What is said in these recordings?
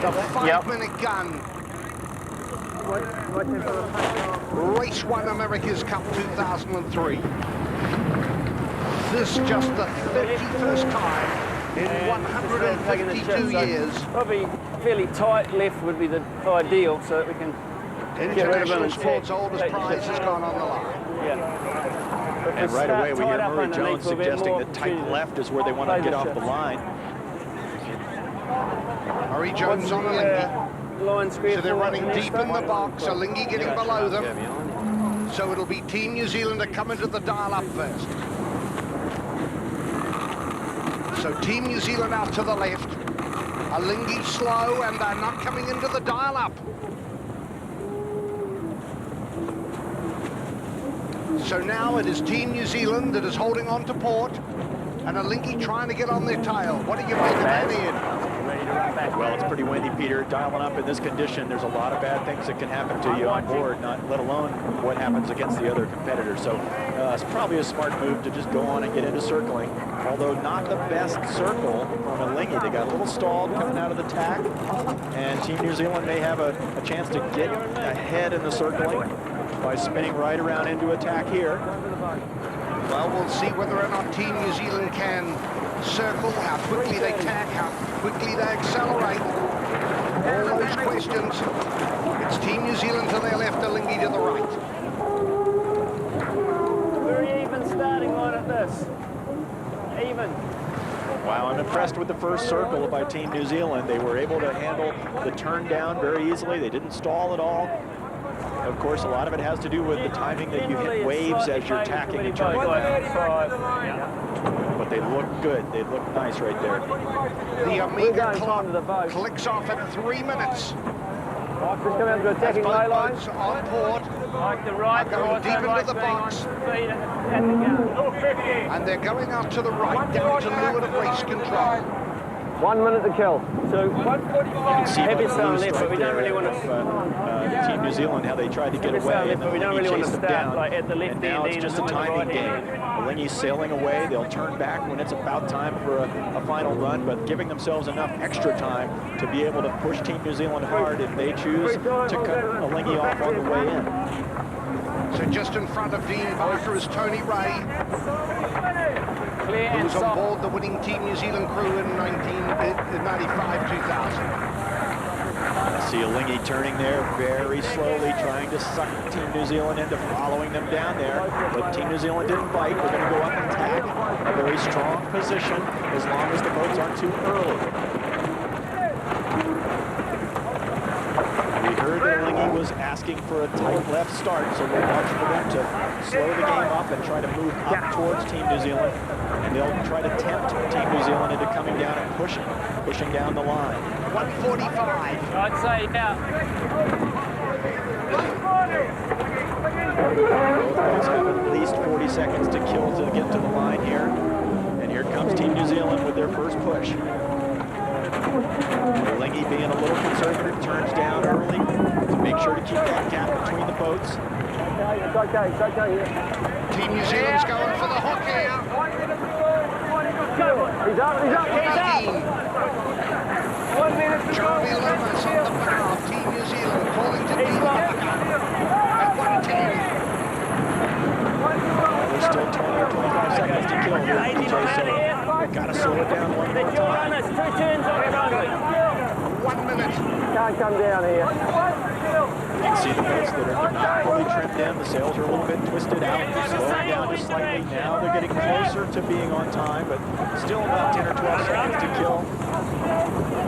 The 5-minute gun. Race 1 America's Cup 2003. This just the 31st time in 152 years. Probably fairly tight left would be the ideal, so that we can get rid of him. International sport's oldest prize has gone on the line. Yeah. And right away we hear Murray Jones suggesting that tight left is where they want to get off the line. Murray Jones on Alinghi. So they're running deep in the box. Alinghi getting below them. So it'll be Team New Zealand to come into the dial-up first. So Team New Zealand out to the left. Alinghi slow, and they're not coming into the dial-up. So now it is Team New Zealand that is holding on to port, and Alinghi trying to get on their tail. What do you make of that, Ian? Well, it's pretty windy, Peter. Dialing up in this condition, there's a lot of bad things that can happen to you on board, not let alone what happens against the other competitors. So it's probably a smart move to just go on and get into circling, although not the best circle from Alinghi. They got a little stalled coming out of the tack, and Team New Zealand may have a chance to get ahead in the circling by spinning right around into attack here. Well, we'll see whether or not Team New Zealand can circle, how quickly they tack, how quickly they accelerate. All those questions. It's Team New Zealand to their left, Alinghi to the right. Very even starting line at this. Even. Wow, I'm impressed with the first circle by Team New Zealand. They were able to handle the turn down very easily. They didn't stall at all. Of course, a lot of it has to do with the timing that you hit waves as you're tacking and turning. But they look good. They look nice right there. The Omega clock clicks off at 3 minutes. Just come out to attacking low line. On port. Like the right, going deep into the box. And they're going out to the right, down to leeward of race control. 1 minute to kill. So You can see heavy the sound boost left, but we don't really want to. Team New Zealand, how they tried to get away, and but we don't really want to chased them start down. like at the left And now end it's just a and the timing right game. end. Alinghi's sailing away. They'll turn back when it's about time for a final run, but giving themselves enough extra time to be able to push Team New Zealand hard if they choose to cut Alinghi off on the way in. So just in front of Dean Barker is Tony Ray, Clear and who's on soft. board the winning Team New Zealand crew in 1995-2000. I see Alinghi turning there very slowly, trying to suck Team New Zealand into following them down there. But Team New Zealand didn't bite. We're going to go up and tack a very strong position as long as the boats aren't too early. We heard that Alinghi was asking for a tight left start, so we'll watch for them to slow the game up and try to move up towards Team New Zealand. And they'll try to tempt Team New Zealand into coming down and pushing down the line. 145. I'd say about. Both boats have at least 40 seconds to kill to get to the line here. And here comes Team New Zealand with their first push. Alinghi being a little conservative, turns down early to make sure to keep that gap between the boats. It's okay, it's okay here. Team New Zealand's going for the hook here. He's up, he's up, he's up! 1 minute to go. Charlie Loomis on the bow of Team New Zealand, calling to Dean Barker at 110. There's still 20 or 25 seconds to kill here, PJ, so we've got to slow it down one more time. Two turns on it only. 1 minute. Can't come down here. You can see the boats that are not fully trimmed in. The sails are a little bit twisted out, slowing down just slightly. Now they're getting closer to being on time, but still about 10 or 12 seconds to kill.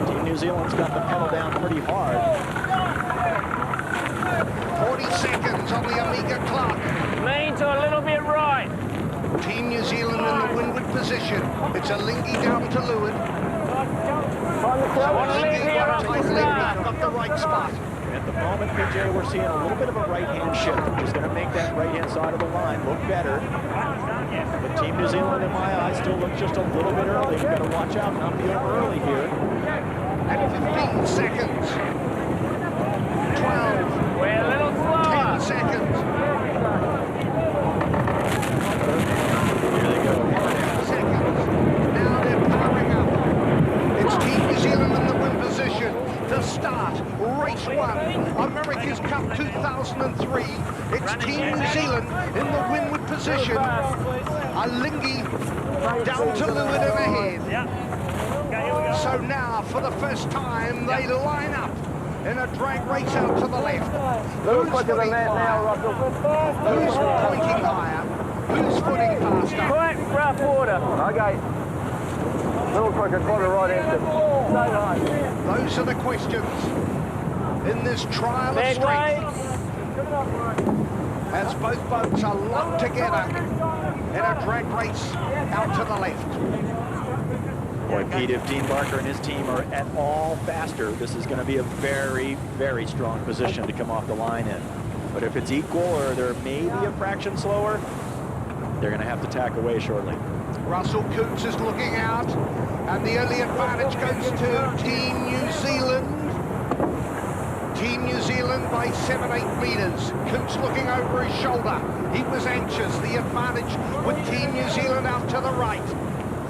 Team New Zealand's got the pedal down pretty hard. 40 seconds on the Omega clock. Lean to a little bit right. Team New Zealand in the windward position. It's Alinghi down to leeward. Alinghi tightly back up the right spot. At the moment, PJ, we're seeing a little bit of a right-hand shift, which is going to make that right-hand side of the line look better. But Team New Zealand, in my eyes, still looks just a little bit early. You've got to watch out, not be over early here. At 15 seconds. 12. We're a little slower. 10 seconds. Here they go. 10 seconds. Now they're powering up. It's Team New Zealand in the win position. The one, America's Cup 2003. It's Team New Zealand in the windward position. Alinghi down to Leeward and ahead. So now, for the first time, they line up in a drag race out to the left. Who's footing higher? Who's pointing higher? Who's footing faster? Quiet, rough water. Okay. Little quicker, quarter right into. Those are the questions in this trial of Big strength. waves. As both boats are locked together in a drag race out to the left. Boy, Pete, if Dean Barker and his team are at all faster, this is going to be a very, very strong position to come off the line in. But if it's equal or they're maybe a fraction slower, they're going to have to tack away shortly. Russell Coutts is looking out, and the early advantage goes to Team New Zealand. Team New Zealand by 7-8 metres. Coutts looking over his shoulder. He was anxious. The advantage with Team New Zealand out to the right.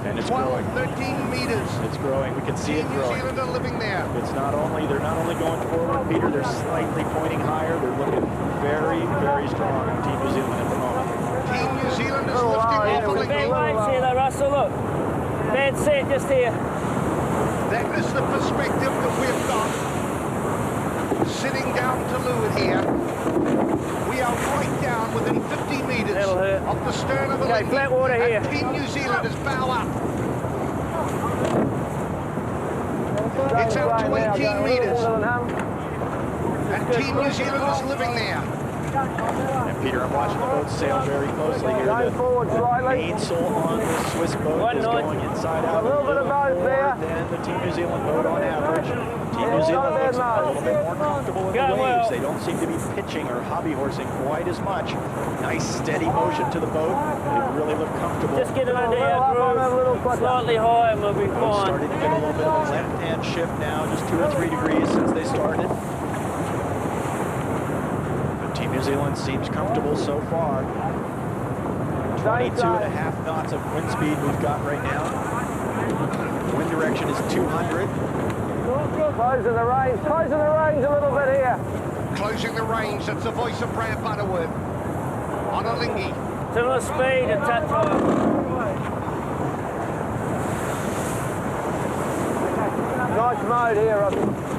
And it's 12, growing. 13 metres. It's growing. We can see Team it New growing. Zealand are living there. They're not only going forward, Peter, they're slightly pointing higher. They're looking very, very strong on Team New Zealand at the moment. Team New Zealand is lifting off Big Alinghi. waves here though, Russell, look. Bad set just here. That is the perspective that we've got. Sitting down to Leeward here. We are right down within 50 metres That'll hurt. of the stern of the Okay, flat water here. And Team New Zealand is bow up. It's out to 18 metres. And Team New Zealand is living there. And Peter, I'm watching the boat sail very closely here. Going forward slightly. Mainsail on the Swiss boat One is knot. going inside out A little bit of both more there. than the Team New Zealand boat on average. Team New Zealand looks a little bit more comfortable in the Going well. waves. They don't seem to be pitching or hobby horsing quite as much. Nice steady motion to the boat. They really look comfortable. Just get it under our groove. Slightly high and we'll be Boat fine. starting to get a little bit of a left-hand shift now, just 2 or 3 degrees since they started. But Team New Zealand seems comfortable so far. 22.5 knots of wind speed we've got right now. Wind direction is 200. Closing the range a little bit here. Closing the range. That's the voice of Brad Butterworth. On Alinghi. Similar speed and touch high. Nice mode here, Robbie.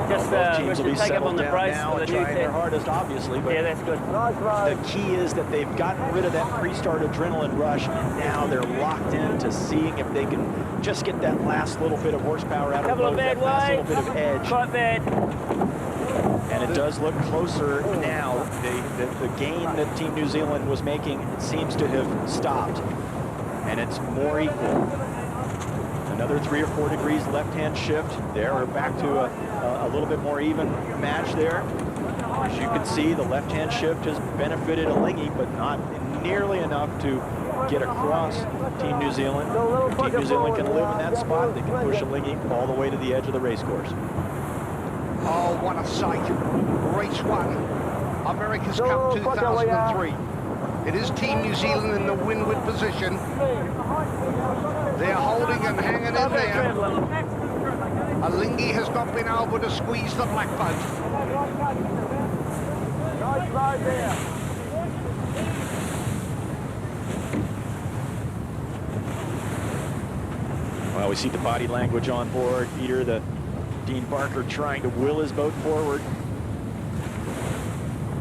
Just Both we teams will should be take up settled on the down brace now for the and new trying their tech. hardest, obviously. But Yeah, that's good. Nice the mode. key is that they've gotten rid of that pre-start adrenaline rush, and now they're locked into seeing if they can just get that last little bit of horsepower out of the Couple boat, of that bad last little waves. bit of edge. Quite bad. And it does look closer now. The gain that Team New Zealand was making seems to have stopped, and it's more equal. Another 3 or 4 degrees left-hand shift. There, we're back to a little bit more even match there. As you can see, the left-hand shift has benefited Alinghi, but not nearly enough to get across Team New Zealand. Team New Zealand can live in that spot. They can push Alinghi all the way to the edge of the race course. Oh, what a sight. Race 1. America's Cup 2003. It is Team New Zealand in the windward position. They're holding and hanging in there. Alinghi has not been able to squeeze the black boat. Nice mode there. Well, we see the body language on board. Peter, the Dean Barker trying to will his boat forward.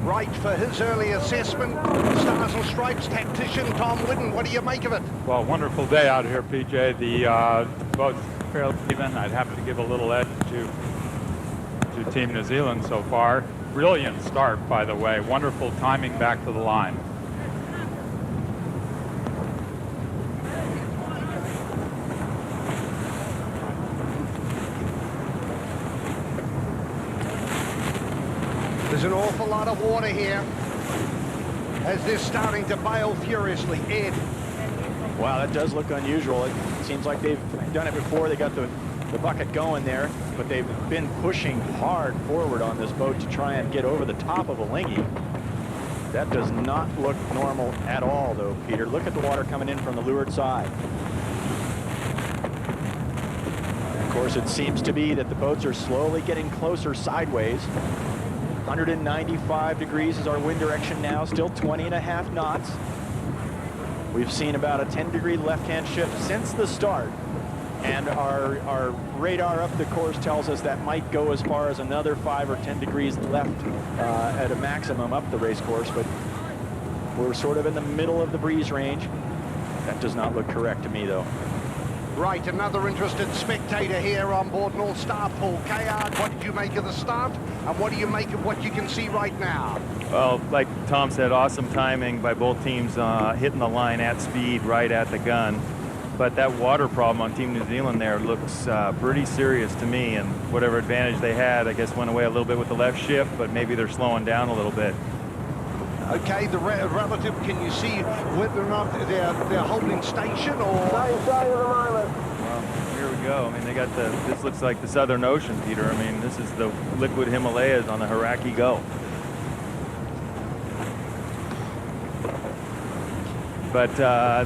Right for his early assessment. Stars and Stripes tactician Tom Whidden. What do you make of it? Well, wonderful day out here, PJ. The boat's fairly even. I'd have to give a little edge to Team New Zealand so far. Brilliant start, by the way. Wonderful timing back to the line. There's an awful lot of water here as they're starting to bail furiously. Ed. Wow, that does look unusual. It seems like they've done it before. They got the bucket going there, but they've been pushing hard forward on this boat to try and get over the top of Alinghi. That does not look normal at all, though, Peter. Look at the water coming in from the leeward side. Of course, it seems to be that the boats are slowly getting closer sideways. 195 degrees is our wind direction now, still 20.5 knots. We've seen about a 10-degree left-hand shift since the start, and our radar up the course tells us that might go as far as another 5 or 10 degrees left at a maximum up the race course, but we're sort of in the middle of the breeze range. That does not look correct to me, though. Right, another interested spectator here on board North Star. Paul Kayard, what did you make of the start, and what do you make of what you can see right now? Well, like Tom said, awesome timing by both teams, hitting the line at speed, right at the gun. But that water problem on Team New Zealand there looks pretty serious to me, and whatever advantage they had, I guess, went away a little bit with the left shift, but maybe they're slowing down a little bit. Okay, the relative, can you see whether or not they're holding station or? Same side at the moment. Well, here we go. I mean, they got this looks like the Southern Ocean, Peter. I mean, this is the liquid Himalayas on the Hauraki Gulf. But,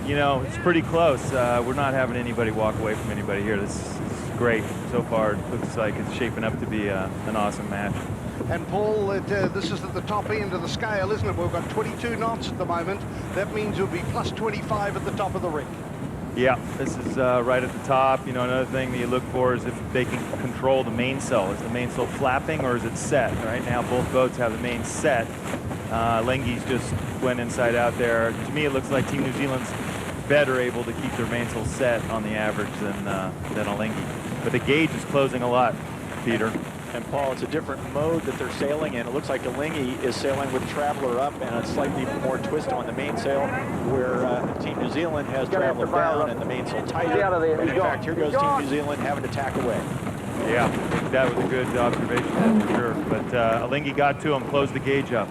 you know, it's pretty close. We're not having anybody walk away from anybody here. This is great. So far, it looks like it's shaping up to be an awesome match. And Paul, this is at the top end of the scale, isn't it? We've got 22 knots at the moment. That means it'll be plus 25 at the top of the rig. Yeah, this is right at the top. You know, another thing that you look for is if they can control the mainsail. Is the mainsail flapping or is it set? Right now, both boats have the main set. Lengi's just went inside out there. To me, it looks like Team New Zealand's better able to keep their mainsail set on the average than Alinghi. But the gauge is closing a lot, Peter. And Paul, it's a different mode that they're sailing in. It looks like Alinghi is sailing with Traveller up and a slightly more twist on the mainsail, where Team New Zealand has Traveller down and the mainsail tighter. And in fact, here goes Team New Zealand having to tack away. Yeah, that was a good observation, for sure. But Alinghi got to him, closed the gauge up.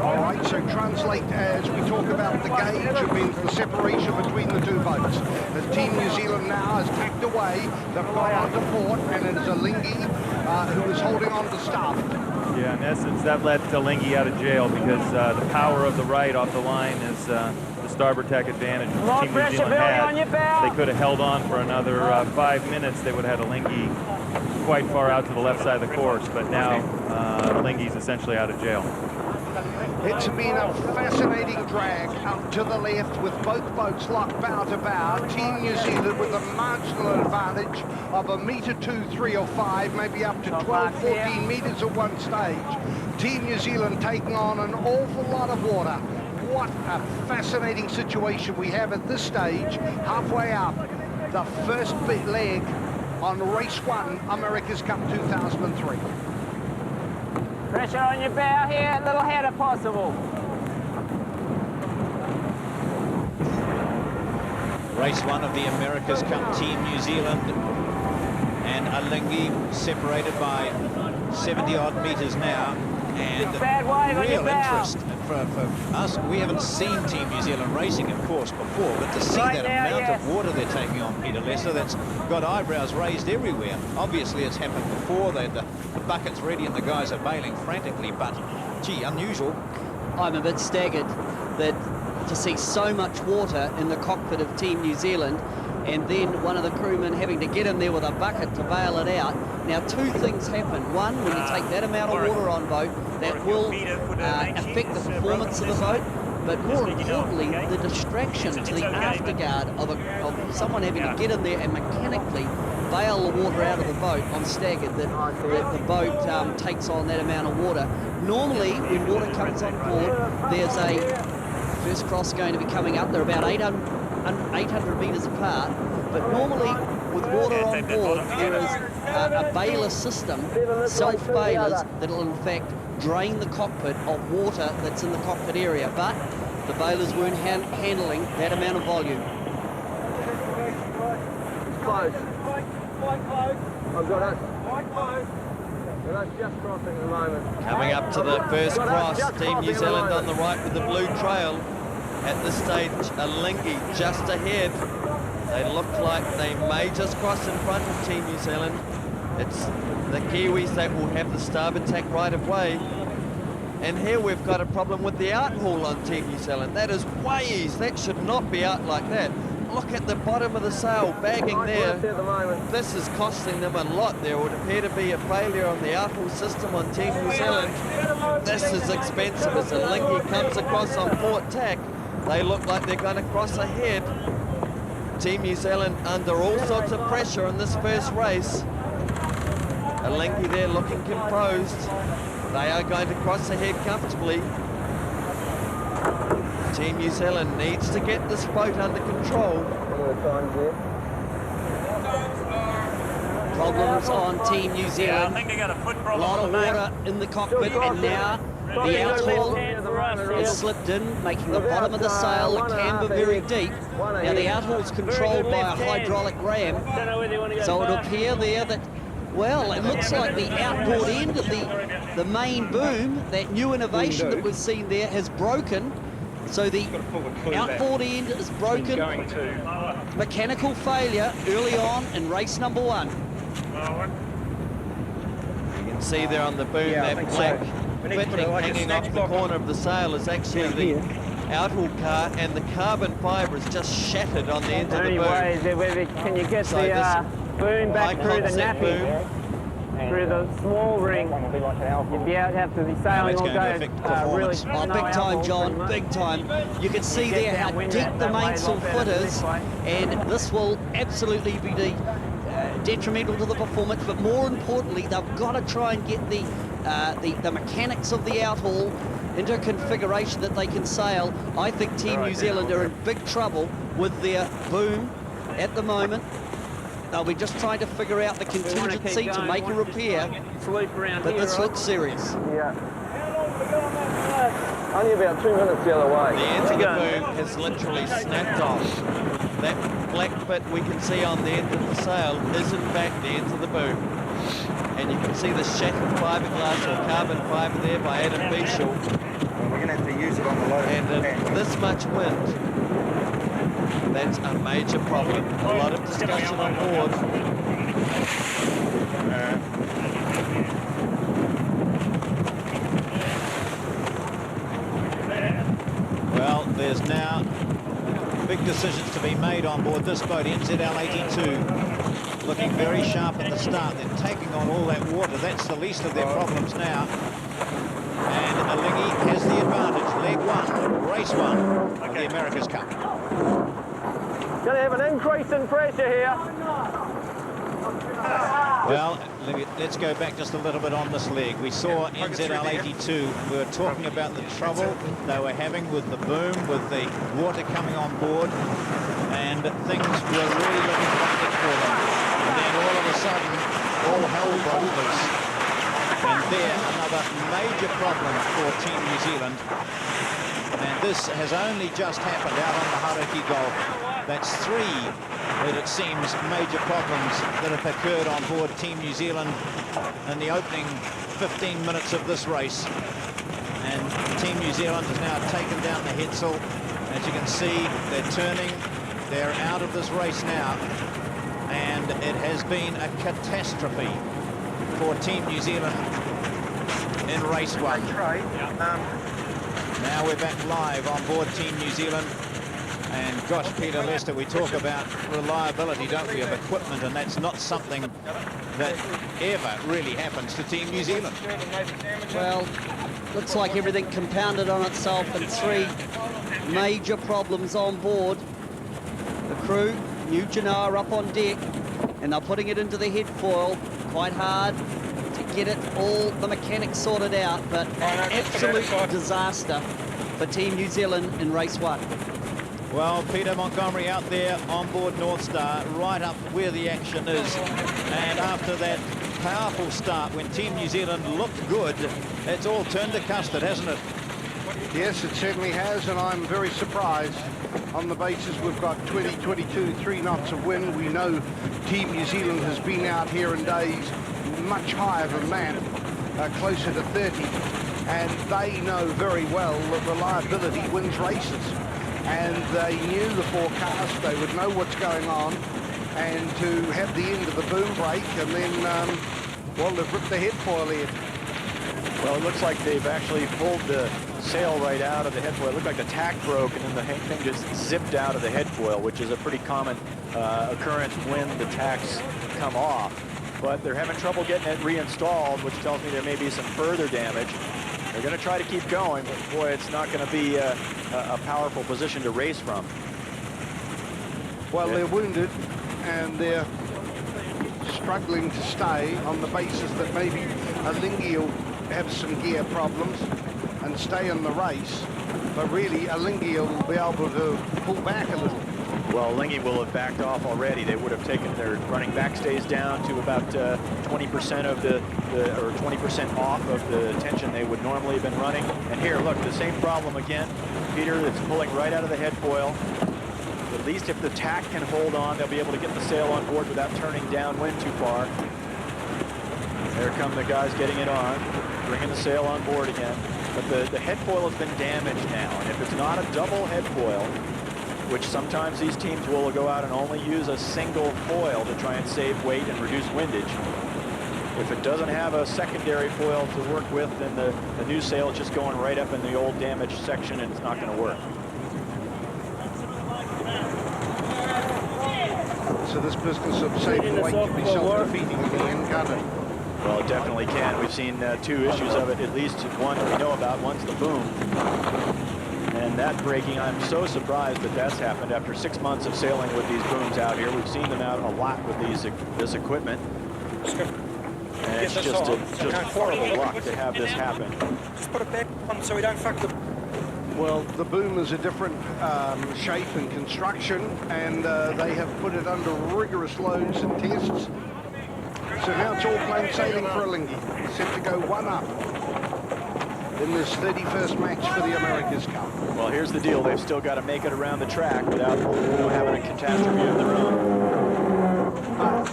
All right, so translate as we talk about the gauge, it means the separation between the two boats. As Team New Zealand now has tacked away, they've got onto port, and it's Alinghi who is holding on to starboard. Yeah, in essence, that let Alinghi out of jail because the power of the right off the line is the starboard tack advantage which Team New Zealand had. They could have held on for another 5 minutes. They would have had Alinghi quite far out to the left side of the course, but now Alinghi's essentially out of jail. It's been a fascinating drag up to the left with both boats locked bow to bow. Team New Zealand with a marginal advantage of 1 metre 2, 3 or 5, maybe up to 12, 14 metres at one stage. Team New Zealand taking on an awful lot of water. What a fascinating situation we have at this stage, halfway up the first big leg on race 1, America's Cup 2003. Pressure on your bow here, a little head if possible. Race 1 of the America's Cup, Team New Zealand and Alinghi separated by 70-odd metres now. And real interest for us. We haven't seen Team New Zealand racing, of course, before, but to see that amount of water they're taking on, Peter Lesser, that's got eyebrows raised everywhere. Obviously, it's happened before. They had the buckets ready and the guys are bailing frantically, but, gee, unusual. I'm a bit staggered that to see so much water in the cockpit of Team New Zealand and then one of the crewmen having to get in there with a bucket to bail it out. Now, two things happen. One, when you take that amount of water on boat, that will affect the performance of the boat, but more importantly, the distraction to the afterguard of someone having to get in there and mechanically bail the water out of the boat. I'm staggered that the boat takes on that amount of water. Normally, when water comes on board, there's a first cross going to be coming up. They're about 800 metres apart, but normally with water on board, there is a bailer system, self-bailers, that will in fact drain the cockpit of water that's in the cockpit area, but the bailers weren't handling that amount of volume. Close. I've got it. That's just crossing at the moment. Coming up to the first cross, Team New Zealand on the right with the blue trail. At this stage, Alinghi just ahead. They look like they may just cross in front of Team New Zealand. It's the Kiwis that will have the starboard tack right of way. And here we've got a problem with the outhaul on Team New Zealand. That is way east. That should not be out like that. look at the bottom of the sail, bagging there. This is costing them a lot. There would appear to be a failure on the outhaul system on Team New Zealand. This is expensive as Alinghi comes across on port tack. They look like they're going to cross ahead. Team New Zealand under all sorts of pressure in this first race. Alinghi there looking composed. They are going to cross ahead comfortably. Team New Zealand needs to get this boat under control. Problems on Team New Zealand. A lot of water in the cockpit, and now the outhaul has slipped in, making the bottom of the sail a camber very deep. Now the outhaul's controlled by a hydraulic ram, so it'll appear there that, well, it looks like the outboard end of the main boom, that new innovation that we've seen there, has broken. So the outboard end is broken. Mechanical failure early on in race number 1. You can see there on the boom that black fitting hanging off the corner of the sail is actually the outhaul car, and the carbon fibre is just shattered on the end of the boom. Can you get the boom back through the nappy? Through the small ring, you'd be able to have to be sailing all day. Really, oh, big time, John, big time. You can see there how deep the mainsail foot is, and this will absolutely be detrimental to the performance, but more importantly, they've got to try and get the mechanics of the outhaul into a configuration that they can sail. I think Team New Zealand are in big trouble with their boom at the moment. They'll be just trying to figure out the contingency to make a repair, but this looks serious. Yeah. Only about 2 minutes the other way. The end of the boom has literally snapped off. That black bit we can see on the end of the sail is in fact the end of the boom. And you can see the shattered fiberglass or carbon fibre there by Adam Beashall. We're going to have to use it on the load. And this much wind, that's a major problem. A lot of discussion on board. Well, there's now big decisions to be made on board this boat, NZL82. Looking very sharp at the start. They're taking on all that water. That's the least of their problems now. And Alinghi has the advantage. Leg 1, race 1 of the America's Cup. Going to have an increase in pressure here. Well, let's go back just a little bit on this leg. We saw NZL82. We were talking about the trouble they were having with the boom, with the water coming on board, and things were really looking bad for them. And then all of a sudden, all hell broke loose. And there, another major problem for Team New Zealand. And this has only just happened out on the Hauraki Gulf. That's 3 that it seems major problems that have occurred on board Team New Zealand in the opening 15 minutes of this race. And Team New Zealand has now taken down the headsail. As you can see, they're turning. They're out of this race now. And it has been a catastrophe for Team New Zealand in race 1. Now we're back live on board Team New Zealand. And gosh, Peter Lester, we talk about reliability, don't we, of equipment, and that's not something that ever really happens to Team New Zealand. Well, looks like everything compounded on itself, and 3 major problems on board. The crew, New Genoa up on deck, and they're putting it into the head foil quite hard to get it all, the mechanics sorted out, but an absolute disaster for Team New Zealand in race 1. Well, Peter Montgomery out there on board North Star, right up where the action is. And after that powerful start, when Team New Zealand looked good, it's all turned to custard, hasn't it? Yes, it certainly has, and I'm very surprised on the basis we've got 20, 22, 3 knots of wind. We know Team New Zealand has been out here in days much higher than that, closer to 30, and they know very well that reliability wins races. And they knew the forecast, they would know what's going on, and to have the end of the boom break, and then, well, they've ripped the head foil in. Well, it looks like they've actually pulled the sail right out of the headfoil. It looked like the tack broke, and then the thing just zipped out of the headfoil, which is a pretty common occurrence when the tacks come off. But they're having trouble getting it reinstalled, which tells me there may be some further damage. They're going to try to keep going, but boy, it's not going to be a powerful position to race from. Well, they're wounded, and they're struggling to stay on the basis that maybe Alinghi will have some gear problems and stay in the race, but really Alinghi will be able to pull back a little. Well, Alinghi will have backed off already. They would have taken their running backstays down to about 20% of or 20% off of the tension they would normally have been running. And here, look, the same problem again. Peter, that's pulling right out of the headfoil. At least if the tack can hold on, they'll be able to get the sail on board without turning downwind too far. There come the guys getting it on, bringing the sail on board again. But the headfoil has been damaged now, and if it's not a double headfoil, which sometimes these teams will go out and only use a single foil to try and save weight and reduce windage. If it doesn't have a secondary foil to work with, then the new sail is just going right up in the old damaged section, and it's not going to work. So this business of saving weight can be self-defeating in the end, can't it? Well, it definitely can. We've seen two issues of it, at least one we know about. One's the boom. And that breaking, I'm so surprised that that's happened after 6 months of sailing with these booms out here. We've seen them out a lot with this equipment. And it's just horrible luck to have this happen. Just put it back on so we don't fuck the... Well, the boom is a different shape and construction, and they have put it under rigorous loads and tests. So now it's all plain sailing for Alinghi. Set to go one up in this 31st match for the America's Cup. Well, here's the deal. They've still got to make it around the track without having a catastrophe of their own.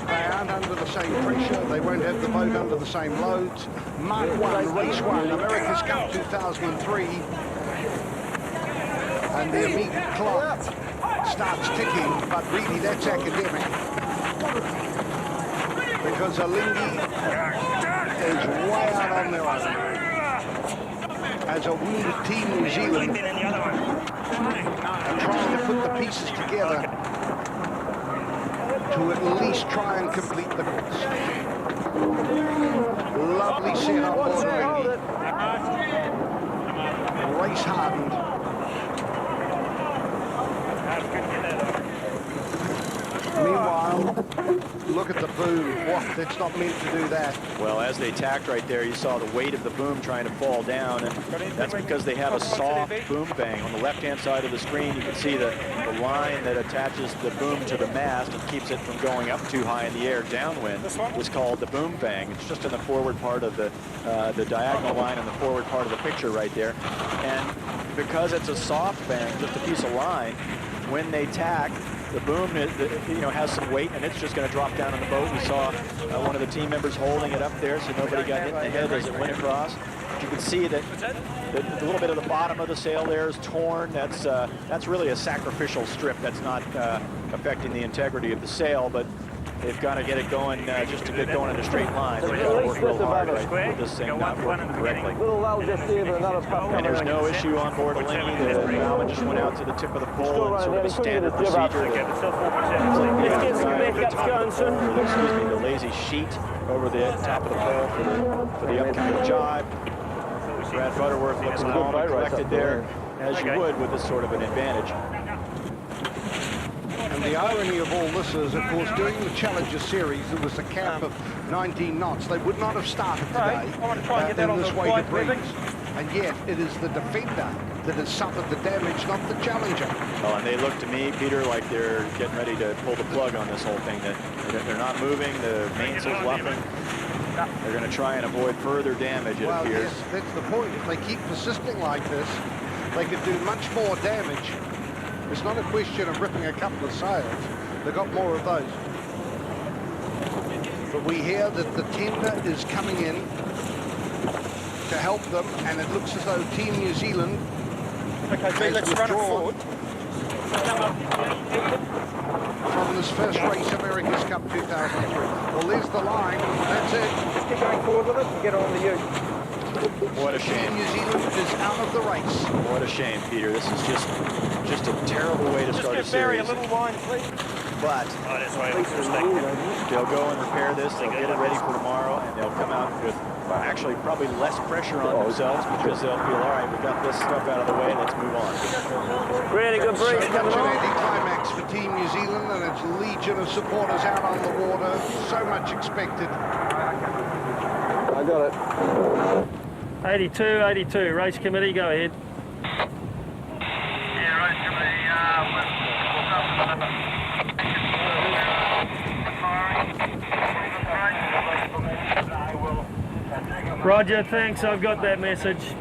They aren't under the same pressure. They won't have the boat under the same loads. Mark 1, Race 1, America's Cup 2003. And the immediate clock starts ticking, but really that's academic. Because Alinghi is way out on their own. As a wounded Team New Zealand are trying to put the pieces together to at least try and complete the course. Lovely set on board Alinghi. Race hardened. Meanwhile, look at the boom. What? That's not meant to do that. Well, as they tacked right there, you saw the weight of the boom trying to fall down, and that's because they have a soft boom bang. On the left-hand side of the screen, you can see the line that attaches the boom to the mast and keeps it from going up too high in the air downwind is called the boom bang. It's just in the forward part of the diagonal line in the forward part of the picture right there. And because it's a soft bang, just a piece of line, when they tack, the boom has some weight, and it's just going to drop down on the boat. We saw one of the team members holding it up there so nobody got hit in the head as it went across. You can see that a little bit of the bottom of the sail there is torn. That's really a sacrificial strip. That's not affecting the integrity of the sail, but they've got to get it going just to get going in a straight line. They've got to work real hard with this thing not working correctly. And there's no issue on board Alinghi. The bowman just went out to the tip of the pole and sort of a standard procedure. The lazy sheet over the top of the pole for the upcoming jibe. Brad Butterworth looks calm and collected there, as you would with this sort of an advantage. And the irony of all this is, of course, during the Challenger Series, there was a cap of 19 knots. They would not have started today in this weighted breeze. And yet, it is the defender that has suffered the damage, not the Challenger. Well, and they look to me, Peter, like they're getting ready to pull the plug on this whole thing. That they're not moving, the mainsail's luffing. They're going to try and avoid further damage, it appears. Yes, that's the point. If they keep persisting like this, they could do much more damage. It's not a question of ripping a couple of sails. They've got more of those. But we hear that the tender is coming in to help them, and it looks as though Team New Zealand has let's run it forward. From this first race, America's Cup 2003. Well, there's the line. That's it. Just keep going forward with it and get on the ute. What a shame. New Zealand is out of the race. What a shame, Peter. This is just a terrible way to start a series. a little wine, please. But they'll go and repair this. They'll get it ready for tomorrow, and they'll come out with actually probably less pressure on themselves because they'll feel, all right, we've got this stuff out of the way, let's move on. Really good breeze coming Such an on. anticlimax for Team New Zealand and its legion of supporters out on the water. So much expected. I got it. 82, race committee, go ahead. Yeah, race committee, Roger, thanks, I've got that message.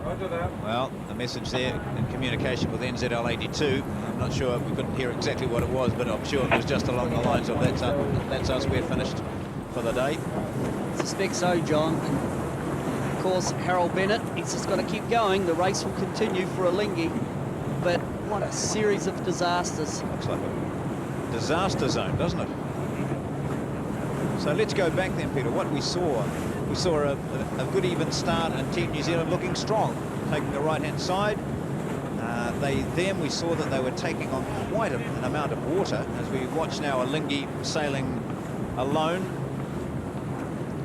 Roger that. Well, the message there in communication with NZL82. I'm not sure, we couldn't hear exactly what it was, but I'm sure it was just along the lines of that's us, we're finished for the day. I suspect so, John. And of course, Harold Bennett, he's just got to keep going. The race will continue for Alinghi. But what a series of disasters. Looks like a disaster zone, doesn't it? So let's go back then, Peter. What we saw a good even start and Team New Zealand looking strong, taking the right-hand side. We saw that they were taking on quite an amount of water as we watch now Alinghi sailing alone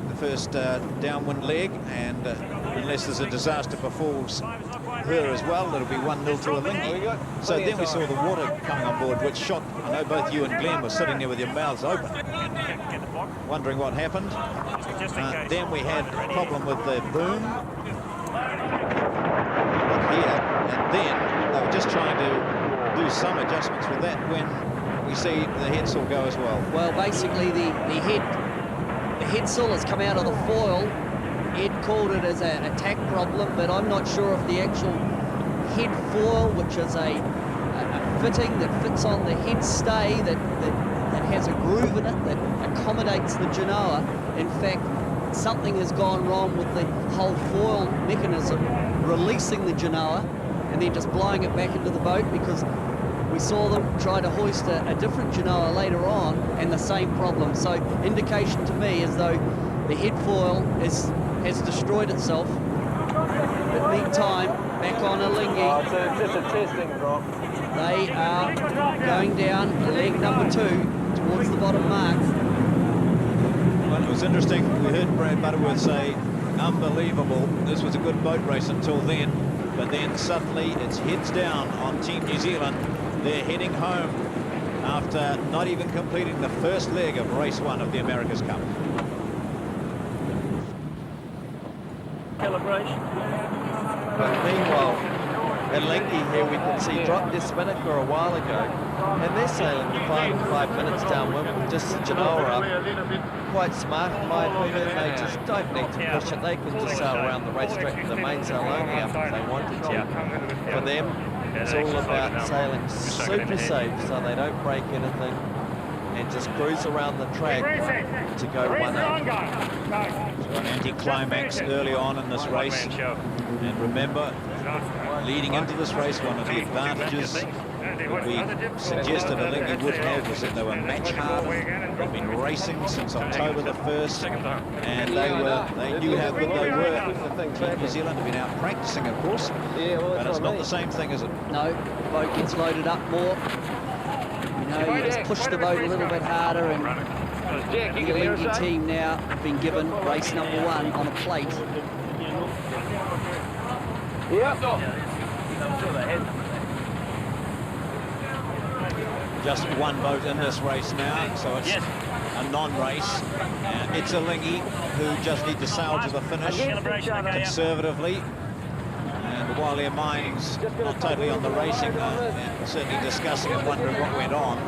the first downwind leg, and unless there's a disaster befalls her as well, it'll be 1-0 to Alinghi. So then we saw the water coming on board, which shot, I know both you and Glenn were sitting there with your mouths open, wondering what happened. Then we had a problem with the boom here, and then they were just trying to do some adjustments with that when we see the headsail go as well. Well, basically the headsail has come out of the foil. Ed called it as an attack problem, but I'm not sure if the actual head foil, which is a fitting that fits on the head stay that has a groove in it that accommodates the genoa. In fact, something has gone wrong with the whole foil mechanism, releasing the genoa and then just blowing it back into the boat, because we saw them try to hoist a different genoa later on and the same problem. So indication to me as though the head foil has destroyed itself. But meantime, back on Alinghi. Oh, it's just a testing drop. They are going down leg number 2 towards the bottom mark. Well, it was interesting. We heard Brad Butterworth say, unbelievable. This was a good boat race until then. But then suddenly it's heads down on Team New Zealand. They're heading home after not even completing the first leg of race 1 of the America's Cup. Calibration. But meanwhile, Alinghi here we can see dropped their spinnaker a while ago, and they're sailing the final 5 minutes downwind with just the genoa up. Quite smart in my opinion. They just don't need to push it. They can just sail around the racetrack with the mainsail only up if they wanted to. For them, it's all about sailing super safe so they don't break anything and just cruise around the track to go 1-up. So an anti-climax early on in this race. And remember, leading into this race, one of the advantages that we suggested Alinghi would have was that they were match hard. They've been racing since October the 1st, and they knew how good they were. Team New Zealand have been out practicing, of course, but it's not the same thing, is it? No, the boat gets loaded up more. You know, you just push the boat a little bit harder, and the Alinghi team now have been given race number 1 on a plate. Just one boat in this race now, so it's a non-race. It's Alinghi who just need to sail to the finish conservatively. And while their minds not totally on the racing, and certainly discussing and wondering what went on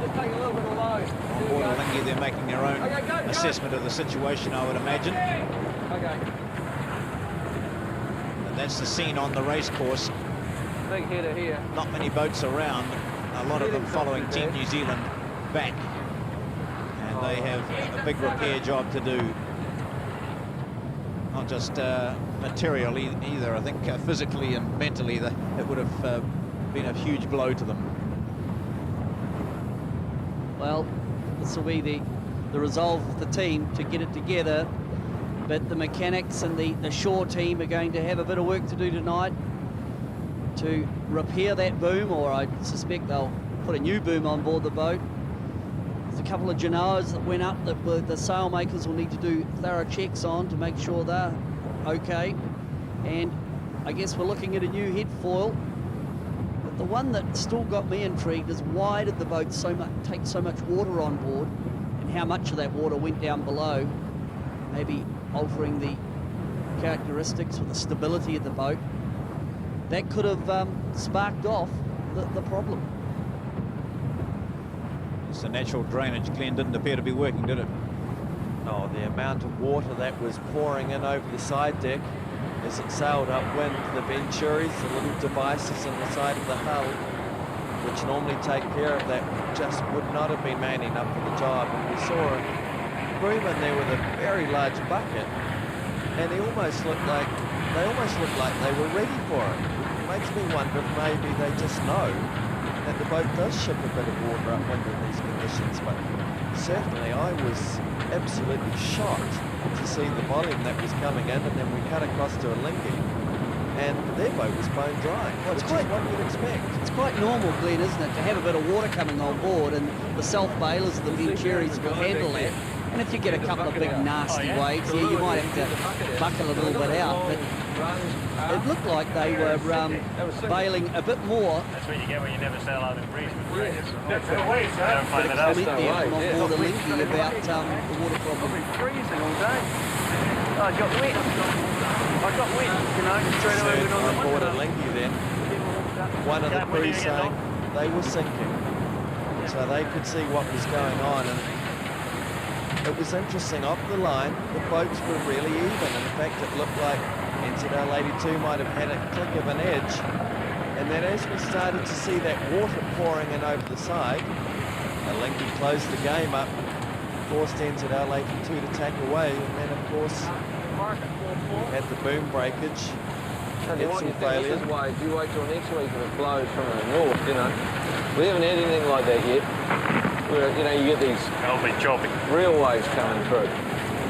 board Alinghi, they're making their own assessment of the situation, I would imagine. And that's the scene on the race course. Big header here. Not many boats around, a lot of them following Team New Zealand back. And they have a big repair job to do. Not just materially either, I think physically and mentally it would have been a huge blow to them. Well, this will be the resolve of the team to get it together. but the mechanics and the shore team are going to have a bit of work to do tonight to repair that boom, or I suspect they'll put a new boom on board the boat. There's a couple of Genoas that went up that the sailmakers will need to do thorough checks on to make sure they're okay. And I guess we're looking at a new head foil. But the one that still got me intrigued is why did the boat take so much water on board, and how much of that water went down below, maybe altering the characteristics or the stability of the boat. That could have sparked off the problem. The natural drainage, Glenn, didn't appear to be working, did it? No, the amount of water that was pouring in over the side deck as it sailed upwind, the Venturis, the little devices on the side of the hull, which normally take care of that, just would not have been man enough for the job. And we saw a crewman there with a very large bucket, and they almost looked like they were ready for it. It makes me wonder if maybe they just know that the boat does ship a bit of water upwind in these conditions, but certainly I was absolutely shocked to see the volume that was coming in, and then we cut across to Alinghi, and their boat was bone dry, which is what you'd expect. It's quite normal, Glenn, isn't it, to have a bit of water coming on board, and the self-bailers, the Venturis, will handle that. And if you get a couple of big nasty waves here, you might have to bucket a little bit out. But it looked like they were bailing a bit more. That's what you get when you never sail out in breeze. That's the way, sir. Don't find it out. There from on board Alinghi about the water problem. It's freezing all day. I got wet. Straight away went on board Alinghi then. One of the crew saying they were sinking, so they could see what was going on. And it was interesting, off the line, the boats were really even. In fact, it looked like NZL 82 might have had a click of an edge. And then as we started to see that water pouring in over the side, Alinghi closed the game up, forced NZL 82 to take away, and then of course had the boom breakage, had some failure. You wait till next week if it blows from the north, you know. We haven't had anything like that yet. Where, you know, you get these real waves coming through.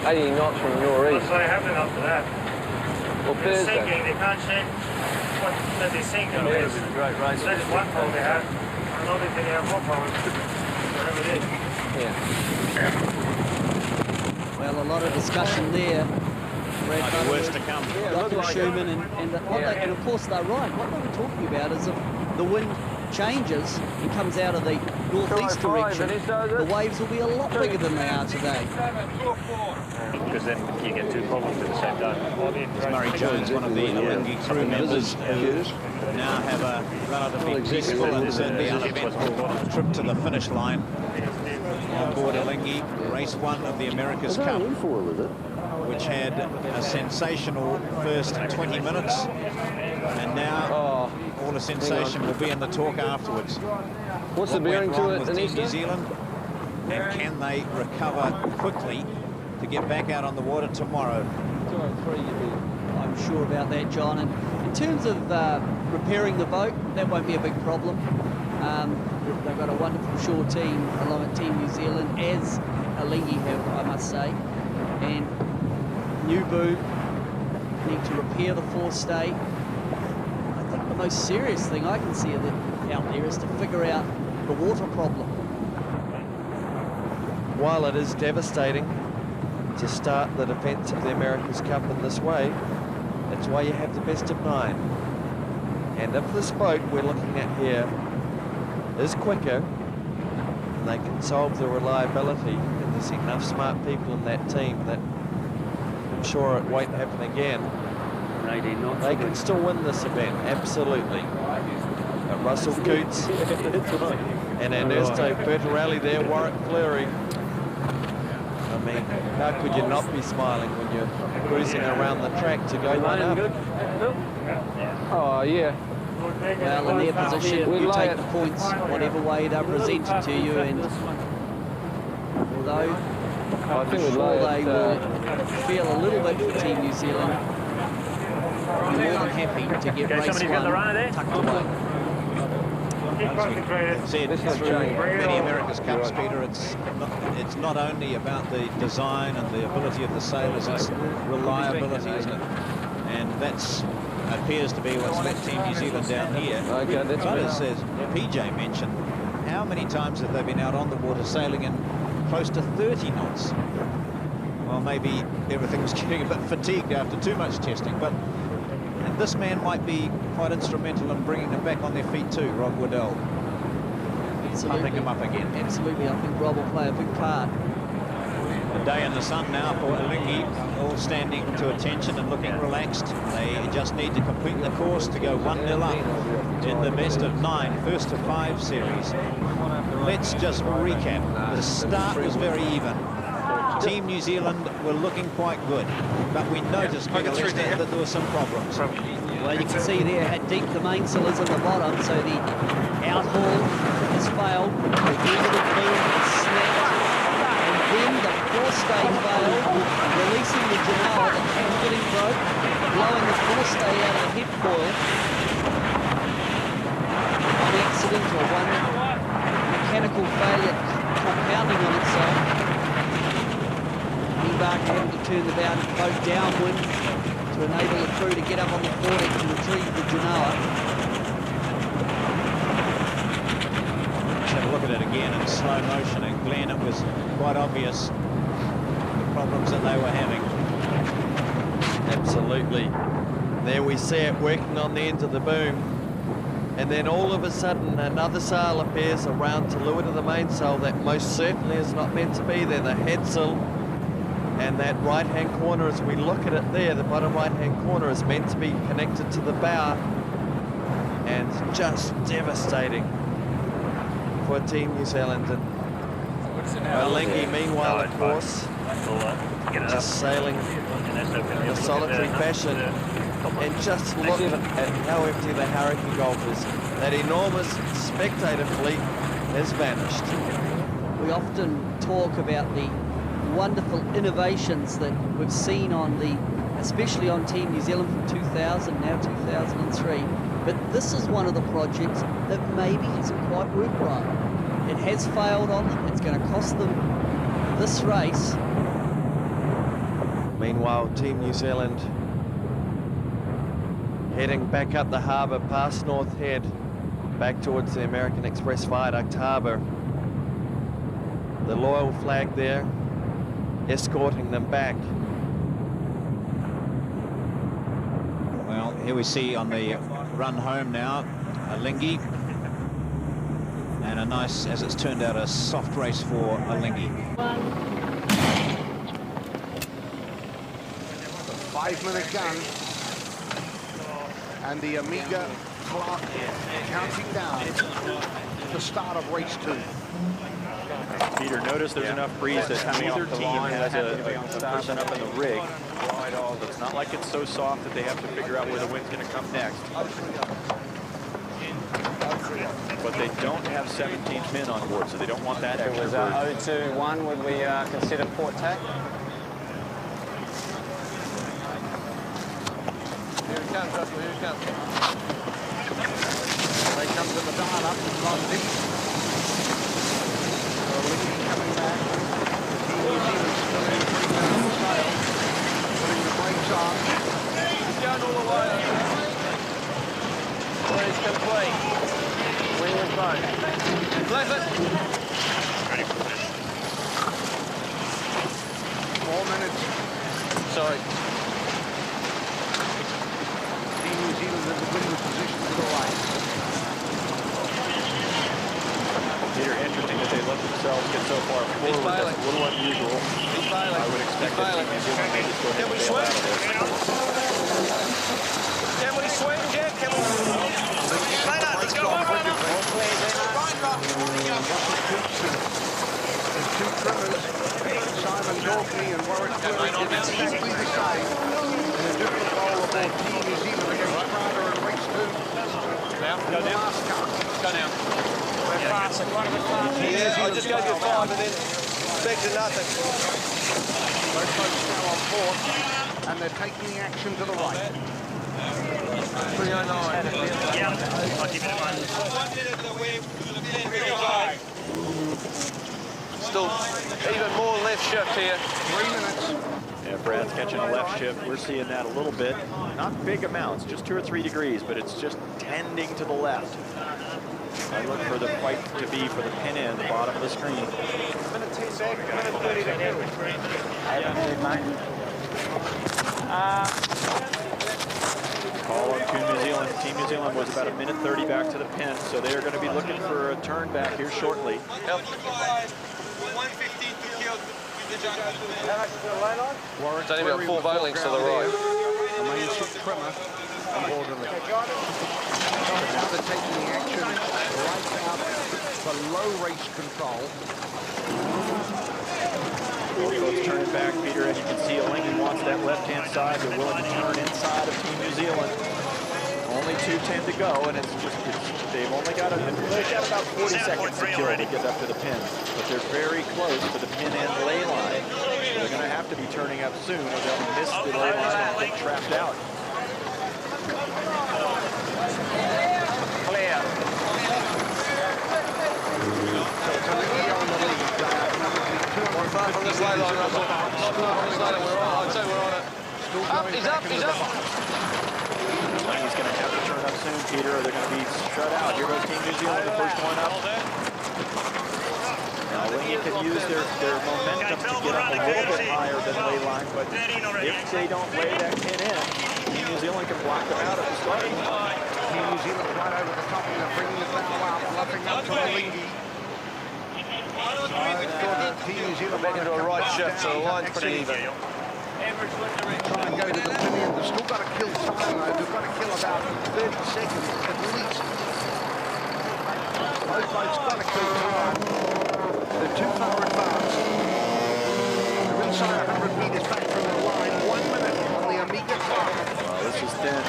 80 knots from the northeast. So they have enough for that. Well, They're Thursday. sinking, they can't change what they're sinking. Yeah, it was a great race. So that's one problem they had. Another thing they have more problems. Whatever it is. Yeah. Well, a lot of discussion there. Might be worse to come. Russell Schumann and of course they're right. What they were talking about is if the wind changes and comes out of the northeast direction, the waves will be a lot bigger than they are today. Because then you get two problems at the same time. Murray Jones, one of the Alinghi crew members, now have a relatively peaceful and certainly uneventful trip to the finish line on board Alinghi, race 1 of the America's Cup, which had a sensational first 20 minutes, and now all the sensation will be in the talk afterwards. What's the bearing to it, with Team New Zealand, and can they recover quickly to get back out on the water tomorrow? 203, I'm sure about that, John. And in terms of repairing the boat, that won't be a big problem. They've got a wonderful shore team along at Team New Zealand, as Alinghi have, I must say. And new boom, need to repair the forestay. I think the most serious thing I can see out there is to figure out the water problem. While it is devastating to start the defence of the America's Cup in this way, that's why you have the best of 9. And if this boat we're looking at here is quicker, and they can solve the reliability, and there's enough smart people in that team that I'm sure it won't happen again, they can still win this event, absolutely. Russell Coutts and Ernesto Bertarelli there, Warwick Fleury. I mean, how could you not be smiling when you're cruising around the track to go one up? Oh, yeah. Well, in their position, you take the points whatever way they're presented to you, and although I'm sure they will feel a little bit for Team New Zealand, be more than happy to get race 1 tucked away. As we said through many America's Cups, Peter, it's not only about the design and the ability of the sailors, it's reliability, isn't it? And that's appears to be what's let Team New Zealand down here. Okay, that's but as PJ mentioned, how many times have they been out on the water sailing in close to 30 knots? Well, maybe everything was getting a bit fatigued after too much testing, but this man might be quite instrumental in bringing them back on their feet too, Rob Waddell. Pumping them up again. Absolutely, I think Rob will play a big part. A day in the sun now for Alinghi, all standing to attention and looking relaxed. They just need to complete the course to go 1-0 up in the best of 9, first to 5 series. Let's just recap. The start was very even. Team New Zealand were looking quite good, but we noticed that there were some problems. Well, you can see there how deep the mainsail is at the bottom, so the outhaul has failed, the end of the boom has snapped, and then the forestay failed, releasing the Genoa, the cam getting broke, blowing the forestay out of the head coil. One accident or one mechanical failure compounding on itself. Barker having to turn the boat downwind to enable the crew to get up on the foredeck to retrieve the Genoa. Let's have a look at it again in slow motion, and Glenn, it was quite obvious the problems that they were having. Absolutely. There we see it working on the end of the boom. And then all of a sudden another sail appears around to leeward of the mainsail that most certainly is not meant to be there, the headsail. And that right-hand corner, as we look at it there, the bottom right-hand corner is meant to be connected to the bow. And just devastating for Team New Zealand. And Alinghi, meanwhile, of course, just sailing in a solitary fashion. And just look at how empty the Hurricane Gulf is. That enormous spectator fleet has vanished. We often talk about the wonderful innovations that we've seen on especially on Team New Zealand from 2000, now 2003. But this is one of the projects that maybe hasn't quite worked right. It has failed on them. It's going to cost them this race. Meanwhile, Team New Zealand heading back up the harbour past North Head, back towards the American Express Viaduct Harbour. The Loyal flag there, escorting them back. Well, here we see on the run home now, Alinghi. And a nice, as it's turned out, a soft race for Alinghi. 5-minute gun. And the Omega clock counting down the start of race 2. Peter, notice there's enough breeze that neither team has a person up in the rig. So it's not like it's so soft that they have to figure out where the wind's going to come next. But they don't have 17 men on board, so they don't want that extra burden. 021, would we consider port tack? Here it comes, Russell, here it comes. They come to the dial up and London. Coming back. Team New Zealand still in pretty down the sail. Putting the brakes on. He's going all the way. Race complete. Windward boat. Flip it. 4 minutes. Sorry. Team New Zealand in the windward position to the right. Peter, interesting that they let themselves get so far forward. That's a little unusual. I would expect that Team New Zealand may just go ahead and bail out of this. Can we swing, Jack? Can we? Let's go. The two trimmers, Simon Dorkney and Warwick Willie, did exactly the same in a different role of their Team New Zealand against Prada in race 2. Now, go down. Last cut. Go down. We're fast, quite a bit fast. Yeah, I'll just go to 5 and then back to nothing. Both boats now on port, and they're taking the action to the right. 309. Yeah, I'll keep it in mind. Bristol. Even more left shift here. 3 minutes. Yeah, Brad's catching a left shift. We're seeing that a little bit. Not big amounts, just 2 or 3 degrees, but it's just tending to the left. I look for the fight to be for the pin in, the bottom of the screen. Minute 10 back, minute 30 to go. Call on Team New Zealand. Team New Zealand was about 1:30 back to the pin, so they are going to be looking for a turn back here shortly. Yep. It's only about 4 boat lengths to the right. The main ship trimmer on board of it. Now they're taking the action right out below race control. Boats turning back, Peter, and you can see Alinghi wants that left-hand side. They're willing to turn inside of Team New Zealand. Only 2:10 to go, and they've only got about 40 seconds to kill to get up to the pin. But they're very close to the pin and lay line. So they're going to have to be turning up soon, or they'll miss the lay line and get trapped out. Clear. So it's Alinghi on the lead. One far from this lay line, Russell. Not far from this lay line. We're on. I'd say we're on it. Up, he's up, he's up. He's going to have to turn up soon, Peter, or they're going to be shut out. Here goes Team New Zealand, the first one up. Now, Alinghi can use their momentum to get up a little bit higher than lay line, but if they don't lay that pin in, Team New Zealand can block them out at the starting line. Team New Zealand right over the top, and they're bringing the bow out, bluffing up to Alinghi. Team New Zealand Back into a right shift, so the line's pretty even. Try and go to the pin. They've still got to kill time, though. They've got to kill about 30 seconds at least. Both boats got to kill time. They're too far advanced. They're inside 100 metres back from the line. 1 minute on the Omega clock. Well, this is thin.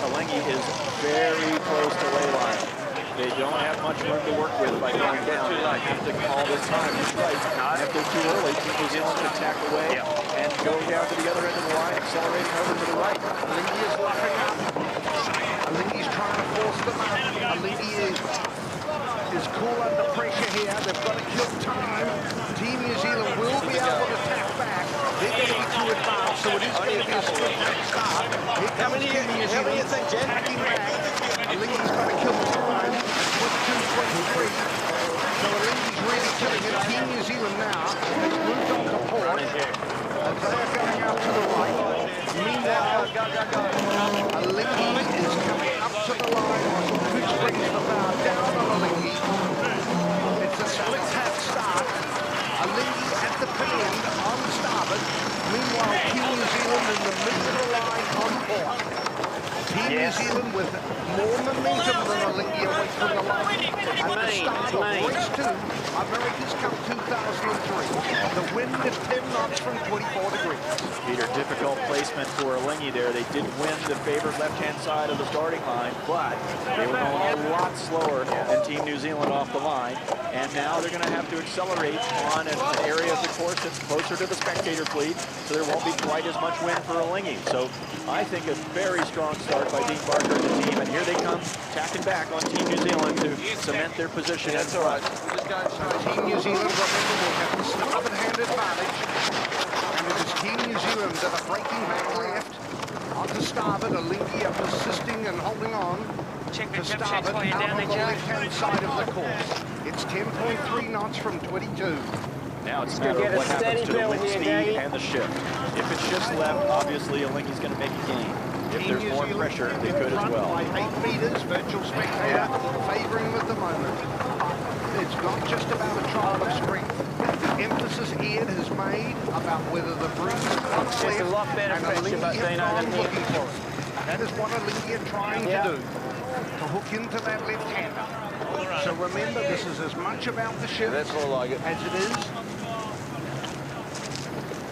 Alinghi is very close to lay line. They don't have much room to work with by going down. They have to call this time just right. If they're too early, Team New Zealand can tack away and go down to the other end of the line, accelerating over to the right. Alinghi is luffing up. Alinghi's trying to force them out. Alinghi is cool under pressure here. They've got to kill time. Team New Zealand will be able to tack back. They're going to be too advanced, so it is going to be a split start. Here comes Team New Zealand tacking back. Alinghi's got to kill time with 2:23. So Alinghi's really killing it. Team New Zealand now has moved on to port. And they are going out to the right. Meanwhile, Alinghi is coming up to the line. Which brings the bow down on Alinghi. It's a split tack start. Alinghi at the pin end on starboard. Meanwhile, Team New Zealand in the middle of the line on port. Team New Zealand with more momentum than Alinghi away from the line. At the start of race 2, America's Cup 2003. The wind is 10 knots from 24 degrees. Peter, difficult placement for Alinghi there. They did win the favored left-hand side of the starting line, but they were going a lot slower than Team New Zealand off the line. And now they're going to have to accelerate on an area of the course that's closer to the spectator fleet, so there won't be quite as much wind for Alinghi. So I think a very strong start by Dean Barker and the team, and here they come tacking back on Team New Zealand to cement their position. That's all right. So Team New Zealand, remember, will have the starboard hand advantage. And it is Team New Zealand that are breaking back left. Onto starboard, Alinghi are persisting and holding on. To starboard, out on the left-hand side of the course. It's 10.3 knots from 22. Now it's a matter of what happens to the wind speed and the shift. If it shifts left, obviously Alinghi's going to make a gain. If there's more pressure, they could as well. By 8 meters, virtual spectator favoring them at the moment. It's not just about a trial of strength. The emphasis Ian has made about whether the breeze comes left, a lot better and pressure, but Alinghi Dino, than here. looking for it. That is what Alinghi are trying to do, to hook into that left-hander. So remember, this is as much about the shift That's more like it. as it is.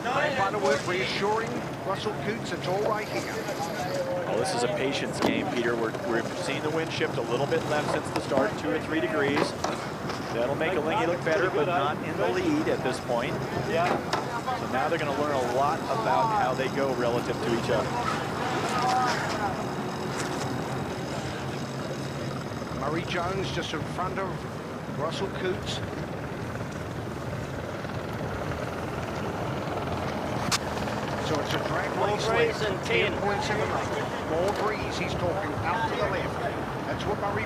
By the word, reassuring Russell Coutts, it's all right here. Well, this is a patience game, Peter. We're seeing the wind shift a little bit left since the start, 2 or 3 degrees. That'll make Alinghi look better, but not in the lead at this point. So now they're going to learn a lot about how they go relative to each other. Murray Jones just in front of Russell Coutts. It's a drag race breeze left, and 10 10. points in a row. More breeze, he's talking out to the left. That's what Murray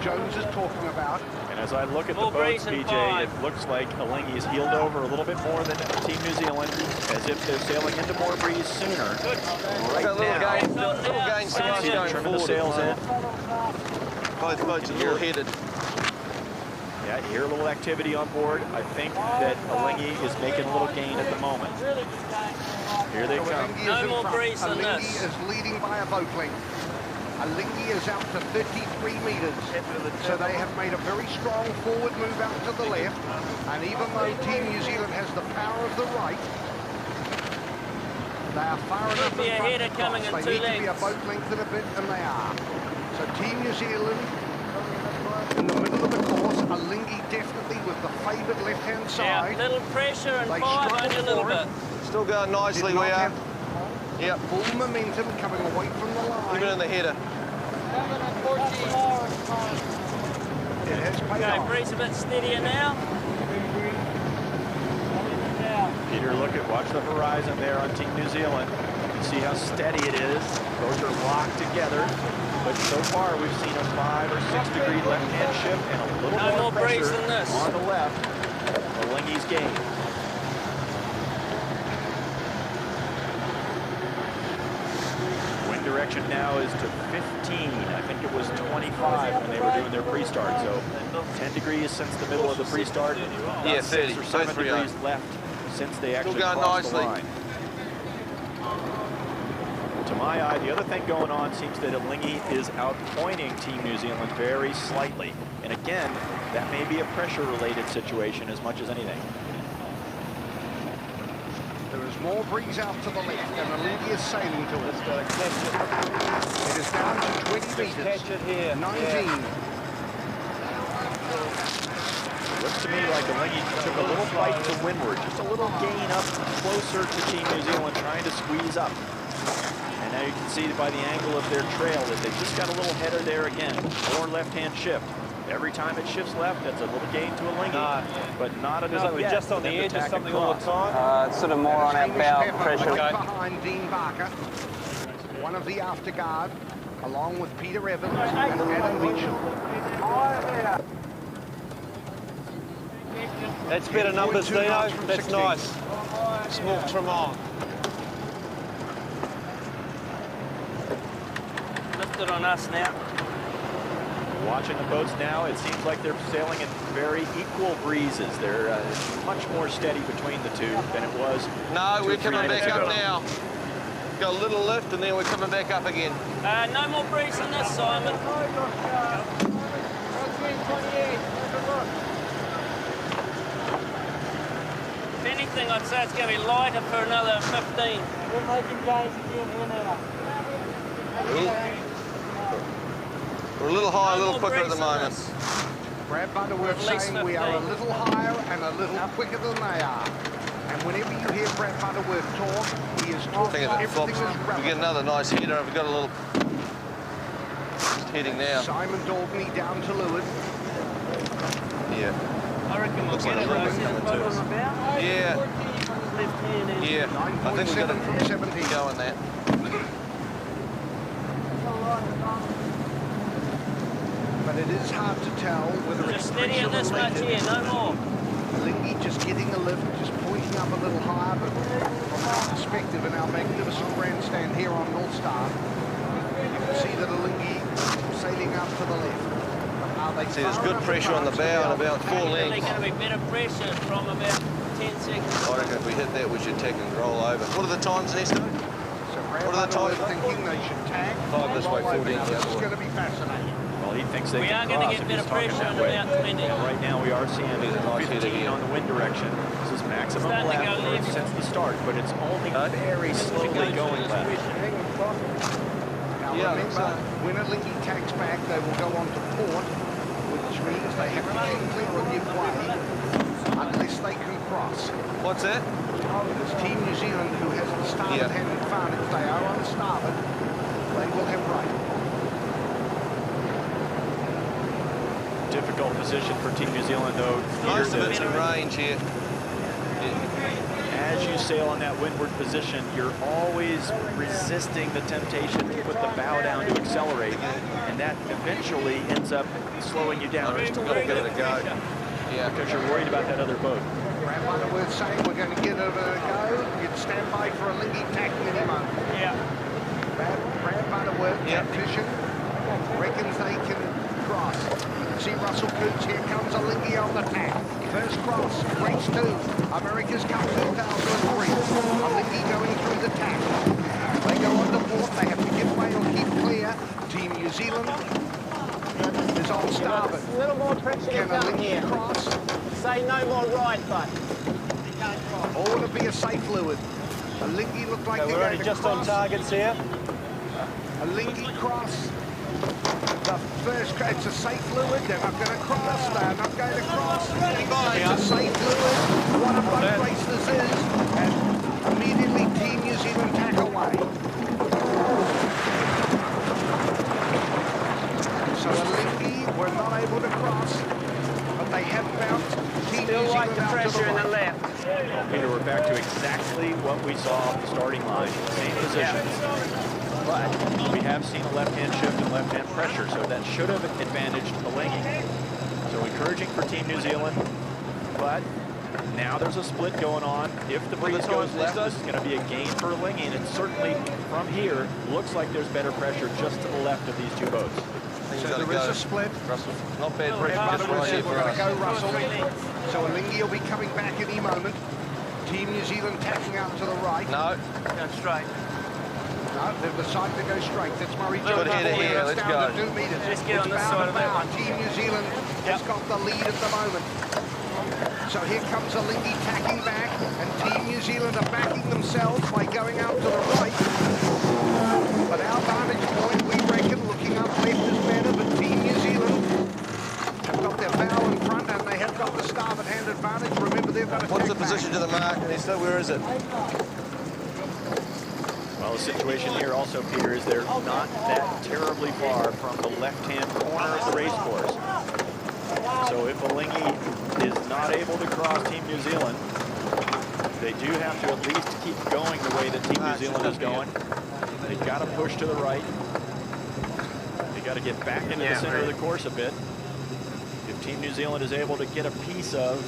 Jones is talking about. And as I look at More the boats, breeze and BJ, 5. it looks like Alinghi's heeled over a little bit more than Team New Zealand, as if they're sailing into more breeze sooner. Right Got a little now, gain, little gain I can see them going trimming the forward. sails in. Both boats are a little headed. Yeah, you hear a little activity on board. I think that Alinghi is making a little gain at the moment. Here they come. Alinghi No is in more front. breeze than Alinghi this. is leading by a boat length. Alinghi is out to 33 metres. So they have made a very strong forward move out to the left. And even though Team New Zealand has the power of the right, they are far enough be in a front header to coming cross. in They 2 need to be a lengths. boat length and a bit, and they are. So Team New Zealand, in the middle of the course, Alinghi definitely with the favoured left-hand Yeah, side. little pressure and They 5 struggle only a little for it. bit. Still going nicely, Did we not are. have Yep, full momentum coming away from the line. even in the header. It has paid Okay, off. breeze a bit steadier now. Peter, watch the horizon there on Team New Zealand. You can see how steady it is. Boats are locked together. But so far, we've seen a 5 or 6 degree left-hand shift and a little No more breeze pressure than this. on the left. Alinghi's gain. Wind direction now is to 15. I think it was 25 when they were doing their pre-start. So 10 degrees since the middle of the pre-start. Yeah, 6 30. or 7 Both degrees left since they actually going crossed the nicely. line. To my eye, the other thing going on seems that Alinghi is outpointing Team New Zealand very slightly. And again, that may be a pressure-related situation as much as anything. There is more breeze out to the left, and Alinghi is sailing to it. It is down to 20 metres. Catch it here. 19. Looks to me like Alinghi took a little bite to windward, just a little gain up closer to Team New Zealand, trying to squeeze up. And now you can see by the angle of their trail that they just got a little header there again. More left-hand shift. Every time it shifts left, that's a little gain to Alinghi, but not enough yet. Just on the edge of something all the time. It's sort of more on our bow pressure. Right behind Dean Barker, one of the afterguard, along with Peter Evans and Adam Mitchell. That's better numbers, 42 Dino. knots from That's 16. nice. Small Tremont. Lift it on us now. Watching the boats now, it seems like they're sailing in very equal breezes. They're much more steady between the two than it was. No, we're 2 or 3 coming minutes back up ago. now. Got a little lift and then we're coming back up again. No more breeze than this, Simon. If anything, I'd say it's going to be lighter for another 15. We're a little high, a No little more quicker at the breeze than moment. this. Brad Butterworth At least saying we are a 15. little higher and a little quicker than they are. And whenever you hear Brad Butterworth talk, he is talking Think of it, everything flops. is We relative. get another nice header. We've got a little just heading now. Simon Daubney down to Lewis. Yeah. I reckon we'll get it. like though. a See the ribbon boat coming on to the bow? Yeah. Left hand in. Yeah. I think we've got 9.7 from 17. to go in that. But it is hard to tell whether it's Just steady in this much pressure-related. here, no more. Alinghi just getting a lift, just pointing up a little higher, but from our perspective in our magnificent grandstand here on North Star, you can see that Alinghi sailing up to the left. Are they See, there's far good enough pressure on the advanced to bow be and able about to 4 take There's lengths. going to be better pressure from about 10 seconds. I reckon if we hit that, we should tack and roll over. What are the times, Nesto? So Brad What are the Butterworth times? thinking they should tag. 5 this way, 14 Now, the this other is way. going to be fascinating. Well, he thinks they We can are going to cross get if better he's talking pressure that in way. about 20. And right now we are seeing There's a nice header 15 here. on the wind direction. This is maximum Starting to left go left. since the start, but it's only very slowly going left. Now Yeah, remember, when Alinghi tags back, they will go on to port, which means they have to keep clear of the way unless they can cross. What's that? It's Team New Zealand who has the starboard Yeah. hand advantage. They are on the starboard. They will have right. Difficult position for Team New Zealand, though. Most of Peter, it's in range here. as as you sail in that windward position, you're always resisting the temptation to put the bow down to accelerate, and that eventually ends up slowing you down just a little bit. Yeah, because you're worried about that other boat. Brad Butterworth saying we're going to give it a go. You'd stand by for a Lingy tack minimum. Yeah. Brad Butterworth, tactician, reckons they can cross. See Russell Coots, here comes a Lingy on the tack. First cross, race 2, America's Cup 2003. A Lingy going through the tack. They go on to port, they have to give way or keep clear. Team New Zealand is on starboard. A little more pressure Can a Lingy cross? Say no more right, but. Or will it be a safe fluid? A Lingy look like they're going to just cross. on targets here. A Lingy cross. The first, it's a safe fluid, they're not going to cross, they're not going to cross. It's a safe fluid, what a boat race this is, and immediately Team New Zealand tack away. So a Lingy were not able to cross, but they have bounced Team New Zealand like the out pressure to the in the right. left. Well, Peter, we're back to exactly what we saw at the starting line, same positions. But we have seen a left-hand shift and left-hand pressure, so that should have advantaged Alinghi. So encouraging for Team New Zealand, but now there's a split going on. If the breeze goes left, this is going to be a gain for Alinghi, and it certainly, from here, looks like there's better pressure just to the left of these two boats. So there is a split. Russell, not bad Brad pressure, just Butterworth right here said we're for going to us. go Russell. So Alinghi will be coming back any moment. Team New Zealand tacking out to the right. No. Go straight. No, they've decided to go straight. That's Murray Good Jones. header here, let's down go. to 2 meters. Let's get It's on this bow side to of that bow. one. Team New Zealand has got the lead at the moment. So here comes Alinghi tacking back, and Team New Zealand are backing themselves by going out to the right. But our vantage point, we reckon, looking up left is better, but Team New Zealand have got their bow in front, and they have got the starboard hand advantage. Remember, they've got to What's the tack back. position to the mark, Nesta? Where is it? Well, the situation here also, Peter, is they're not that terribly far from the left-hand corner of the race course. So if Alinghi is not able to cross Team New Zealand, they do have to at least keep going the way that Team New Zealand is going. They've got to push to the right. They've got to get back into the center of the course a bit. If Team New Zealand is able to get a piece of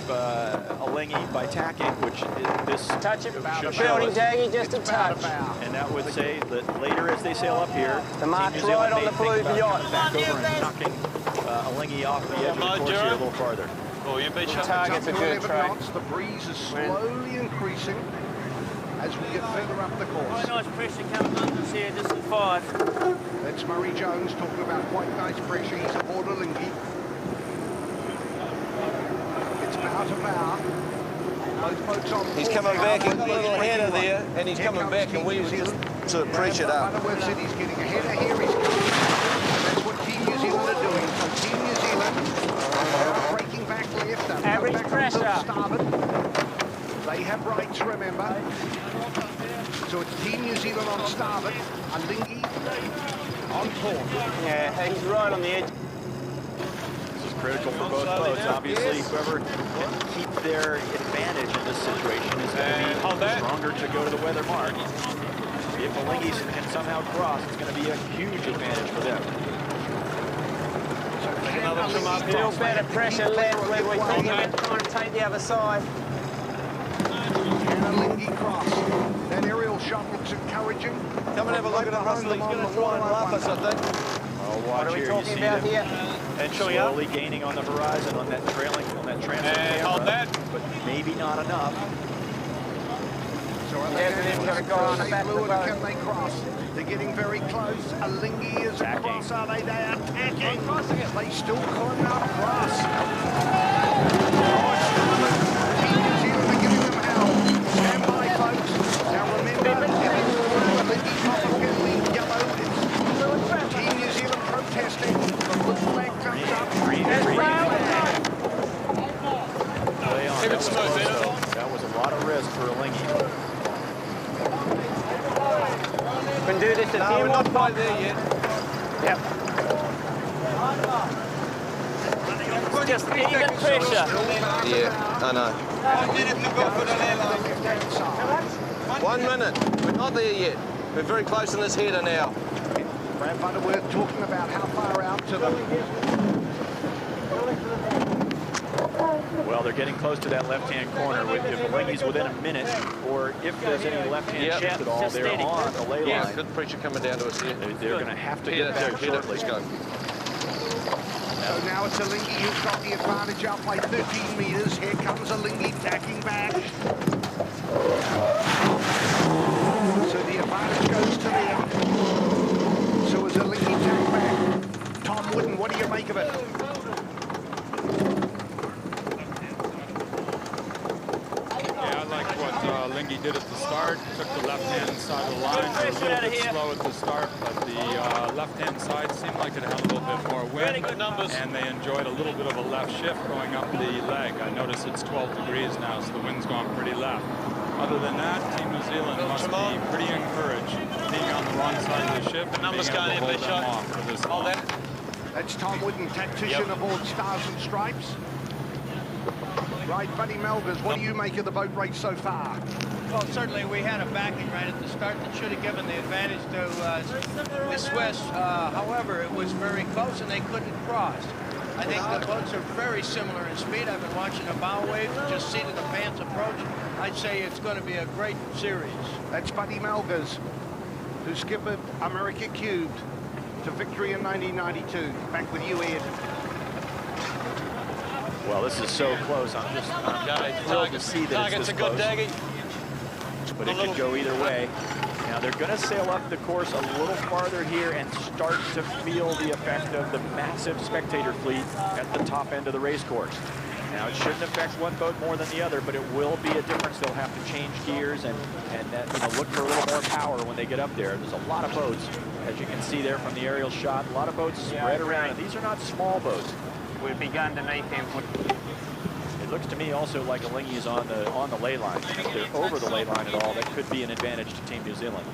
Alinghi by tacking, which this Touch it, should show us, Daggy, just a touch. and that would say that later as they sail up here, The mark's Team New Zealand right on may the think blue about yacht. coming back over and knocking Alinghi off the edge of the course here a little farther. Oh, you beat shut Target's a Up to good 11 track. knots, the breeze is slowly increasing as we get further up the course. Nice pressure coming on this here, just at 5. That's Murray Jones talking about quite nice pressure. He's aboard Alinghi. It's bow to bow. Both boats on. He's coming back a little ahead of there, and he's coming back, and we were just sort of pressured up. Butterworth said he's getting ahead of here. He's coming back. And that's what Team New Zealand are doing. So Team New Zealand are breaking back left. They'll Average come back pressure. onto starboard. They have rights, remember. So it's Team New Zealand on starboard. Alinghi on port. Yeah, he's right on the edge. This is critical for both boats. Obviously, whoever can keep their advantage in this situation is going to be stronger to go to the weather mark. If Alinghi can somehow cross, it's going to be a huge advantage for them. A little better pressure left where we're thinking about trying to take the other side. And Alinghi cross. That aerial shot looks encouraging. Come and have a look at him, Russell. He's going to try and lap us, I think. Well, What watch are we here. You talking see about them here? and slowly gaining on the horizon on that trailing, on that transit camera, hold that. but maybe not enough. So They've got to go on the back of the boat. Can they cross? They're getting very close. Alinghi is Tacking. across. Are they? They are tacking. They still cannot cross. Team New Zealand are giving them hell. Stand by, folks. Now remember, Alinghi copper penalty, yellow. It's Team New Zealand protesting. The blue flag comes up. Green flag. Play on. Keep That it was smooth, close, man. though. That was a lot of risk for Alinghi. Can do this at No, we're not quite there yet. Yep. Just even pressure. Yeah, I know. Left-hand side. 1 minute. We're not there yet. We're very close in this header now. Brad Butterworth talking about how far out to them. Well, they're getting close to that left-hand corner. If Alinghi's within a minute, or if there's any left-hand shift at all, they're on the lay line. Yeah, good pressure coming down to us here. They're going to have to get back shortly. Let's go. So now it's Alinghi who's got the advantage up by 13 metres. Here comes Alinghi tacking back. So the advantage goes to them. So as Alinghi tack back. Tom Wooden, what do you make of it? Alinghi did at the start, took the left-hand side of the line. A little bit slow at the start, but the left-hand side seemed like it had a little bit more wind. Really good numbers. And they enjoyed a little bit of a left shift going up the leg. I notice it's 12 degrees now, so the wind's going pretty left. Other than that, Team New Zealand must be pretty encouraged being on the wrong side of the ship and Numbers being able going to in, hold them Bishop. off for this Hold long. that. That's Tom Wooden, tactician aboard Stars and Stripes. Right, Buddy Melgers, what do you make of the boat race so far? Well, certainly we had a backing right at the start that should have given the advantage to the Swiss. However, it was very close and they couldn't cross. I think the boats are very similar in speed. I've been watching the bow waves, just seat of the pants approach. I'd say it's going to be a great series. That's Buddy Melgers, who skippered America Cubed to victory in 1992. Back with you, Ed. Well, this is so close. I'm thrilled to see that it's this close. But it could go either way. Now they're going to sail up the course a little farther here and start to feel the effect of the massive spectator fleet at the top end of the race course. Now it shouldn't affect one boat more than the other, but it will be a difference. They'll have to change gears and look for a little more power when they get up there. There's a lot of boats, as you can see there from the aerial shot. A lot of boats spread around. And these are not small boats. We've begun to make them. It looks to me also like Alinghi is on the lay line. If they're over the lay line at all, that could be an advantage to Team New Zealand.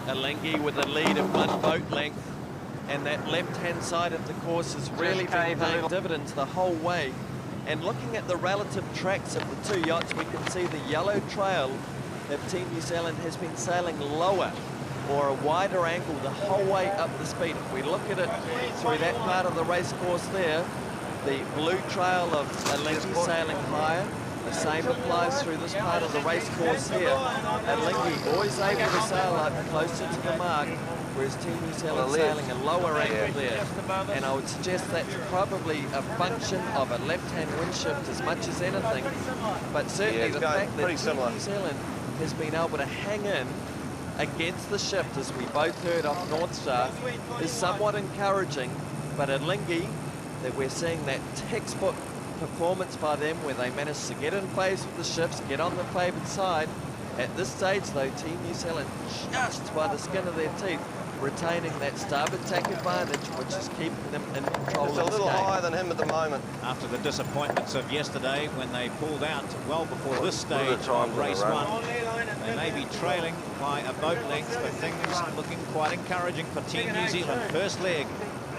Alinghi with a lead of 1 boat length, and that left-hand side of the course has really been paying dividends the whole way. And looking at the relative tracks of the two yachts, we can see the yellow trail that Team New Zealand has been sailing lower, or a wider angle the whole way up the speed. If we look at it through that part of the race course there, the blue trail of Alinghi sailing higher. The same applies through this part of the race course here. Alinghi always able to sail up closer to the mark, whereas Team New Zealand sailing a lower angle there. And I would suggest that's probably a function of a left-hand wind shift as much as anything. But certainly the fact that Team New Zealand has been able to hang in against the shift, as we both heard off North Star, is somewhat encouraging. But Alinghi, that we're seeing that textbook performance by them where they managed to get in phase with the shifts, get on the favoured side. At this stage though, Team New Zealand just by the skin of their teeth retaining that starboard tack advantage, which is keeping them in control of this game. It's a little higher than him at the moment. After the disappointments of yesterday when they pulled out well before this stage of race 1, they may be trailing by a boat length, but things looking quite encouraging for Team New Zealand. First leg,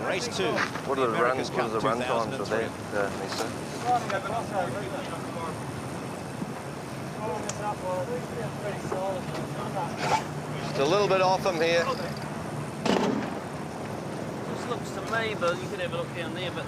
race 2. What are the America's Cup run times for 2003. that, Nisa? Just a little bit off him here. This looks to me, but you could have a look down there, but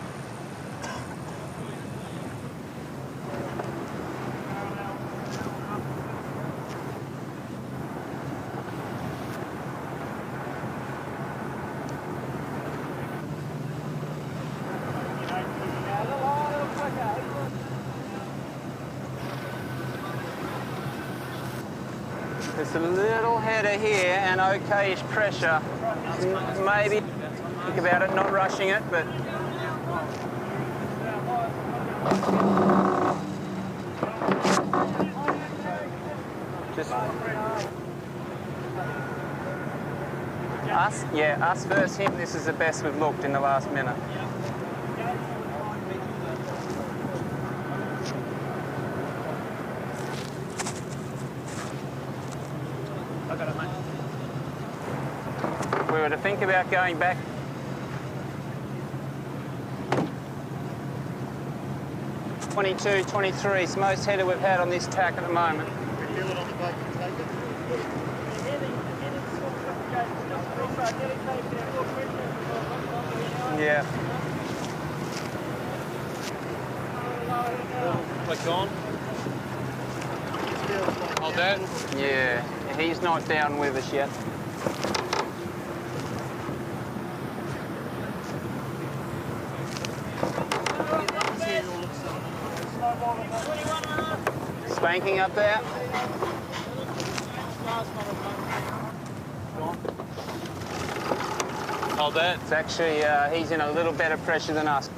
There's a little header here and okay-ish pressure. Maybe think about it, not rushing it, but just us versus him. This is the best we've looked in the last minute. If we were to think about going back, 22, 23. It's the most header we've had on this tack at the moment. Yeah. Click on. Hold that. Yeah, he's not down with us yet. Spanking up there. Hold that. It's actually, he's in a little better pressure than us.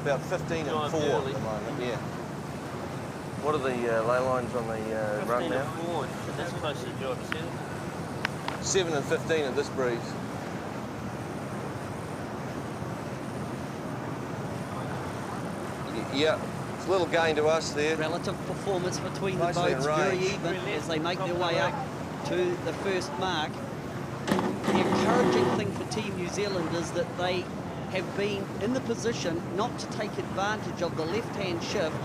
About 15 and 4 at the moment, yeah. What are the ley lines on the run now? 15 and 4, that's close to George, isn't it? 7 and 15 at this breeze. Yeah, it's a little gain to us there. Relative performance between the Nicely in boats very range. even as they make their way up to the first mark. The encouraging thing for Team New Zealand is that they have been in the position not to take advantage of the left-hand shift.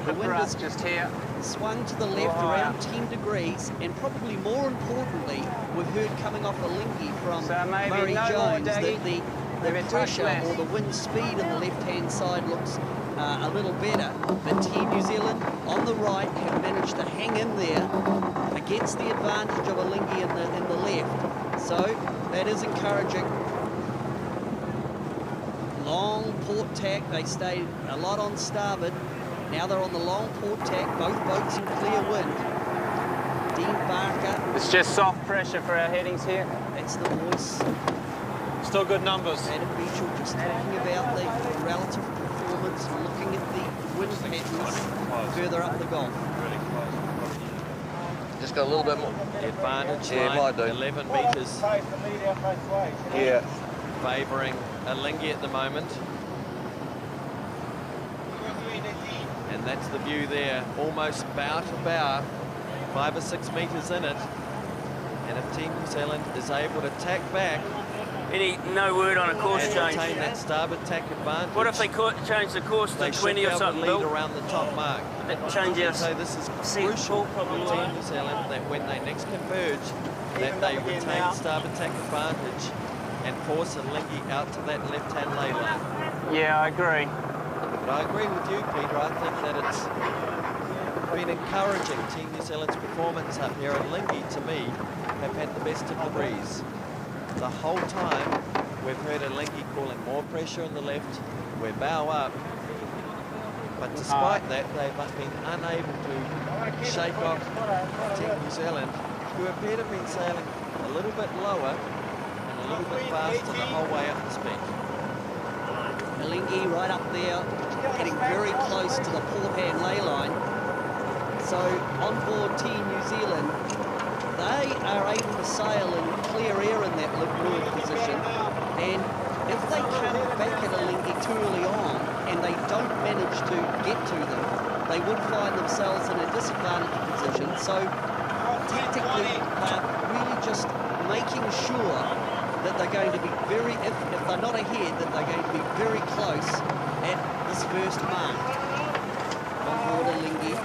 The wind is just here. Swung to the left around 10 degrees, and probably more importantly, we've heard coming off Alinghi from Murray Jones that the pressure or the wind speed on the left-hand side looks a little better. But Team New Zealand on the right have managed to hang in there against the advantage of Alinghi in the left. So that is encouraging. Long port tack, they stayed a lot on starboard. Now they're on the long port tack, both boats in clear wind. Dean Barker. It's just soft pressure for our headings here. That's the voice. Still good numbers. Adam Beechel just talking about the relative performance, looking at the wind patterns further up the Gulf. Just got a little bit more. The advantage Yeah, line, might do. 11 metres. Yeah. Favouring Alinghi at the moment. And that's the view there, almost bow to bow, 5 or 6 metres in it. And if Team New Zealand is able to tack back, no word on a course and change. retain that starboard tack advantage. What if they change the course to they 20 or something, lead Bill? around the top mark. That changes. So this is crucial for Team New Zealand that when they next converge, that they retain starboard tack advantage and force Alinghi out to that left-hand ley line. Yeah, I agree. But I agree with you, Peter. I think that it's been encouraging. Team New Zealand's performance up here at Alinghi, to me, have had the best of the breeze. The whole time, we've heard Alinghi calling more pressure on the left. We're bow up. But despite that, they've been unable to shake off Team New Zealand, who appear to have been sailing a little bit lower and a little bit faster the whole way up the speed. Alinghi right up there, getting very close to the port hand ley line. So on board Team New Zealand, they are able to sail in clear air in that leeward position. And if they come back at Alinghi too early on and they don't manage to get to them, they would find themselves in a disadvantaged position. So tactically, they're really just making sure that they're going to be very, if they're not ahead, that they're going to be very close at this first mark. On board Alinghi.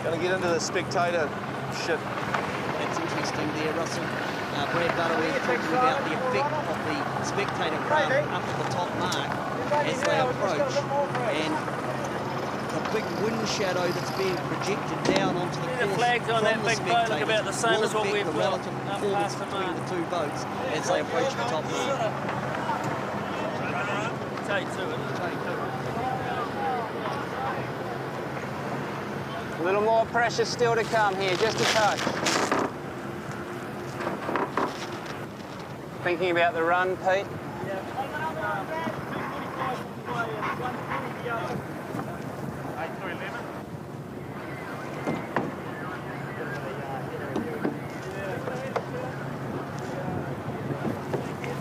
Going to get into the spectator ship. That's interesting there, Russell. Brad Butterworth talking about the effect of the spectator craft up to the top mark as they approach. And the big wind shadow that's being projected down onto the course The flags on that big boat look about the same as what we've the got relative up performance past the between mark. the two boats as they approach the top mark. Take two, A little more pressure still to come here, just a touch. Thinking about the run, Pete?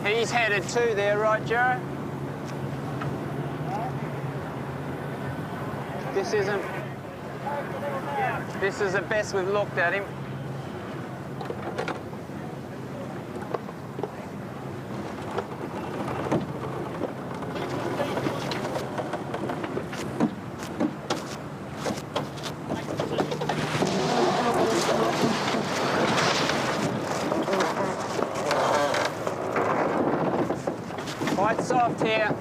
He's headed too there, right, Joe? This is the best we've looked at him. soft here.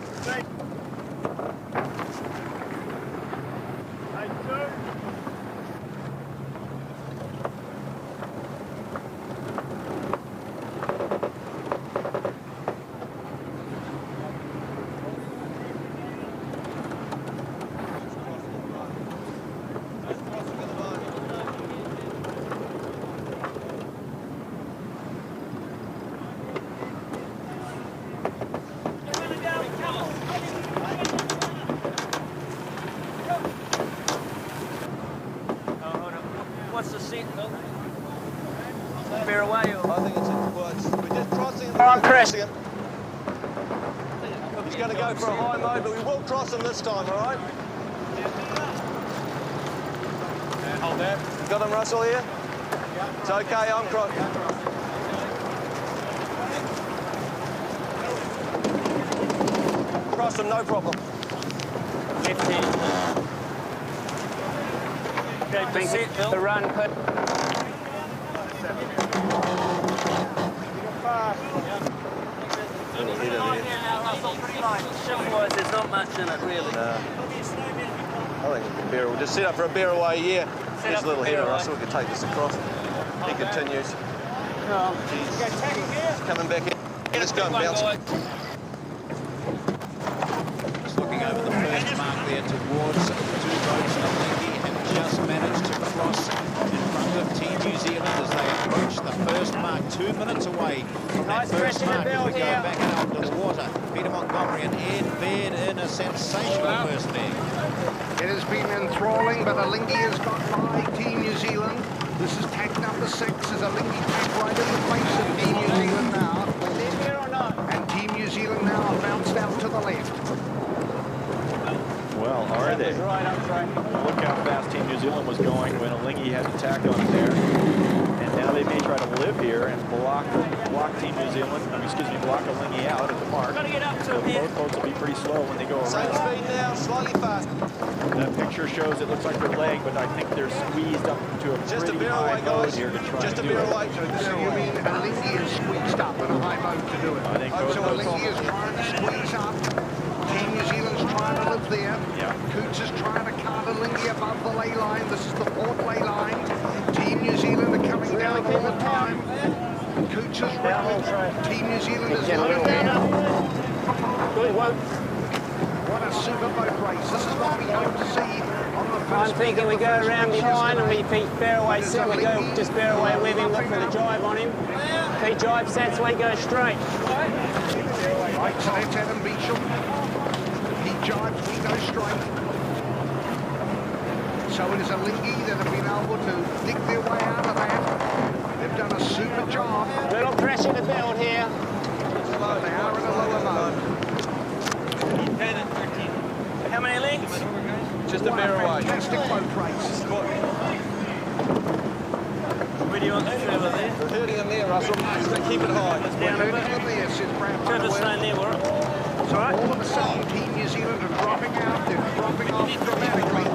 What's the seat, though? Bear away, or? I think it's we're just crossing him. All right, Chris. He's going to go for a high mode, but we will cross him this time, all right? Hold that. You got him, Russell, here? It's okay, I'm crossing. Cross him, no problem. I think the run could. Shift-wise, there's not much in it, really. No. I think we'll just set up for a bear away here. There's a little header, Russell. We can take this across. He continues. He's coming back in. Let's go and bounce. Just looking over the first mark there towards the two boats. Alinghi have just managed to cross in front of Team New Zealand as they approach the first mark, 2 minutes away from that first mark as we go back out into the water. Peter Montgomery and Ed Baird in a sensational first leg. It has been enthralling, but Alinghi has got by Team New Zealand. This is tack number 6 as Alinghi tack right in the face of Team New Zealand now. And Team New Zealand now are bounced out to the left. Well, are they? Look how fast Team New Zealand was going when Alinghi had the tack on it there. And now they may try to live here and block Team New Zealand, block Alinghi out at the mark. So both boats will be pretty slow when they go around. Same speed now, slightly faster. That picture shows it looks like they're leg, but I think they're squeezed up to a pretty high mode here to try Just to a do beer it. away. So you mean Alinghi is squeezed up in a high mode to do it? I think both So boats Alinghi is trying to squeeze up. Team New Zealand's trying to live there. Yeah. Coots is trying to cut Alinghi above the ley line. This is the fourth ley line. Team New Zealand are coming down all the time. Coots is running. Team New Zealand is low down. What a super boat race. This is what we hope to see on the first. I'm thinking we go around behind and we beat Barraway set. We go just Barraway with him, look for the drive on him. If he drive sets, we go straight. Right, so that's Adam Beecham. He jives, we go straight. So it is Alinghi that have been able to dig their way out of that. They've done a super job. Little pressure to build here. But they are in a lower mode. How many lengths? Just a bear away. Fantastic boat race. Where do you want the trailer there? We're hurting him there, Russell. Just to keep it high. Down a bit. There, says Brad Trevor's Underwood. staying there, all right? So all of a sudden, Team New Zealand are dropping out. They're dropping off dramatically.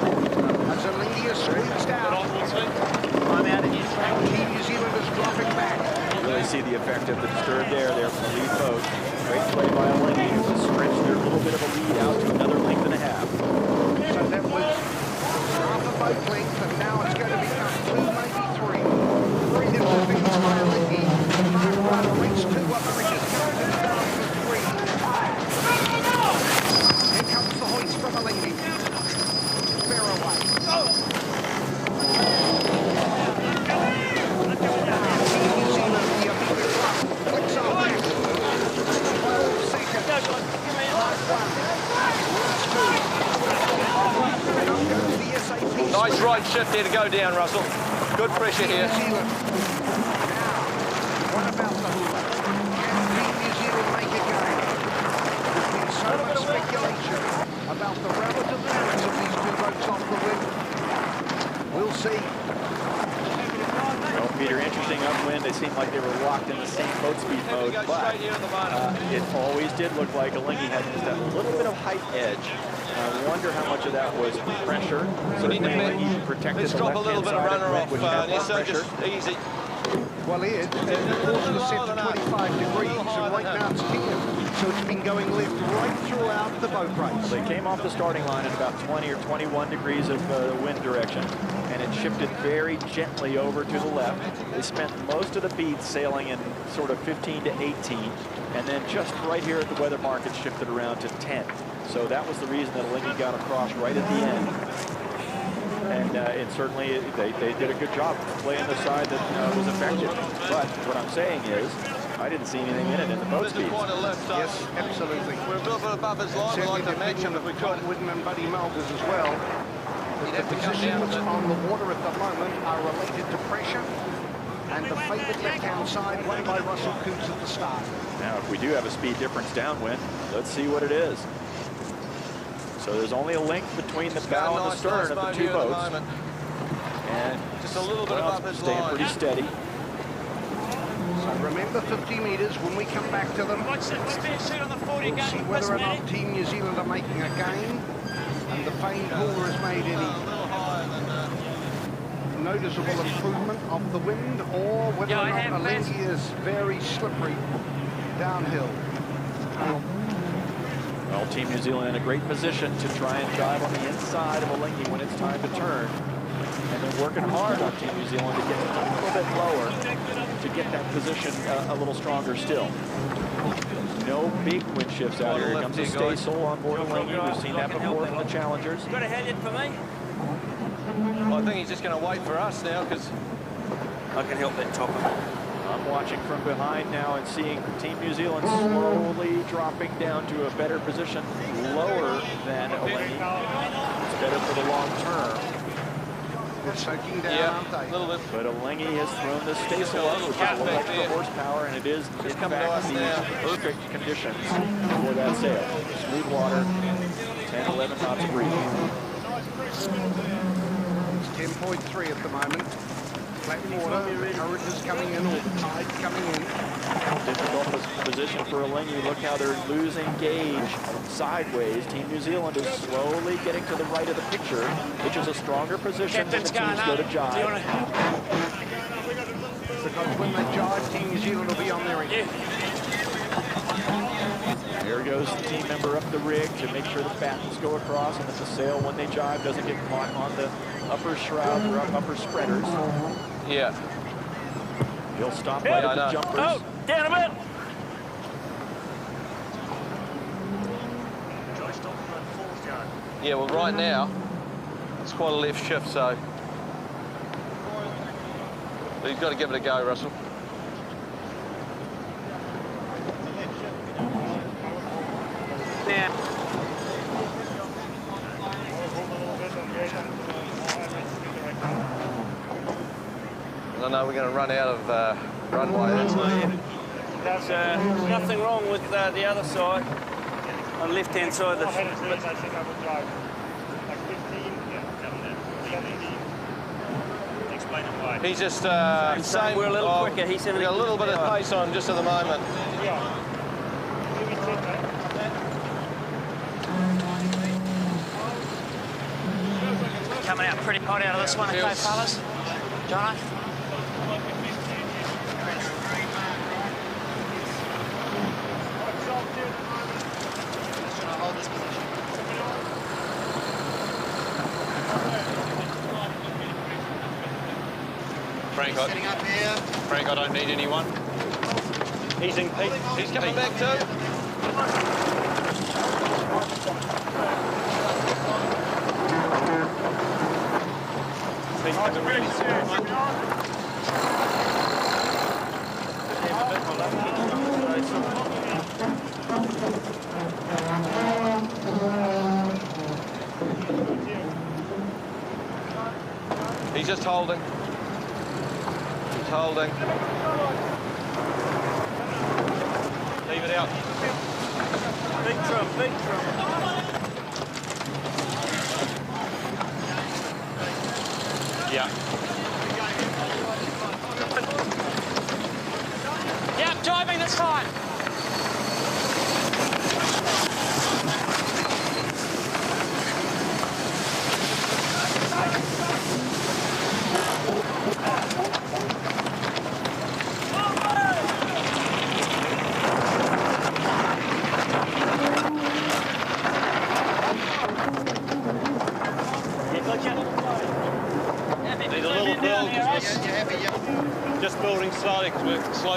As Alinghi is squeezed out. I'm out of here. Team New Zealand is dropping back. Really see the effect of the disturbed air there from the lead boat. Great play by Alinghi to stretch their little bit of a lead out to another length and a half. So that was half a boat length, and now it's going to become 2, maybe 3. Brilliant defense by Alinghi. Race 2 America's Cup 2003. Here comes the hoist from Alinghi. Bear away. New Zealand, the immediate run. Flicks on back. 12 seconds. Last one. Nice right shift there to go down, Russell. Good pressure here. New Zealand. Now, what about the hula? Can Team New Zealand make a game? There's been so much speculation about the relative merits of these two boats off the wind. We'll see. Well, Peter, interesting upwind. They seemed like they were locked in the same boat speed mode, but it always did look like Alinghi had just a little bit of height edge. I wonder how much of that was pressure. Certainly Alinghi protected Let's the drop a left-hand little bit of side runner the off, which had more Nissa, pressure. just easy. Well, Ed, the course was set to 25 degrees, and right now it's 10. So it's been going left right throughout the boat race. They came off the starting line at about 20 or 21 degrees of wind direction, and it shifted very gently over to the left. They spent most of the beat sailing in sort of 15 to 18, and then just right here at the weather mark, it shifted around to 10. So that was the reason that Alinghi got across right at the end. And it certainly, they did a good job playing the side that was affected. But what I'm saying is, I didn't see anything in it in the boat speeds. Yes, absolutely. We're a little bit above his line. Certainly Like I mentioned, if we could. Whitten and Buddy Malters as well. The positions on the water at the moment are related to pressure, and the favoured left-hand side won by Russell Cootes at the start. Now, if we do have a speed difference downwind, let's see what it is. So there's only a length between the bow and the stern of the two boats. And just a little bit above his staying line. pretty steady. So remember 50 metres when we come back to them. We'll see whether or not Team New Zealand are making a gain, and the Fane Cooler has made any noticeable improvement of the wind, or whether or not Alinghi is very slippery downhill. Well, Team New Zealand in a great position to try and drive on the inside of Alinghi when it's time to turn. And they're working hard on Team New Zealand to get a little bit lower to get that position a little stronger still. No big wind shifts out here. Here comes a staysail on board Alinghi. We've seen that before from the Challengers. Got a halyard for me? Well, I think he's just going to wait for us now because I can help that topper. I'm watching from behind now and seeing Team New Zealand slowly dropping down to a better position, lower than Alinghi. It's better for the long term. They're soaking down, aren't they? A little bit. But Alinghi has thrown the staysail up, which is a little extra horsepower, and it is, in fact, the perfect conditions for that sail. Smooth water, 10, 11 knots of breeze. It's 10.3 at the moment. Flat water, current is coming in, or the tide's coming in. Difficult position for Alinghi. Look how they're losing gauge sideways. Team New Zealand is slowly getting to the right of the picture, which is a stronger position when the teams go to jive. Because when they jive, Team New Zealand will be on their end. There goes the team member up the rig to make sure the battens go across and that the sail, when they jive, doesn't get caught on the upper shroud or upper spreaders. Yeah. He'll stop right at the jumpers. Oh, down a bit. Yeah, well, right now, it's quite a left shift, so. But you've got to give it a go, Russell. Yeah. I know we're going to run out of runway. There's nothing wrong with the other side. On the left-hand side. He's just saying we're a little quicker. He's got a little bit of pace on just at the moment. Coming out pretty hot out of this one, okay, fellas? Jono? Frank, I don't need anyone. He's in Pete. He's coming back too. He's just holding. He's holding. Leave it out. Big drum, big drum. Yeah. Yeah, diving this time.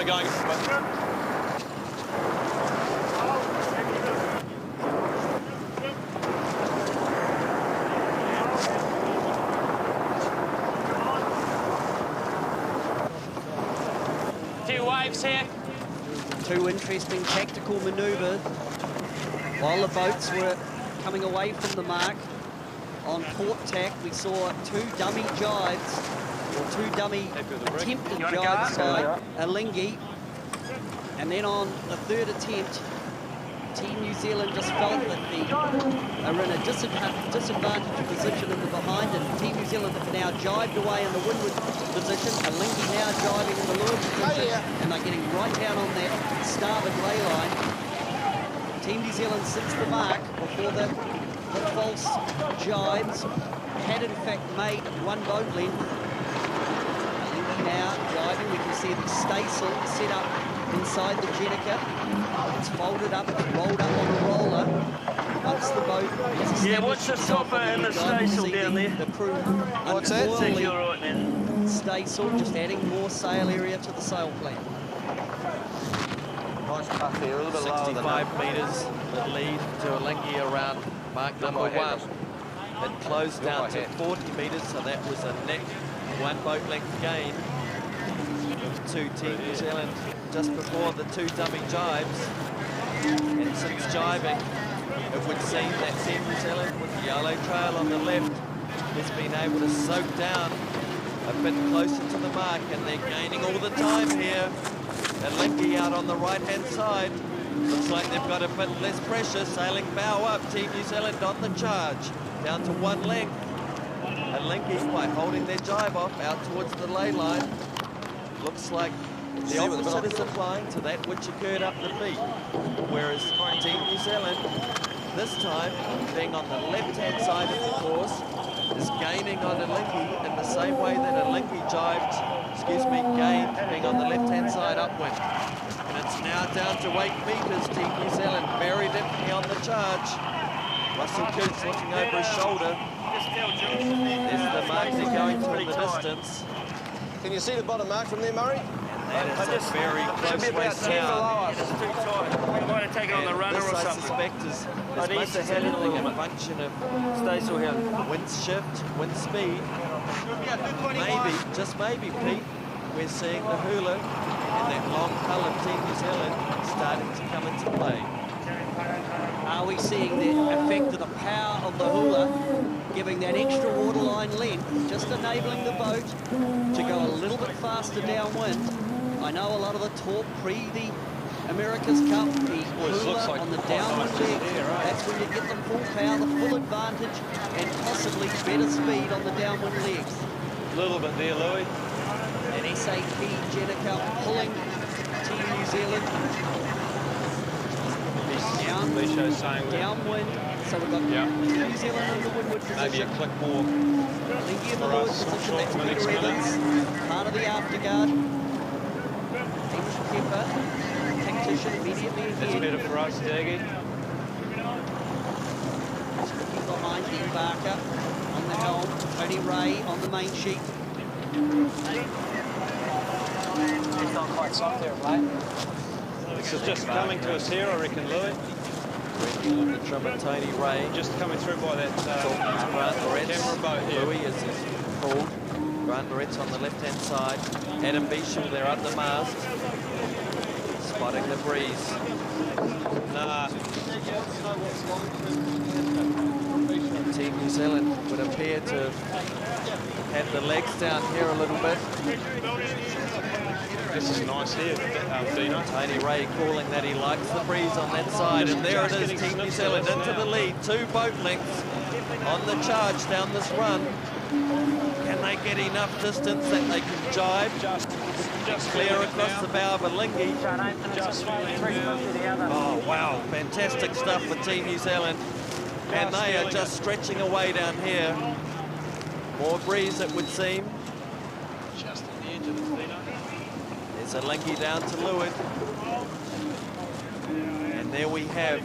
Yellow going. Few waves here. Two interesting tactical manoeuvres while the boats were coming away from the mark. On port tack, we saw two dummy jives, or two dummy attempted jives by Alinghi. And then on the third attempt, Team New Zealand just felt that they are in a disadvantaged position in the behind, and Team New Zealand have now jived away in the windward position. Alinghi now jiving in the leeward position, and they're getting right down on that starboard ley line. Team New Zealand since the mark before the false jibes had in fact made one boat length. Alinghi now jiving. We can see the staysail set up inside the Jenica. It's folded up, it's rolled up on a roller. Once the boat is yeah, what's the stopper and the staysail down there? The crew What's that? Staysail, just adding more sail area to the sail plan. Nice puff here, a little bit lower than 65 metres the lead to Alinghi around mark number 1. It closed down to 40 metres, so that was a net one boat length gain to Team New Zealand just before the two dummy jibes. And since jibing, it would seem that Team New Zealand with the yellow trail on the left has been able to soak down a bit closer to the mark, and they're gaining all the time here. Alinghi out on the right-hand side. Looks like they've got a bit less pressure, sailing bow up. Team New Zealand on the charge, down to one length. Alinghi, by holding their jibe off out towards the ley line, looks like the opposite is applying to that which occurred up the beat. Whereas Team New Zealand, this time, being on the left-hand side of the course, is gaining on Alinghi in the same way that Alinghi gained, being on the left-hand side upwind. And it's now down to 8 metres. Team New Zealand very definitely on the charge. Russell Cootes looking over his shoulder. There's the marker going through the distance. Can you see the bottom mark from there, Murray? And that is a very close race now. It's too tight. We might have taken on the runner or something. I suspect is most of anything a function of staysail here. Wind shift, wind speed. Maybe, just maybe, Pete, we're seeing the hula and that long hull of Team New Zealand starting to come into play. Are we seeing the effect of the power of the hula giving that extra waterline length, just enabling the boat to go a little bit faster downwind? I know a lot of the talk pre the America's Cup, the hula on the downwind leg, that's when you get the full power, the full advantage, and possibly better speed on the downwind legs. A little bit there, Louis. And SAP Jenica pulling Team New Zealand downwind. So we've got New Zealand in the windward position. Maybe a click more Alinghi in the leeward position. That's Peter Evans, part of the afterguard. Hamish Kepper, tactician, immediately ahead. That's better for us, Daggy. Just looking behind Ian Barker on the helm. Tony Ray on the main sheet. It's not quite soft there, mate. This is just coming to us here, I reckon, Louis. The trimmer, Tony Ray. Just coming through by that camera boat here. Louis is called. Grant Loretz on the left-hand side. Adam Beecham, they're up the mast. Spotting the breeze. Nah. Team New Zealand would appear to have the legs down here a little bit. This is nice here, Dino. Tony Ray calling that he likes the breeze on that side, and there it is, Team New Zealand into the lead, 2 boat lengths on the charge down this run. Can they get enough distance that they can jibe? Just clear across the bow of Alinghi. Oh, wow, fantastic stuff for Team New Zealand. And they are just stretching away down here. More breeze, it would seem. Just on the edge of the Dino. There's Alinghi down to leeward. And there we have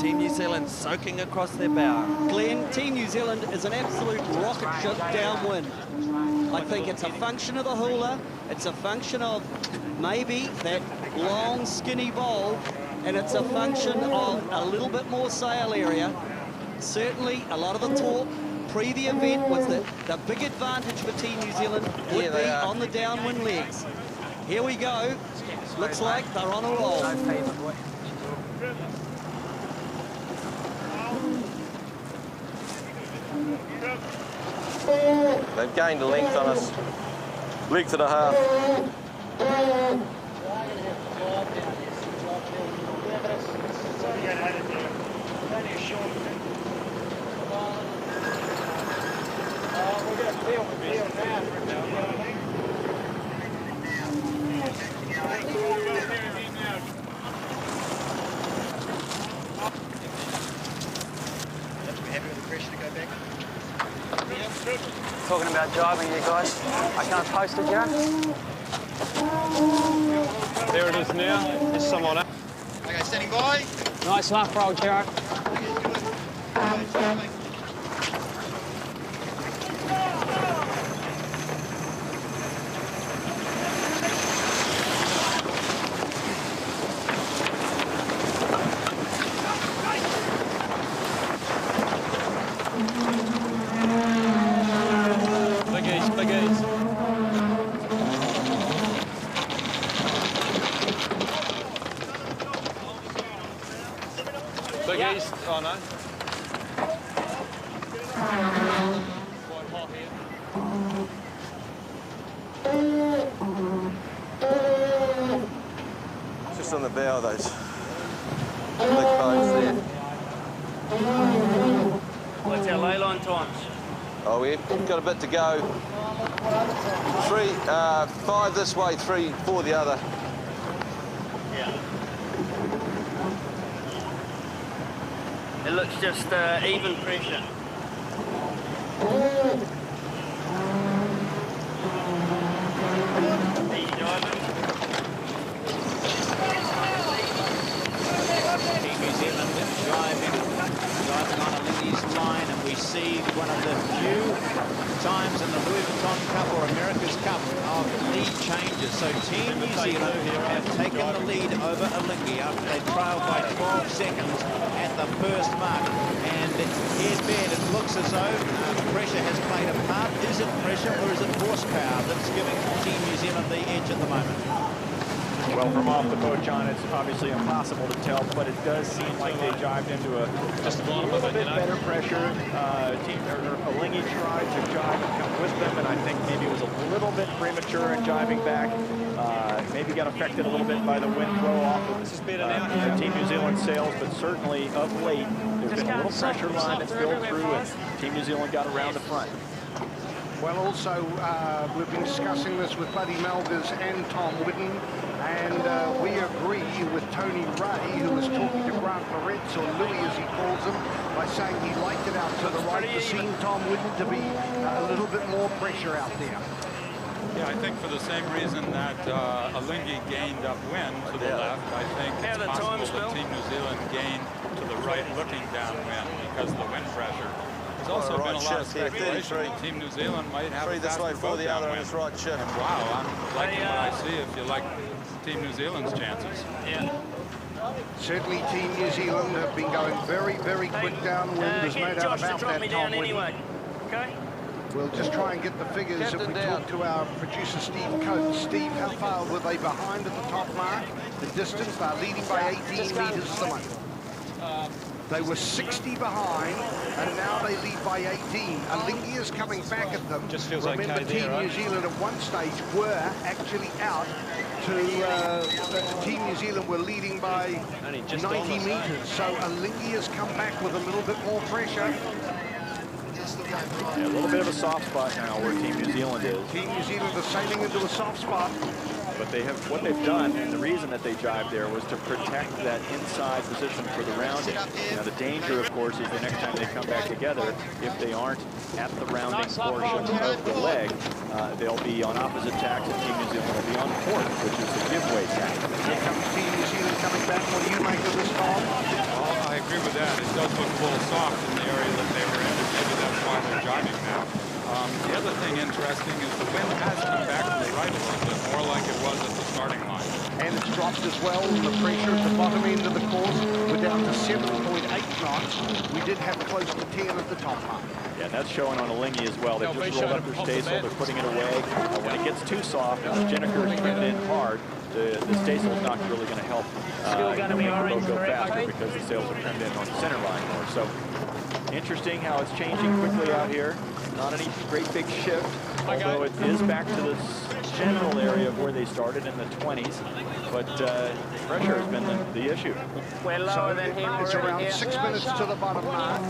Team New Zealand soaking across their bow. Glenn, Team New Zealand is an absolute rocket ship downwind. I think it's a function of the hula. It's a function of maybe that long, skinny bowl, and it's a function of a little bit more sail area. Certainly, a lot of the talk pre the event was that the big advantage for Team New Zealand would be on the downwind legs. Here we go. Looks like they're on a roll. They've gained a length on us. Length and a half. Talking about driving, you guys. I can't post it, Jack. There it is now. There's someone up. Okay, standing by. Nice luck roll, Jack. Big East, oh no. Quite hot here. Just on the bow of those big boats there. What's our ley line times? Oh, we've got a bit to go. 5 this way, 3, 4 the other. Yeah. It looks just even pressure. Easy diving. Team New Zealand driving on a Lindy's line, and we see one of the few times in the Louis Vuitton Cup or America's Cup of lead changes. So Team New Zealand have taken the lead over Alinghi after they trailed by 12 seconds at the first mark. And head-bed, it looks as though pressure has played a part. Is it pressure or is it horsepower that's giving Team New Zealand the edge at the moment? Well, from off the boat, John, it's obviously impossible to tell, but it does seem like they jived into a little bit better pressure. Alinghi tried to jive and come with them, and I think maybe it was a little bit premature in jiving back. Maybe got affected a little bit by the wind throw off of Team New Zealand sails, but certainly of late, there's been a little pressure line that's built through, and Team New Zealand got around the front. Well, also, we've been discussing this with Buddy Melgers and Tom Whitten, and we agree with Tony Ray, who was talking to Grant Moretz, or Louis as he calls him, by saying he liked it out to the right. We've seen Tom Whitten to be a little bit more pressure out there. Yeah, I think for the same reason that Alinghi gained upwind to the left, I think it's possible that Team New Zealand gained to the right looking downwind because of the wind pressure. There's also been a lot of speculation. Team New Zealand might have a faster boat downwind. And wow, I'm liking what I see if you like Team New Zealand's chances. Yeah. Certainly Team New Zealand have been going very, very quick downwind. There's no doubt about that, Tom Whitten. Anyway. Okay. We'll just try and get the figures if we talk to our producer, Steve Coates. Steve, how far were they behind at the top mark? The distance, they're leading by 18 metres at the moment. They were 60 behind, and now they lead by 18. Alinghi is coming back at them. Just feels Remember, okay Team there, New Zealand at one stage were actually out to Team New Zealand were leading by 90 metres. So Alinghi has come back with a little bit more pressure. Yeah, a little bit of a soft spot now where Team New Zealand is. Team New Zealand are sailing into a soft spot. But what they've done, and the reason that they jived there was to protect that inside position for the rounding. Now the danger, of course, is the next time they come back together, if they aren't at the rounding portion of the leg, they'll be on opposite tacks, and Team New Zealand will be on port, which is the giveaway tack. Here comes Team New Zealand coming back. What do you make of this, Tom? Well, I agree with that. It does look a little soft in the area that they were in, and maybe that's why they're jiving now. The other thing interesting is the wind has come back to the right a little bit, more like it was at the starting line. And it's dropped as well. The pressure at the bottom end of the course, we're down to 7.8 knots. We did have close to 10 at the top mark. Yeah, and that's showing on Alinghi as well. They've just rolled up their staysail. They're putting it away. When it gets too soft and the Jenniker is trimmed in hard, the staysail is not really going to help Still going to be orange, go correct? faster because the sails are trimmed in on the center line more. So interesting how it's changing quickly out here. Not any great big shift, although it is back to the general area of where they started in the 20s. But pressure has been the issue. We're lower than him. It's around 6 minutes to the bottom mark.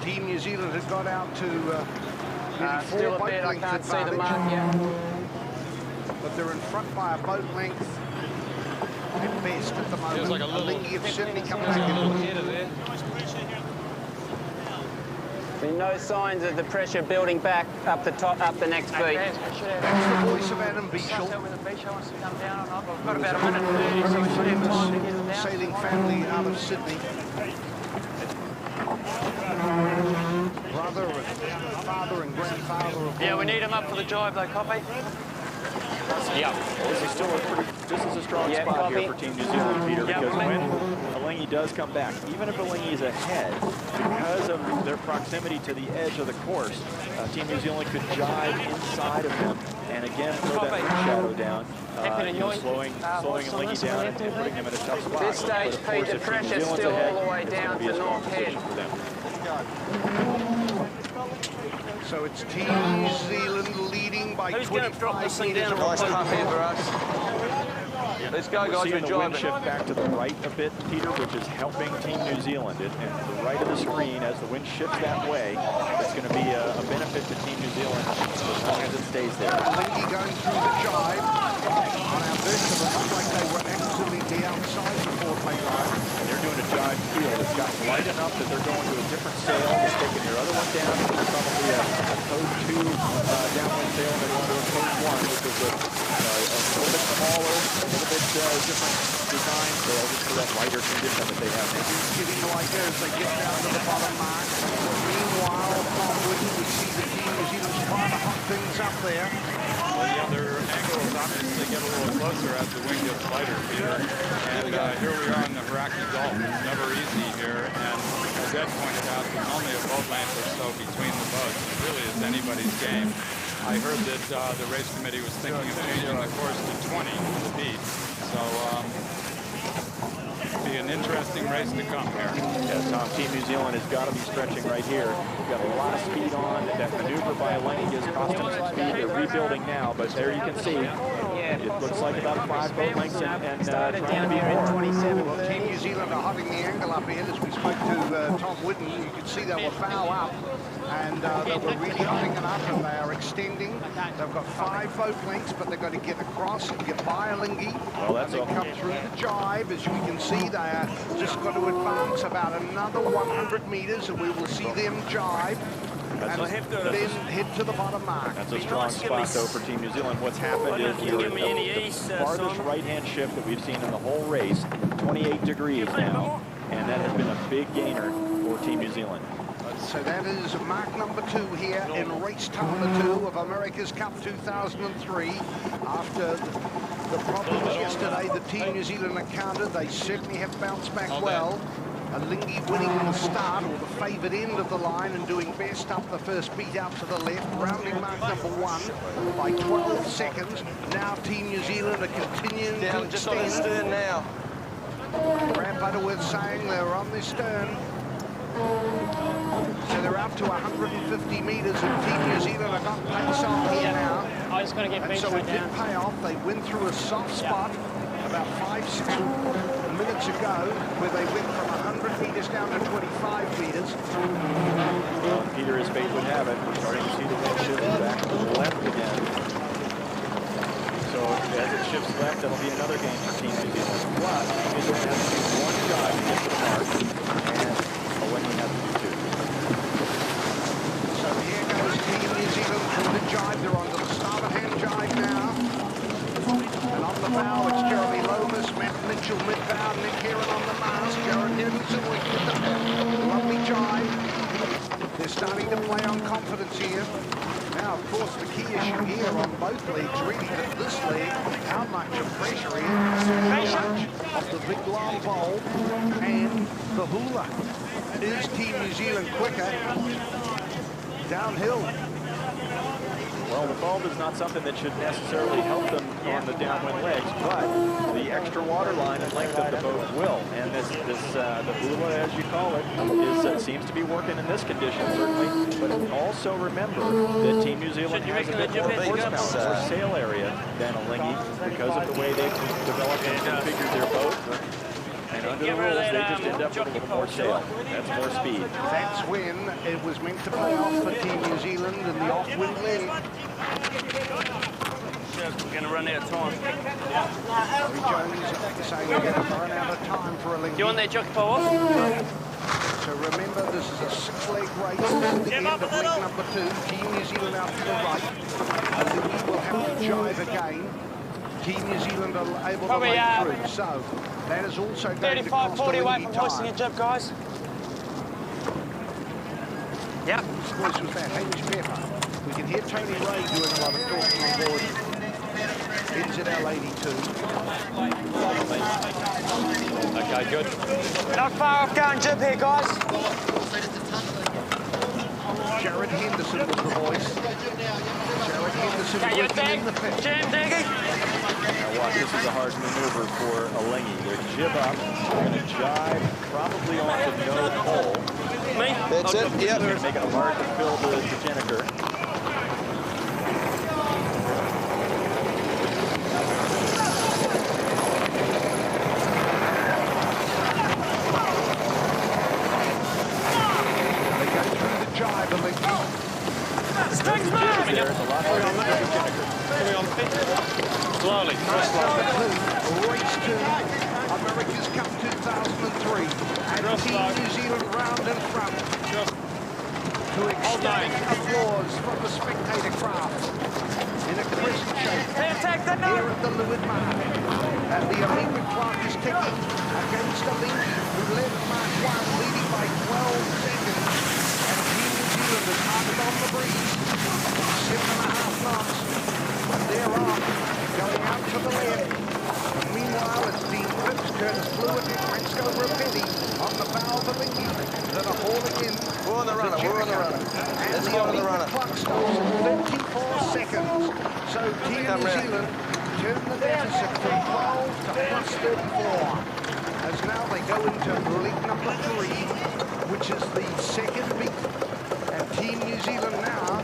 Team New Zealand had got out to nearly 4 still a boat bit, I lengths can't see the advantage. mark yet. But they're in front by a boat length at best at the moment. Feels like a little, Alinghi have certainly come feels back like a little in. header there. No signs of the pressure building back up the top, up the next beat. That's the voice of Adam Beechel. Got about a minute and 30, so we should have time to get it down. Sailing family out of Sydney. Brother and father and grandfather of Yeah, we need him up for the jibe though, copy? Yeah. This is still a strong spot here for Team New Zealand, Peter, because when Alinghi does come back, even if Alinghi is ahead, because of their proximity to the edge of the course, Team New Zealand could jibe inside of them and again throw that wind shadow down, slowing Alinghi down and putting him in a tough spot. This stage, but of course, Pete, the Team New pressure's Zealand's still ahead, all the way it's down gonna be to a strong North Head. position for them. So it's Team New Zealand leading by 25 this thing meters. down? Nice tough here for us. Let's go, We're guys. seeing We're the wind jibing. shift back to the right a bit, Peter, which is helping Team New Zealand. And the right of the screen, as the wind shifts that way, it's going to be a benefit to Team New Zealand as long as it stays there. Alinghi going through the jibe. On our version of it, looked like they were absolutely outside the four-play line. And they're doing a jibe field. It's got light enough that they're going to a different sail. They're taking their other one down. It's probably a code 2 downwind sail, and they're going to a code 1, which is a little bit smaller, a little bit different design sail, just for that lighter condition that they have now. Getting lighter as they get down to the bottom mark. Meanwhile, Tom Whitten, we see the Team New Zealand's trying to hot things up there. Well, the other angles obviously get a little closer as the wind gets lighter, Peter. And here we are in the Hauraki Gulf. It's never easy here. And as Ed pointed out, there's only a boat length or so between the boats. It really is anybody's game. I heard that the race committee was thinking of changing the course to 20 for the beat. So it'll be an interesting race to come here. Yeah, Tom, Team New Zealand has got to be stretching right here. They've got a lot of speed on. That maneuver by Alinghi is costing some speed. They're rebuilding now, but there you can see it looks like about 5 boat lengths and started trying down to be here at more. 27. Well, Team New Zealand are hotting the angle up here. As we spoke to Tom Whitten, you could see they were bow up, and they were really hotting it up, and they are extending. They've got 5 boat lengths, but they've got to get across and get by Alinghi. Well, that's and they come through the jibe. As you can see, they are just got to advance about another 100 meters, and we will see them jibe. And then head to the bottom mark. That's a strong spot, though, for Team New Zealand. What's happened is the farthest right-hand shift that we've seen in the whole race, 28 degrees now, and that has been a big gainer for Team New Zealand. So that is mark number 2 here in race number 2 of America's Cup 2003. After the problems yesterday that Team New Zealand encountered, they certainly have bounced back well. Alinghi winning the start, or the favoured end of the line, and doing best up the first beat out to the left, rounding mark number 1 by 12 seconds. Now Team New Zealand are continuing to extend. Just on the stern now. Brad Butterworth saying they're on the stern. So they're up to 150 metres, and Team New Zealand have got pace on here now. I just got to get And beat so right it did down. pay off. They went through a soft spot about 5-6 minutes ago, where they went from 100 metres down to 25 metres. Well, Peter, as fate would have it, we're starting to see the wind shift back to the left again. So as it shifts left, that'll be another game for Team New Zealand. Plus, Team New Zealand has to do 1 shot to get to the mark, and Alinghi has to do 2. So here goes Team New Zealand through the jibe. They're onto the starboard hand jibe now. And on the bow, it's Jeremy Lomas, Matt Mitchell mid-bow, Nick Heron on the mast, Jared Henderson with the lovely jibe. They're starting to play on confidence here. Now, of course, the key issue here on both legs, really, that this leg, how much of pressure is, how much of the big long pole and the hula. Is Team New Zealand quicker downhill? Well, the bulb is not something that should necessarily help them on the downwind legs, but the extra water line and length of the boat will. And the hula, as you call it, seems to be working in this condition, certainly. But also remember that Team New Zealand has a bit more horsepower, more sail area than Alinghi because of the way they've developed and configured their boat. And under the rules, they just end up with a little more sail. That's more speed. That's when it was meant to pay off for Team New Zealand in the off-wind leg. We're going to run out of time. Harry Jones saying we're going to run out of time for Alinghi. Do you want that jockey pole off? So remember, this is a 6-leg race. This is the end of leg number 2. Team New Zealand out to the right. Alinghi will have to jive again. Team New Zealand are able to make through. So that is also going to cost 35-40 away Alinghi from hoisting your jib, guys. Yep. Whose voice was that? Hamish Pepper. We can hear Tony Ray doing a lot of talking on board NZL 82. Okay, good. Not far off going jib here, guys. Jared Henderson was the voice. Jared Henderson working in the pit. Jam diggy. Now watch, this is a hard maneuver for Alinghi. They're jib up, they're going to jive probably onto no pole. Me? That's it, yep. They're making it hard to fill the Jenniker. Slowly. Race to America's Cup 2003. And Team New Zealand round in front. To ecstatic applause from the spectator craft. In a crescent shape. Here at the Leeward Mark. And the Olympic clock is ticking against Alinghi, who led Mark 1, leading by 12 seconds. And Team New Zealand is hardened on the breeze. 7.5 knots. And they're off, going out to the left. And meanwhile, it's Dean Phipps, Curtis Blewett, and Francesco Rapetti on the bow of Alinghi that are hauling in. We're on the runner, we're on the runner. And the Olympic clock stops at 34 seconds. So Team New Zealand turn the deficit from 12 to plus 34. As now they go into leg number 3, which is the second beat. And Team New Zealand now,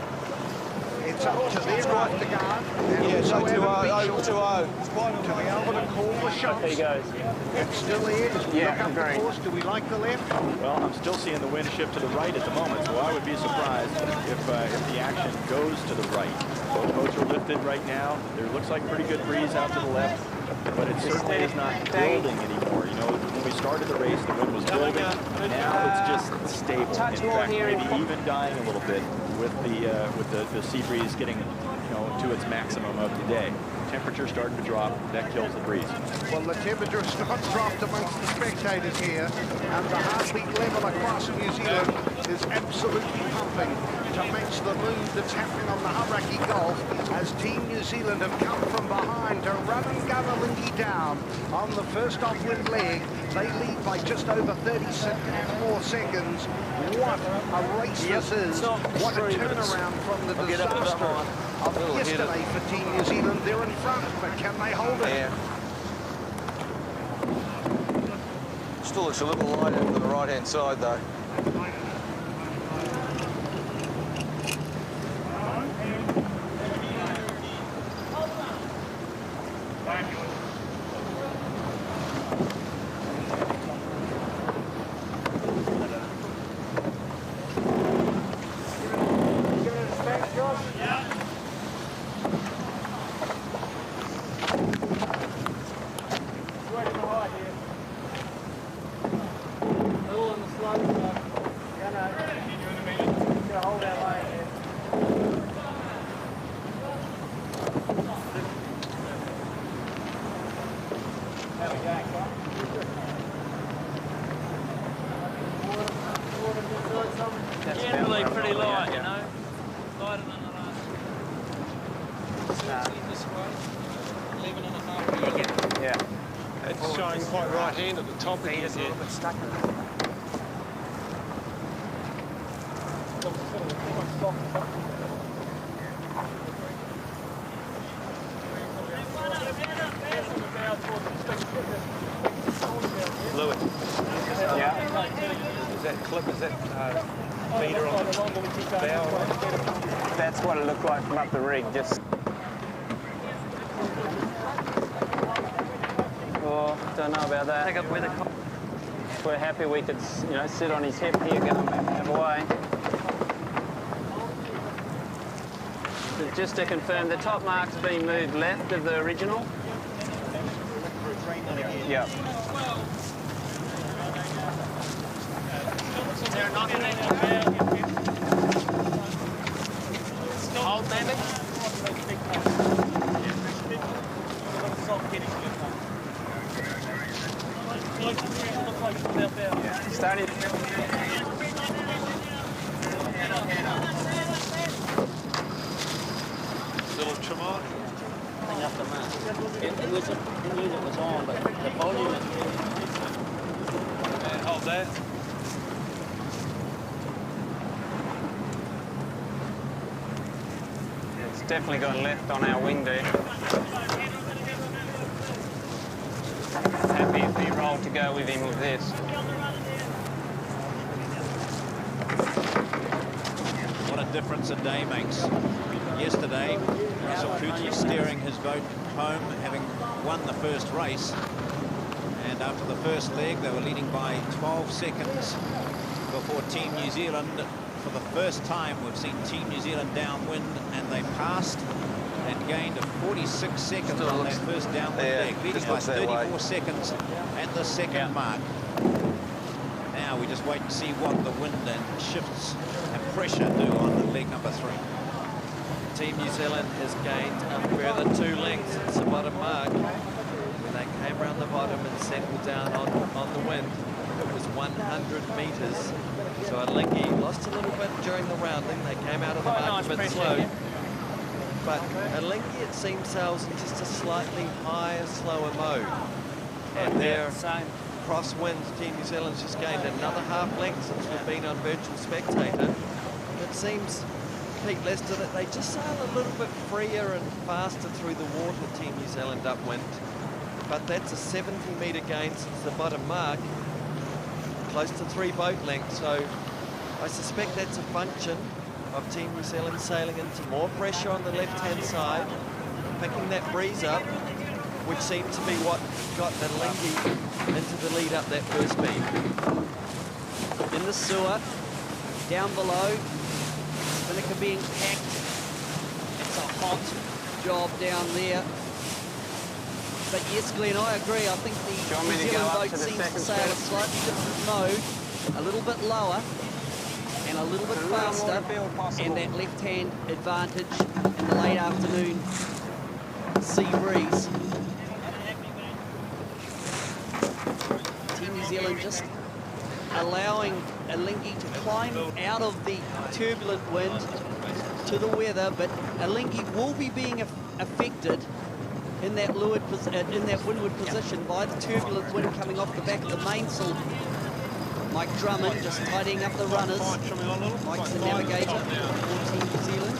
it's up to their afterguard and also Evan Beechel to be able to call the shots. There he goes. It's still there. As we look up the course, do we like the left? Well, I'm still seeing the wind shift to the right at the moment, so I would be surprised if the action goes to the right. Both boats are lifted right now. There looks like pretty good breeze out to the left, but it certainly is not building anymore. You know, when we started the race, the wind was building. Now it's just stable. In fact, maybe even dying a little bit with the sea breeze getting, you know, to its maximum of the day. Temperature starting to drop, that kills the breeze. Well, the temperature has not dropped amongst the spectators here, and the heartbeat level across New Zealand is absolutely pumping to match the mood that's happening on the Hauraki Gulf as Team New Zealand have come from behind to run and gun Alinghi down on the first off-wind leg. They lead by just over 34 seconds. What a race this is. What a turnaround from the disaster of yesterday for Team New Zealand. They're in front, but can they hold it? Yeah. Still looks a little light over the right-hand side, though. Something. Generally pretty light, you know. Lighter than the last. Yeah. It's showing quite right hand at the top again. It's a little bit stuck in it. Louis. Yeah. Is that clip, is that feeder on the bow? That's what it looked like from up the rig, just... Oh, don't know about that. We're happy we could, you know, sit on his hip here, get him out of the way. But just to confirm, the top mark's been moved left of the original? Yeah. Hold, maybe? Starting. Little Tremont. Up the mark. It was on, but the volume is... Hold that. It's definitely gone left on our wing there. Happy if he rolled to go with him with this. What a difference a day makes. Yesterday, Russell Coutts was steering his boat home, having won the first race. And after the first leg, they were leading by 12 seconds before Team New Zealand. For the first time, we've seen Team New Zealand downwind, and they passed and gained 46 seconds on that first downwind leg, leading by 34 seconds at the second mark. Now we just wait and see what the wind and shifts and pressure do on leg number 3. Team New Zealand has gained a further 2 lengths since the bottom mark. When they came around the bottom and settled down on the wind, it was 100 metres. So Alinghi lost a little bit during the rounding. They came out of the mark a bit slow. But Alinghi, it seems, sails in just a slightly higher, slower mode. And their crosswind, Team New Zealand's just gained another half length since we've been on virtual spectator. It seems, Pete Lester, that they just sail a little bit freer and faster through the water, Team New Zealand upwind. But that's a 70-metre gain since the bottom mark, close to 3 boat lengths. So I suspect that's a function of Team New Zealand sailing into more pressure on the left-hand side, picking that breeze up, which seemed to be what got Alinghi into the lead up that first beat. In the sewer, down below, spinnaker being packed. It's a hot job down there. But yes, Glenn, I agree. I think the New Zealand boat seems to sail a slightly different mode, a little bit lower and a little bit faster, and that left-hand advantage in the late afternoon sea breeze. Team New Zealand just allowing Alinghi to climb out of the turbulent wind to the weather, but Alinghi will be being affected in that windward position by the turbulent wind coming off the back of the mainsail. Mike Drummond just tidying up the runners. Mike's the navigator for Team New Zealand.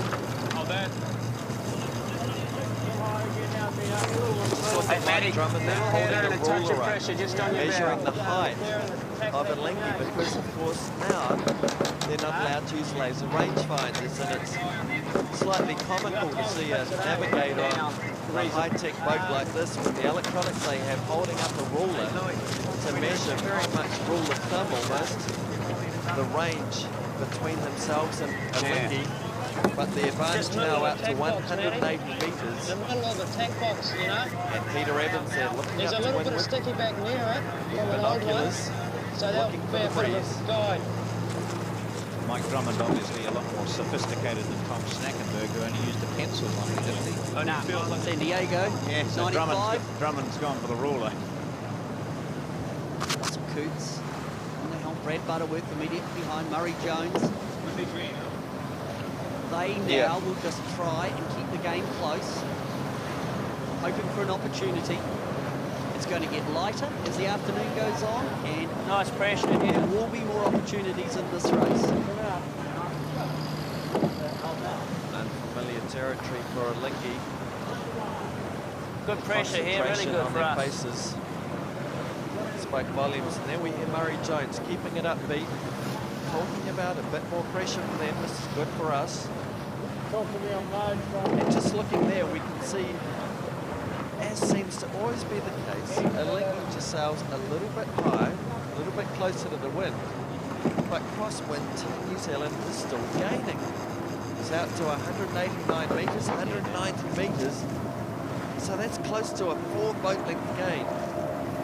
Hey, Matty, Drummond now holding a touch of ruler pressure just on your measuring bow. the height of Alinghi, because of course now they're not allowed to use laser rangefinders, and it's slightly comical to see a navigator on a high-tech boat like this with the electronics they have holding up a ruler to measure very much rule of thumb almost the range between themselves and Alinghi. But the advantage now out to 180 metres. The middle of the tank box, you know. And Peter Evans there looking There's up a to little bit of windward. sticky back near it from an old one. Binoculars, So that'll looking be for a the bit of breeze. a guide. Mike Drummond obviously a lot more sophisticated than Tom Snackenberg, who only used a pencil on me, didn't he? Oh, no, San Diego, Yeah, so 95. Drummond's gone for the ruler. Russell Coutts on the helm, Brad Butterworth immediately behind Murray Jones. They now will just try and keep the game close, hoping for an opportunity. It's going to get lighter as the afternoon goes on, and nice pressure here. There will be more opportunities in this race. Unfamiliar territory for Alinghi. Good pressure here, really good on for their us. faces. Spoke volumes, and then we hear Murray Jones keeping it upbeat, talking about a bit more pressure for them. This is good for us. And just looking there, we can see, as seems to always be the case, Alinghi just sails a little bit high, a little bit closer to the wind, but crosswind, Team New Zealand is still gaining. It's out to 189 metres, 190 metres, so that's close to a 4-boat length gain.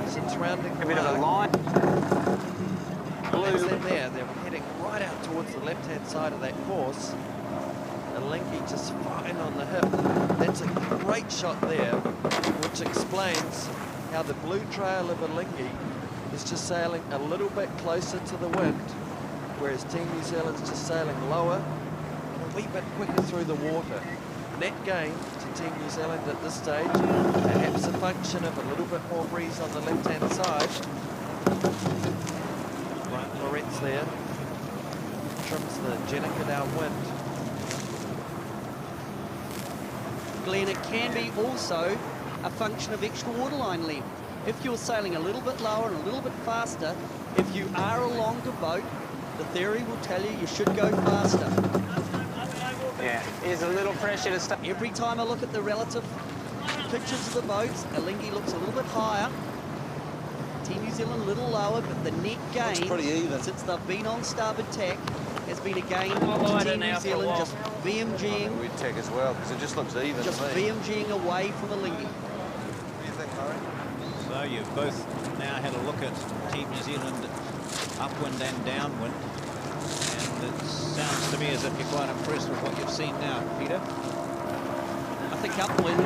Since rounding the a bit of a line. That's them there. They're heading right out towards the left-hand side of that course. Alinghi just fine on the hip. That's a great shot there, which explains how the blue trail of Alinghi is just sailing a little bit closer to the wind, whereas Team New Zealand's just sailing lower and a wee bit quicker through the water. Net gain to Team New Zealand at this stage, perhaps a function of a little bit more breeze on the left-hand side. Right, Lorenz there trims the Jenica downwind. Glenn, it can be also a function of extra waterline length. If you're sailing a little bit lower and a little bit faster, if you are a longer boat, the theory will tell you should go faster. Yeah, here's a little pressure to start. Every time I look at the relative pictures of the boats, Alinghi looks a little bit higher. Team New Zealand a little lower, but the net gain pretty even since they've been on starboard tack has been a gain to Team New Zealand, just BMGing. We'd tack as well, because it just looks even. Just BMGing away from Alinghi. What do you think, Murray? So you've both now had a look at Team New Zealand upwind and downwind. And it sounds to me as if you're quite impressed with what you've seen now, Peter. I think upwind,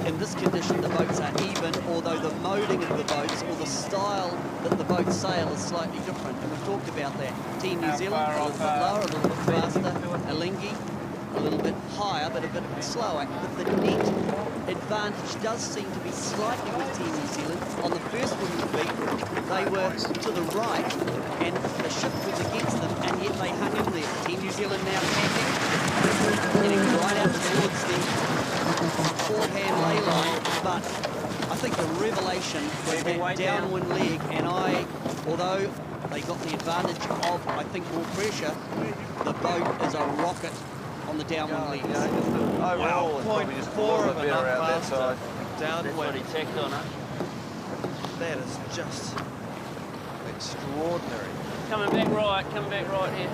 in this condition, the boats are even, although the moding of the boats or the style that the boats sail is slightly different. And we've talked about that. Team New Zealand, a little bit lower, a little bit faster. Alinghi, a little bit higher, but a bit slower. But the net advantage does seem to be slightly with Team New Zealand. On the first wind beat, they were to the right, and the ship was against them, and yet they hung in there. Team New Zealand now tacking, heading right out towards the forehand ley line, but I think the revelation was that downwind leg, and although they got the advantage of, I think, more pressure, the boat is a rocket on the downwind leg. Overall, wow, 0.4 of a knot faster That's what he downwind. checked on it. That is just extraordinary. Coming back right here.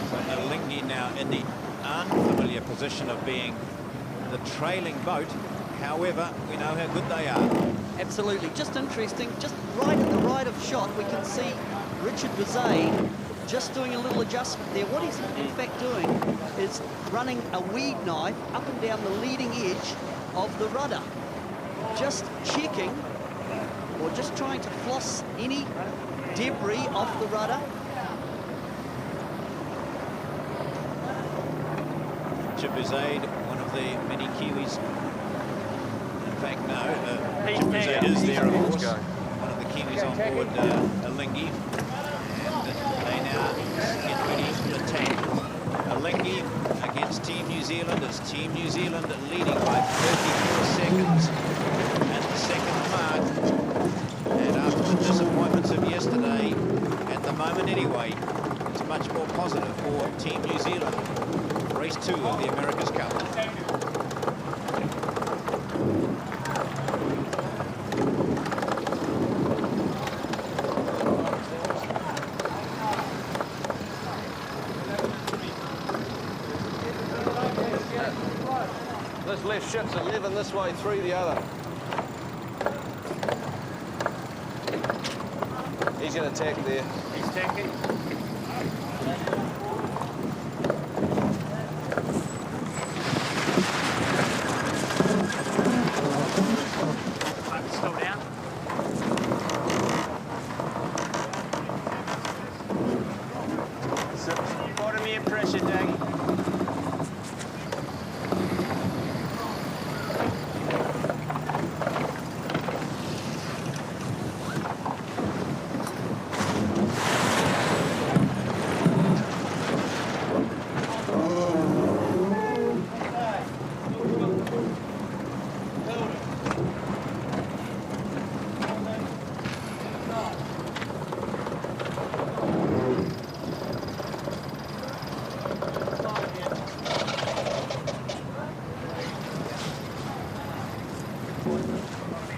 So Alinghi now in the unfamiliar position of being the trailing boat. However, we know how good they are. Absolutely, just interesting, just right at the right of shot, we can see Richard Vizay just doing a little adjustment there. What he's in fact doing is running a weed knife up and down the leading edge of the rudder. Just checking, or just trying to floss any debris off the rudder. Chibuzaid, one of the many Kiwis. In fact, no, Chibuzaid is there, of course. One of the Kiwis on board Alinghi. And they now get ready for the tank. Alinghi against Team New Zealand. It's Team New Zealand leading by 34 seconds at the second mark. And after the disappointments of yesterday, at the moment anyway, it's much more positive for Team New Zealand. Race 2 of the America's Cup. This left ship's 11 this way, 3 the other. He's going to tack there. He's tacking. Peer pressure, Daggy.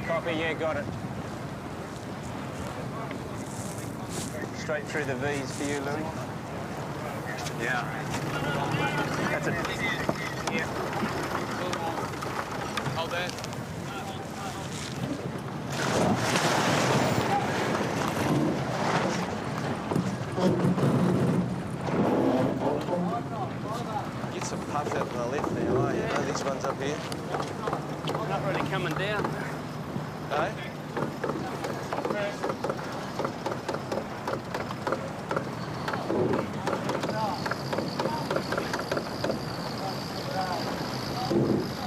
Copy, yeah, got it. Straight through the V's for you, Louis. Yeah. That's it. Yeah. Hold that. Get some puff out to the left there, right? You know, these ones up here. Not really coming down. No?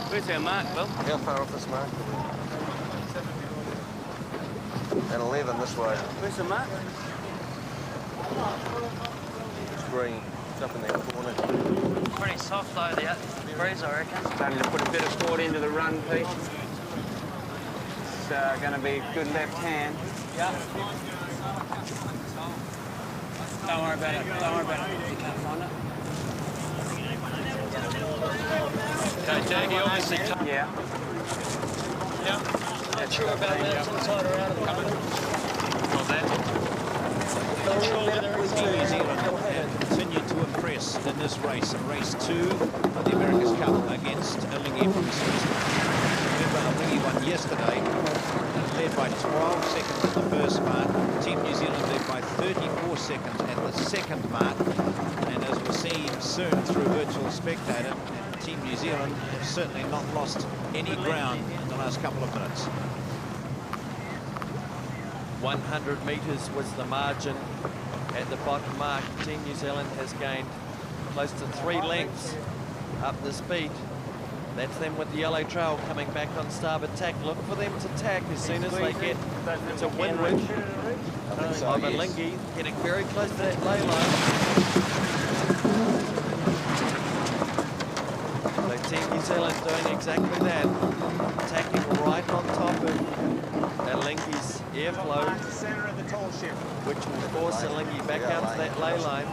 Where's our mark, Bill? How far off this mark? At 11 this way. Where's the mark? It's green. It's up in that corner. Pretty soft though, the breeze, I reckon. Starting to put a bit of thought into the run, Pete. It's going to be a good left hand. Yeah. Don't worry about it. Don't worry about it. You can't find it. Okay, Daggy, obviously. Yeah. Yeah. Not sure about that. It's inside or out of the cover. Not that. Team New Zealand have continued to impress in this race, race 2 of the America's Cup against Alinghi from Switzerland. Remember, Alinghi won yesterday, led by 12 seconds at the first mark. Team New Zealand led by 34 seconds at the second mark. And as we'll see soon through virtual spectator, Team New Zealand have certainly not lost any ground in the last couple of minutes. 100 metres was the margin at the bottom mark. Team New Zealand has gained close to 3 lengths up the speed. That's them with the yellow trail coming back on starboard tack. Look for them to tack as soon as they get to windward of Alinghi, getting very close to that ley line. So Team New Zealand doing exactly that, tacking right on top of Alinghi's airflow, which will force Alinghi back out to that ley line.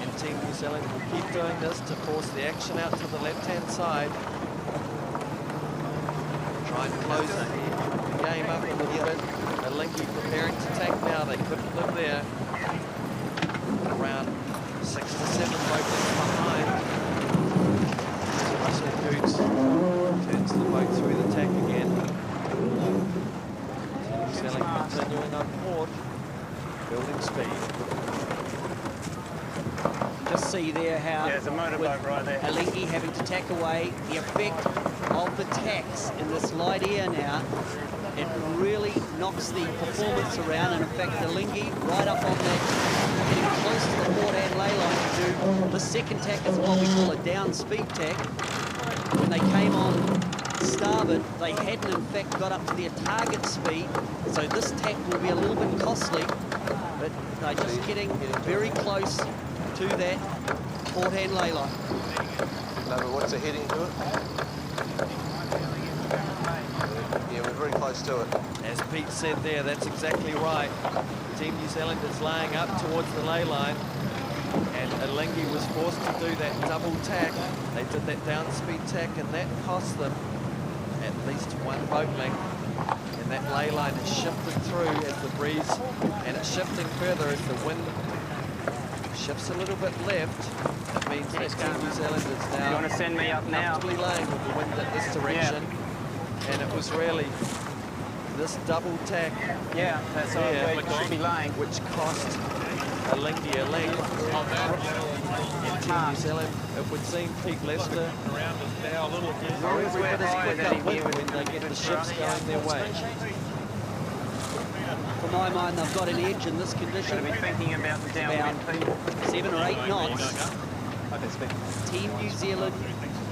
And Team New Zealand will keep doing this to force the action out to the left-hand side. Try and close the game up a little bit. Alinghi preparing to tack now. They couldn't live there. Around 6 to 7 boat lengths behind. Russell Coots turns the boat through the tack again. Team New Zealand continuing on port, building speed. Just see there how there's a motorboat right there. Alinghi having to tack away, the effect of the tacks in this light air now, it really knocks the performance around. And in fact, Alinghi right up on that, getting close to the port-hand ley line to do the second tack is what we call a down speed tack. When they came on starboard, they hadn't in fact got up to their target speed, so this tack will be a little bit costly, but they're just getting very close to that port-hand ley line. No, but what's the heading to it? Yeah, we're very close to it. As Pete said there, that's exactly right. Team New Zealand is laying up towards the ley line, and Alinghi was forced to do that double tack. They did that down speed tack, and that cost them at least 1 boat length. And that ley line is shifted through as the breeze, and it's shifting further as the wind shifts a little bit left. That means that Team New Zealand is now You want to send me up now? comfortably laying with the wind at this direction. And it was really this double tack that's all there, we should be laying, which cost Alinghi a length. And Team New Zealand, it would seem Pete Lester are every bit as quick upwind when they get the ships going their way. From In my mind, they've got an edge in this condition. Got to be thinking about the downwind, Pete. 7 or 8 knots. Team New Zealand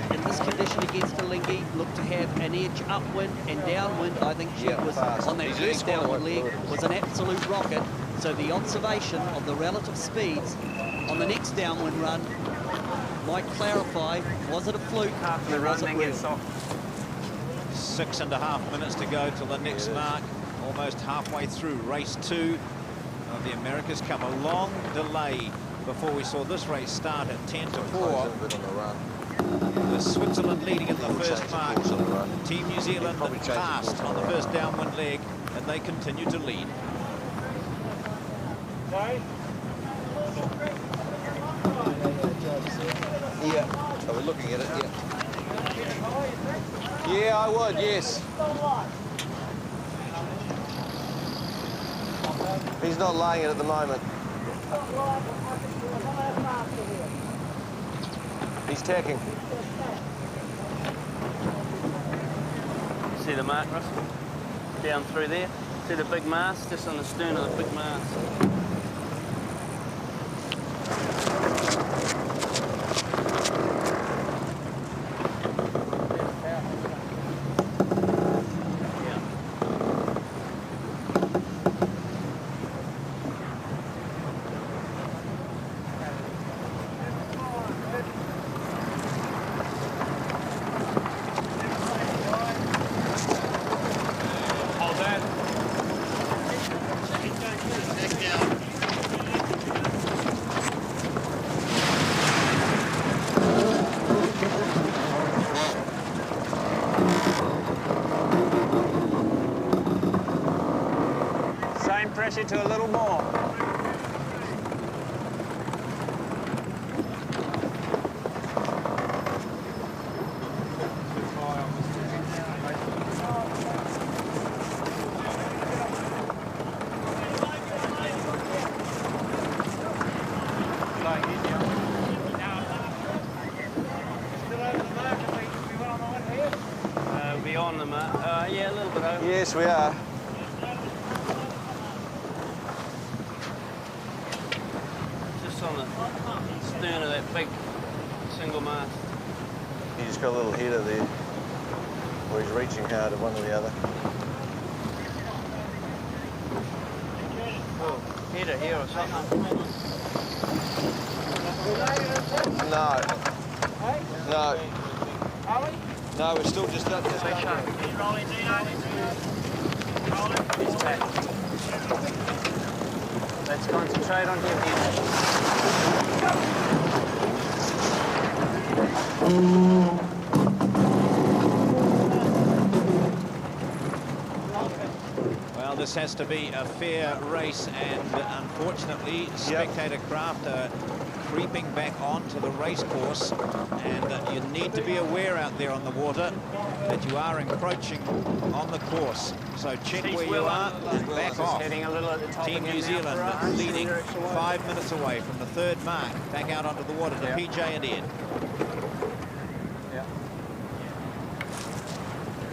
in this condition against Alinghi look to have an edge upwind and downwind. I think Jim was on that first downwind leg was an absolute rocket. So the observation of the relative speeds on the next downwind run might clarify, was it a fluke or was it real? 6.5 minutes to go till the next mark. Almost halfway through race 2 of the Americas Cup. A long delay before we saw this race start at 10 to 4. With Switzerland leading in the first mark. Team New Zealand passed on the first downwind leg, and they continue to lead. Yeah, so we're looking at it, yeah. Yeah, I would, yes. He's not laying it at the moment. He's tacking. See the mark, Russell? Down through there. See the big mast, just on the stern of the big mast. Pressure to a little more. Beyond the mark. Yeah, a little bit over. Yes, we are. On the stern of that big single mast. He just got a little header there, where he's reaching hard at one or the other. Oh, header here or something. No. No, we're still just up there. He's back. Let's concentrate on him here. Well, this has to be a fair race, and unfortunately, spectator craft are creeping back onto the race course, and you need to be aware out there on the water that you are encroaching on the course. So check where you are and back off. Team New Zealand leading 5 minutes away from the third mark. Back out onto the water to PJ and Ed.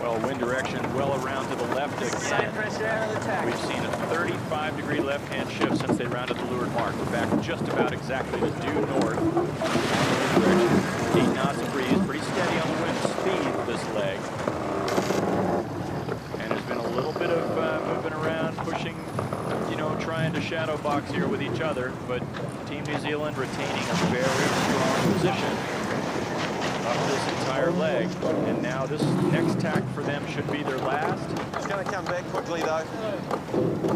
Well, wind direction well around to the left again. We've seen a 35-degree left-hand shift since they rounded the leeward mark. We're back just about exactly to due north. 8 knots of breeze, pretty steady on the wind speed this leg. And there's been a little bit of moving around, pushing, you know, trying to shadow box here with each other, but Team New Zealand retaining a very strong position up this entire leg, and now this next tack for them should be their last. It's going to come back quickly though.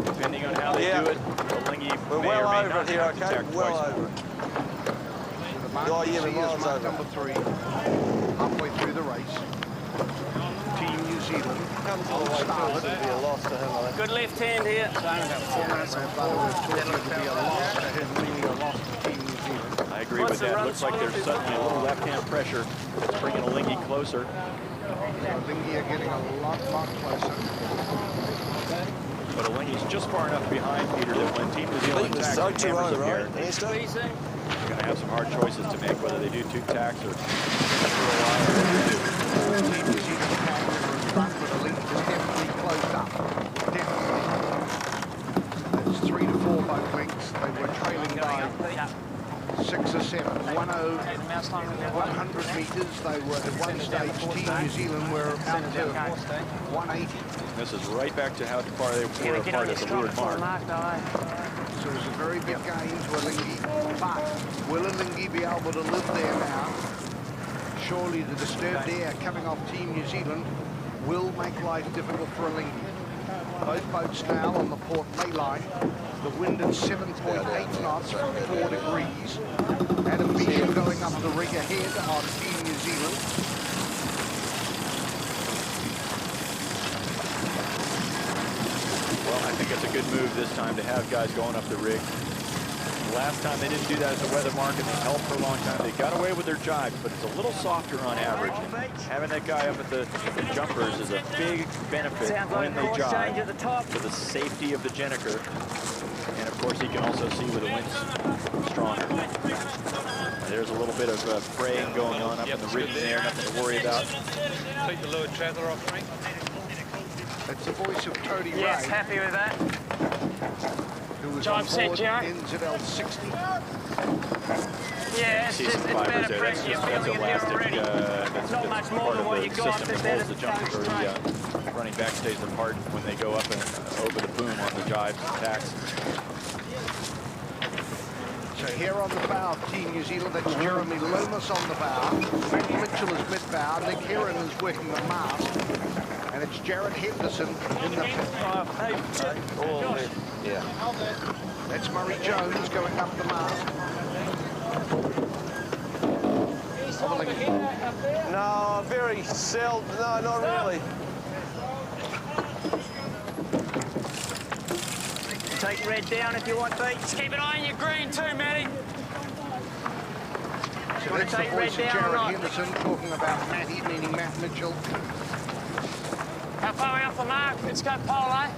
Depending on how they do it, Alinghi we're may well or may over not it here, have to okay? tack Well twice over more. it. Oh yeah, we're miles over. Number 3, halfway through the race. Team New Zealand comes all the way through. It'll be a loss to him, I think. Good left hand here. It'll be a loss to him, meaning a loss to Team New Zealand. I agree with that. Looks like there's suddenly a little left-hand pressure that's bringing Alinghi closer. Alinghi are getting a lot closer. But Alinghi's just far enough behind, Peter, that when Team New Zealand tacks and hammers up here, they're going to have some hard choices to make, whether they do 2 tacks or for a while. Team New Zealand can in front, but Alinghi is definitely closed up. Definitely. 6 or 7, 100 metres. They were at one stage, Team New Zealand were out to 180. This is right back to how far they were apart at the leeward mark. So it was a very big gain to Alinghi, but will Alinghi be able to live there now? Surely the disturbed air coming off Team New Zealand will make life difficult for Alinghi. Both boats now on the Port May line. The wind at 7.8 knots, 4 degrees. Adam Beecham going up the rig ahead on Team New Zealand. Well, I think it's a good move this time to have guys going up the rig. Last time they didn't do that as a weather mark, and they held for a long time. They got away with their jibe, but it's a little softer on average. And having that guy up at the jumpers is a big benefit when they jibe for the safety of the Jenniker. And of course, he can also see where the wind's stronger. There's a little bit of fraying going on up in the rigging there, nothing to worry about. Take the lower tether off, right? That's the voice of Tony Ray. Yes, happy with that. Who was Job on set, board Joe. NZL 60. Yeah, it's just it's better pressure. You're feeling it here already. That's not much more than what you got. System that holds the jump or the running backstays apart when they go up and over the boom on the jives and tacks. So here on the bow of Team New Zealand, that's Jeremy Lomas on the bow. Matt Mitchell is mid-bow. Nick Heron is working the mast. And it's Jared Henderson in the... Yeah. That's Murray Jones going up the mast. No, very seldom. No, not really. Take red down if you want, Pete. Just keep an eye on your green too, Matty. So that's the voice of Jared Henderson talking about Matty, meaning Matt Mitchell. How far are we off the mark? Let's go pole, eh?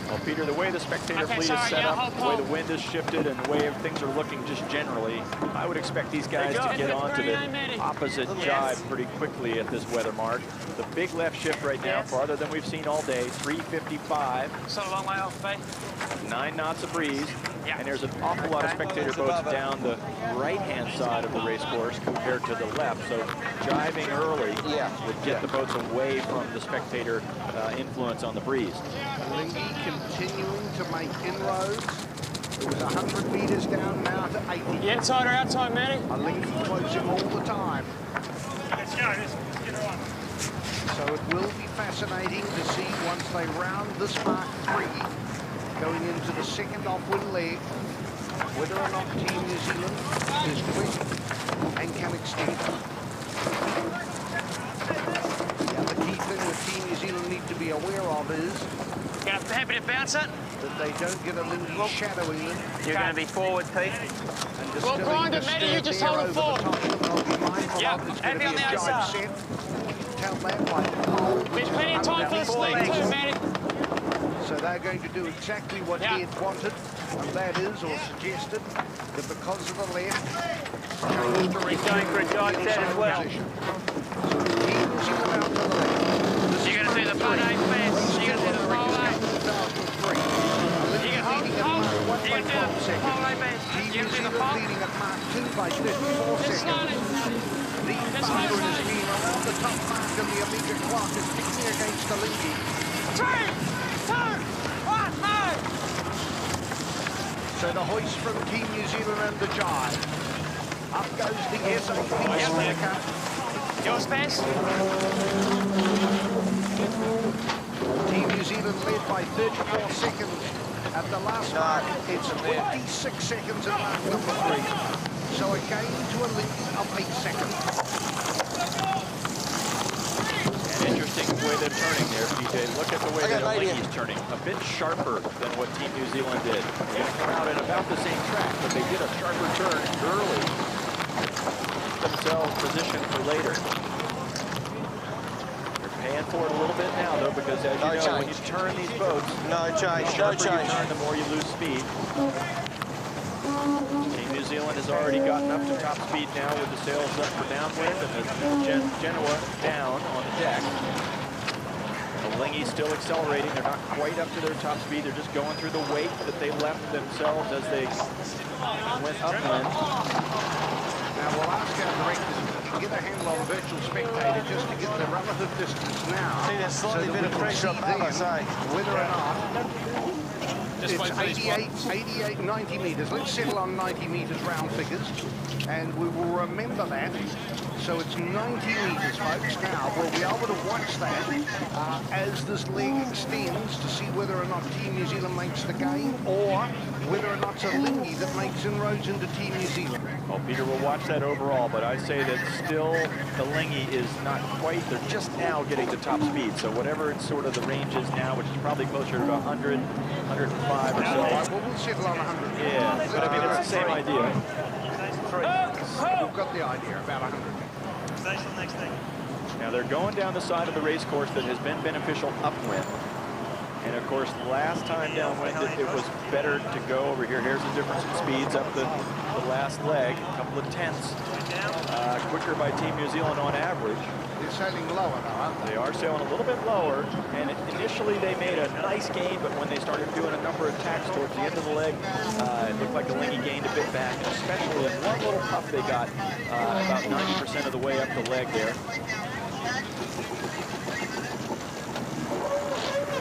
Well, Peter, the way the spectator fleet is set up, the way the wind is shifted, and the way things are looking just generally, I would expect these guys to get onto the opposite jibe pretty quickly at this weather mark. The big left shift right now, farther than we've seen all day, 355. So a long way off, Pete. 9 knots of breeze, and there's an awful lot of spectator boats down the right-hand side of the race course compared to the left, so jibing early would get the boats away from the spectator influence on the breeze. Alinghi continuing to make inroads. It was 100 metres down now to 80. Inside or outside, Matty? Alinghi closing all the time. Let's go, let's get her on. So it will be fascinating to see once they round this Mark 3, going into the second offwind leg, whether or not Team New Zealand is quick and can extend. The other key thing that Team New Zealand need to be aware of is happy to bounce it? that they don't get Alinghi shadowing them. You're going to be forward, Pete. Well, grind it, Matty, you just hold it forward. Happy on the outside. Tell that by the pole. There's plenty of time for the sleep too, Matty. So they're going to do exactly what Ed wanted, and that is, or suggested, that because of the left, change direction. He's going for a jibe set as well. So he was in out to the left. You're going to see the front 8 fence. You're going to see the pole 8. You can hold. You're going to see the pole 8 fence. You're going to see the pole. Leading at Mark 2 by 34 seconds. The Barber and his team are on the top mark, and the Amiga clock is ticking against Alinghi. 3, 2, 1, move! So the hoist from Team New Zealand and the jibe. Up goes the SAP America. Yours, Spence? Team New Zealand led by 34 seconds. At the last mark, it's 26 seconds at mark number 3. So a gain to Alinghi of 8 seconds. An interesting way they're turning there, PJ. Look at the way that Alinghi's turning. A bit sharper than what Team New Zealand did. They're going to come out at about the same track, but they did a sharper turn early. Themselves positioned for later. They're paying for it a little bit now, though, because as you know, when you turn these boats, the sharper you turn, the more you lose speed. Team New Zealand has already gotten up to top speed now with the sails up for downwind and the Genoa down on the deck. Lingy's still accelerating. They're not quite up to their top speed. They're just going through the wake that they left themselves as they went upwind. Now we'll ask our directors if we can get a handle on virtual spectator just to get the relative distance now. See, there's slightly bit of pressure up there, I say. Whether or not it's 88, 90 metres. Let's settle on 90 metres round figures, and we will remember that. So it's 90 metres, folks. Now we'll be able to watch that as this leg extends to see whether or not Team New Zealand makes the gain, or whether or not it's a Lingy that makes inroads into Team New Zealand. Well, Peter, we'll watch that overall, but I say that still the Lingy is not quite, they're just now getting to top speed. So whatever it's sort of the range is now, which is probably closer to 100, 105 or so. Well, we'll settle on 100. Yeah, but I mean, it's the same idea. We've got the idea, about 100. Now they're going down the side of the race course that has been beneficial upwind. And of course, last time downwind, it was better to go over here. Here's the difference in speeds up the last leg, a couple of tenths quicker by Team New Zealand on average. They're sailing lower now, aren't they? They are sailing a little bit lower, and initially they made a nice gain, but when they started doing a number of tacks towards the end of the leg, it looked like the Lingy gained a bit back, and especially in one little puff they got about 90% of the way up the leg there.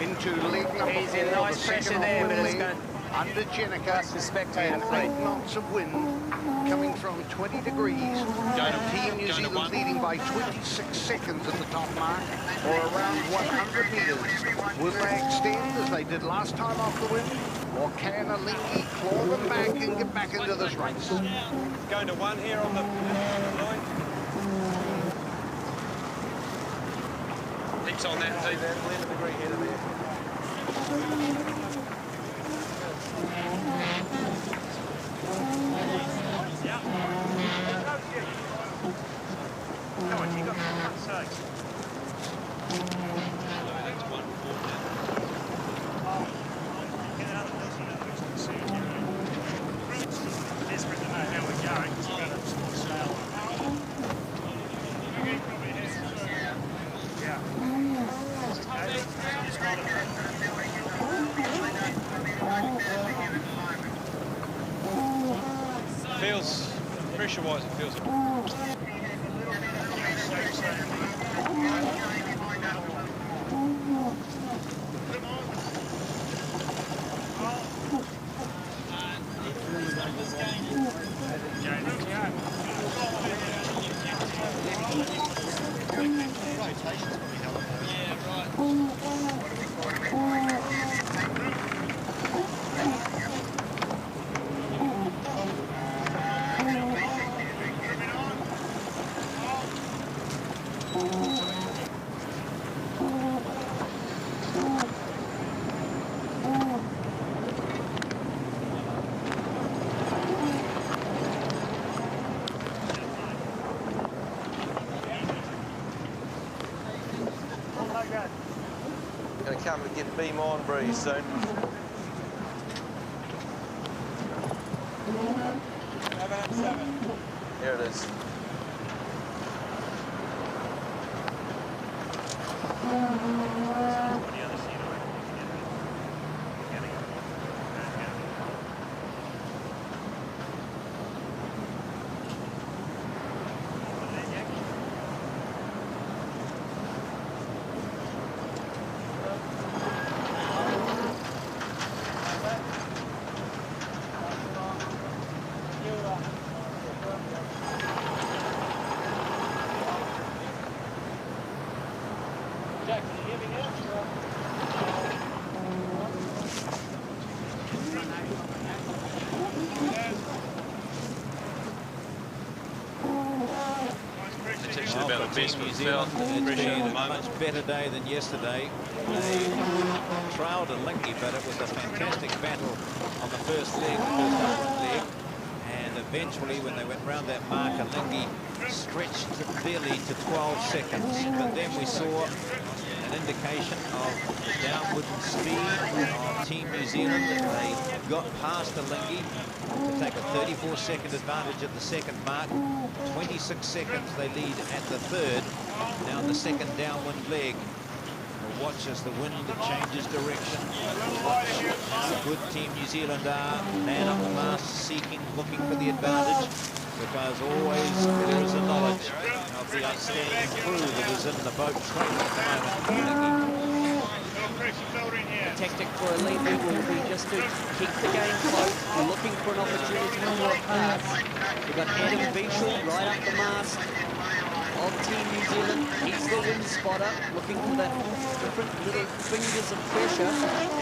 Into leg number 4, nice pressure there, but it's going under Jenica, the spectator and 8 knots of wind coming from 20 degrees. Team New Zealand leading by 26 seconds at the top mark, or around 100 metres. Will they extend as they did last time off the wind, or can a Lingy claw them back and get back into this race? Going to 1 here on the line. Heaps on that, Pete. Come on, you got to say. Desperate to know how we're going, because we're going to sort of sail. Feels, pressure-wise, it feels. Going to come and get beam on breeze soon. Here it is. Team New Zealand, it's been a much better day than yesterday. They trailed a Lingy, but it was a fantastic battle on the first leg, and eventually when they went round that mark, a Lingy stretched barely to 12 seconds, but then we saw an indication of the downward speed of Team New Zealand. They got past the Lingy to take a 34-second advantage at the second mark. 26 seconds they lead at the third. Now in the second downwind leg. watch as the wind changes direction. Watch how good Team New Zealand are. Man up the mast, seeking, looking for the advantage. Because always there is a knowledge of the outstanding crew that is in the boat training at the moment. The tactic for Alinghi will be just to keep the game close, looking for an opportunity for a pass. We've got Adam Beechel right up the mast of Team New Zealand. He's the wind spotter, looking for that different little fingers of pressure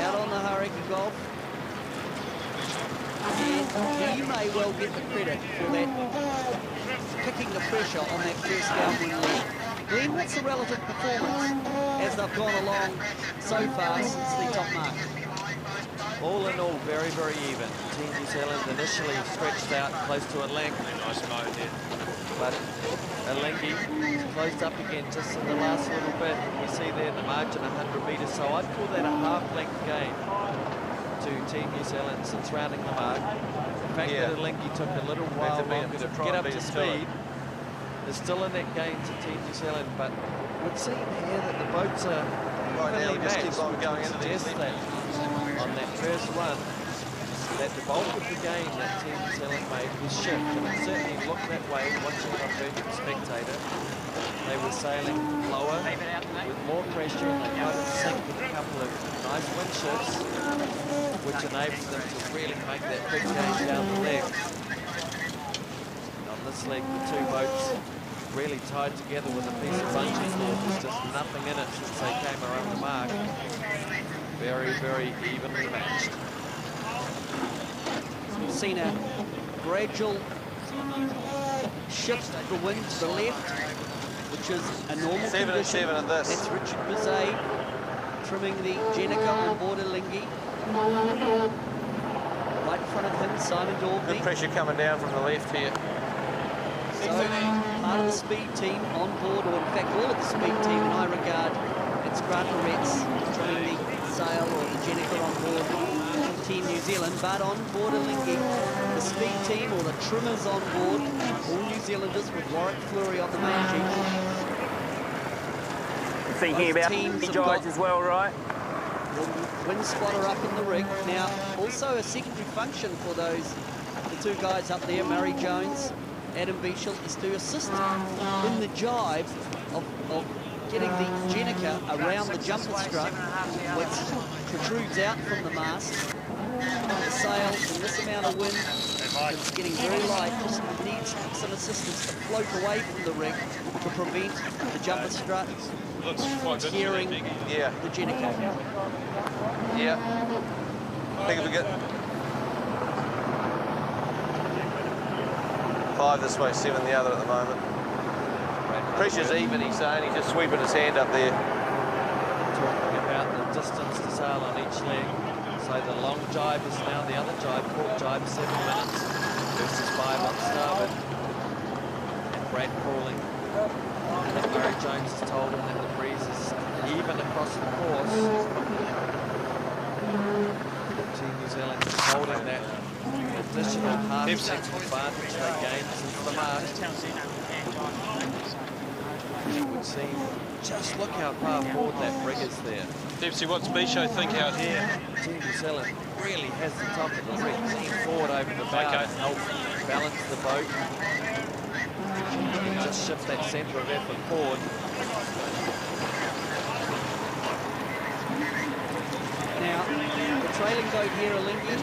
out on the Hauraki Gulf. And he may well get the credit for that, picking the pressure on that first downwind leg. Glenn, what's the relative performance as they've gone along so far since the top mark? All in all, very, very even. Team New Zealand initially stretched out close to a length. Nice mode there. But Alinghi closed up again just in the last little bit. We see there the margin 100 metres, so I'd call that a half-length gain to Team New Zealand since rounding the mark. The fact that Alinghi took a little while longer to get up to speed is still a net gain to Team New Zealand, but it would seem here that the boats are evenly matched, which would suggest that on that first run, that the bulk of the game that Team New Zealand made was shift, and it certainly looked that way watching on Virgin Spectator. They were sailing lower with more pressure, and they got in sync with a couple of nice wind shifts, which enabled them to really make that big gain down the leg. On this leg, the two boats really tied together with a piece of bunches there. There's just nothing in it since they came around the mark. Very, very evenly matched. We've seen a gradual shift of the wind to the left, which is a normal condition. 7 at this. That's Richard Bizet trimming the Jenica on board Alinghi. Right in front of him, Simon Daubney. Good pressure coming down from the left here. So, part of the speed team on board, or in fact all of the speed team in I regard, it's Grant Moretz trimming the sail or the Jenica on board Team New Zealand, but on board Alinghi, the speed team or the trimmers on board, all New Zealanders with Warwick Fleury on the main sheet. Thinking about the guys as well, right? Wind spotter up in the rig. Now, also a secondary function for the two guys up there, Murray Jones, Adam Beechel, is to assist in the jibe of getting the Jenica around the jumper strut, which protrudes out from the mast. The sail, in this amount of wind, it's getting very light, just needs some assistance to float away from the rig to prevent the jumper strut tearing the Jenica. Yeah. I think if we get 5 this way, 7 the other at the moment. Pressure's even, he's saying. He's just sweeping his hand up there. Talking about the distance to sail on each leg. So the long jibe is now the other jibe, port jibe, 7 minutes versus 5 on starboard. And Brad crawling. And Murray Jones has told him that the breeze is even across the course. Team New Zealand is holding that additional half-second advantage they gained since the mark. It would seem, just look how far forward that brig is there. Dempsey, what's Bisho think out here? Team New Zealand really has the top of the brig, lean forward over the bow to help balance the boat. Just shift that centre of effort forward. Now, the trailing boat here, Alinghi,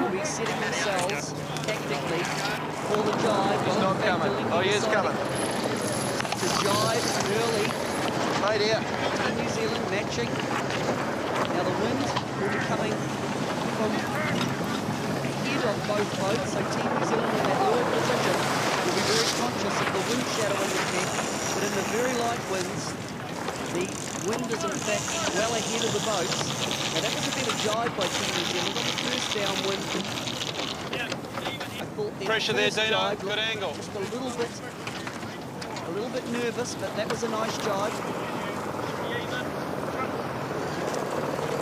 will be setting themselves tactically for the jibe. He's not coming. Oh, he is coming. To jibe early. Right here. Team New Zealand matching. Now the wind will be coming from ahead of both boats, so Team New Zealand in that lower position will be very conscious of the wind shadow in the deck, but in the very light winds, the wind is in fact well ahead of the boats. Now that was a bit of jibe by Team New Zealand on the first downwind. I thought Pressure there, Dino. Good angle. Just a little bit nervous, but that was a nice jibe.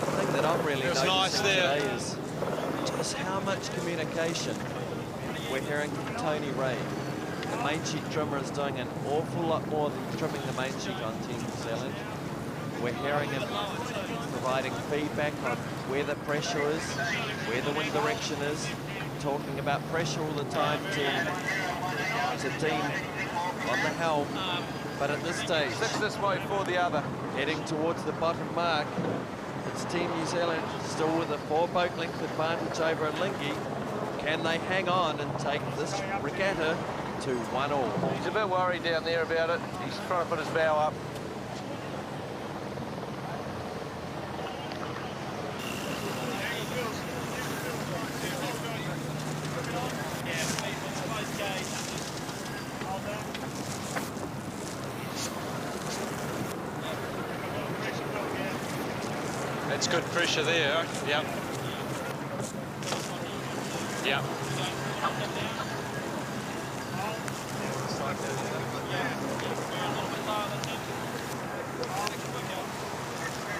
The thing that I'm really noticing nice there today is just how much communication we're hearing from Tony Ray. The main sheet trimmer is doing an awful lot more than trimming the main sheet on Team New Zealand. We're hearing him providing feedback on where the pressure is, where the wind direction is, talking about pressure all the time to Dean on the helm. But at this stage, Six this way for the other. heading towards the bottom mark, it's Team New Zealand still with a 4-boat length advantage over Alinghi. Can they hang on and take this regatta to 1-1? He's a bit worried down there about it. He's trying to put his bow up. That's good pressure there. Yep. Yep.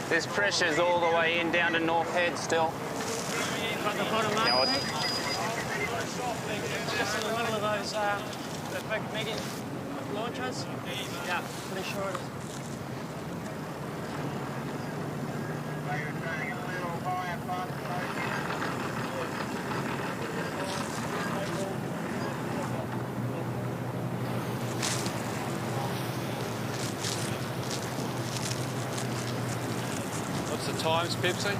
This pressure's all the way in down to North Head still. Yeah, just in the middle of those the big medium launchers. Yeah, pretty sure it is. What's the times, Pepsi?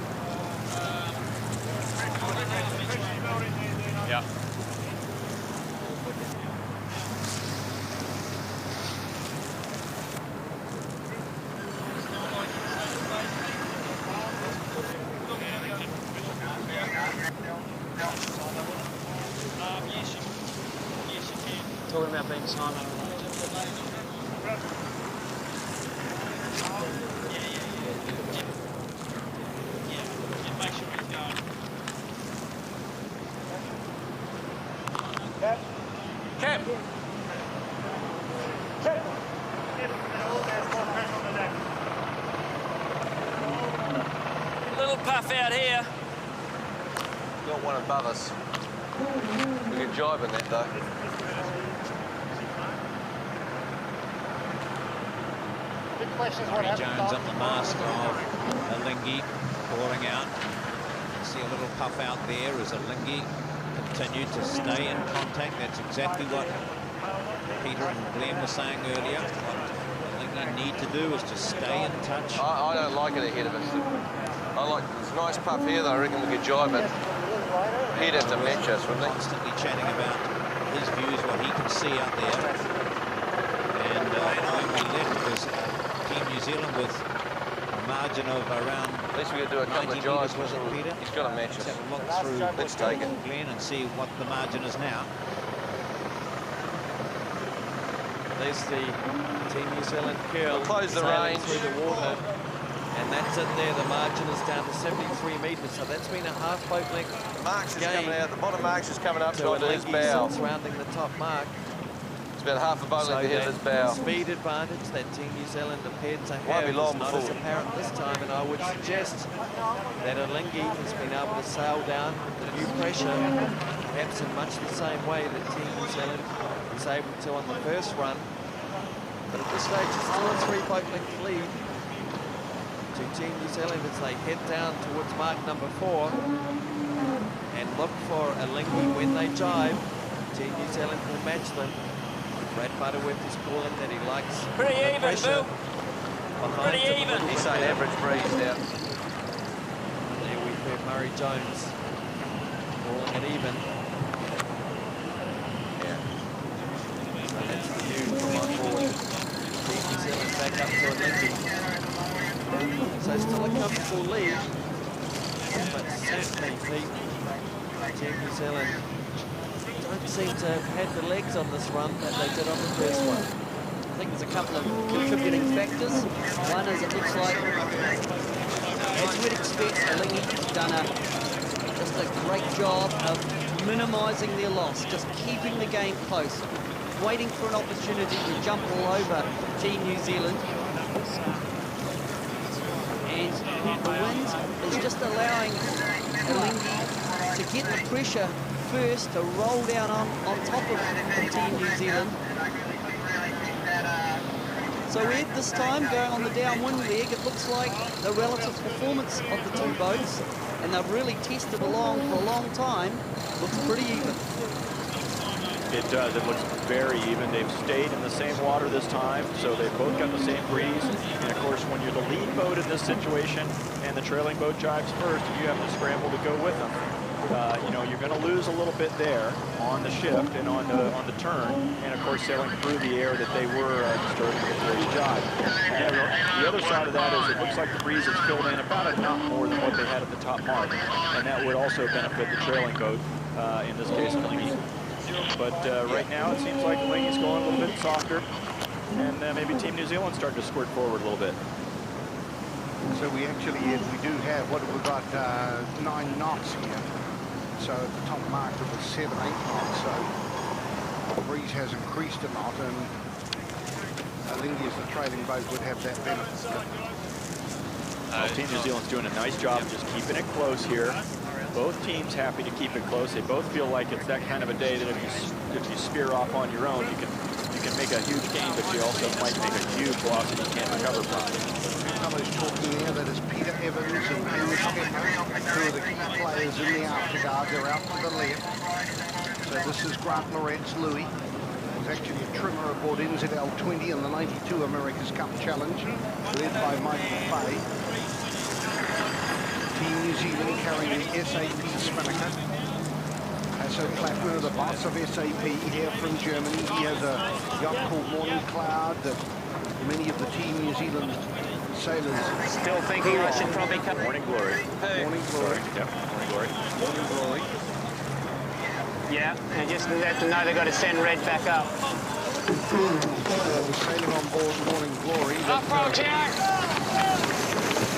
Yeah. Talking about being Simon. Cap. Little puff out here. Got one above us. We can jibe in that though. Gary Jones up the mast of Alinghi, pouring out. See a little puff out there as Alinghi continued to stay in contact. That's exactly what Peter and Glenn were saying earlier. What Alinghi need to do is to stay in touch. I don't like it ahead of us. I like this nice puff here though. I reckon we could jibe it. He'd have to match us, wouldn't he? Constantly chatting about his views, what he can see out there. And when we left, it was Team New Zealand with a margin of around. At least we could do a couple of jibes, wasn't it, Peter? He's got to match us. Let's have a look through. Let's take it. Glenn, and see what the margin is now. There's the Team New Zealand curl. We'll close the sailing range. through the water. And that's it there. The margin is down to 73 metres. So that's been a half boat length. Marks is coming out. The bottom Marks is coming up to his Alinghi bow. surrounding the top mark. It's about half a boat So length ahead of his bow. speed advantage that Team New Zealand appeared to Won't have be long is not before. as apparent this time, and I would suggest that Alinghi has been able to sail down the new pressure, perhaps in much the same way that Team New Zealand was able to on the first run. But at this stage, it's still a 3-boat length lead to Team New Zealand as they head down towards mark number 4 and look for Alinghi when they jibe. Team New Zealand will match them. Brad Butterworth is calling that he likes Pretty the even, pressure Bill. behind Pretty to even. the He's saying average breeze down. There we've heard Murray Jones calling it even. Yeah. So that's the view from on board. Team New Zealand back up to Alinghi. So still a comfortable lead, but certainly Pete, Team New Zealand don't seem to have had the legs on this run that they did on the first one. I think there's a couple of contributing factors. One is it looks like, as you would expect, Alinghi's done just a great job of minimising their loss, just keeping the game close, waiting for an opportunity to jump all over Team New Zealand. And the wind is just allowing Alinghi to get the pressure first, to roll down on top of Team New Zealand. So Ed, this time going on the downwind leg, it looks like the relative performance of the two boats, and they've really tested along for a long time, looks pretty even. It does. It looks very even. They've stayed in the same water this time, so they've both got the same breeze. And of course, when you're the lead boat in this situation and the trailing boat jives first, you have to scramble to go with them. You know, you're going to lose a little bit there on the shift and on the turn, and of course sailing through the air that they were disturbing before you jive. And the other side of that is it looks like the breeze has filled in about a knot more than what they had at the top mark, and that would also benefit the trailing boat, in this case, Lingy. But right now it seems like Lingy's going a little bit softer, and maybe Team New Zealand starting to squirt forward a little bit. So we actually, we do have, what have we got, 9 knots here. So at the top mark it was 7, 8 knots, so the breeze has increased a knot, and Lingy as the trailing boat would have that benefit. Team New Zealand's doing a nice job of just keeping it close here. Both teams happy to keep it close. They both feel like it's that kind of a day that if you spear off on your own, you can make a huge gain, but you also might make a huge loss that you can't recover from. Fellows talking there, that is Peter Evans and Hamish Pepper, two of the key players in the afterguard. They're out to the left. So this is Grant Moretz Louis. He's actually a trimmer aboard NZL 20 in the 92 America's Cup Challenge, led by Michael Fay. Team New Zealand carrying the SAP Spinnaker. Hasso Plattner, the boss of SAP here from Germany. He has a yacht called Morning Cloud that many of the Team New Zealand sailors still thinking I should probably come. Morning Glory. Hey. Morning Glory. Yep. Morning Glory. Morning Glory. Yeah, and just have to know they've got to send Red back up. We're sailing on board Morning Glory. Up, Jack!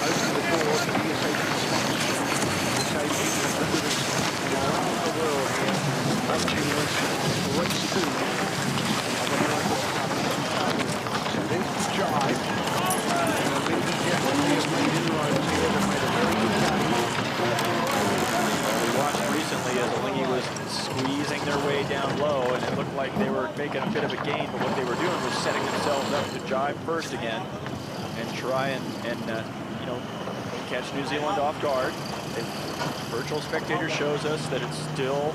Open the door to the SAP SAP has been with us around the world here, watching this race 2 of the America's Cup. So there's the jive. We watched recently as Lingy was squeezing their way down low, and it looked like they were making a bit of a gain, but what they were doing was setting themselves up to jive first again and try and you know, catch New Zealand off guard. Virtual spectator shows us that it's still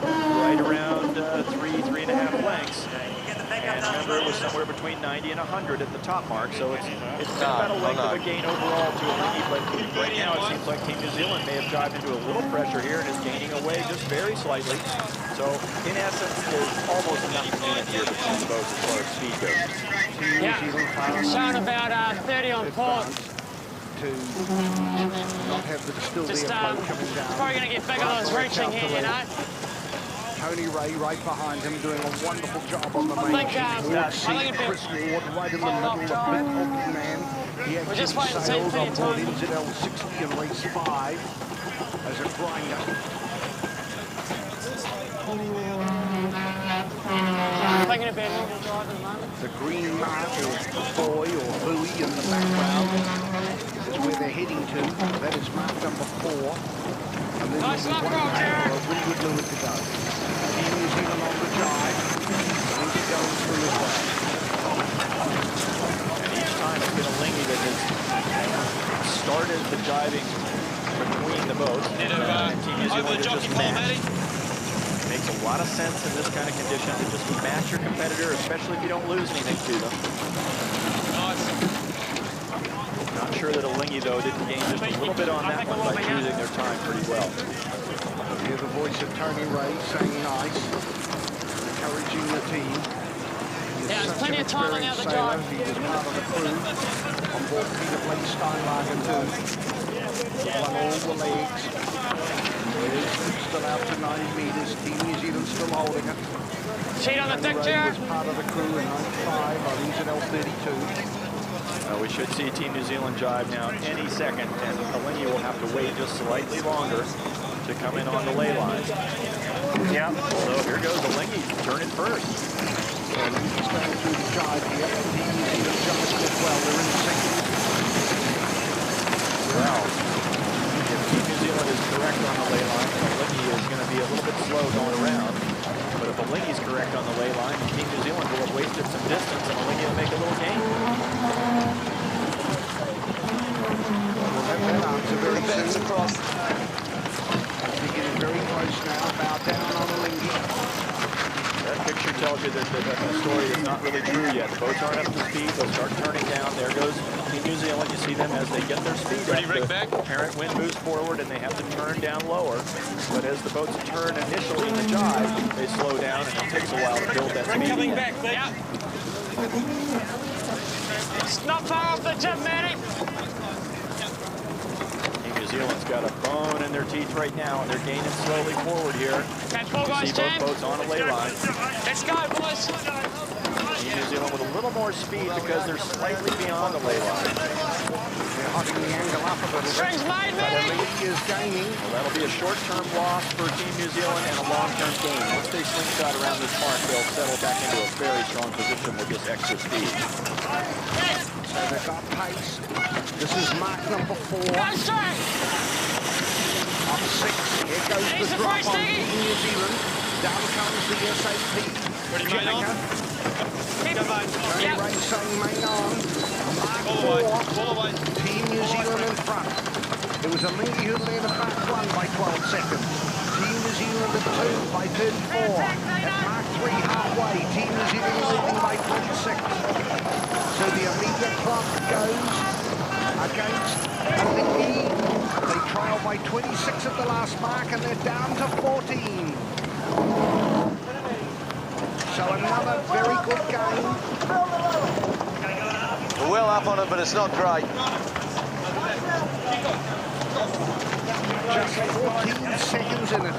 right around 3.5 lengths. And remember, it was somewhere between 90 and 100 at the top mark, so it's about a length of a gain overall to Lingy, but right now it seems like Team New Zealand may have jived into a little pressure here and is gaining away just very slightly. So, in essence, there's almost nothing in here between the boats as far as speed goes. Yeah, showing about 30 on port. To not have the distilled just, air flow coming down. It's probably going to get bigger than it's reaching here, you know. Tony Ray right behind him doing a wonderful job on the main sheet. Chris Ward right in the middle, the big hulking man. He actually sailed on board NZL 60 in race 5 as a grinder. Thinking about normal drive at the moment. The green mark or buoy or buoy in the background is where they're heading to. That is mark number 4. And then nice luck, Windward Lewis to go. Team New Zealand on the jive. Lingy going through as well. And each time it's been a Lingy that has started the jiving between the boats. And Team New Zealand is just matched. Makes a lot of sense in this kind of condition to just match your competitor, especially if you don't lose anything to them. Not sure that a Lingy, though, didn't gain just a little bit on that one by choosing their time pretty well. You hear the voice of Tony Ray saying nice, encouraging the team. Yeah, there's plenty of time on the other jive. He was part of the crew on board Peter Blake Steinlager too. Won all the legs. Still out to 90 meters. Team New Zealand still holding it. Cheat on the deck, Jack. Was part of the crew in 95 on NZL 32. We should see Team New Zealand jive now any second, and Lingy will have to wait just slightly longer to come in on the lay line. Yeah. So here goes the Lingy, turning first. So Lingy's going through the jive here. Team New Zealand jive as well. They're in second. Well, if Team New Zealand is correct on the lay line, the Lingy is going to be a little bit slow going around. But if the Lingy's correct on the lay line, Team New Zealand will have wasted some distance, and the Lingy will make a little gain. cross. They're getting very close now. Bow down on Alinghi. That picture tells you that the story is not really true yet. The boats aren't up to speed. They'll start turning down. There goes Team New Zealand. You see them as they get their speed Ready, up. rig The back? parent wind moves forward, and they have to turn down lower. But as the boats turn initially in the dive, they slow down, and it takes a while to build that speed. Coming back, yeah. It's not far off the tip, Matty. Team New Zealand's got a bone in their teeth right now, and they're gaining slowly forward here. Catch ball, You guys, see both Jan. boats on a ley line. Let's go, boys. Team New Zealand with a little more speed because they're slightly beyond the ley line. They're hogging the angle up a little. Strings made, Matty. Alinghi is gaining. Well, that'll be a short-term loss for Team New Zealand and a long-term gain. Once they slingshot around this mark, they'll settle back into a very strong position with this extra speed. So they've got pace. This is mark number 4. Go straight. Up 6. Here goes He's the the drop first on diggy. Team New Zealand. Down comes the SAP. Ready, main on? Keep it, mate. Johnny Yep. Ray saying main on. Mark Pull away, 4. pull away. Team New Zealand in front. It was Alinghi who led at Mark 1 by 12 seconds. Team New Zealand at 2 by 34. At Mark 3 halfway, Team New Zealand leading by 26. So the Amiga clock goes against Alinghi. They trail by 26 at the last mark, and they're down to 14. So another very good game. We're well up on it, but it's not great. Just 14 seconds in it.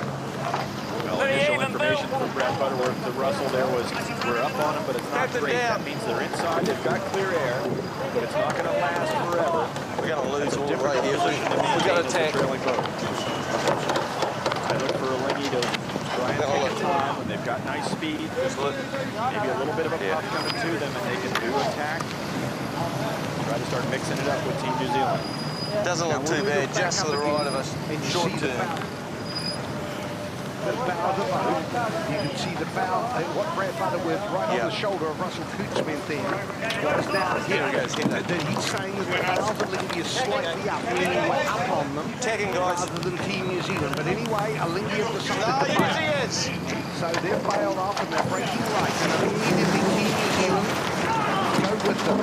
Well, initial information from Brad Butterworth to Russell there was we're up on them, but it's not great. That means they're inside. They've got clear air, but it's not going to last forever. We're going to lose all the way here. We've got to attack. Trailing boat. I look for Alinghi to try and take a time when they've got nice speed. Maybe a little bit of a puff coming to them, and they can do attack. Try to start mixing it up with Team New Zealand. Doesn't look too bad, just to the right of us. Short term. The bow of the boat. You can see the bow, what Brad Butterworth right on the shoulder of Russell Coots meant there. Goes down here. He's saying that the bow of Alinghi is slightly up, meaning we're up on them. Tagging guys. Rather than Team New Zealand. But anyway, Alinghi have decided to bail. So they're bailed off and they're breaking right. And immediately Team New Zealand go with them.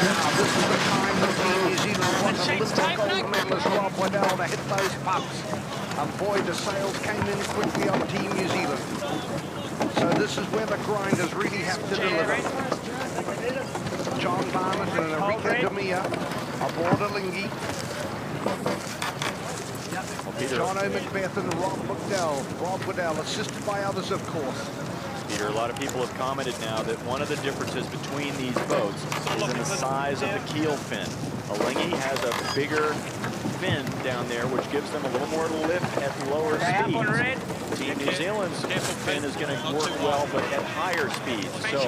Now, this is the time that Team New Zealand wants a little gold medalist Rob Waddell to hit those pumps. And boy, the sails came in quickly on Team New Zealand. So this is where the grinders really have to deliver. John Barnett and Enrique Demia aboard Alinghi. John O'Macbeth and Rob Waddell, assisted by others, of course. Peter, a lot of people have commented now that one of the differences between these boats is in the size of the keel fin. Alinghi has a bigger fin down there, which gives them a little more lift at lower speeds. Team New Zealand's fin is going to work well, but at higher speeds. So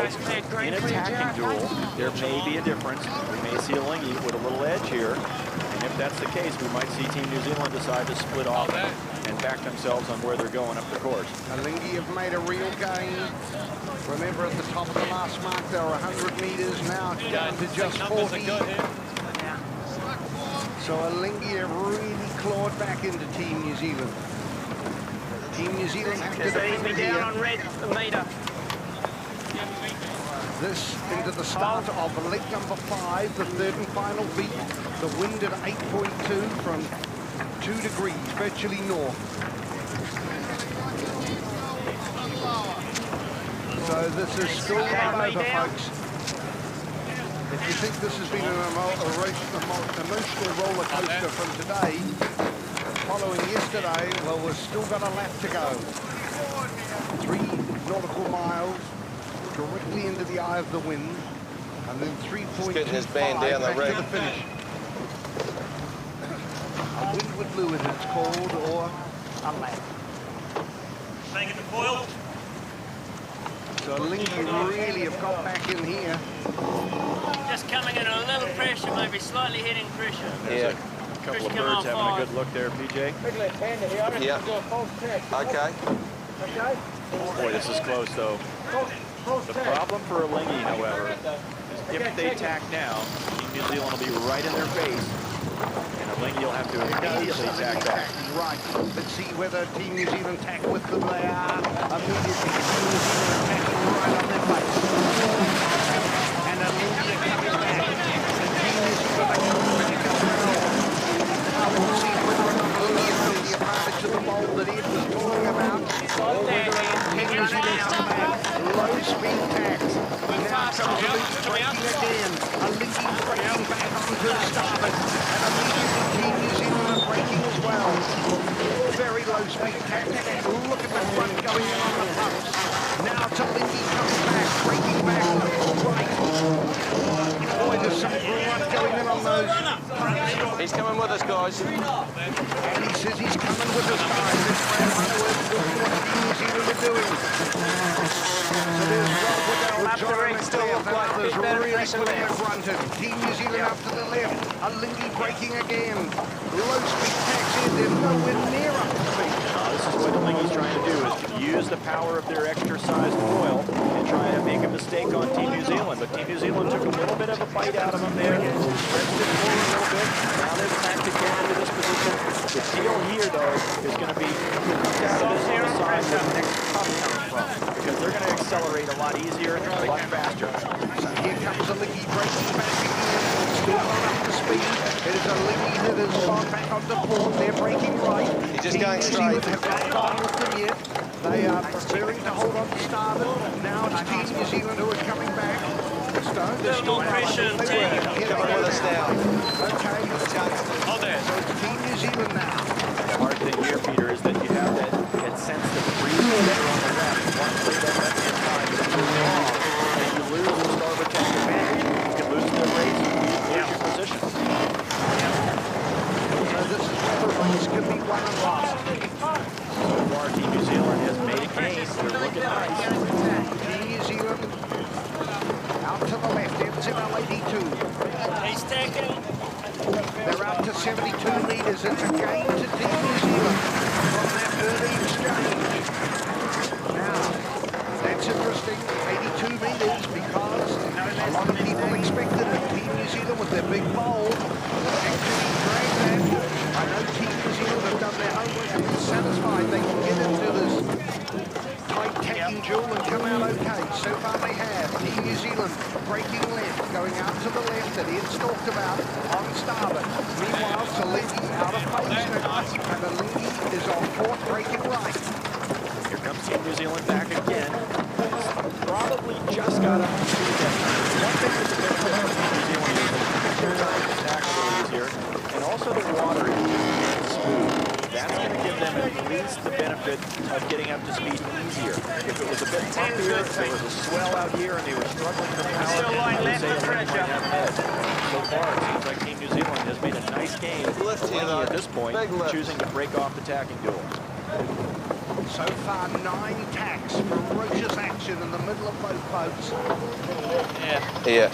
in a tacking duel, there may be a difference. We may see Alinghi with a little edge here. And if that's the case, we might see Team New Zealand decide to split off and back themselves on where they're going up the course. Alinghi have made a real gain. Remember, at the top of the last mark, they were 100 meters. Now it's down to just 40. So Alinghi have really clawed back into Team New Zealand. Team New Zealand have to defend here. Down on red, the meter. This into the start of leg number 5, the third and final beat. The wind at 8.2 from 2 degrees, virtually north. So this is still not over, folks. If you think this has been an emotional roller coaster from today, following yesterday, well, we've still got a lap to go. 3 nautical miles directly into the eye of the wind, and then 3.25 getting his band down the back rig. to the finish. A windward fluid, it's called, or a lap. Taking the foil. So Alinghi really have got back in here. Just coming in a little pressure, maybe slightly hitting pressure. There's a couple of birds having a good look there, PJ. Yeah. Okay. Boy, this is close, though. The problem for Alinghi, however, is if they tack down, Team New Zealand will be right in their face. And Alinghi will have to immediately tack back. Right. Let's see whether Team New Zealand tack with them. They are immediately. Team New Zealand attacking right on their face. And Alinghi coming back. And Team New Zealand are coming back as well. Now we'll see whether or not Alinghi has the advantage of the bowl that Ed was talking about. Or whether or not Team New Zealand come back. Low speed tacks. Now comes Alinghi breaking again. Alinghi breaking back onto the starboard. And immediately Team New Zealand are breaking as well. Very low speed tacks. Look at the front going in on the pumps. Now Alinghi comes back, breaking back. Right. Boy, there's some grunt going in on those. He's coming with us, guys. And he says he's coming with us, guys. This man Underwood, what Team New Zealand are doing. So there's Rob Waddell, John McLeod, and others really putting a grunt in. Team New Zealand up to the left. Alinghi breaking again. Low speed tacks in. They're nowhere near up to speed. This is what Alinghi's trying to do, is to use the power of their extra-sized foil and try to make a mistake on Team New Zealand. But Team New Zealand took a little bit of a bite out of them there, stretched it forward a little bit. Now they're tacked again into this position. The deal here, though, is going to be who comes out of this on the side where the next puff comes from, because they're going to accelerate a lot easier and a lot faster. So here comes Alinghi breaking back again. Still not up to speed. It is Alinghi that has gone back onto port. They're breaking right. He's just going straight. Have not gone with them yet. They are preferring to hold on to starboard. Now it's Team New Zealand who are coming back. They're still Coming with us now. Okay. Hold there. So it's Team New Zealand now. The hard thing here, Peter, is that you have that sense that the breeze is better on the left. Once they let that inside, it's too long, and you lose the starboard tack advantage. You can lose the race, you lose your position. So this is where the race could be won and lost. So far, Team New Zealand has made a case. They're looking nice. Team New Zealand out to the left, ends in L82. He's taking. They're up to 72 metres. It's a gain to Team New Zealand from that early exchange. Now, that's interesting, 82 metres, because a lot of people expected it. Team New Zealand with their big bowl actually drag that. I know Team New Zealand have done their homework and been satisfied they can get into this tight tacking duel and come out okay. So far they have. Team New Zealand breaking left, going out to the left that Ed's talked about on starboard. Meanwhile, Alinghi out of pace now, and Alinghi is on port breaking right. Here comes Team New Zealand back again. Probably just got up to speed that time. One thing that's a benefit of Team New Zealand is their time to attack a little easier, and also their water is smooth. That's going to give them at least the benefit of getting up to speed easier. If it was a bit bumpier, if there was a swell out here and they were struggling for power, I would say they might have an edge. So far, it seems like Team New Zealand has made a nice game at this point, choosing to break off the tacking duel. So far, 9 tacks, ferocious action in the middle of both boats. Yeah.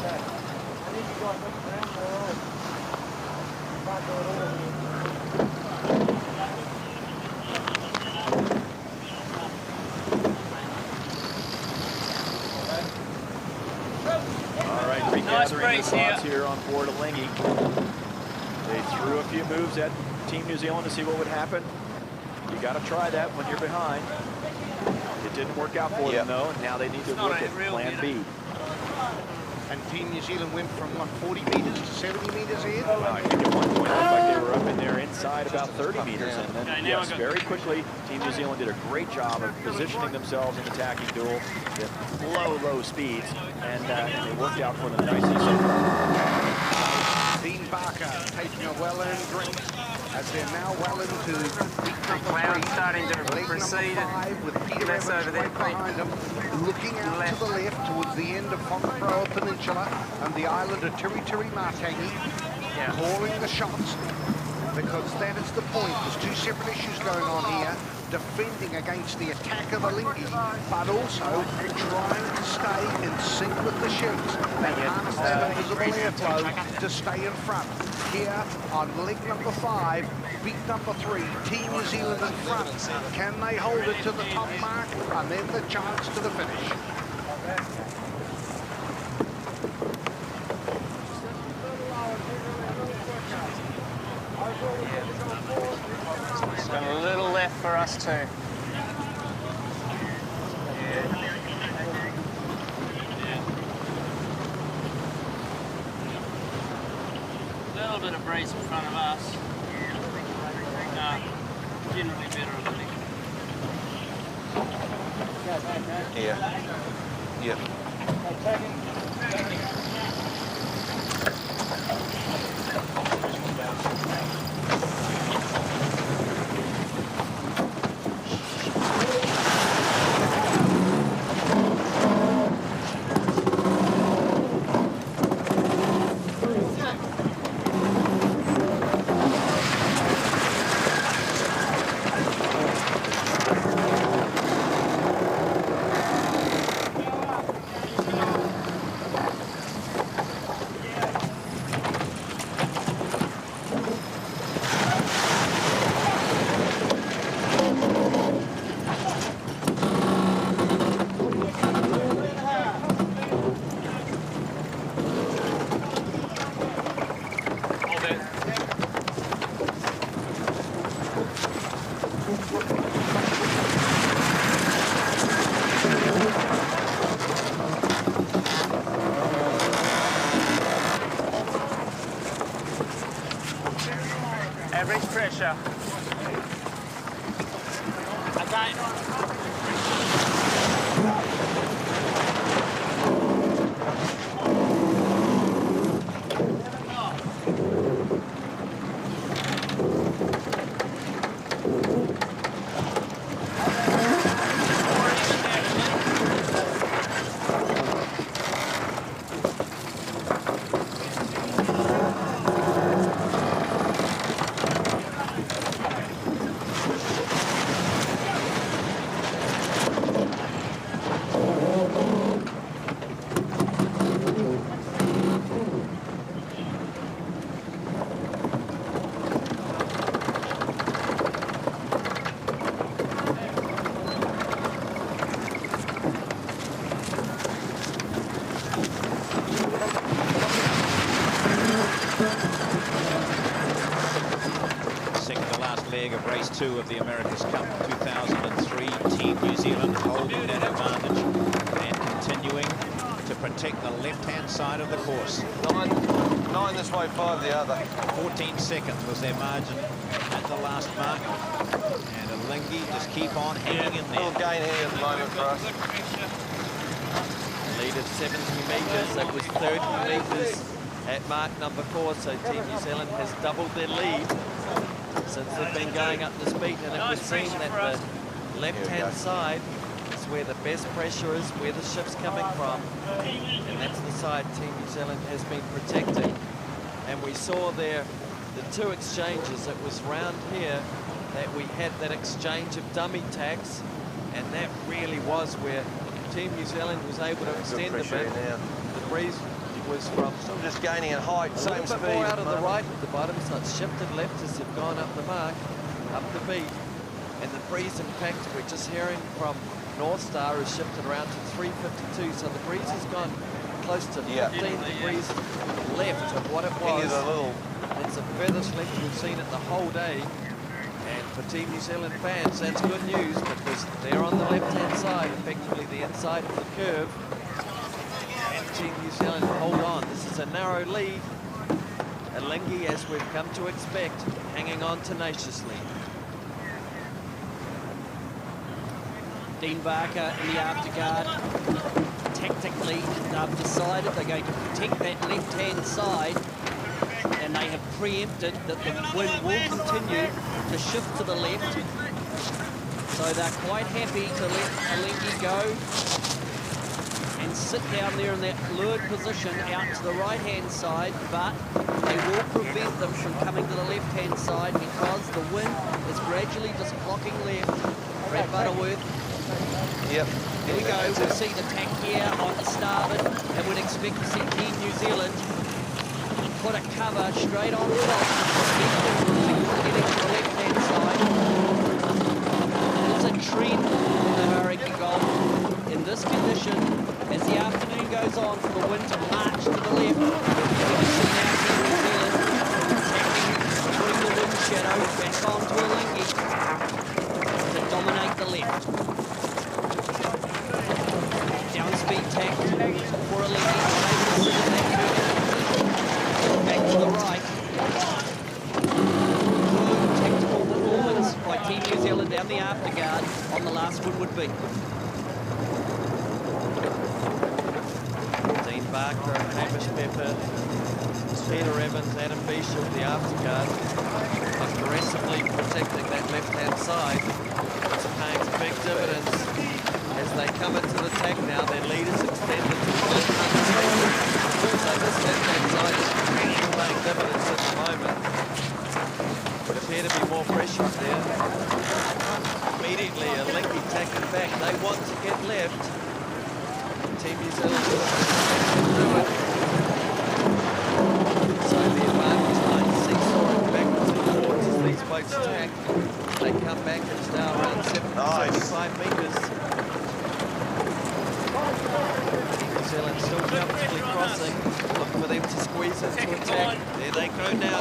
All right, regathering the thoughts here on board Alinghi. They threw a few moves at Team New Zealand to see what would happen. You got to try that when you're behind. It didn't work out for them, though, and now they need to look at plan B. And Team New Zealand went from, what, 40 metres to 70 metres in? I think at one point it looked like they were up in there inside about 30 metres. And then, yes, very quickly, Team New Zealand did a great job of positioning themselves in the tacking duel at low speeds, and it worked out for them nicely so far. Dean Barker taking a well-earned drink as they're now well into league number 3. Starting to League proceed. number 5 with Peter Evans over there, right behind them, looking out to the left towards the end of Whangaparaoa Peninsula and the island of Tiritiri Matangi, calling the shots, because that is the point. There's 2 separate issues going on here. Defending against the attack of Alinghi, but also trying to stay in sync with the ships and harness that invisible airflow to stay in front. Here on leg number 5, beat number 3, Team New Zealand in front. Can they hold it to the top mark? And then the chance to the finish. Got a little left for us too. A little bit of breeze in front of us. Generally better than it. Yeah. Yep. Average pressure. Okay. Leg of race 2 of the America's Cup 2003. Team New Zealand holding that advantage and continuing to protect the left-hand side of the course. 9 this way, 5 the other. 14 seconds was their margin at the last mark. And Alinghi just keep on hanging in there. Little gain here at the moment for us. Lead of 70 metres. That was 30 metres at mark number 4. So Team New Zealand has doubled their lead since they've been going up the speed, and it would seem that the left-hand side is where the best pressure is, where the shift's coming from, and that's the side Team New Zealand has been protecting. And we saw there the 2 exchanges. It was round here that we had that exchange of dummy tacks, and that really was where Team New Zealand was able to extend a bit. The breeze was from just gaining at height, same speed. More out of the right at the bottom, so it's shifted left as they've gone up the mark, up the beat. And the breeze impact we're just hearing from North Star has shifted around to 352, so the breeze has gone close to 15 degrees left of what it was. It's the furthest left we've seen it the whole day. And for Team New Zealand fans, that's good news, because they're on the left-hand side, effectively the inside of the curve. Team New Zealand hold on. This is a narrow lead. Alinghi, as we've come to expect, hanging on tenaciously. Dean Barker in the afterguard. Tactically, they've decided they're going to protect that left-hand side, and they have preempted that the wind will continue to shift to the left. So they're quite happy to let Alinghi go and sit down there in that lured position out to the right-hand side, but they will prevent them from coming to the left-hand side because the wind is gradually just blocking left. Brad Butterworth. Yep. Here we go. We'll see the tack here on the starboard, and we'd expect to see Team New Zealand put a cover straight on top, getting to the left-hand side. There's a trend in the Hauraki Gulf in this condition. As the afternoon goes on, for the wind to march to the left, we can see now Team New Zealand attacking, putting the wind left. Down speed tack for Alinghi, unable to sit in that curve. Back to the right. Good tactical performance by Team New Zealand down the afterguard on the last windward beat. Dean Barker, Hamish Pepper, Peter Evans, Adam Bishop, the afterguard, aggressively protecting that left-hand side. It's paying big dividends as they come into the tack now. Their lead is extended to the left-hand side. So this left-hand side is really paying dividends at the moment. Would appear to be more pressure there. Immediately, Alinghi tacking back. They want to get left. Team New Zealand will do it. So the advantage line seesawing backwards and forwards as these boats attack. They come back and it's now around 75 metres. Team New Zealand still comfortably crossing. Look for them to squeeze into attack. There they go now.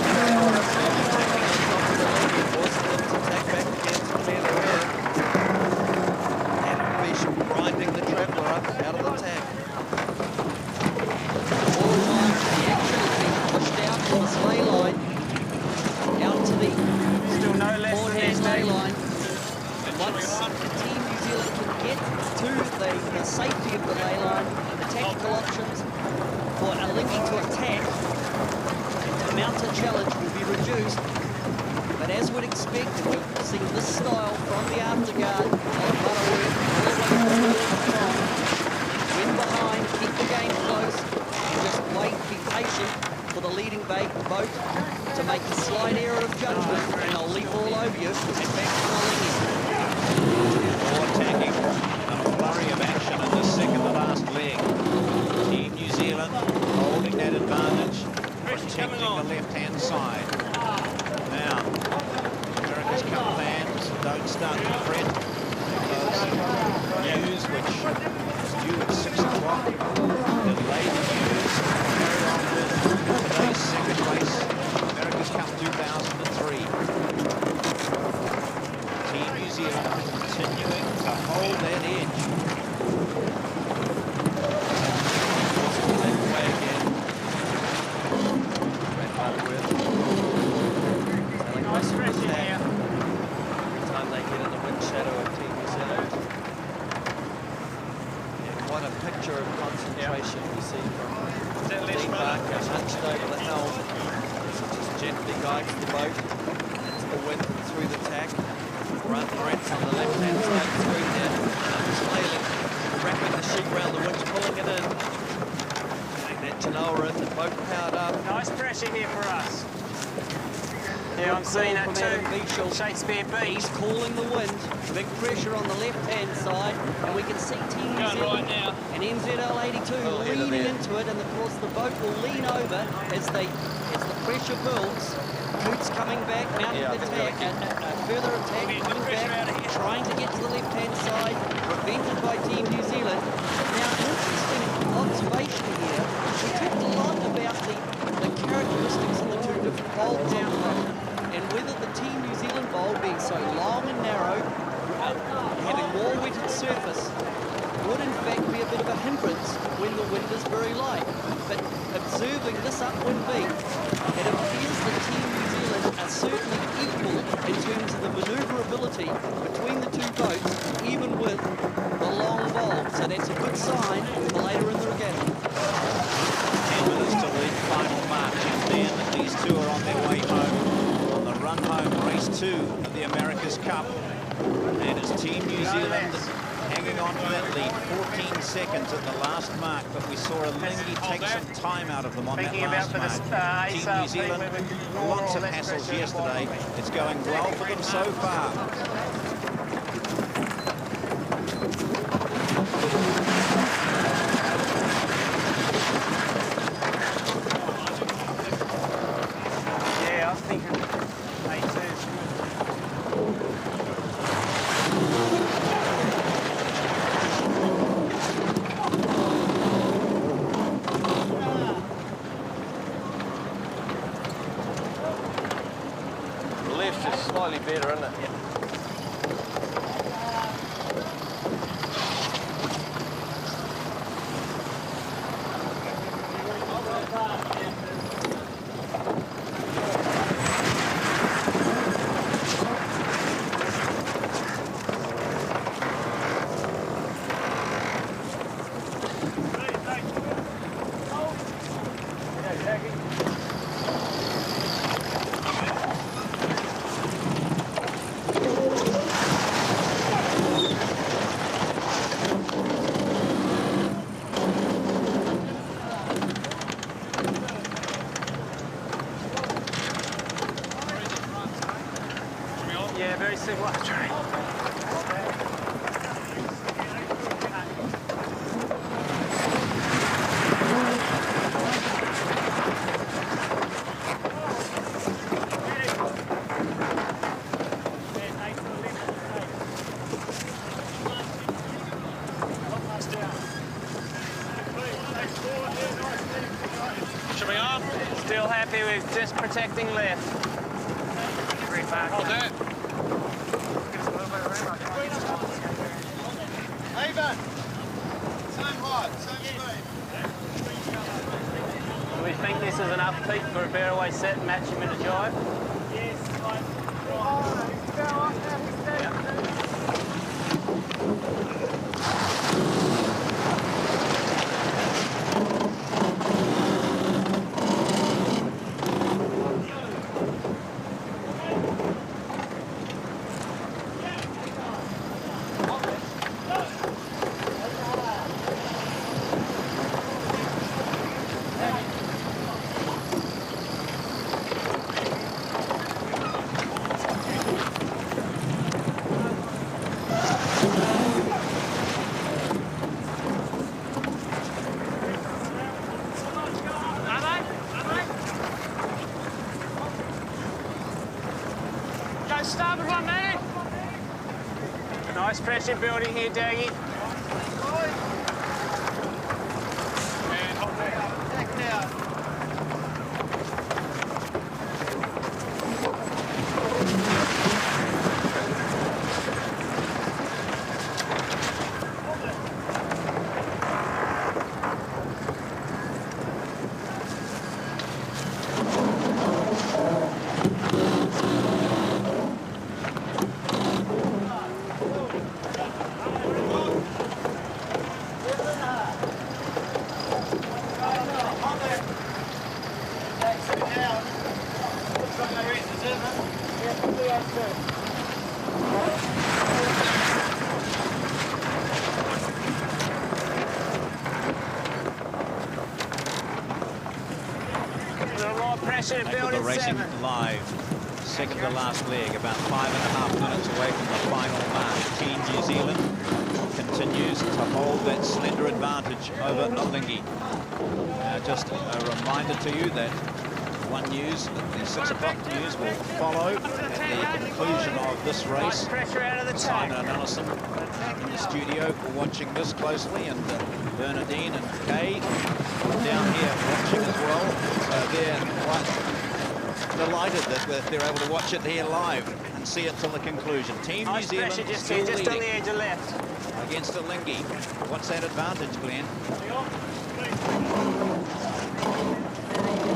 Attacking on top of the lead, forcing them to attack back again to clear the rear. And Bishop grinding the Traveller up out of the tack. The sleigh line out to the still no less forehand sleigh line. And once Team New Zealand can get to the safety of the lay line, the tactical options for Alinghi to attack and to mount a challenge will be reduced. But as we'd expect, and we've seen this style from the afterguard, a lot of butter work, always win behind, keep the game close, and just wait, be patient for the leading boat to make a slight error of judgment, and they'll leap all over you and back to Alinghi. More attacking, a flurry of action in the second to last leg. Team New Zealand holding that advantage, protecting the left-hand side. Now, America's Cup fans don't start to fret because news, which is due at 6 o'clock, delayed news, carry on with today's second race, America's Cup 2003. Team New Zealand continuing to hold that edge. That way again. Red Butterworth. Selling Russell with that. Every time they get in the wind shadow of Team New Zealand. And what a picture of concentration we see from Dean Barker, hunched over the helm, just gently guides the boat into the wind and through the tack. Run threats on the left-hand side of the screen there, flailing, wrapping the sheet round the winch, pulling it in. Getting that Genoa in, the boat powered up. Nice pressure here for us. Yeah, I'm seeing that too. Shakespeare Beach. He's calling the wind. Big pressure on the left-hand side, and we can see Team New Zealand and NZL 82 leaning into it, and of course the boat will lean over as the pressure builds. Coots coming back, mounting the attack, further attack, coming back, trying to get to the left-hand side, prevented by Team New Zealand. Now, interesting observation here. We talked a lot about the characteristics of the two different bowls on the boat, and whether the Team New Zealand bowl being so long and narrow, having more wetted surface, would in fact be a bit of a hindrance when the wind is very light. But observing this upwind beat, it appears that Team New Zealand are certainly equal in terms of the manoeuvrability between the two boats, even with the long bowl. So that's a good sign for later in the regatta. 10 minutes to the final march, and then these two are on their way home on the run home race 2 of the America's Cup. And it's Team New Zealand hanging on for that lead, 14 seconds at the last mark, but we saw Alinghi take some time out of them on that last mark. Team New Zealand, lots of hassles yesterday. It's going well for them so far. Slightly better, isn't it? Matthew is just protecting left. Hold that. Even. Same height, same speed. Do we think this is enough, Pete, for a fairway set and match him in a jive? Yes. Starboard one, Matty. Nice pressure building here, Daggy. And hold that. Back down. Back with the racing live. Second to last leg, about 5.5 minutes away from the final mark. Team New Zealand continues to hold that slender advantage over Alinghi. Just a reminder to you that One News, the 6 o'clock news, will follow at the conclusion of this race. Simon and Alison in the studio watching this closely, and Bernadine and Kay down here watching as well. So they're quite delighted that they're able to watch it here live and see it till the conclusion. Team New Zealand still leading on the edge of left against Alinghi. What's that advantage, Glenn?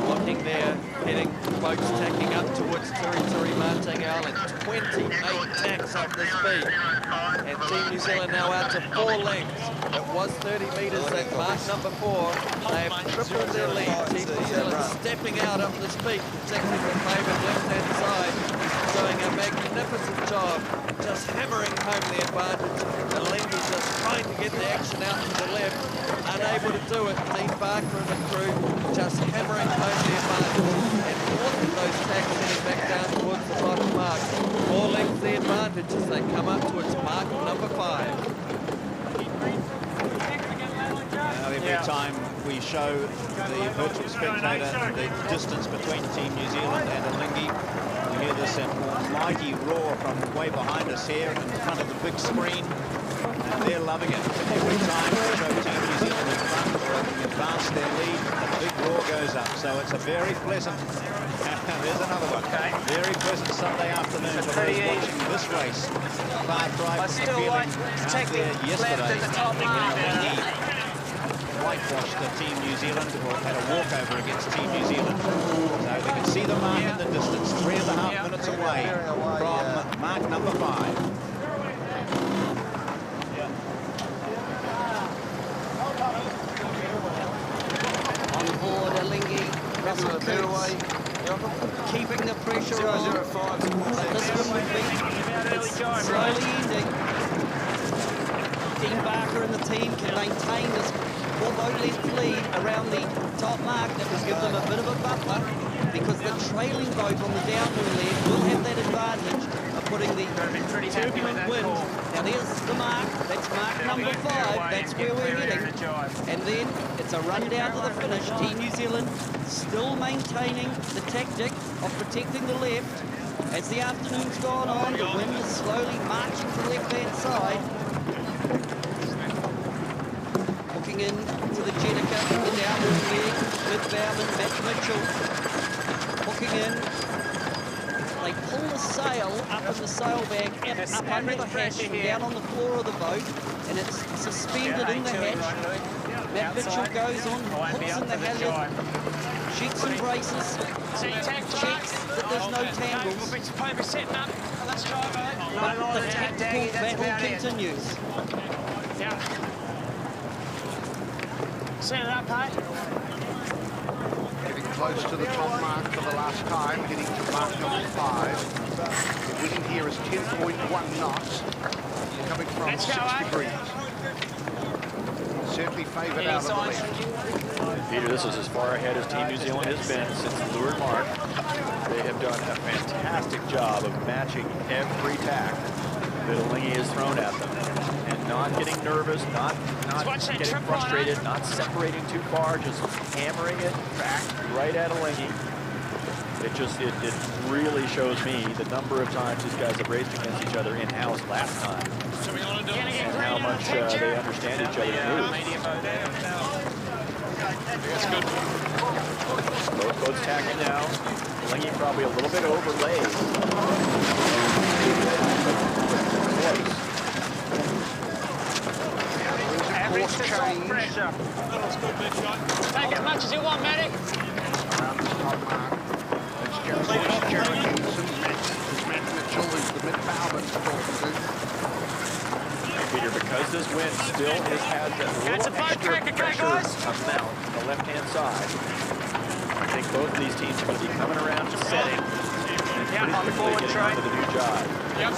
Looking there, heading boats tacking up towards Turi Martang Island. 28 tacks up the speed. And Team New Zealand now out to 4 lengths. It was 30 metres at mark number 4. They have tripled their lead. Team New Zealand stepping out up the speed, protecting the favoured left-hand side, doing a magnificent job, just hammering home the advantage. The Alinghi just trying to get the action out to the left, unable to do it. Dean Barker and the crew just hammering home the advantage, and forcing those tacks heading back down towards the bottom mark. 4 lengths the advantage as they come up towards mark number 5. Now every time we show the virtual spectator the distance between Team New Zealand and Alinghi, we hear this mighty roar from way behind us here in front of the big screen, and they're loving it. Every time we show Team New Zealand in front or advance their lead, the big roar goes up. So it's a very pleasant, there's another one, very pleasant Sunday afternoon for those watching this race. Far cry from the feeling out there yesterday. Alinghi whitewashed the Team New Zealand, or had a walkover against Team New Zealand. So we can see the mark in the distance, 3.5 minutes away from mark number 5. On board Alinghi, Russell Coates, keeping the pressure on. But this one would be, it's slowly ending. Dean Barker and the team can maintain this 4-boat length lead around the top mark. That will give them a bit of a buffer, because the trailing boat on the downwind leg will have that advantage of putting the turbulent wind. Now there's the mark, that's mark number 5, that's where we're heading. And then it's a run down to the finish. Team New Zealand still maintaining the tactic of protecting the left. As the afternoon's gone on, the wind is slowly marching to the left-hand side. Looking in to the Jenica, the downwind leg with Bowman, Matt Mitchell. looking in. They pull the sail up in the sail bag, up under the hatch, and down on the floor of the boat, and it's suspended in the hatch. Matt Mitchell goes on, hooks in the halyard, sheets and braces, checks that there's no tangles. But the tactical battle continues. Set it up, hey? Getting close to the top mark for the last time, getting to mark number 5. The wind here is 10.1 knots, coming from 6 degrees. Certainly favoured out of the left. Peter, this is as far ahead as Team New Zealand has been since the leeward mark. They have done a fantastic job of matching every tack that Alinghi has thrown at them. And not getting nervous, not getting frustrated, not separating too far, just hammering it back right at Alinghi. It really shows me the number of times these guys have raced against each other in-house last time. And how much they understand each other's moves. That's good. Both boats tacking now. Alinghi probably a little bit overlaid. Close. Course change. Take as much as you want, Medic. Around the top mark. It's Jeremy Henderson. Matt Mitchell is the mid-bow that's talking to. Peter, because this wind still has that little extra pressure amount on the left-hand side, I think both of these teams are going to be coming around to setting and pretty quickly getting onto the new job. Yep,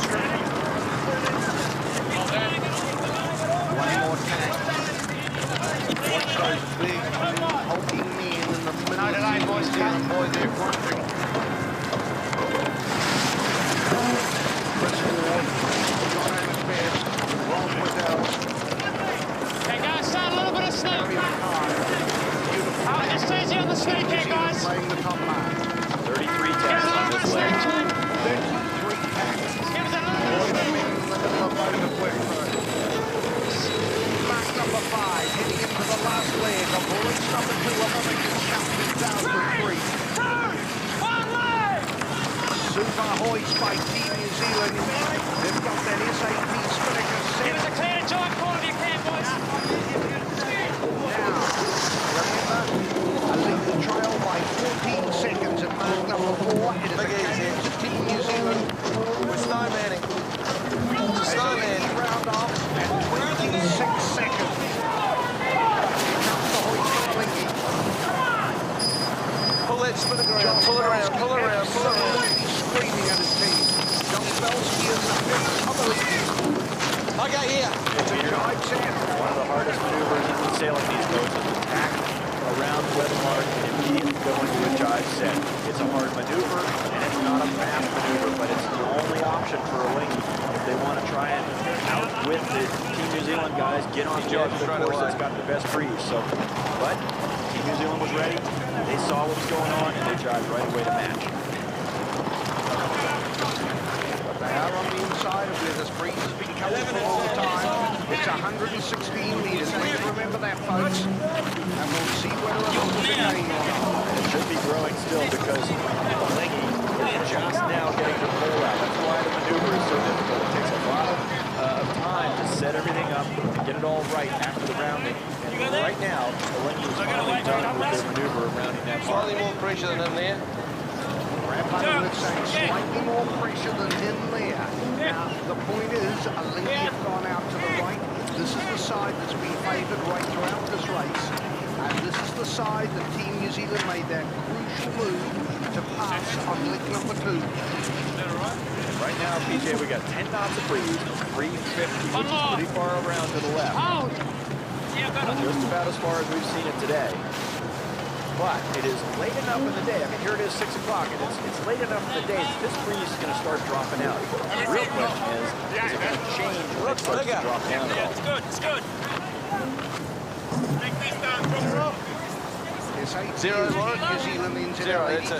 One more tag. Watch those big hulking men in the middle of the boys. They're wondering. Chris Ward, John Amos Baird, Ron Waddell. Okay, guys, start a little bit of sneak. Just easy on the sneak here, guys. Playing the top mark. 33 tags on this leg. 33 tags. Give us a little bit of Mark number 5, heading into the last leg of race number 2 of Olympic Cup 2003. Super hoist by Team New Zealand. They've got that SAP Spinnaker set. Give us a clear giant call if you can, boys. Now, remember, a lead trail by 14 seconds at mark number 4. It is a game to Team New Zealand. We're snowmanning. Snowman. Round off at 26 seconds. Here comes the hoist from Linky. Pull that spinnaker around, pull it around, pull it around, pull it around. Screaming at his team. John Belsky is the fifth of the lead. Okay, here. It's a guide set. One of the hardest maneuvers in sailing these boats is to tack around the weather mark and immediately go into a jibe set. It's a hard maneuver, and it's not a fast maneuver, but it's the only option for Alinghi if they want to try and outwit the Team New Zealand guys, get on the edge of the course that's got the best breeze. So, but Team New Zealand was ready. They saw what was going on, and they jibed right away to match. They are on the inside of where this breeze has been coming for all the time. It's 116 metres. Remember that, folks. And we'll see whether it's on the game or not. It should be growing still because Alinghi is just now getting the pole out. That's why the maneuver is so difficult. It takes a lot of time to set everything up and get it all right after the rounding. And right now, Alinghi is finally done with their maneuver of rounding that mark. Slightly more pressure than in there. Brad would say slightly more pressure than in there. Now, the point is, Alinghi have gone out to the right. This is the side that's been favoured right throughout this race. And this is the side that Team New Zealand made that crucial move to pass on leg number 2. Right now, PJ, we got 10 knots of breeze, 350, which is pretty far around to the left. Just about as far as we've seen it today. But it is late enough in the day. I mean, here it is 6 o'clock, and it's late enough in the day that this breeze is going to start dropping out. The real question is it going to change when it starts to drop down at all? It's good, it's good. Take this down, Yes, 8 Zero, New Zealand ends at 82.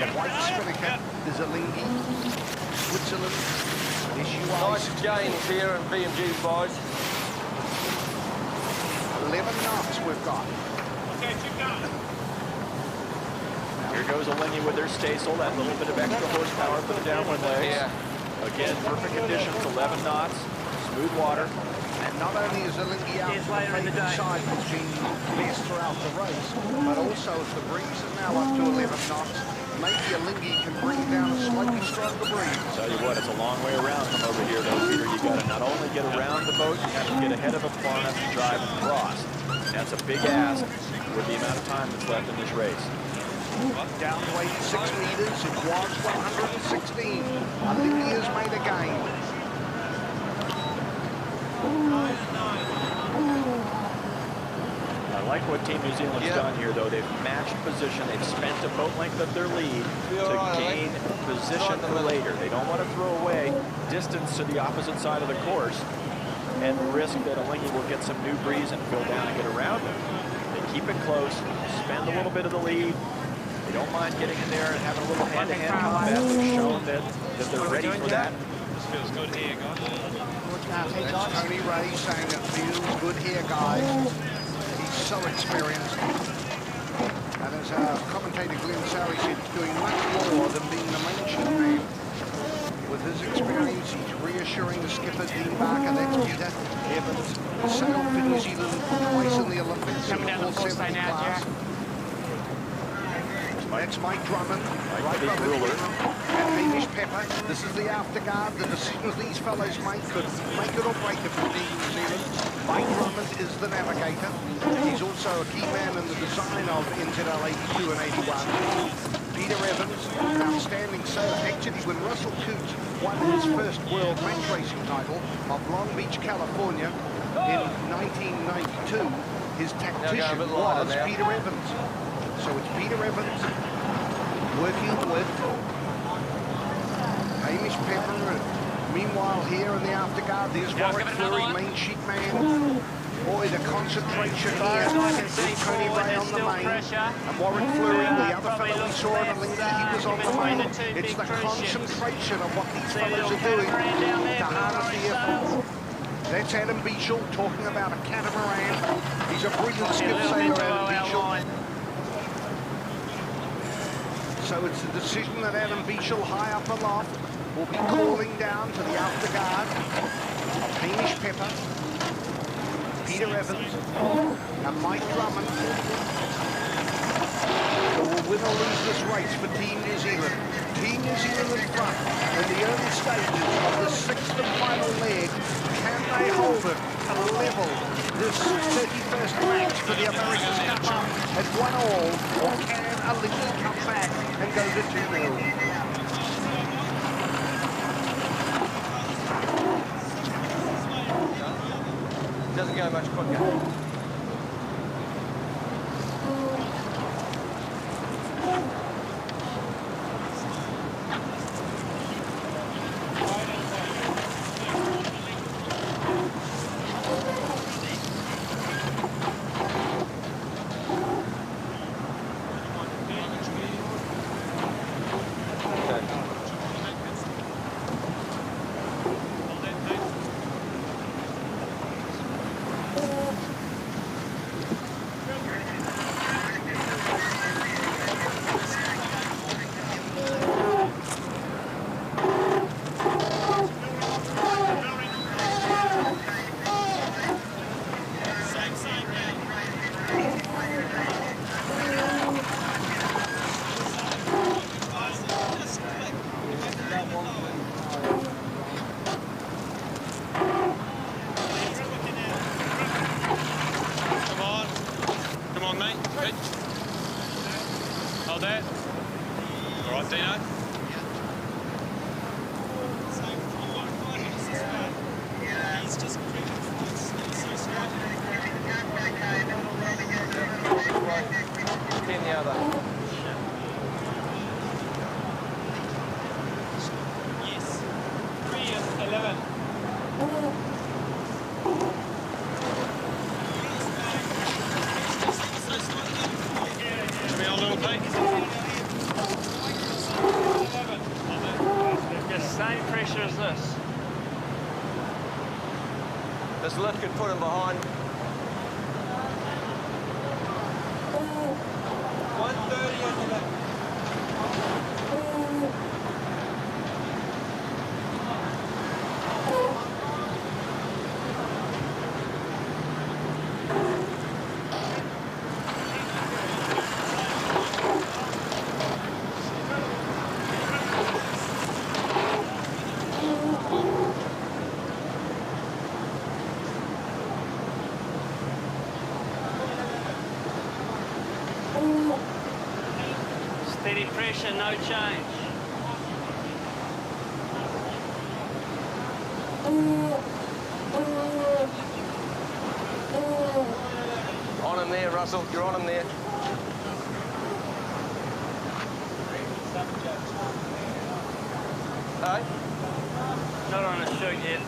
The white spinnaker is Alinghi. Switzerland. Nice gains here in BMG, boys. 11 knots we've got. Okay, keep going. Here goes Alinghi with their staysail, that little bit of extra horsepower for the downwind legs. Yeah. Again, perfect conditions, 11 knots, smooth water. And not only is Alinghi out to the maiden side, which has been best throughout the race, but also if the breeze is now up to 11 knots, maybe Alinghi can bring down a slightly stronger breeze. Tell you what, it's a long way around from over here, though, Peter. You got to not only get around the boat, you have to get ahead of it far enough to drive across. That's a big ask with the amount of time that's left in this race. Down to 86 meters, it was 116. Alinghi has made a gain. I like what Team New Zealand's done here, though. They've matched position. They've spent a boat length of their lead to gain position for later. They don't want to throw away distance to the opposite side of the course and risk that Alinghi will get some new breeze and go down and get around them. They keep it close, spend a little bit of the lead. They don't mind getting in there and having a little hand-to-hand combat. They've shown that they're ready for that. This feels good here, guys. That's Tony Ray saying it feels good here, guys. He's so experienced. And as commentator Glenn Sowry said, he's doing much more than being the main sheet man. With his experience, he's reassuring the skipper, Dean Barker, that's Peter Evans, sailed for New Zealand twice in the Olympics in the 470 class. That's Mike Drummond, right above him, and Hamish Pepper. This is the afterguard. The decisions these fellows make could make it or break it for Team New Zealand. Mike Drummond is the navigator. He's also a key man in the design of NZL 82 and 81. Peter Evans, an outstanding sailor. Actually, when Russell Coote won his first world match racing title of Long Beach, California in 1992, his tactician was Peter Evans. So it's Peter Evans working with Hamish Pepper. Meanwhile, here in the afterguard, there's Warwick Fleury, main sheet man. Boy, the concentration here. Tony Ray on the main. And Warwick Fleury, the other fellow we saw in Alinghi, he was on the main. It's the concentration of what these fellows are doing to harness the effort. That's Adam Beechel talking about a catamaran. He's a brilliant skip sailor, Adam Beechel. So it's a decision that Adam Beechel, high up aloft, will be calling down to the afterguard of Hamish Pepper, Peter Evans, and Mike Drummond. So will win or lose this race for Team New Zealand. Team New Zealand in front in the early stages of the sixth and final leg. Can they hold it to level this 31st match for the America's Cup at 1-1, or can Alinghi come back and go to 2-0? Doesn't go much quicker. This lift could put him behind. 130 on the left. Steady pressure, no change. On him there, Russell. You're on him there. Hey? Not on a shoot yet.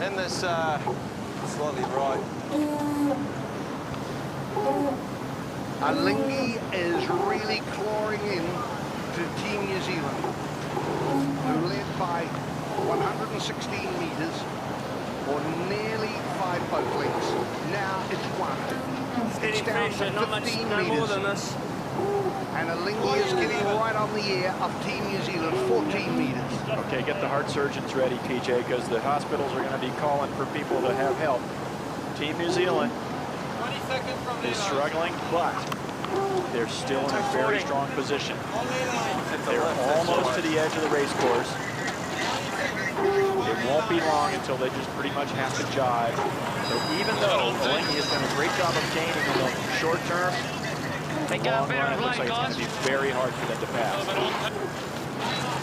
In this slightly right. Alinghi is really clawing in to Team New Zealand, who led by 116 metres, or nearly 5 boat lengths. Now it's 1. Steady It's down pressure, to not much, 15 no more metres. than this. And Alinghi is getting right on the air of Team New Zealand, 14 metres. Okay, get the heart surgeons ready, PJ, because the hospitals are going to be calling for people to have help. Team New Zealand is struggling, but they're still in a very strong position. They're almost to the edge of the race course. It won't be long until they just pretty much have to jive. So even though Alinghi has done a great job of gaining in the short term, in the long run, it looks like it's going to be very hard for them to pass.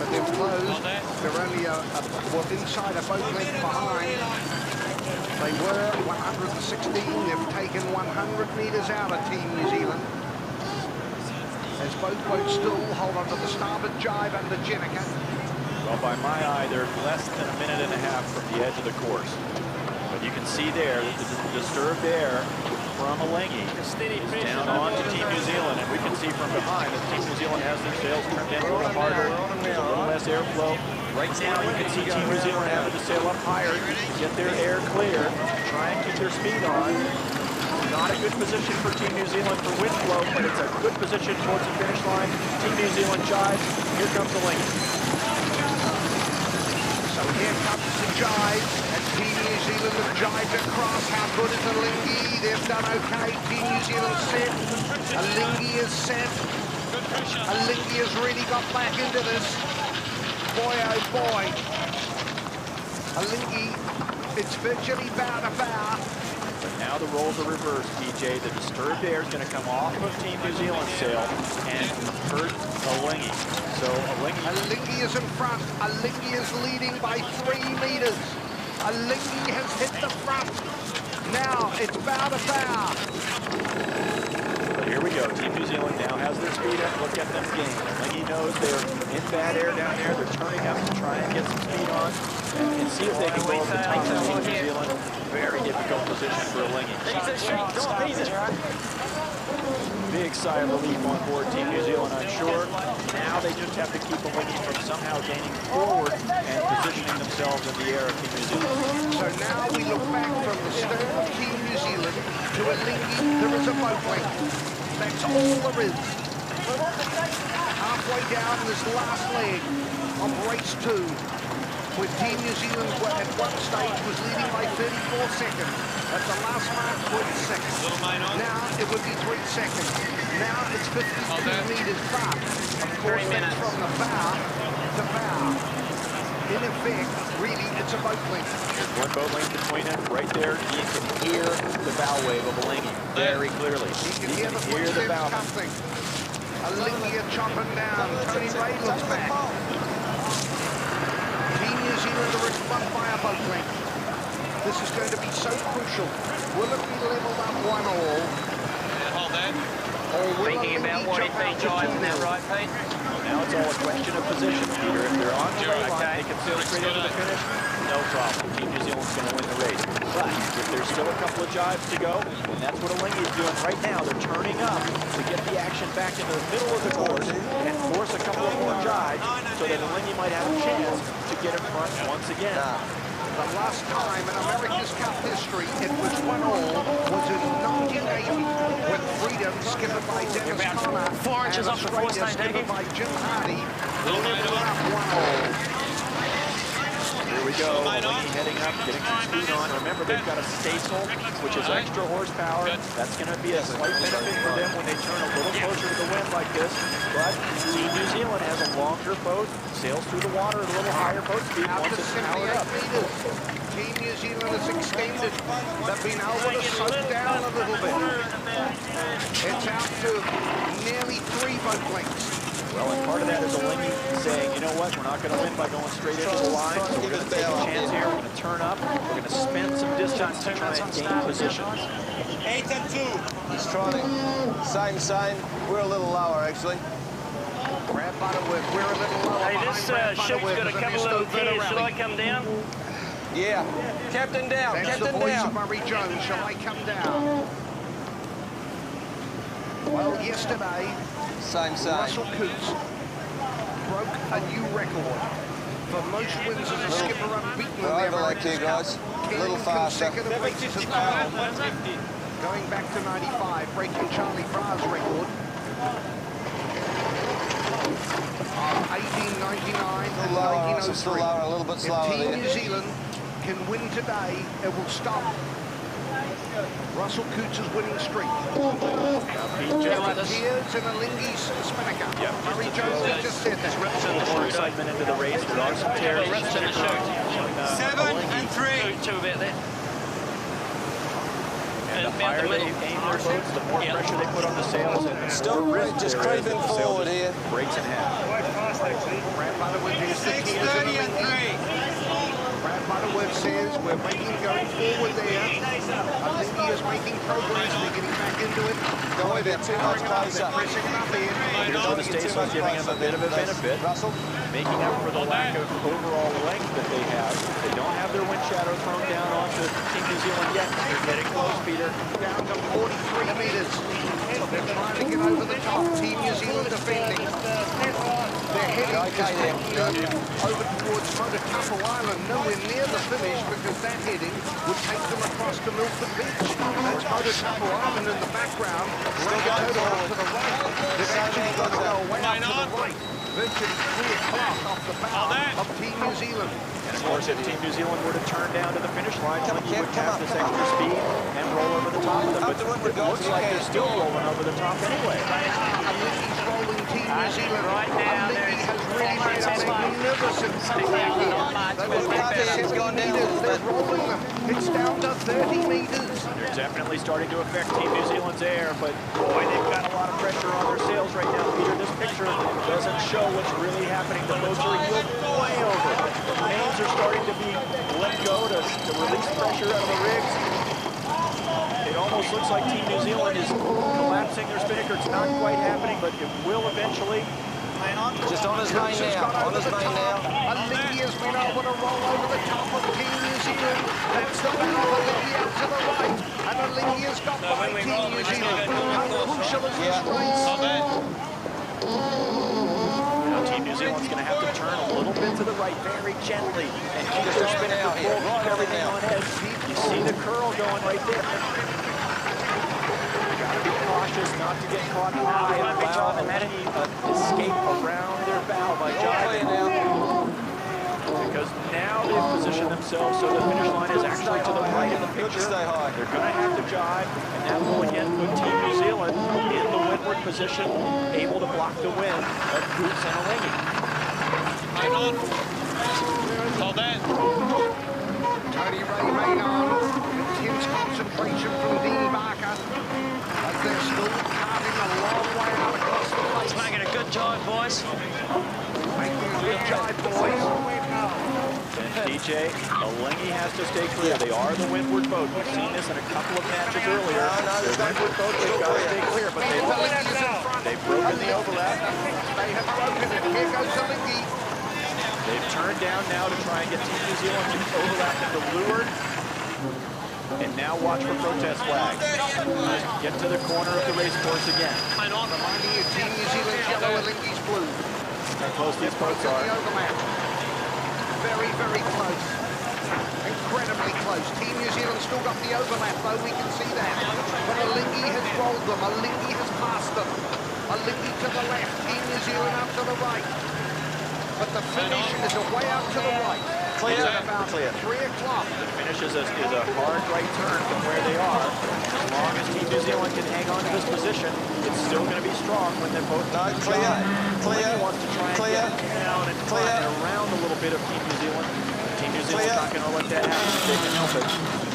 But they've closed. They're only inside a boat length behind. They were 116. They've taken 100 metres out of Team New Zealand. As both boats still hold on to the starboard jibe under Jenica. Well, by my eye, they're less than a minute and a half from the edge of the course. But you can see there that the disturbed air from Alinghi is down onto Team New Zealand, and we can see from behind that Team New Zealand has their sails turned in a little harder. There's a little less airflow. Right now, you can see Team New Zealand having to sail up higher, get their air clear, try and keep their speed on. Not a good position for Team New Zealand for wind flow, but it's a good position towards the finish line. Team New Zealand jives. Here comes Alinghi. So here comes the jibe, and Team New Zealand have jibed across. How good is Alinghi? They've done okay. Team New Zealand set. Alinghi is set. Alinghi has really got back into this. Boy, oh boy. Alinghi, it's virtually bow to bow. But now the roles are reversed, PJ. The disturbed air is going to come off of Team New Zealand's sail and hurt Alinghi. So Alinghi is in front. Alinghi is leading by 3 metres. Alinghi has hit the front. Now it's bow to bow. But here we go. Team New Zealand now has their speed up. Look at them gain. Alinghi knows they're in bad air down there. They're turning up to try and get some speed on and see if they can go over the top of Team New Zealand. Very difficult position for Alinghi. Big sigh of relief on board Team New Zealand, I'm sure. Now they just have to keep Alinghi from somehow gaining forward and positioning themselves in the air of Team New Zealand. So now we look back from the stern of Team New Zealand to Alinghi. There is a boat length. That's all there is. Halfway down this last leg of race 2, where Team New Zealand at one stage was leading by 34 seconds. At the last mark, 20 seconds. Now it would be 3 seconds. Now it's 52 metres back. Of course, that's from the bow to bow. In effect, really, it's a boat length. There's one boat length between them. Right there, you can hear the bow wave of Alinghi very clearly. You can hear the footsteps coming. Alinghi are chopping down. Tony Ray looks back. Team New Zealand are in front by a boat length. This is going to be so crucial. Will it be levelled up 1-all? Hold that. Or will Thinking about what if they jive, isn't that right, Pete? Now it's all a question of position, Peter. If they're on the lane line, they can sail straight into the finish. No problem. Team New Zealand's going to win the race. But if there's still a couple of jives to go, and that's what Alinghi is doing right now, they're turning up to get the action back into the middle of the course and force a couple of more jives so that Alinghi might have a chance to get in front once again. The last time in America's Cup history it was 1-all was in 1980 when Freedom, skippered by Dennis Conner, 4 inches and off the force line, skippered by Jim Hardy, leveled up 1-all. Here we go, Alinghi heading up, getting some speed on. Remember, they've got a staysail, which is extra horsepower. That's going to be a slight benefit for them when they turn a little closer to the wind like this. But Team New Zealand has a longer boat, sails through the water at a little higher boat speed once it's powered up. Team New Zealand has extended. They've been able to slow down a little bit. It's out to nearly 3 boat lengths. Well, and part of that is Alinghi saying, you know what, we're not going to win by going straight into the line, so we're going to take a chance here, we're going to turn up, we're going to spend some distance to try and gain position. 8 and 2. He's trying to, same. We're a little lower, actually. Brad Butterworth, we're a little lower. Hey, this ship's got a couple of gears. Should I come down? Yeah. Captain down, That's Captain the voice down. of Murray Jones. Shall I come down? Well, yesterday, Russell Coutts broke a new record for most wins as a skipper unbeaten in the America's Cup. A little faster. Consecutively to the going back to 95, breaking Charlie Farr's record. 1899 and 1903. A little bit slower. If Team New Zealand can win today, it will stop Russell Coutts' winning streak. Tears and Alinghi's spinnaker. Murray Jones has just said that. More excitement into the race. There are some tears. 7 and 3. Two about that. And the higher they aim their boats, the more pressure they put on the sails, and the more risk just creeping forward here. Breaks in half. Brad Butterworth is the tears and Alinghi. Brad Butterworth says we're going forward there. Alinghi is making progress. They're getting back into it. Going a bit too much closer. Pressing it up here. Here's where the Statesman's giving him a bit of a benefit, making up for the lack of overall length that they have. They don't have their wind shadow thrown down onto Team New Zealand yet. They're getting close, Peter. Down to 43 metres. They're trying to get over the top. Team New Zealand defending. They're heading over towards Motutapu Island, nowhere near the finish because that heading would take them across to Milford Beach. That's Motutapu Island in the background. Rangitoto off to the right. They've actually got to go way out to the right. Virtually 3 o'clock off the bow of Team New Zealand. And of course, if Team New Zealand were to turn down to the finish line, you would have this extra speed and roll over the top of them. But it looks like they're still rolling over the top anyway. Alinghi's rolling Team New Zealand. Right now, Alinghi has really made a magnificent comeback here. They've gone down. They're rolling them. It's down to 30 metres. They're definitely starting to affect Team New Zealand's air, but boy, they've got a lot of pressure on their sails right now, Peter. This picture doesn't show what's really happening. The boats are heeled way over. The mains are starting to be let go to release pressure out of the rigs. It almost looks like Team New Zealand is collapsing their spinnaker. It's not quite happening, but it will eventually. Just on his main now. On his main now. Alinghi has been able to roll over the top of Team New Zealand. That's the bow of Alinghi out to the right. And Alinghi has got by Team New Zealand. How crucial is this race? Now Team New Zealand's going to have to turn a little bit to the right very gently and keep their spinnaker full, keep everything on edge. You see the curl going right there. Got to be cautious not to get caught high and allow Alinghi escape around their bow by jiving. Because now they've positioned themselves so the finish line is actually to the right of the picture. They're going to have to jive, and that will again put Team New Zealand in the windward position, able to block the wind of Coutts and Alinghi. Hang on. Hold that. Tony Ray Maynard, intense concentration from Dean Barker. As they're still carving a long way out across the place. Making a good jive, boys. Making a good jive, boys. And DJ, Alinghi has to stay clear. They are the windward boat. We've seen this in a couple of matches earlier. The windward boat, they've got to stay clear, but they've broken the overlap. They have broken it. Here goes Alinghi. They've turned down now to try and get Team New Zealand to overlap into leeward. And now watch for protest flags. Get to the corner of the race course again. Reminding you, Team New Zealand's yellow, Alinghi's blue. How close these boats are. Very, very close. Incredibly close. Team New Zealand still got the overlap, though, we can see that. But Alinghi has rolled them. Alinghi has passed them. Alinghi to the left. Team New Zealand out to the right. But the finish is away out to the right. Clear. About 3 o'clock. The finish is a hard right turn from where they are. As long as Team New Zealand can hang on to this position, it's still going to be strong when they're both Clear. He wants to try and get down and climb around a little bit of Team New Zealand. Team New Zealand's not going to let that happen if they can help it.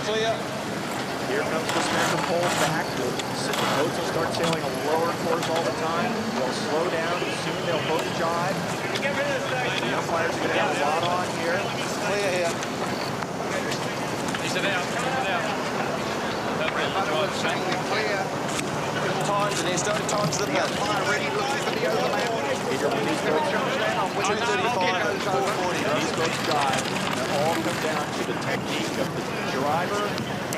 Clear. Here comes the Samantha Poles back. The boats will start sailing a lower course all the time. They'll slow down. Soon they'll both jibe. The umpires are going to have a lot on here. Clear here. Is it out? Is it out? Clear. Times and he's starting times the best. Ready looking for the overlap. Peter, when these boats jump down, 235 and 440. these boats jibe. It all comes down to the technique of the driver.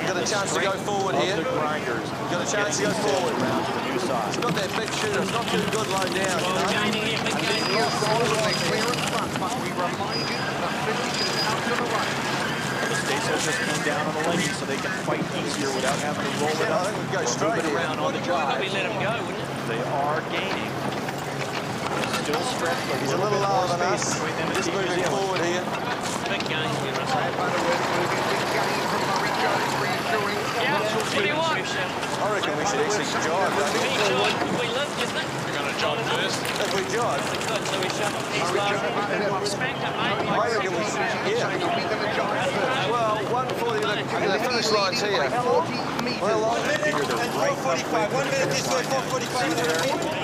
Got a chance to go forward here. The grinders. Got a chance to go forward. Around to the new side. It's not that big shooter. It's not too good low down, you know. Clear in front, but we remind you that the finish is out to the right. The Staysails just come down on the linking so they can fight easier without having to roll it up. I think we go straight around on the drive. We let him go, wouldn't it? They are gaining. Still stretched, but He's a little lower than us. between them and Just Team New moving Zealand. forward here. Big game here, Big gain from Murray Jones, reassuring Russell What do you want? I reckon we should actually jibe, don't you? We look, isn't it? We're going to jog first. If we jibe. Good, so we shut these last. Spanked it, mate. I reckon we should, yeah. Well, 140, the finish line's here. Well, 4:45. 1 minute this way, 4:45.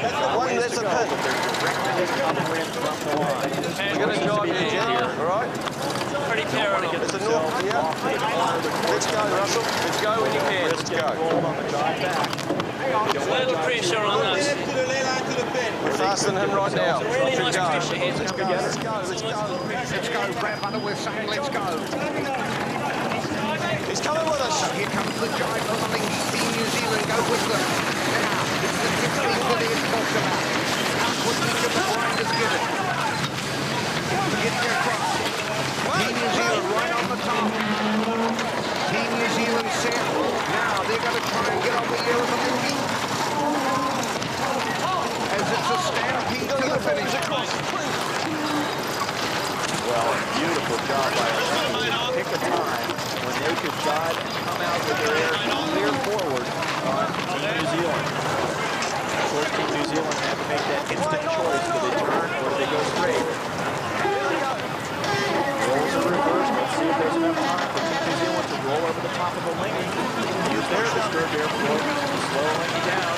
That's a pit. We're going to jibe here, Jen, all right? Pretty parallel. It's a north, yeah. Let's go, Russell. Let's go when you can. Let's go. A little pressure on us. We're faster than him right now. Really nice Go. pressure here. Let's go. Let's go. Let's go. Let's go, Brad Butterworth saying let's go. He's coming with us. Here comes the jibe from the Linky. Team New Zealand go with them. Now, it's the technique that Ian talked about. How quickly can the grinders get it? Get their cross. Team New Zealand right on the top. Team New Zealand set. Now they're going to try and get on the ear of the Linky. As it's a stampede to the finish. Well, a beautiful job by us. Pick a time when they could jibe and come out with their air clear forward on Team New Zealand. Of course, Team New Zealand had to make that instant choice. Do they turn or do they go straight? Rolls in reverse. Let's see if there's enough time for Team New Zealand to roll over the top of the Linky. Use their disturbed airflow to slow Linky down.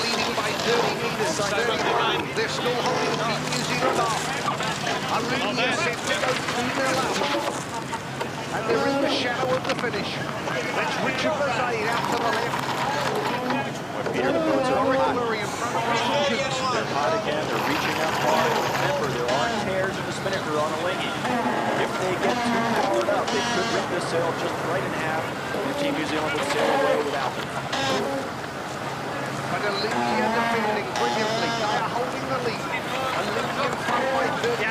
Leading by 30 meters. 31. They're still holding Team New Zealand off. Arabia set to go through their lap. And they're in the shadow of the finish. That's Richard Bazade out to the left. Peter, the boats are Warwick hot. Murray in front of Russell Hughes. They're hot again. They're reaching out hard. Remember, there are tears in the spinnaker on a Linky. If they get too fired up, they could rip this sail just right in half, and Team New Zealand would sail away without them. But Olympia defending brilliantly. They are holding the lead. Olympia in front by 30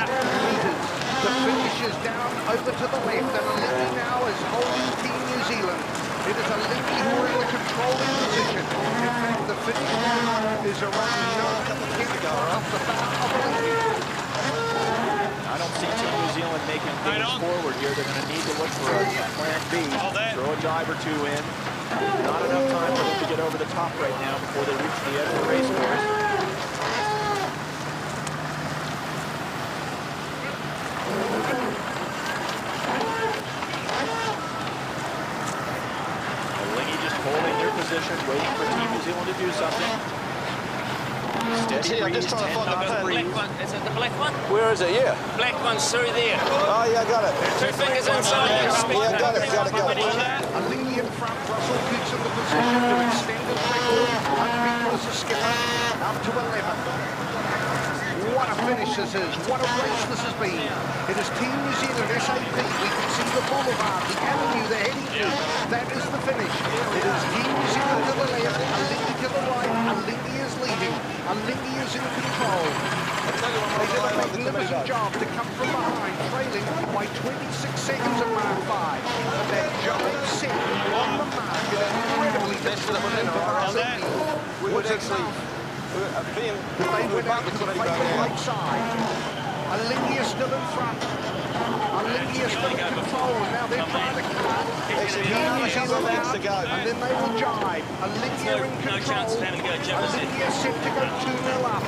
meters. The finish is down over to the left, and Olympia now is holding Team New Zealand. It is Olympia who are in the controlling position. In fact, the finish now is around 9 kilometers off the back of Olympia. I don't see Team New Zealand making things forward here. They're going to need to look for a plan B. Throw a jibe or two in. Not enough time for them to get over the top right now before they reach the edge of the race course. Linky just holding their position, waiting for Team New Zealand to do something. Steady I'm just trying to find the Black one. Is it the black one? Where is it? Yeah. Black one's through there. Oh, yeah, I got it. 2 fingers inside. Yeah, got it. Olympia in front. Russell keeps in the position to extend his record. Unbeaten as a skipper. Up to 11. What a finish this is. What a race this has been. It is Team New Zealand SAP. We can see the boulevard, the avenue they're heading to. That is the finish. It is Team New Zealand to the left, Olympia to the right. Olympia is leading. Olympia is in control. They did a magnificent job to come from behind, trailing by 26 seconds at Mark 5. But that giant set on the mark, an incredibly difficult environment, was actually they went out to the right side. Olympia still in front. Alinghi has got control, and now they're trying to cut. It's Team New Zealand out, and then they will jibe. Alinghi are in control. No chance of having to go Jefferson. Alinghi is set to go 2-0 up.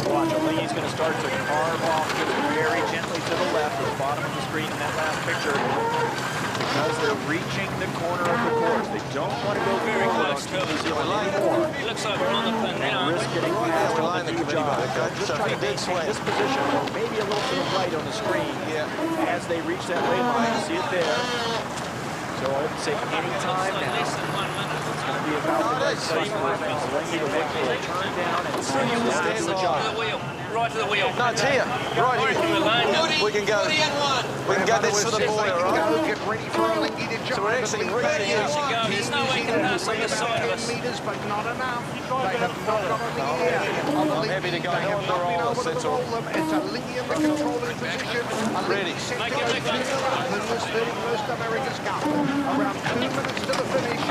Watch, Alinghi's going to start to carve off just very gently to the left, at the bottom of the screen in that last picture, because they're reaching the corner of the course. They don't want to go Very forward close on to New us. Zealand anymore. It looks like we're on the pin now. Risk getting past on the two jobs. Just try to maintain this position, or maybe a little to the right on the screen as they reach that lane line. You see it there. So I would say any time now. It's going to be about the right place for Alinghi to look for a turn down and stand the job. To the wheel. Right to the wheel. No, it's here. Right here. We can go. We can go this for the boy, all right? Get ready for Alinghi to jump. So we're actually ready. There's no way he can pass on this side of us. Meters, but not enough. They have not got Alinghi out. I'm happy to go. They have not been able to roll them. It's Alinghi in the controlling position. Alinghi set to go 2-0 up in this 31st America's Cup. Around 2 minutes to the finish.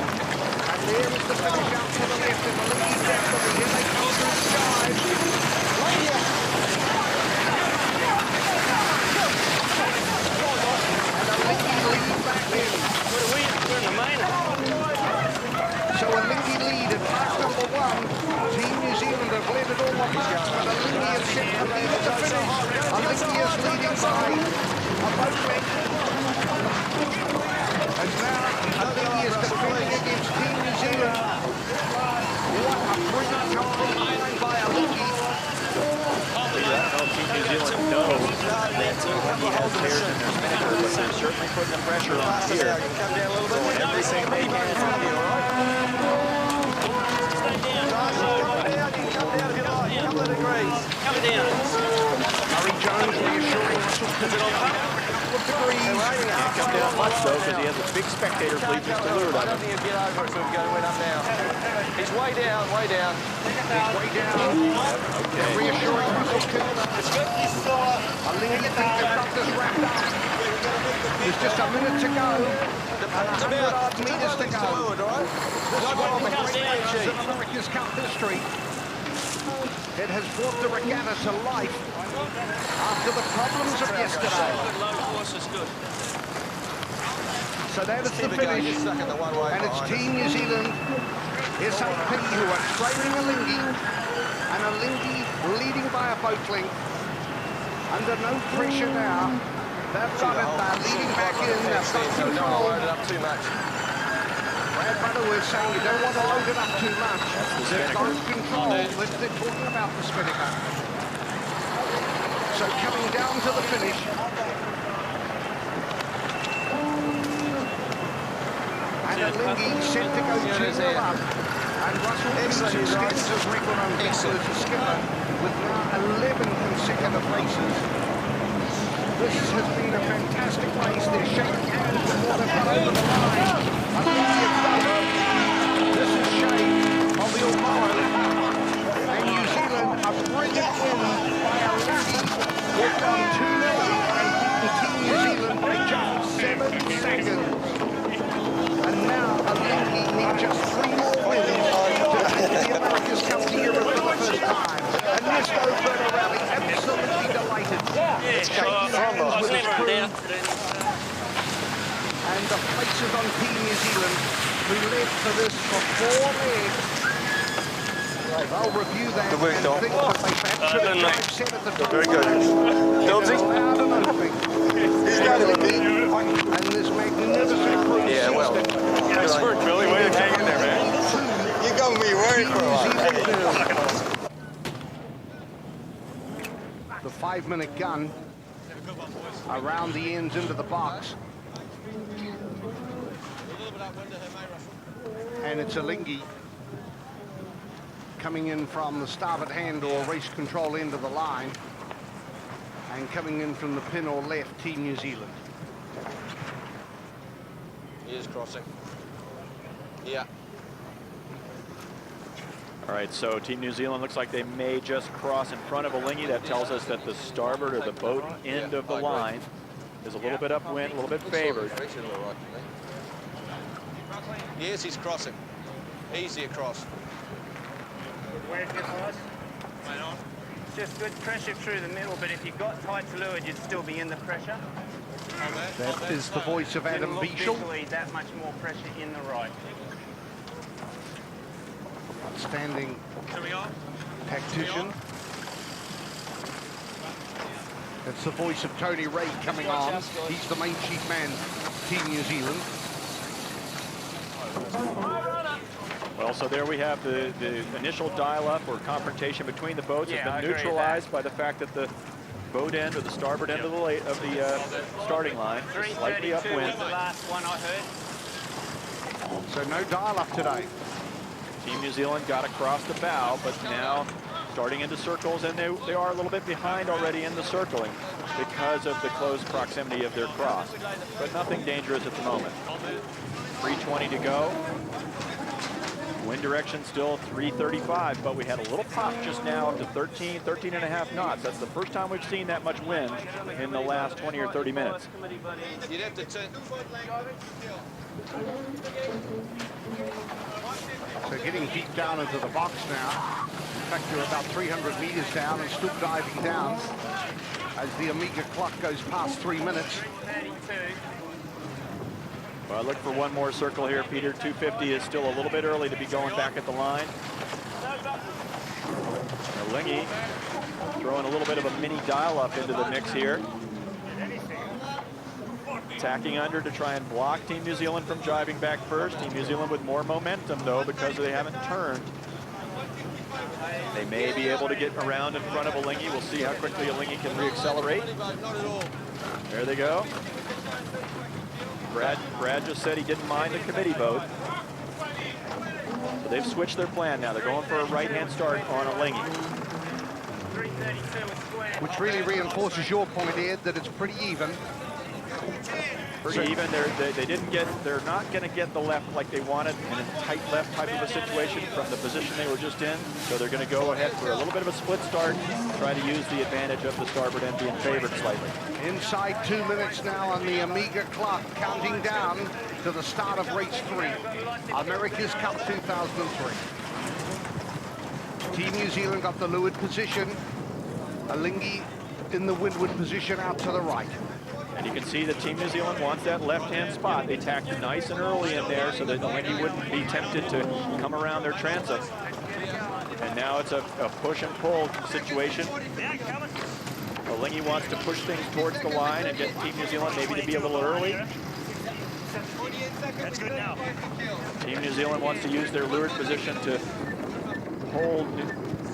And there is the finish out to the left. And Alinghi definitely here they come through the skies. So Alinghi lead at lap number 1. Team New Zealand have led it all the marks, but Alinghi has set the lead at the finish. Alinghi is leading by a boat length. And now Alinghi is defending against Team New Zealand. What a brilliant job from line by Alinghi. Team New Zealand knows that he has pairs in their spinnaker, but they're certainly putting the pressure on here. Doing everything they can to be all right. Murray Jones reassuring Russell He can't come down much, though, because he has a big spectator fleet just to lure I don't think he'll get over it, so we've got to win up now. He's way down, way down. He's way down. Okay. Reassuring Russell Kilner. Alinghi think they've got this wrapped up. There's just a minute to go. It's about 100 meters to go. This is one of the great races in America's Cup history. It has brought the regatta to life after the problems of yesterday. So that is the finish, and it's Team New Zealand, SAP, who are trailing Alinghi, and Alinghi leading by a boat length. Under no pressure now. They've got it, they're leading back in, they've got control. Don't load it up too much. Brad Butterworth saying you don't want to load it up too much. They've got control. They're talking about the spinnaker. So coming down to the finish. And Alinghi set to go 2-0 up. And Russell Wilson extends his record on as a skipper with now 11 consecutive races. This has been a fantastic race. They're shaking hands before they've got over the line. This is Shane of the Almaro. And New Zealand, a brilliant win by Alinghi. They've gone 2-0 and beaten Team New Zealand by just 7 seconds. And now Alinghi need just 3 more wins to take the America's Cup to Europe for the first time. And this Roberto Rally absolutely delighted. I was never in doubt. And the places on Team New Zealand, who led for this for 4 legs. I'll review that and think that they perhaps should have said at the top. Very good. Dodgy? He's got it, and this magnificent cruise. Yeah, well. Nice work, Billy. Way to hang in there, man. You're going to be worried for a while. The 5-minute gun around the ends into the box. And it's Alinghi coming in from the starboard hand or race control end of the line, and coming in from the pin or left, Team New Zealand. He is crossing. Yeah. All right, so Team New Zealand looks like they may just cross in front of Alinghi. That tells us that the starboard or the boat end of the line is a little bit upwind, a little bit favored. Yes, he's crossing. Easy across. just good pressure through the middle, but if you got tight to leeward, you'd still be in the pressure. That is the voice of Adam Beechel. That much more pressure in the right. Outstanding tactician. That's the voice of Tony Ray coming on. He's the main chief man, Team New Zealand. Well, so there we have the initial dial-up or confrontation between the boats has been neutralized by the fact that the boat end or the starboard end of the starting line is slightly upwind. Was the last one I heard. So no dial-up today. Team New Zealand got across the bow, but now starting into circles, and they are a little bit behind already in the circling because of the close proximity of their cross. But nothing dangerous at the moment. 3:20 to go. Wind direction still 335, but we had a little pop just now up to 13 and a half knots. That's the first time we've seen that much wind in the last 20 or 30 minutes. You'd have to turn. So getting deep down into the box now. In fact, you're about 300 meters down and still diving down as the Omega clock goes past 3 minutes. Well, I look for one more circle here, Peter. 250 is still a little bit early to be going back at the line. Lingy throwing a little bit of a mini dial-up into the mix here. Tacking under to try and block Team New Zealand from driving back first. Team New Zealand with more momentum, though, because they haven't turned. They may be able to get around in front of Alinghi. We'll see how quickly Alinghi can reaccelerate. There they go. Brad just said he didn't mind the committee boat. So they've switched their plan now. They're going for a right-hand start on Alinghi. Which really reinforces your point, Ed, that it's pretty even. Pretty even. They're not going to get the left like they wanted in a tight left type of a situation from the position they were just in. So they're going to go ahead for a little bit of a split start, try to use the advantage of the starboard end being favored slightly. Inside 2 minutes now on the Omega clock, counting down to the start of race 3, America's Cup 2003. Team New Zealand got the leeward position. Alinghi in the windward position out to the right. And you can see that Team New Zealand wants that left-hand spot. They tacked it nice and early in there so that Alinghi wouldn't be tempted to come around their transom. And now it's a push and pull situation. Alinghi wants to push things towards the line and get Team New Zealand maybe to be a little early. That's good now. Team New Zealand wants to use their leeward position to hold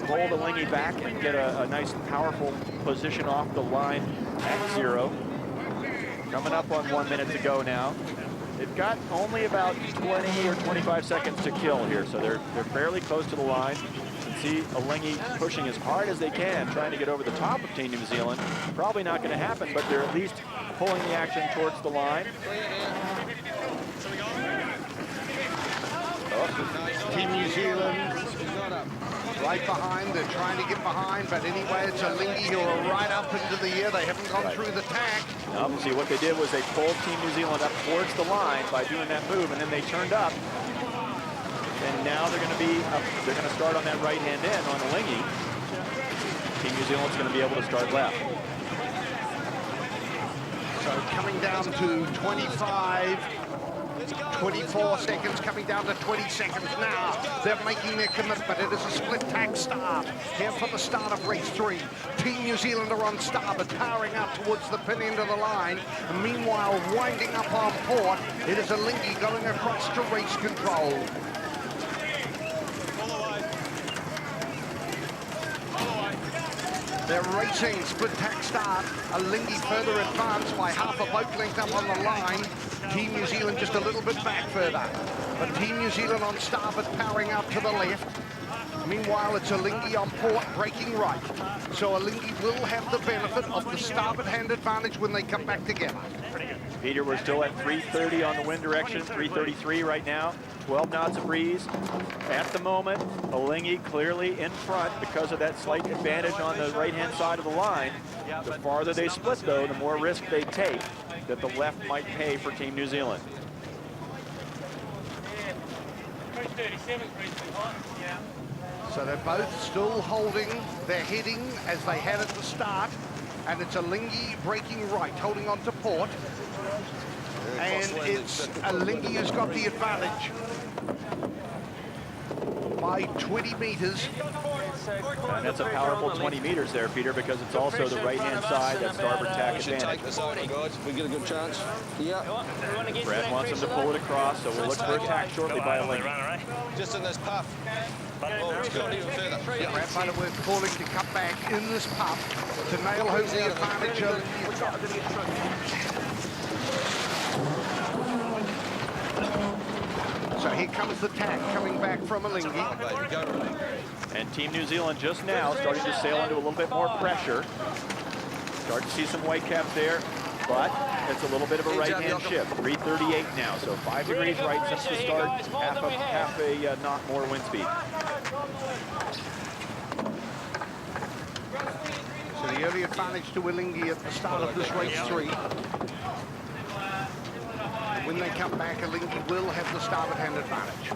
Alinghi back and get a nice, powerful position off the line at 0. Coming up on 1 minute to go now. They've got only about 20 or 25 seconds to kill here, so they're fairly close to the line. You can see Alinghi pushing as hard as they can, trying to get over the top of Team New Zealand. Probably not going to happen, but they're at least pulling the action towards the line. Team New Zealand right behind. They're trying to get behind, but anyway, it's Alinghi who are right up into the air. They haven't gone through the tack. See, what they did was they pulled Team New Zealand up towards the line by doing that move, and then they turned up. And now they're going to start on that right-hand end on Alinghi. Team New Zealand's going to be able to start left. So coming down to 24 seconds, coming down to 20 seconds now. They're making their commitment. It is a split tack start here for the start of race 3. Team New Zealand are on starboard, powering out towards the pin end of the line. And meanwhile, winding up on port, it is Alinghi going across to race control. They're racing, split tack start. Alinghi further advanced by half a boat length up on the line. Team New Zealand just a little bit back further. But Team New Zealand on starboard, powering out to the left. Meanwhile, it's Alinghi on port, breaking right. So Alinghi will have the benefit of the starboard hand advantage when they come back together. Peter, we're still at 330 on the wind direction, 333 right now. 12 knots of breeze. At the moment, Alinghi clearly in front because of that slight advantage on the right-hand side of the line. The farther they split, though, the more risk they take that the left might pay for Team New Zealand. So they're both still holding their heading as they had at the start. And it's Alinghi breaking right, holding on to port. And it's Alinghi who's got the advantage by 20 meters. And that's a powerful 20 meters there, Peter, because it's also the right-hand side, that starboard tack advantage. Take this over, guys, if we get a good chance. Yeah. Brad wants him to pull it across, so we'll look for attack shortly by Alinghi. Just in this puff. Oh, it's gone even further. Yeah, Brad Butterworth calling to cut back in this puff to nail home the advantage. So here comes the tack coming back from Alinghi. And Team New Zealand just now starting to sail into a little bit more pressure. Start to see some white caps there, but it's a little bit of a right-hand shift. 338 now, so 5 degrees right since the start, half a knot more wind speed. So the early advantage to Alinghi at the start of this race 3. When they come back, Alinghi will have the starboard hand advantage.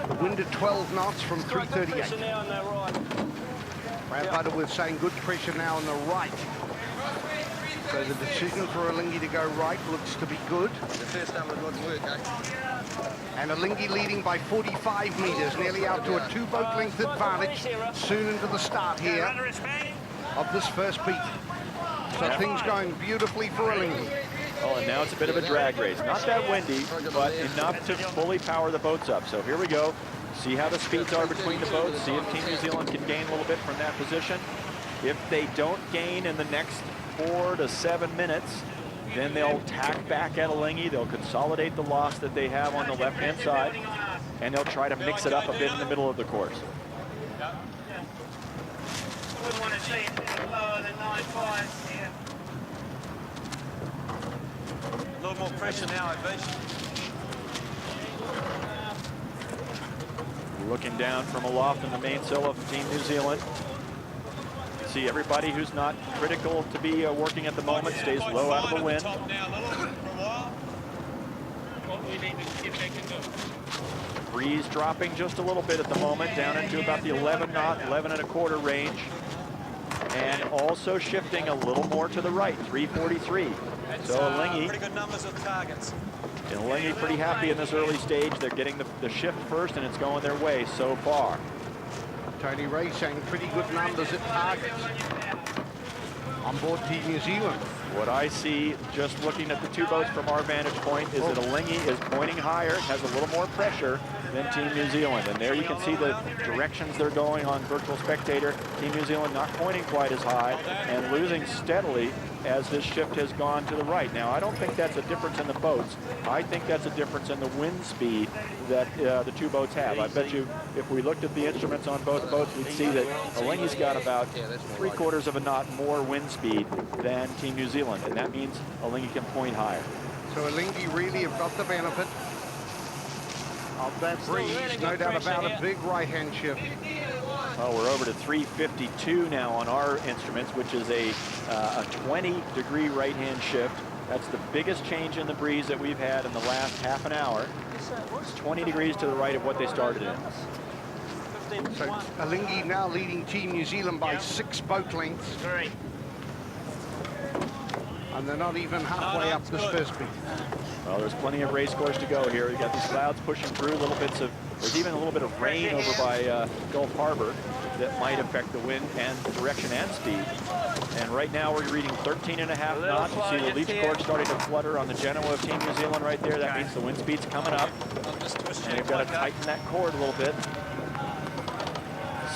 The wind at 12 knots from 338. Brad Butterworth saying good pressure now on the right. So the decision for Alinghi to go right looks to be good. The first time it wouldn't work, eh? And Alinghi leading by 45 meters, nearly out to a 2-boat length advantage soon into the start here of this first beat. So things going beautifully for Alinghi. Oh, and now it's a bit of a drag race. Not that windy, but enough to fully power the boats up. So here we go. See how the speeds are between the boats. See if Team New Zealand can gain a little bit from that position. If they don't gain in the next 4 to 7 minutes, then they'll tack back at Alinghi. They'll consolidate the loss that they have on the left-hand side, and they'll try to mix it up a bit in the middle of the course. Wouldn't want to see it lower than 9.5 here. A little more pressure now, Beach. Looking down from aloft in the mainsail of Team New Zealand. See everybody who's not critical to be working at the moment stays low out of the wind. Breeze dropping just a little bit at the moment, down into about the 11 knot, 11 1/4 range. And also shifting a little more to the right, 343. So Alinghi, pretty good numbers of targets. and Alinghi pretty happy in this early stage. They're getting the shift first, and it's going their way so far. Tony Ray saying pretty good numbers at targets on board Team New Zealand. What I see, just looking at the 2 boats from our vantage point, is that Alinghi is pointing higher, has a little more pressure than Team New Zealand. And there you can see the directions they're going on Virtual Spectator. Team New Zealand not pointing quite as high and losing steadily as this shift has gone to the right. Now, I don't think that's a difference in the boats. I think that's a difference in the wind speed that the 2 boats have. I bet you if we looked at the instruments on both boats, we'd see that Alinghi's got about 3/4 of a knot more wind speed than Team New Zealand, and that means Alinghi can point higher. So Alinghi really have got the benefit of that breeze, no doubt about a big right-hand shift. Well, we're over to 352 now on our instruments, which is a 20-degree right-hand shift. That's the biggest change in the breeze that we've had in the last half an hour. It's 20 degrees to the right of what they started in. So Alinghi now leading Team New Zealand by 6 boat lengths. And they're not even halfway up this first beat. Well, there's plenty of race course to go here. We've got these clouds pushing through, little bits of, there's even a little bit of rain over by Gulf Harbor that might affect the wind and direction and speed. And right now we're reading 13.5 knots. You see the leech cord starting to flutter on the Genoa of Team New Zealand right there. That means the wind speed's coming up. And they've got to tighten that cord a little bit.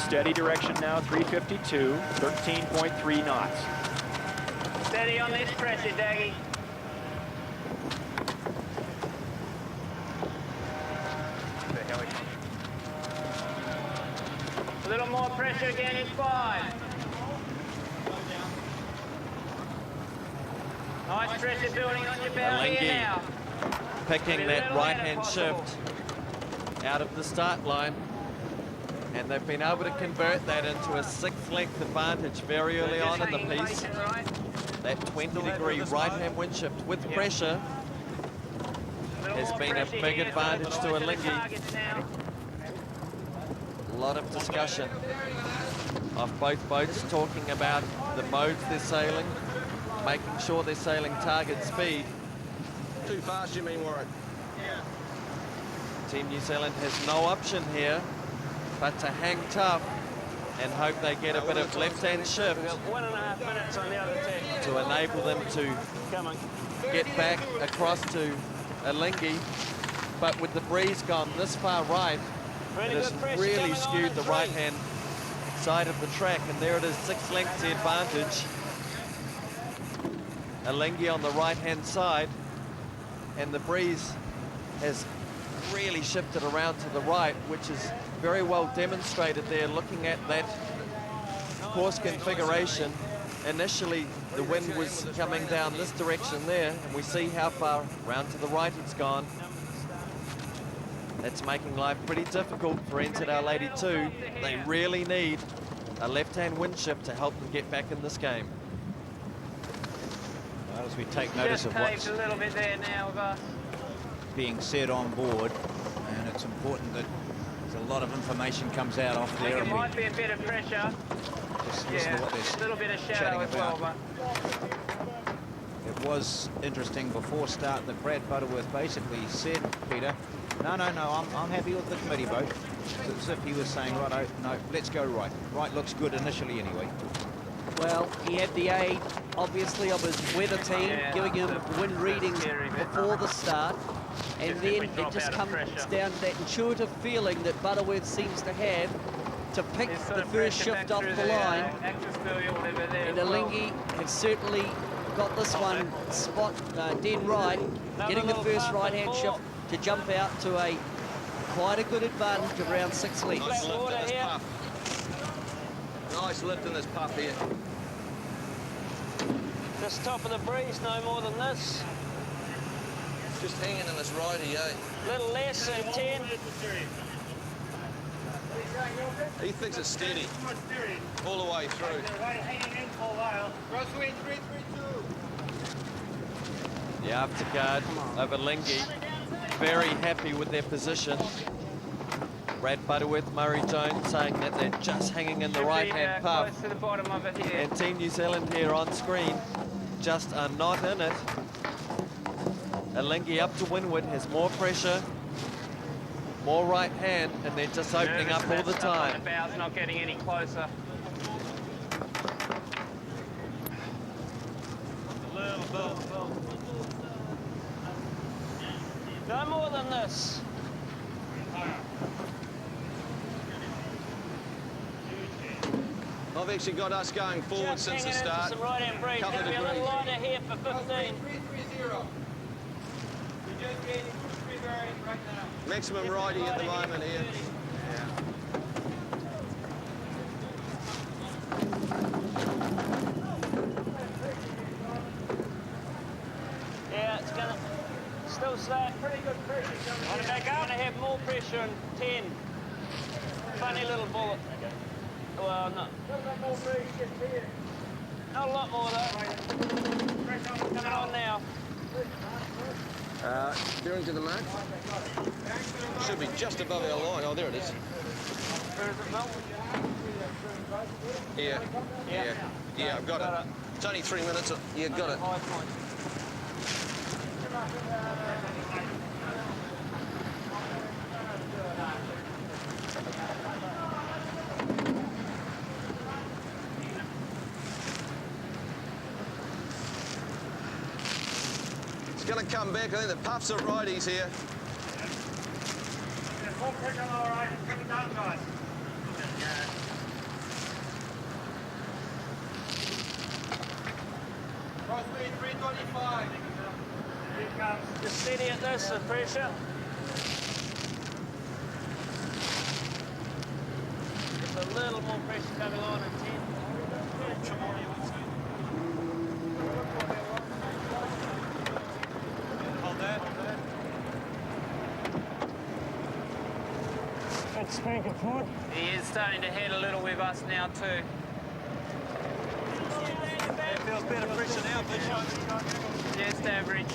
Steady direction now, 352, 13.3 knots. Steady on this pressure, Daggy. A little more pressure again in 5. Nice pressure building on your bow here now. Picking that right-hand shift out of the start line. And they've been able to convert that into a 6-length advantage very early on in the piece. That 20-degree right-hand wind shift with pressure has been a big advantage to Alinghi. A lot of discussion of both boats talking about the modes they're sailing, making sure they're sailing target speed. Too fast, you mean, Warren? Team New Zealand has no option here but to hang tough and hope they get a bit of left-hand shift 1.5 minutes on the other deck to enable them to get back across to Alinghi. But with the breeze gone this far right, it has really skewed the right-hand side of the track, and there it is, 6 lengths the advantage. Alinghi on the right-hand side, and the breeze has really shifted around to the right, which is very well demonstrated there. Looking at that course configuration, initially the wind was coming down this direction there, and we see how far round to the right it's gone. That's making life pretty difficult for NZR Lady 2. They really need a left-hand wind shift to help them get back in this game. Well, as we take notice of what's a little bit there now, being said on board, and it's important that a lot of information comes out off there. It might be a bit of pressure. Just listen to what they're a little bit of shadow as well, but it was interesting before start that Brad Butterworth basically said, Peter, no, I'm happy with the committee boat. It's as if he was saying, right, no, let's go right. Right looks good initially anyway. Well, he had the aid, obviously, of his weather team, giving him wind readings before the start. And then it just comes down to that intuitive feeling that Butterworth seems to have to pick the first shift off the line. And Alinghi have certainly got this one spot dead right, getting the first right-hand shift to jump out to quite a good advantage of around 6 lengths. Nice lift in this puff. Nice lift in this puff here. just top of the breeze, no more than this. Just hanging in this righty, eh? A little less, so 10. He thinks it's steady all the way through. The afterguard over Lingy, very happy with their position. Brad Butterworth, Murray Jones saying that they're just hanging in the right-hand puff. Close to the bottom of it here. And Team New Zealand here on screen just are not in it. Alinghi up to windward, has more pressure, more right hand, and they're just opening up all the time. The bow's not getting any closer. No more than this. I've actually got us going forward Just since the hanging start. into some right-hand breeze. Couple Gonna of be a little degrees. lighter here for 15. Maximum righty at the moment here. Yeah, it's gonna still start. Pretty good pressure. Want to back up? Gonna have more pressure in 10. Funny little bullet. Well, no. Not a lot more though. Coming on now. Bearing to the mark. Should be just above our line. Oh, there it is. Where is it, Mel? Yeah, I've got it. It's only 3 minutes. Yeah, got it. 5 points. It's going to come back. I think the puffs are righties here. Full pressure on the right, it's coming down, guys. Crosswind 325. Here it comes. Just steady at this, the pressure. Just a little more pressure coming on in 10. Hold that. That's spanking forward. He is starting to head a little with us now too. It feels better pressure now, Bishop. Just average.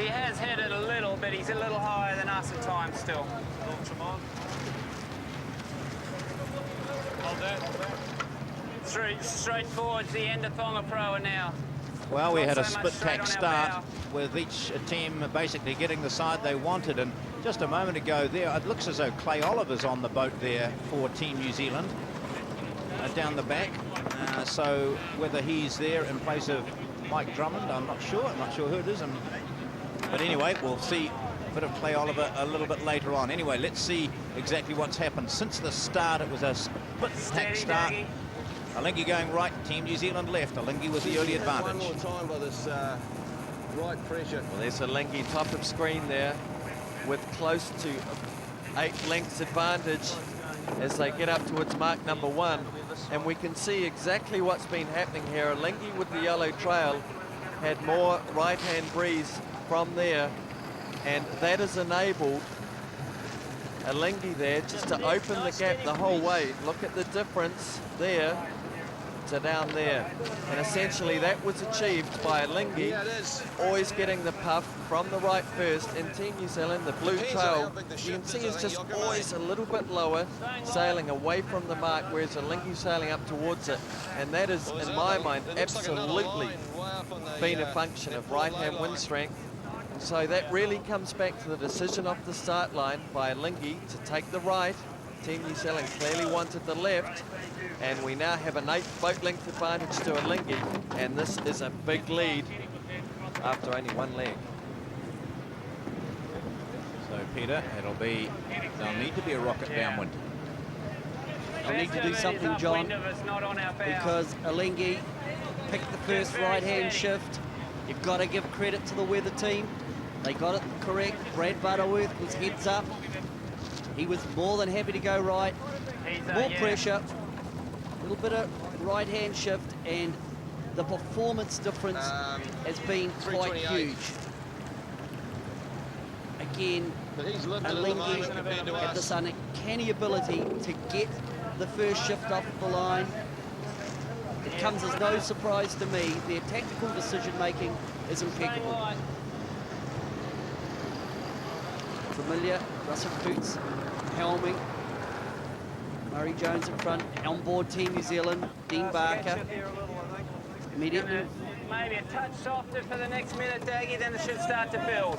He has hit it a little, but he's a little higher than us at times still. Hold that. Straight forwards, the end of Thongaproa now. Well, we had a Not so much split straight tack on our start bow. with each team basically getting the side they wanted, and just a moment ago there, it looks as though Clay Oliver's on the boat there for Team New Zealand down the back. So whether he's there in place of Mike Drummond, I'm not sure. I'm not sure who it is. But anyway, we'll see a bit of Clay Oliver a little bit later on. Anyway, let's see exactly what's happened. Since the start, it was a split tack start. Alinghi going right, Team New Zealand left. Alinghi was the early advantage. One more time by this right pressure. Well, there's Alinghi top of screen there with close to 8 lengths advantage as they get up towards mark number 1. And we can see exactly what's been happening here. Alinghi with the yellow trail had more right-hand breeze from there, and that has enabled Alinghi there just to open the gap the whole way. Look at the difference there to down there. And essentially that was achieved by Alinghi, always getting the puff from the right first. In Team New Zealand, the blue trail, you can see is just always a little bit lower, sailing away from the mark, whereas Alinghi sailing up towards it. And that is, in my mind, absolutely been a function of right-hand wind strength. So that really comes back to the decision off the start line by Alinghi to take the right. Team New Zealand clearly wanted the left, and we now have an 8 boat length advantage to Alinghi, and this is a big lead after only 1 leg. So Peter, there'll need to be a rocket downwind. They'll need to do something, John, because Alinghi picked the first right-hand shift. You've got to give credit to the weather team. They got it correct. Brad Butterworth was heads up. He was more than happy to go right. More pressure, a little bit of right-hand shift, and the performance difference has been quite huge. Again, Alinghi had this uncanny ability to get the first shift off the line. It comes as no surprise to me. Their tactical decision-making is impeccable. Familiar, Russell Coots, helming. Murray Jones in front, on board Team New Zealand, Dean Barker. Immediately. Maybe a touch softer for the next minute, Daggy, then it should start to build.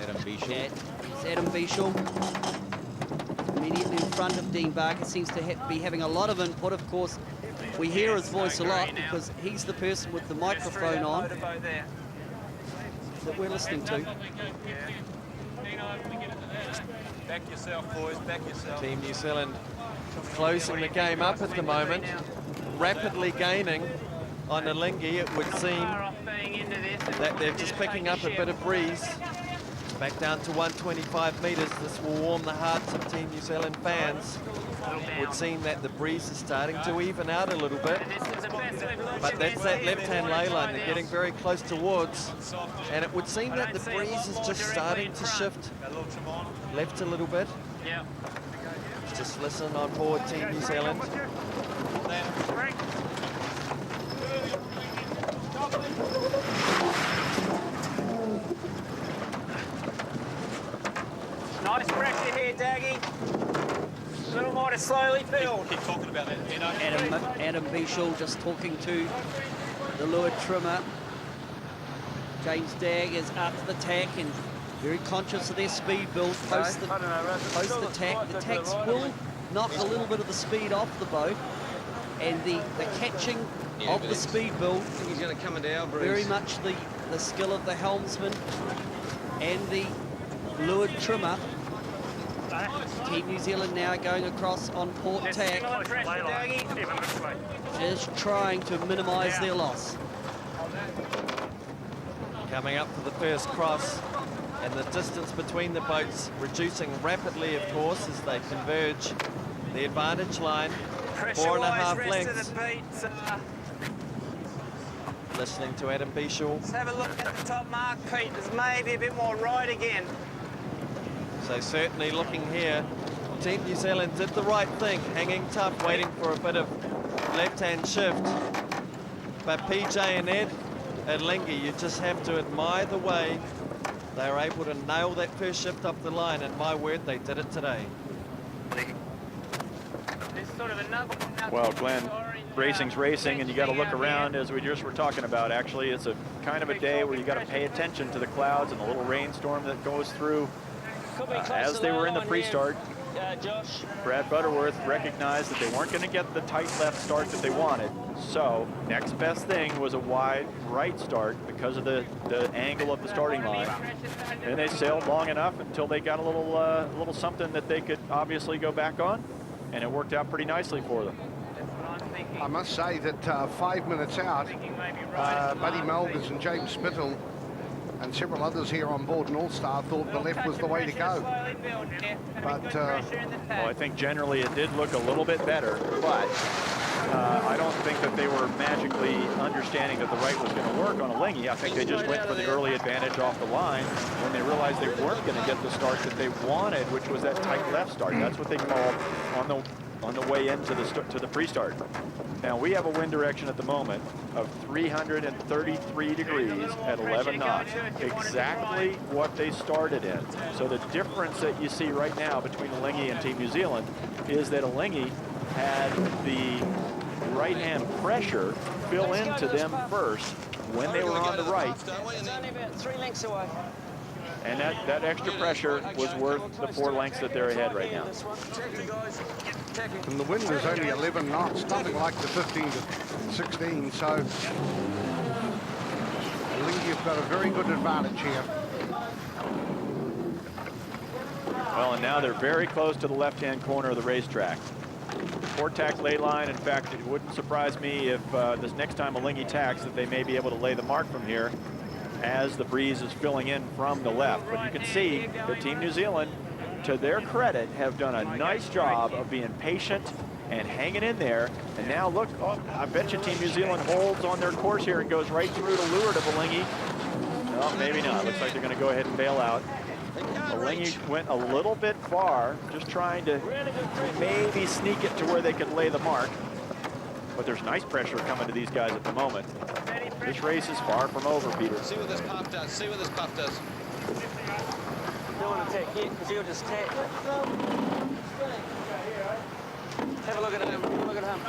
Adam Bichel. It's Adam Bichel. Immediately in front of Dean Barker, seems to be having a lot of input. Of course, we hear his voice a lot because he's the person with the microphone on that we're listening to. Back yourself, boys, back yourself. Team New Zealand closing the game up at the moment, rapidly gaining on Alinghi. It would seem that they're just picking up a bit of breeze. Back down to 125 metres. This will warm the hearts of Team New Zealand fans. It would seem that the breeze is starting to even out a little bit. But that's that left-hand ley line. They're getting very close towards. And it would seem that the breeze is just starting to shift left a little bit. Just listen on board Team New Zealand. Nice pressure here, Daggy. A little more to slowly build. Keep talking about that, you know. Adam Bichel just talking to the leeward trimmer. James Dagg is up to the tack and very conscious of their speed build post the tack. The tacks will knock a little bit of the speed off the boat, and the catching of the speed build, I think he's going to come into our breeze. very much the skill of the helmsman and the leeward trimmer. Team New Zealand now going across on port tack, just trying to minimise their loss. Coming up for the first cross, and the distance between the boats reducing rapidly, of course, as they converge the advantage line. 4.5 lengths. Listening to Adam Bichel. Let's have a look at the top mark, Pete. There's maybe a bit more right again. So certainly looking here, Team New Zealand did the right thing, hanging tough, waiting for a bit of left-hand shift. But PJ and Ed at Alinghi, you just have to admire the way They were able to nail that first shift up the line, and my word, they did it today. Well, Glenn, racing's racing, and you got to look around, as we just were talking about. Actually, it's a kind of a day where you got to pay attention to the clouds and the little rainstorm that goes through. As they were in the pre-start, Brad Butterworth recognized that they weren't going to get the tight left start that they wanted. So next best thing was a wide right start because of the angle of the starting line. And they sailed long enough until they got a little something that they could obviously go back on, and it worked out pretty nicely for them. I must say that 5 minutes out, Buddy Melgers and James Spittle and several others here on board an All-Star thought the left was the way to go. But well, I think generally it did look a little bit better, but I don't think that they were magically understanding that the right was going to work on Alinghi. I think they just went for the early advantage off the line when they realized they weren't going to get the start that they wanted, which was that tight left start. That's what they called on the way into the pre-start. Now we have a wind direction at the moment of 333 degrees at 11 knots, exactly what they started in. So the difference that you see right now between Alinghi and Team New Zealand is that Alinghi had the right-hand pressure fill into them first when they were on the right. It's only about 3 lengths away. And that extra pressure was worth the 4 lengths that they're ahead right now. And the wind is only 11 knots, nothing like the 15 to 16, so Alinghi have got a very good advantage here. Well, and now they're very close to the left-hand corner of the racetrack. Port tack lay line. In fact, it wouldn't surprise me if this next time Alinghi tacks that they may be able to lay the mark from here as the breeze is filling in from the left. But you can see that Team New Zealand, to their credit, have done a nice job of being patient and hanging in there. And now look, I bet you Team New Zealand holds on their course here and goes right through to leeward of Alinghi. No, maybe not. Looks like they're going to go ahead and bail out. Alinghi went a little bit far, just trying to maybe sneak it to where they could lay the mark. But there's nice pressure coming to these guys at the moment. This race is far from over, Peter. See what this pup does. See what this pup does. Don't want to take it because he'll just take. Have a look at him. Have a look at him.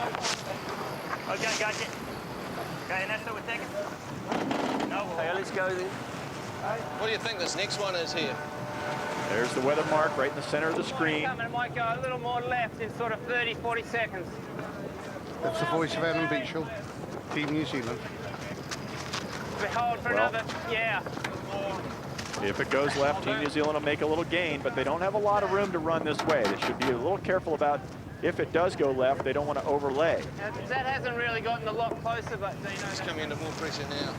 Okay, gotcha. Okay, and that's what we're taking. No. Okay, let's go then. What do you think this next one is here? There's the weather mark right in the center of the screen. It might go a little more left in sort of 30, 40 seconds. That's the voice of Adam Beechel, Team New Zealand. We hold for another, yeah. If it goes left, Team New Zealand will make a little gain, but they don't have a lot of room to run this way. They should be a little careful about if it does go left, they don't want to overlay. That hasn't really gotten a lot closer, but It's coming into more pressure now.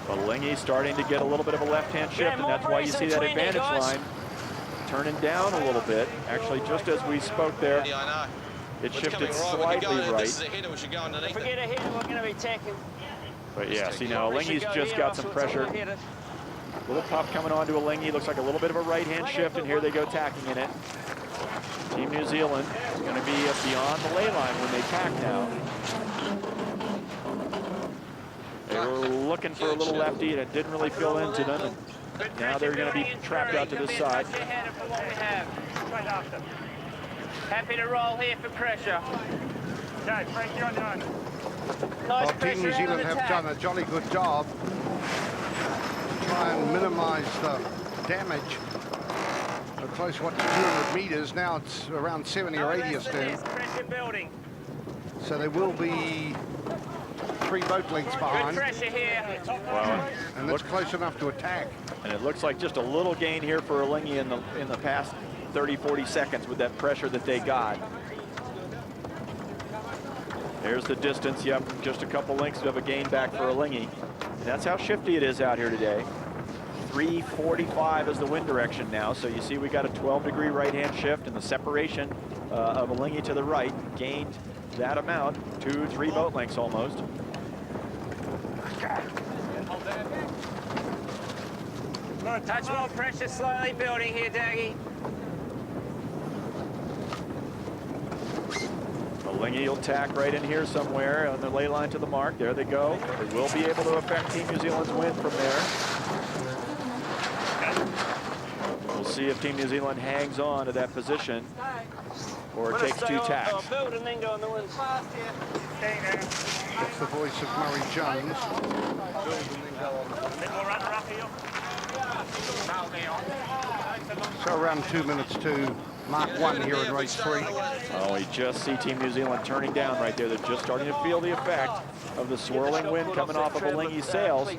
Alinghi starting to get a little bit of a left-hand shift, and that's why you see that advantage line turning down a little bit. Actually, just as we spoke there, it shifted slightly right. This is a header, we should go underneath it. Forget a header, we're going to be tacking. But yeah, see now, Alinghi's just got some pressure. Little puff coming onto Alinghi, looks like a little bit of a right-hand shift, and here they go tacking in it. Team New Zealand is going to be beyond the lay line when they tack now. They were looking for a little lefty, and it didn't really fill into them. And now they're going to be trapped out to this side. Happy to roll here for pressure. Okay, Frank, you're on. Well, Team New Zealand have done a jolly good job to try and minimize the damage. We're close, what, to 200 meters. Now it's around 70 or 80 astern. Pressure building. So they will be 3 boat lengths behind. Good pressure here. Well, and that's close enough to attack. And it looks like just a little gain here for Alinghi in the past 30, 40 seconds with that pressure that they got. There's the distance. Yep, just a couple lengths of a gain back for Alinghi. And that's how shifty it is out here today. 345 is the wind direction now. So you see we got a 12-degree right-hand shift, and the separation of Alinghi to the right gained that amount, 2-3 boat lengths almost. Touch more pressure slowly building here, Daggy. Alinghi will tack right in here somewhere on the lay line to the mark. There they go. They will be able to affect Team New Zealand's wind from there. see if Team New Zealand hangs on to that position or takes two tacks. Build and then go on the wind. That's the voice of Murray Jones. So around 2 minutes to Mark 1 here in race 3. Oh, we just see Team New Zealand turning down right there. They're just starting to feel the effect of the swirling wind coming off of Alinghi's sails.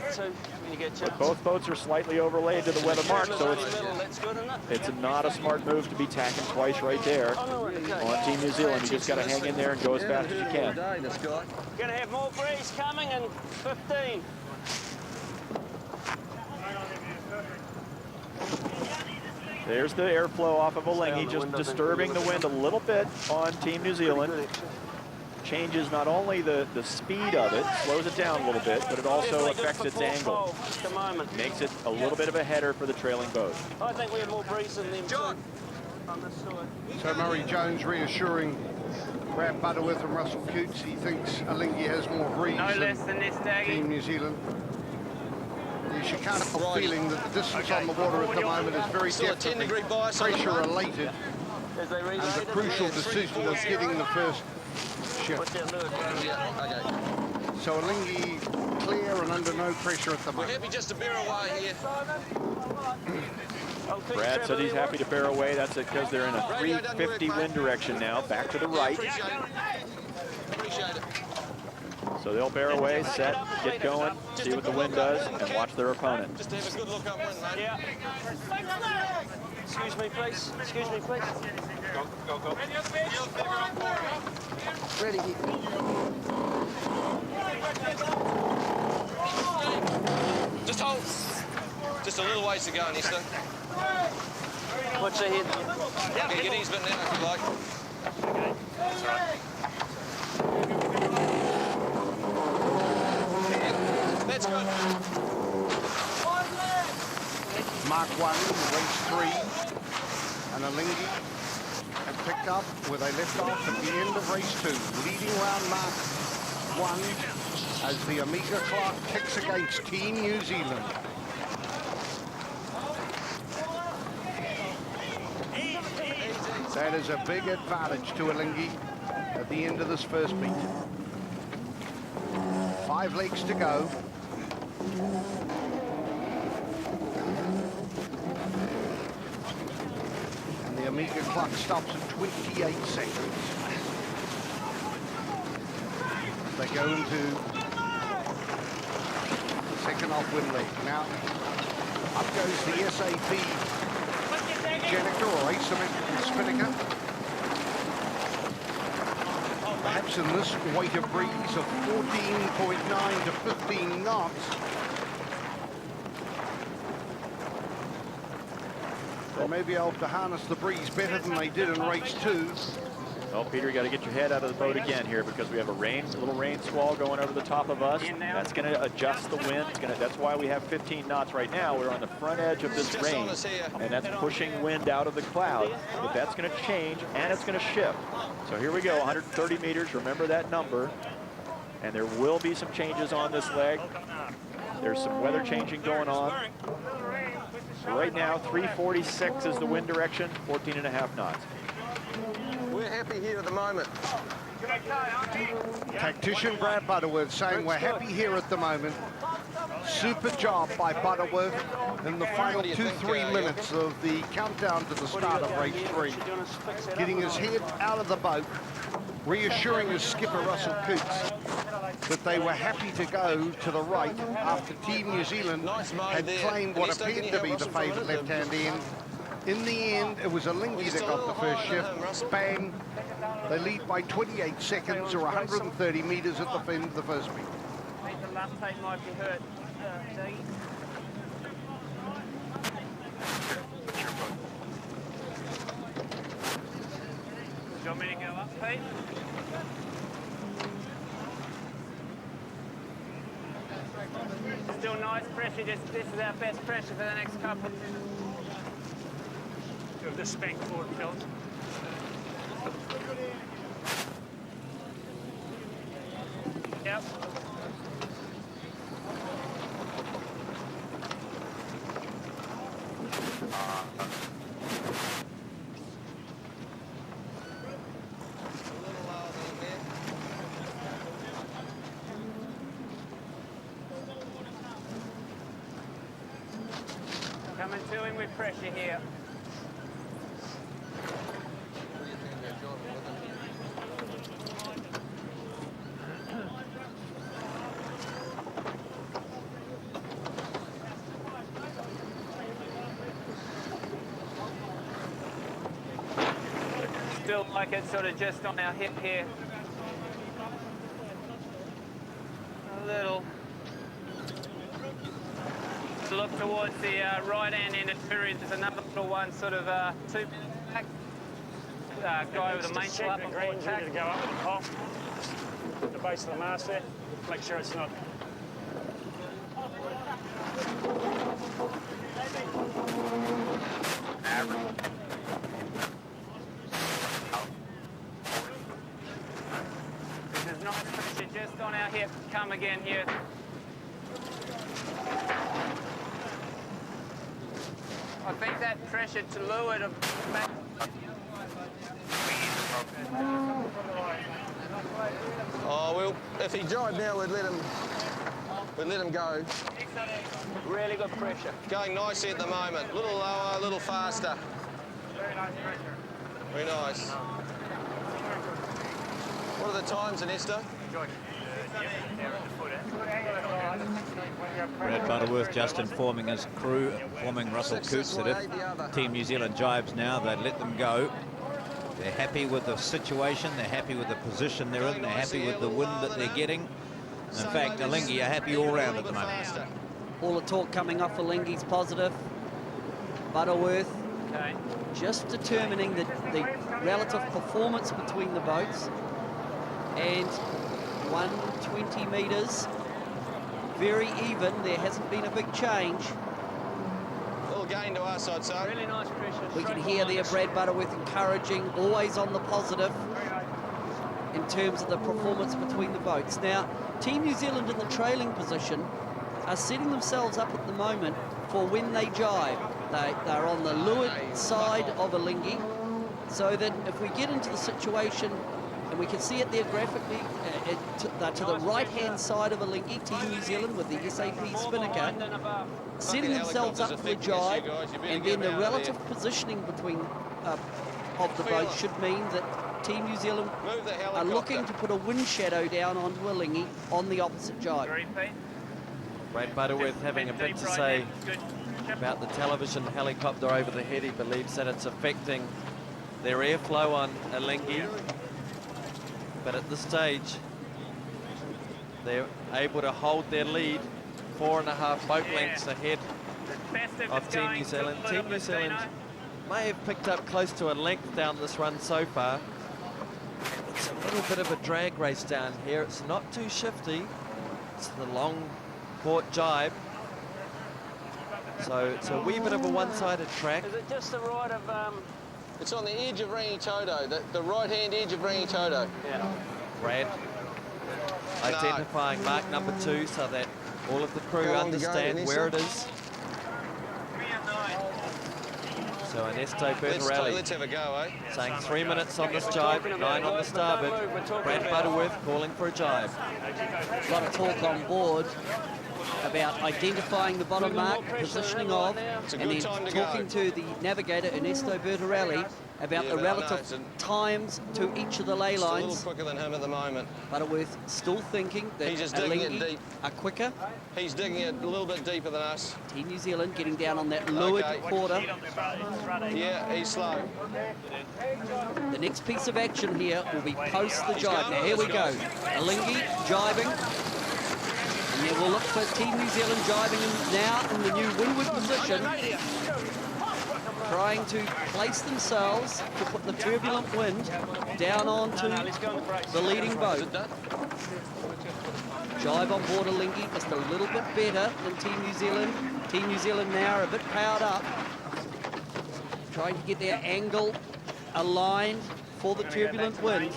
But both boats are slightly overlaid to the weather mark, so it's not a smart move to be tacking twice right there on Team New Zealand. You just got to hang in there and go as fast as you can. Going to have more breeze coming in 15. There's the airflow off of Alinghi, just disturbing the wind a little bit on Team New Zealand. Changes not only the speed of it, slows it down a little bit, but it also affects its angle. Makes it a little bit of a header for the trailing boat. I think we have more breeze than them. John. On this side. So Murray Jones reassuring Brad Butterworth and Russell Coutts. He thinks Alinghi has more breeze than this, Team New Zealand. You can't have a feeling that the distance on the water at the moment is very definitely pressure related, and the crucial decision of getting the first ship. So Alinghi clear and under no pressure at the moment. We're happy just to bear away here. Brad said he's happy to bear away. That's because they're in a 350 wind direction now, back to the right. Appreciate it. So they'll bear away, set, get going, see what the wind does, and watch their opponent. Just have a good look upwind, mate. Yeah. Excuse me, please. Excuse me, please. Go, go. Ready. Just hold. Just a little ways to go, Nesta. Watch your head. Okay, get ease, but now if you like. That's right. That's good. Mark 1, race 3, and Alinghi have picked up where they left off at the end of race 2, leading round Mark 1 as the Omega Clark kicks against Team New Zealand. That is a big advantage to Alinghi at the end of this first beat. 5 legs to go. And the Omega clock stops at 28 seconds. They go into the second off-wind leg. Now, up goes the SAP Jenica or asymmetrical spinnaker. Perhaps in this weight of breeze of 14.9 to 15 knots. They may be able to harness the breeze better than they did in race 2. Well, Peter, you got to get your head out of the boat again here because we have a little rain squall going over the top of us. That's going to adjust the wind. That's why we have 15 knots right now. We're on the front edge of this rain, and that's pushing wind out of the cloud. But that's going to change, and it's going to shift. So here we go, 130 meters. Remember that number. And there will be some changes on this leg. There's some weather changing going on. So right now, 346 is the wind direction, 14.5 knots. We're happy here at the moment. Tactician Brad Butterworth saying we're happy here at the moment. Super job by Butterworth in the final 2-3 minutes of the countdown to the start of race 3. Getting his head out of the boat, reassuring his skipper Russell Coutts that they were happy to go to the right after Team New Zealand had claimed what appeared to be the favourite left-hand end. In the end, it was Alinghi that got the first shift. Bang! They lead by 28 seconds or 130 metres at the end of the first beat. I think the last tape might be hurt. Dougie. Do you want me to go up, Pete? Still nice pressure, this is our best pressure for the next couple. Of the spank forward, Phil. Yep. Coming to him with pressure here. Still like it's sort of just on our hip here. A little. Look towards the right-hand end of period. There's another little one, sort of 2 minutes back. Guy with a mainsail up on board tack. Ready to go up with the pole. At the base of the mast there. Make sure it's not. There's nice pressure just on our hip. Come again here. I think that pressure to leeward of back. Oh, well, if he jibed now, we'd let him go. Really good pressure. Going nicely at the moment. A little lower, a little faster. Very nice pressure. Very nice. What are the times, Ernesto? Brad Butterworth just informing his crew, informing Russell Coots that if Team New Zealand jibes now, they'd let them go. They're happy with the situation, they're happy with the position they're in, they're happy with the wind that they're getting. In fact, Alinghi are happy all round at the moment. All the talk coming off Alinghi's positive. Butterworth just determining the relative performance between the boats. And 120 metres, very even. There hasn't been a big change. Little gain to us, I'd say. Really nice pressure. We can hear there Brad Butterworth encouraging, always on the positive in terms of the performance between the boats. Now, Team New Zealand in the trailing position are setting themselves up at the moment for when they jibe. They're on the leeward side of Alinghi, so that if we get into the situation, and we can see it there graphically, to the right-hand side of Alinghi, Team New Zealand with the SAP Spinnaker, setting themselves up for the jibe, and then the relative positioning between of the boats should mean that Team New Zealand are looking to put a wind shadow down onto Alinghi on the opposite jibe. Brad Butterworth having a bit to say about the television helicopter over the head. He believes that it's affecting their airflow on Alinghi. But at this stage, they're able to hold their lead 4.5 boat lengths ahead of Team New Zealand. Team New Zealand may have picked up close to a length down this run so far. It's a little bit of a drag race down here. It's not too shifty. It's the long port jibe. So it's a wee bit of a one-sided track. Is it just the right of... It's on the edge of Rangitoto, the right-hand edge of Rangitoto. Yeah. Brad identifying mark number 2 so that all of the crew understand where it is. So Ernesto Bertarelli let's have a go, saying 3 minutes on this jibe, 9 on the starboard. Brad Butterworth calling for a jibe. A lot of talk on board about identifying the bottom mark, positioning of, and then talking to the navigator, Ernesto Bertarelli, about the relative times to each of the ley lines. A little quicker than him at the moment. Butterworth still thinking that he's just digging it deep. Are quicker. He's digging it a little bit deeper than us. Team New Zealand getting down on that leeward quarter. Yeah, he's slow. The next piece of action here will be post the jibe. Now here we go. Alinghi jibing. And then we'll look for Team New Zealand jibing now in the new windward position, trying to place themselves to put the turbulent wind down onto the leading boat. Jibe on board Alinghi just a little bit better than Team New Zealand. Team New Zealand now are a bit powered up, trying to get their angle aligned for the turbulent wind.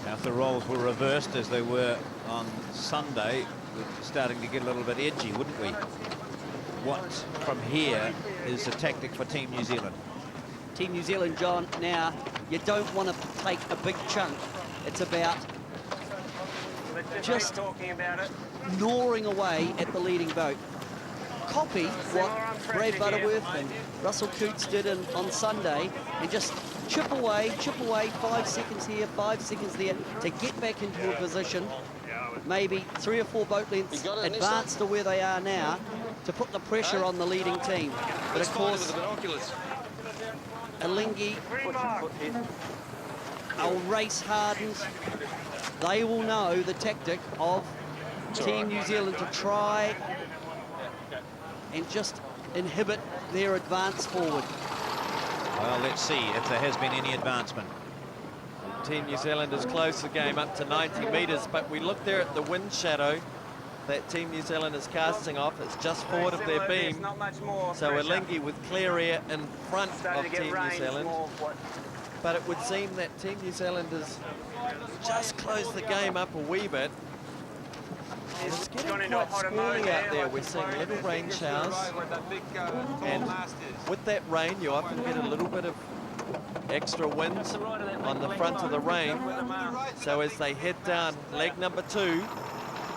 Now, if the roles were reversed as they were on Sunday, we're starting to get a little bit edgy, wouldn't we? What from here is a tactic for Team New Zealand? Team New Zealand, John, now you don't want to take a big chunk. It's about just gnawing away at the leading boat. Copy what Brad Butterworth and Russell Coutts did on Sunday, and just chip away, 5 seconds here, 5 seconds there, to get back into a position, maybe 3 or 4 boat lengths advanced to where they are now, to put the pressure on the leading team. But of course, Alinghi are race hardened. They will know the tactic of Team New Zealand to try and just inhibit their advance forward. Well, let's see if there has been any advancement. Team New Zealand has closed the game up to 90 metres, but we look there at the wind shadow that Team New Zealand is casting off. It's just forward of their beam. So Alinghi with clear air in front of Team New Zealand. But it would seem that Team New Zealand has just closed the game up a wee bit. It's getting quite squally out there. We're seeing little rain showers. And with that rain, you often get a little bit of extra wind on the front of the rain. So as they head down leg number 2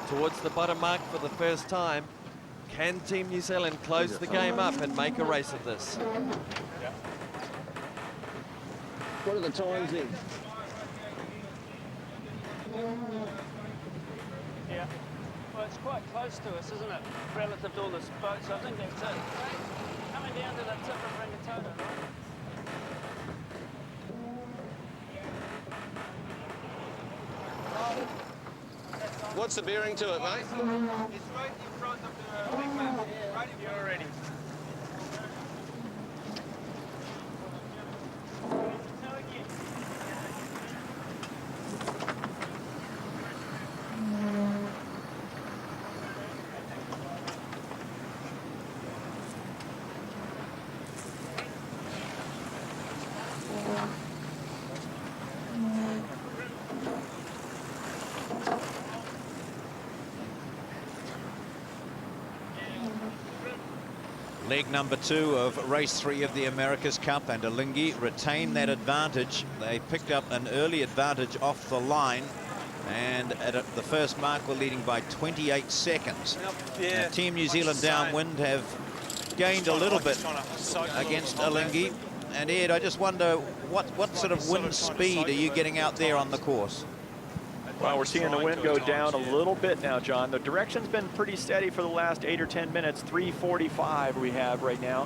towards the bottom mark for the first time, can Team New Zealand close the game up and make a race of this? What are the times in? Yeah. Well, it's quite close to us, isn't it? Relative to all this boat, so I think that's it. Coming down to the tip of Rangitoto, right? What's the bearing to it, mate? It's right in front of the big map. Right in front. You're ready. Leg number 2 of race 3 of the America's Cup, and Alinghi retain that advantage. They picked up an early advantage off the line, and at the first mark were leading by 28 seconds. Now, Team New Zealand downwind have gained a little bit against Alinghi. And Ed, I just wonder what sort of wind speed are you getting out there on the course? Well, we're seeing the wind go down a little bit now, John. The direction's been pretty steady for the last 8 or 10 minutes. 345 we have right now,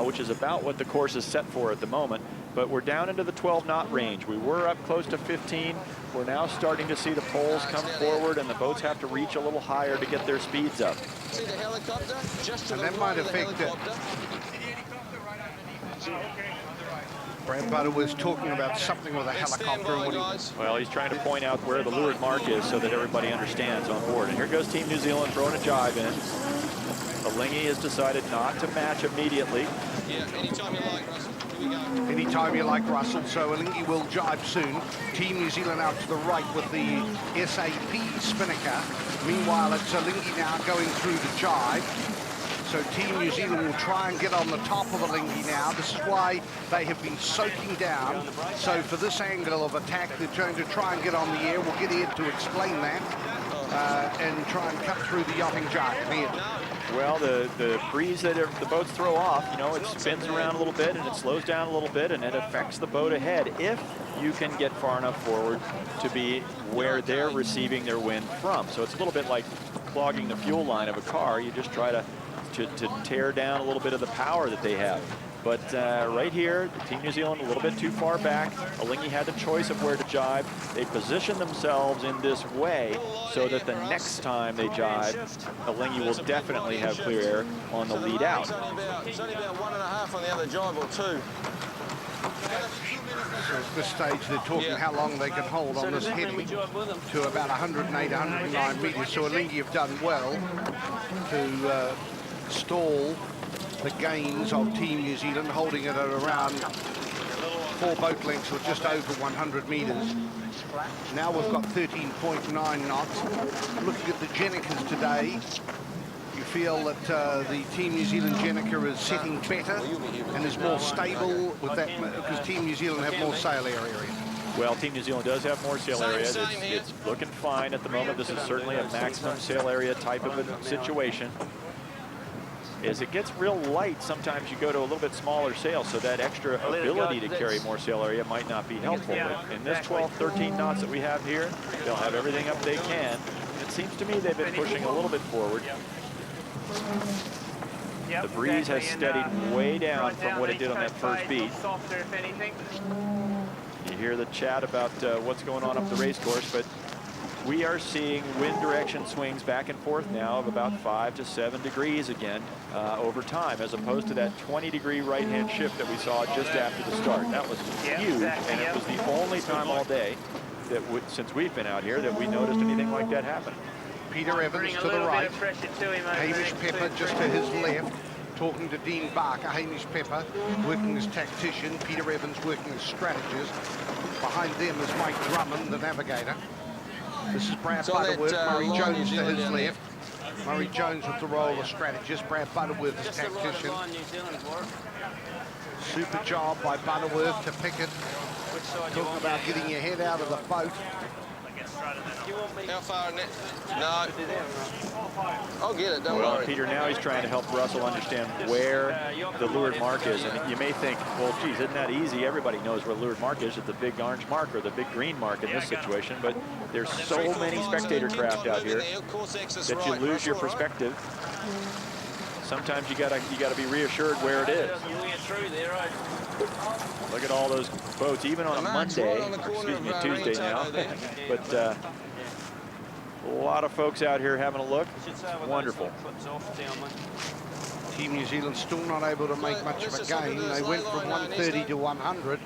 which is about what the course is set for at the moment. But we're down into the 12-knot range. We were up close to 15. We're now starting to see the poles come forward, and the boats have to reach a little higher to get their speeds up. See the helicopter? Just to And the that might right of the affect it. helicopter. Brad Butter was talking about something with a helicopter. And Well, he's trying to point out where the lured mark is so that everybody understands on board. And here goes Team New Zealand throwing a jibe in. Alinghi has decided not to match immediately. Yeah, anytime you like, Russell. Here we go. Anytime you like, Russell. So Alinghi will jibe soon. Team New Zealand out to the right with the SAP Spinnaker. Meanwhile, it's Alinghi now going through the jibe. So Team New Zealand will try and get on the top of Alinghi now. This is why they have been soaking down. So for this angle of attack, they're going to try and get on the air. We'll get Ed to explain that and try and cut through the yachting jargon. Ed. Well, the breeze that the boats throw off, you know, it spins around a little bit and it slows down a little bit and it affects the boat ahead if you can get far enough forward to be where they're receiving their wind from. So it's a little bit like clogging the fuel line of a car. You just try to tear down a little bit of the power that they have. But right here, Team New Zealand a little bit too far back. Alinghi had the choice of where to jibe. They position themselves in this way so that the next time they jibe, Alinghi will definitely have clear air on the lead out. It's only about 1.5 on the other jibe or 2. So at this stage, they're talking how long they can hold on this heading to about 108, 109 metres. So Alinghi have done well to stall the gains of Team New Zealand, holding it at around 4 boat lengths or just over 100 metres. Now we've got 13.9 knots. Looking at the Gennicas today, you feel that the Team New Zealand Gennica is setting better and is more stable with that because Team New Zealand have more sail area. Well, Team New Zealand does have more sail area. Same It's looking fine at the moment. This is certainly a maximum sail area type of a situation. As it gets real light, sometimes you go to a little bit smaller sail, so that extra ability to carry more sail area might not be helpful. But in this 12, 13 knots that we have here, they'll have everything up they can. It seems to me they've been pushing a little bit forward. The breeze has steadied way down from what it did on that first beat. Softer, if anything. You hear the chat about what's going on up the race course, but we are seeing wind direction swings back and forth now of about 5 to 7 degrees again over time, as opposed to that 20-degree right-hand shift that we saw just after the start. That was huge, and it was the only time all day that since we've been out here that we noticed anything like that happen. Peter Evans to the right, Hamish Pepper just to his left, talking to Dean Barker. Hamish Pepper working as tactician, Peter Evans working as strategist. Behind them is Mike Drummond, the navigator. This is Brad Butterworth, Murray Jones to his left. Murray Jones with the role of strategist, Brad Butterworth as tactician. Super job by Butterworth to Pickett. Talking about getting your head out of the boat. How far in it? No. I'll get it, don't worry. Peter, now he's trying to help Russell understand where the leeward mark is. And you may think, well, geez, isn't that easy? Everybody knows where the leeward mark is. It's the big orange mark or the big green mark in this situation. But there's so many spectator craft out here that you lose your perspective. Sometimes you gotta be reassured where it is. Look at all those boats, even on a Monday, excuse me, Tuesday now. But a lot of folks out here having a look. Wonderful. Team New Zealand still not able to make much of a gain. They went from 130 to 100,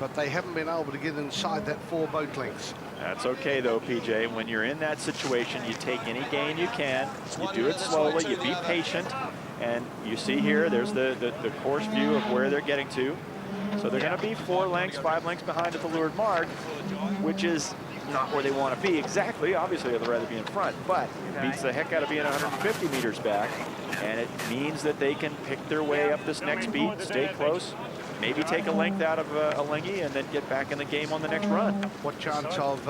but they haven't been able to get inside that 4 boat lengths. That's okay, though, PJ. When you're in that situation, you take any gain you can. You do it slowly. You be patient. And you see here, there's the course view of where they're getting to. So they're going to be 4 lengths, 5 lengths behind at the leeward mark, which is not where they want to be exactly. Obviously, they'd rather be in front, but it beats the heck out of being 150 meters back. And it means that they can pick their way up this next beat, stay close, maybe take a length out of Alinghi, and then get back in the game on the next run. What chance of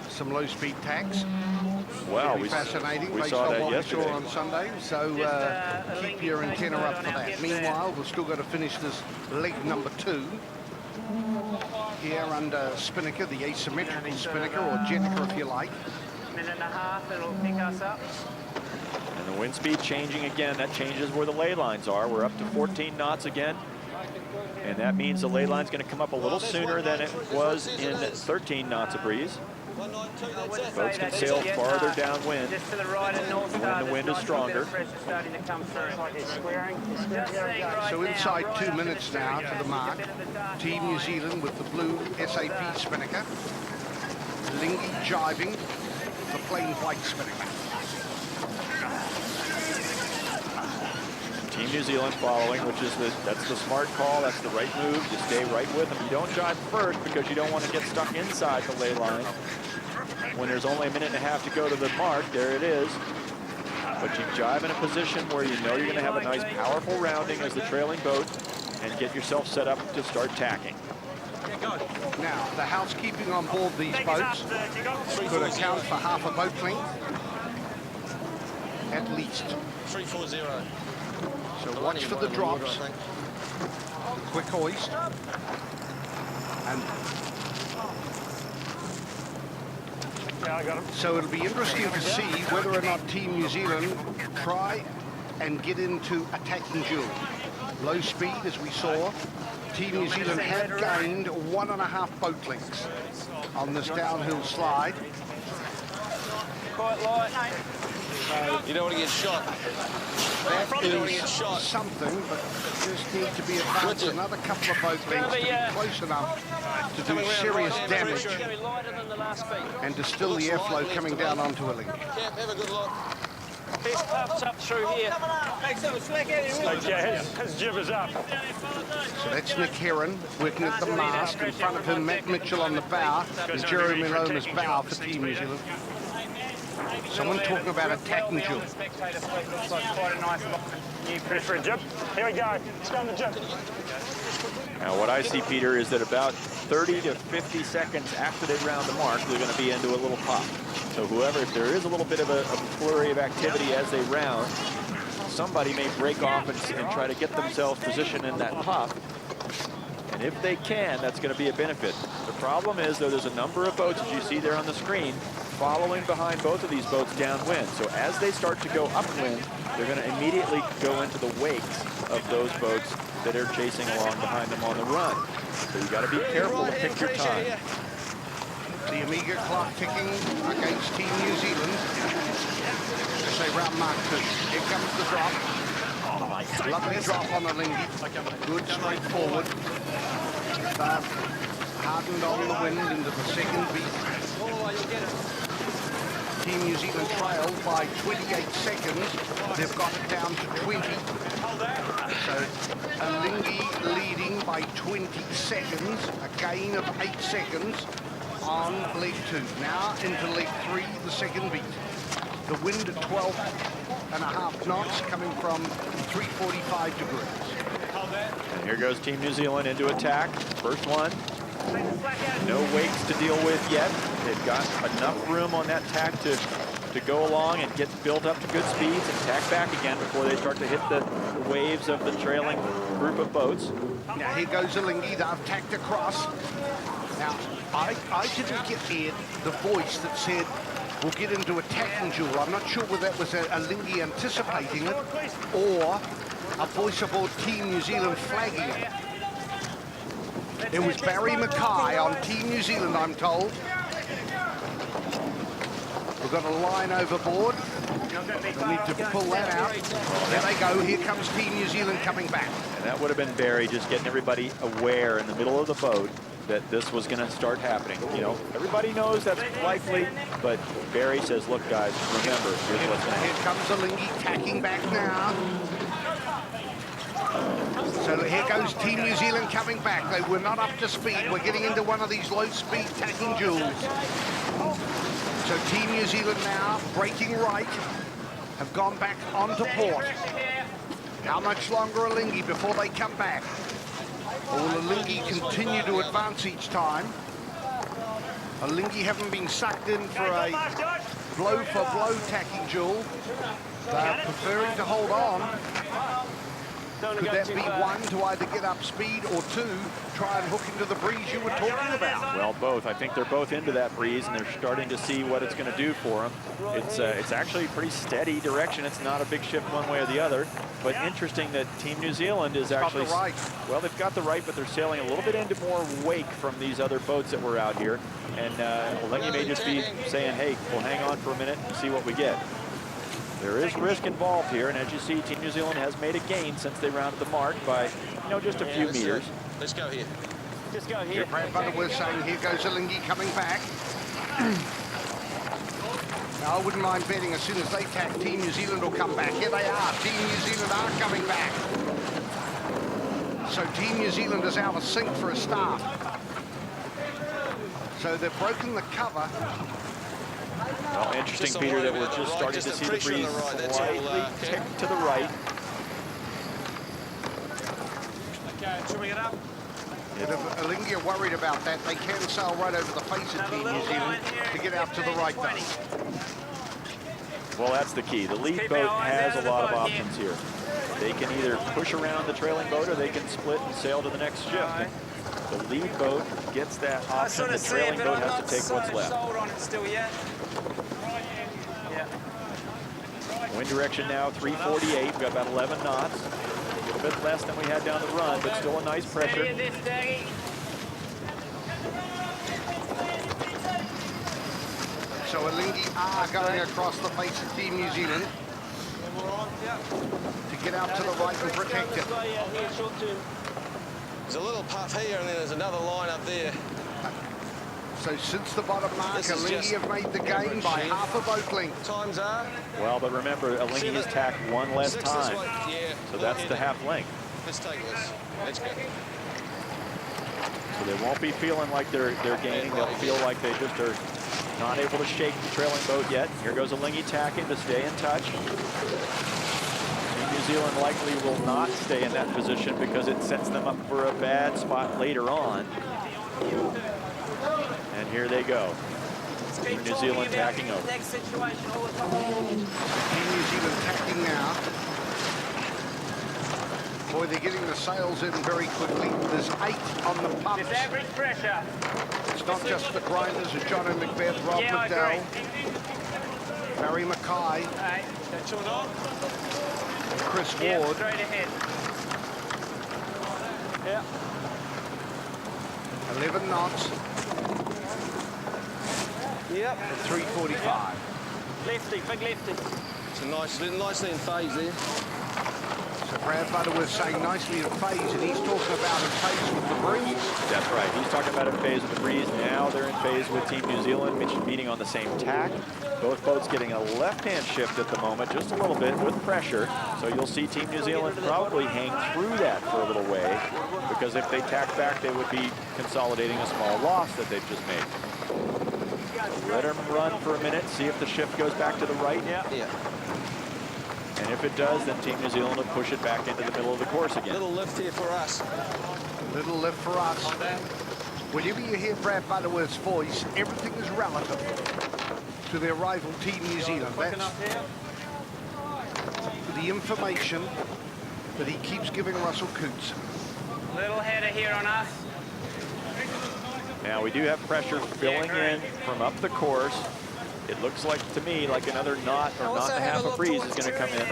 some low-speed tacks? Well, fascinating we based saw on that what yesterday. we saw on Sunday. So keep your antenna up for that. Meanwhile, we've still got to finish this leg number 2 here under spinnaker, the asymmetrical spinnaker, or Jenica if you like. Minute and a half, it'll pick us up. And the wind speed changing again. That changes where the ley lines are. We're up to 14 knots again. And that means the ley line's going to come up a little sooner than it was in 13 knots of breeze. Boats can sail farther downwind just to the right and north when the wind is stronger. Starting to come through. So inside 2 minutes now to the mark. Team New Zealand with the blue SAP spinnaker. Alinghi jibing the plain white spinnaker. Team New Zealand following, which is that's the smart call. That's the right move. You stay right with them. You don't jibe first because you don't want to get stuck inside the ley line. When there's only a minute and a half to go to the mark, there it is. But you jibe in a position where you know you're going to have a nice powerful rounding as the trailing boat and get yourself set up to start tacking. Now, the housekeeping on board these boats could account for half a boat length, at least. 340. So watch for the drops. Quick hoist. And so it'll be interesting to see whether or not Team New Zealand try and get into attacking duel. Low speed, as we saw. Team New Zealand had gained 1.5 boat lengths on this downhill slide. Quite light. You don't want to get shot. That You don't want to get shot. something, but just need to be advanced another couple of boat lengths to be close enough to do serious damage and to still the airflow coming down onto Alinghi. Have a good look. Best puffs up through here. Okay, his jib is up. So that's Nick Heron working at the mast. In front of him, Matt Mitchell on the bow and Jeremy Loma's bow for Team New Zealand. Someone talking about attacking duel. Looks like quite a nice new pressure for a jib. Here we go. Let's go on the jib. Now, what I see, Peter, is that about 30 to 50 seconds after they round the mark, they're going to be into a little pop. So whoever, if there is a little bit of a flurry of activity as they round, somebody may break off and try to get themselves positioned in that pop. And if they can, that's going to be a benefit. The problem is, though, there's a number of boats, as you see there on the screen, following behind both of these boats downwind. So as they start to go upwind, they're going to immediately go into the wakes of those boats that are chasing along behind them on the run. So you got to be careful to pick your time. The Omega clock ticking against Team New Zealand as they round Mark 2. Here comes the drop. Lovely drop on the Lingy. Good, straightforward. Hardened on the wind into the second beat. Team New Zealand trailed by 28 seconds. They've got it down to 20. So Lingy leading by 20 seconds, a gain of 8 seconds on leg 2. Now into leg 3, the second beat. The wind at 12.5 knots coming from 345 degrees. And here goes Team New Zealand into attack. First one. No wakes to deal with yet. They've got enough room on that tack to go along and get built up to good speeds and tack back again before they start to hit the waves of the trailing group of boats. Now here goes the Lingy. They've tacked across. Now, I didn't get the voice that said, we'll get into a tacking duel. I'm not sure whether that was a Lingy anticipating it or a voice aboard Team New Zealand flagging it. It was Barry Mackay on Team New Zealand, I'm told. We've got a line overboard. We'll need to pull that out. There they go. Here comes Team New Zealand coming back. And that would have been Barry just getting everybody aware in the middle of the boat that this was going to start happening. You know, everybody knows that's likely, but Barry says, look, guys, remember, here's what's going to happen. Here comes the Lingy tacking back now. So here goes Team New Zealand coming back. They were not up to speed. We're getting into one of these low-speed tacking duels. So Team New Zealand now, breaking right, have gone back onto port. How much longer a Lingy before they come back? Or will the Lingy continue to advance each time? A Lingy haven't been sucked in for a blow-for-blow tacking duel. They're preferring to hold on. Could that be one, to either get up speed, or two, try and hook into the breeze you were talking about? Well, both. I think they're both into that breeze, and they're starting to see what it's going to do for them. It's actually pretty steady direction. It's not a big shift one way or the other. But interesting that Team New Zealand is actually... Got the right. Well, they've got the right, but they're sailing a little bit into more wake from these other boats that were out here. And Lingy may just be saying, hey, we'll hang on for a minute and see what we get. There is risk involved here, and as you see, Team New Zealand has made a gain since they rounded the mark by, just a few meters. Let's go here. Just go here. Brad Butterworth saying, here goes Lingy coming back. Now, I wouldn't mind betting as soon as they tack, Team New Zealand will come back. Here they are. Team New Zealand are coming back. So Team New Zealand is out of sync for a start. So they've broken the cover. Well, interesting, Peter, that we're just starting to see the breeze slightly tick to the right. Okay, trimming it up. If Lingy are worried about that, they can sail right over the face of Team New Zealand to get out to the right though. Well, that's the key. The lead boat has a lot of options here. They can either push around the trailing boat or they can split and sail to the next ship. The lead boat gets that option. The trailing boat has to take what's left. Wind direction now, 348. We've got about 11 knots. A little bit less than we had down the run, but still a nice pressure. So Lingy are going across the face of Team New Zealand to get out to the right and protect it. There's a little puff here, and then there's another line up there. So since the bottom marker, Lingy have made the gain by half a boat length. Times are. Well, but remember, a Lingy has tacked one less time. So that's the half length. Let's take this. Let's go. So they won't be feeling like they're gaining. They'll feel like they just are not able to shake the trailing boat yet. Here goes a Lingy tacking to stay in touch. New Zealand likely will not stay in that position because it sets them up for a bad spot later on. And here they go. Team New Zealand tacking over. Team New Zealand tacking now. Boy, they're getting the sails in very quickly. There's 8 on the pumps. It's average pressure. It's not just the grinders of John Macbeth, Rob McDowell, Barry Mackay, Chris Ward. Straight ahead. Yeah. 11 knots. Yep. At 3:45. Lefty, big lefty. It's a nicely in phase there. So Brad Butterworth saying nicely in phase, and he's talking about in phase with the breeze. That's right. He's talking about in phase with the breeze. Now they're in phase with Team New Zealand, meeting on the same tack. Both boats getting a left-hand shift at the moment, just a little bit with pressure. So you'll see Team New Zealand probably hang through that for a little way, because if they tack back, they would be consolidating a small loss that they've just made. Let them run for a minute, see if the shift goes back to the right. Yeah. And if it does, then Team New Zealand will push it back into the middle of the course again. Little lift here for us. Little lift for us. Whenever you hear Brad Butterworth's voice, everything is relative to their rival Team New Zealand. That's the information that he keeps giving Russell Coutts. Little header here on us. Now we do have pressure filling in from up the course. It looks like to me like another knot or knot and a half of breeze is going to come in.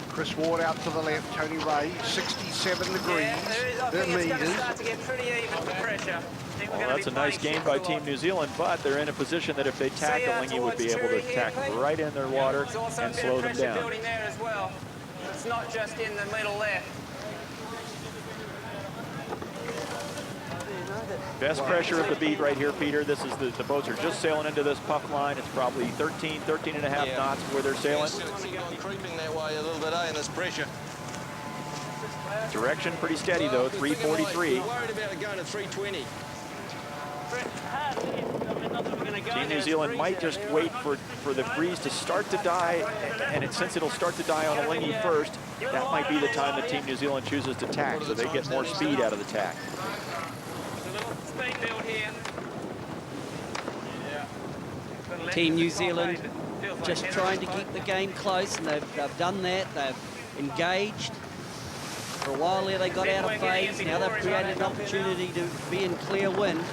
Chris Ward out to the left, Tony Ray, 67 degrees. The meters. Start to get pretty even with pressure. Well, that's a nice gain by Team New Zealand, but they're in a position that if they tack, Alinghi would be able to tack right in their water and slow them down. Building there as well. It's not just in the middle left. Best pressure of the beat right here, Peter. This is the boats are just sailing into this puff line. It's probably 13 and a half knots where they're sailing. It's creeping that way a little bit, in this pressure. Direction pretty steady though, 343. We're worried about it going to 320. Team New Zealand might just wait for the breeze to start to die, and since it'll start to die on Alinghi first, that might be the time that Team New Zealand chooses to tack, so they get more speed out of the tack. Team New Zealand just trying to keep the game close, and they've done that. They've engaged. For a while there they got out of phase. Now they've created an opportunity to be in clear wind.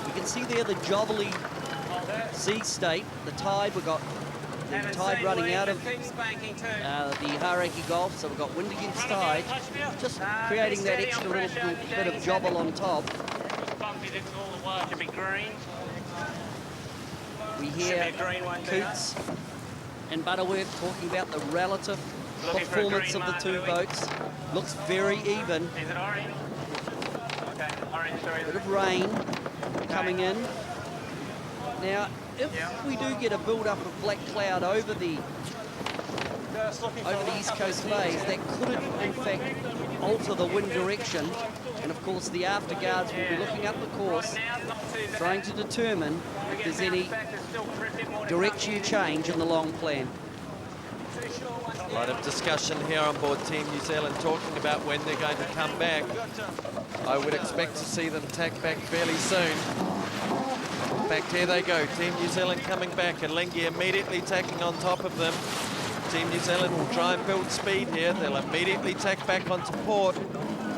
You can see there the Jovelly sea state, the tide. We've got the tide running out of the Hauraki Gulf, so we've got wind against tide, just creating that extra little bit of jobble on top. Should be green. We hear Coutts and Butterworth talking about the relative performance of the two boats. Looks very even. Is it orange? Okay, orange, sorry. Bit of rain coming in. Now, if we do get a build-up of black cloud over the East Coast Bays, that could in fact alter the wind direction. And of course the afterguards will be looking up the course, trying to determine if there's any direction change in the long plan. A lot of discussion here on board Team New Zealand talking about when they're going to come back. I would expect to see them tack back fairly soon. In fact, here they go. Team New Zealand coming back, and Alinghi immediately tacking on top of them. Team New Zealand will try and build speed here. They'll immediately tack back onto port,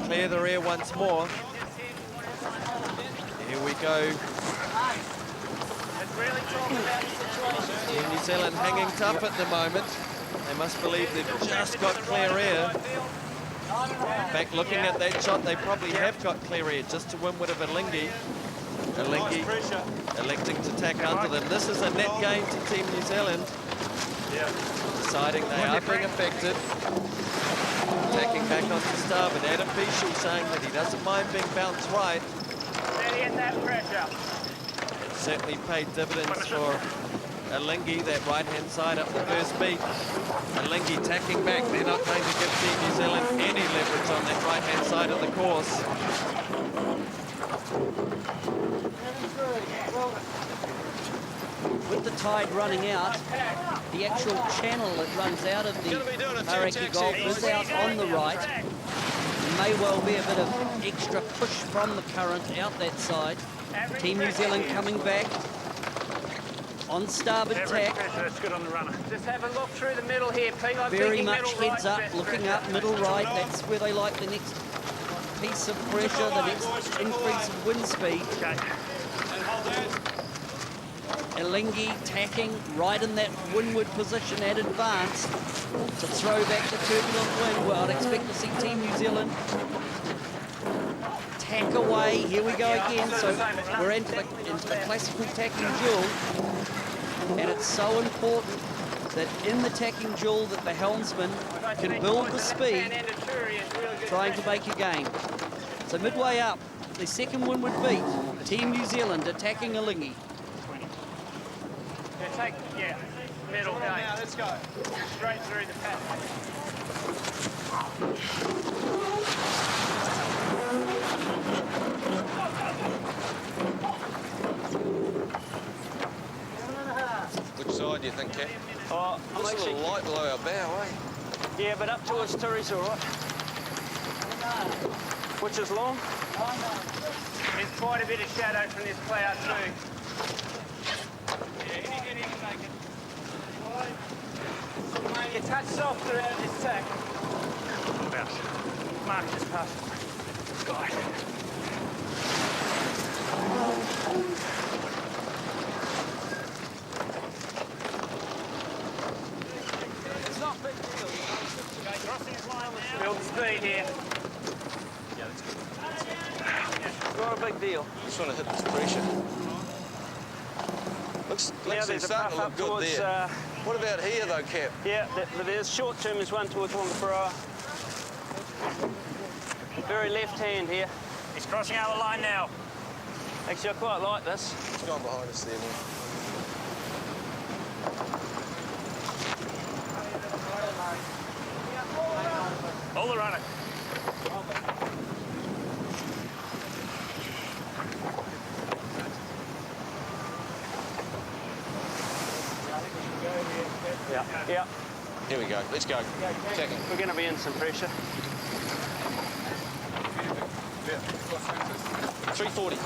clear the rear once more. Here we go. Team New Zealand hanging tough at the moment. They must believe they've just got clear air. In fact, looking at that shot, they probably have got clear air just to windward of Alinghi. Alinghi electing to tack under them. This is a net gain to Team New Zealand. Deciding they are being affected. Tacking back onto starboard. Adam Peashall saying that he doesn't mind being bounced right. It certainly paid dividends for Alinghi, that right-hand side up the first beat. Alinghi tacking back. They're not going to give Team New Zealand any leverage on that right-hand side of the course. With the tide running out, the actual channel that runs out of the Hauraki Gulf is out on the right. There may well be a bit of extra push from the current out that side. Team New Zealand coming back on starboard tack. That's good on the runner. Just have a look through the middle here, Pete. Very much heads up, looking up, middle right. That's where they like the next piece of pressure, the next increase of wind speed. Alinghi tacking right in that windward position at advance to throw back the turbulent wind. Well, I'd expect to see Team New Zealand tack away. Here we go again. So we're into the classical tacking duel, and it's so important that in the tacking duel that the helmsman can build the speed, trying to make a gain. So midway up, the second windward beat, Team New Zealand attacking Alinghi. Middle game. Now, let's go. Straight through the path. Which side do you think, Cap? Oh, Looks a little light below our bow, eh? Yeah, but up towards Turi's all right. Which is long? There's quite a bit of shadow from this cloud too. You touch softer out of this tack. Mark just past. Guy. It's not a big deal. Build speed here. Yeah, that's good. It's not a big deal. Just want to hit this pressure. Looks there's a starting puff to look up good towards, there. What about here though, Cap? Yeah, there's short term is one towards Wongaparoa. Very left hand here. He's crossing our line now. Actually, I quite like this. It's gone behind us there, man. Hold the runner. Yeah. Here we go. Let's go. Tacking. We're going to be in some pressure. 340.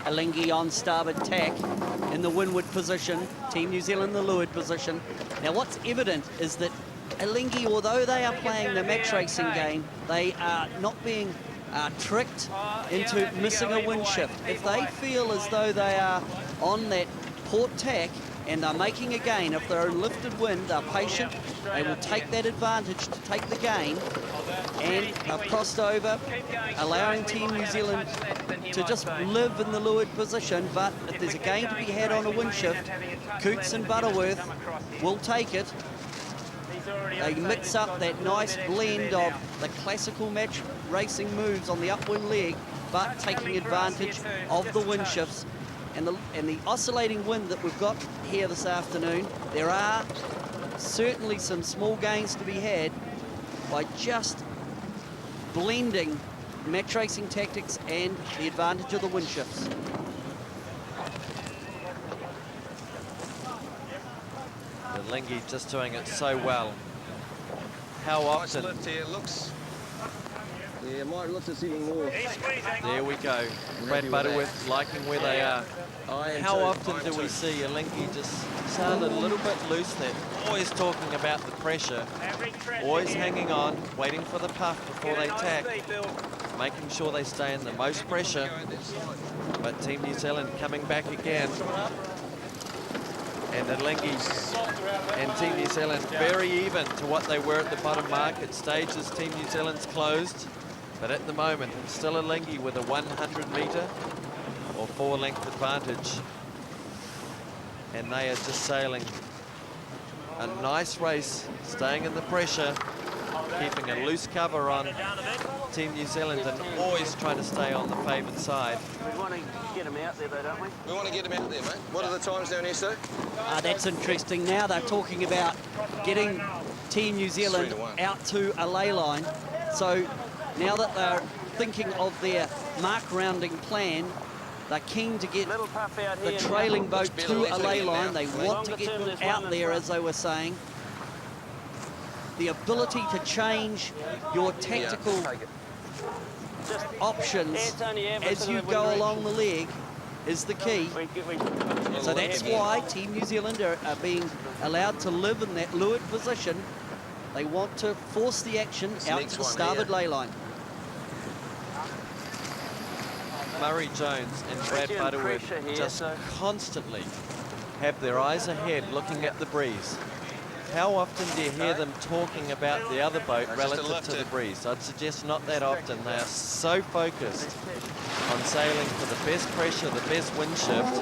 Alinghi on starboard tack in the windward position, Team New Zealand the leeward position. Now what's evident is that Alinghi, although they are playing the match racing game, they are not being tricked into missing a wind shift. If they feel as though they are on that port tack and they're making a gain, if they're in lifted wind, they're patient, they will take that advantage to take the gain, and have crossed over, allowing Team New Zealand to just live in the leeward position. But if there's a gain to be had on a wind shift, Coots and Butterworth will take it. They mix up that nice blend of the classical match racing moves on the upwind leg, but taking advantage of the wind shifts and the oscillating wind that we've got here this afternoon. There are certainly some small gains to be had by just blending match racing tactics and the advantage of the wind shifts. Alinghi just doing it so well. How often? Lift here, looks. Yeah, might lift us even more. There we go. Brad Butterworth liking where they are. How often do we see Alinghi just sound a little bit loose there? Always talking about the pressure, always hanging on, waiting for the puff before they tack, making sure they stay in the most pressure. But Team New Zealand coming back again. And Alinghi and Team New Zealand very even to what they were at the bottom market stage as Team New Zealand's closed. But at the moment, it's still Alinghi with a 100-metre or 4-length advantage. And they are just sailing a nice race, staying in the pressure, keeping a loose cover on Team New Zealand and always trying to stay on the favoured side. We want to get them out there though, don't we? We want to get them out there, mate. What are the times down here, sir? That's interesting. Now they're talking about getting Team New Zealand out to a ley line. So now that they're thinking of their mark rounding plan, they're keen to get the trailing boat to a ley line. They want to get them out there, as they were saying. The ability to change your tactical options as you go along the leg is the key. So that's why Team New Zealand are being allowed to live in that leeward position. They want to force the action out to the starboard ley line. Murray Jones and Brad Butterworth just constantly have their eyes ahead looking at the breeze. How often do you hear them talking about the other boat relative to the breeze? I'd suggest not that often. They are so focused on sailing for the best pressure, the best wind shift,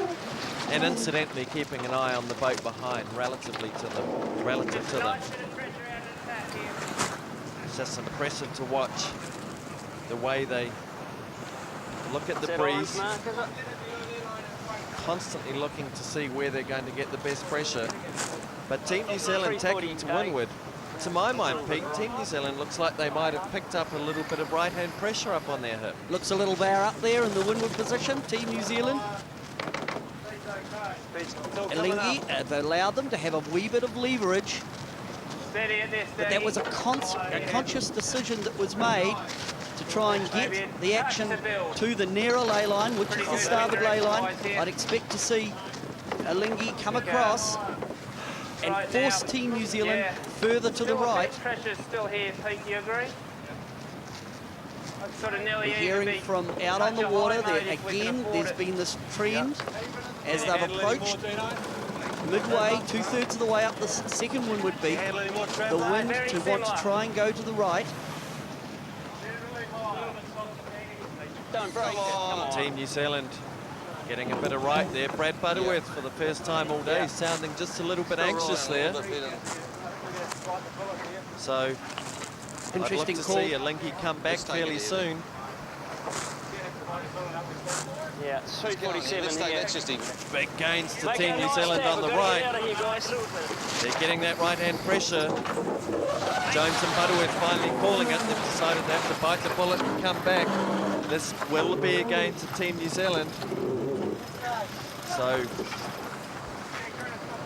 and incidentally keeping an eye on the boat behind relative to them. It's just impressive to watch the way they look at the breeze, constantly looking to see where they're going to get the best pressure. But Team New Zealand tacking to windward. To my mind, Pete, Team New Zealand looks like they might have picked up a little bit of right-hand pressure up on their hip. Looks a little bare up there in the windward position, Team New Zealand. Alinghi have allowed them to have a wee bit of leverage. But that was a conscious decision that was made to try and get the action to the nearer ley line, which is the starboard ley line. I'd expect to see Alinghi come across and force Team New Zealand further to the right. Pressure's still here, Pete, you agree? We're hearing from out on the water there again. There's been this trend as they've approached midway, 2/3 of the way up the second windward beat. The wind to want to try and go to the right. Don't break it, come on. Team New Zealand getting a bit of right there. Brad Butterworth for the first time all day, sounding just a little bit anxious there. So, interesting I'd love to call. see Alinghi come back fairly soon. Yeah, it's 3:47 here. That's just even. Big gains to Team New Zealand on the right. They're getting that right-hand pressure. Jones and Butterworth finally calling it. They've decided they have to bite the bullet and come back. This will be a gain to Team New Zealand. So,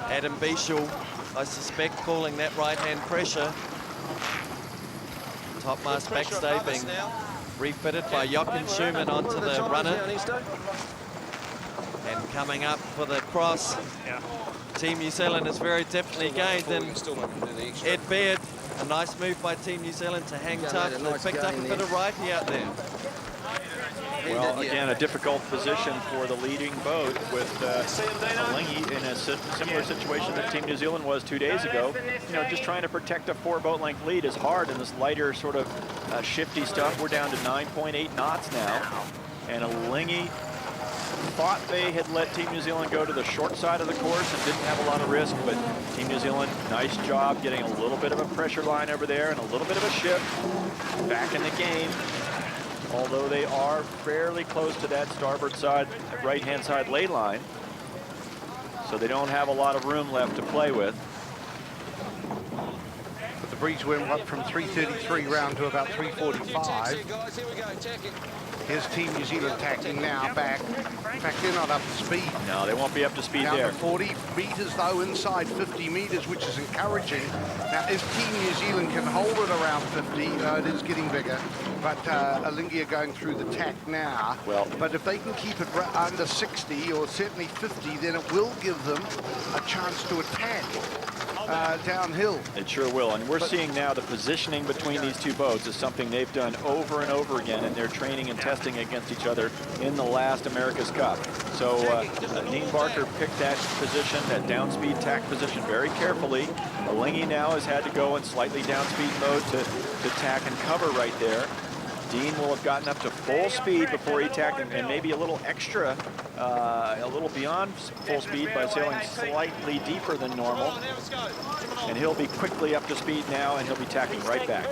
Adam Bieshel, I suspect, calling that right-hand pressure. Topmast backstay being refitted by Jochen Schumann onto the runner. And coming up for the cross. Team New Zealand has very definitely gained. And Ed Baird, a nice move by Team New Zealand to hang tough. They picked up a bit of righty out there. Well, again, a difficult position for the leading boat with Alinghi in a similar situation that Team New Zealand was 2 days ago. You know, just trying to protect a 4-boat length lead is hard in this lighter sort of shifty stuff. We're down to 9.8 knots now. And Alinghi thought they had let Team New Zealand go to the short side of the course and didn't have a lot of risk, but Team New Zealand, nice job getting a little bit of a pressure line over there and a little bit of a shift back in the game. Although they are fairly close to that starboard side, right-hand side ley line. So they don't have a lot of room left to play with. But the breeze went up from 333 round to about 345. Here's Team New Zealand tacking now back. In fact, they're not up to speed. No, they won't be up to speed down there. To 40 meters though, inside 50 meters, which is encouraging. Now, if Team New Zealand can hold it around 50, it is getting bigger. But Alinghi are going through the tack now. Well, but if they can keep it under 60 or certainly 50, then it will give them a chance to attack downhill. It sure will, and we're seeing now the positioning between these two boats is something they've done over and over again in their training and testing against each other in the last America's Cup. So Dean Barker picked that position, that downspeed tack position, very carefully. Alinghi now has had to go in slightly downspeed mode to tack and cover right there. Dean will have gotten up to full speed before he tacked, and maybe a little extra, a little beyond full speed by sailing slightly deeper than normal. And he'll be quickly up to speed now, and he'll be tacking right back.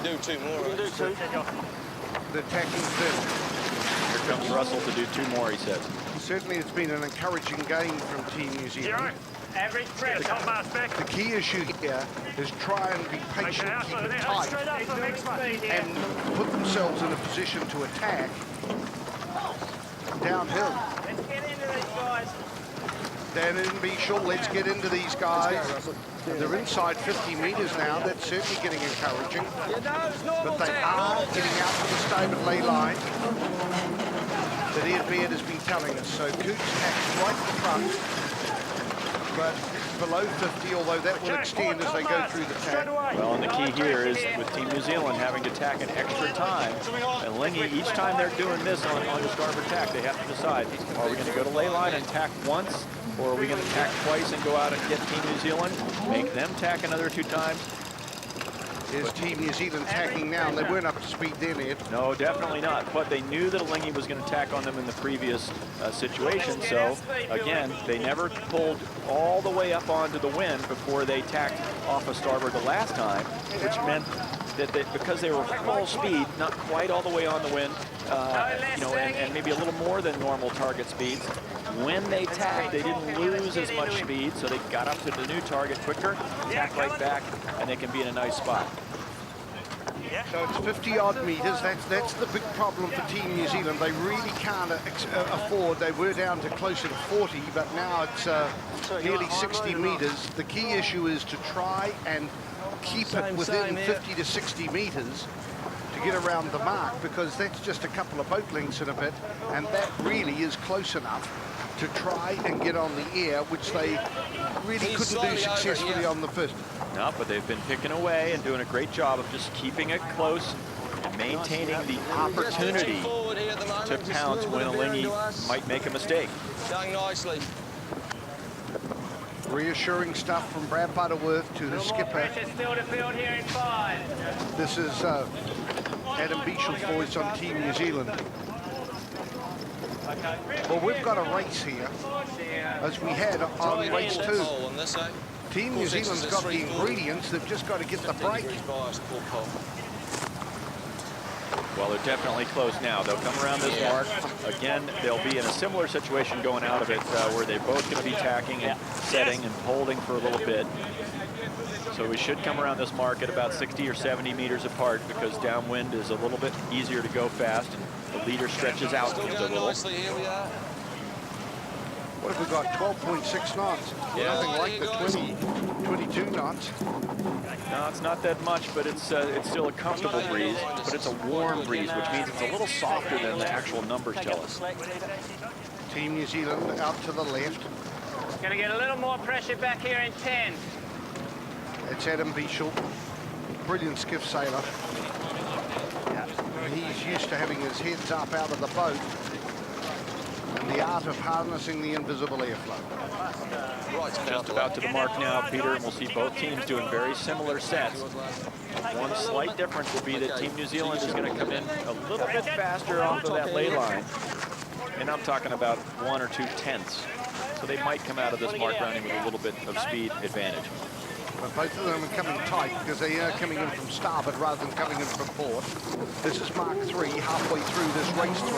Do two more. The tacking's finished. Here comes Russell to do two more, he says. Certainly it's been an encouraging game from Team New Zealand. Average press. The key issue here is try and be patient, keep it tight, and put themselves in a position to attack downhill. Let's get into these guys. Dan Bichel, let's get into these guys. They're inside 50 metres now. That's certainly getting encouraging. But they are getting out to the starboard ley line that Ed Baird has been telling us. So Coots acts right in front, but below 50, although that will extend as they go through the tack. Well, and the key here is with Team New Zealand having to tack an extra time. And Lingy, each time they're doing this on the starboard tack, they have to decide, are we going to go to ley line and tack once, or are we going to tack twice and go out and get Team New Zealand, make them tack another 2 times? Is Team New Zealand tacking now? And they weren't up to speed then, Ed. No, definitely not. But they knew that Lingy was going to tack on them in the previous situation. So, again, they never pulled all the way up onto the wind before they tacked off of starboard the last time, which meant that because they were full speed, not quite all the way on the wind, you know, and maybe a little more than normal target speeds, when they tacked, they didn't lose as much speed, so they got up to the new target quicker, tack right back, and they can be in a nice spot. So it's 50-odd metres. That's the big problem for Team New Zealand. They really can't afford. They were down to closer to 40, but now it's nearly 60 metres. The key issue is to try and keep it within 50 to 60 metres to get around the mark, because that's just a couple of boat lengths in a bit, and that really is close enough to try and get on the air, which they really couldn't do successfully on the first. No, but they've been picking away and doing a great job of just keeping it close and maintaining the opportunity to pounce when a Lingy might make a mistake. Going nicely. Reassuring stuff from Brad Butterworth to the skipper. Pressure still to build here in 5. This is Adam Bichel voice on Team New Zealand. Well, we've got a race here, as we had on race 2. Team New Zealand's got the ingredients, they've just got to get the break. Well, they're definitely close now. They'll come around this mark. Again, they'll be in a similar situation going out of it, where they're both going to be tacking and setting and holding for a little bit. So we should come around this mark at about 60 or 70 meters apart, because downwind is a little bit easier to go fast, and the leader stretches out a little. What have we got? 12.6 knots. Yeah. Nothing like the 22 knots. No, it's not that much, but it's still a comfortable breeze, but it's a warm breeze, which means it's a little softer than the actual numbers tell us. Team New Zealand out to the left. Going to get a little more pressure back here in 10. It's Adam Bichel, brilliant skiff sailor. He's used to having his heads up out of the boat, and the art of harnessing the invisible airflow. Just about to the mark now, Peter, and we'll see both teams doing very similar sets. One slight difference will be that Team New Zealand is going to come in a little bit faster off of that ley line, and I'm talking about 1 or 2 tenths. So they might come out of this mark rounding with a little bit of speed advantage. But both of them are coming tight because they are coming in from starboard rather than coming in from port. This is Mark 3, halfway through this race 3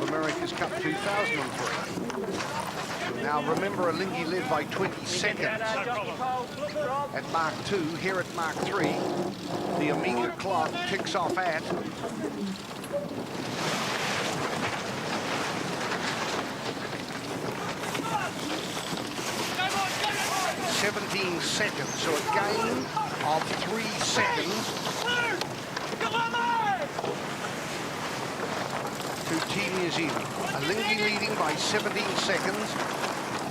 of America's Cup 2003. Now remember, Alinghi led by 20 seconds at Mark 2. Here at Mark 3, the Omega clock ticks off at 17 seconds, so a gain of 3 seconds to Team New Zealand. Alinghi leading by 17 seconds,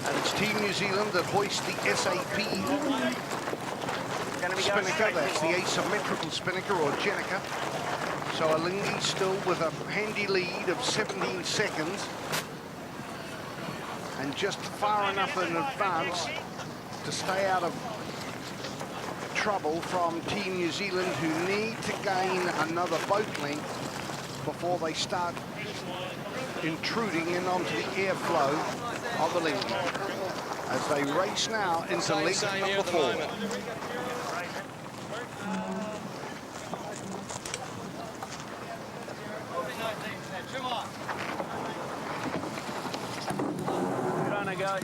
and it's Team New Zealand that hoists the SAP spinnaker. That's the asymmetrical spinnaker, or Jenica. So Alinghi still with a handy lead of 17 seconds, and just far enough in advance to stay out of trouble from Team New Zealand, who need to gain another boat length before they start intruding in onto the airflow of the Lingy, as they race now into leg number 4. Good on a go.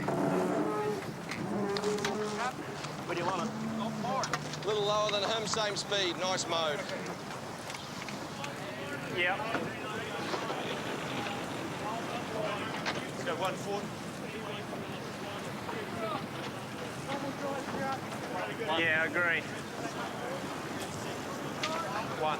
you want it. A little lower than him, same speed. Nice mode. Yep. Let's go 140. Yeah, I agree. One.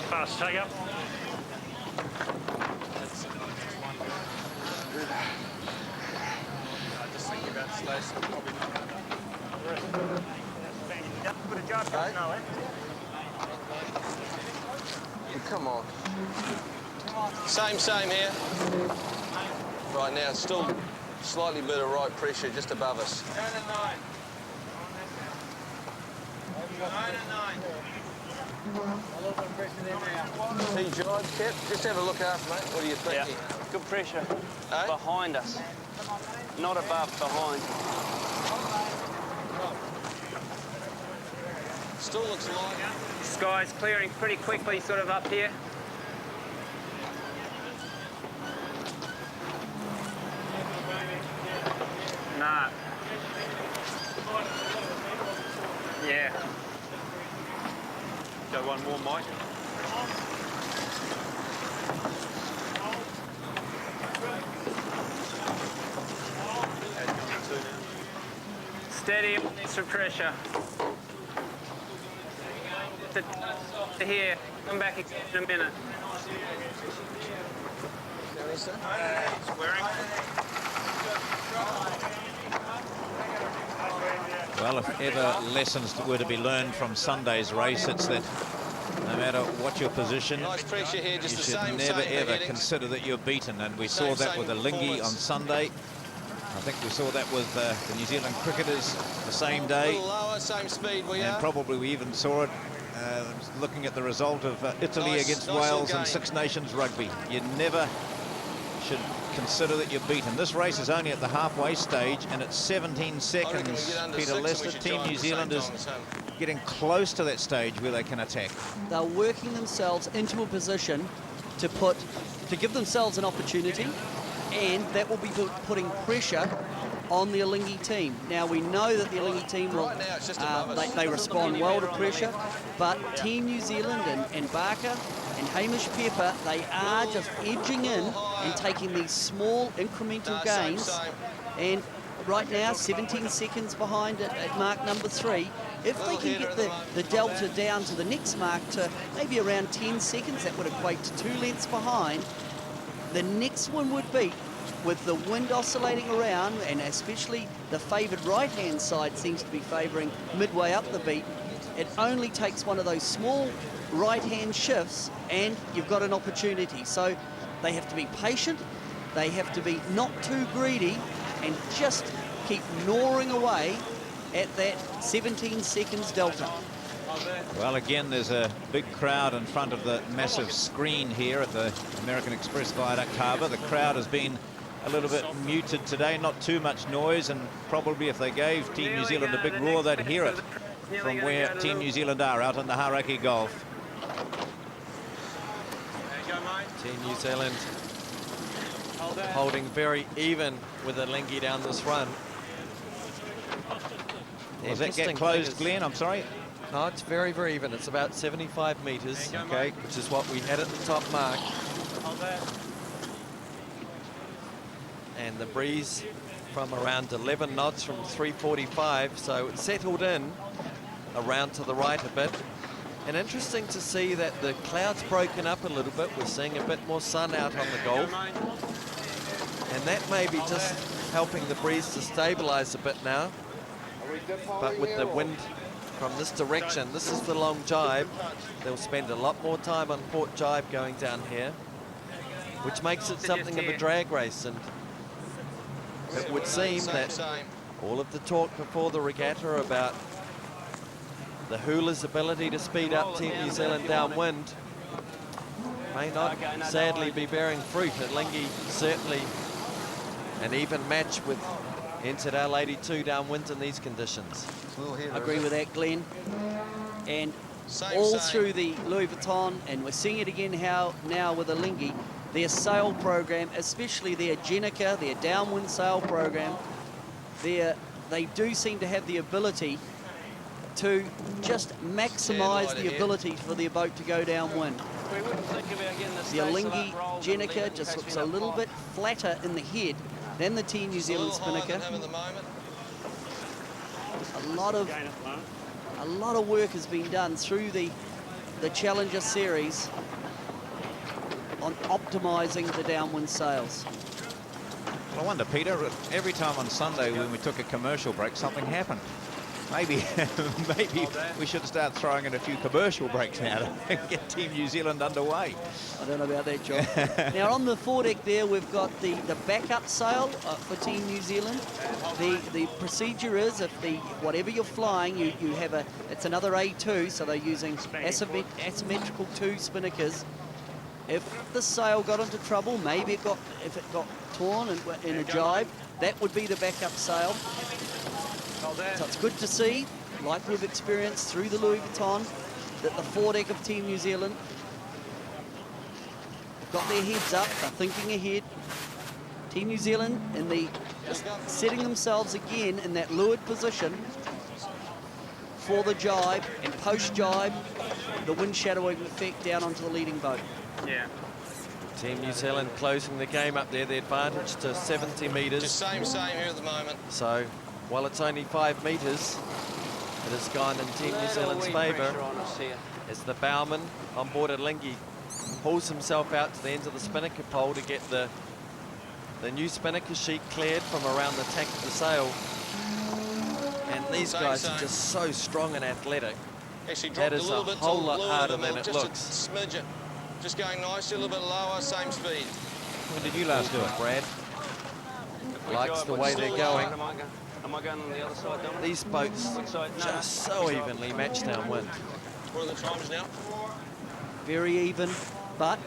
Fast, take up. Just thinking about Stace, probably not. Good job, Hey? no, eh? Come on. Same here. Right now, it's still slightly bit of right pressure just above us. 9 and 9. 9 and 9. A little bit of pressure there now. Hey, George, Cap, just have a look after, mate. What do you think? Yeah, here? good pressure. Eh? Behind us. Not above, behind. Still looks light. Sky's clearing pretty quickly, sort of up here. Nah. Yeah. Go one more, Mike. Steady, extra pressure. To here, come back in a minute. Well, if ever lessons were to be learned from Sunday's race, it's that no matter what your position, Nice pressure here, just you the should same never ever headings. consider that you're beaten. And we Same saw that with Alinghi on performance. Sunday. I think we saw that with the New Zealand cricketers the same day. A little lower, same speed we And are. probably we even saw it looking at the result of Italy Nice against little Wales in game. Six Nations rugby. You never should consider that you're beaten. This race is only at the halfway stage, and it's 17 I reckon we seconds. get under Peter 6 and we Lester, should Team drive New at the same Zealand is time as him. getting close to that stage where they can attack. They're working themselves into a position to give themselves an opportunity, and that will be putting pressure on the Alinghi team. Now we know that the Alinghi team will, Right now, it's just above us. they respond well to pressure, but Team New Zealand and Barker and Hamish Pepper, they are just edging in and taking these small incremental gains. And right now, 17 seconds behind at mark number 3. If they can get the delta down to the next mark to maybe around 10 seconds, that would equate to 2 lengths behind. The next one would be, with the wind oscillating around, and especially the favoured right-hand side seems to be favouring midway up the beat, it only takes one of those small right-hand shifts and you've got an opportunity. So they have to be patient, they have to be not too greedy, and just keep gnawing away at that 17 seconds delta. Well, again, there's a big crowd in front of the massive screen here at the American Express Viaduct Harbour. The crowd has been a little bit muted today, not too much noise, and probably if they gave Team New Zealand a big roar, they'd hear it from where Team New Zealand are out in the Hauraki Gulf. Team New Zealand holding very even with Alinghi down this run. Does that get closed, Glenn? I'm sorry. No, it's very, very even. It's about 75 metres, okay, which is what we had at the top mark. And the breeze from around 11 knots from 345, so it settled in around to the right a bit. And interesting to see that the clouds broken up a little bit. We're seeing a bit more sun out on the Gulf. And that may be just helping the breeze to stabilise a bit now. But with the wind from this direction, this is the long jibe. They'll spend a lot more time on port jibe going down here, which makes it something of a drag race. And it would seem that all of the talk before the regatta about the Hula's ability to speed up Team New Zealand downwind may not sadly be bearing fruit. Alinghi certainly an even match with entered Our Lady 2 downwind in these conditions. I agree with that, Glenn. And all through the Louis Vuitton, and we're seeing it again now with Alinghi. Their sail program, especially their Jenica, their downwind sail program, they do seem to have the ability to just maximise the ability for their boat to go downwind. The Alinghi Jenica just looks a little bit flatter in the head than the Team New Zealand Spinnaker. A lot of work has been done through the Challenger Series on optimising the downwind sails. Well, I wonder, Peter, every time on Sunday when we took a commercial break, something happened. Maybe we should start throwing in a few commercial breaks now to get Team New Zealand underway. I don't know about that, John. Now, on the foredeck there, we've got the backup sail for Team New Zealand. The procedure is, if whatever you're flying, you have it's another A2, so they're using asymmetrical 2 spinnakers. If the sail got into trouble, maybe if it got torn in a jibe, that would be the backup sail. So it's good to see, like we've experienced through the Louis Vuitton, that the foredeck of Team New Zealand have got their heads up, they're thinking ahead. Team New Zealand setting themselves again in that leeward position for the jibe, and post-jibe, the wind shadowing effect down onto the leading boat. Yeah. Team New Zealand closing the game up there, the advantage to 70 metres. Just same here at the moment. So, while it's only 5 metres, it has gone in Team New Zealand's favour as the bowman on board Alinghi pulls himself out to the end of the spinnaker pole to get the new spinnaker sheet cleared from around the tank of the sail. And these guys are just so strong and athletic. Actually that dropped is a little bit whole lot lower harder than than it just looks. a smidgen. Just going nicely, a little bit lower, same speed. When did you last do it, Brad? Likes the way they're going. Am I going on the other side, Dominic? These boats just so evenly matched downwind. What are the times now? Very even, but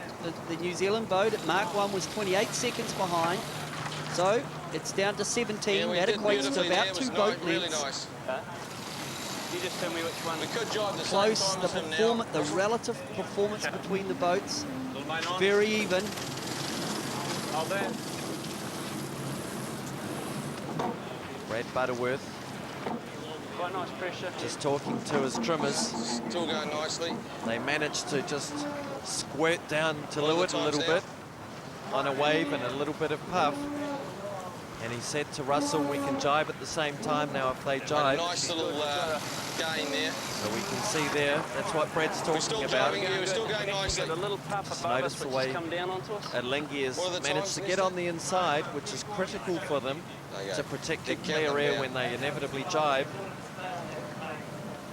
the New Zealand boat at Mark 1 was 28 seconds behind. So it's down to 17. Yeah, that equates to about 2 boat lengths. Really nice. You just tell me which one. We could drive the Close, same time as him now. the relative performance between the boats, very even. Brad Butterworth Quite nice pressure. just talking to his trimmers. Still going nicely. They managed to just squirt down to What are the leeward a little times bit on a wave and a little bit of puff. And he said to Russell, we can jibe at the same time now if they jibe. A nice little gain there. So we can see there, that's what Brad's talking about. We're still going nicely. A little puff Just above notice us, the which way has come down onto us. Alinghi has What are the managed times, to Nick? get on the inside, which is critical for them to protect their clear air when they inevitably jibe.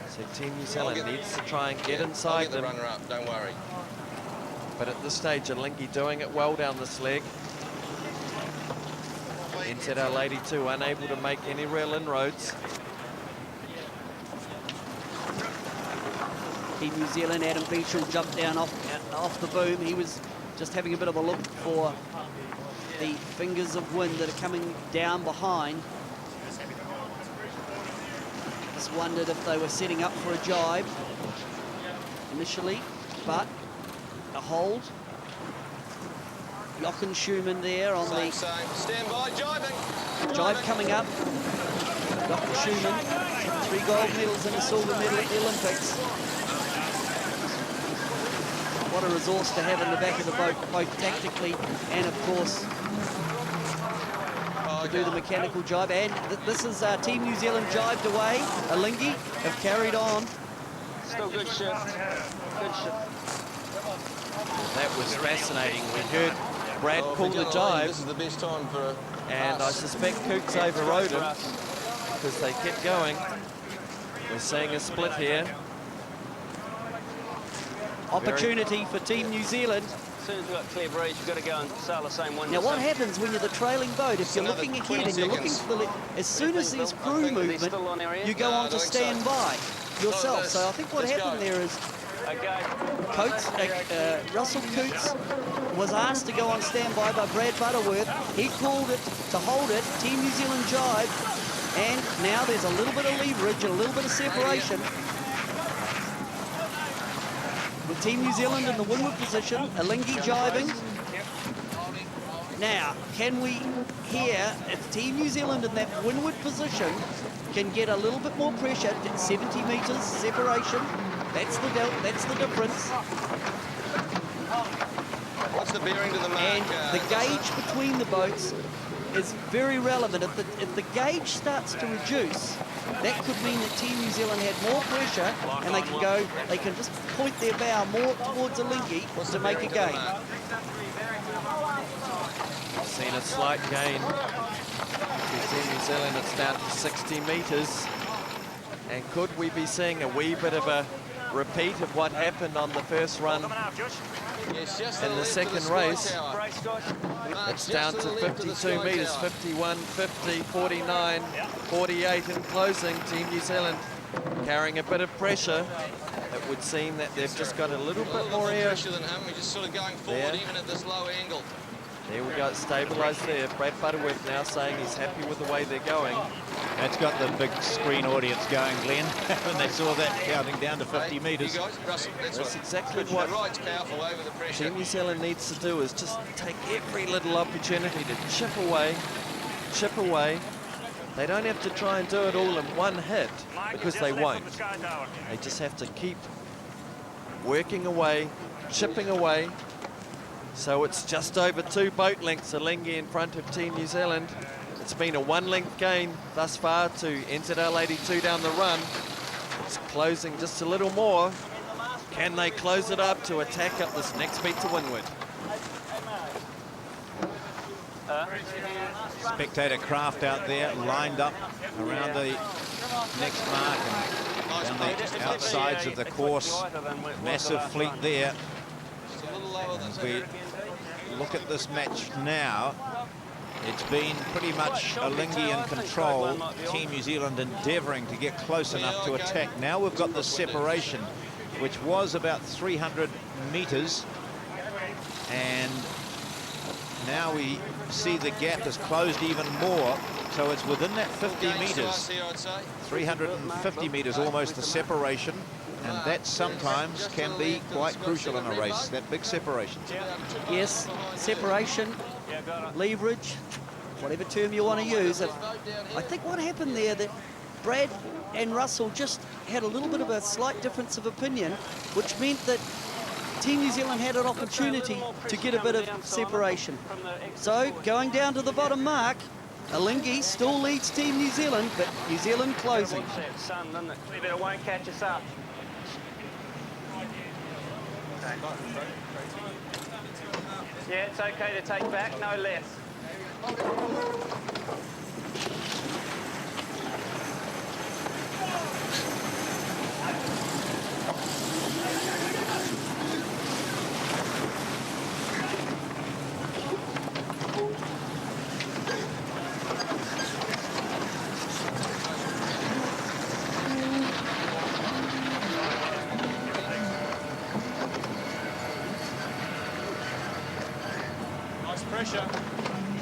So Team New Zealand needs to try and get I'll inside get the them. runner up, don't worry. But at this stage, Alinghi doing it well down this leg. Entered Our Lady too, unable to make any real inroads. Team New Zealand, Adam Beechell jumped down off the boom. He was just having a bit of a look for the fingers of wind that are coming down behind. Just wondered if they were setting up for a jibe initially, but a hold. Jochen Schumann there on Same. the Stand by, jibing. jibe coming up. Jochen Schumann, 3 gold medals and a silver medal at the Olympics. What a resource to have in the back of the boat, both tactically and, of course, to do the mechanical jibe. And this is Team New Zealand jibed away. Alinghi have carried on. Still good ship. Good ship. That was fascinating. We heard Brad Oh, pull if we the get along, jibe, This is the best time for and I us. suspect Cooks overrode him because they kept going. We're seeing a split here. Opportunity for Team New Zealand. As soon as we've got clear breeze, you've got to go and sail the same wind. Now, what happens when you're the trailing boat? If you're looking ahead and you're looking for the... As soon as there's crew movement, you go on to stand by yourself. So I think what happened there is Russell Coots was asked to go on standby by Brad Butterworth. He called it to hold it. Team New Zealand jibe. And now there's a little bit of leverage and a little bit of separation. Team New Zealand in the windward position, Alinghi jibing. Now, can we here, if Team New Zealand in that windward position can get a little bit more pressure, get 70 metres separation, that's the difference. What's the bearing to the mark? And the gauge between the boats is very relevant. If the gauge starts to reduce, that could mean that Team New Zealand had more pressure and they can just point their bow more towards Alinghi to make a gain. We've seen a slight gain to Team New Zealand. It's down to 60 metres. And could we be seeing a wee bit of a repeat of what happened on the first run in the second race? It's down to 52 metres, 51, 50, 49, 48 in closing. Team New Zealand carrying a bit of pressure. It would seem that they've just got a little bit more air. Than him. We're just sort of going forward even at this low angle. There we go, it's stabilised there. Brad Butterworth now saying he's happy with the way they're going. That's got the big screen audience going, Glenn, when they saw that counting down to 50 metres. That's exactly what Team New Zealand needs to do, is just take every little opportunity to chip away. They don't have to try and do it all in one hit, because they won't. They just have to keep working away, chipping away. So it's just over 2 boat lengths, Alinghi in front of Team New Zealand. It's been a 1-length gain thus far to NZL 82 down the run. It's closing just a little more. Can they close it up to attack up this next beat to windward? Spectator craft out there, lined up around the next mark and down the outsides of the course. Massive fleet there. As we look at this match now, it's been pretty much Alinghi in control. Team New Zealand endeavouring to get close enough to attack. Now we've got the separation, which was about 300 metres, and now we see the gap has closed even more, so it's within that 50 metres, 350 metres almost the separation, and that sometimes can be quite crucial in a race, that big separation. Yes, separation, leverage, whatever term you want to use. I think what happened there, that Brad and Russell just had a little bit of a slight difference of opinion, which meant that Team New Zealand had an opportunity to get a bit of separation. So going down to the bottom mark, Alinghi still leads Team New Zealand, but New Zealand closing. It won't catch us up. Yeah, it's okay to take back, no less.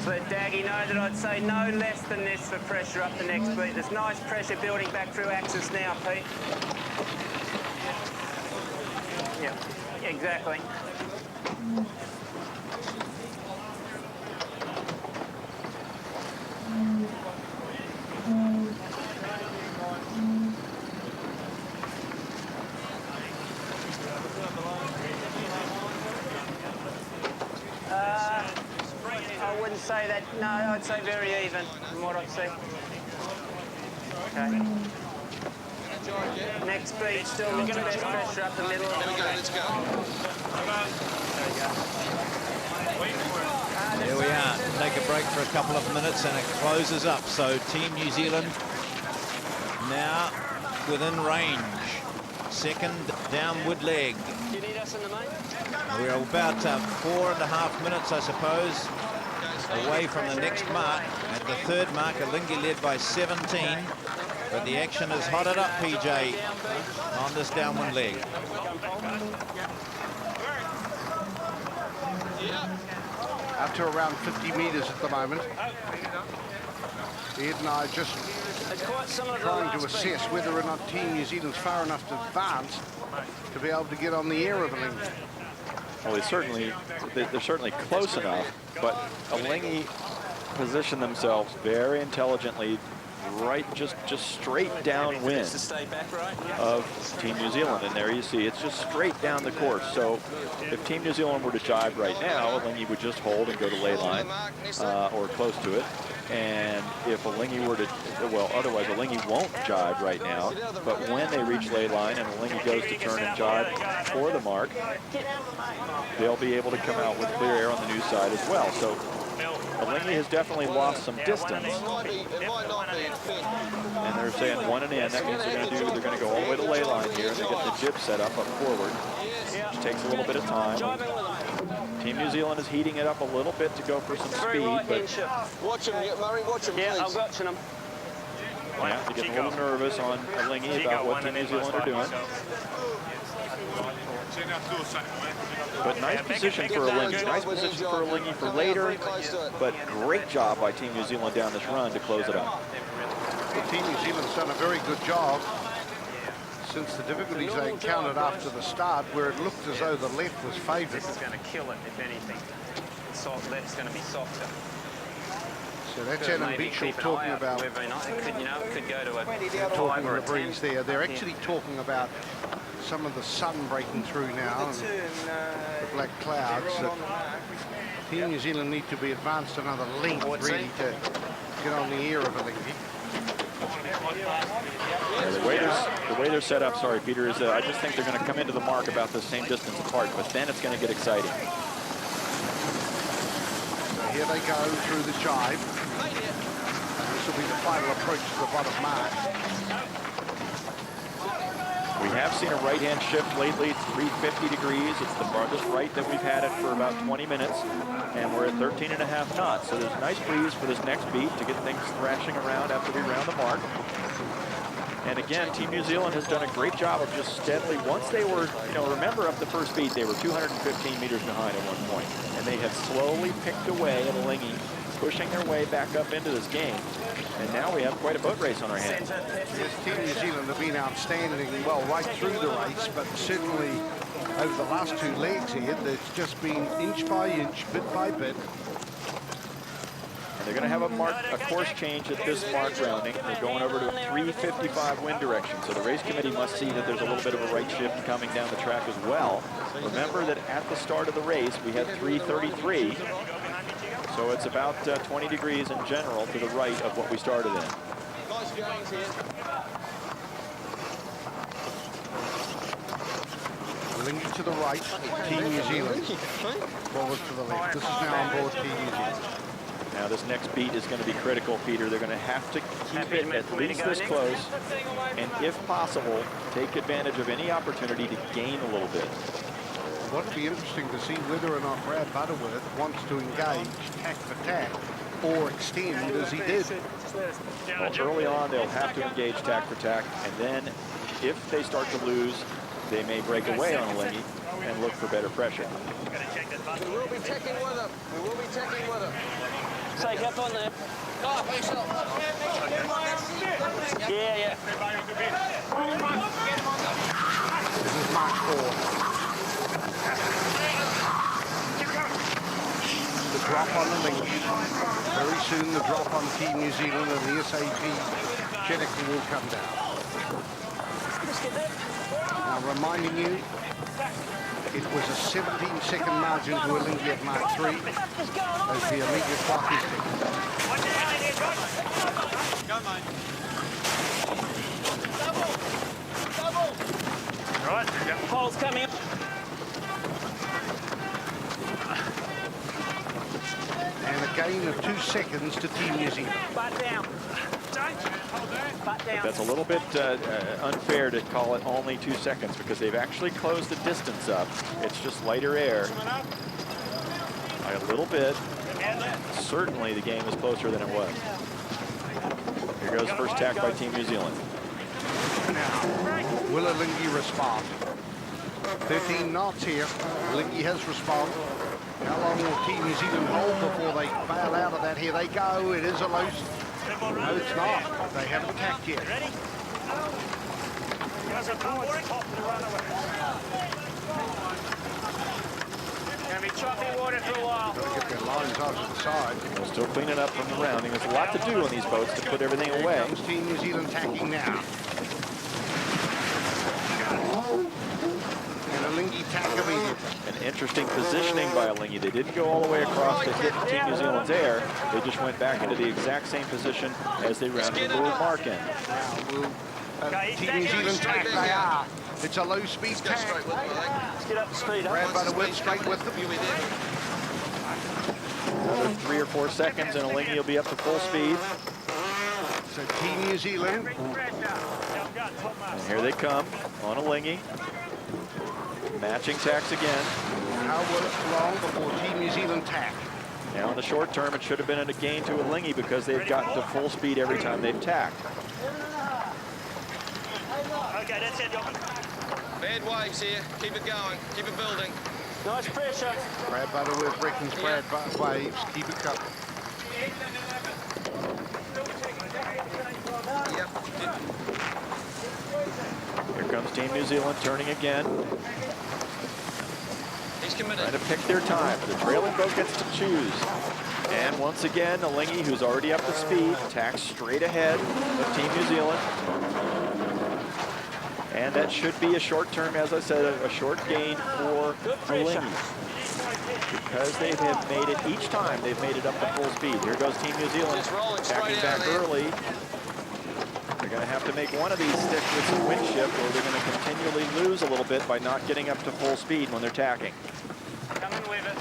So let Daggy know that I'd say no less than this for pressure up the next beat. There's nice pressure building back through axis now, Pete. Yeah, exactly. I wouldn't say that. No, I'd say very even from what I see. Okay. Next beat, still looking the best pressure up the middle. There we go, let's go. There we are. Take a break for a couple of minutes and it closes up. So Team New Zealand now within range. Second downward leg. Do you need us in the main? We're about 4.5 minutes, I suppose, away from the next mark. At the third mark, Alinghi led by 17. But the action is hotted up, PJ, on this downwind leg. Up to around 50 metres at the moment. Ed and I just trying to assess whether or not Team New Zealand's far enough to advance to be able to get on the ear of Alinghi. Well, they're certainly close enough, but Alinghi positioned themselves very intelligently, right, just straight downwind of Team New Zealand. And there you see, it's just straight down the course. So if Team New Zealand were to jibe right now, Alinghi would just hold and go to lay line, or close to it. And if Alinghi were to, well, otherwise Alinghi won't jibe right now, but when they reach lay line and Alinghi goes to turn and jibe for the mark, they'll be able to come out with clear air on the new side as well. So Alinghi has definitely lost some distance. And they're saying 1 and in. That means they're going to go all the way to lay line here. They get the jib set up forward, which takes a little bit of time. Team New Zealand is heating it up a little bit to go for some speed. But watch him, Murray, watch him, please. Yeah, I'm watching him. Yeah, they get a little nervous on Alinghi about what Team New Zealand are doing. But nice position for Alinghi. Nice position for Alinghi for later. But great job by Team New Zealand down this run to close it up. Team New Zealand's done a very good job since the difficulties they encountered after the start, where it looked as though the left was favoured. This is going to kill it, if anything. Left's going to be softer. So that's Adam Beechel talking about. It could go to a they're talking the breeze there. They're actually talking about some of the sun breaking through now and the black clouds. Team New Zealand need to be advanced another length really to get on the ear of Alinghi. Yeah, the way they're set up, sorry, Peter, is I just think they're going to come into the mark about the same distance apart, but then it's going to get exciting. So here they go through the jibe. This will be the final approach to the bottom mark. We have seen a right-hand shift lately. It's 350 degrees. It's the farthest right that we've had it for about 20 minutes, and we're at 13.5 knots. So there's a nice breeze for this next beat to get things thrashing around after we round the mark. And again, Team New Zealand has done a great job of just steadily, once they were, remember up the first beat, they were 215 meters behind at one point, and they have slowly picked away at Alinghi, pushing their way back up into this game. And now we have quite a boat race on our hands. Yes, Team New Zealand have been outstanding, well, right through the race, but certainly over the last two legs here, it's just been inch by inch, bit by bit. And they're going to have a course change at this mark rounding. They're going over to a 355 wind direction. So the race committee must see that there's a little bit of a right shift coming down the track as well. Remember that at the start of the race, we had 333. So it's about 20 degrees in general to the right of what we started in. Nice gains here. Alinghi to the right, Team New Zealand. Forward to the left. This is now on board Team New Zealand. Now this next beat is going to be critical, Peter. They're going to have to keep it at least this close, and if possible, take advantage of any opportunity to gain a little bit. What would be interesting to see whether or not Brad Butterworth wants to engage tack for tack or extend as he did. Well, early on, they'll have to engage tack for tack, and then if they start to lose, they may break away on Alinghi and look for better pressure. We will be tacking with him. We will be tacking with him. Take up on there. Yeah. This is Mark 4. The drop on Alinghi. Very soon the drop on Team New Zealand and the SAP Jetico will come down. Now reminding you, it was a 17-second margin to Alinghi at Mark 3 as the immediate clock is ticking. Right, pole's coming up. And a gain of 2 seconds to Team New Zealand. Butt down. That's a little bit unfair to call it only 2 seconds because they've actually closed the distance up. It's just lighter air by a little bit. Certainly the game is closer than it was. Here goes first tack by Team New Zealand. Now, will Alinghi respond? 13 knots here. Alinghi has responded. How long will Team New Zealand hold before they bail out of that? Here they go. It is a loose. No, it's not. They haven't tacked yet. choppy water for a while. Got to get their lines out to the side. They're still cleaning up from the rounding. There's a lot to do on these boats to put everything away. Here comes Team New Zealand tacking now. And Alinghi tack immediately. An interesting positioning by Alinghi. They didn't go all the way across to hit Team New Zealand's air. They just went back into the exact same position as they rounded the leeward mark in. Team New Zealand tack, they are. It's a low-speed tack. Let's get up to speed. Grab by the whip, straight with them. Another 3 or 4 seconds and Alinghi will be up to full speed. So Team New Zealand. And here they come on Alinghi. Matching tacks again. How long before Team New Zealand tack? Now in the short term, it should have been a gain to Alinghi because they've gotten to full speed every time they've tacked. Okay, that's it, Jockey. Bad waves here. Keep it going. Keep it building. Nice pressure. Brad Butterworth reckons Brad waves. Keep it covered. Here comes Team New Zealand turning again. He's committed. Trying to pick their time. The trailing boat gets to choose. And once again, Alinghi, who's already up to speed, tacks straight ahead of Team New Zealand. And that should be a short term, as I said, a short gain for Alinghi. Because they have made it each time, they've made it up to full speed. Here goes Team New Zealand, tacking back early. They're going to have to make one of these stick with some wind shift, or they're going to continually lose a little bit by not getting up to full speed when they're tacking. Come in with it.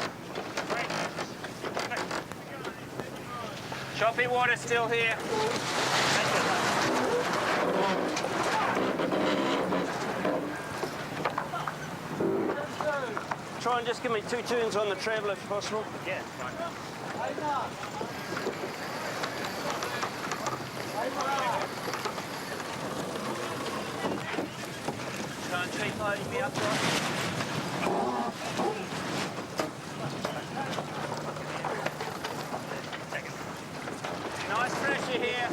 Choppy water still here. Try and just give me 2 turns on the travel if possible. Yeah, fine. Try and treat loading me upright. Nice pressure here.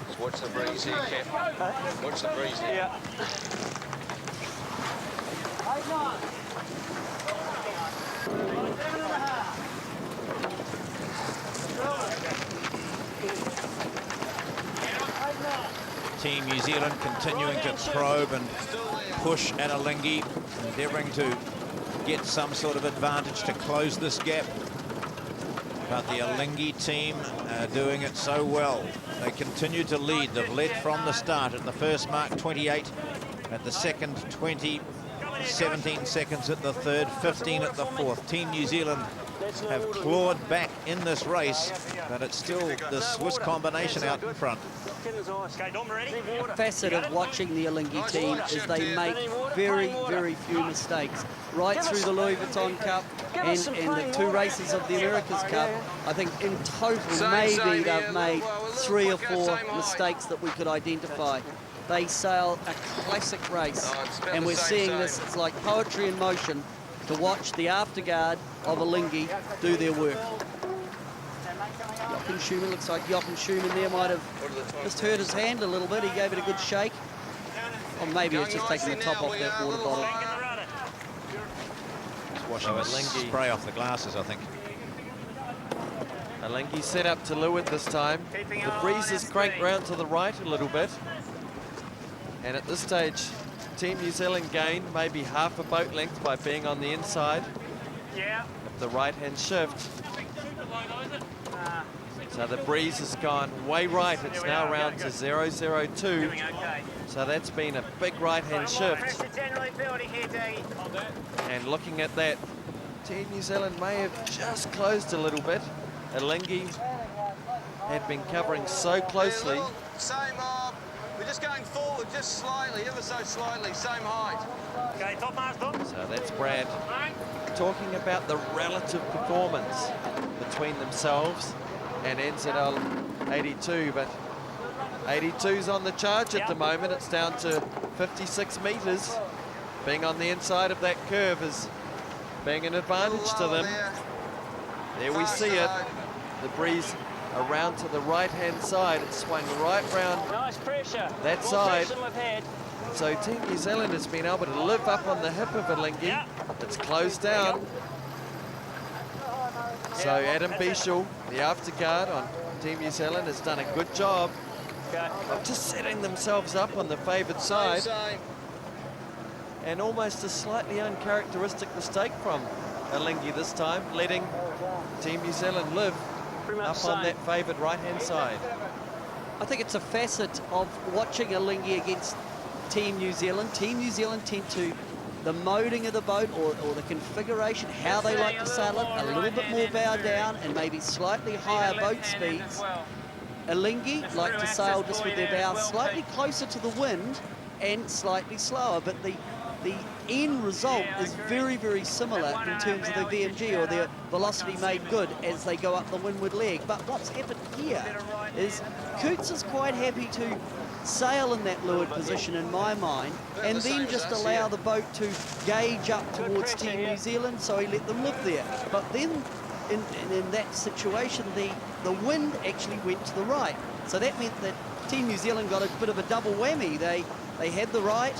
Just watch the breeze here, Cap. Watch the breeze here. Yeah. Team New Zealand continuing to probe and push at Alinghi, endeavouring to get some sort of advantage to close this gap. But the Alinghi team are doing it so well. They continue to lead. They've led from the start. At the first mark, 28. At the second, 20. 17 seconds at the third, 15 at the fourth. Team New Zealand have clawed back in this race, but it's still the Swiss combination out in front. A facet of watching the Alinghi team is they make very, very few mistakes. Right through the Louis Vuitton Cup and the 2 races of the America's Cup, I think in total maybe they've made 3 or 4 mistakes that we could identify. They sail a classic race, and we're seeing this. It's like poetry in motion to watch the afterguard of Alinghi do their work. Jochen Schumann, looks like Jochen Schumann there might have just hurt his hand a little bit. He gave it a good shake. Or maybe it's just taking the top off that water bottle. Just washing the spray off the glasses, I think. Alinghi set up to leeward this time. The breeze has cranked round to the right a little bit. And at this stage, Team New Zealand gained maybe half a boat length by being on the inside of the right-hand shift. So the breeze has gone way right. It's now round to 002. So that's been a big right-hand shift. And looking at that, Team New Zealand may have just closed a little bit. Alinghi had been covering so closely. We're just going forward, just slightly, ever so slightly, same height. Okay, top mast up. So that's Brad talking about the relative performance between themselves and NZL 82, but 82's on the charge at the moment. It's down to 56 metres. Being on the inside of that curve is being an advantage to them. There we see it. The breeze around to the right-hand side. It swung right round Nice pressure. that More side. pressure we've had. So Team New Zealand has been able to live up on the hip of Alinghi. It's closed down. So Adam Bichel, the afterguard on Team New Zealand, has done a good job of just setting themselves up on the favoured side. And almost a slightly uncharacteristic mistake from Alinghi this time, letting Team New Zealand live up on that favoured right-hand side. I think it's a facet of watching Alinghi against Team New Zealand. Team New Zealand tend to, the moding of the boat or the configuration, how they like to sail it, a little bit more bow down and maybe slightly higher boat speeds. Alinghi like to sail just with their bow slightly closer to the wind and slightly slower, but the end result is very, very similar in terms of the VMG or their velocity made good as they go up the windward leg. But what's happened here is Coutts is quite happy to sail in that leeward position in my mind and then just allow the boat to gauge up towards Team New Zealand, so he let them live there. But then in that situation, the wind actually went to the right. So that meant that Team New Zealand got a bit of a double whammy. They had the right,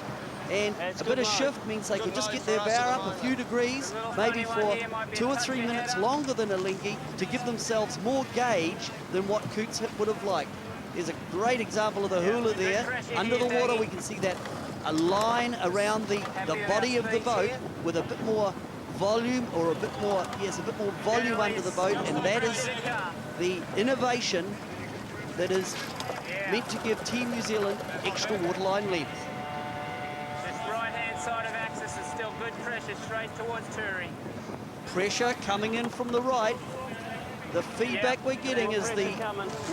and a bit of shift means they could just get their bow up a few degrees, maybe for 2 or 3 minutes longer than Alinghi, to give themselves more gauge than what Coutts would have liked. There's a great example of the hula there. Under the water, we can see that a line around the body of the boat with a bit more volume, or a bit more volume under the boat, and that is the innovation that is meant to give Team New Zealand extra waterline length. This right-hand side of axis is still good pressure straight towards Turi. Pressure coming in from the right. The feedback we're getting is the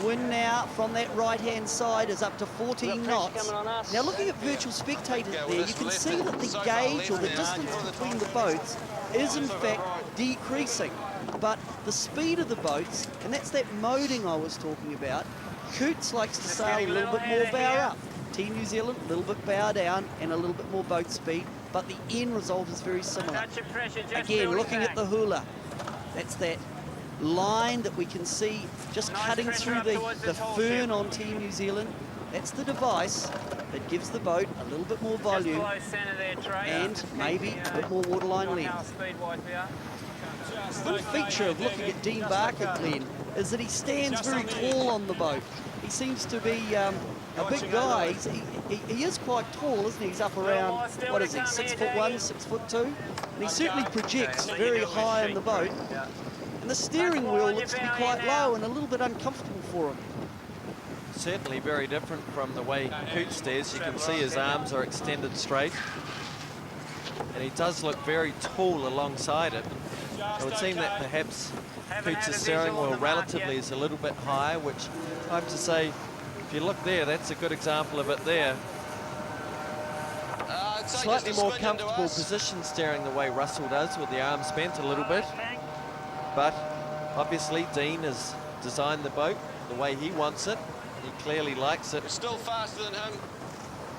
wind now from that right-hand side is up to 14 knots. Now looking at virtual spectators there, you can see that the gauge or the distance between the boats is in fact decreasing. But the speed of the boats, and that's that moding I was talking about, Coutts likes to sail a little bit more bow up. Team New Zealand, a little bit bow down and a little bit more boat speed, but the end result is very similar. Again, looking at the hula, that's that line that we can see just cutting through the fern on Team New Zealand. That's the device that gives the boat a little bit more volume and maybe a bit more waterline length. One feature of looking at Dean Barker, Glenn, is that he stands very tall on the boat. He seems to be a big guy. He is quite tall, isn't he? He's up around, what is he, 6'1", 6'2", and he certainly projects very high in the boat. And the steering wheel looks to be quite low and a little bit uncomfortable for him. Certainly very different from the way Coutts stares. You can see his arms are extended straight. And he does look very tall alongside it. It would seem that perhaps Coutts' steering wheel relatively is a little bit higher, which I have to say, if you look there, that's a good example of it there. Slightly more comfortable position steering the way Russell does, with the arms bent a little bit. But obviously Dean has designed the boat the way he wants it. He clearly likes it. It's still faster than him,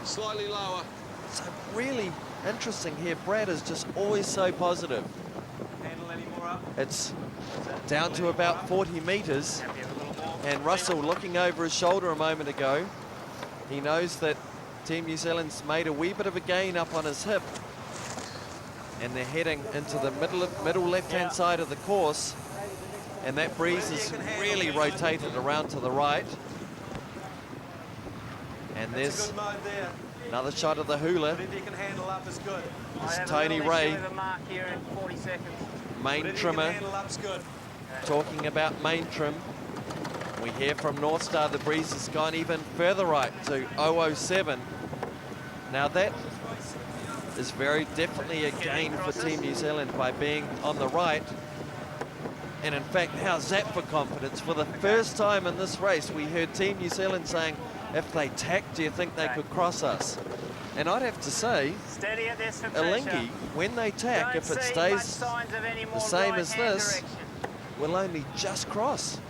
slightly lower. So really interesting here. Brad is just always so positive. It's down to about 40 meters, and Russell looking over his shoulder a moment ago. He knows that Team New Zealand's made a wee bit of a gain up on his hip, and they're heading into the middle left-hand side of the course, and that breeze is really rotated around to the right. And there's another shot of the hula. This is Tony Ray, main trimmer, talking about main trim. We hear from North Star the breeze has gone even further right to 007. Now that is very definitely a gain for Team New Zealand by being on the right. And in fact, how's that for confidence? For the first time in this race, we heard Team New Zealand saying, if they tack, do you think they could cross us? And I'd have to say, Alinghi, when they tack, if it stays the same as this, will only just cross.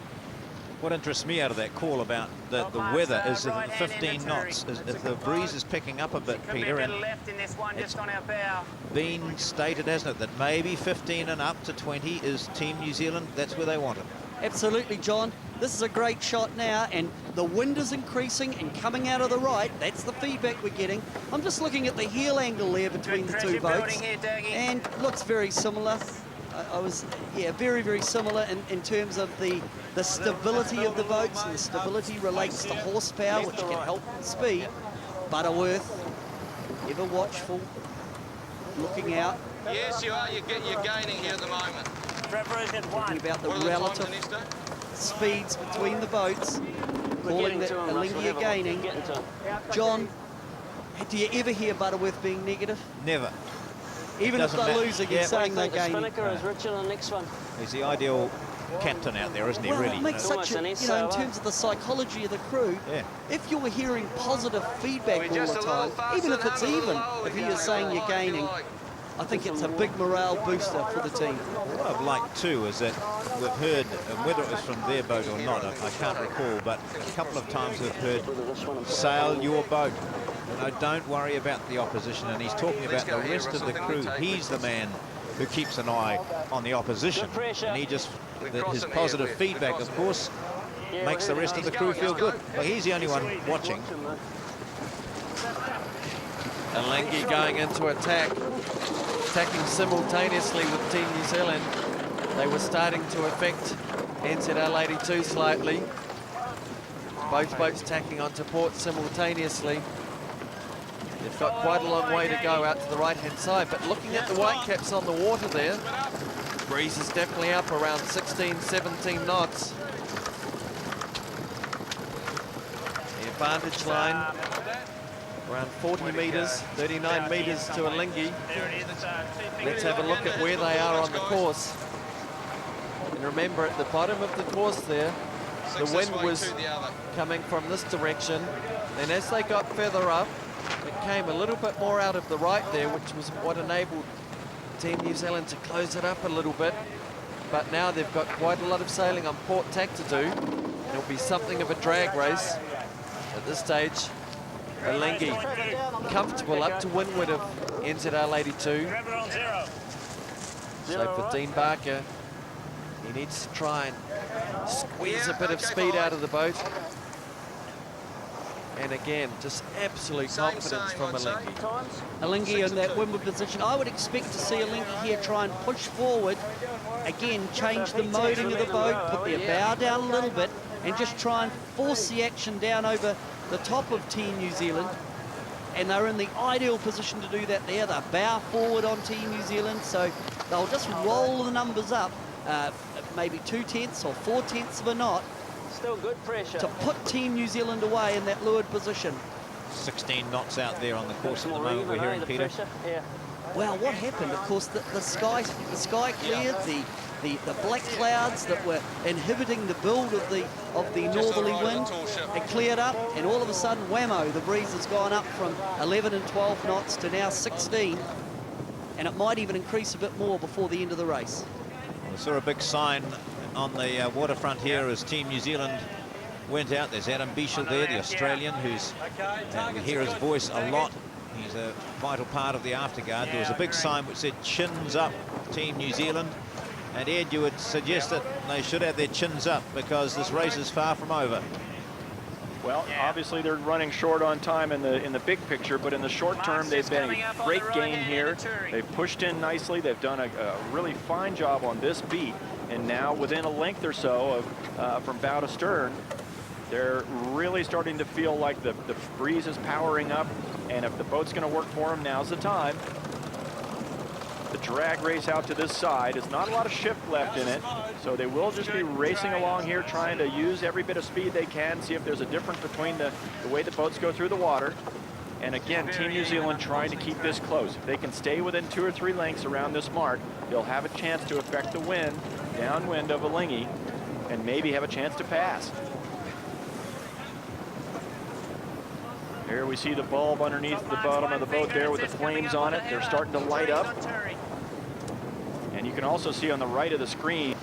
What interests me out of that call about the weather is that 15 knots. If the breeze is picking up a bit, Peter, and it's been stated, hasn't it, that maybe 15 and up to 20 is Team New Zealand. That's where they want it. Absolutely, John. This is a great shot now, and the wind is increasing and coming out of the right. That's the feedback we're getting. I'm just looking at the heel angle there between the two boats, and looks very similar. I was, yeah, very, very similar in terms of the stability of the boats, and the stability relates to horsepower, which can help speed. Butterworth, ever watchful, looking out. Yes, you are. You're gaining here at the moment. Talking about the relative speeds between the boats, calling that Alinghi are gaining. John, do you ever hear Butterworth being negative? Never. Even if they're losing, you're saying they're gaining. Spinnaker is richer than the next one. He's the ideal captain out there, isn't he, Well, really? it makes such a, you know, in terms of the psychology of the crew, if you're hearing positive feedback all the time, even if it's even, if he is saying you're gaining, I think it's a big morale booster for the team. What I've liked too is that we've heard, whether it was from their boat or not, I can't recall, but a couple of times we've heard, sail your boat. You know, don't worry about the opposition. And he's talking about the rest of the crew. He's the man who keeps an eye on the opposition. And he just, his positive feedback, of course, makes the rest of the crew feel good. Well, he's the only one watching. Alinghi going into attack, attacking simultaneously with Team New Zealand. They were starting to affect NZL 82 slightly. Both boats tacking onto port simultaneously. They've got quite a long way to go out to the right-hand side, but looking at the Whitecaps on the water there, breeze is definitely up around 16, 17 knots. The advantage line around 40 metres, 39 metres to Alinghi. Let's have a look at where they are on the course. And remember, at the bottom of the course there, the wind was coming from this direction. And as they got further up, it came a little bit more out of the right there, which was what enabled Team New Zealand to close it up a little bit. But now they've got quite a lot of sailing on port tack to do. It'll be something of a drag race at this stage. Alinghi comfortable up to windward of NZL 82. So for Dean Barker, he needs to try and squeeze a bit of speed out of the boat. And again, just absolute confidence from Alinghi. Alinghi in that windward position. I would expect to see Alinghi here try and push forward. Again, change the moding of the boat, put their bow down a little bit, and just try and force the action down over the top of Team New Zealand. And they're in the ideal position to do that there. They bow forward on Team New Zealand, so they'll just roll the numbers up, maybe 2/10 or 4/10 of a knot. Still good pressure. To put Team New Zealand away in that leeward position. 16 knots out there on the course at the moment, we're hearing, Peter. Well, what happened? Of course, the sky cleared. The black clouds that were inhibiting the build of the northerly wind had cleared up, and all of a sudden, whammo, the breeze has gone up from 11 and 12 knots to now 16, and it might even increase a bit more before the end of the race. I saw a big sign on the waterfront here as Team New Zealand went out. There's Adam Bisha there, the Australian, who's we hear his voice a lot. He's a vital part of the afterguard. There was a big sign which said "Chins up, Team New Zealand." And Ed, you would suggest that they should have their chins up because this race is far from over. Well, obviously they're running short on time in the big picture, but in the short term, they've been a great gain here. They've pushed in nicely. They've done a really fine job on this beat. And now within a length or so of from bow to stern, they're really starting to feel like the breeze is powering up. And if the boat's going to work for them, now's the time. The drag race out to this side is not a lot of shift left in it, so they will just be racing along here trying to use every bit of speed they can, see if there's a difference between the way the boats go through the water. And again, Team New Zealand trying to keep this close. If they can stay within 2 or 3 lengths around this mark, they'll have a chance to affect the wind downwind of Alinghi and maybe have a chance to pass. Here we see the bulb underneath the bottom of the boat there with the flames on it. They're starting to light up. And you can also see on the right of the screen,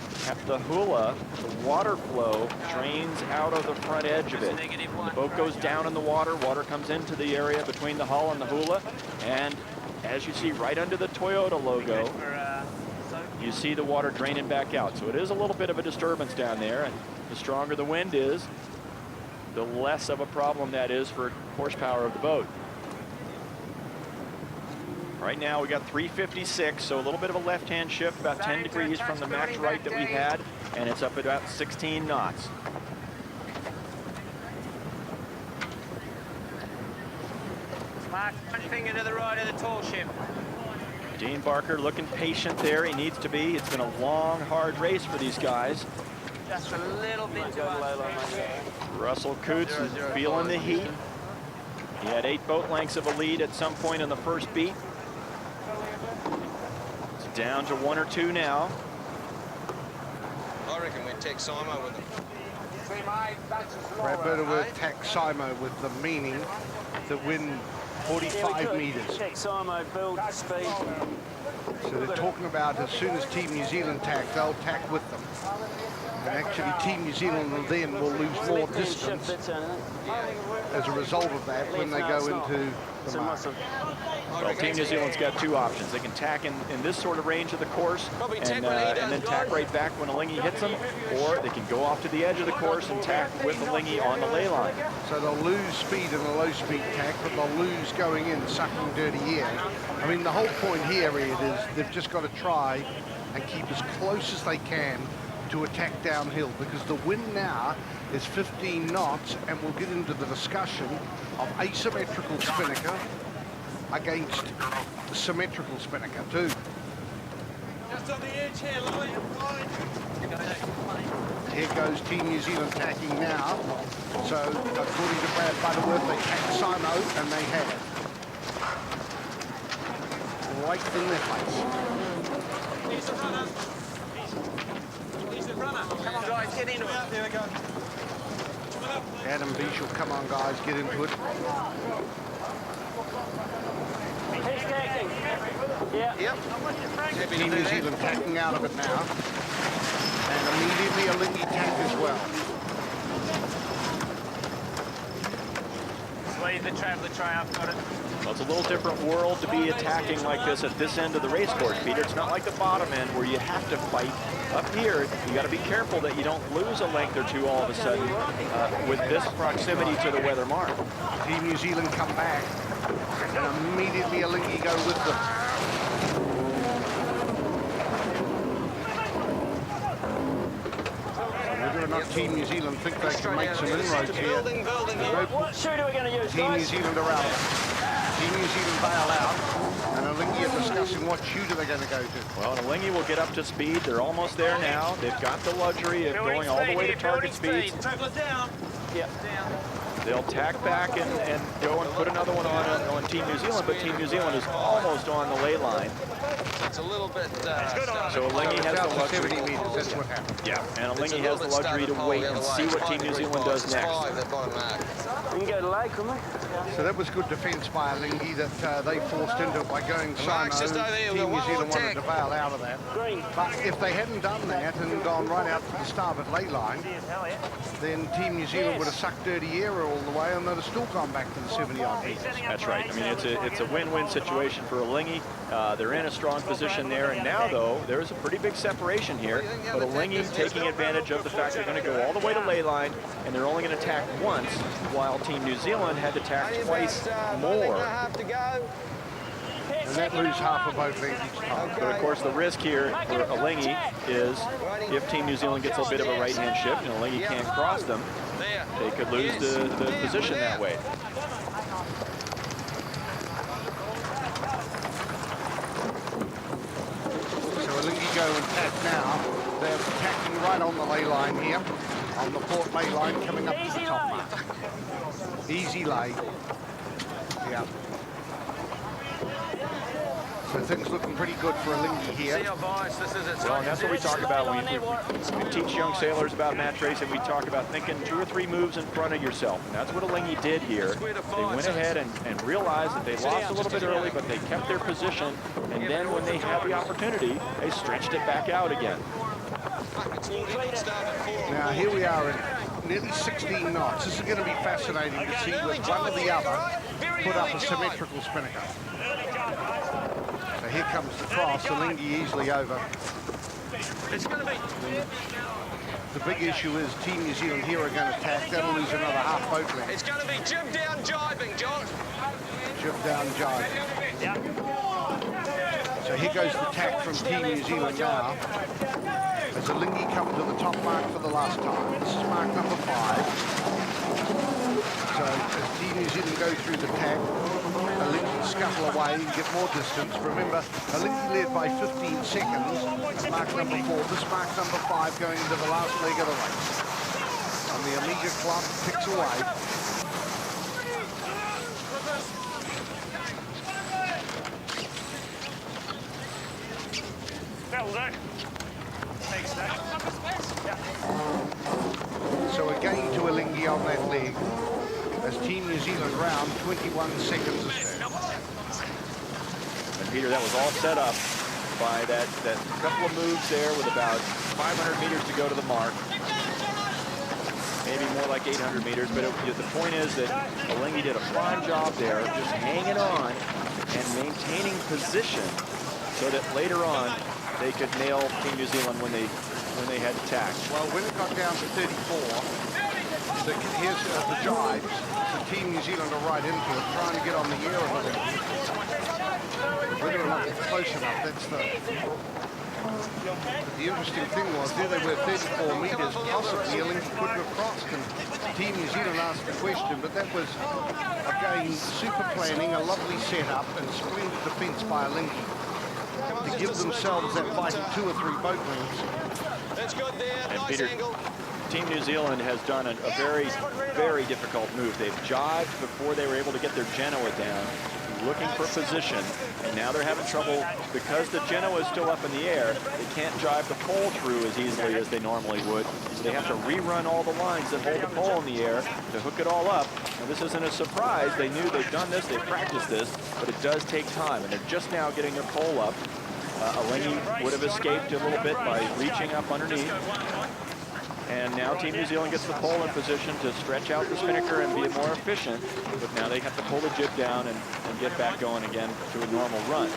the hula, the water flow drains out of the front edge of it. When the boat goes down in the water, water comes into the area between the hull and the hula. And as you see right under the Toyota logo, you see the water draining back out. So it is a little bit of a disturbance down there, and the stronger the wind is, the less of a problem that is for horsepower of the boat. Right now we got 356, so a little bit of a left-hand shift, about 10 degrees from the max right that we had, and it's up at about 16 knots. Mark, one finger to the right of the tall ship. Dean Barker looking patient there. He needs to be. It's been a long, hard race for these guys. Just a little bit to us. Russell Coutts is feeling the heat. He had 8 boat lengths of a lead at some point in the first beat. It's down to 1 or 2 now. I reckon we'd take Simo with him. Brad would attack Simo with the meaning that win 45 metres. Check Simo, build speed. So they're talking about as soon as Team New Zealand tack, they'll tack with them. And actually Team New Zealand then will lose more distance as a result of that when they go into the market. Well, Team New Zealand's got 2 options. They can tack in this sort of range of the course and then tack right back when Alinghi hits them, or they can go off to the edge of the course and tack with Alinghi on the ley line. So they'll lose speed in a low-speed tack, but they'll lose going in, sucking dirty air. I mean, the whole point here is they've just got to try and keep as close as they can to attack downhill, because the wind now is 15 knots, and we'll get into the discussion of asymmetrical spinnaker against symmetrical spinnaker too. Just on the edge here, Lloyd. Here goes Team New Zealand tacking now. So according to Brad Butterworth, they tacked Simo, and they have. Right in their face. He's the runner. He's the runner. Come on, guys, get into it. There we go. Adam Beashel, come on guys, get into it. He's tacking. Yeah. Yep. Team New Zealand tacking out of it now. And immediately a Alinghi tack as well. Lead the traveller try, I've got it. Well, it's a little different world to be attacking like this at this end of the race course, Peter. It's not like the bottom end where you have to fight. Up here, you got to be careful that you don't lose a length or 2 all of a sudden with this proximity to the weather mark. Team New Zealand come back, and immediately Alinghi go with them. Whether or not Team New Zealand think they can make some inroads here. What chute are we going to use, Team New Zealand are out. Team New Zealand bail out, and Alinghi are discussing what chute are they going to go to. Well, Alinghi will get up to speed. They're almost there now. They've got the luxury of going all the way to target speeds. Traveller down. Yeah. They'll tack back and go and put another one on Team New Zealand, but Team New Zealand is almost on the ley line. It's a little bit... So Alinghi has the luxury. 70 meters, that's what happened. Yeah, and Alinghi has the luxury to wait and see what Team New Zealand does next. We can go to lake, can we? So that was good defence by Alinghi that they forced into it by going Simo. Team New Zealand wanted to bail out of that. But if they hadn't done that and gone right out to the starboard ley line, then Team New Zealand would have sucked dirty air all the way, and they'd have still gone back to the 70-odd meters. That's right. I mean, it's a win-win situation for Alinghi. They're in a strong position there, and now, though, there's a pretty big separation here. But Alinghi taking advantage of the fact they're going to go all the way to ley line, and they're only going to tack once, while Team New Zealand had to tack twice more. And that lose half a boat length each time. But of course, the risk here for Alinghi is if Team New Zealand gets a bit of a right-hand shift and Alinghi can't cross them, they could lose the position that way. So Alinghi go and tack now. They're tacking right on the ley line here, on the port ley line coming up to the top mark. Easy lay. Yeah. So things looking pretty good for Alinghi here. Well, and that's what we talk about when we teach young sailors about match racing. We talk about thinking 2 or 3 moves in front of yourself. And that's what Alinghi did here. They went ahead and realized that they lost a little bit early, but they kept their position. And then when they had the opportunity, they stretched it back out again. Now here we are at nearly 16 knots. This is going to be fascinating to see with one or the other put up a symmetrical spinnaker. So here comes the cross, Alinghi easily over. It's going to be... The big issue is Team New Zealand here are going to attack. That'll lose another half boat length. It's going to be jib down jibing, John. Jib down jibing. Yeah. So here goes the tack from Team New Zealand now. As Alinghi come to the top mark for the last time. This is mark number 5. So as Team New Zealand go through the tack, Alinghi scuttle away and get more distance. Remember, Alinghi led by 15 seconds at mark number 4. This mark number 5 going into the last leg of the race. And the Omega Club picks away. That'll do. Thanks, Dave. So again to Alinghi on that leg. As Team New Zealand round 21 seconds astern. And Peter, that was all set up by that couple of moves there with about 500 meters to go to the mark. Maybe more like 800 meters, but the point is that Alinghi did a fine job there, just hanging on and maintaining position so that later on they could nail Team New Zealand when they had attacked. Well, when it got down to 34, here's the jives. So Team New Zealand are right into it, trying to get on the air a little bit. Whether or not it's close enough, that's the interesting thing was, there they were 34 metres, possibly Alinghi couldn't have crossed, and Team New Zealand asked the question, but that was, again, super planning, a lovely setup, and splendid defence by Alinghi to give themselves that vital 2 or 3 boat lengths. That's good there. And Nice Peter, angle. Team New Zealand has done a very, very difficult move. They've jived before they were able to get their Genoa down, looking for position, and now they're having trouble because the Genoa is still up in the air. They can't jive the pole through as easily as they normally would, so they have to rerun all the lines that hold the pole in the air to hook it all up. Now, this isn't a surprise. They knew they've done this, they've practiced this, but it does take time, and they're just now getting their pole up. Alinghi would have escaped a little bit by reaching up underneath. And now Team New Zealand gets the pole in position to stretch out the spinnaker and be more efficient. But now they have to pull the jib down and get back going again to a normal run.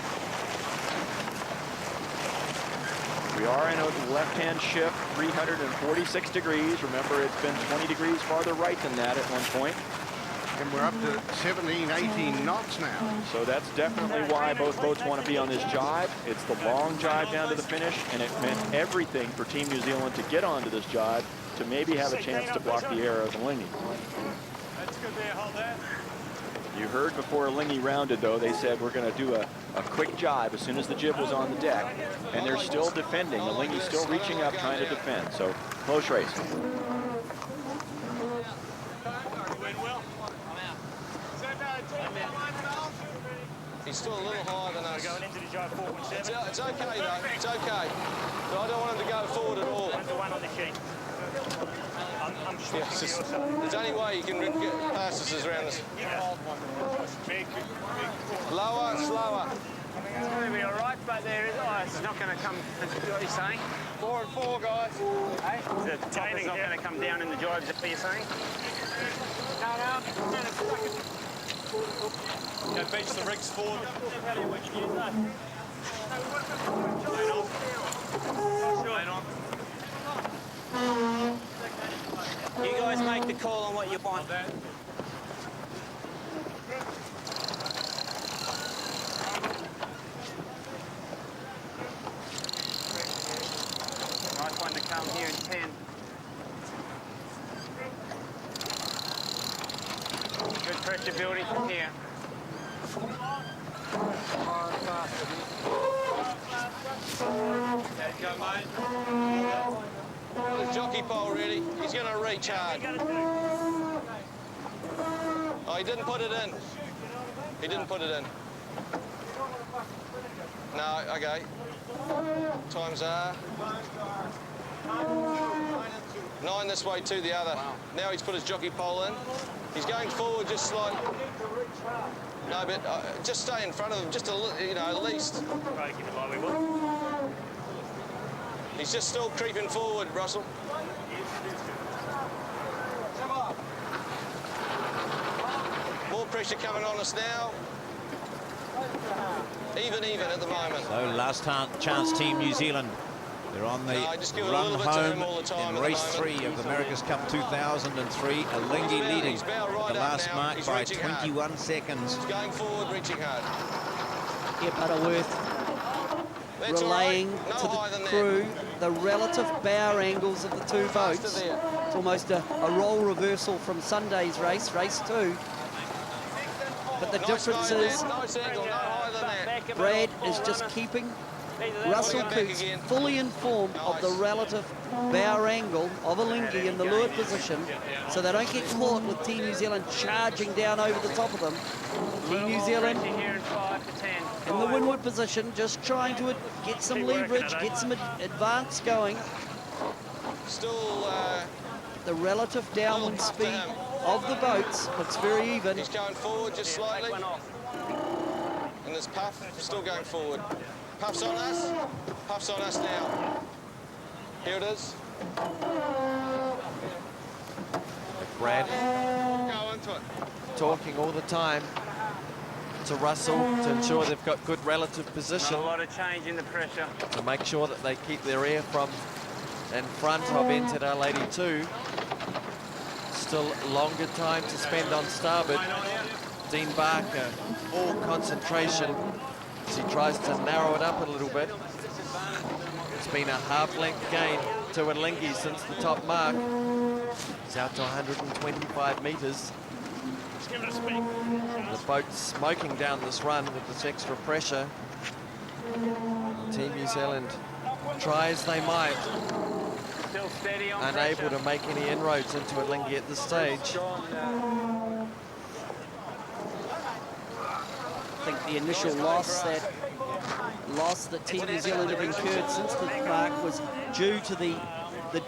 We are in a left-hand shift, 346 degrees. Remember, it's been 20 degrees farther right than that at one point. And we're up to 17, 18 knots now. So that's definitely why both boats want to be on this jibe. It's the long jibe down to the finish, and it meant everything for Team New Zealand to get onto this jibe to maybe have a chance to block the air of Alinghi. That's good there, hold that. You heard before Alinghi rounded, though, they said we're going to do a quick jibe as soon as the jib was on the deck, and they're still defending. Alinghi's still reaching up, trying to defend. So, close race. He's still a little higher than us. We're going into the jibe 4.7. It's okay, though. It's okay. But I don't want him to go forward at all. Under one on the sheet. I'm just Yeah, there's only way you can get past us is around this. Big. Lower, slower. It's going to be all right, but there is it's not going to come. What are you saying? 4 and 4, guys. Hey? The top is not going to come down in the jibes. Is that what you're saying? No. Beach the rigs forward. You guys make the call on what you want. Nice one to come here in 10. Good pressure building from here. There you go, mate. The jockey pole ready. He's going to reach hard. Oh, he didn't put it in. He didn't put it in. No, okay. Times are 9 this way, 2 the other. Wow. Now he's put his jockey pole in. He's going forward just slightly. No, but just stay in front of him, just a little, you know, at least. He's just still creeping forward, Russell. More pressure coming on us now. Even at the moment. So last chance Team New Zealand They're on the just give it a run little bit to him home all the time in at race the 3 of the America's Cup 2003. Alinghi leading the last mark by 21 seconds. He's going forward, reaching hard. Yeah, Butterworth relaying to the crew the relative bow angles of the two boats. It's almost a role reversal from Sunday's race 2. But the difference is Brad is just keeping Russell Coutts fully informed of the relative bow angle of Alinghi in the leeward position, so they don't get caught with Team New Zealand charging down over the top of them. Team New Zealand in the windward position, just trying to get some leverage, get some advance going. Still, the relative downwind speed of the boats looks very even. He's going forward just slightly. And there's Puff still going forward. Puff's on us. Puff's on us now. Here it is. Brad Go into it. talking all the time to Russell to ensure they've got good relative position. A lot of change in the pressure. To make sure that they keep their air from in front of Entered Our Lady 2. Still longer time to spend on starboard. Dean Barker, all concentration as he tries to narrow it up a little bit. It's been a half-length gain to Alinghi since the top mark. He's out to 125 metres. The boat's smoking down this run with this extra pressure. Team New Zealand try as they might, Still steady on unable pressure. to make any inroads into Alinghi at this stage. I think the initial loss that Team New Zealand have incurred since the mark was due to the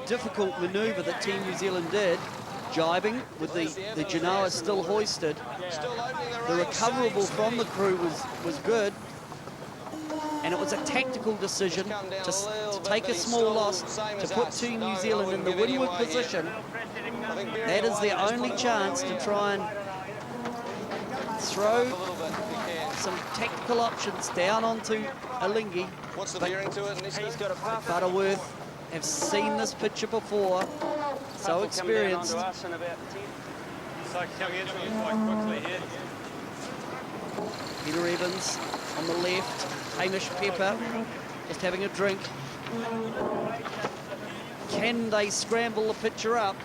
difficult manoeuvre that Team New Zealand did, jibing with the Genoa still hoisted. The recoverable from the crew was good, and it was a tactical decision to take a small loss, to put Team New Zealand in the windward position. That is their only chance to try and throw some tactical options down onto Alinghi. What's the bearing to it? He's got a puff. Butterworth have seen this picture before, so experienced. Coming into it quite quickly here. Peter Evans on the left, Hamish Pepper just having a drink. Can they scramble the picture up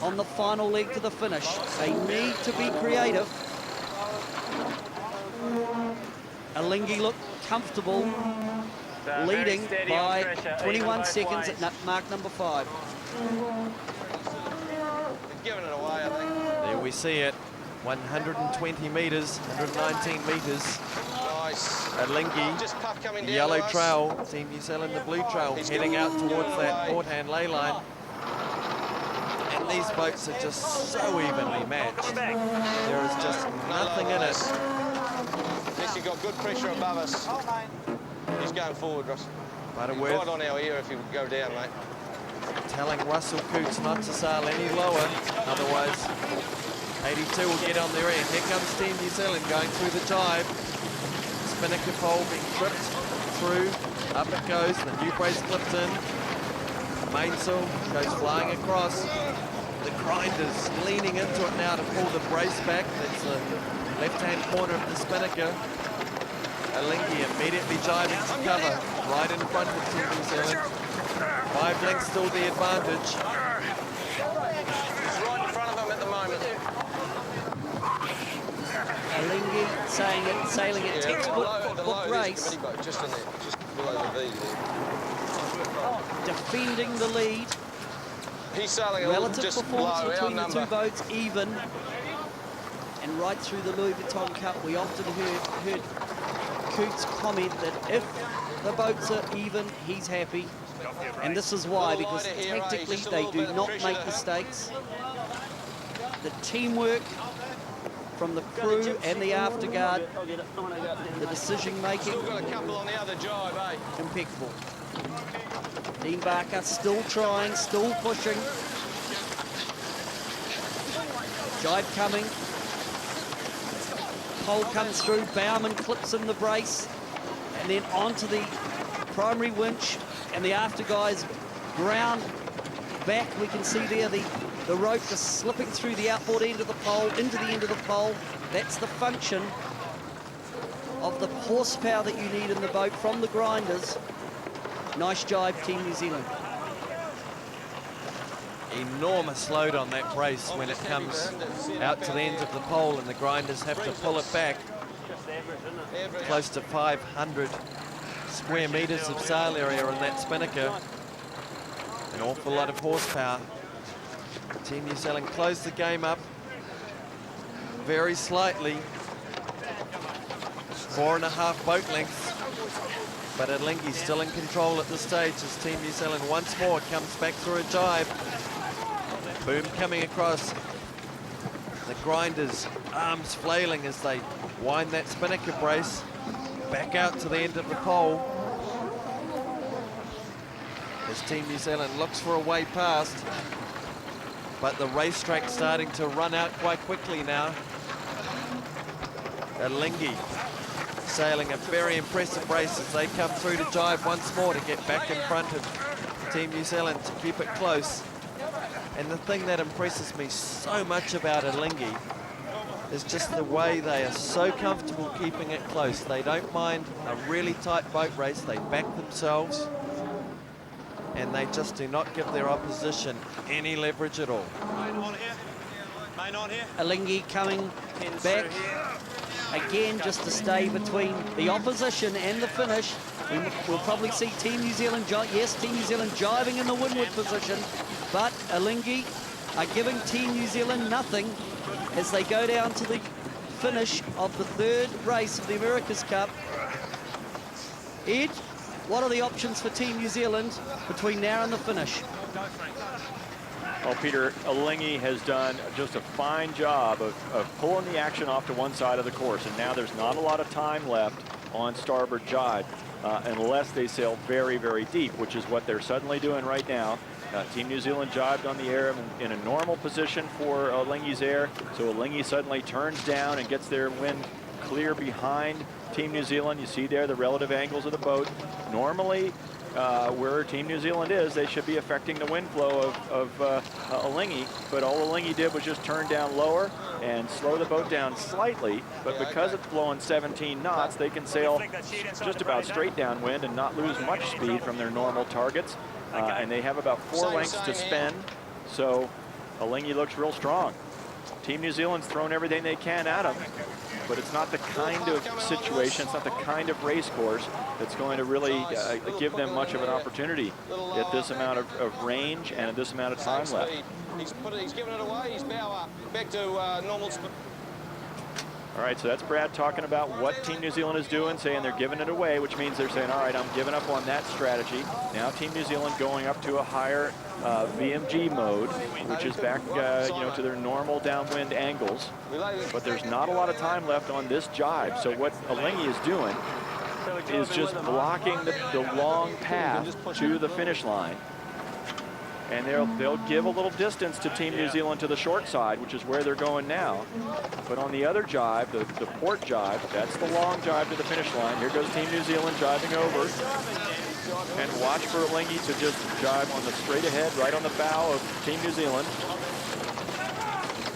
on the final leg to the finish? They need to be creative. Alinghi look comfortable, leading by 21 seconds at mark number 5. Giving it away, I think. There we see it, 120 metres, 119 metres. Nice. Alinghi, Just Puff coming the down yellow to us. trail, Team New Zealand, the blue trail, heading out towards that port-hand ley line. And these boats are just so evenly matched. There is just nothing in it. Unless you've got good pressure above us. He's going forward, Russell. Butterworth. Right on our ear if you go down, mate. Telling Russell Coutts not to sail any lower, otherwise 82 will get on their end. Here comes Team New Zealand going through the jibe. Spinnaker pole being tripped through. Up it goes, the new brace clipped in. Mainsail goes flying across. The grinders leaning into it now to pull the brace back. That's the left-hand corner of the spinnaker. Alinghi immediately jibing to cover right in front of Team New Zealand. 5 lengths still the advantage. He's right in front of him at the moment. Alinghi sailing a textbook race, Just in there, just below the V there. defending the lead. He's sailing a little Relative just performance below our between the number. two boats even. And right through the Louis Vuitton Cup, we often heard Coutts comment that if the boats are even, he's happy. And this is why, because tactically they do not make mistakes. The teamwork from the crew and the afterguard, the decision making, Still got a couple on the other jibe, eh? impeccable. Dean Barker still trying, still pushing. Jibe coming. Pole comes through, Bauman clips in the brace, and then onto the primary winch and the after guys ground back. We can see there the rope just slipping through the outboard end of the pole into the end of the pole. That's the function of the horsepower that you need in the boat from the grinders. Nice jibe, Team New Zealand. Enormous load on that brace when it comes out to the end of the pole, and the grinders have to pull it back. Close to 500 square meters of sail area on that spinnaker. An awful lot of horsepower. Team New Zealand closed the game up very slightly. 4.5 boat lengths. But Alinghi's still in control at this stage as Team New Zealand once more comes back through a jibe. Boom coming across. The grinders, arms flailing as they wind that spinnaker brace back out to the end of the pole. As Team New Zealand looks for a way past. But the racetrack's starting to run out quite quickly now. Alinghi sailing a very impressive race as they come through to jibe once more to get back in front of Team New Zealand to keep it close. And the thing that impresses me so much about Alinghi is just the way they are so comfortable keeping it close. They don't mind a really tight boat race. They back themselves and they just do not give their opposition any leverage at all. Alinghi coming back again just to stay between the opposition and the finish. We'll probably see Team New Zealand, Team New Zealand jibing in the windward position, but Alinghi are giving Team New Zealand nothing as they go down to the finish of the third race of the America's Cup. Ed, what are the options for Team New Zealand between now and the finish? Well, Peter, Alinghi has done just a fine job of pulling the action off to one side of the course, and now there's not a lot of time left on starboard jibe unless they sail very, very deep, which is what they're suddenly doing right now. Team New Zealand jibed on the air in a normal position for Alinghi's air, so Alinghi suddenly turns down and gets their wind clear behind Team New Zealand. You see there the relative angles of the boat. Normally, where Team New Zealand is, they should be affecting the wind flow of Alinghi, but all Alinghi did was just turn down lower and slow the boat down slightly, but because it's blowing 17 knots, they can sail just about straight downwind and not lose much speed from their normal targets, and they have about 4 lengths to spend, so Alinghi looks real strong. Team New Zealand's thrown everything they can at them, but it's not the kind of situation, it's not the kind of race course that's going to really give them much of an opportunity at this amount of range and at this amount of time left. He's given it away, he's back to normal speed. All right, so that's Brad talking about what Team New Zealand is doing, saying they're giving it away, which means they're saying, all right, I'm giving up on that strategy. Now Team New Zealand going up to a higher VMG mode, which is back, to their normal downwind angles. But there's not a lot of time left on this jibe. So what Alinghi is doing is just blocking the long path to the finish line. And they'll give a little distance to Team New Zealand to the short side, which is where they're going now. But on the other jibe, the port jibe, that's the long jibe to the finish line. Here goes Team New Zealand jibing over. And watch for Alinghi to just jibe on the straight ahead, right on the bow of Team New Zealand.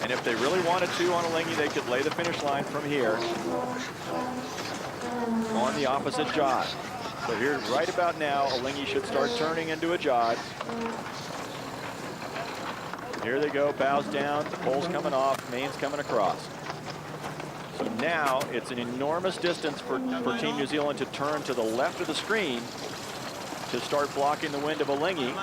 And if they really wanted to on Alinghi, they could lay the finish line from here on the opposite jibe. So here, right about now, Alinghi should start turning into a jibe. Here they go, bows down, the pole's coming off, main's coming across. So now it's an enormous distance for Team New Zealand to turn to the left of the screen to start blocking the wind of Alinghi.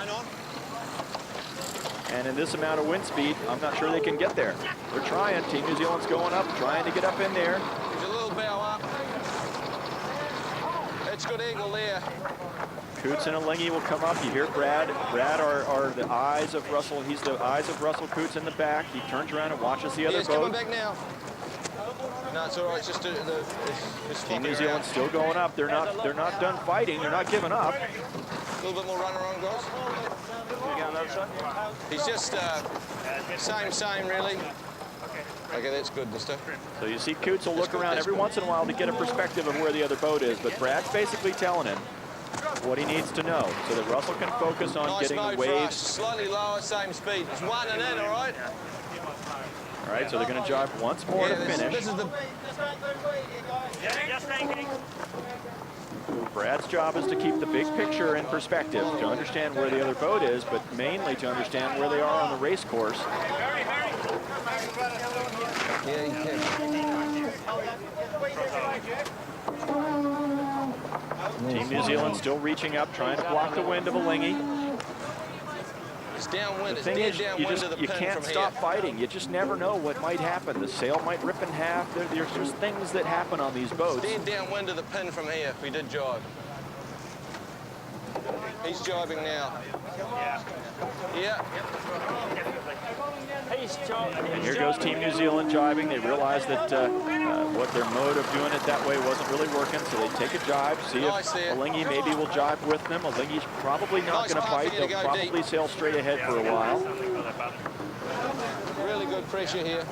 And in this amount of wind speed, I'm not sure they can get there. They're trying, Team New Zealand's going up, trying to get up in there. There's a little bow up. It's good angle there. Coutts and Alinghi will come up. You hear Brad. Brad are the eyes of Russell. He's the eyes of Russell Coutts in the back. He turns around and watches the other boat. Coming back now. No, it's all right. It's just Team New Zealand still going up. They're not done fighting. They're not giving up. A little bit more runner on, guys. He's just same really. Okay, that's good, mister. So you see Coutts will look around every once in a while to get a perspective of where the other boat is, but Brad's basically telling him, what he needs to know so that Russell can focus on Nice getting mode a for wave. us. Slightly lower, same speed. It's 1 and in, all right? All right, so they're going to jibe once more to finish. This is the... Brad's job is to keep the big picture in perspective, to understand where the other boat is, but mainly to understand where they are on the race course. Yeah, you can. Team New Zealand still reaching up, trying to block the wind of Alinghi. It's downwind. The It's thing dead is, downwind of the you pin can't from stop here. fighting. You just never know what might happen. The sail might rip in half. There's just things that happen on these boats. Dead downwind of the pin from here if we did jibe. He's jibing now. Yeah. And here goes Team New Zealand jibing. They realize that what their mode of doing it that way wasn't really working, so they take a jibe, see if Alinghi maybe will jibe with them. Alinghi's probably not going to fight. They'll probably sail straight ahead for a while. Really good pressure here.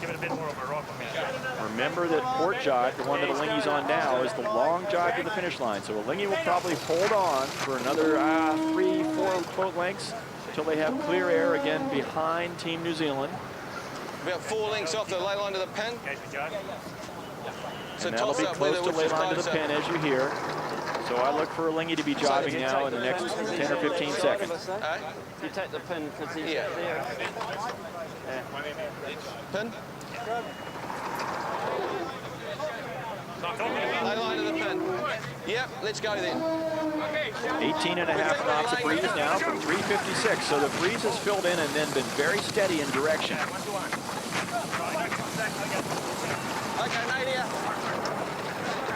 Give it a bit more of a rock. Remember that port jibe, the one that Alinghi's on now, is the long jibe to the finish line. So Alinghi will probably hold on for another 3-4 boat lengths until they have clear air again behind Team New Zealand. About 4 lengths off the ley line to the pin. And that'll be close to ley line to the pin, as you hear. So I look for Alinghi to be jibing now in the next 10 or 15 seconds. You take the pin because he's there. Pin? Ley line to the pin. Yep, let's go then. 18.5 knots of breeze now from 356. So the breeze has filled in and then been very steady in direction. Okay, Nadia.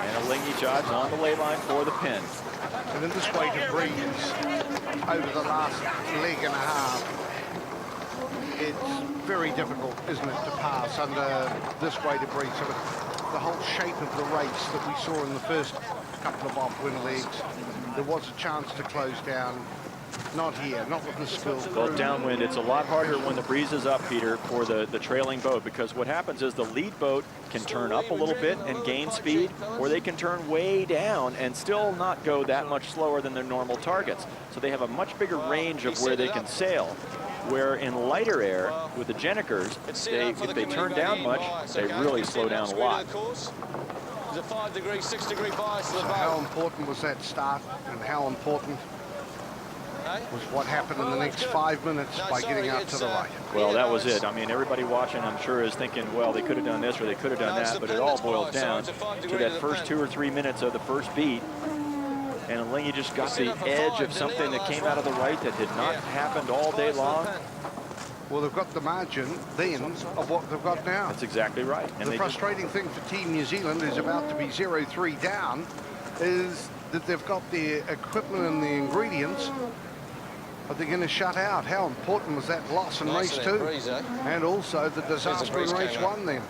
And Alinghi jibes on the ley line for the pin. And in this weight of breeze, over the last leg and a half, it's very difficult, isn't it, to pass under this weight of breeze. Sort of the whole shape of the race that we saw in the first couple of off-wind legs, there was a chance to close down. Not here, not with the skill. Well, downwind, it's a lot harder when the breeze is up, Peter, for the trailing boat, because what happens is the lead boat can turn up a little bit and gain speed, or they can turn way down and still not go that much slower than their normal targets. So they have a much bigger range of where they can sail. Where in lighter air, with the Jennekers, if they turn down much, they really slow down a lot. There's a 5 degree, 6 degree bias to the So boat. how important was that start, and how important was what happened in the next 5 minutes by getting out to the right? Well, that was it. I mean, everybody watching, I'm sure, is thinking, well, they could have done this or they could have done that, but it all boils down to that first 2 or 3 minutes of the first beat. And Alinghi just got the edge of something that came out of the right that had not happened all day long. Well, they've got the margin then of what they've got now. That's exactly right. And the frustrating thing for Team New Zealand is about to be 0-3 down is that they've got the equipment and the ingredients, but they're going to shut out. How important was that loss in race 2? Breeze, eh? And also the disaster in race 1 then.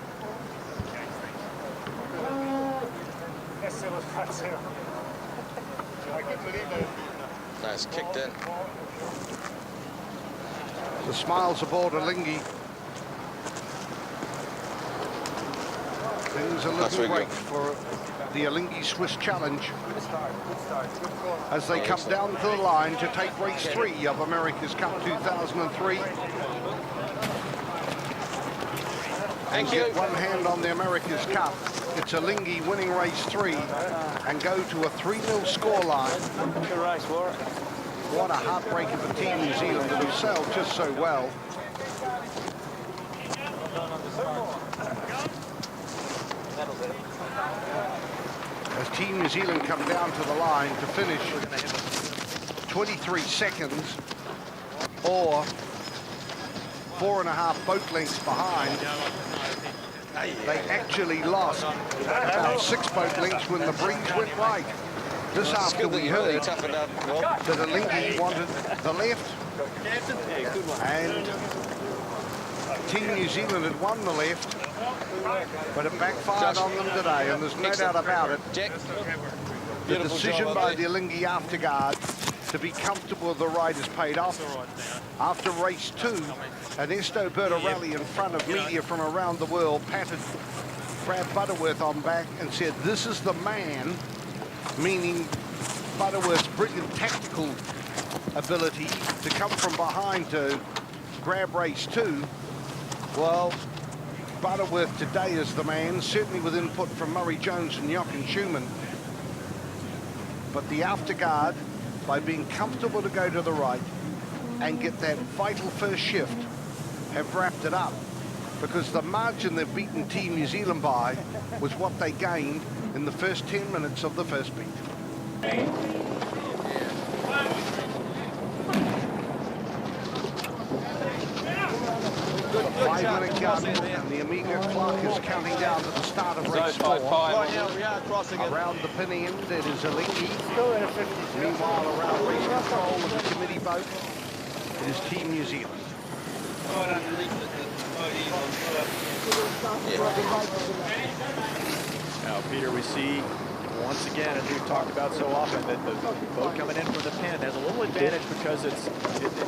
That's kicked in. The smiles aboard Alinghi. Things are looking great for the Alinghi Swiss Challenge as they come down to the line to take race 3 of America's Cup 2003. And get one hand on the America's Cup. It's Alinghi winning race 3 and go to a 3-0 scoreline. Good race, Warwick. What a heartbreaker for Team New Zealand that have sailed just so well. As Team New Zealand come down to the line to finish 23 seconds or 4.5 boat lengths behind. They actually lost about 6 boat lengths when the breeze went right. This after we heard that Alinghi wanted the left, and Team New Zealand had won the left, but it backfired on them today, and there's no doubt about it. The decision by the Alinghi afterguard to be comfortable with the ride has paid off. After race 2, Ernesto Bertorelli in front of media from around the world patted Brad Butterworth on back and said, "This is the man," meaning Butterworth's brilliant tactical ability to come from behind to grab race 2, well, Butterworth today is the man, certainly with input from Murray Jones and Jochen Schumann. But the afterguard, by being comfortable to go to the right and get that vital first shift, have wrapped it up, because the margin they've beaten Team New Zealand by was what they gained in the first 10 minutes of the first beat. 5-minute gun, and the Amiga clock is counting down to the start of race 4. Around the pin end, it is Alinghi. Meanwhile, around race control of the committee boat, it is Team New Zealand. Now, Peter, we see once again, as we've talked about so often, that the boat coming in from the pin has a little advantage because it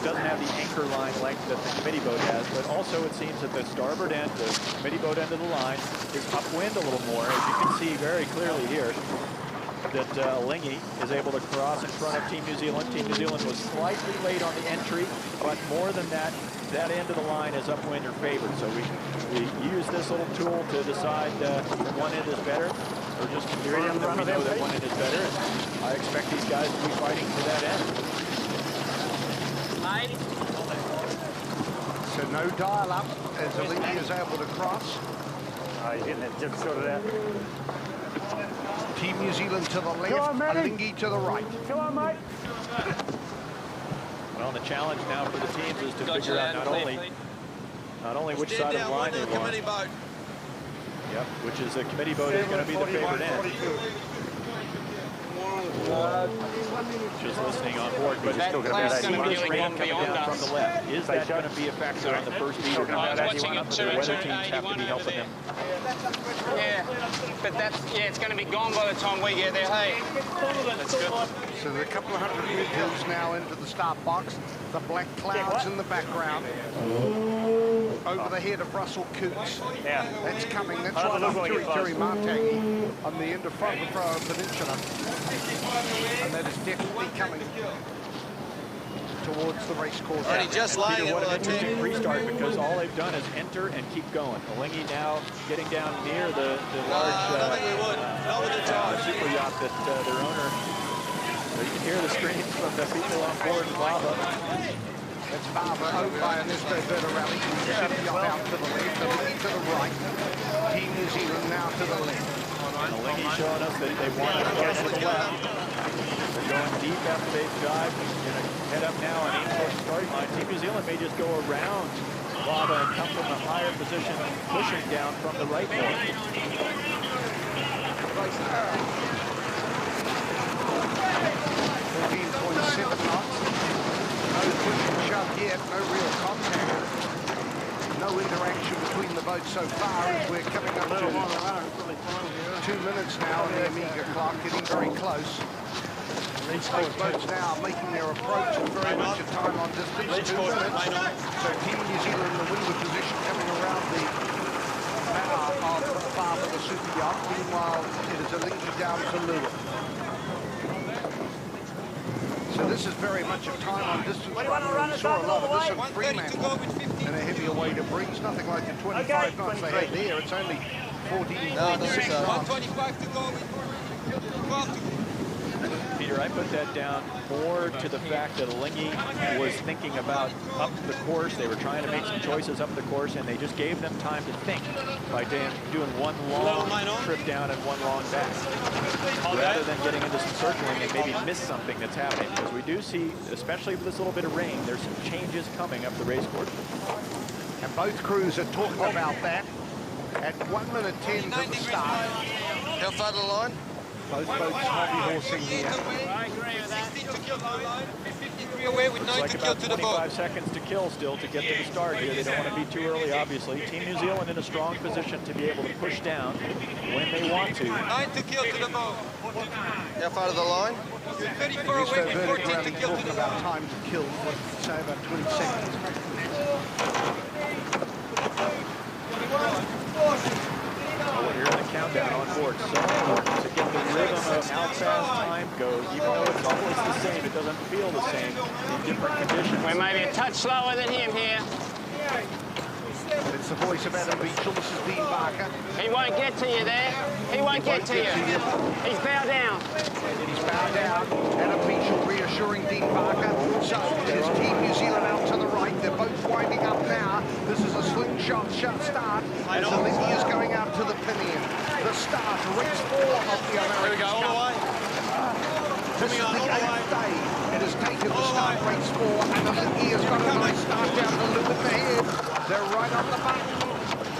doesn't have the anchor line length that the committee boat has, but also it seems that the starboard end, the committee boat end of the line, is upwind a little more. As you can see very clearly here, that Alinghi is able to cross in front of Team New Zealand. Team New Zealand was slightly late on the entry, but more than that, that end of the line is upwind or favored. So we use this little tool to decide one end is better, or just confirm that we know that one end is better. And I expect these guys to be fighting for that end. So no dial up as Alinghi is able to cross. He's getting that jib sorted out. Team New Zealand to the left, Alinghi to the right. Come on, mate. Well, the challenge now for the teams is to figure out not only which side of the line they want. Yep, which is the committee boat is going to be the favorite end. Just listening on board, but it's still going to be this rain coming down from the left. Is that going to be a factor on the first beat or not? The weather teams have to be helping them. Yeah, but it's going to be gone by the time we get there. Hey, that's good. So they're a couple of 100 meters now into the start box. The black clouds in the background. Over the head of Russell Coots. Yeah. That's coming. That's right off Turi Martangi on the end of front of Peninsula. And that is definitely coming towards the race course. And he just lying Peter, what an in interesting restart, because all they've done is enter and keep going. Alinghi now getting down near the large super yacht that their owner. You can hear the screams from the people on board Baba. That's Baba, owned by Ernesto Verderelli. Super yacht out to the left, Alinghi to the right. Team New Zealand now to the left. And Alinghi showing us that they want to go to the left. They're going deep after they've dived. Going to head up now and aim for the starting line. Team New Zealand may just go around Baba and come from a higher position, pushing down from the right more. 14.7 knots. No push and shove yet, no real contact. No interaction between the boats so far as we're coming up to 2 minutes now on the Amiga clock, getting very close. These boats now making their approach and very much a time on distance, 2 minutes. So Team New Zealand in the windward position coming around the bow of Baba, the super yacht. Meanwhile, it is Alinghi down to Lua. So this is very much a time on distance run. We saw a lot of this in Fremantle and a heavier weight of breeze, nothing like the 25 knots they had there. It's only 14 knots. 125 to go. Peter, I put that down more to the fact that Alinghi was thinking about up the course. They were trying to make some choices up the course, and they just gave them time to think by doing one long trip down and one long back, rather than getting into some circling and maybe miss something that's happening. Because we do see, especially with this little bit of rain, there's some changes coming up the race course. And both crews are talking about that at 1 minute 10 to the start. How far to the line? Both boats hobby horsing here. I agree with that. 16 to kill to the line, 53 away with 9 Looks to like kill about to the boat. 25 seconds to kill still to get to the start here. They don't want to be too early, obviously. Team New Zealand in a strong position to be able to push down when they want to. 9 to kill to the boat. How far to the line? 34 away with 14 to kill to talking the about boat. time to kill, what say about 20 seconds. Well, we're here in the countdown on board. So important to get the rhythm of how fast time goes. Even though it's always the same, it doesn't feel the same in different conditions. We're maybe a touch slower than him here. It's the voice of Adam Beechel. This is Dean Barker. He won't get to you there. He won't get to you. He's bow down. He's bow down. Adam Beechel reassuring Dean Barker. So there's Team New Zealand out to the right. They're both winding up now. This is a slingshot start as Alinghi is going out to the pinion. The start, race 4 of the American Cup. This is the 8th day. It has taken the start, race 4, and Alinghi has got a nice start down the loop in the head. They're right on the button.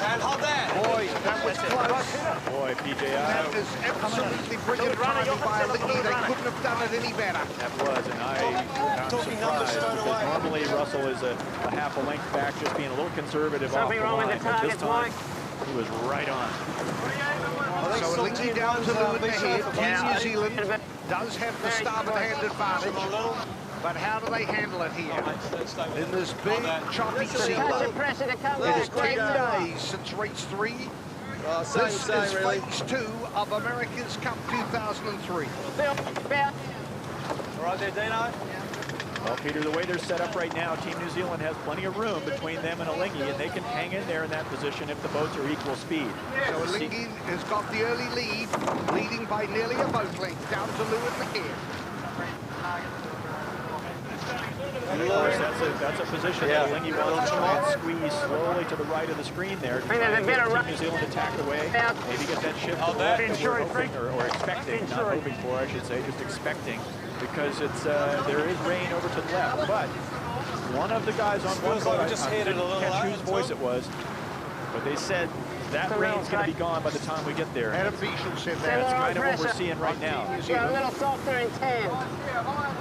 And hold that. Boy, that was close. Boy, PJ, that is absolutely brilliant timing by Alinghi. They couldn't have done it any better. That was, and I'm surprised because normally Russell is a half a length back, just being a little conservative off the line. But this time, he was right on. So Alinghi down to the ahead. Team New Zealand does have the starboard-hand advantage. But how do they handle it here? In this big, choppy sea. It is 10 days since race 3. This is phase 2 of America's Cup 2003. All right there, Dino. Well, Peter, the way they're set up right now, Team New Zealand has plenty of room between them and Alinghi, and they can hang in there in that position if the boats are equal speed. So Alinghi has got the early lead, leading by nearly a boat length down to Lou at the head. And of course, that's a position that Alinghi wants to try and squeeze slowly to the right of the screen there to try and get Team New Zealand attacked away. Maybe get that shift that we're hoping, or expecting, not hoping for, I should say, just expecting, because it's there is rain over to the left. But one of the guys on one boat, I didn't catch whose voice it was, but they said that rain's going to be gone by the time we get there. Adam Beechel said that. That's kind of what we're seeing right now. A little softer in 10.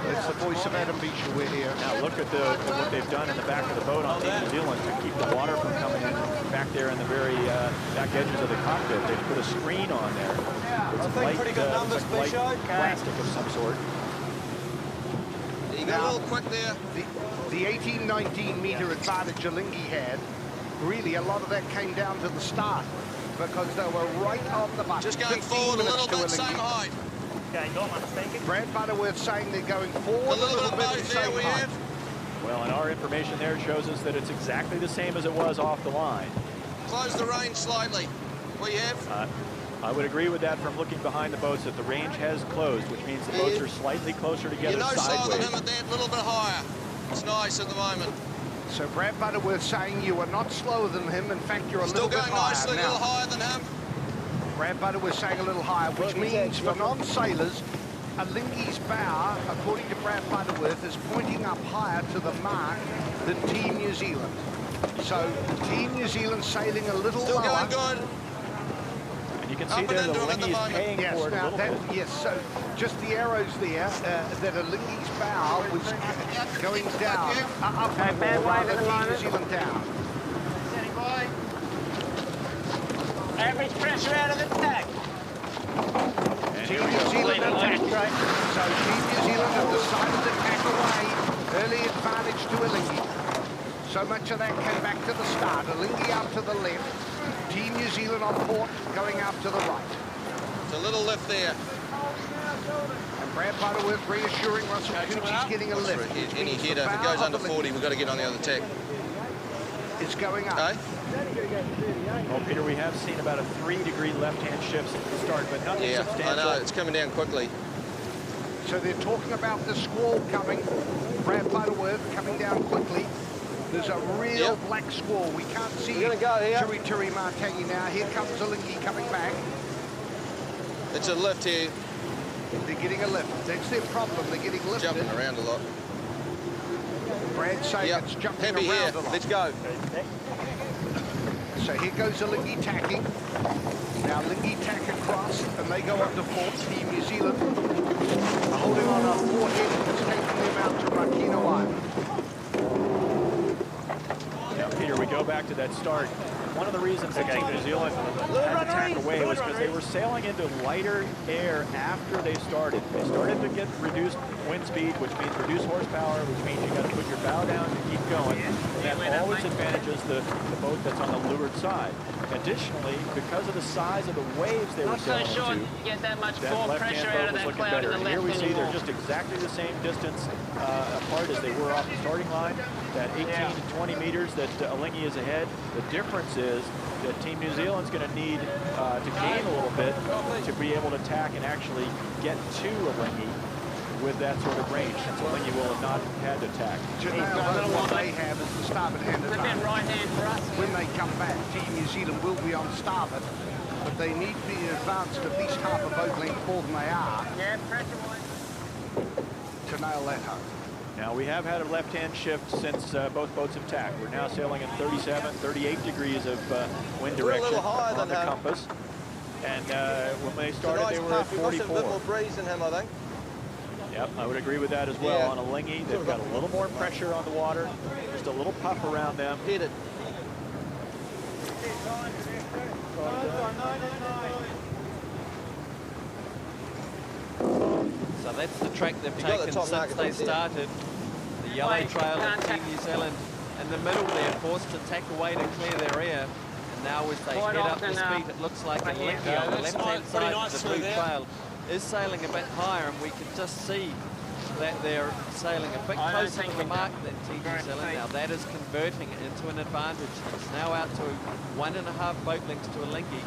It's the voice of Adam Beechel we're here. Now look at what they've done in the back of the boat on Team New Zealand to keep the water from coming in back there in the very back edges of the cockpit. They put a screen on there. It's light, plastic of some sort. You got a little quick there. The 18-19 meter advantage Alinghi had, really a lot of that came down to the start because they were right on the button. Just going forward a little bit, same height. Okay, not mistaken. Brad Butterworth saying they're going forward a little bit, same height. Well, and our information there shows us that it's exactly the same as it was off the line. Close the range slightly. What you have? I would agree with that from looking behind the boats that the range has closed, which means the boats are slightly closer together You're no slower than sideways. him at that, a little bit higher. It's nice at the moment. So Brad Butterworth saying you are not slower than him. In fact, you're a Still little bit going higher nicely, a now. little higher than him. Brad Butterworth saying a little higher, which means for non-sailors, Alinghi's bow, according to Brad Butterworth, is pointing up higher to the mark than Team New Zealand. So Team New Zealand sailing a little Still lower. going good. And you can see there that Alinghi's paying for it a little bit. Yes, so just the arrows there, that Alinghi's bow was going down, up, bad or wave rather at the Team New moment. Zealand down. Standing by. Average pressure out of the deck. Team New Zealand attack. So Team New Zealand have decided to tack away. Early advantage to Alinghi. So much of that came back to the start. Alinghi out to the left. Team New Zealand on port, going out to the right. It's a little lift there. And Brad Butterworth reassuring Russell Cooch he's getting a lift. Any header, if it goes under 40, we've got to get on the other tack. It's going up. Well, Peter, we have seen about a 3-degree left-hand shift since the start, but nothing substantial. I know, it's coming down quickly. So they're talking about the squall coming. Brad Butterworth coming down quickly. There's a real black squall. We can't see Turi Martangi now. Here comes Alinghi coming back. It's a lift here. They're getting a lift. That's their problem. They're getting lifted. Jumping around a lot. Brad saying it's jumping Heavy around here. a lot. Let's go. So here goes Alinghi tacking. Now Alinghi tack across, and they go on to port. Team New Zealand are holding on a forehead and it's taking them out to Rakina Island. Now, Peter, we go back to that start. one of the reasons that Team New Zealand had to tack away was because they were sailing into lighter air after they started. They started to get reduced wind speed, which means reduced horsepower, which means you got to put your bow down to keep going. That always advantages the boat that's on the leeward side. Additionally, because of the size of the waves they were sailing into, get that much that left-hand boat was looking better. And here we see they're just exactly the same distance apart as they were off the starting line. That 18 to 20 meters that Alinghi is ahead. The difference is that Team New Zealand's going to need to gain a little bit to be able to tack and actually get to Alinghi with that sort of range, since Alinghi will have not had to tack. What they have is the starboard hand advantage. Right hand for us. When they come back, Team New Zealand will be on starboard, but they need to be advanced at least half a boat length more than they are. Yeah, pressure point. To nail that home. Now, we have had a left-hand shift since both boats have tacked. We're now sailing at 37, 38 degrees of wind direction a little higher on than the him. compass. And when they started, they were at 44. A bit more breeze than him, I think. Yep, I would agree with that as well. Yeah. On Alinghi, they've got a little more pressure on the water, just a little puff around them. Hit it. So that's the track they've taken since they started. The yellow trail of Team New Zealand in the middle there, forced to tack away to clear their air. And now as they head up the speed, it looks like Alinghi on the left-hand side of the blue trail is sailing a bit higher, and we can just see that they're sailing a bit closer to the mark than Team New Zealand. Now that is converting it into an advantage. It's now out to 1.5 boat lengths to Alinghi.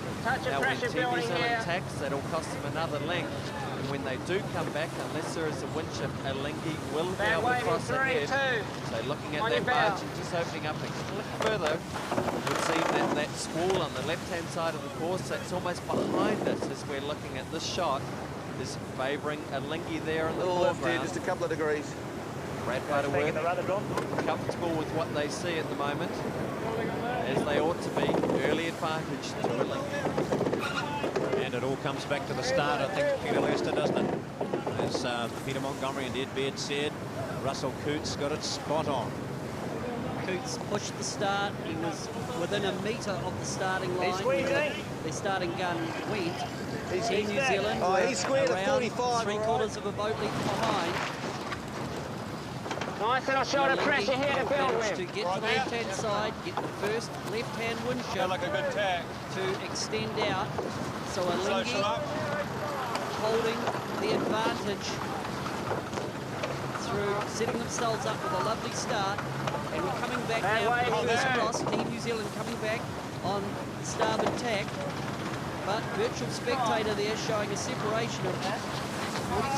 Now when Team New Zealand tacks, that'll cost them another length. And when they do come back, unless there is a wind shift, Alinghi will be able to cross ahead. So looking at that margin, just opening up a click further, we'll see that squall on the left-hand side of the course, that's almost behind us as we're looking at this shot, is favouring Alinghi there in the foreground. Just a couple of degrees. Brad Butterworth comfortable with what they see at the moment, as they ought to be. Early advantage to Alinghi. And it all comes back to the start, I think, Peter Lester, doesn't it? As Peter Montgomery and Ed Baird said, Russell Cootes got it spot on. Cootes pushed the start. He was within a metre of the starting line. The starting gun went. Team New Zealand he squared at 45. Three-quarters of a boat length behind. Nice little shot of pressure here to build with. To get to the left-hand side, get the first left-hand wind shift like a good tack. to extend out. So Alinghi holding the advantage through setting themselves up with a lovely start. And we're coming back now for the first cross. Team New Zealand coming back on the starboard tack. But virtual spectator there showing a separation of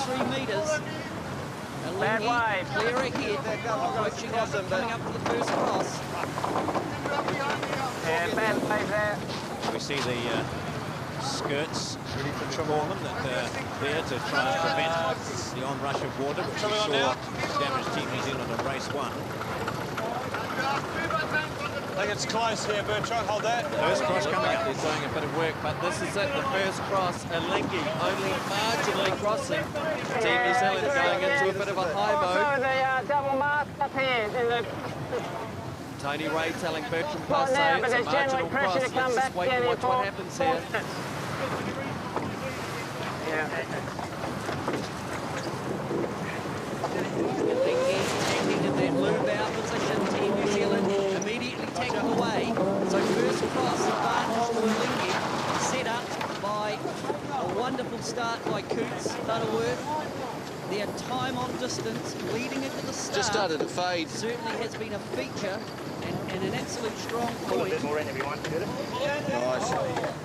43 metres. Alinghi clear ahead, approaching up and coming up for the first cross. Yeah, bad wave there. We see the skirts, we call them, that there to try and prevent the onrush of water, which we saw damage Team New Zealand in race 1. I think it's close here, Bertrand. Hold that. First cross coming up. They're doing a bit of work, but this is it. The first cross, Alinghi only marginally crossing. Team New Zealand going into a bit of a high mode. Also the double mark up here in the... Tony Ray telling Bertrand Well, now, Passe but it's a there's generally marginal pressure cross. to come Let's just back wait and together watch what happens here. Taking in that low bow position, Team New Zealand immediately tacking away. So first cross advantage to Alinghi, set up by a wonderful start by Cootes, Butterworth. Their time on distance leading into the start Just started to fade. certainly has been a feature and an absolute strong point.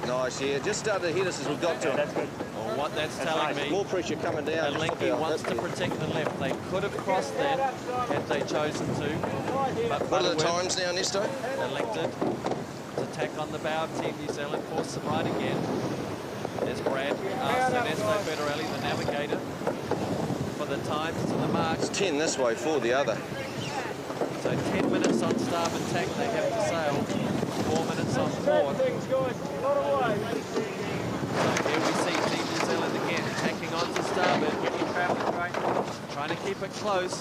Nice, yeah. Just started to hit us as we got to him. Well, what that's telling me, more pressure coming down. Alinghi wants to protect the left. They could have crossed that had they chosen to. But What are the Butterworth times now, Nesto? elected to tack on the bow of Team New Zealand, force them right again. As Brad asked Ernesto Federelli, the navigator, for the times to the mark. It's 10 this way, 4 the other. So 10 minutes on starboard tack they have to sail, 4 minutes on port. So here we see Team New Zealand again, tacking on to starboard, trying to keep it close.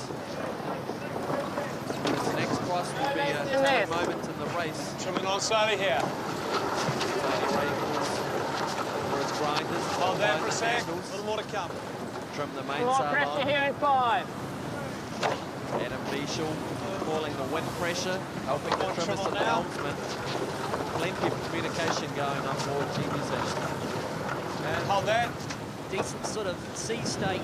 This next cross cross will be a telling moment in the race. Trimming on slowly here. For his grinders. Hold there for a sec. A little more to come. Trim the mainsail More pressure on. here in 5. Adam Bieshel calling the wind pressure, helping the trimmers at the helmsman. Plenty of communication going on board Team New Zealand. And hold that. Decent sort of sea state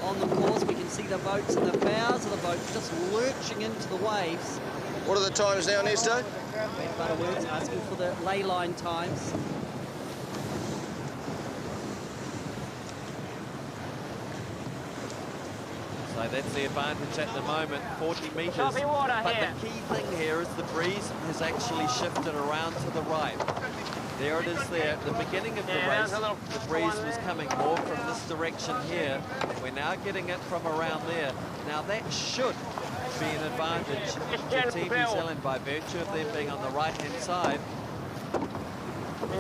on the course. We can see the boats and the bows of the boats just lurching into the waves. What are the times now, Nesto? Ben Butterworth's asking for the ley line times. So that's the advantage at the moment, 40 metres. Choppy water But here. the key thing here is the breeze has actually shifted around to the right. There it is there. At the beginning of the race, the breeze was coming more from this direction here. We're now getting it from around there. Now that should be an advantage to Team New Zealand by virtue of them being on the right-hand side.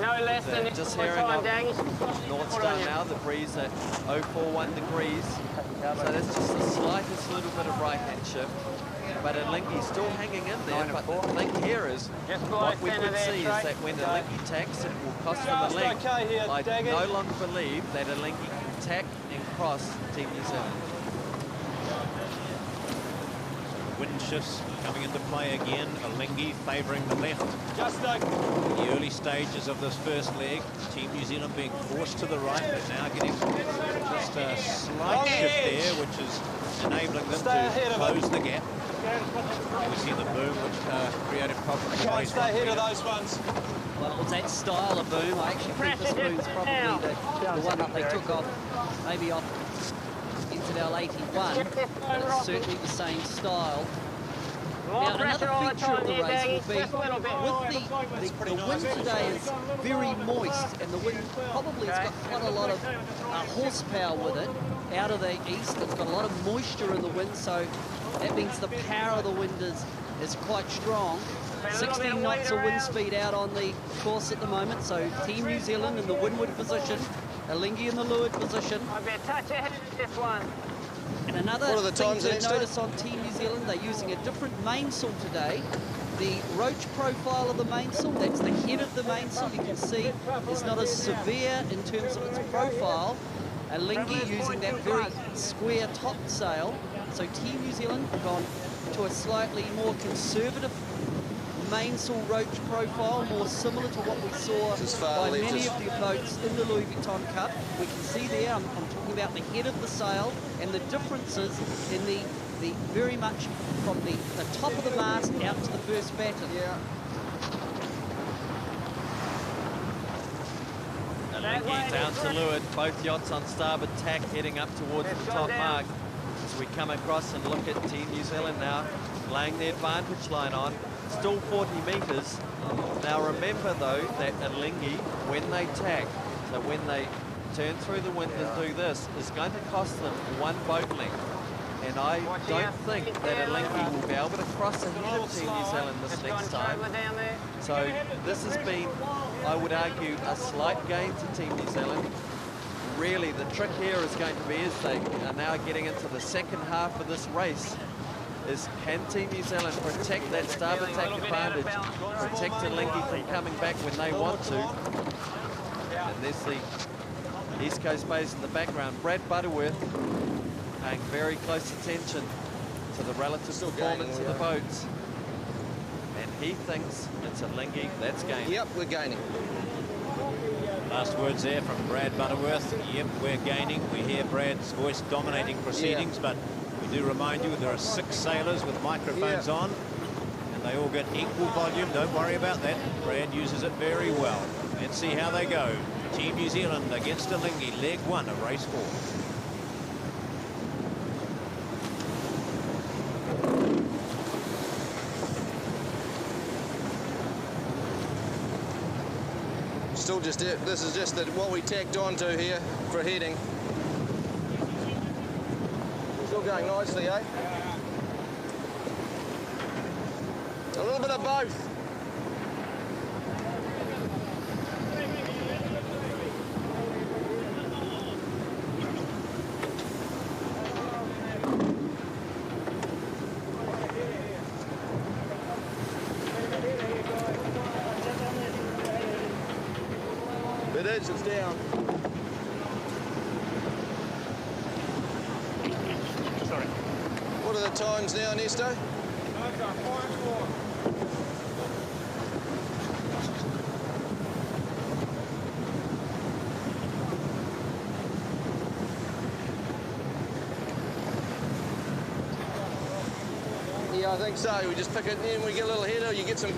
No less than Just what hearing time, off Daggy? North Star now, the breeze at 041 degrees. So that's just the slightest little bit of right-hand shift. But Alingi's still hanging in there. But the thing here is, what we would see is that when Alingi tacks, it will cost them a length. I no longer believe that Alingi can tack and cross Team New Zealand. Wind shifts coming into play again. Alingi favouring the left. Just like The early stages of this first leg, Team New Zealand being forced to the right, but now getting just a slight shift there, which is enabling them to close the gap. We see the boom, which created problems. Try and stay ahead of those ones. Well, it was that style of boom. I actually think this boom's probably the one that they took off, maybe off Infidel 81, but it's certainly the same style. Now, another feature of the race will be, with the wind today is very moist, and the wind probably has got quite a lot of horsepower with it out of the east. It's got a lot of moisture in the wind, so that means the power of the wind is quite strong. 16 knots of wind speed out on the course at the moment, so Team New Zealand in the windward position, Alingi in the leeward position. I'll be a touch ahead of this one. And another What are the thing times to next notice on Team New Zealand, they're using a different mainsail today. The roach profile of the mainsail, that's the head of the mainsail, you can see is not as severe in terms of its profile. Alingi using that very square top sail. So Team New Zealand have gone to a slightly more conservative mainsail roach profile, more similar to what we saw by many of the boats in the Louis Vuitton Cup. We can see there, I'm talking about the head of the sail and the differences in the very much from the top of the mast out to the first batten. Alingi down to leeward, both yachts on starboard tack heading up towards the top mark. As we come across and look at Team New Zealand now, laying the advantage line on, still 40 metres. Now remember though that Alingi, when they tack, so when they turn through the wind and do this, is going to cost them one boat length. And I don't think that Alingi will be able to cross ahead of Team New Zealand this next time. So this has been, I would argue, a slight gain to Team New Zealand. Really, the trick here is going to be, as they are now getting into the second half of this race, is can Team New Zealand protect that starboard tack advantage, protect Alingi from coming back when they want to. And there's the East Coast base in the background. Brad Butterworth paying very close attention to the relative performance of the boats. And he thinks it's Alingi that's gaining. Yep, we're gaining. Last words there from Brad Butterworth. Yep, we're gaining. We hear Brad's voice dominating proceedings, but we do remind you there are 6 sailors with microphones on, and they all get equal volume. Don't worry about that. Brad uses it very well. Let's see how they go. Team New Zealand against Alingi, leg 1 of race 4. Still just it. This is just what we tacked onto here for heading. Still going nicely, eh? A little bit of both. is, it's down. Sorry. What are the times now, Nesto? Yeah, I think so. We just pick it in, we get a little header, you get a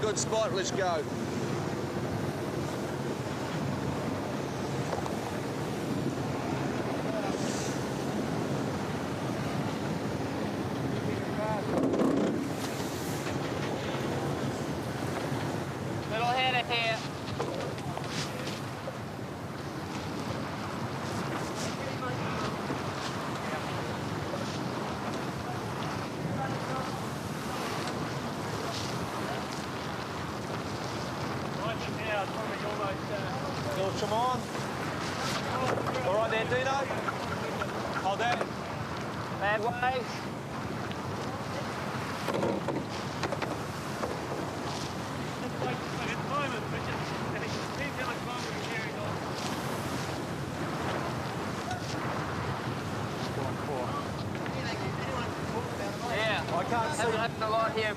good spot, let's go. Little header here. George, come on. All right there, Dino. Hold that. Bad waves. Yeah, I can't see. That's a lot here.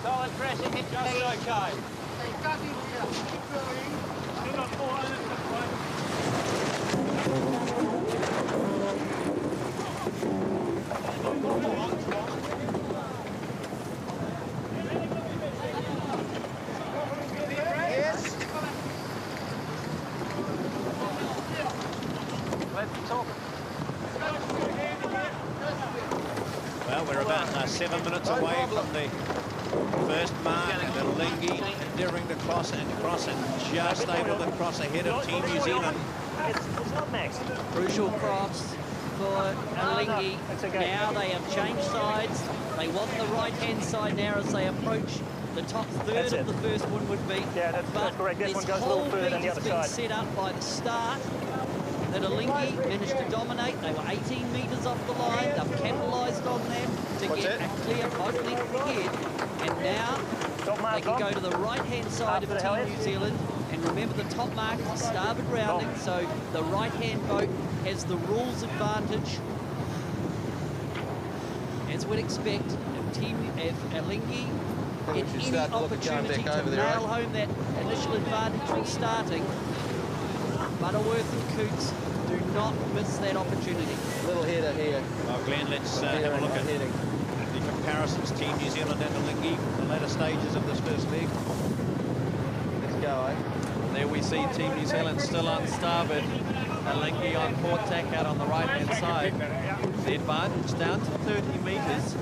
Solid pressure, hit Just okay. Yes. Let's talk. Well, we're about 7 minutes away from the first mark, and Alinghi endeavouring to cross and just able to cross ahead of Team New Zealand. It's not Max. Crucial cross for Alinghi. Now they have changed sides. They want the right-hand side now as they approach the top third of the first one would be. Yeah, that's correct. This one goes a little further than the other side. Set up by the start that Alinghi managed to dominate. They were 18 metres off the line. They've capitalised on them to get a clear boat length ahead. And now they can go to the right-hand side of Team New Zealand. And remember, the top mark is starboard rounding, so the right-hand boat has the rules advantage. As we'd expect, if Alinghi get any opportunity to nail home that initial advantage from starting, Butterworth and Coots do not miss that opportunity. Little header here. Well, Glenn, let's have a look at the comparisons. Team New Zealand and Alinghi, the latter stages of this first leg. Let's go, eh? And there we see Team New Zealand still on starboard. Alinghi on port tack out on the right-hand side. The advantage down to 30 metres.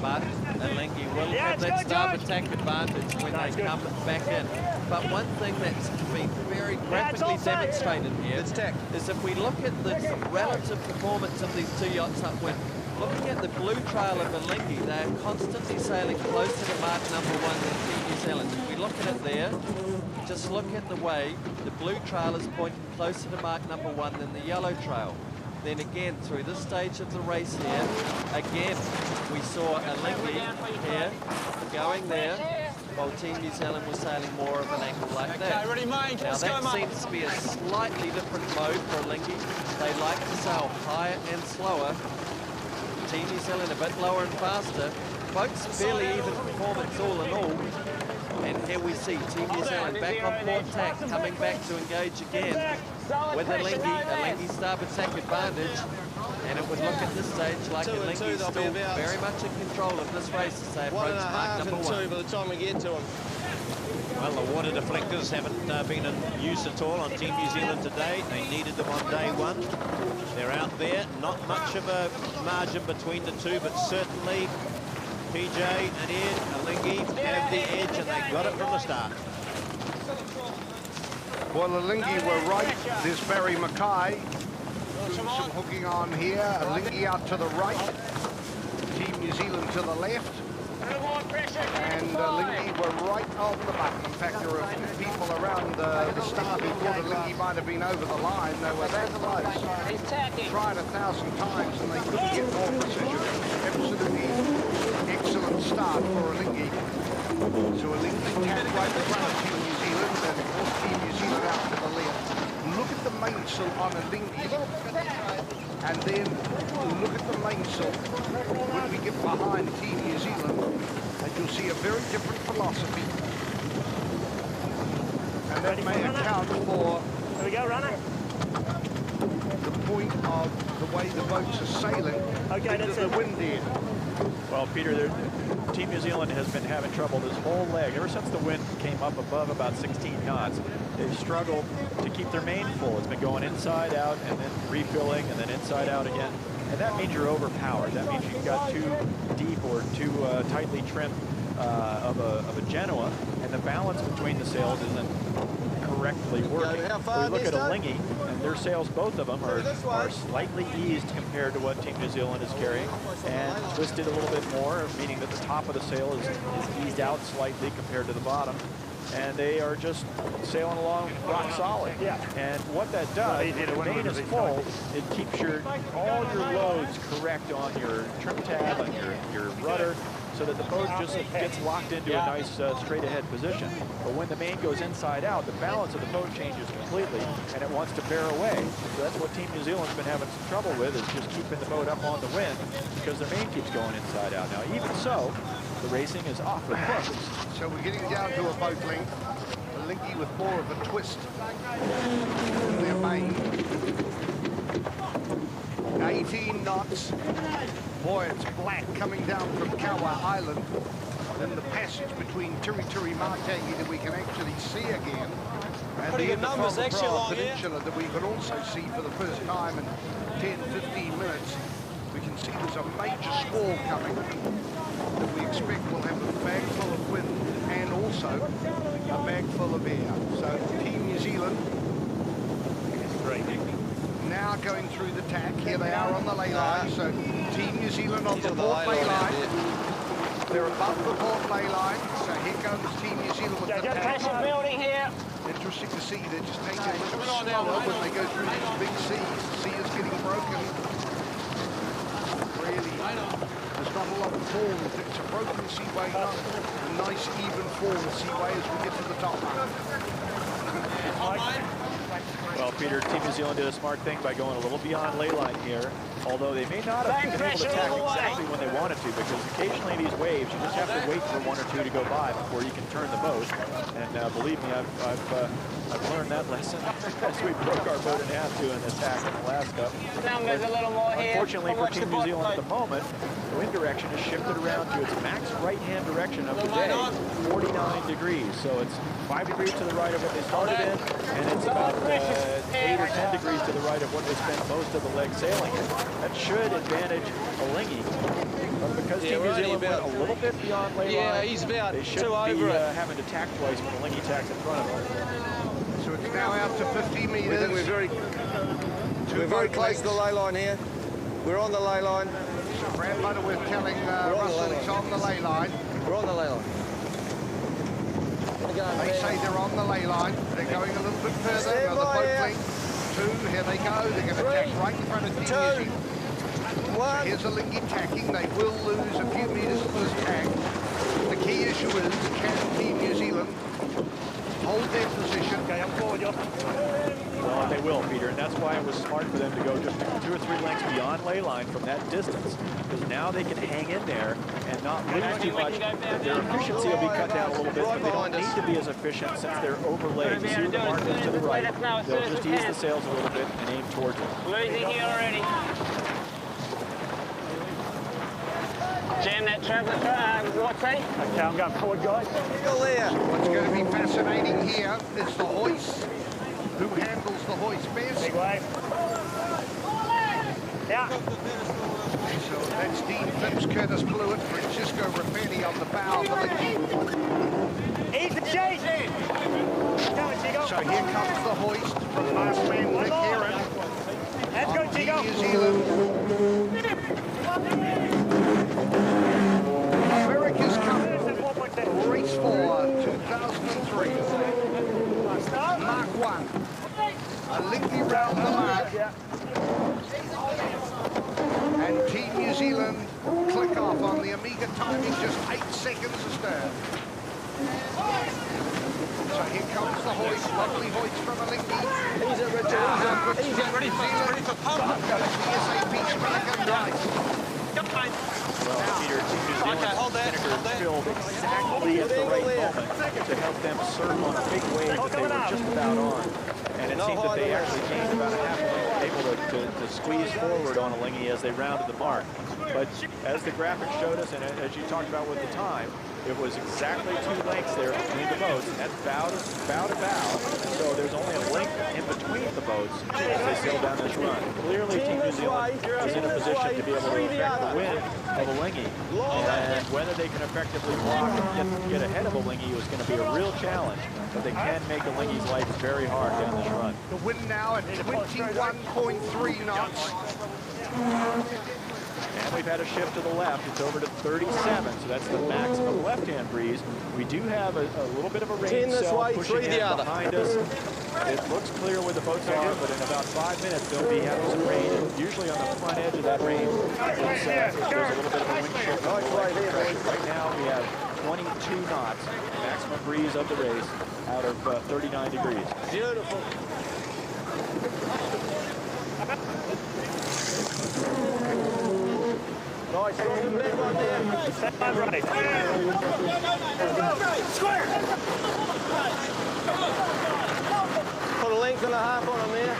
But Alinghi will have that starboard tack advantage when they come back in. But one thing that's been very graphically demonstrated here is if we look at the relative performance of these two yachts upwind, looking at the blue trail of Alinghi, they are constantly sailing closer to mark number 1 than Team New Zealand. If we look at it there, just look at the way the blue trail is pointing closer to mark number 1 than the yellow trail. Then again, through this stage of the race here, again, we saw Alinghi here going there, while Team New Zealand was sailing more of an angle like that. Okay, ready, mate. Now Let's that go, mate. seems to be a slightly different mode for Alinghi. They like to sail higher and slower. Team New Zealand a bit lower and faster. Boats fairly even performance all in all. And here we see Team New Zealand back on port tack, coming back to engage again with Alinghi starboard tack advantage. And it would look at this stage like Alinghi's still very much in control of this race as they approach mark number 1. By the time we get to them. Well, the water deflectors haven't been in use at all on Team New Zealand today. They needed them on day 1. They're out there. Not much of a margin between the two, but certainly PJ and Ed, Alinghi have the edge, and they got it from the start. Well, Alinghi were right. There's Barry Mackay. Doing some hooking on here. Alinghi out to the right. Team New Zealand to the left. And Lingy were right on the button. In fact, there were a few people around the start who thought Lingy might have been over the line. They were that close. Tried 1,000 times and they couldn't get more precision. Absolutely excellent start for Lingy. So Lingy tapped right in front of Team New Zealand, and of course Team New Zealand out to the left. Look at the mainsail on Lingy, and then look at the mainsail when we get behind Team New Zealand, and you'll see a very different philosophy. And that may account for the point of the way the boats are sailing into the wind there. Well, Peter, Team New Zealand has been having trouble this whole leg. Ever since the wind came up above about 16 knots, they've struggled to keep their main full. It's been going inside out and then refilling and then inside out again. And that means you're overpowered. That means you've got too deep or too tightly trimmed of a Genoa, and the balance between the sails isn't correctly working. If we look at a Lingy, and their sails, both of them, are slightly eased compared to what Team New Zealand is carrying, and twisted a little bit more, meaning that the top of the sail is eased out slightly compared to the bottom. And they are just sailing along rock solid. And what that does, when the main is full, it keeps all your loads correct on your trim tab and your rudder, so that the boat just gets locked into a nice straight ahead position. But when the main goes inside out, the balance of the boat changes completely, and it wants to bear away. So that's what Team New Zealand's been having some trouble with, is just keeping the boat up on the wind, because their main keeps going inside out. Now, even so, the racing is awfully close. So we're getting down to a boat length. A Lingy with more of a twist in their main. 18 knots. Boy, it's black coming down from Kawa Island. Then the passage between Tiri Martangi that we can actually see again. And the Peninsula that we can also see for the first time in 10-15 minutes. We can see there's a major squall coming that we expect will have a bag full of wind and also a bag full of air. So Team New Zealand now going through the tack. Here they are on the lay line. So Team New Zealand on the port lay line. They're above the port lay line. So here comes Team New Zealand with the tack. Building here. Interesting to see. They're just taking a little slower when they go through these big seas. The sea is getting broken. Really, there's not a lot of form. It's a broken seaway, not a nice even form seaway as we get to the top. Well, Peter, Team New Zealand did a smart thing by going a little beyond ley line here, although they may not have been able to tack exactly when they wanted to, because occasionally these waves, you just have to wait for one or two to go by before you can turn the boat. And believe me, I've learned that lesson as we broke our boat in half doing this tack in Alaska. There's a little more here. Unfortunately for Team New Zealand at the moment, the wind direction has shifted around to its max right-hand direction of the day, 49 degrees. So it's 5 degrees to the right of what they started in, and it's about 8 or 10 degrees to the right of what they spent most of the leg sailing in. That should advantage a Lingy, but because Team New Zealand went a little bit beyond ley line, he's about they should be having to tack twice when the Lingy tacks in front of them. So it's now out to 50 meters. We're very close to the ley line here. We're on the ley line. So Brad Butterworth telling Russell he's on the ley line. We're on the ley line. They say they're on the ley line. They're going a little bit further. Well, the boat length. 2, here they go. They're going to tack right in front of Team New Zealand. So here's a Lingy tacking. They will lose a few meters to this tack. The key issue is, can Team New Zealand hold their position? Okay, I'm forward, Josh. Well, they will, Peter, and that's why it was smart for them to go just 2 or 3 lengths beyond ley line from that distance, because now they can hang in there and not lose too much. Their efficiency will be cut down a little bit, but they don't need to be as efficient since they're overlaid. You see the mark is to the right. They'll just ease the sails a little bit and aim towards it. Losing here already. Jam that what's that? Okay, I'm going forward, guys. Go there. What's going to be fascinating here is the hoist. Who handles the hoist best? Big wave. Yeah. So that's Dean Phipps, Curtis Blewett, Francisco Rapetti on the bow of the Lingy. Easy, Jay. So here comes the hoist from last man Nick Heron. Let's go, Chico. New Zealand. America's Alinghi round the mark. And Team New Zealand click off on the Omega timing, just 8 seconds astern. So here comes the hoist, lovely hoist from Alinghi. Easy, Richard, easy, ready for pump. SAP Spinnaker Rice. Well, Peter, Team New Zealand's Spinnaker filled exactly at the right moment to help them surf on a big wave that they were just about on. And it seemed that they actually gained about a half a length, able to squeeze forward on Alinghi as they rounded the mark. But as the graphic showed us, and as you talked about with the time, it was exactly 2 lengths there between the boats, and that's bow to bow. So there's only a length in between the boats as they sail down this run. Clearly, Team New Zealand is in a position to be able to affect the wind of Alinghi. And whether they can effectively block and get ahead of Alinghi is going to be a real challenge. But they can make Alinghi's life very hard down this run. The wind now at 21.3 knots. And we've had a shift to the left. It's over to 37, so that's the maximum left-hand breeze. We do have a little bit of a rain cell pushing in behind us. It looks clear where the boats are, but in about 5 minutes they'll be having some rain. And usually on the front edge of that rain, there's a little bit of a wind shift. Right now we have 22 knots, maximum breeze of the race, out of 39 degrees. Beautiful. Nice, strong and big one there. Stand right. Square! Put a length and a half on them there.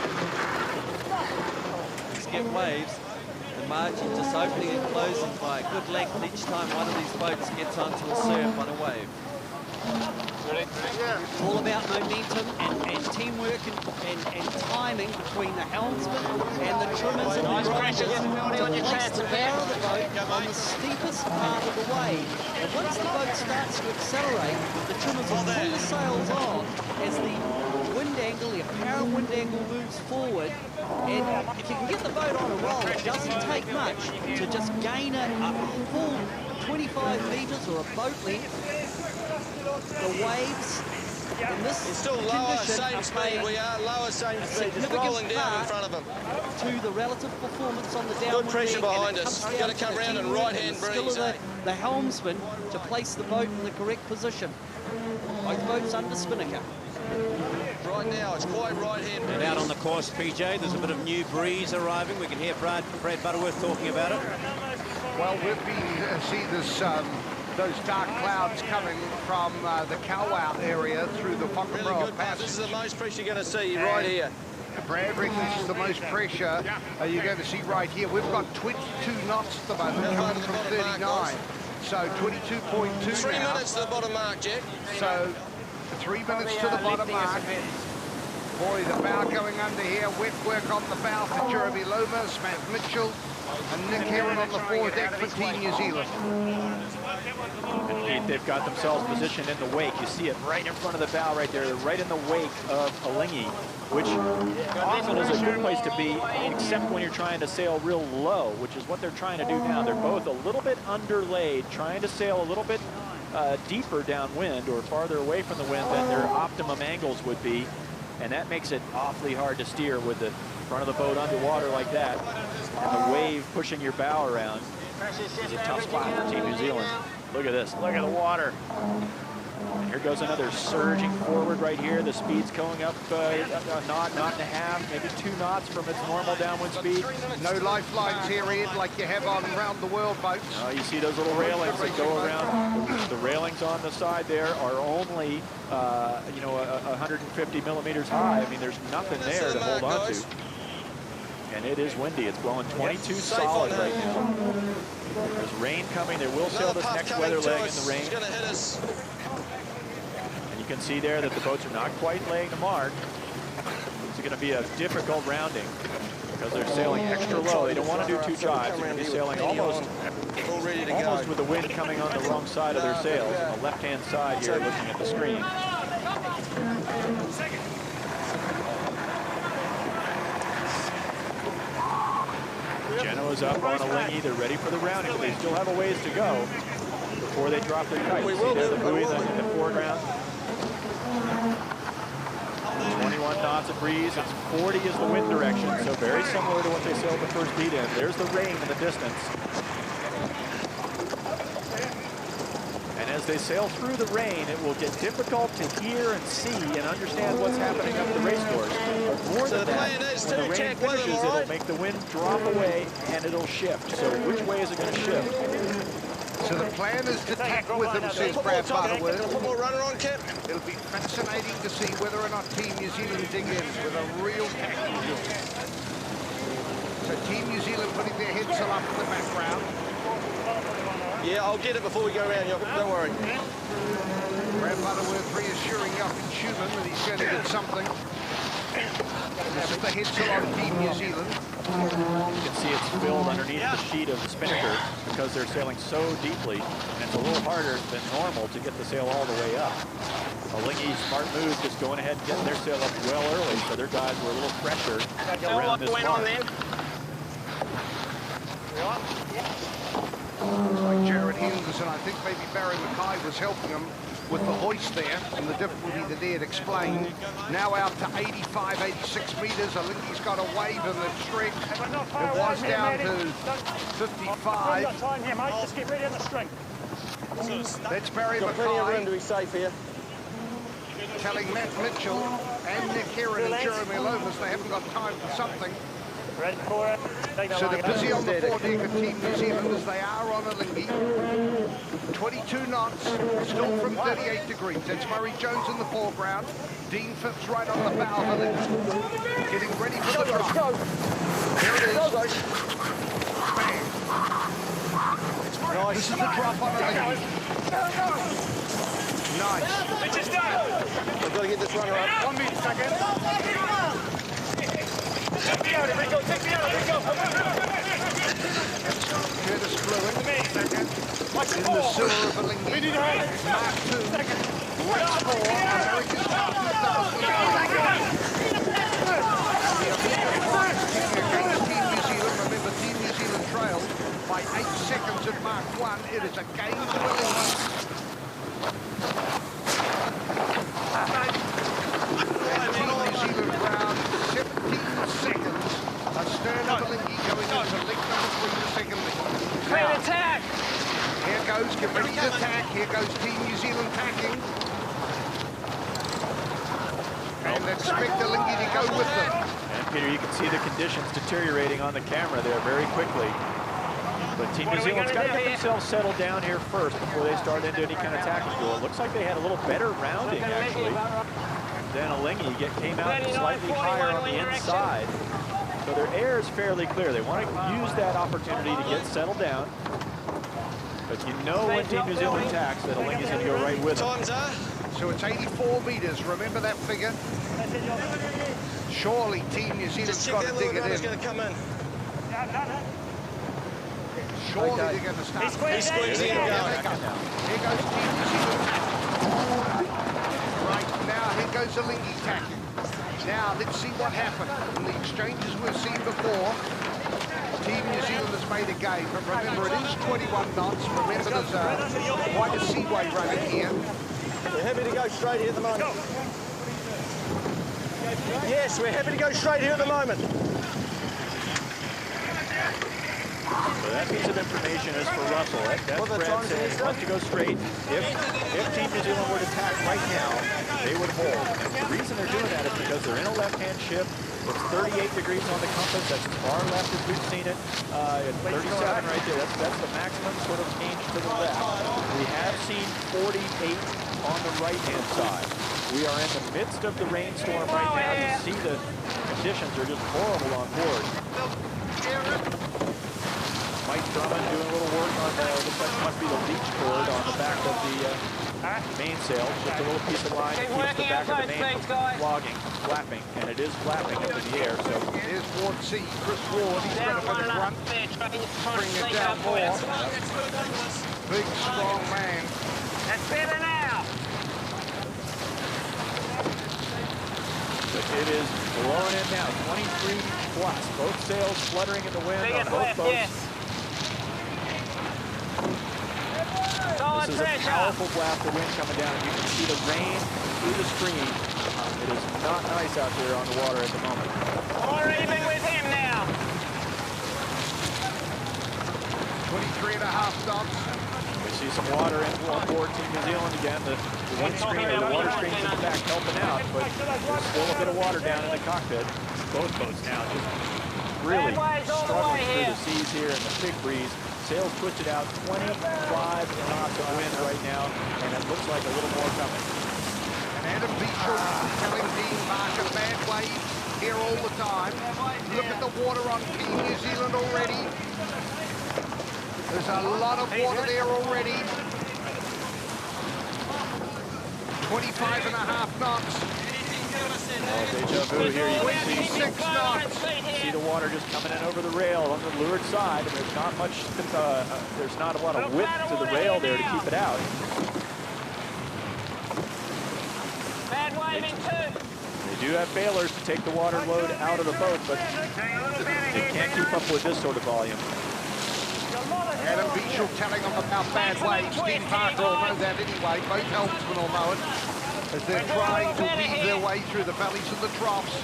Get waves. The margin just opening and closing by a good length each time one of these boats gets onto a surf on a wave. It's all about momentum and teamwork and timing between the helmsman and the trimmers and the drivers to place the bow of the boat on the steepest part of the wave. And once the boat starts to accelerate, the trimmers will pull the sails on as the wind angle, the apparent wind angle moves forward. And if you can get the boat on a roll, it doesn't take much to just gain a full 25 metres or a boat length. The waves in this it's still lower, same speed. We are lower, same speed. Just rolling down in front of them. To the relative performance on the downwind. Good pressure behind us. Got to come round and right-hand breeze. The helmsman to place the boat in the correct position. Both boats under Spinnaker. Right now, it's quite right-hand breeze. And out on the course, PJ, there's a bit of new breeze arriving. We can hear Brad Butterworth talking about it. Well, we've been see this those dark clouds coming from the Kowloon area through the Whakaproa Passage. This is the most pressure you're going to see right here. Brad reckons this is the most pressure you're going to see right here. We've got 22 knots at the moment, coming from 39. So 22.2 3 now. minutes to the bottom mark, Jack. So 3 minutes to the bottom mark. Boy, the bow going under here. Wet work on the bow for Jeremy Lomas, Matt Mitchell, and Nick Heron on the foredeck for Team New Zealand. And they've got themselves positioned in the wake. You see it right in front of the bow right there. They're right in the wake of Alinghi, which often is a good place to be, except when you're trying to sail real low, which is what they're trying to do now. They're both a little bit underlaid, trying to sail a little bit deeper downwind or farther away from the wind than their optimum angles would be. And that makes it awfully hard to steer with the front of the boat underwater like that. And the wave pushing your bow around is a tough spot for Team New Zealand. Look at this, look at the water. And here goes another surging forward right here. The speed's going up a knot, knot and a half, maybe 2 knots from its normal downwind speed. No lifelines here, Ed, like you have on round the world boats. You see those little railings that go around. The railings on the side there are only, 150 millimeters high. I mean, there's nothing there to hold on to. And it is windy. It's blowing 22 solid right now. There's rain coming. They will sail this next weather leg in the rain. It's going to hit us. And you can see there that the boats are not quite laying the mark. It's going to be a difficult rounding because they're sailing extra low. They don't want to do 2 jives. They're going to be sailing almost with the wind coming on the wrong side of their sails, on the left-hand side here, looking at the screen. Genoa's up on Alinghi. They're ready for the rounding, but they still have a ways to go before they drop their kite. See there the buoy in the foreground. 21 knots of breeze. It's 40 is the wind direction, so very similar to what they sailed the first beat in. There's the rain in the distance. And as they sail through the rain, it will get difficult to hear and see and understand what's happening up the race course. But more than that, when the rain finishes, it'll make the wind drop away and it'll shift. So which way is it going to shift? So the plan is to tack with them, says Brad Butterworth. Football runner on, Kip. It'll be fascinating to see whether or not Team New Zealand dig in with a real tacking drill. So Team New Zealand putting their heads up in the background. Yeah, I'll get it before we go around, Jochen. Don't worry. Brad Butterworth reassuring Jochen Schumann that he's going to get something. This is the heads on Team New Zealand. You can see it's filled underneath the sheet of the spinnaker because they're sailing so deeply, and it's a little harder than normal to get the sail all the way up. Alinghi, smart move, just going ahead and getting their sail up well early, so their guys were a little fresher around this mark. Like Jared Henderson, I think maybe Barry Mackay was helping him with the hoist there and the difficulty that he had explained. Now out to 85, 86 metres. Alinghi's got a wave in the stretch. It was down to 55. Time here, mate. Just get ready on the string. That's Barry Got plenty of room Mackay to be safe here. telling Matt Mitchell and Nick Heron and Jeremy Lomas they haven't got time for something. Ready for it. So they're busy on the foredeck of Team New Zealand as they are on Alinghi. 22 knots, still from 38 degrees. That's Murray Jones in the foreground. Dean Phipps right on the bow of Alinghi. Getting ready for the drop. There it is. Bang. Nice. This is the drop on Alinghi. Nice. It's just done. I've got to get this runner up. 1 minute, second. Take me out, Rico. Take me out, Rico. Curtis Fluid in the silver of Alinghi. Mark 2. Race 4. America's Cup 2008. Against Team New Zealand. Remember, Team New Zealand trailed by 8 seconds at Mark 1. It is a game to Alinghi. Team New Zealand round 17 seconds. Astern of Alinghi going into leg number 3, the second leg. Great attack! Here goes, get ready to attack. Here goes Team New Zealand tacking. And expect Alinghi to go with them. And Peter, you can see the conditions deteriorating on the camera there very quickly. But Team New Zealand's got to get themselves settled down here first before they start into any kind of tacking duel. It looks like they had a little better rounding, actually, than Alinghi. Came out slightly higher on the inside. So their air is fairly clear. They want to use that opportunity to get settled down. But you know when Team New Zealand attacks that Alinghi's going to go right with them. So it's 84 metres. Remember that figure? Surely Team New Zealand's got to dig it in. Going to come in. Surely they're going to start. He's squeezing and going. Here goes Team New Zealand tacking. Right, now here goes Alinghi tacking. Now let's see what happened. In the exchanges we've seen before, Team New Zealand has made a game, but remember it is 21 knots. Remember there's quite a seaway running here. We're happy to go straight here at the moment. Yes, we're happy to go straight here at the moment. So that piece of information is for Russell. That's Brad saying he wants to go straight. If Team New Zealand were to attack right now, they would hold. And the reason they're doing that is because they're in a left-hand ship. It's 38 degrees on the compass. That's as far left as we've seen it. At 37 right there. That's the maximum sort of change to the left. We have seen 48 on the right-hand side. We are in the midst of the rainstorm right now. You see the conditions are just horrible on board. Mike Drummond doing a little work on looks like it must be the leech cord on the back of the mainsail. Just a little piece of line that keeps the back of the main from flapping, and it is flapping up in the air. So here's Ward C, Chris Ward. He's got a bit of grunt. Bring it down more. Big, strong man. That's better now. But it is blowing in now, 23 plus. Both sails fluttering in the wind on both boats. Yes. This This is a powerful blast of wind coming down. You can see the rain through the screen. It is not nice out there on the water at the moment. We're even with him now. 23.5 knots. We see some water on board Team New Zealand again. The wind screen or the water screen's in the back helping out, but there's still a bit of water down in the cockpit. Both boats now just really struggling through the seas here in the big breeze. Sails twisted out 25 knots of wind right now, and it looks like a little more coming. And Adam Beecham telling Dean Barker, bad wave here all the time. Look at the water on Team New Zealand already. There's a lot of water there already. 25.5 knots. Deja vu here. You can 26 knots. see the water just coming in over the rail on the leeward side. And there's not much, there's not a lot of width to the rail there to keep it out. Bad waving too. They do have bailers to take the water load out of the boat, but they can't keep up with this sort of volume. Adam Beecham telling them about bad waves. Dean Parker will know that anyway. Both helmsmen will know it as they're trying to weave their way through the valleys and the troughs.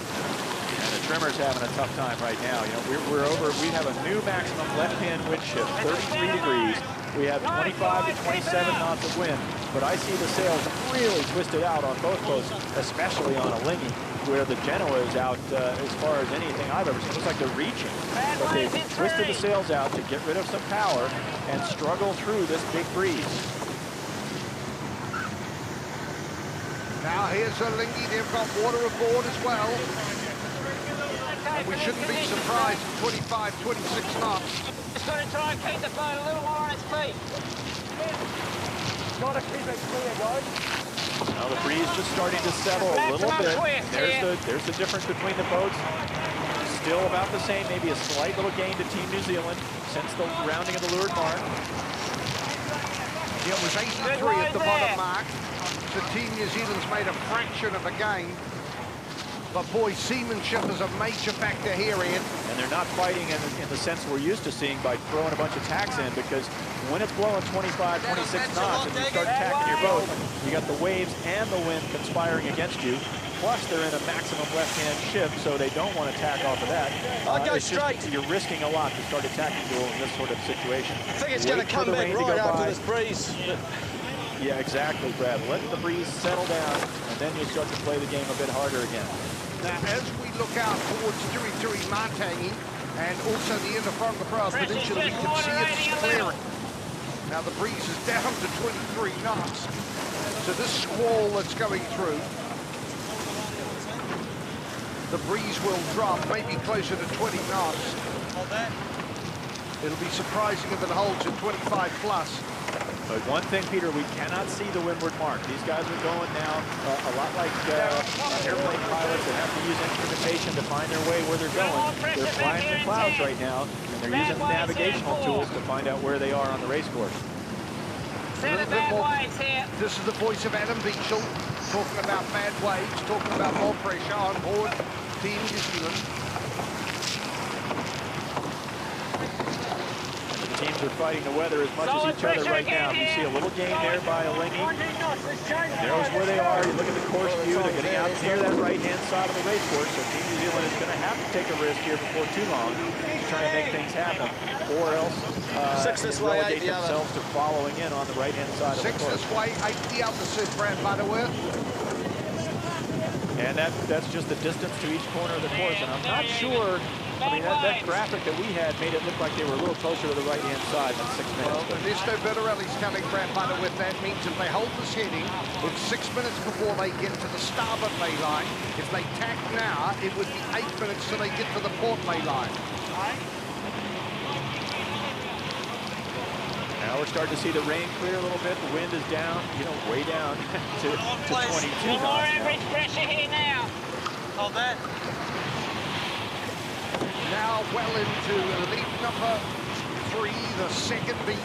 And the trimmer's having a tough time right now. You know, we have a new maximum left-hand wind shift, 33 degrees. We have 25 to 27 knots of wind, but I see the sails really twisted out on both boats, especially on Alinghi, where the Genoa is out as far as anything I've ever seen. It looks like they're reaching, but they've twisted the sails out to get rid of some power and struggle through this big breeze. Now here's Alinghi. They've got water aboard as well. And we shouldn't be surprised at 25, 26 knots. Just got to try and keep the boat a little more on its feet. Got to keep it clear, guys. Now the breeze just starting to settle a little bit. There's the difference between the boats. Still about the same, maybe a slight little gain to Team New Zealand since the rounding of the leeward mark. It was 83 at the bottom mark. So Team New Zealand's made a fraction of a gain. But boy, seamanship is a major factor here, Ian. And they're not fighting in the sense we're used to seeing by throwing a bunch of tacks in, because when it's blowing 25, 26 knots and you start tacking your boat, you got the waves and the wind conspiring against you. Plus, they're in a maximum left-hand shift, so they don't want to tack off of that. You're risking a lot to start attacking in this sort of situation. I think it's going to come back right after this breeze. Yeah, exactly, Brad. Let the breeze settle down, and then you'll start to play the game a bit harder again. Now, as we look out towards Tui Tui Matangi and also the Invercargill Peninsula, we can see it's clearing. Now, the breeze is down to 23 knots. So this squall that's going through, the breeze will drop, maybe closer to 20 knots. It'll be surprising if it holds at 25 plus. But one thing, Peter, we cannot see the windward mark. These guys are going now a lot like airplane pilots that have to use instrumentation to find their way where they're going. They're flying in the clouds right now, and they're using navigational tools to find out where they are on the race course. This is the voice of Adam Beecham talking about bad waves, talking about more pressure on board Team New Zealand. Teams are fighting the weather as much as each other right now. You see a little gain there by Alinghi. There's where they are. You look at the course view. They're getting out near that right-hand side of the race course. So Team New Zealand is going to have to take a risk here before too long to try to make things happen, or else relegate themselves to following in on the right-hand side of the course. 6 this way, 8 the other, says Brad Butterworth. And that's just the distance to each corner of the course. And I'm not sure. I mean, that graphic that we had made it look like they were a little closer to the right-hand side than 6 minutes. Well, Ernesto Bertorelli's telling Brad Butterworth that means if they hold this heading, it's 6 minutes before they get to the starboard lay line. If they tack now, it would be 8 minutes till they get to the port lay line. Now we're starting to see the rain clear a little bit. The wind is down, way down to 22 knots. More average pressure here now. Hold that. Now well into lead number 3, the second beat,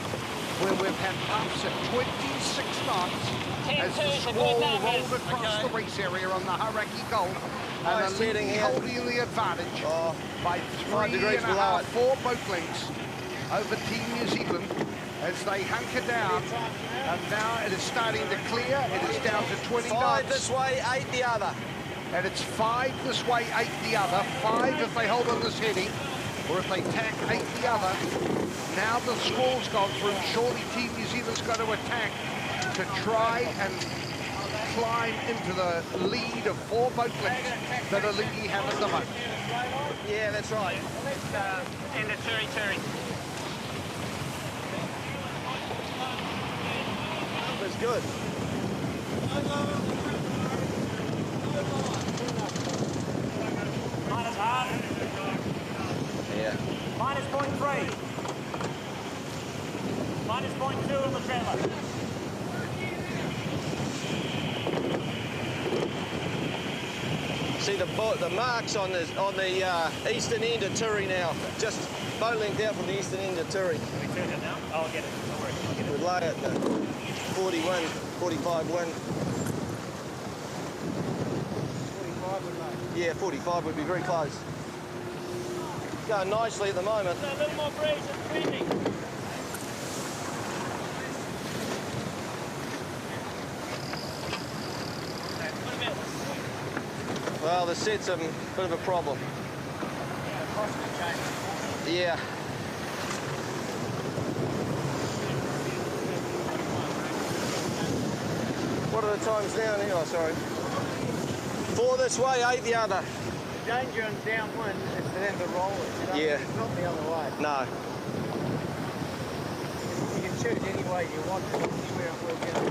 where we've had puffs at 26 knots as the squall rolled across the race area on the Hauraki Gulf. And Alinghi holding the advantage by 3.5, 4 boat lengths over Team New Zealand. as they hunker down. And now it is starting to clear. It is down to 20 knots. 5 this way, 8 the other. And it's 5 this way, 8 the other. 5 if they hold on this heading, or if they tack 8 the other. Now the squall's gone through. Surely Team New Zealand's got to attack to try and climb into the lead of 4 boat lengths that Alinghi have at the moment. Yeah, that's right. End of Turi. That's good. Minus half. Yeah. Minus 0.3. Minus 0.2 on the trailer. See the marks on the eastern end of Turi now. Just boat length out from the eastern end of Turi. Can we turn it now? I'll get it. Don't worry. I'll get it. We'd lay it 41, 45 wind. 45 would make. Yeah, 45 would be very close. Going nicely at the moment. A little more breeze, it's windy. Well, the set's a bit of a problem. Yeah. What are the times now? Oh, sorry. 4 this way, 8 the other. The danger in downwind is for them to roll it. You know? Yeah. It's not the other way. No. You can shoot it any way you want to, anywhere it will get on.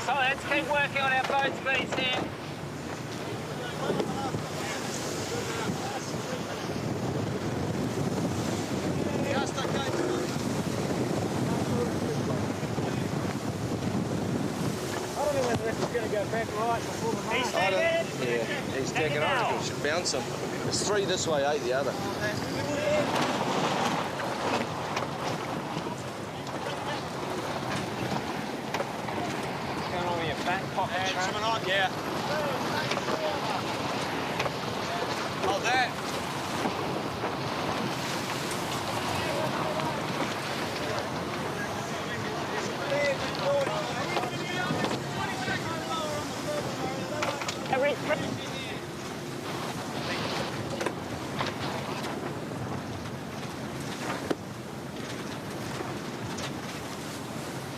So let's keep working on our boat speeds here. He's taking it. Yeah, he's taking on. He should bounce him. It's 3 this way, 8 the other. Going on with your back pocket. Coming on, yeah. Hold that.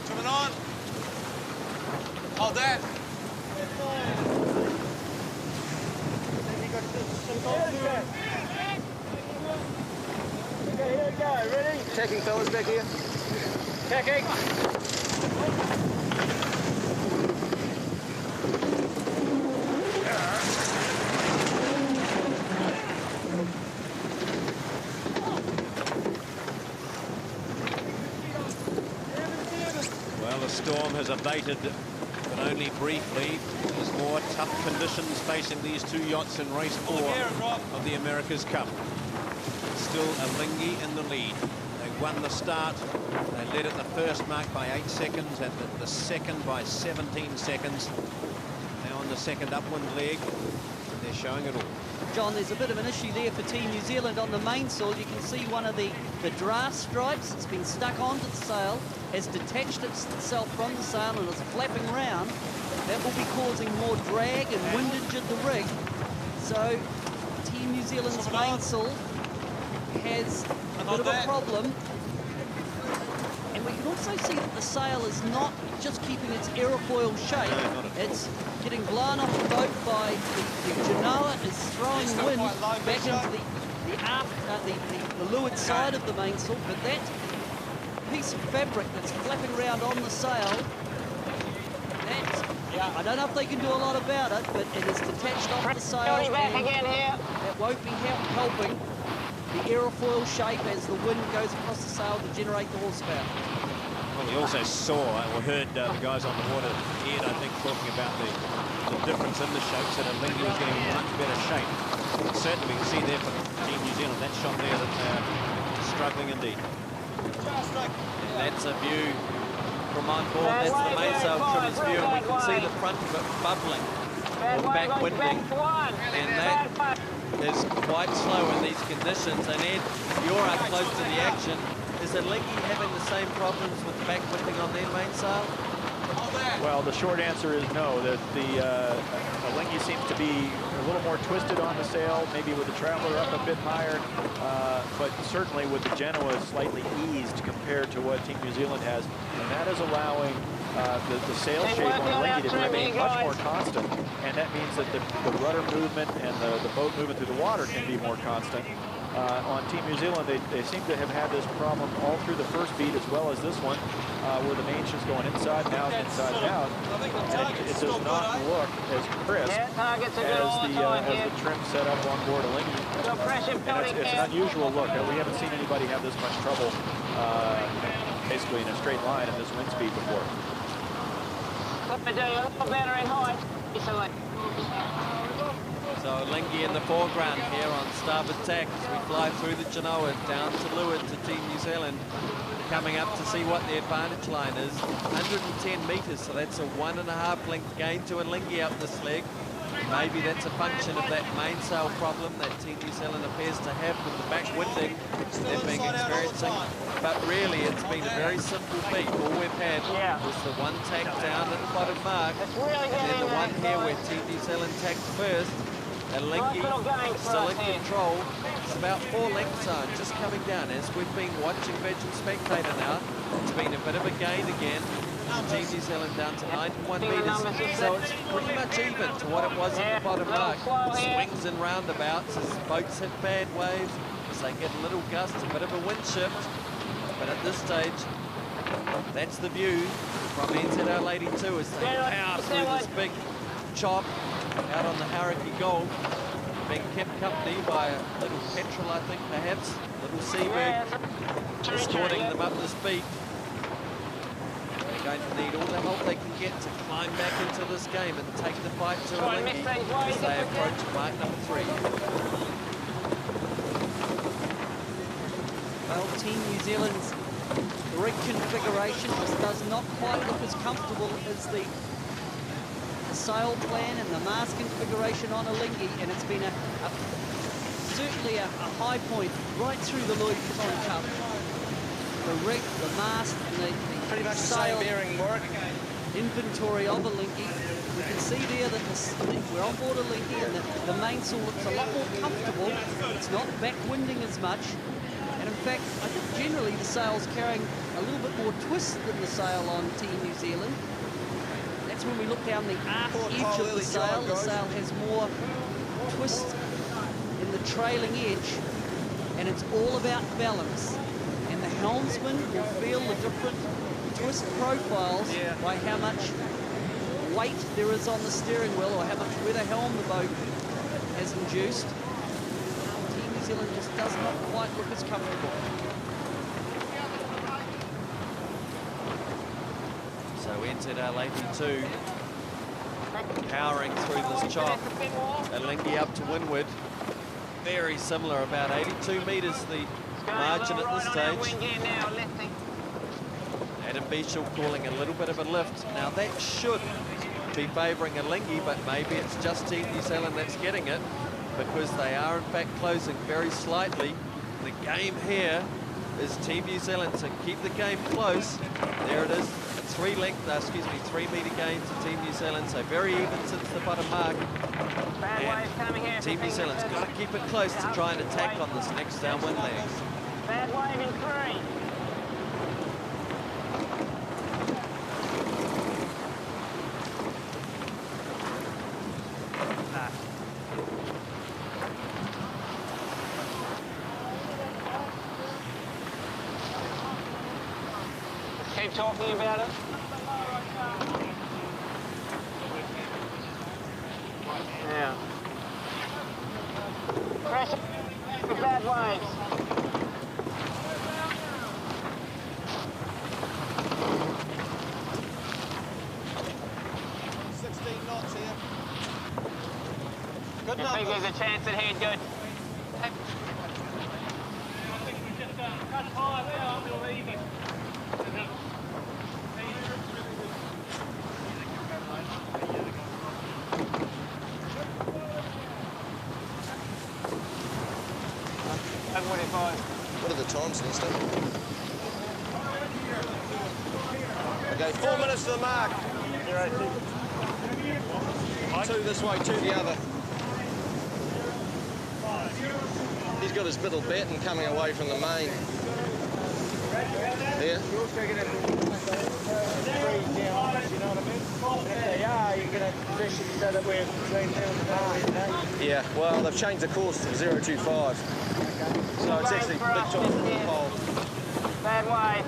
Coming on. Hold that. Okay, here we go. Ready? Tacking fellas back here. Tacking. Well, the storm has abated, but only briefly. There's more tough conditions facing these 2 yachts in race 4 of the America's Cup. Still Alinghi in the lead. They won the start. They led at the first mark by 8 seconds, and the second by 17 seconds. Now on the second upwind leg, they're showing it all. John, there's a bit of an issue there for Team New Zealand on the mainsail. You can see one of the draft stripes. It's been stuck onto the sail, has detached itself from the sail and is flapping around. That will be causing more drag and windage at the rig. So Team New Zealand's mainsail has a bit of a problem. And we can also see that the sail is not just keeping its aerofoil shape. It's getting blown off the boat by the genoa is throwing wind back into the leeward side of the mainsail. But that piece of fabric that's flapping around on the sail, I don't know if they can do a lot about it, but it is detached off the sail. That won't be helping the aerofoil shape as the wind goes across the sail to generate the horsepower. Well, we also saw or heard the guys on the water, Ed, I think, talking about the difference in the shapes, that Alinghi was getting much better shape. And certainly we can see there for Team New Zealand, that shot there, that they're struggling indeed. And that's a view from on board. That's the mainsail trimmer's view, and we can see the front of it bubbling or backwinding. And that is quite slow in these conditions. And Ed, you're up close to the action. Is Alinghi having the same problems with backwinding on their mainsail? Well, the short answer is no. The Alinghi seems to be a little more twisted on the sail, maybe with the Traveler up a bit higher, but certainly with the Genoa slightly eased compared to what Team New Zealand has, and that is allowing the sail shape on Alinghi to remain much more constant, and that means that the rudder movement and the boat movement through the water can be more constant. On Team New Zealand, they seem to have had this problem all through the first beat as well as this one, where the main's just going inside and out, inside and out. And it does not look as crisp as the trim set up on board Alinghi. And it's an unusual look. We haven't seen anybody have this much trouble basically in a straight line at this wind speed before. So Alinghi in the foreground here on starboard tack as we fly through the Genoa down to leeward to Team New Zealand, coming up to see what the advantage line is. 110 metres, so that's a 1.5 length gain to Alinghi up this leg. Maybe that's a function of that mainsail problem that Team New Zealand appears to have with the backwinding they've been experiencing. But really, it's been a very simple beat. All we've had was the one tack down at the bottom mark, and then the one here where Team New Zealand tacked first. Alinghi still in control. It's about 4 lengths on, just coming down. As we've been watching Virgin Spectator now, it's been a bit of a gain again. Team New Zealand down to 91 metres, so it's pretty much even to what it was at the bottom mark. Swings and roundabouts as boats hit bad waves, as they get a little gust, a bit of a wind shift. But at this stage, that's the view from NZR Lady 2 as they power through this big chop out on the Hauraki Gold, being kept company by a little petrel, I think, perhaps, little seabird, escorting them up this beat. They're going to need all the help they can get to climb back into this game and take the fight to Alinghi as they approach mark number 3. Well, Team New Zealand's reconfiguration just does not quite look as comfortable as the sail plan and the mast configuration on Alinghi, and it's been certainly a high point right through the Louis Vuitton Cup. The rig, the mast, and the pretty much sail the same bearing work. Inventory of Alinghi. We can see there that we're on board Alinghi, and the mainsail looks a lot more comfortable. It's not backwinding as much, and in fact, I think generally the sail's carrying a little bit more twist than the sail on Team New Zealand. When we look down the aft edge of the sail has more twist in the trailing edge, and it's all about balance. And the helmsman will feel the different twist profiles by how much weight there is on the steering wheel or how much weather helm the boat has induced. Team New Zealand just does not quite look as comfortable. So NZR Lady 2 powering through this chop. Alinghi up to windward. Very similar, about 82 metres the margin at this stage. Adam Beechel calling a little bit of a lift. Now that should be favouring Alinghi, but maybe it's just Team New Zealand that's getting it, because they are in fact closing very slightly. The game here is Team New Zealand to keep the game close. There it is. 3 metre gain to Team New Zealand, so very even since the bottom mark. And Team New Zealand's got to keep it close to try and attack on this next downwind leg. Bad wave in 3. Keep talking about it. Yeah. Pressure for bad waves. Good enough. I think there's a chance that he'd go. What are the times, Lester? Okay, 4 minutes to the mark. 2 this way, 2 the other. He's got his middle batten coming away from the main. There. Yeah, well, they've changed the course to 025. So it's actually big time for the pole. Bad way.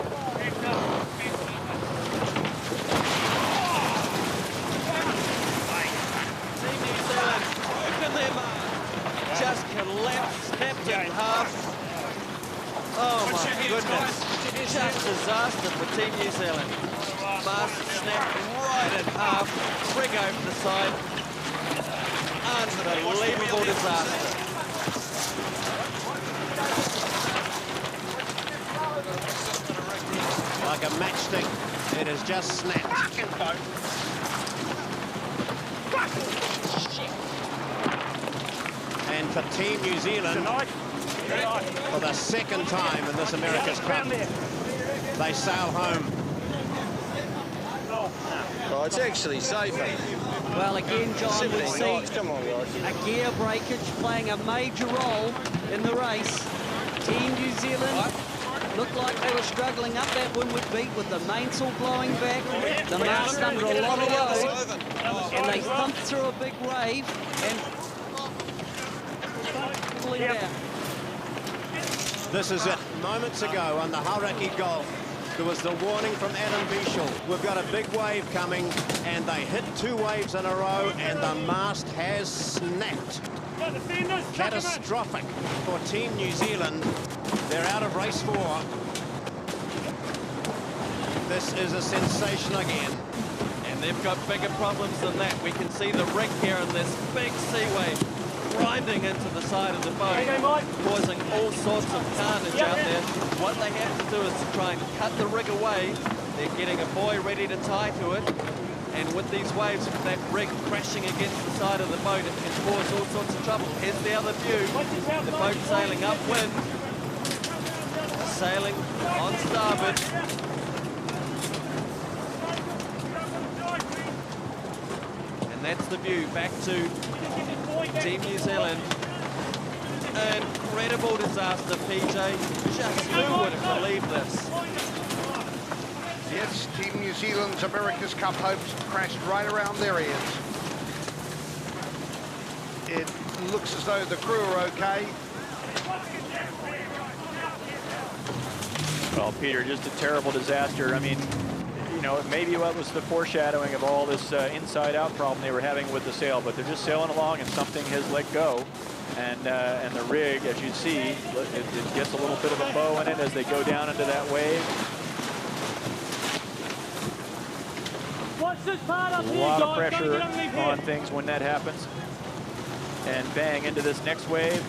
Team New Zealand, look at them, just collapsed, snapped in half. Oh my goodness, just disaster for Team New Zealand. Mast snapped right in half, rig over the side. Unbelievable disaster. Like a matchstick, it has just snapped. And for Team New Zealand, for the second time in this America's Cup, they sail home. Oh, it's actually safer. Well, again, John, we see Come on, guys. a gear breakage playing a major role in the race. Team New Zealand looked like they were struggling up that windward beat with the mainsail blowing back, the mast under a lot of load, and they thumped through a big wave and pulling down. This is it. Moments ago on the Hauraki Gulf, there was the warning from Adam Bichel. We've got a big wave coming, and they hit 2 waves in a row, and the mast has snapped. Catastrophic for Team New Zealand. They're out of race 4. This is a sensation again. And they've got bigger problems than that. We can see the rig here in this big sea wave grinding into the side of the boat, causing all sorts of carnage out there. What they have to do is to try and cut the rig away. They're getting a buoy ready to tie to it. And with these waves, that rig crashing against the side of the boat, it can cause all sorts of trouble. Here's the other view. The boat sailing upwind, sailing on starboard. And that's the view back to Team New Zealand. Incredible disaster, PJ. Just who would have believed this? Yes, Team New Zealand's America's Cup hopes crashed right around their ears. It looks as though the crew are okay. Well, Peter, just a terrible disaster. I mean, you know, maybe what was the foreshadowing of all this inside-out problem they were having with the sail, but they're just sailing along and something has let go. And the rig, as you see, it gets a little bit of a bow in it as they go down into that wave. A lot of pressure on things when that happens. And bang into this next wave.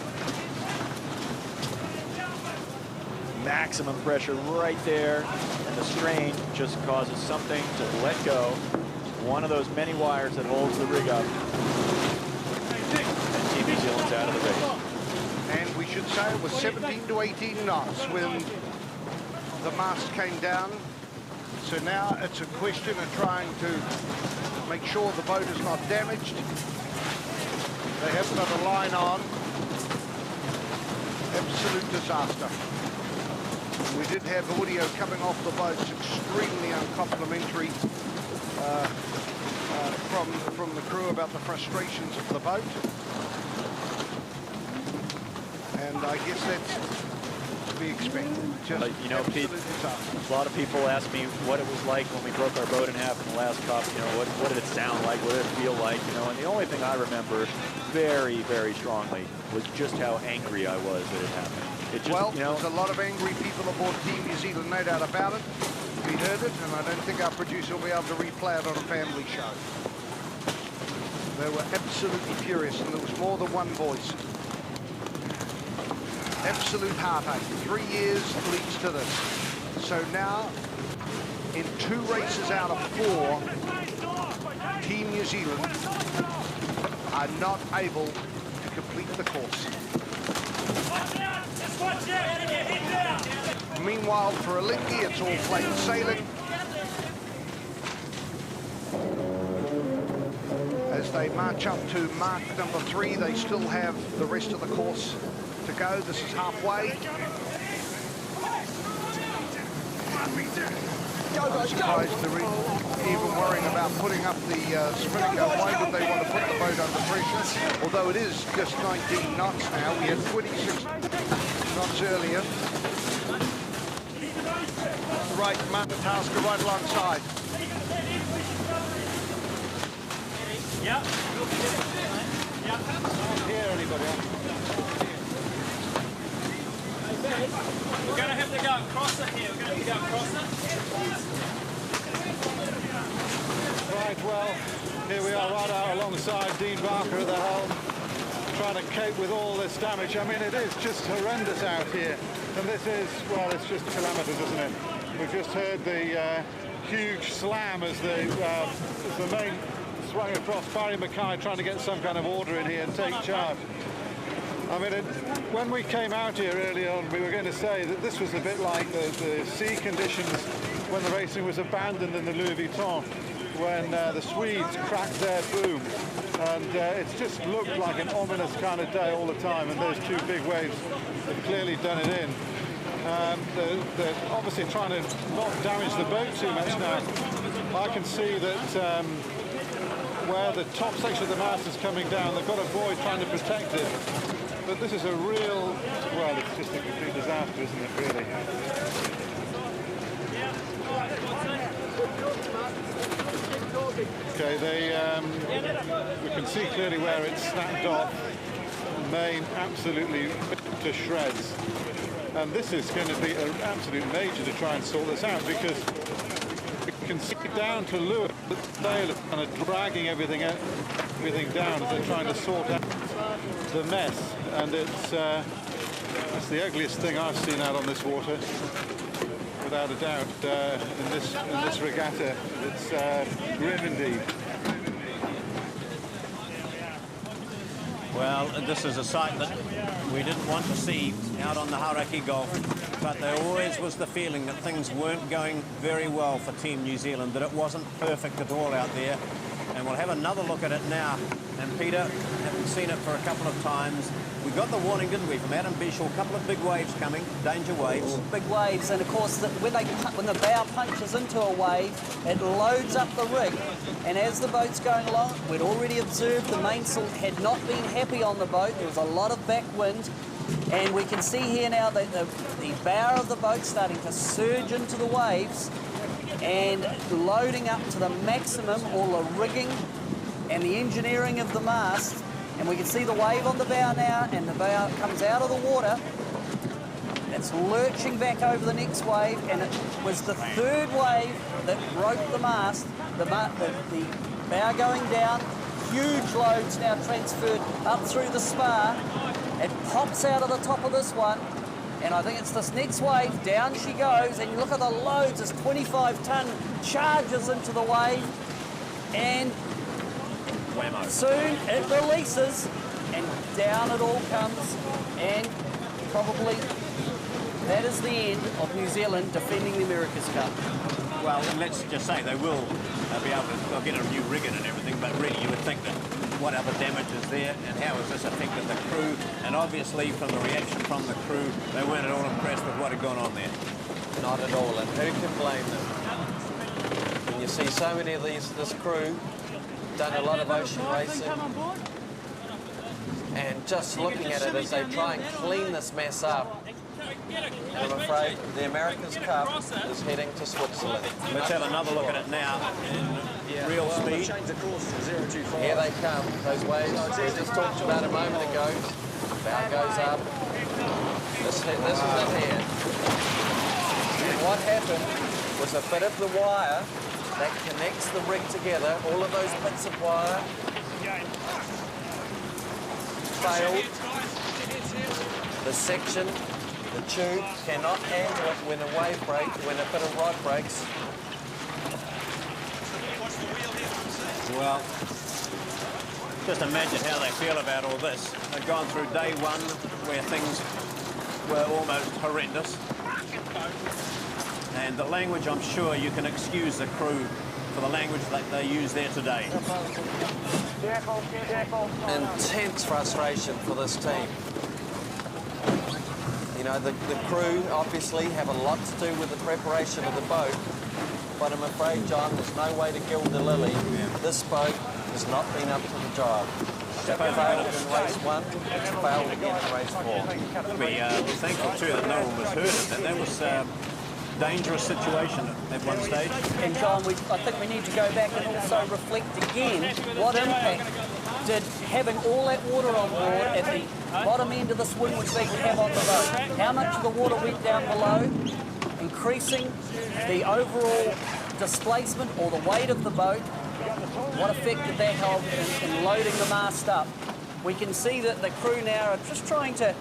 Maximum pressure right there. And the strain just causes something to let go. One of those many wires that holds the rig up. And Team New Zealand's out of the race. And we should say it was 17 to 18 knots when the mast came down. So now it's a question of trying to make sure the boat is not damaged. They haven't got a line on. Absolute disaster. We did have audio coming off the boat, extremely uncomplimentary from the crew about the frustrations of the boat. And I guess that's to be expected. Just you know, Pete, a lot of people ask me what it was like when we broke our boat in half in the last Cup. You know, what did it sound like? What did it feel like? You know, and the only thing I remember very, very strongly was just how angry I was that it happened. It just, well, you know, there's a lot of angry people aboard Team New Zealand, no doubt about it. We heard it, and I don't think our producer will be able to replay it on a family show. They were absolutely furious, and there was more than one voice. Absolute heartache. 3 years leads to this. So now, in 2 races out of 4, Team New Zealand are not able to complete the course. Meanwhile, for Alinghi, it's all plain sailing. As they march up to mark number 3, they still have the rest of the course to go. This is halfway. I'm surprised they're even worrying about putting up the spinnaker. Why would they want to put the boat under pressure? Although it is just 19 knots now. We had 26 knots earlier. Right, Martin Tasker right alongside. Yeah. Here, anybody else? We're going to have to go across it here. We're going to have to go across it. Right, well, here we are right out alongside Dean Barker at the helm, trying to cope with all this damage. I mean, it is just horrendous out here. And this is, well, it's just calamitous, isn't it? We've just heard the huge slam as the main swung across. Barry Mackay trying to get some kind of order in here and take charge. I mean, when we came out here early on, we were going to say that this was a bit like the sea conditions when the racing was abandoned in the Louis Vuitton, when the Swedes cracked their boom. And it's just looked like an ominous kind of day all the time, and those two big waves have clearly done it in. They're obviously trying to not damage the boat too much now. I can see that where the top section of the mast is coming down, they've got a buoy trying to protect it. But this is a real, well, it's just a complete disaster, isn't it, really? Okay, we can see clearly where it's snapped off. Main absolutely to shreds. And this is going to be an absolute major to try and sort this out, because you can see down to Lewis that they are kind of dragging everything down as they're trying to sort out the mess. And it's the ugliest thing I've seen out on this water, without a doubt, in this regatta. It's grim indeed. Well, this is a sight that we didn't want to see out on the Hauraki Gulf, but there always was the feeling that things weren't going very well for Team New Zealand, that it wasn't perfect at all out there. And we'll have another look at it now. And Peter, having seen it for a couple of times, we got the warning, didn't we, from Adam Bischel, a couple of big waves coming, danger waves. Big waves, and of course when the bow punches into a wave, it loads up the rig, and as the boat's going along, we'd already observed the mainsail had not been happy on the boat. There was a lot of backwind, and we can see here now that the bow of the boat starting to surge into the waves and loading up to the maximum all the rigging and the engineering of the mast. And we can see the wave on the bow now, and the bow comes out of the water. It's lurching back over the next wave, and it was the third wave that broke the mast. The bow going down, huge loads now transferred up through the spar. It pops out of the top of this one, and I think it's this next wave. Down she goes, and you look at the loads, this 25-ton charges into the wave, and whammo. Soon it releases, and down it all comes, and probably that is the end of New Zealand defending the America's Cup. Well, and let's just say they will be able to, they'll get a new rig in and everything, but really you would think that what other damage is there and how has this affected the crew? And obviously from the reaction from the crew, they weren't at all impressed with what had gone on there. Not at all, and who can blame them? When you see so many of this crew done a lot of ocean racing, and just looking at it as they try and clean this mess up, I'm afraid the America's Cup is heading to Switzerland. Let's have another look at it now in real speed. Here they come, those waves we just talked about a moment ago. Bow goes up. This is it here. And what happened was a bit of the wire that connects the rig together, all of those bits of wire failed. The section, the tube, cannot handle it when a wave breaks, when a bit of rod breaks. Well, just imagine how they feel about all this. They've gone through day one where things were almost horrendous. And the language, I'm sure you can excuse the crew for the language that they use there today. Intense frustration for this team. You know, the crew obviously have a lot to do with the preparation of the boat, but I'm afraid, John, there's no way to gild the lily. This boat has not been up to the job. It failed in race 1, it's failed again in race 4. We're thankful too that no one was hurt. That was a dangerous situation at one stage. And John, I think we need to go back and also reflect again what impact did having all that water on board at the bottom end of this windward beak have on the boat. How much of the water went down below, increasing the overall displacement or the weight of the boat. What effect did that have in loading the mast up? We can see that the crew now are just trying to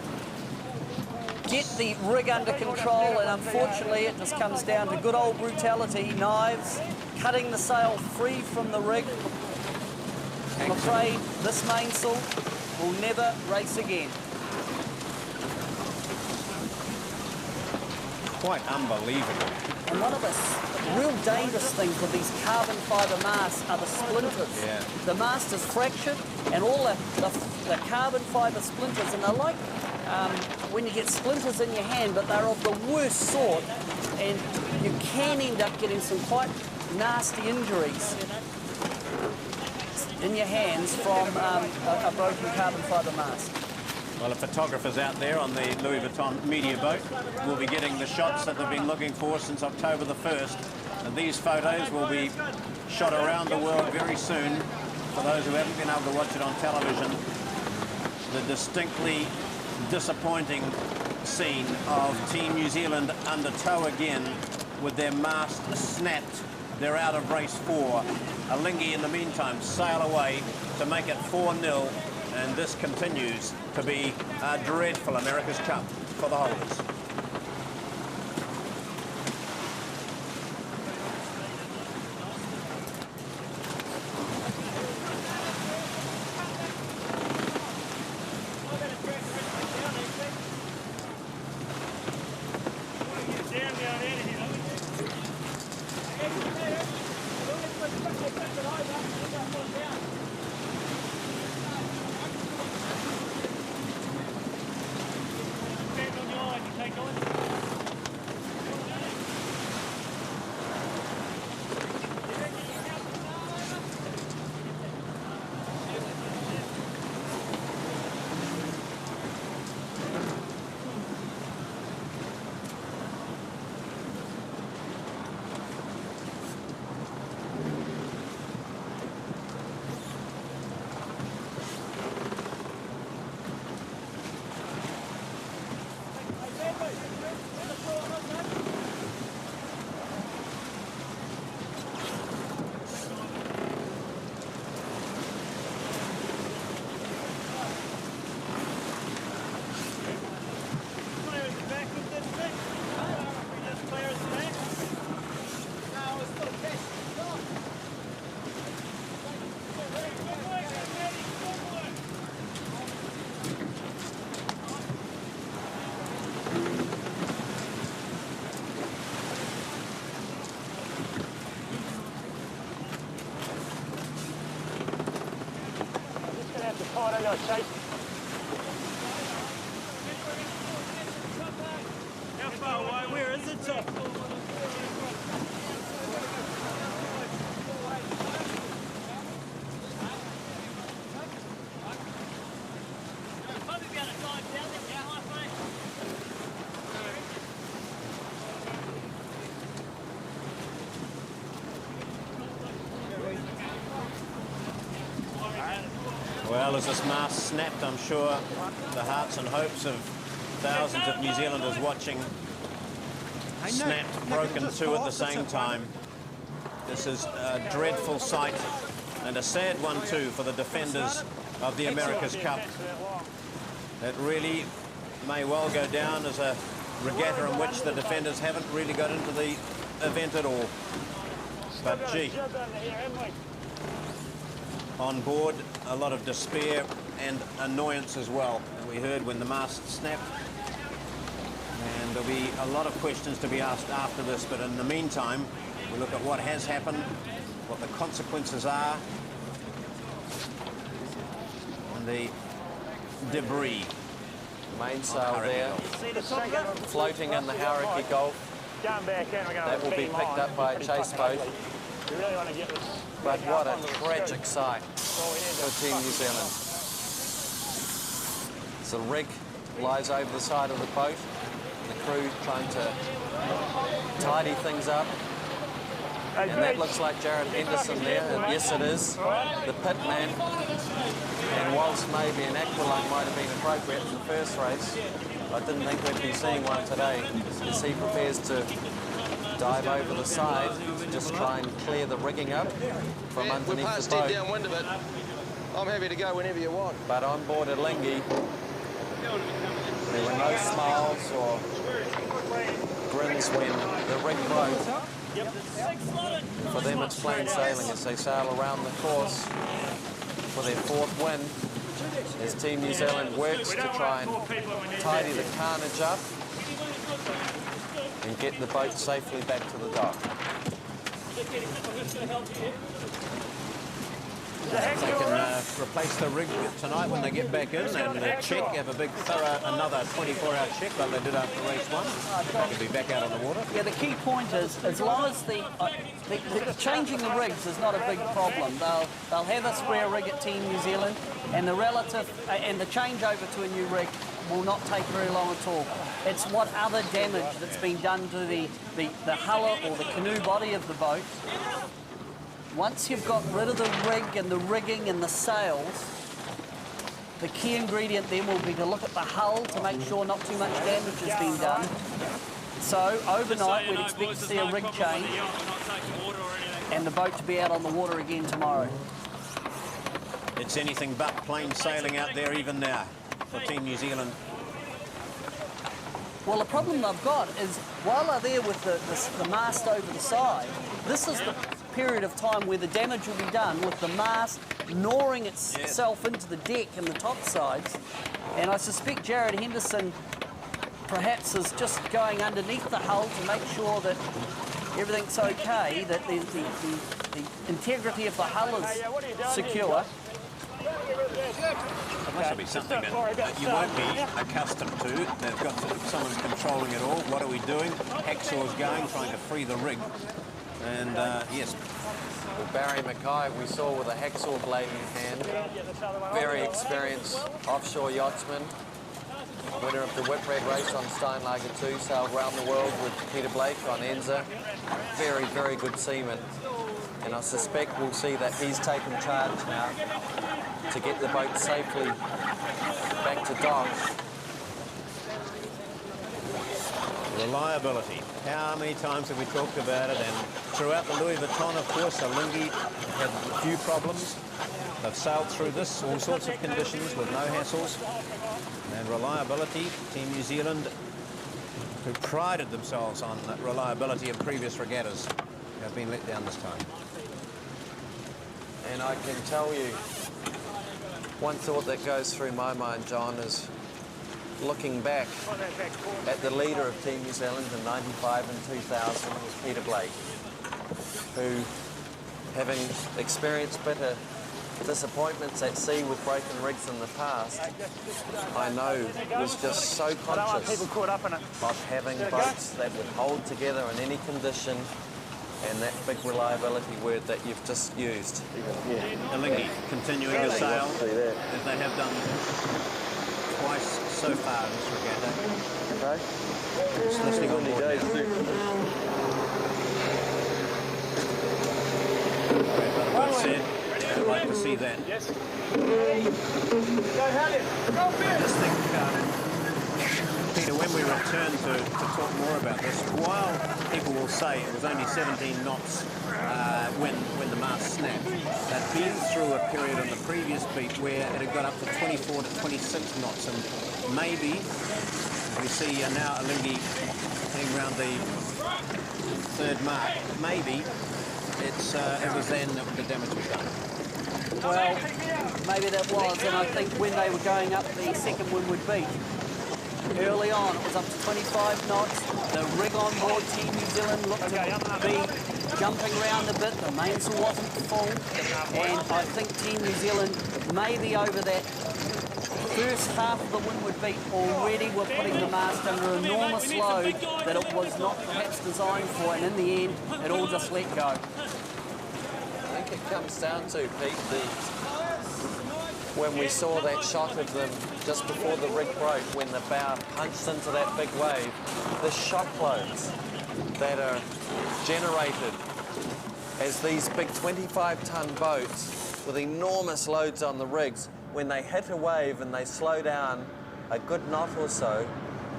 get the rig under control, and unfortunately it just comes down to good old brutality, knives, cutting the sail free from the rig. I'm afraid this mainsail will never race again. Quite unbelievable. And one of the real dangerous things with these carbon fibre masts are the splinters. Yeah. The mast is fractured, and all the carbon fibre splinters, and they're like when you get splinters in your hand, but they're of the worst sort, and you can end up getting some quite nasty injuries in your hands from a broken carbon fibre mast. Well, the photographers out there on the Louis Vuitton media boat will be getting the shots that they've been looking for since October the 1st. And these photos will be shot around the world very soon. For those who haven't been able to watch it on television, the distinctly disappointing scene of Team New Zealand under tow again with their mast snapped. They're out of race 4. Alinghi, in the meantime, sail away to make it 4-0. And this continues to be a dreadful America's Cup for the holders. How far away? Where is it, sir? Well, as this mast snapped, I'm sure the hearts and hopes of thousands of New Zealanders watching snapped, broken too at the same time. This is a dreadful sight and a sad one too for the defenders of the America's Cup. It really may well go down as a regatta in which the defenders haven't really got into the event at all. But gee, on board a lot of despair and annoyance as well. And we heard when the mast snapped, And there'll be a lot of questions to be asked after this, but in the meantime, we look at what has happened, what the consequences are, and the debris. Mainsail there, floating in the Hauraki Gulf. That will be picked up by a chase boat. But what a tragic sight for Team New Zealand. The rig lies over the side of the boat, the crew trying to tidy things up. And that looks like Jared Henderson there, and yes it is, the pitman. And whilst maybe an aqualung might have been appropriate in the first race, I didn't think we'd be seeing one today as he prepares to dive over the side to just try and clear the rigging up from underneath the boat. Downwind of it. I'm happy to go whenever you want. But on board Alinghi, there were no smiles or grins when the rig broke. For them it's plain sailing as they sail around the course for their fourth win as Team New Zealand works to try and tidy the carnage up and get the boat safely back to the dock. They can replace the rig tonight when they get back in and check, have a big thorough, another 24-hour check like they did after race one. They'll be back out on the water. Yeah, the key point is, as long as the changing the rigs is not a big problem. They'll have a spare rig at Team New Zealand, and the and the changeover to a new rig will not take very long at all. It's what other damage that's been done to the hull or the canoe body of the boat. Once you've got rid of the rig and the rigging and the sails, the key ingredient then will be to look at the hull to make sure not too much damage has been done. So overnight we'd expect to see a rig change and the boat to be out on the water again tomorrow. It's anything but plain sailing out there even now for Team New Zealand. Well, the problem I've got is while they're there with the mast over the side, this is the period of time where the damage will be done with the mast gnawing itself into the deck and the top sides. And I suspect Jared Henderson perhaps is just going underneath the hull to make sure that everything's okay, that the integrity of the hull is secure. This will be something that you won't be accustomed to. They've got someone controlling it all. What are we doing? Hacksaw's going, trying to free the rig. And yes. Well, Barry Mackay we saw with a hacksaw blade in hand. Very experienced offshore yachtsman. Winner of the Whiprag race on Steinlager 2, sailed around the world with Peter Blake on Enza. Very, very good seaman. And I suspect we'll see that he's taken charge now to get the boat safely back to dock. Reliability. How many times have we talked about it? And throughout the Louis Vuitton, of course, Alinghi had a few problems. They've sailed through this, all sorts of conditions with no hassles. And reliability, Team New Zealand, who prided themselves on that reliability in previous regattas, have been let down this time. And I can tell you, one thought that goes through my mind, John, is looking back at the leader of Team New Zealand in 95 and 2000 was Peter Blake, who, having experienced bitter disappointments at sea with broken rigs in the past, I know was just so conscious of having boats that would hold together in any condition, and that big reliability word that you've just used. Alinghi continuing to sail, as they have done twice so far in this regatta. Just listening on board now. Well said. I'd like to see that. Yes. I just think, Peter, when we return to talk more about this, while people will say it was only 17 knots when the mast snapped, they'd been through a period on the previous beat where it had got up to 24 to 26 knots, and maybe we see now Alinghi heading around the third mark. Maybe it was then that the damage was done. Well, maybe that was, and I think when they were going up the second windward beat, Early on, it was up to 25 knots. The rig on board Team New Zealand looked to be jumping around a bit. The mainsail wasn't full. And I think Team New Zealand maybe over that first half of the windward beat already were putting the mast under enormous load that it was not perhaps designed for. And in the end, it all just let go. I think it comes down to, Pete, when we saw that shot of them just before the rig broke, when the bow punched into that big wave, the shock loads that are generated as these big 25-ton boats with enormous loads on the rigs, when they hit a wave and they slow down a good knot or so,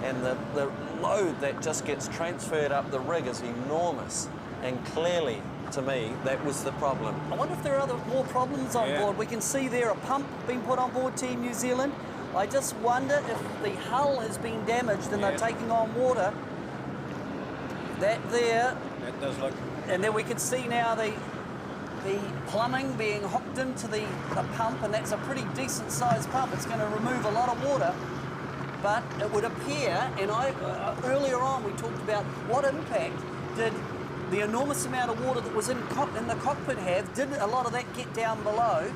and the load that just gets transferred up the rig is enormous. And clearly, to me, that was the problem. I wonder if there are more problems on board. We can see there a pump being put on board Team New Zealand. I just wonder if the hull has been damaged and they're taking on water. That there. That does look... And then we can see now the plumbing being hooked into the pump, and that's a pretty decent sized pump. It's going to remove a lot of water. But it would appear, and earlier on we talked about what impact did the enormous amount of water that was in the cockpit have. Did a lot of that get down below,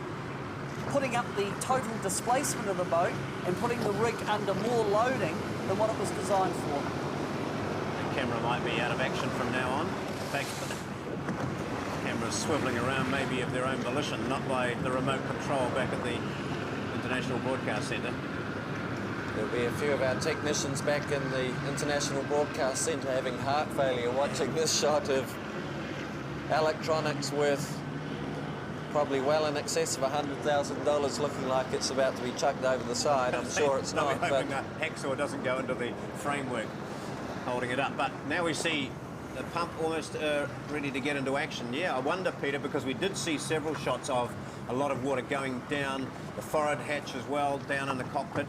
putting up the total displacement of the boat and putting the rig under more loading than what it was designed for? The camera might be out of action from now on. In fact, the camera's swiveling around maybe of their own volition, not by the remote control back at the International Broadcast Centre. There'll be a few of our technicians back in the International Broadcast Centre having heart failure watching this shot of electronics worth probably well in excess of $100,000 looking like it's about to be chucked over the side. I'm sure it's not. But hoping that hacksaw doesn't go into the framework holding it up. But now we see the pump almost ready to get into action. Yeah, I wonder, Peter, because we did see several shots of a lot of water going down the forward hatch as well, down in the cockpit.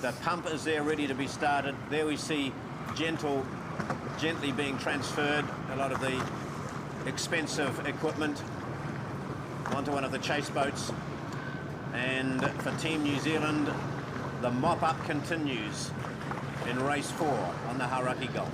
The pump is there ready to be started. There we see gently being transferred a lot of the expensive equipment onto one of the chase boats. And for Team New Zealand, the mop-up continues in race 4 on the Hauraki Gulf.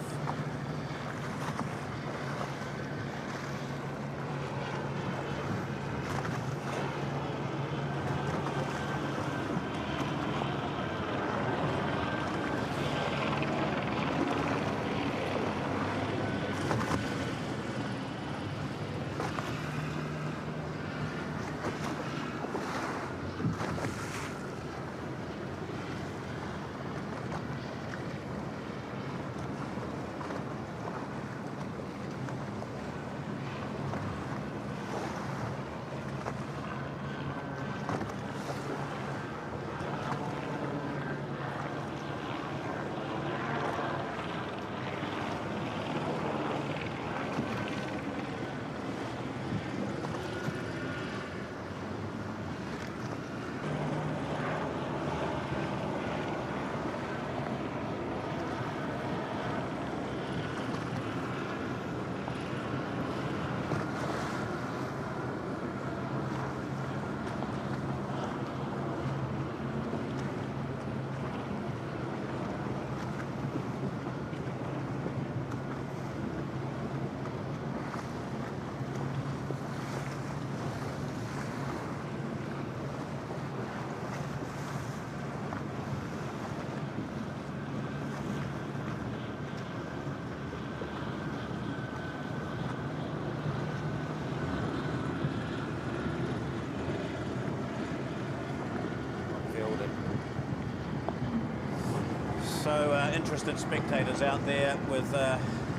So interested spectators out there with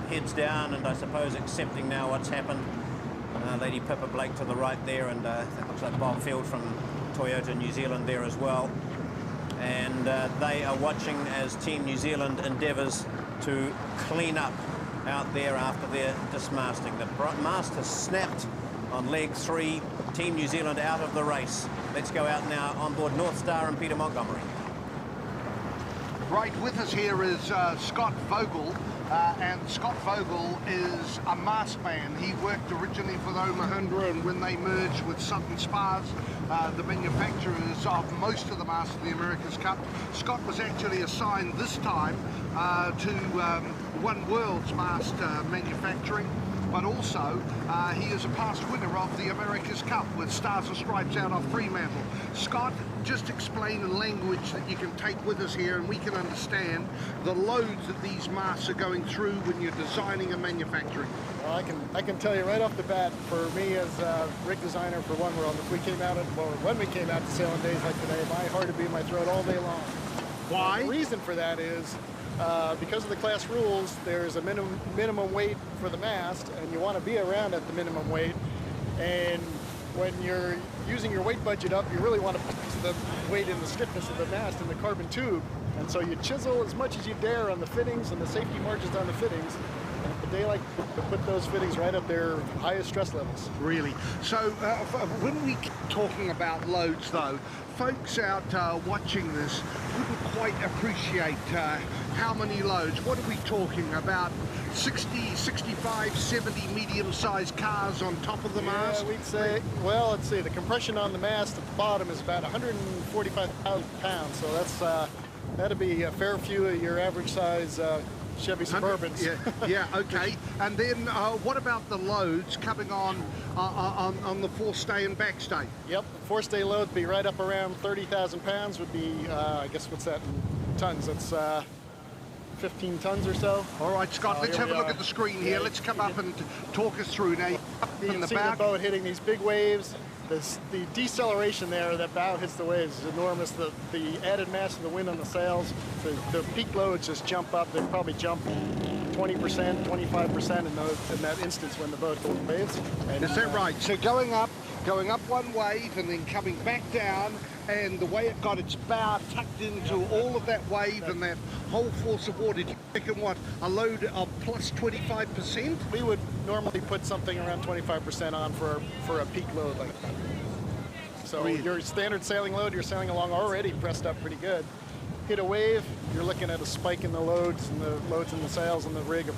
heads down and I suppose accepting now what's happened. Lady Pippa Blake to the right there, and that looks like Bob Field from Toyota New Zealand there as well. And they are watching as Team New Zealand endeavours to clean up out there after their dismasting. The mast has snapped on leg 3. Team New Zealand out of the race. Let's go out now on board North Star and Peter Montgomery. Right with us here is Scott Vogel, and Scott Vogel is a mast man. He worked originally for the Omohundra, and when they merged with Southern Spars, the manufacturers of most of the masts of the America's Cup, Scott was actually assigned this time to One World's mast manufacturing. But also, he is a past winner of the America's Cup with Stars and Stripes out of Fremantle. Scott, just explain in language that you can take with us here and we can understand the loads that these masts are going through when you're designing and manufacturing. Well, I can tell you right off the bat, for me as a rig designer for One World, if we came out, when we came out to sail on days like today, my heart would be in my throat all day long. Why? The reason for that is because of the class rules, there's a minimum weight for the mast, and you want to be around at the minimum weight. And when you're using your weight budget up, you really want to put the weight in the stiffness of the mast and the carbon tube. And so you chisel as much as you dare on the fittings and the safety margins on the fittings. And they like to put those fittings right at their highest stress levels. Really? So when we keep talking about loads, though, folks out watching this wouldn't quite appreciate how many loads. What are we talking about? 60, 65, 70 medium-sized cars on top of the mast? Yeah, we'd say, well, let's see, the compression on the mast at the bottom is about 145,000 pounds, so that's that'd be a fair few of your average size Chevy Suburbans. Yeah, okay. And then what about the loads coming on the forestay and backstay? Yep, the forestay load would be right up around 30,000 pounds, would be, I guess, what's that in tons? That's 15 tons or so. All right, Scott, let's have a look at the screen here. Let's come up and talk us through now. You can see the boat hitting these big waves. The deceleration there, that bow hits the waves, is enormous. The added mass of the wind on the sails, the peak loads just jump up. They probably jump 20%, 25% in that instance when the boat goes waves. And, is that right? So going up one wave and then coming back down, and the way it got its bow tucked into all of that wave and that whole force of water, do you reckon what, a load of plus 25%? We would normally put something around 25% on for a peak load like that. So your standard sailing load, you're sailing along already pressed up pretty good. Hit a wave, you're looking at a spike in the loads and the sails and the rig of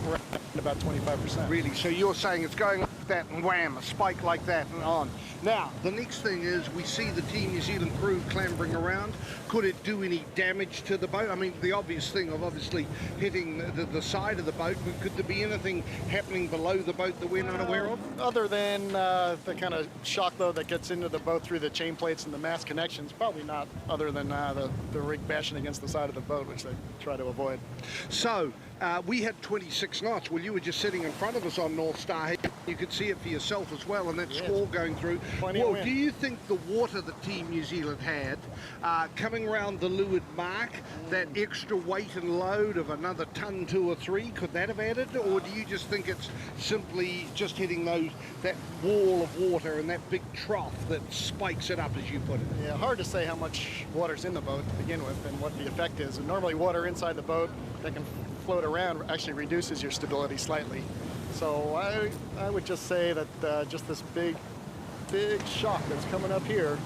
around about 25%. Really? So you're saying it's going like that and wham, a spike like that and on. Now, the next thing is we see the Team New Zealand crew clambering around. Could it do any damage to the boat? I mean, the obvious thing of obviously hitting the side of the boat, could there be anything happening below the boat that we're not aware of? Other than the kind of shock load that gets into the boat through the chain plates and the mast connections, probably not, other than the rig bashing against the side of the boat, which they try to avoid. So, we had 26 knots. Well, you were just sitting in front of us on North Star. You could see it for yourself as well, and that squall going through. Well, do you think the water that Team New Zealand had coming around the leeward mark, that extra weight and load of another ton, 2 or 3, could that have added? Or do you just think it's simply just hitting that wall of water and that big trough that spikes it up, as you put it? Yeah, hard to say how much water's in the boat to begin with and what the effect is. And normally water inside the boat that can float around actually reduces your stability slightly. So I would just say that just this big shock that's coming up here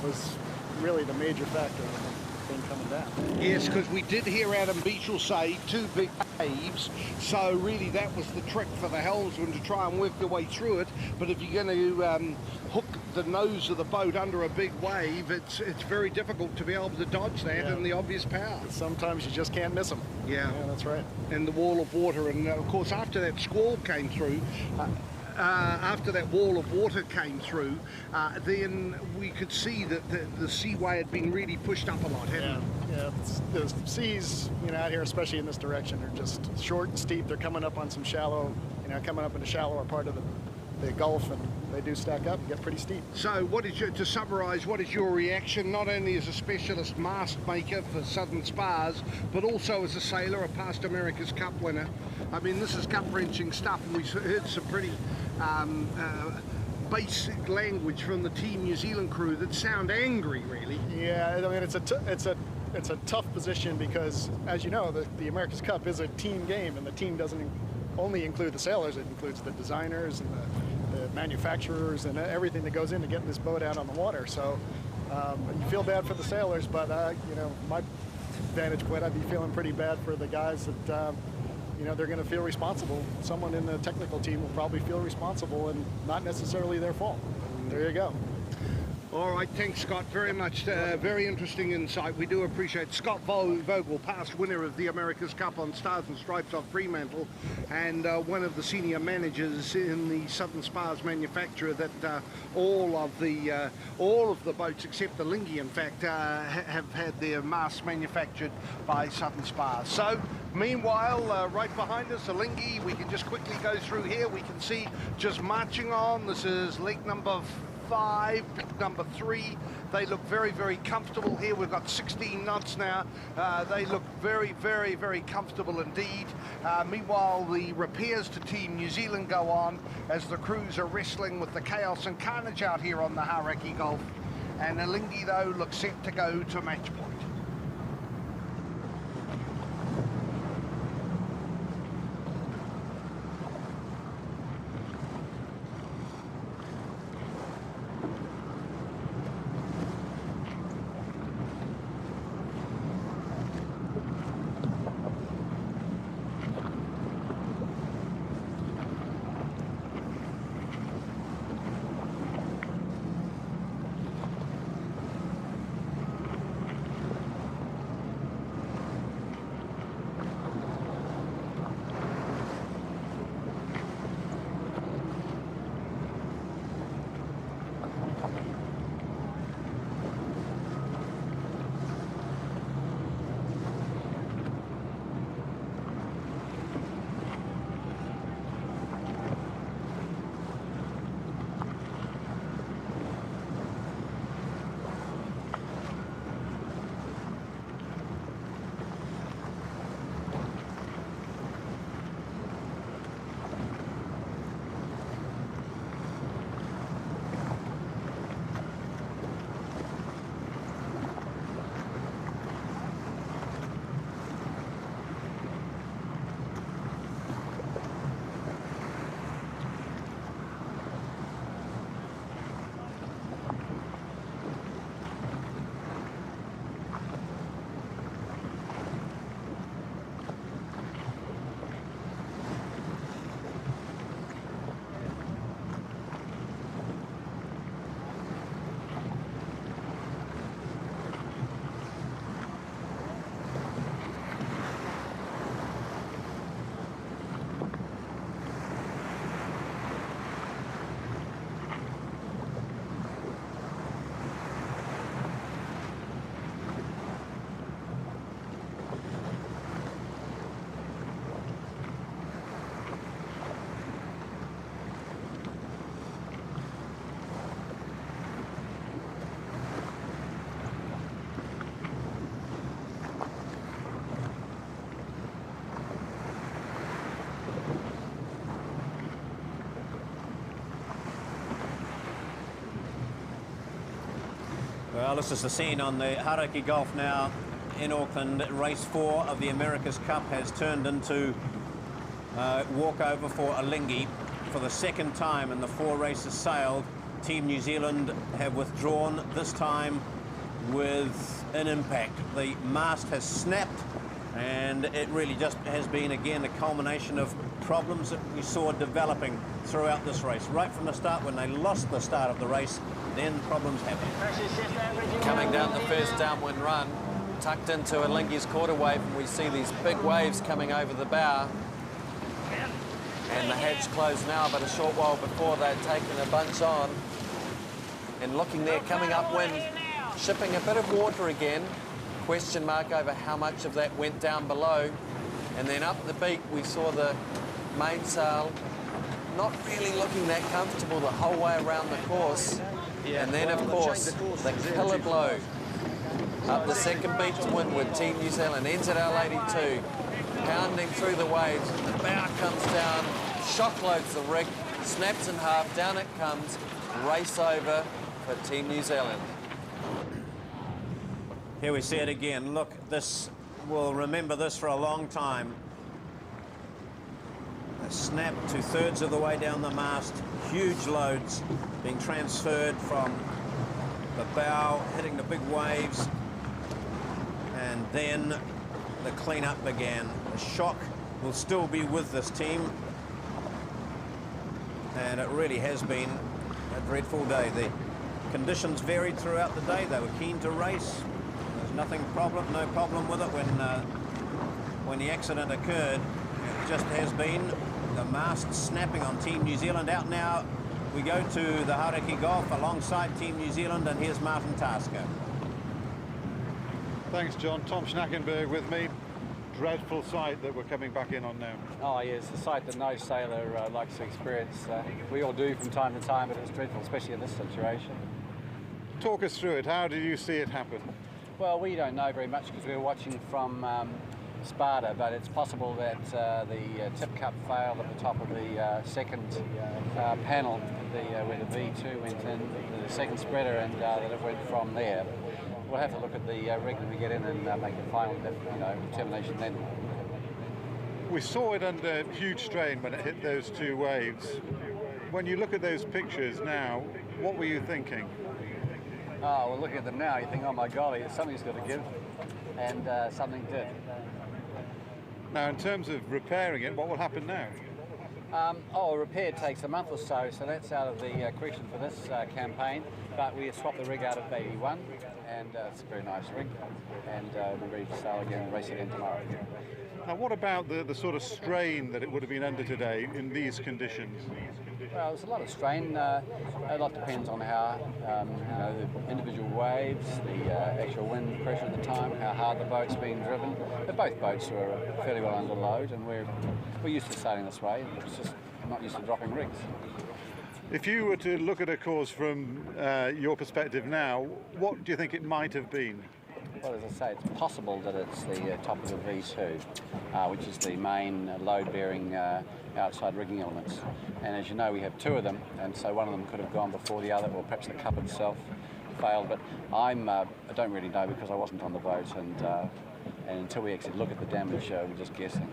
was really the major factor in the thing coming down. Yes, because we did hear Adam Beechel say 2 big waves, so really that was the trick for the helmsman to try and work their way through it. But if you're going to hook the nose of the boat under a big wave, it's very difficult to be able to dodge that in the obvious power. Sometimes you just can't miss them. Yeah, that's right. And the wall of water, and of course after that squall came through, after that wall of water came through, then we could see that the seaway had been really pushed up a lot, hadn't it? Yeah, the seas, out here, especially in this direction, are just short and steep. They're coming up on some shallow, coming up in a shallower part of the Gulf, and they do stack up and get pretty steep. So to summarize, what is your reaction, not only as a specialist mast maker for Southern Spars, but also as a sailor, a past America's Cup winner? I mean, this is gut-wrenching stuff, and we heard some pretty basic language from the Team New Zealand crew that sound angry, really. Yeah, I mean, it's a tough position because, as you know, the America's Cup is a team game, and the team doesn't only include the sailors, it includes the designers and the manufacturers and everything that goes into getting this boat out on the water. So you feel bad for the sailors, but my vantage point, I'd be feeling pretty bad for the guys that you know, they're going to feel responsible. Someone in the technical team will probably feel responsible and not necessarily their fault. There you go. All right, thanks, Scott, very much. Very interesting insight. We do appreciate Scott Vogel, past winner of the America's Cup on Stars and Stripes off Fremantle, and one of the senior managers in the Southern Spars manufacturer that all of the boats, except the Lingy, in fact, have had their masts manufactured by Southern Spars. So, meanwhile, right behind us, the Lingy, we can just quickly go through here. We can see just marching on. This is leg number 5, number 3. They look very, very comfortable here. We've got 16 knots now. They look very, very, very comfortable indeed. Meanwhile, the repairs to Team New Zealand go on as the crews are wrestling with the chaos and carnage out here on the Hauraki Gulf. And Alinghi, though, looks set to go to match point. Well, this is the scene on the Hauraki Gulf now in Auckland. Race 4 of the America's Cup has turned into walkover for Alinghi. For the second time in the 4 races sailed, Team New Zealand have withdrawn, this time with an impact. The mast has snapped, and it really just has been, again, a culmination of problems that we saw developing throughout this race. Right from the start, when they lost the start of the race, then problems happened. Coming down the first downwind run, tucked into Alinghi's quarter wave, and we see these big waves coming over the bow. And the hatch closed now, but a short while before they'd taken a bunch on. And looking there, coming upwind, shipping a bit of water again. Question mark over how much of that went down below. And then up the beak, we saw the mainsail not really looking that comfortable the whole way around the course. Yeah, and then, of course, the killer blow up the second beach to windward. Team New Zealand entered Our Lady 2, pounding through the waves. The bow comes down, shock loads the rig, snaps in half, down it comes. Race over for Team New Zealand. Here we see it again. Look, this, we'll remember this for a long time. A snap 2/3 of the way down the mast, huge loads being transferred from the bow, hitting the big waves, and then the cleanup began. The shock will still be with this team. And it really has been a dreadful day. The conditions varied throughout the day. They were keen to race. There's no problem with it when the accident occurred. It just has been the mast snapping on Team New Zealand. Out now, we go to the Hauraki Gulf alongside Team New Zealand, and here's Martin Tasker. Thanks, John. Tom Schnackenberg with me. Dreadful sight that we're coming back in on now. Oh yes, a sight that no sailor likes to experience. We all do from time to time, but it's dreadful, especially in this situation. Talk us through it. How do you see it happen? Well, we don't know very much because we were watching from Sparta, but it's possible that the tip cup failed at the top of the second panel, where the V2 went in, the second spreader, and that it went from there. We'll have to look at the rig when we get in and make the final determination then. We saw it under huge strain when it hit those two waves. When you look at those pictures now, what were you thinking? Oh, well, looking at them now, you think, oh my golly, something's got to give, and something did. Now, in terms of repairing it, what will happen now? Repair takes a month or so, so that's out of the question for this campaign. But we swapped the rig out at Baby 1, and it's a very nice rig, and we're ready to sail again and race again tomorrow. Now, what about the sort of strain that it would have been under today in these conditions? Well, there's a lot of strain. A lot depends on how the individual waves, the actual wind pressure at the time, how hard the boat's being driven. But both boats were fairly well under load, and we're used to sailing this way. It's just not used to dropping rigs. If you were to look at a course from your perspective now, what do you think it might have been? Well, as I say, it's possible that it's the top of the V2, which is the main load-bearing outside rigging elements. And as you know, we have two of them, and so one of them could have gone before the other, or perhaps the cup itself failed. But I don't really know because I wasn't on the boat, and until we actually look at the damage, we're just guessing.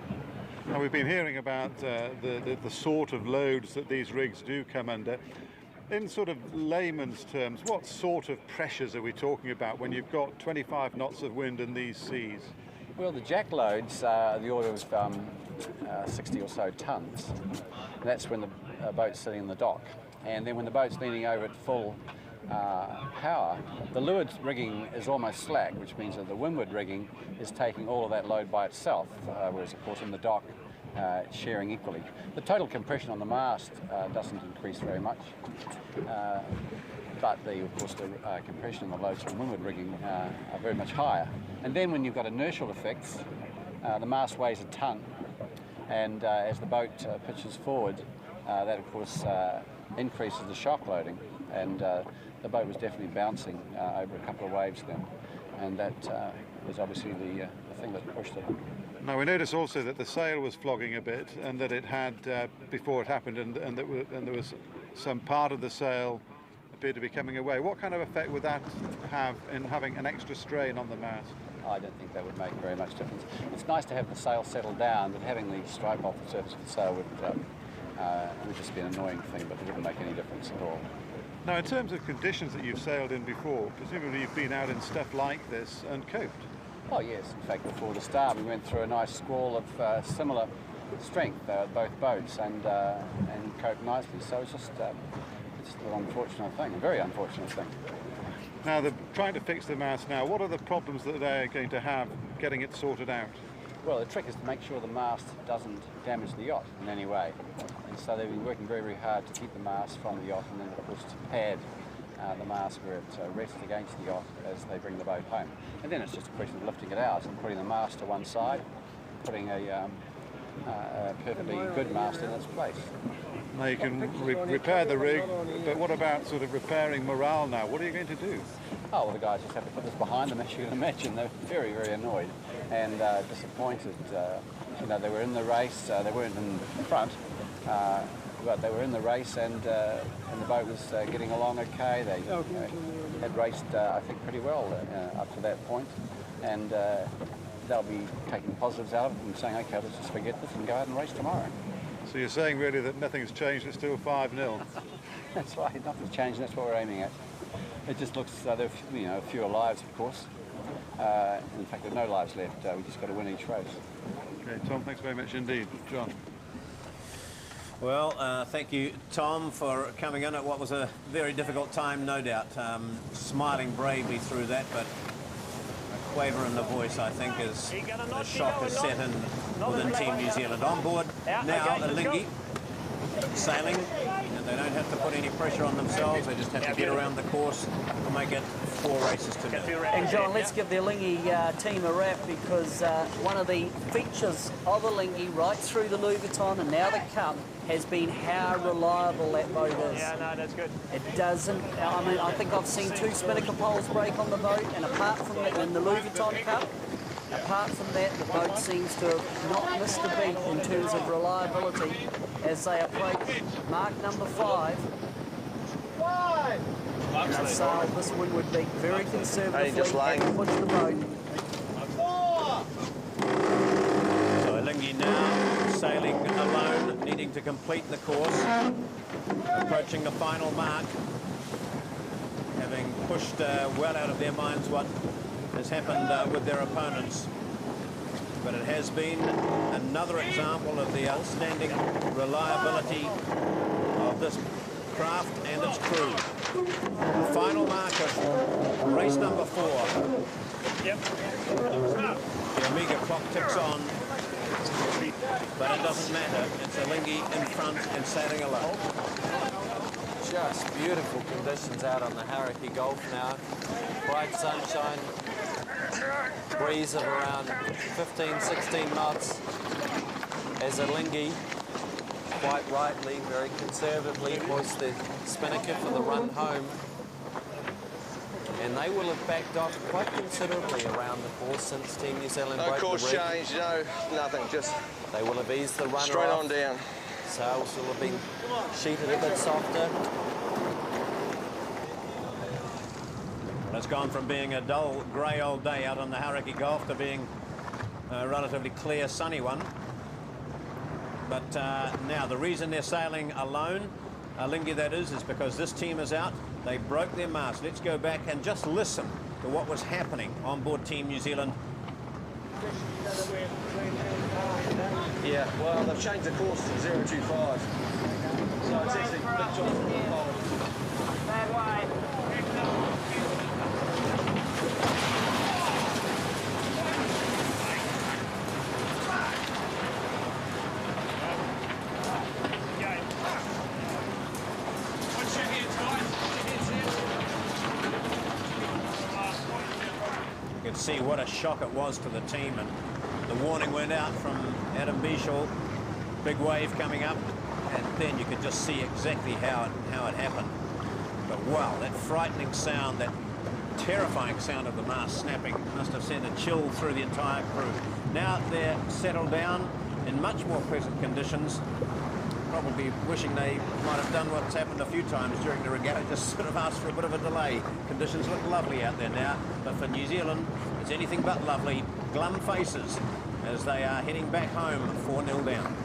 Now, we've been hearing about the sort of loads that these rigs do come under. In sort of layman's terms, what sort of pressures are we talking about when you've got 25 knots of wind in these seas? Well, the jack loads are the order of 60 or so tons. That's when the boat's sitting in the dock. And then when the boat's leaning over at full power, the leeward rigging is almost slack, which means that the windward rigging is taking all of that load by itself, whereas, of course, in the dock, sharing equally. The total compression on the mast doesn't increase very much, but of course the compression and the loads from windward rigging are very much higher. And then when you've got inertial effects, the mast weighs a ton, and as the boat pitches forward, that of course increases the shock loading, and the boat was definitely bouncing over a couple of waves then, and that was obviously the thing that pushed it. Now, we notice also that the sail was flogging a bit, and that it had, before it happened, and there was some part of the sail appeared to be coming away. What kind of effect would that have in having an extra strain on the mast? I don't think that would make very much difference. It's nice to have the sail settled down, but having the stripe off the surface of the sail would just be an annoying thing, but it wouldn't make any difference at all. Now, in terms of conditions that you've sailed in before, presumably you've been out in stuff like this and coped. Oh yes, in fact before the start we went through a nice squall of similar strength, both boats, and coped nicely. So it's just an unfortunate thing, a very unfortunate thing. Now they're trying to fix the mast now. What are the problems that they're going to have getting it sorted out? Well, the trick is to make sure the mast doesn't damage the yacht in any way. And so they've been working very, very hard to keep the mast from the yacht, and then of course to pad the mast where it rests against the yacht as they bring the boat home. And then it's just a question of lifting it out and putting the mast to one side, putting a perfectly good mast in its place. Now you can repair the rig, but what about sort of repairing morale now? What are you going to do? Oh, well, the guys just have to put this behind them, as you can imagine. They're very, very annoyed and disappointed. They were in the race, they weren't in front, but they were in the race, and the boat was getting along okay. They had raced, I think, pretty well up to that point, and they'll be taking positives out of it and saying, okay, let's just forget this and go out and race tomorrow. So you're saying really that nothing's changed, it's still 5-0? That's right, nothing's changed, that's what we're aiming at. It just looks, there are fewer lives, of course. In fact, there are no lives left, we just got to win each race. Okay, Tom, thanks very much indeed. John. Well, thank you, Tom, for coming in at what was a very difficult time, no doubt. Smiling bravely through that, but a quaver in the voice, I think, as the shock has set in within Team New Zealand. On board now, Alinghi sailing, and they don't have to put any pressure on themselves. They just have to get around the course and make it 4 races to do. And John, let's give the Alinghi team a wrap, because one of the features of Alinghi right through the Louis Vuitton and now the Cup has been how reliable that boat is. Yeah, no, that's good. It doesn't, I mean, I think I've seen 2 Spinnaker poles break on the boat, and apart from that, in the Louis Vuitton Cup, apart from that, the boat seems to have not missed a beat in terms of reliability as they approach mark number 5. Now, sail this windward beat very conservatively and push the boat. So Alinghi now sailing alone, needing to complete the course, approaching the final mark, having pushed well out of their minds what has happened with their opponents. But it has been another example of the outstanding reliability of this craft and its crew. The final mark of race number 4. Yep. The Omega clock ticks on, but it doesn't matter. It's Alinghi in front and sailing alone. Just beautiful conditions out on the Hauraki Gulf now. Bright sunshine, breeze of around 15, 16 knots as Alinghi, quite rightly, very conservatively, hoist the Spinnaker for the run home. And they will have backed off quite considerably around the course since Team New Zealand broke the rig. No course change, no, nothing, just they will have eased the runner straight off. on down. Sails will have been sheeted a bit softer. Well, it's gone from being a dull, grey old day out on the Hauraki Gulf to being a relatively clear, sunny one. But now the reason they're sailing alone, Alinghi that is because this team is out. They broke their mast. Let's go back and just listen to what was happening on board Team New Zealand. Yeah, well, they've changed the course to 025. So it's actually a bit short from the pole. Bad way. You can see what a shock it was to the team, and the warning went out from Adam Bichel. Big wave coming up, and then you could just see exactly how it happened. But wow, that frightening sound, that terrifying sound of the mast snapping must have sent a chill through the entire crew. Now they're settled down in much more pleasant conditions, probably wishing they might have done what's happened a few times during the regatta, just sort of asked for a bit of a delay. Conditions look lovely out there now, but for New Zealand, it's anything but lovely. Glum faces as they are heading back home 4-0 down.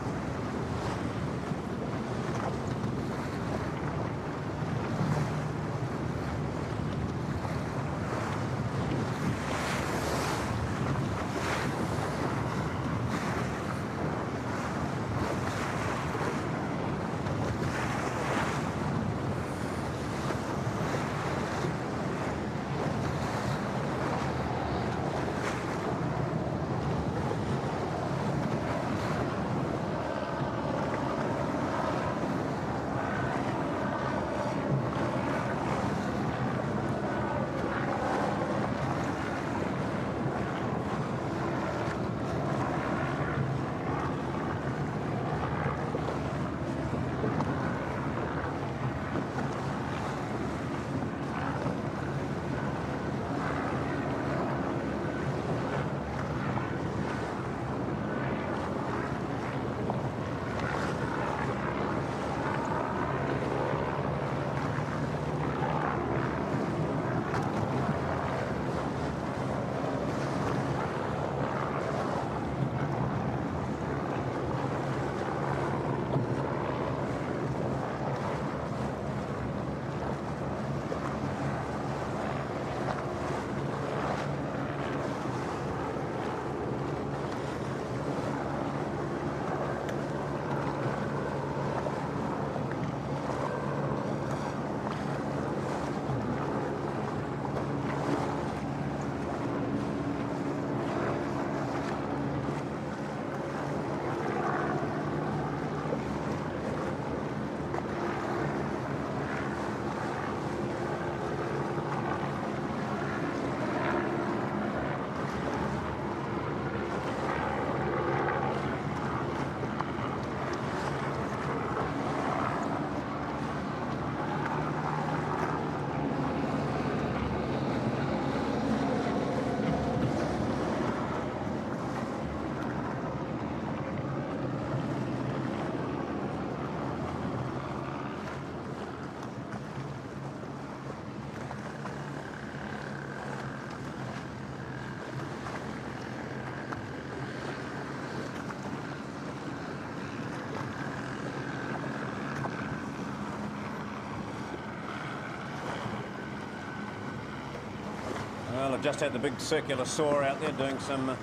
Well, I've just had the big circular saw out there doing some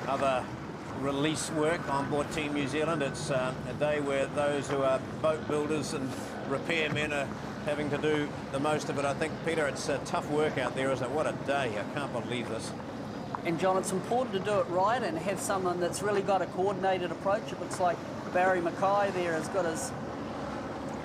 other release work on board Team New Zealand. It's a day where those who are boat builders and repairmen are having to do the most of it. I think, Peter, it's tough work out there, isn't it? What a day. I can't believe this. And John, it's important to do it right and have someone that's really got a coordinated approach. It looks like Barry Mackay there has got his...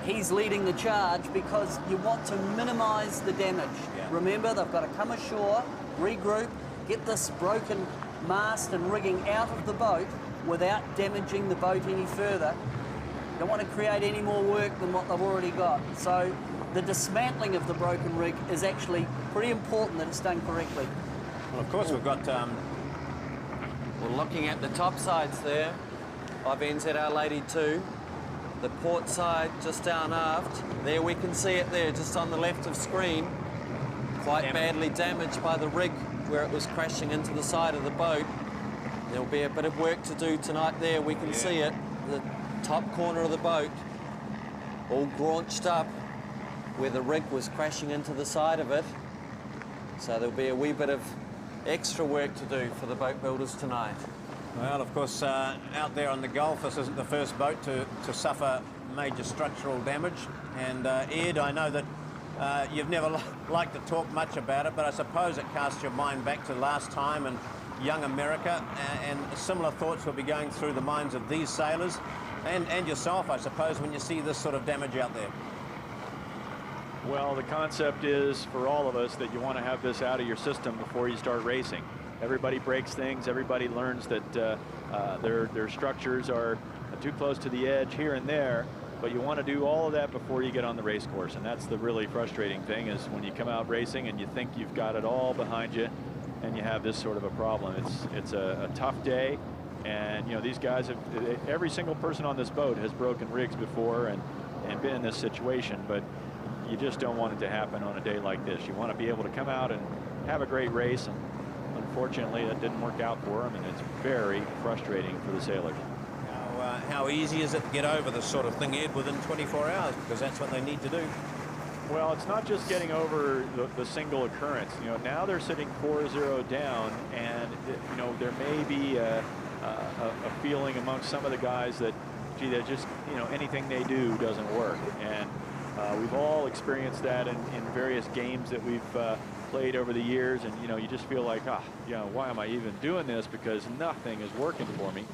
He's leading the charge because you want to minimise the damage. Yeah. Remember, they've got to come ashore, regroup, get this broken mast and rigging out of the boat without damaging the boat any further. You don't want to create any more work than what they've already got. So the dismantling of the broken rig is actually pretty important that it's done correctly. Well, of course, we've got... We're looking at the top sides there of NZR Lady 2. The port side just down aft. There we can see it there, just on the left of screen. Quite badly damaged by the rig where it was crashing into the side of the boat. There'll be a bit of work to do tonight there. We can see it, the top corner of the boat, all graunched up where the rig was crashing into the side of it. So there'll be a wee bit of extra work to do for the boat builders tonight. Well, of course, out there on the Gulf, this isn't the first boat to suffer major structural damage. And Ed, I know that you've never liked to talk much about it, but I suppose it casts your mind back to last time and young America, and similar thoughts will be going through the minds of these sailors and yourself, I suppose, when you see this sort of damage out there. Well, the concept is for all of us that you want to have this out of your system before you start racing. Everybody breaks things. Everybody learns that their structures are too close to the edge here and there, but you want to do all of that before you get on the race course. And that's the really frustrating thing, is when you come out racing and you think you've got it all behind you and you have this sort of a problem. It's a tough day, and you know, these guys have, every single person on this boat has broken rigs before and been in this situation, but you just don't want it to happen on a day like this. You want to be able to come out and have a great race, and unfortunately that didn't work out for them, and it's very frustrating for the sailors. How easy is it to get over this sort of thing, Ed, within 24 hours? Because that's what they need to do. Well, it's not just getting over the single occurrence. You know, now they're sitting 4-0 down, and you know, there may be a feeling amongst some of the guys that, gee, they just, you know, anything they do doesn't work. And we've all experienced that in various games that we've played over the years, and you know, you just feel like, you know, why am I even doing this, because nothing is working for me.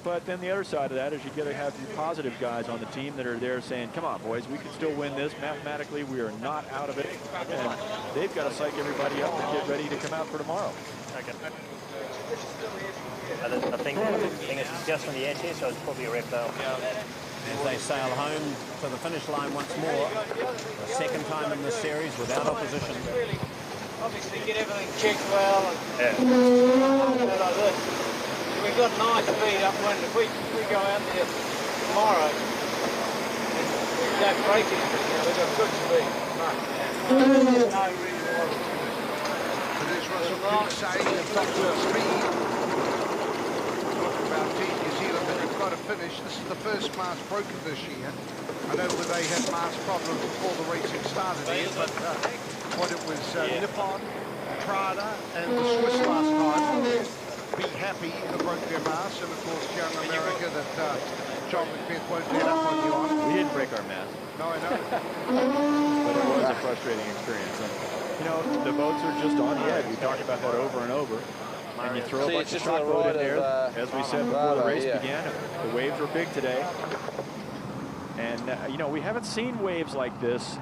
But then the other side of that is you got to have the positive guys on the team that are there saying, come on, boys, we can still win this. Mathematically, we are not out of it. And they've got to psych everybody up and get ready to come out for tomorrow. Okay. I think it's just from the edge here, so it's probably a rep though. As they sail home to the finish line once more, the second time in this series without opposition. Obviously, get everything checked well. And like this. We've got nice speed upwind. If we go out there tomorrow and we don't break anything, you know, we've got good speed. There's no reason why. There's Russell Peake saying they've got good speed. Talking about Team New Zealand, but you've got to finish. This is the first mast broken this year. I know that they had mast problems before the racing started here, but what it was Nippon, Prada, and the Swiss last time. Be happy that broke their mast, and of course young America that John Macbeth won't let up on you on. We didn't break our mast. No, I know. But it was a frustrating experience. And, you know, the boats are just on the edge. We talked about that over and over. And you throw a bunch of truck load in there. As we said before the race began, the waves were big today. And, you know, we haven't seen waves like this,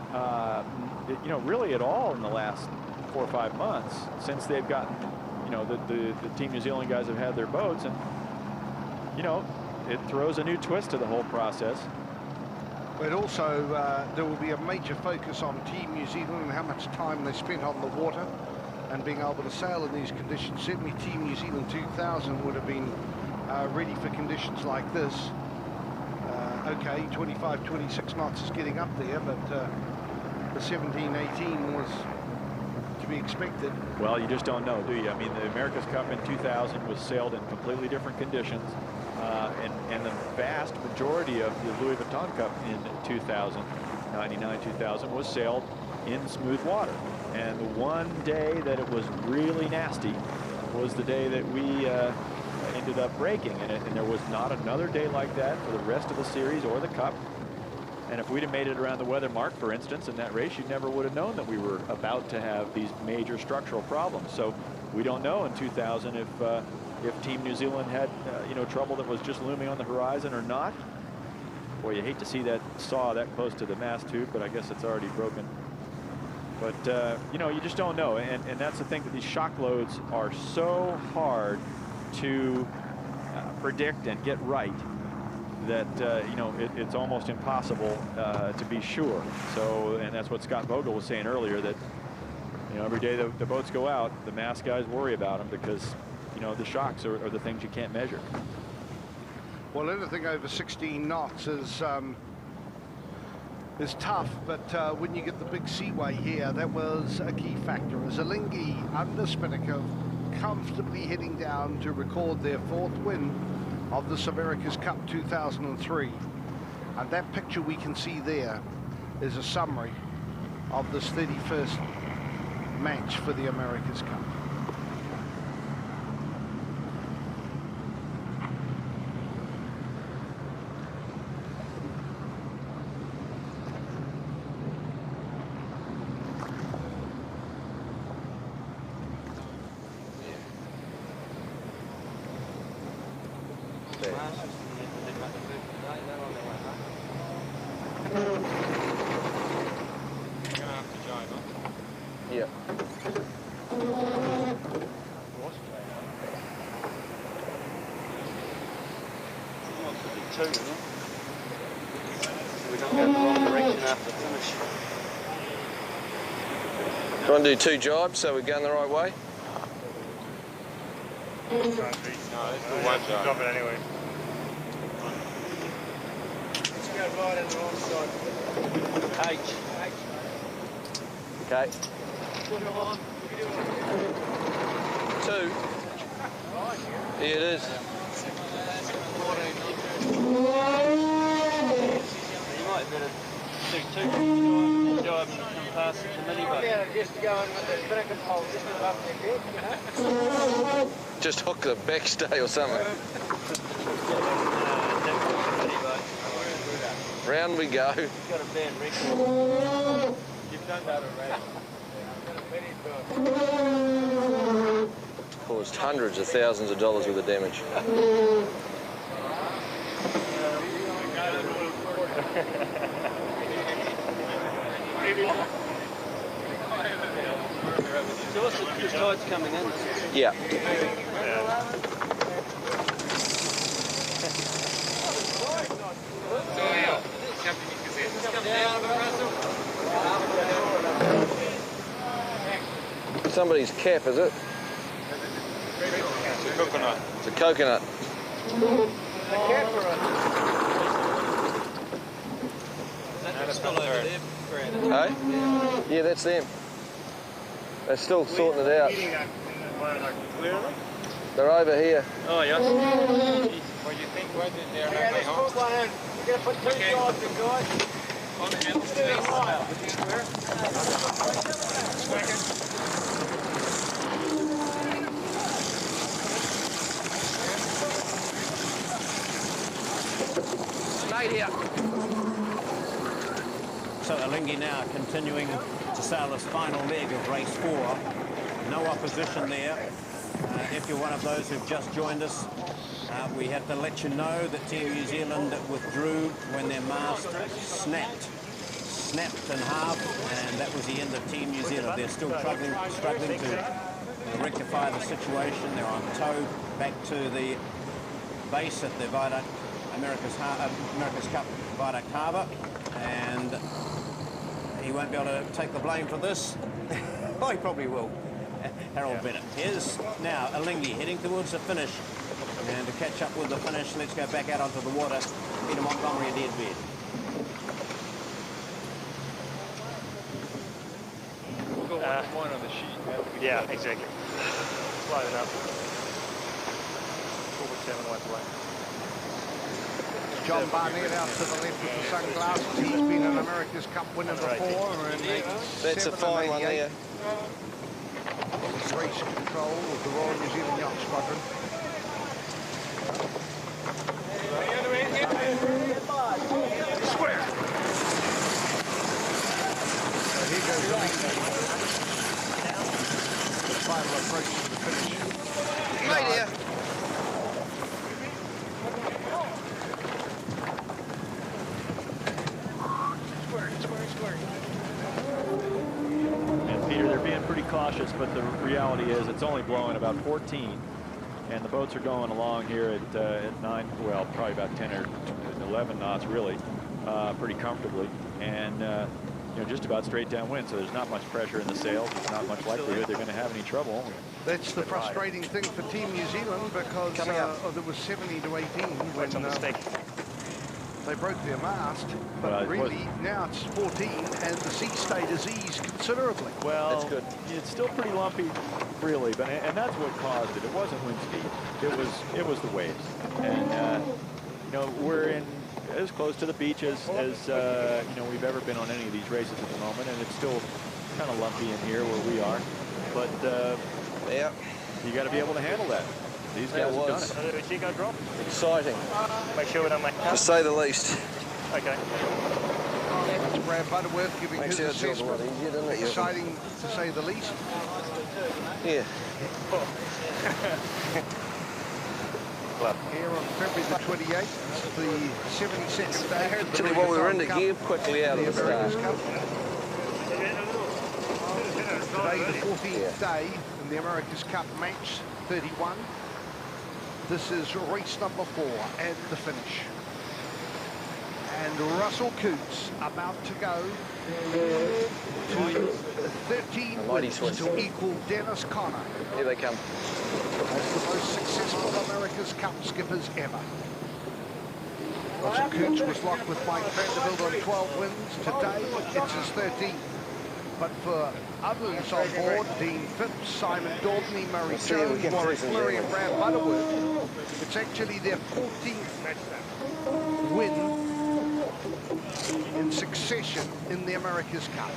you know, really at all in the last 4 or 5 months since they've gotten, you know, the Team New Zealand guys have had their boats, and you know, it throws a new twist to the whole process. But also there will be a major focus on Team New Zealand and how much time they spent on the water and being able to sail in these conditions. Certainly Team New Zealand 2000 would have been ready for conditions like this. Okay, 25, 26 knots is getting up there, but the 17, 18 was be expected. Well, you just don't know, do you? I mean, the America's Cup in 2000 was sailed in completely different conditions, and the vast majority of the Louis Vuitton Cup in 2000, 99, 2000, was sailed in smooth water. And the one day that it was really nasty was the day that we ended up breaking. And there was not another day like that for the rest of the series or the Cup. And if we'd have made it around the weather mark, for instance, in that race, you never would have known that we were about to have these major structural problems. So we don't know in 2000 if Team New Zealand had you know, trouble that was just looming on the horizon or not. Boy, you hate to see that saw that close to the mast tube, but I guess it's already broken. But you know, you just don't know, and that's the thing, that these shock loads are so hard to predict and get right, that you know, it's almost impossible to be sure. So, and that's what Scott Vogel was saying earlier, that you know, every day the boats go out, the mast guys worry about them, because you know, the shocks are the things you can't measure. Well, anything over 16 knots is tough, but when you get the big seaway here, that was a key factor. As Alinghi under Spinnaker comfortably heading down to record their 4th win of this America's Cup 2003. And that picture we can see there is a summary of this 31st match for the America's Cup. Try and do 2 jibes so we're going the right way. No, it's the one job. Drop it anyway. Let's go right on the wrong side. H. Okay. 2. Here it is. You might better do 2 jobs and come past the mini boat. Yeah, just to go in with the Spinnaker pole just above their head, you know? Just hook the backstay or something. Round we go. You've got a bad record. You've done that already. Caused hundreds of thousands of dollars worth of damage. So what's the tide's coming in? Yeah. Somebody's cap, is it? It's a coconut. It's a coconut. Still over there, Brandon. Hey? Yeah, that's them. They're still sorting it out. They're over here. Oh, yes. What do you think? Why did they have my home? We're going to put 2 jobs in, guys. On the middle. Mate here. So Alinghi now continuing to sail this final leg of race 4. No opposition there. If you're one of those who've just joined us, we have to let you know that Team New Zealand withdrew when their mast snapped in half, and that was the end of Team New Zealand. They're still struggling to rectify the situation. They're on tow back to the base at the Viaduct, America's Cup Viaduct Harbour, and he won't be able to take the blame for this. Well, he probably will. Harold Bennett. Here's now Alinghi heading towards the finish, and to catch up with the finish, let's go back out onto the water. Peter Montgomery, a dead bed. We'll go 1 on the sheet. Yeah, exactly. Slide it up. 4.7 left away. John Barnett out to the left with the sunglasses. He's been an America's Cup winner before. And that's a fine one there. Race control of the Royal New Zealand Yacht Squadron. Square. So here goes the lead. The final approach to the finish. Right here. And Peter, they're being pretty cautious, but the reality is it's only blowing about 14. And the boats are going along here at 9, well, probably about 10 or 11 knots, really, pretty comfortably. And, you know, just about straight downwind, so there's not much pressure in the sails. There's not much likelihood they're going to have any trouble. That's the frustrating thing for Team New Zealand, because there was 70 to 18 when they broke their mast. But really, now it's 14, and the sea state has eased considerably. Well, that's good. It's still pretty lumpy, really, but and that's what caused it. It wasn't wind speed. It was the waves. And you know, we're in as close to the beach as you know, we've ever been on any of these races at the moment, and it's still kind of lumpy in here where we are. But yeah, you got to be able to handle that. These guys have done it. Exciting. Make sure we don't make to say the least. Okay. That's Brad Butterworth giving his assessment. Easier, doesn't it? Exciting to say the least. Yeah. Here on February the 28th, the 72nd day. Tell me what we were in to give quickly out of the America's start. Cup. Today, the 14th day in the America's Cup match 31. This is race number 4 and the finish. And Russell Coutts about to go to 13 wins to equal Dennis Conner. Here they come. As the most successful America's Cup skippers ever. Russell Coutts was locked with Mike Vanderbilt on 12 wins. Today, it's his 13th. But for others on board, Dean Phipps, Simon Daubney, Murray Jones, Maurice Fleury and Brad Butterworth, it's actually their 14th win in succession in the America's Cup.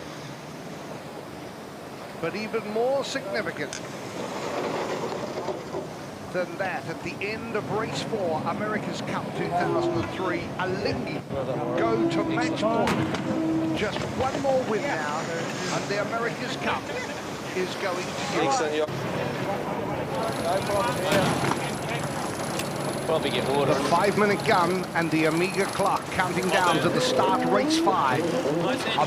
But even more significant than that, at the end of race 4, America's Cup 2003, Alinghi go to match point. Just one more win now, and the America's Cup is going to Europe. Probably get water. The 5-minute gun and the Omega clock counting down to the start race 5,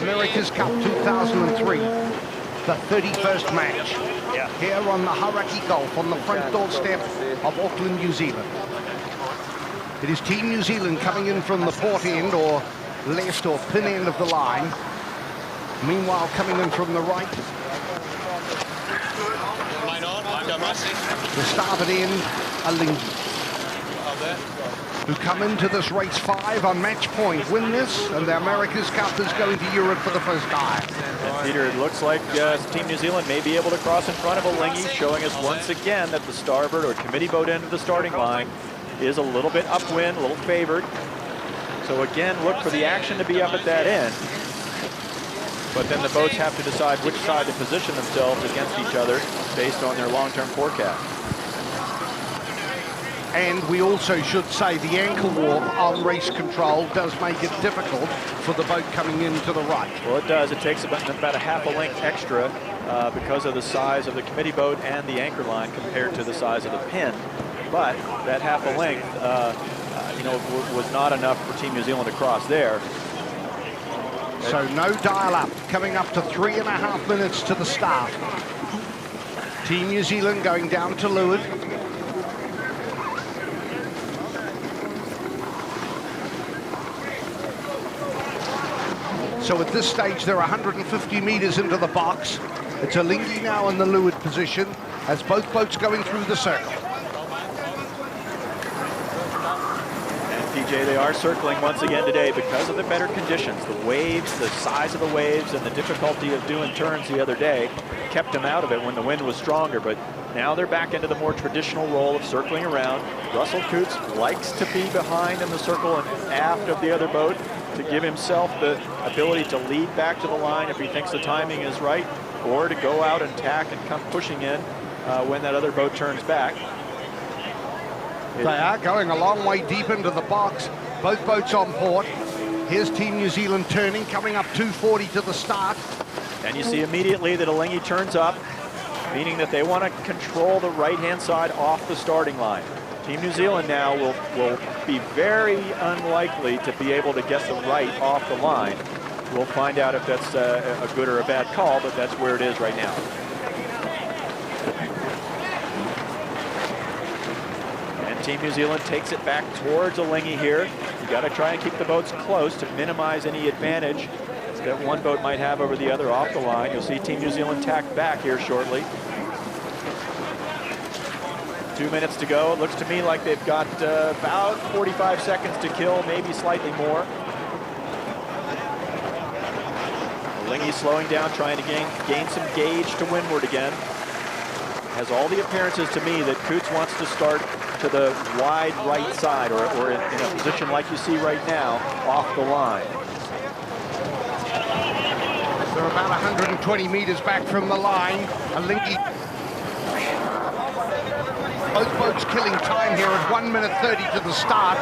America's Cup 2003, the 31st match. Here on the Hauraki Gulf on the front doorstep of Auckland, New Zealand. It is Team New Zealand coming in from the port end or left or pin end of the line. Meanwhile, coming in from the right, the starboard end, Alinghi, who come into this race 5 on match point, win this, and the America's Cup is going to Europe for the first time. And Peter, it looks like Team New Zealand may be able to cross in front of Alinghi, showing us once again that the starboard or committee boat end of the starting line is a little bit upwind, a little favored. So again, look for the action to be up at that end. But then the boats have to decide which side to position themselves against each other based on their long-term forecast. And we also should say the ankle warp on race control does make it difficult for the boat coming in to the right. Well, it does. It takes about a half a length extra because of the size of the committee boat and the anchor line compared to the size of the pin. But that half a length, you know, was not enough for Team New Zealand to cross there. So no dial up, coming up to 3.5 minutes to the start. Team New Zealand going down to leeward. So at this stage, they're 150 meters into the box. It's Alinghi now in the leeward position as both boats going through the circle. And PJ, PJ. They are circling once again today because of the better conditions. The waves, the size of the waves, and the difficulty of doing turns the other day kept them out of it when the wind was stronger. But now they're back into the more traditional role of circling around. Russell Coutts likes to be behind in the circle and aft of the other boat to give himself the ability to lead back to the line if he thinks the timing is right, or to go out and tack and come pushing in when that other boat turns back. They are going a long way deep into the box. Both boats on port. Here's Team New Zealand turning, coming up 240 to the start. And you see immediately that Alinghi turns up, meaning that they want to control the right-hand side off the starting line. Team New Zealand now will be very unlikely to be able to get the right off the line. We'll find out if that's a good or a bad call, but that's where it is right now. Team New Zealand takes it back towards Alinghi here. You got to try and keep the boats close to minimize any advantage that one boat might have over the other off the line. You'll see Team New Zealand tack back here shortly. 2 minutes to go. It looks to me like they've got about 45 seconds to kill, maybe slightly more. Alinghi slowing down, trying to gain some gauge to windward again. Has all the appearances to me that Coutts wants to start to the wide right side, or in a position like you see right now, off the line. They're about 120 meters back from the line. Alinghi. Both boats killing time here at 1 minute 30 to the start.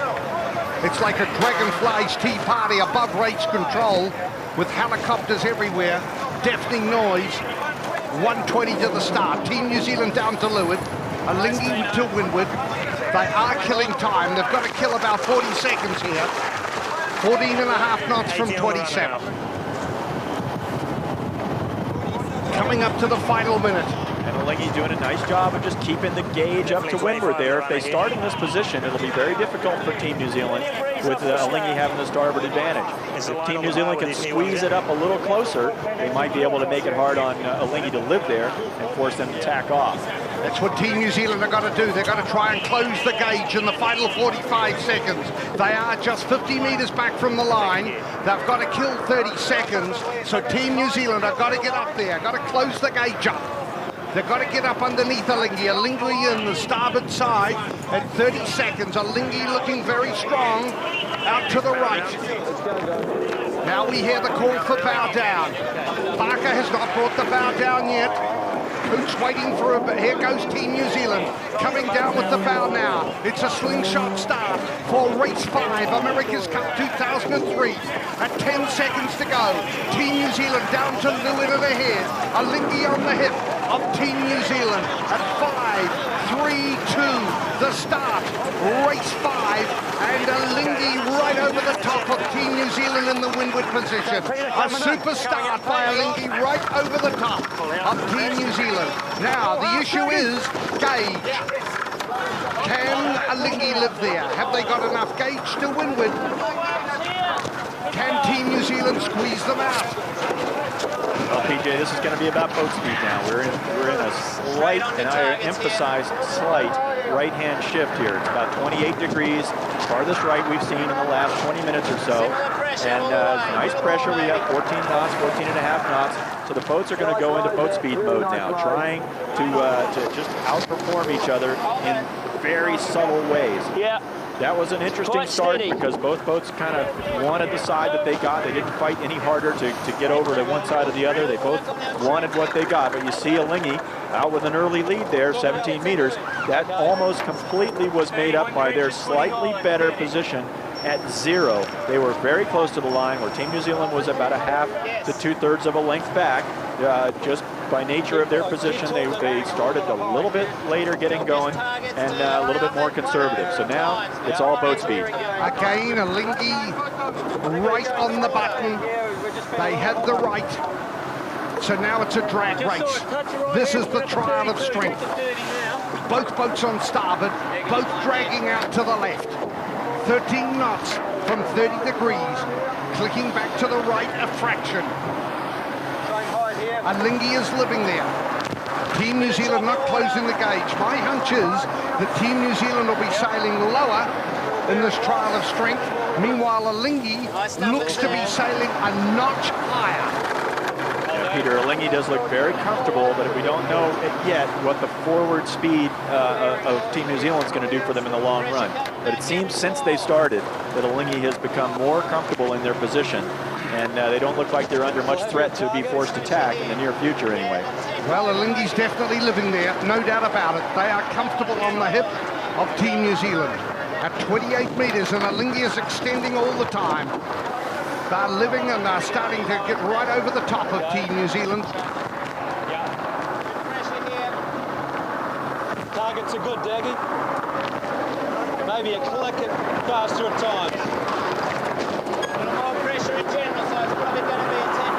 It's like a dragonfly's tea party above race control with helicopters everywhere, deafening noise. 120 to the start. Team New Zealand down to leeward. Alinghi to windward. They are killing time. They've got to kill about 40 seconds here. 14 and a half knots from 27. Coming up to the final minute. And Alinghi doing a nice job of just keeping the gauge up to windward there. If they start in this position, it'll be very difficult for Team New Zealand with Alinghi having the starboard advantage. If Team New Zealand can squeeze it up a little closer, they might be able to make it hard on Alinghi to live there and force them to tack off. That's what Team New Zealand are going to do. They're going to try and close the gauge in the final 45 seconds. They are just 50 meters back from the line. They've got to kill 30 seconds. So Team New Zealand have got to get up there, got to close the gauge up. They've got to get up underneath Alinghi. Alinghi in the starboard side at 30 seconds. Alinghi looking very strong. Out to the right. Now we hear the call for bow down. Barker has not brought the bow down yet. Coutts waiting for a bit. Here goes Team New Zealand coming down with the bow now. It's a slingshot start for race 5, America's Cup 2003. At 10 seconds to go. Team New Zealand down to leeward and ahead. Alinghi on the hip of Team New Zealand at 5, 3, 2, the start. Race 5, and Alinghi right over the top of Team New Zealand in the windward position. A super start by Alinghi right over the top of Team New Zealand. Now, the issue is gauge. Can Alinghi live there? Have they got enough gauge to windward? Can Team New Zealand squeeze them out? Well, PJ, this is going to be about boat speed now. We're in a slight, and I emphasize slight, right-hand shift here. It's about 28 degrees, farthest right we've seen in the last 20 minutes or so. And nice pressure. We got 14 knots, 14 and a half knots. So the boats are going to go into boat speed mode now, trying to just outperform each other in very subtle ways. Yeah. That was an interesting start because both boats kind of wanted the side that they got. They didn't fight any harder to get over to one side or the other. They both wanted what they got. But you see Alinghi out with an early lead there, 17 meters. That almost completely was made up by their slightly better position at 0. They were very close to the line where Team New Zealand was about a half to 2/3 of a length back. Just by nature of their position, they started a little bit later getting going and a little bit more conservative. So now it's all boat speed. Again, Alinghi right on the button. They had the right. So now it's a drag race. This is the trial of strength. Both boats on starboard, both dragging out to the left. 13 knots from 30 degrees, clicking back to the right a fraction. Alinghi is living there. Team New Zealand not closing the gauge. My hunch is that Team New Zealand will be sailing lower in this trial of strength. Meanwhile, Alinghi looks to be sailing a notch higher. Peter, Alinghi does look very comfortable, but if we don't know yet what the forward speed of Team New Zealand is going to do for them in the long run. But it seems since they started that Alinghi has become more comfortable in their position, and they don't look like they're under much threat to be forced to tack in the near future anyway. Well, Alinghi's definitely living there, no doubt about it. They are comfortable on the hip of Team New Zealand. At 28 metres, and Alinghi is extending all the time. They're living and they're starting to get right over the top of Team New Zealand. Targets are good, Daggy. Maybe a click it faster at times. A little more pressure in general, so it's probably going to be a 10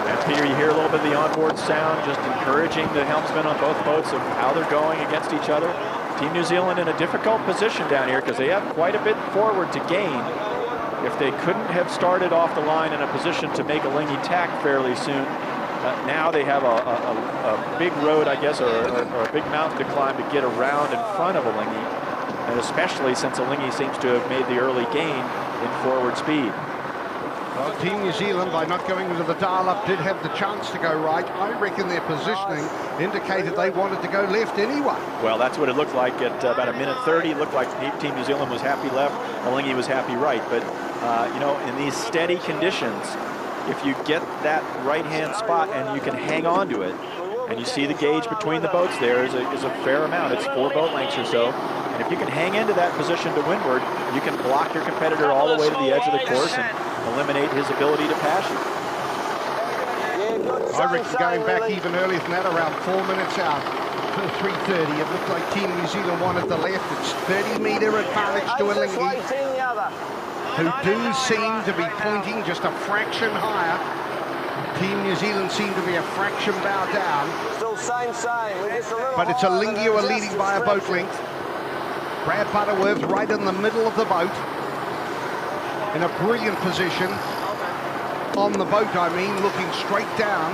And Peter, you hear a little bit of the onboard sound, just encouraging the helmsmen on both boats of how they're going against each other. Team New Zealand in a difficult position down here because they have quite a bit forward to gain. If they couldn't have started off the line in a position to make Alinghi tack fairly soon, now they have a big road, I guess, or a big mountain to climb to get around in front of Alinghi, and especially since Alinghi seems to have made the early gain in forward speed. Well, Team New Zealand, by not going into the dial-up, did have the chance to go right. I reckon their positioning indicated they wanted to go left anyway. Well, that's what it looked like at about 1:30. It looked like Team New Zealand was happy left, Alinghi was happy right. But, you know, in these steady conditions, if you get that right-hand spot and you can hang on to it, and you see the gauge between the boats there is a fair amount. It's 4 boat lengths or so. And if you can hang into that position to windward, you can block your competitor all the way to the edge of the course and eliminate his ability to pass you. I reckon going back even earlier than that, around 4 minutes out, 3:30, it looked like Team New Zealand wanted the left. It's 30-metre advantage to Alinghi, who do seem to be pointing just a fraction higher. Team New Zealand seem to be a fraction bow down. Still same. But it's Alinghi who are leading by a boat length. Brad Butterworth right in the middle of the boat, in a brilliant position. On the boat, I mean, looking straight down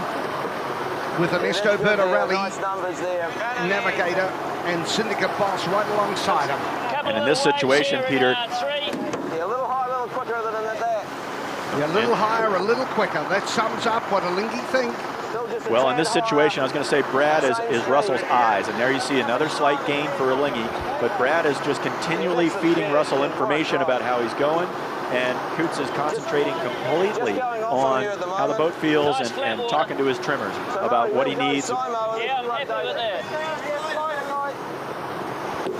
with Ernesto Bertarelli, navigator, and syndicate boss right alongside him. And in this situation, Peter, Yeah, a little higher, a little quicker than that. Yeah, a little higher, a little quicker. That sums up what Alinghi think. well, in this situation, I was going to say Brad is Russell's eyes, and there you see another slight gain for Alinghi, but Brad is just continually feeding Russell information about how he's going, and Coutts is concentrating completely on how the boat feels and talking to his trimmers about what he needs.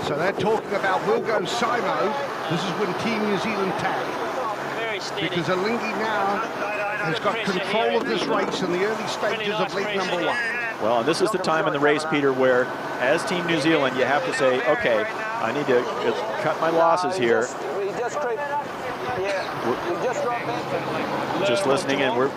So they're talking about we'll go Simo. This is when Team New Zealand tack. Because Alinghi now has got control of this race in the early stages of leg number 1. Well, and this is the time in the race, Peter, where as Team New Zealand, you have to say, okay, I need to cut my losses here. Just listening, and we're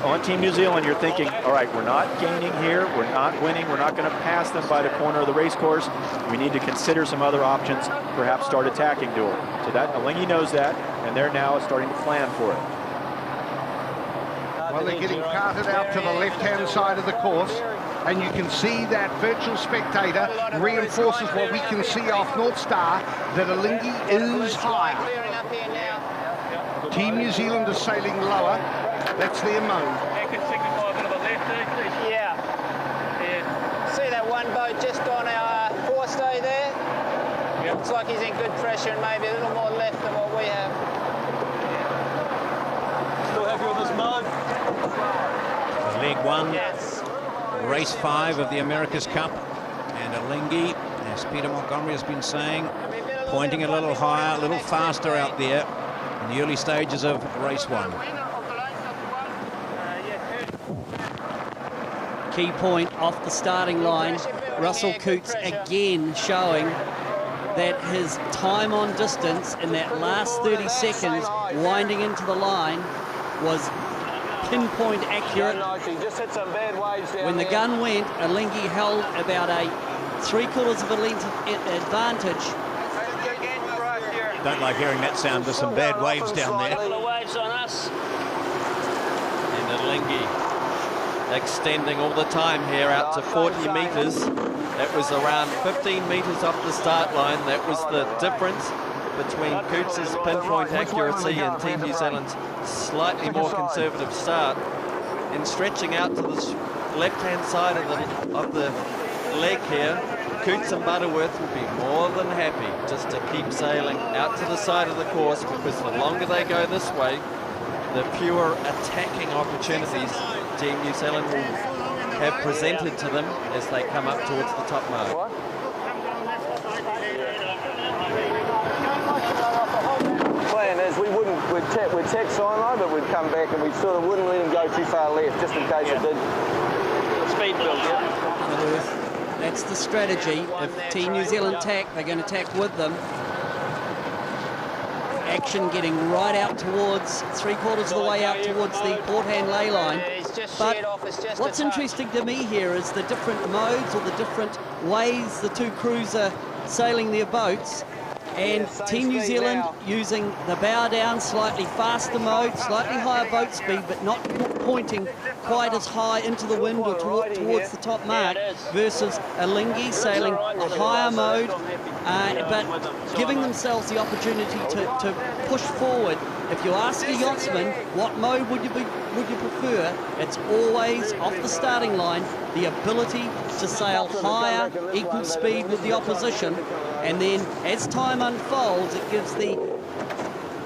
on Team New Zealand, you're thinking, all right, we're not gaining here, we're not winning, we're not going to pass them by the corner of the race course. We need to consider some other options, perhaps start attacking duel. So that Alinghi knows that, and they're now starting to plan for it. Well, they're getting carted out to the left-hand side of the course, and you can see that virtual spectator reinforces what we can see off North Star, that Alinghi is higher. Team New Zealand is sailing lower. That's their mode. Yeah. See that one boat just on our forestay there? Looks like he's in good pressure and maybe a little more left than what we have. Still happy with this mode? Leg 1, race 5 of the America's Cup, and Alinghi, as Peter Montgomery has been saying, pointing a little higher, a little faster out there in the early stages of race 1. Key point off the starting line, Russell Coutts again showing that his time on distance in that last 30 seconds winding into the line was pinpoint accurate. When the gun went, Alinghi held about a 3/4 of a length advantage. Don't like hearing that sound. There's some bad waves down there. Waves on us. And Alinghi extending all the time here out to 40 metres. It was around 15 metres off the start line. That was the difference between Coots' pinpoint accuracy and Team New Zealand's slightly more conservative start. In stretching out to the left-hand side of the leg here, Coots and Butterworth will be more than happy just to keep sailing out to the side of the course, because the longer they go this way, the fewer attacking opportunities Team New Zealand will have presented to them as they come up towards the top mark. Plan is we'd tack Sinai, but we'd come back and we sort of wouldn't let him go too far left, just in case it did. Speed build, That's the strategy. If Team New Zealand tack, they're going to tack with them. Action getting right out towards, 3/4 of the way out towards the port-hand lay line. But what's interesting to me here is the different modes or the different ways the two crews are sailing their boats. And Team New Zealand using the bow down, slightly faster mode, slightly higher boat speed, but not pointing quite as high into the wind or towards the top mark, versus Alinghi sailing a higher mode, but giving themselves the opportunity to push forward. If you ask a yachtsman, what mode would you prefer? It's always off the starting line, the ability to sail higher, equal speed with the opposition, and then as time unfolds, it gives the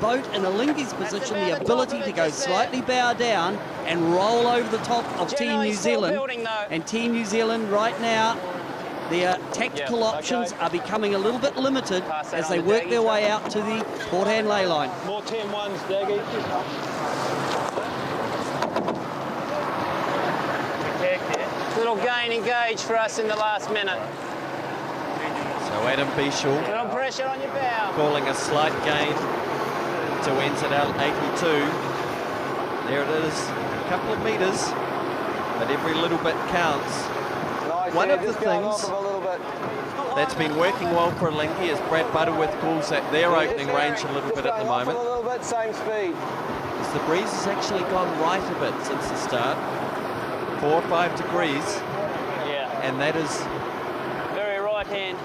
boat in Alinghi's position the ability to go slightly bow down and roll over the top of Team New Zealand. And Team New Zealand right now, their tactical options are becoming a little bit limited as they work their way out to the port-hand lay line. More 10-1s, Daggy. Little gain engaged for us in the last minute. So Adam Bichel Little pressure on your bow. calling a slight gain to NZL 82. There it is, a couple of metres, but every little bit counts. One of the things that's been working well for Alinghi is Brad Butterworth calls that their opening range a little bit at the moment. Same speed. As the breeze has actually gone right a bit since the start, 4 or 5 degrees, and that is very right hand.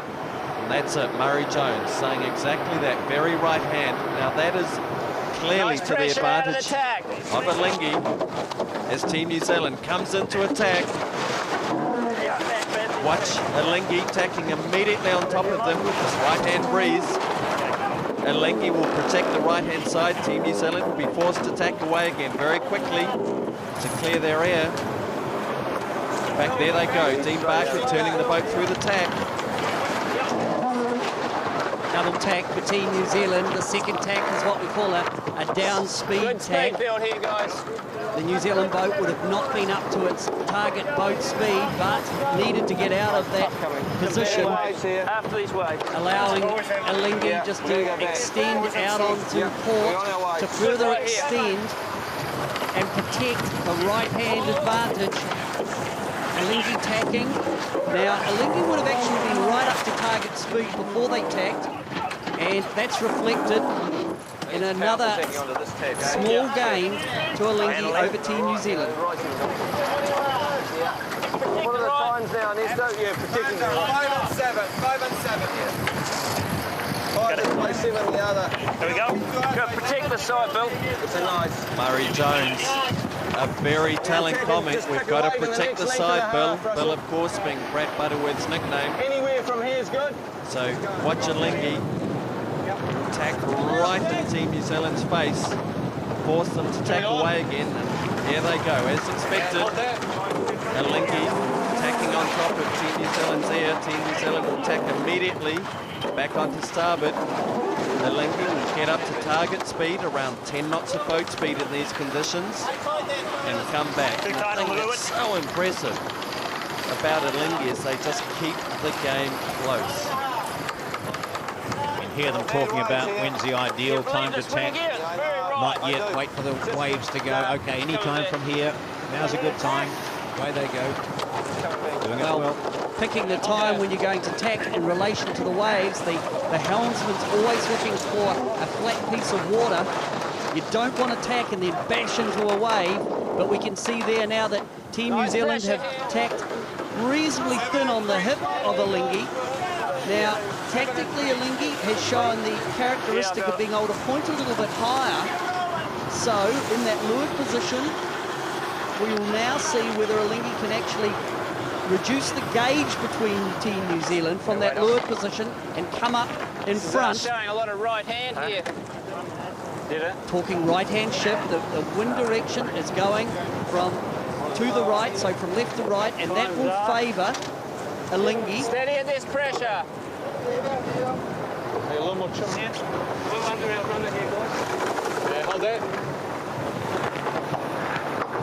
And that's it, Murray Jones saying exactly that, very right hand. Now that is clearly to the advantage of Alinghi as Team New Zealand comes into attack. Watch Alinghi tacking immediately on top of them with this right-hand breeze. Alinghi will protect the right-hand side. Team New Zealand will be forced to tack away again very quickly to clear their air. Back there they go. Dean Barker turning the boat through the tack. Double tack for Team New Zealand. The second tack is what we call a down speed tack. Build here, guys. The New Zealand boat would have not been up to its target boat speed, but needed to get out of that position, After these waves. allowing Alinghi just to extend out onto port to further extend and protect the right-hand advantage. Alinghi tacking. Now, Alinghi would have actually been right up to target speed before they tacked, and that's reflected in another small gain to Alinghi over Team New Zealand. What are the times now, Nesto? Yeah, protecting the right. 5 and 7. 5 and 7. 5 this way, 7 the other. There we go. Go protect the side, Bill. It's a nice. Murray Jones, a very telling comment. We've got to protect the side, Bill. Bill, of course, being Brad Butterworth's nickname. Anywhere from here is good. So watch Alinghi tack right in Team New Zealand's face, force them to tack away again, and here they go, as expected. Alinghi tacking on top of Team New Zealand's air. Team New Zealand will tack immediately back onto starboard. Alinghi will get up to target speed, around 10 knots of boat speed in these conditions, and come back. And the thing that's so impressive about Alinghi is they just keep the game close. Hear them talking about when's the ideal time to tack. Not yet, wait for the waves to go. Okay, any time from here, now's a good time. Away they go. Doing it well. Picking the time when you're going to tack in relation to the waves, the helmsman's always looking for a flat piece of water. You don't want to tack and then bash into a wave. But we can see there now that Team New Zealand have tacked reasonably thin on the hip of Alinghi. Now, tactically, Alinghi has shown the characteristic of being able to point a little bit higher. So, in that lured position, we will now see whether Alinghi can actually reduce the gauge between Team New Zealand from that lured position and come up in front. Showing a lot of right hand here. Talking right-hand shift, the wind direction is going from to the right, so from left to right, and that will favour Alinghi. Steady at this pressure. A little more chum. Yeah. Move under our runner here, guys. Yeah, hold that.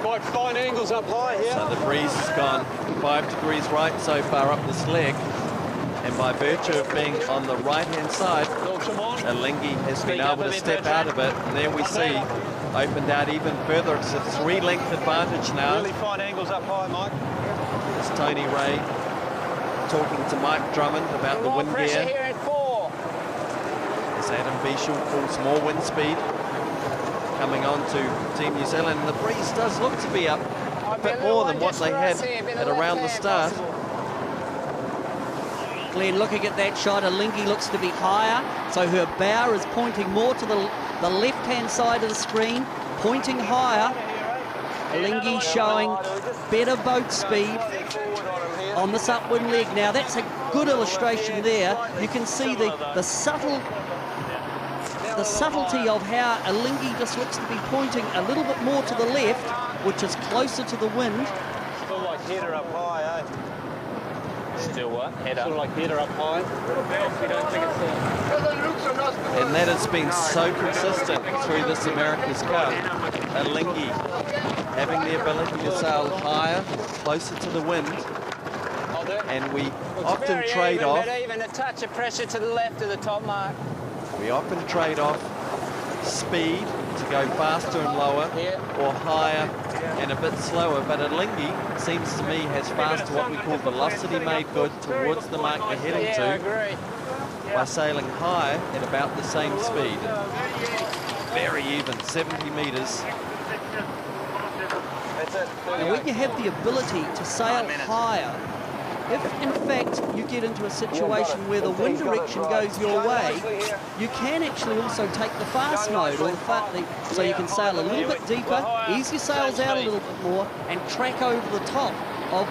Quite fine angles up high here. So the breeze has gone 5 degrees right so far up this leg. And by virtue of being on the right-hand side, Alinghi has been able to step out of it. And there we see, opened out even further. It's a 3-length advantage now. Really fine angles up high, Mike. It's Tony Ray talking to Mike Drummond about the wind pressure gear. here in 4. As Adam Bichel pulls more wind speed coming on to Team New Zealand. And the breeze does look to be up a bit more than what they had at around the start. Glenn, looking at that shot, Alinghi looks to be higher, so her bow is pointing more to the left-hand side of the screen, pointing higher. Alinghi showing better boat speed on this upwind leg. Now, that's a good illustration there. You can see the subtlety of how Alinghi just looks to be pointing a little bit more to the left, which is closer to the wind. Still like header up high, eh? Still what? Head up. Sort of like header up high. You don't think it's And that has been so consistent through this America's Cup. Alinghi having the ability to sail higher, closer to the wind. And we often trade off. Even a touch of pressure to the left of the top mark. We often trade off speed to go faster and lower, or higher and a bit slower. But Alinghi seems to me has fast what we call velocity made good towards the mark they're heading to by sailing high at about the same speed. Very even, 70 metres. And when you have the ability to sail higher, if in fact you get into a situation where the wind direction goes your way, you can actually also take the fast mode, or so you can sail a little bit deeper, ease your sails out a little bit more, and track over the top of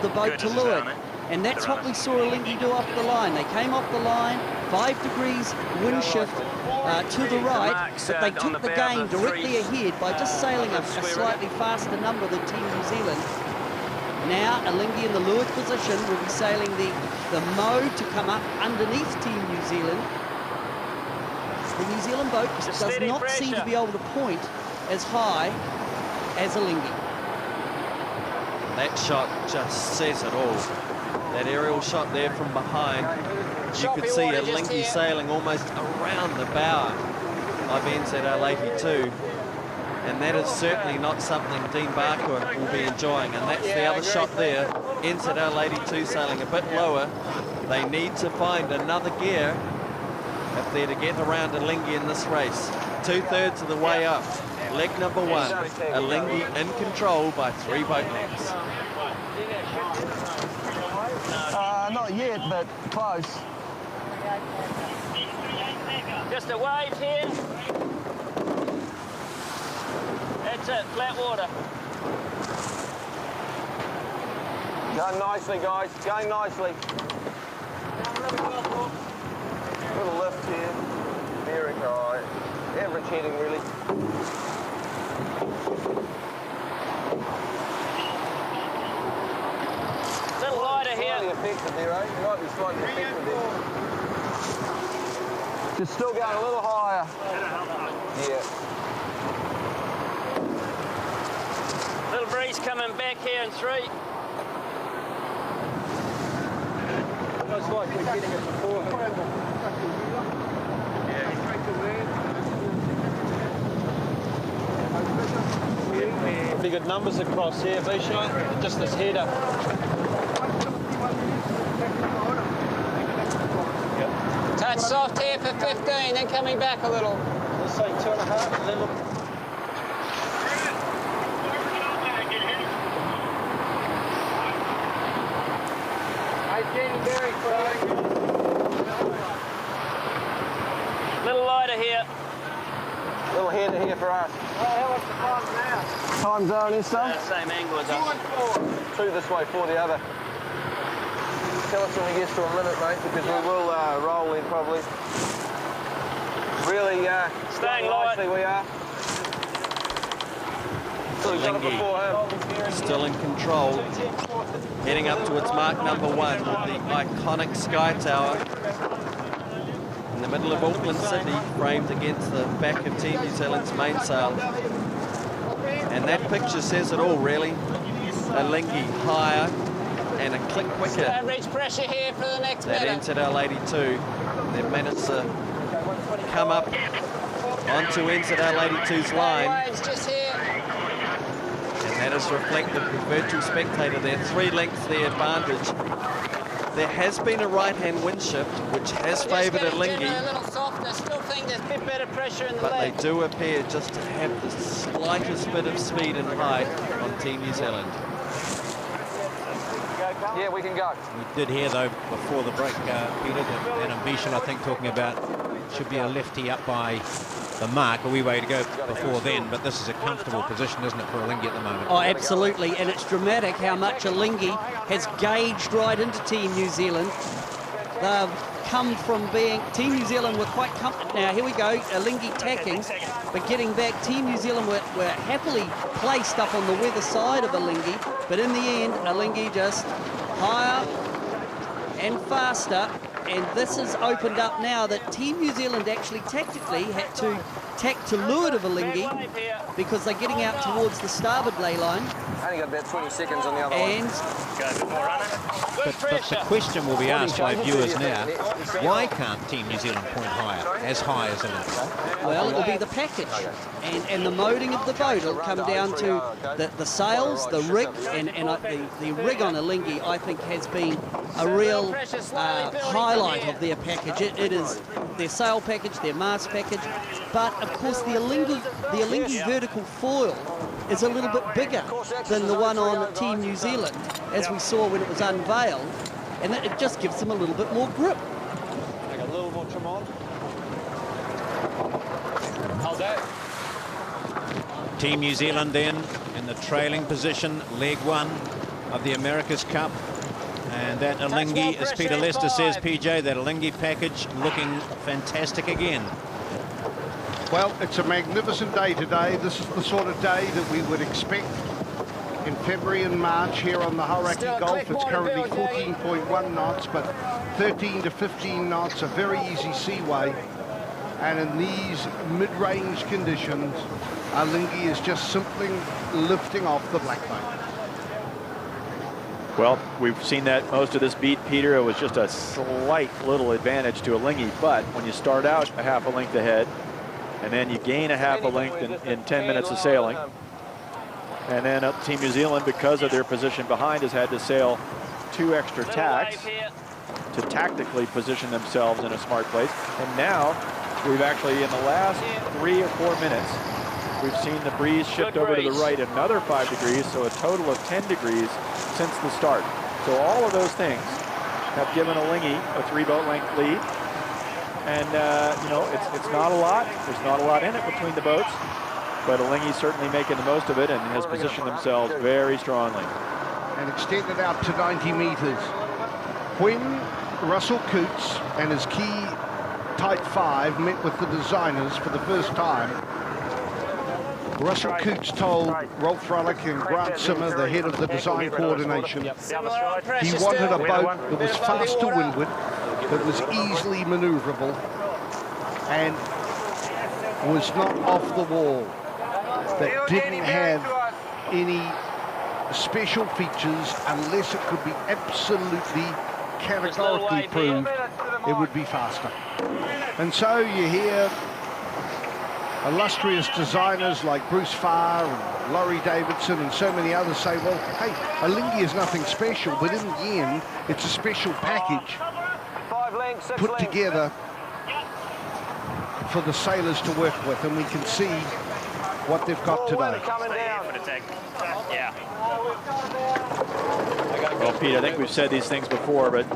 the boat to leeward. And that's what we saw Alinghi do off the line. They came off the line, 5 degrees wind shift to the right, but they took the game directly ahead by just sailing a slightly faster number than Team New Zealand. Now, Alinghi in the leeward position will be sailing the mode to come up underneath Team New Zealand. The New Zealand boat does not seem to be able to point as high as Alinghi. That shot just says it all. That aerial shot there from behind, you could see Alinghi sailing almost around the bow of NZL82. And that is certainly not something Dean Barker will be enjoying. And that's the other shot there. NZL82 sailing a bit lower. They need to find another gear if they're to get around Alinghi in this race. 2/3 of the way up. Leg number 1. Alinghi in control by 3 boat lengths. Not yet, but close. Just a wave here. That's it, flat water. Going nicely, guys. Going nicely. Little lift here. Very high. Average heading, really. Little lighter here. Slightly affected there, eh? You might be slightly affected there. Just still going a little higher. Yeah. Little breeze coming back here in 3. Looks like we're getting it before. Pretty good numbers across here, Bichel. Just this header. Touch soft here for 15, then coming back a little. Let's say 2.5, and then look. Little lighter here. Little header here for us. What's the time now? Time zone is stuff? Same angle as us. 2 this way, 4 the other. Tell us when he gets to a minute, mate, because we will roll in probably. Really staying light. We are. Still in control, heading up to its mark number 1 with the iconic Sky Tower in the middle of Auckland City, framed against the back of Team New Zealand's mainsail. And that picture says it all, really. Alinghi higher and a click quicker. Average pressure here for the next That minute. entered our 82. They've managed to come up onto entered our 82's line. Waves just here. And that is reflected with virtual spectator there. 3 lengths the advantage. There has been a right-hand wind shift, which has favoured Alinghi. A little softer. Still think there's a bit better pressure in the But they legs. do appear just to have the slightest bit of speed and height on Team New Zealand. Yeah, we can go. We did hear, though, before the break, Peter, that Adam Beecham, I think, talking about should be a lefty up by the mark. A wee way to go before then, but this is a comfortable position, isn't it, for Alinghi at the moment? Oh, absolutely, and it's dramatic how much Alinghi has gauged right into Team New Zealand. They've come from being... Team New Zealand were quite comfortable. Now, here we go, Alinghi tacking, but getting back, Team New Zealand were happily placed up on the weather side of Alinghi, but in the end, Alinghi just higher and faster. And this has opened up now that Team New Zealand actually tactically had to tack to leeward of Alinghi because they're getting out towards the starboard ley line. Only got about 20 seconds on the other and But the question will be asked by viewers now, why can't Team New Zealand point higher, as high as Alinghi? Well, it will be the package and the moding of the boat. It'll come down to the sails, the rig, and the rig on Alinghi, I think, has been a real highlight of their package. It is their sail package, their mast package, but of course the Alinghi vertical foil is a little bit bigger than the one on Team New Zealand, as we saw when it was unveiled, and it just gives them a little bit more grip. Take a little more trim on. Hold that. Team New Zealand then in the trailing position, leg 1 of the America's Cup. And that Alinghi, as Peter Lester says, PJ, that Alinghi package looking fantastic again. Well, it's a magnificent day today. This is the sort of day that we would expect in February and March here on the Hauraki Gulf. It's currently 14.1 knots, but 13 to 15 knots, a very easy seaway. And in these mid-range conditions, Alinghi is just simply lifting off the blackbone. Well, we've seen that most of this beat, Peter. It was just a slight little advantage to Alinghi, but when you start out a half a length ahead, and then you gain a half a length in 10 minutes of sailing, and then Team New Zealand, because of their position behind, has had to sail 2 extra tacks to tactically position themselves in a smart place. And now, we've actually, in the last 3 or 4 minutes, we've seen the breeze shift over to the right another 5 degrees, so a total of 10 degrees since the start. So all of those things have given Alinghi a 3-boat length lead. And, you know, it's not a lot. There's not a lot in it between the boats. But Alinghi's certainly making the most of it and has positioned themselves very strongly. And extended out to 90 meters. When Russell Coutts and his key Type 5 met with the designers for the first time, Russell Coutts told Rolf Fröhlich and Grant Simmer, the head of the design coordination, he wanted a boat that was fast to windward, that was easily maneuverable, and was not off the wall, that didn't have any special features unless it could be absolutely categorically proved it would be faster. And so you hear illustrious designers like Bruce Farr and Laurie Davidson and so many others say, well, hey, Alinghi is nothing special, but in the end, it's a special package put together for the sailors to work with, and we can see what they've got today. Yeah. Well, Pete, I think we've said these things before, but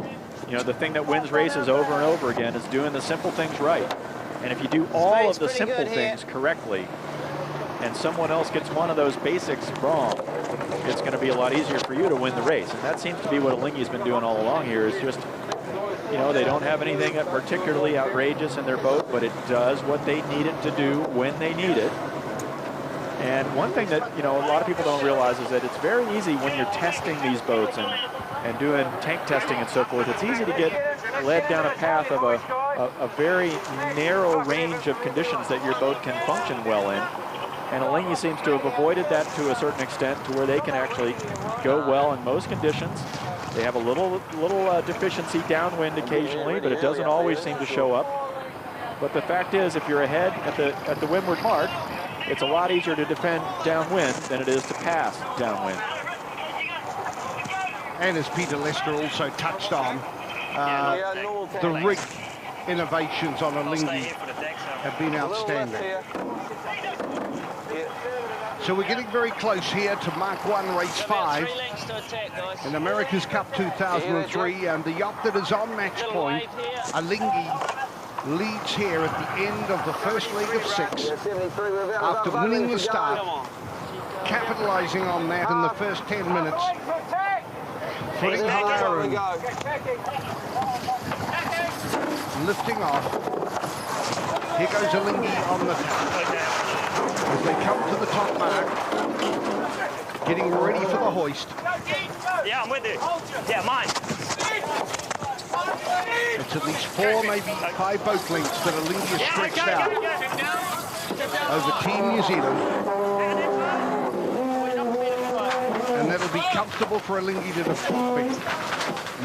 you know, the thing that wins races over and over again is doing the simple things right. And if you do all of the simple things correctly, and someone else gets one of those basics wrong, it's going to be a lot easier for you to win the race. And that seems to be what Alinghi's been doing all along here, is just, you know, they don't have anything particularly outrageous in their boat, but it does what they need it to do when they need it. And one thing that, you know, a lot of people don't realize is that it's very easy when you're testing these boats and doing tank testing and so forth, it's easy to get led down a path of a very narrow range of conditions that your boat can function well in. And Alinghi seems to have avoided that to a certain extent, to where they can actually go well in most conditions. They have a little deficiency downwind occasionally, but it doesn't always seem to show up. But the fact is, if you're ahead at the windward mark, it's a lot easier to defend downwind than it is to pass downwind. And as Peter Lester also touched on, the rig innovations on Alinghi have been outstanding. So we're getting very close here to Mark 1 race 5 in America's Cup 2003, and the yacht that is on match point, Alinghi, leads here at the end of the first leg of 6 after winning the start, capitalizing on that in the first 10 minutes, footing higher and lifting off. Here goes Alinghi on the top as they come to the top mark, getting ready for the hoist. Yeah, I'm with you. Yeah, mine. It's at least 4, maybe 5 boat lengths that Alinghi has stretched out over Team New Zealand. And that'll be comfortable for Alinghi to defeat.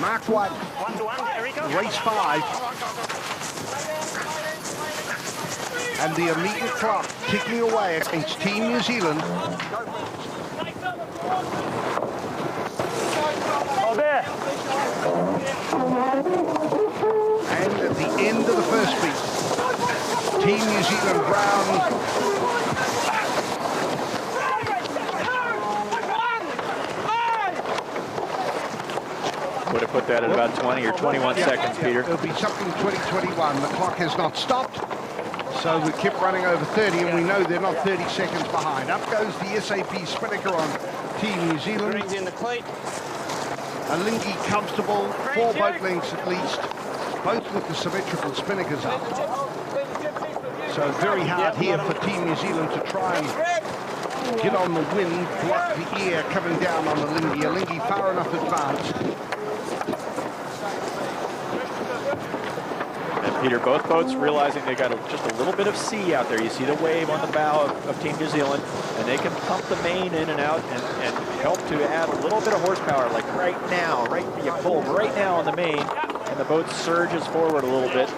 Mark 1, race 5. And the immediate clock ticking away against Team New Zealand. Oh, there. And at the end of the first beat, Team New Zealand Brown would have put that at about 20 or 21 seconds, Peter. It'll be something 2021. The clock has not stopped, so we kept running over 30, and we know they're not 30 seconds behind. Up goes the SAP Spinnaker on Team New Zealand. Brings in the cleat. Alinghi comfortable, 4 boat lengths at least, both with the symmetrical spinnakers up. So very hard here for Team New Zealand to try and get on the wind, block the air coming down on Alinghi. Alinghi far enough advanced. Peter, both boats realizing they got just a little bit of sea out there. You see the wave on the bow of Team New Zealand, and they can pump the main in and out and help to add a little bit of horsepower, like right now, you pull right now on the main, and the boat surges forward a little bit.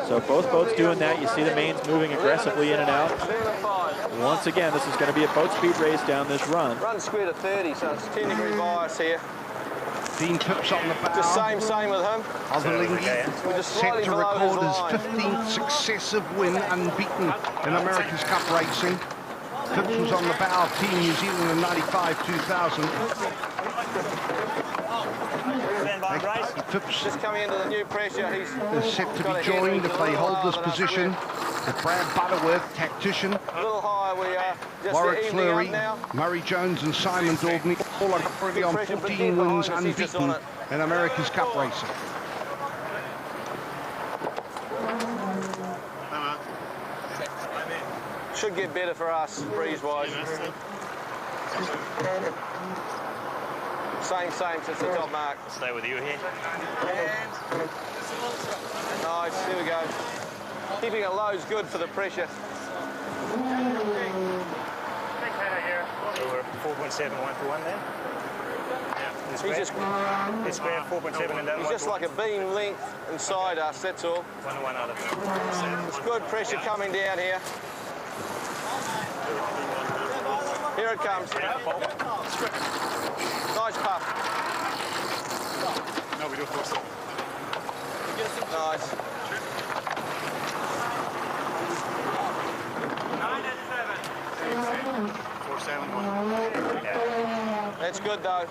So both boats doing that. You see the mains moving aggressively in and out. Once again, this is going to be a boat speed race down this run. Run square to 30, so it's 10-degree bias here. Dean Phipps on the bow. Just same with him. Of Alinghi, We're just set slightly to below record his his line. 15th successive win unbeaten in America's Cup racing. Phipps was on the bow of Team New Zealand in 95-2000. Phipps just coming into the new pressure. He's is set to be joined if they hold this position with Brad Butterworth, tactician, a little higher we are. Just Warwick evening Fleury, up now. Murray Jones and Simon Daubney, all are currently on 14 wins unbeaten in America's Cup racing. Should get better for us, breeze-wise. Same since the top mark. Stay with you here. Nice, here we go. Keeping it low is good for the pressure. So we're 4.7, 1 for 1 there. He's just, it's square 4.7 and that he's just like a beam length inside us, that's all. 1 to 1 other. It's good pressure coming down here. Here it comes. Nice puff. No, we do 4.7. Nice. Yeah. That's good though.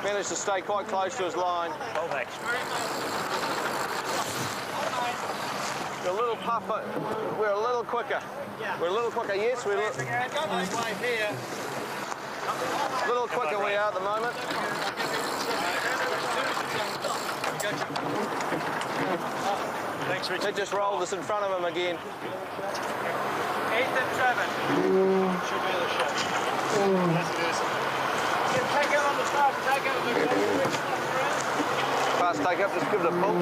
managed to stay quite close to his line. We're a little puffer. We're a little quicker. We're a little quicker. Yes, we're a little quicker we are at the moment. Thanks, Richard. They just rolled us in front of him again. 8 and 7. Should be the shot. Yes, it is. Take it on the top. Take it on the top. Fast take up, just give it a pull.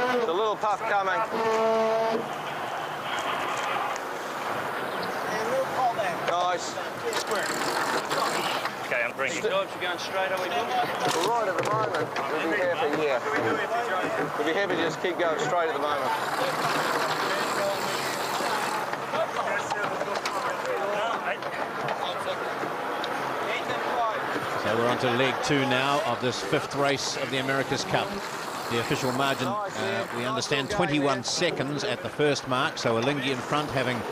There's a little puff coming. Nice. Okay, I'm bringing. George, you're going straight, are we doing? We're right at the moment. We'll be happy here. We'll be happy to just keep going straight at the moment. So we're on to leg 2 now of this 5th race of the America's Cup. The official margin, we understand, 21 seconds at the first mark. So Alinghi in front, having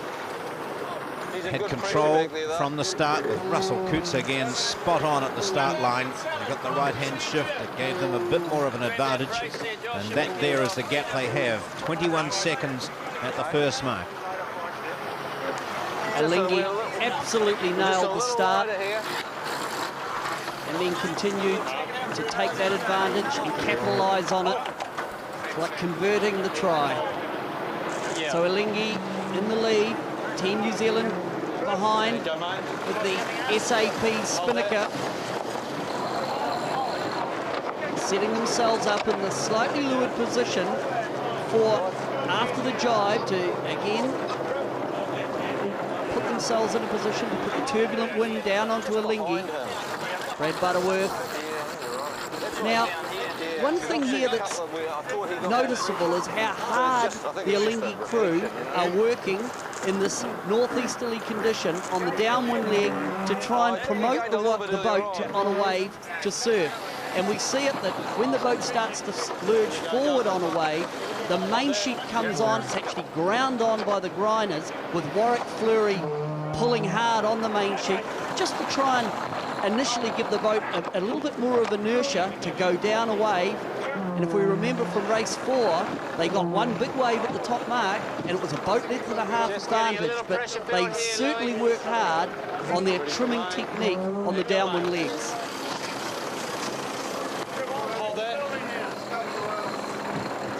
had control from the start, with Russell Coutts again spot on at the start line. They got the right-hand shift that gave them a bit more of an advantage, and that there is the gap they have. 21 seconds at the first mark. Alinghi absolutely nailed the start and then continued to take that advantage and capitalise on it. It's like converting the try. So Alinghi in the lead, Team New Zealand behind with the SAP Spinnaker, setting themselves up in the slightly leeward position for after the jibe to again put themselves in a position to put the turbulent wind down onto Alinghi. Brad Butterworth. Now, one thing here that's noticeable is how hard the Alinghi crew are working in this northeasterly condition on the downwind leg to try and promote the boat on a wave to surf. And we see it that when the boat starts to lurch forward on a wave, the main sheet comes on. It's actually ground on by the grinders, with Warwick Fleury pulling hard on the main sheet just to try and initially give the boat a little bit more of inertia to go down a wave. And if we remember from race 4, they got one big wave at the top mark, and it was a boat length and a half advantage, but they certainly worked hard on their trimming technique on the downwind legs.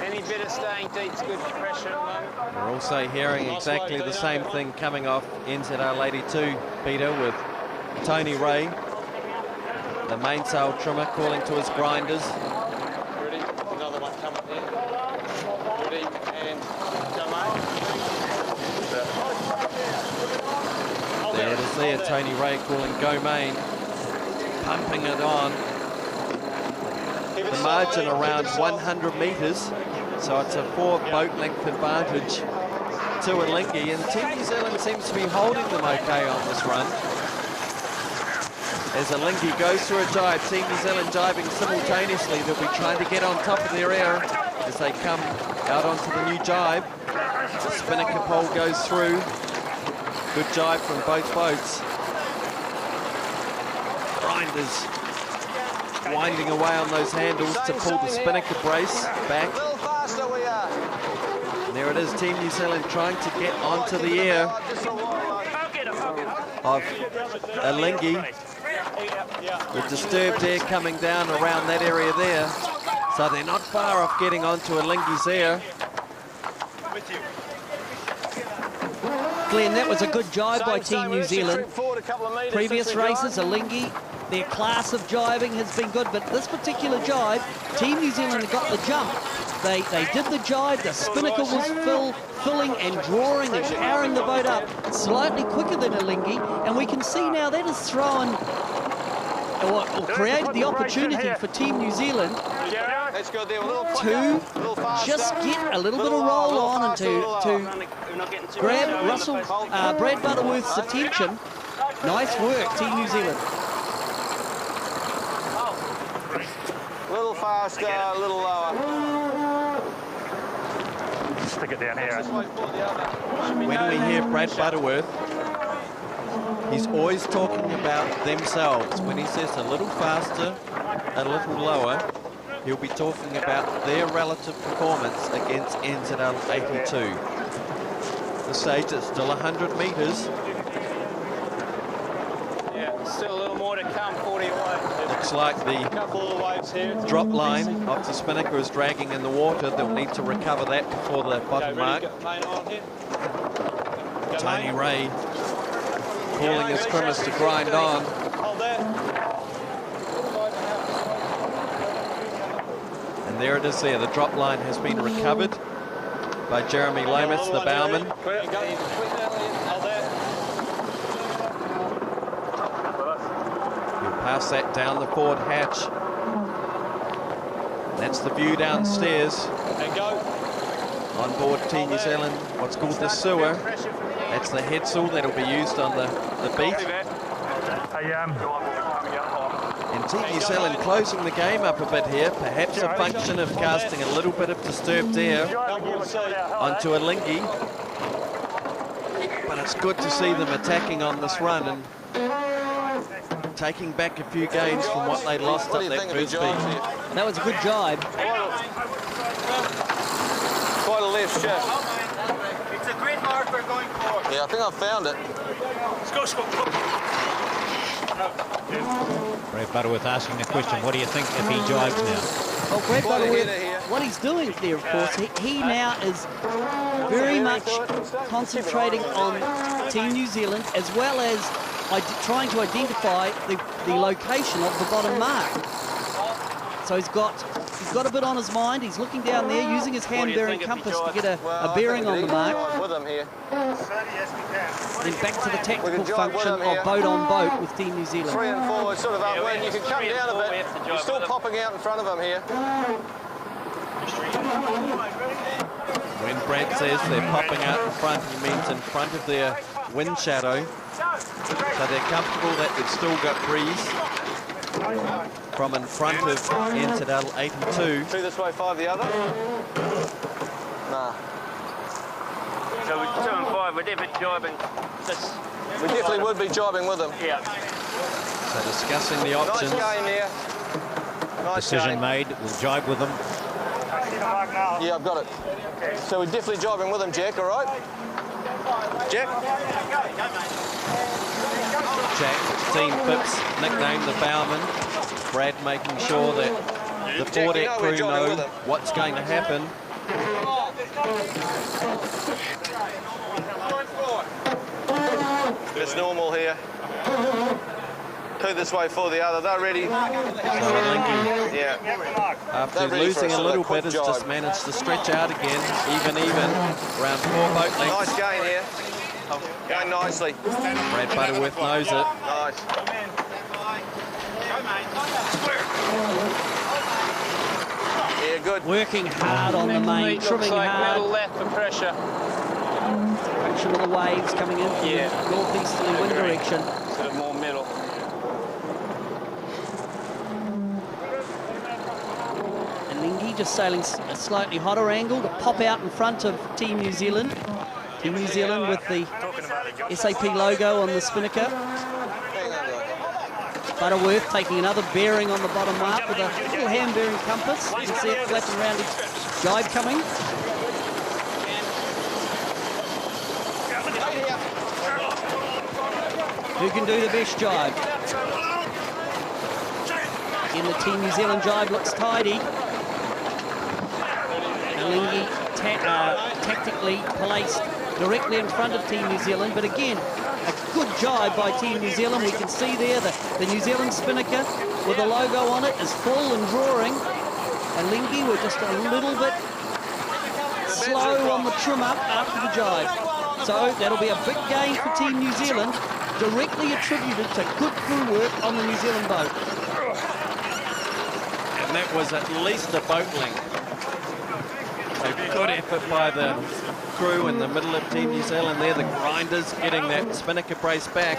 Any bit of staying deep's good pressure at the moment. We're also hearing exactly the same thing coming off NZR Lady 2, Peter, with Tony Ray, the mainsail trimmer, calling to his grinders. Ready? Another one coming in. Ready? And domain. There it is there, Tony Ray calling go main, pumping it on. The margin around 100 metres, so it's a 4 boat length advantage to Alinghi, and Team New Zealand seems to be holding them okay on this run. As Alinghi goes through a jibe, Team New Zealand jibing simultaneously. They'll be trying to get on top of their air as they come out onto the new jibe. The Spinnaker pole goes through. Good jibe from both boats. Grinders winding away on those handles to pull the Spinnaker brace back. And there it is, Team New Zealand trying to get onto the air of Alinghi. With disturbed air coming down around that area there. So they're not far off getting onto Alinghi's air. Glenn, that was a good jibe by Team New Zealand. Previous races, Alinghi, their class of jibing has been good, but this particular jibe, Team New Zealand got the jump. They did the jibe, the Spinnaker was filling and drawing and powering the boat up slightly quicker than Alinghi, and we can see now that has thrown or created the opportunity for Team New Zealand to just get a little bit of roll on and to grab Brad Butterworth's attention. Nice work, Team New Zealand. Little faster, a little lower. Stick it down here. When we hear Brad Butterworth, he's always talking about themselves. When he says a little faster, a little lower, he'll be talking about their relative performance against NZL 82. The stage is still 100 metres. Yeah, still a little more to come, 40 away. Looks like the couple of waves here. drop line of the Spinnaker is dragging in the water. They'll need to recover that before the bottom mark. Tony Ray calling his trimmers to grind on. Hold that. And there it is there. The drop line has been recovered by Jeremy Lomas, the bowman. He'll pass that down the forward hatch. That's the view downstairs. And go. On board Team New Zealand, what's called the sewer. That's the head sail that'll be used on the beat. And Team New Zealand closing the game up a bit here, perhaps a function of casting a little bit of disturbed air onto Alinghi. But it's good to see them attacking on this run and taking back a few gains from what they lost up that first beat. That was a good jibe. Quite a left shift. It's a great marker going forward. Yeah, I think I found it. Let's go. Brad Butterworth asking the question, what do you think if he jives now? Well, Brad Butterworth, what he's doing there, of course, he now is very much concentrating on Team New Zealand, as well as trying to identify the location of the bottom mark. So he's got a bit on his mind. He's looking down there, using his hand-bearing compass to get a bearing on the mark. With him here. Then back to the tactical function of boat on boat with Team New Zealand. 3 and 4 sort of upwind. You can come down a bit. You're still popping out in front of him here. When Brad says they're popping out in front, he means in front of their wind shadow. So they're comfortable that they've still got breeze from in front of NZL 82. 2 this way, 5 the other. Nah. So we're 2 and 5, we're definitely jibing this. We definitely would be jibing with them. Yeah. So discussing the options. Nice game there. Nice Decision game. made, we'll jibe with them. Yeah, I've got it. So we're definitely jibing with them, Jack, all right? Jack? Jack, Team Phipps, nicknamed the bowman. Brad making sure that the foredeck crew know what's going to happen. It's normal here. 2 this way, 4 the other. They're ready. Yeah. After losing a little bit, has just managed to stretch out again, even, around 4 boat lengths. Nice gain here. Going nicely. Brad Butterworth knows it. Nice. Yeah, good. Working hard on the main, trimming hard. Middle left for pressure. Direction of the waves coming in from the northeasterly wind direction. Sort of more middle. And Lingy just sailing a slightly hotter angle to pop out in front of Team New Zealand. Team New Zealand with the SAP logo on the spinnaker. Butterworth taking another bearing on the bottom mark with a little hand-bearing compass. You can see it flapping around his jibe coming. Who can do the best jibe? Again, the Team New Zealand jibe looks tidy. Alinghi tactically placed directly in front of Team New Zealand, but again, a good jibe by Team New Zealand. We can see there the New Zealand spinnaker with the logo on it is full and drawing. And Alinghi were just a little bit slow on the trim up after the jibe. So that'll be a big gain for Team New Zealand, directly attributed to good crew work on the New Zealand boat. And that was at least a boat length. A good effort by the crew in the middle of Team New Zealand there, the grinders getting that spinnaker brace back.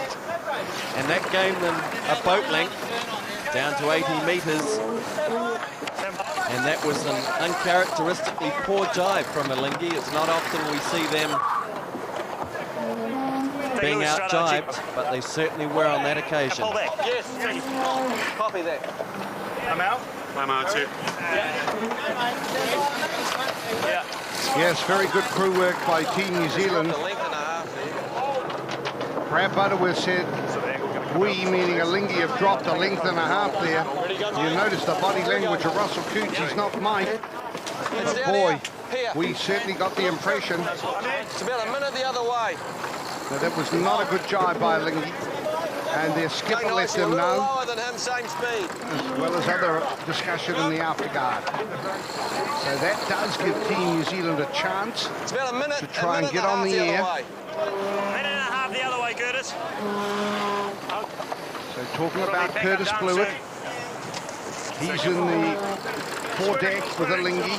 And that gave them a boat length down to 80 metres. And that was an uncharacteristically poor jibe from Alinghi. It's not often we see them being out-jibed, but they certainly were on that occasion. Yes, copy that. I'm out? I'm out too. Yeah. Yes, very good crew work by Team New Zealand. Brad Butterworth said, we, meaning Alinghi, have dropped a length and a half there. You notice the body language of Russell Coutts, he's not mine. But boy, we certainly got the impression. It's about a minute the other way. That was not a good jibe by Alinghi. And their skipper let them know, lower than him, same speed. as well as other discussion in the afterguard. So that does give Team New Zealand a chance to try and get on the air. Minute and a half the other way, Curtis. So talking about Curtis Blewett, he's in the foredeck with Alinghi.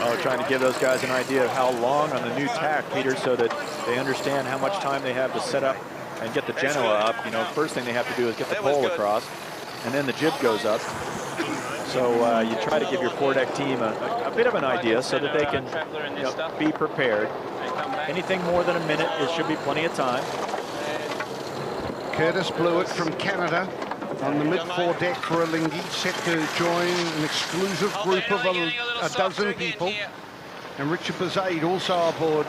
Oh, trying to give those guys an idea of how long on the new tack, Peter, so that they understand how much time they have to set up and get the Genoa up. You know, first thing they have to do is get the pole across, and then the jib goes up. So you try to give your foredeck team a bit of an idea so that they can be prepared. Anything more than a minute, it should be plenty of time. Curtis Blewett from Canada on the mid-foredeck for Alinghi, set to join an exclusive group of a dozen people. And Richard Bazade also aboard.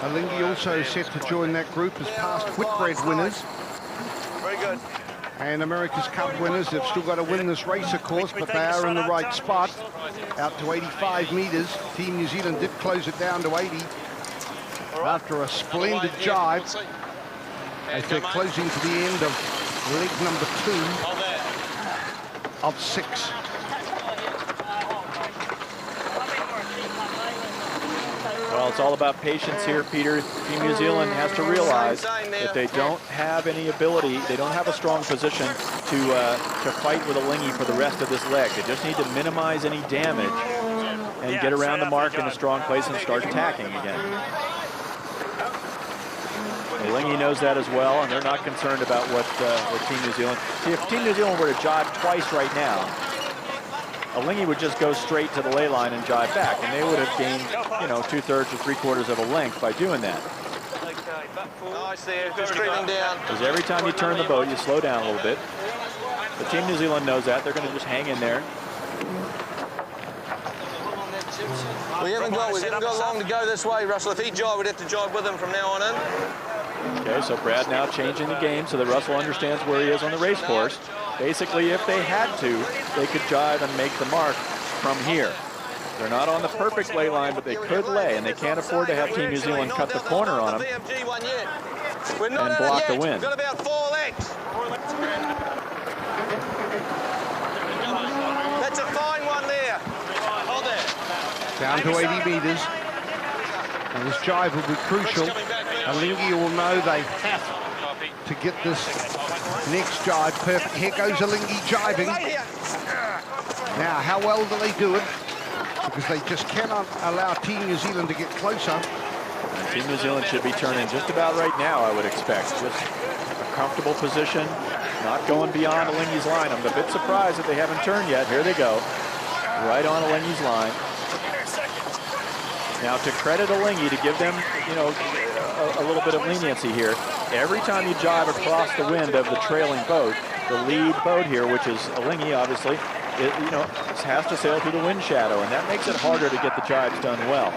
Alinghi also set to join that group as past Whitbread winners. Very good. And America's Cup winners. They've still got to win this race, of course, but they are in the right spot. Out to 85 metres. Team New Zealand did close it down to 80 after a splendid jibe, as they're closing to the end of leg number 2 of 6. Well, it's all about patience here, Peter. Team New Zealand has to realize that they don't have any ability, they don't have a strong position to fight with Alinghi for the rest of this leg. They just need to minimize any damage and get around the mark in a strong place and start attacking again. Alinghi knows that as well, and they're not concerned about what Team New Zealand. See, if Team New Zealand were to jibe twice right now, Alinghi would just go straight to the ley line and jibe back, and they would have gained, 2/3 or 3/4 of a length by doing that. Nice there, good streaming down. Because every time you turn the boat, you slow down a little bit. But Team New Zealand knows that. They're going to just hang in there. We haven't got long to go this way, Russell. If he jibe, we'd have to jibe with him from now on in. Okay, so Brad now changing the game so that Russell understands where he is on the race course. Basically, if they had to, they could jibe and make the mark from here. They're not on the perfect lay line, but they could lay, and they can't afford to have Team New Zealand cut the corner on them and block the wind. We've got about 4 legs. That's a fine one there. Hold there. Down to 80 metres. And this jibe will be crucial. Alinghi will know they have to get this next jibe perfect. Here goes Alinghi jibing. Now, how well do they do it? Because they just cannot allow Team New Zealand to get closer. And Team New Zealand should be turning just about right now, I would expect. Just a comfortable position, not going beyond Alinghi's line. I'm a bit surprised that they haven't turned yet. Here they go, right on Alinghi's line. Now, to credit Alinghi, to give them, a little bit of leniency here, every time you jibe across the wind of the trailing boat, the lead boat here, which is Alinghi, obviously, it has to sail through the wind shadow, and that makes it harder to get the jibes done well.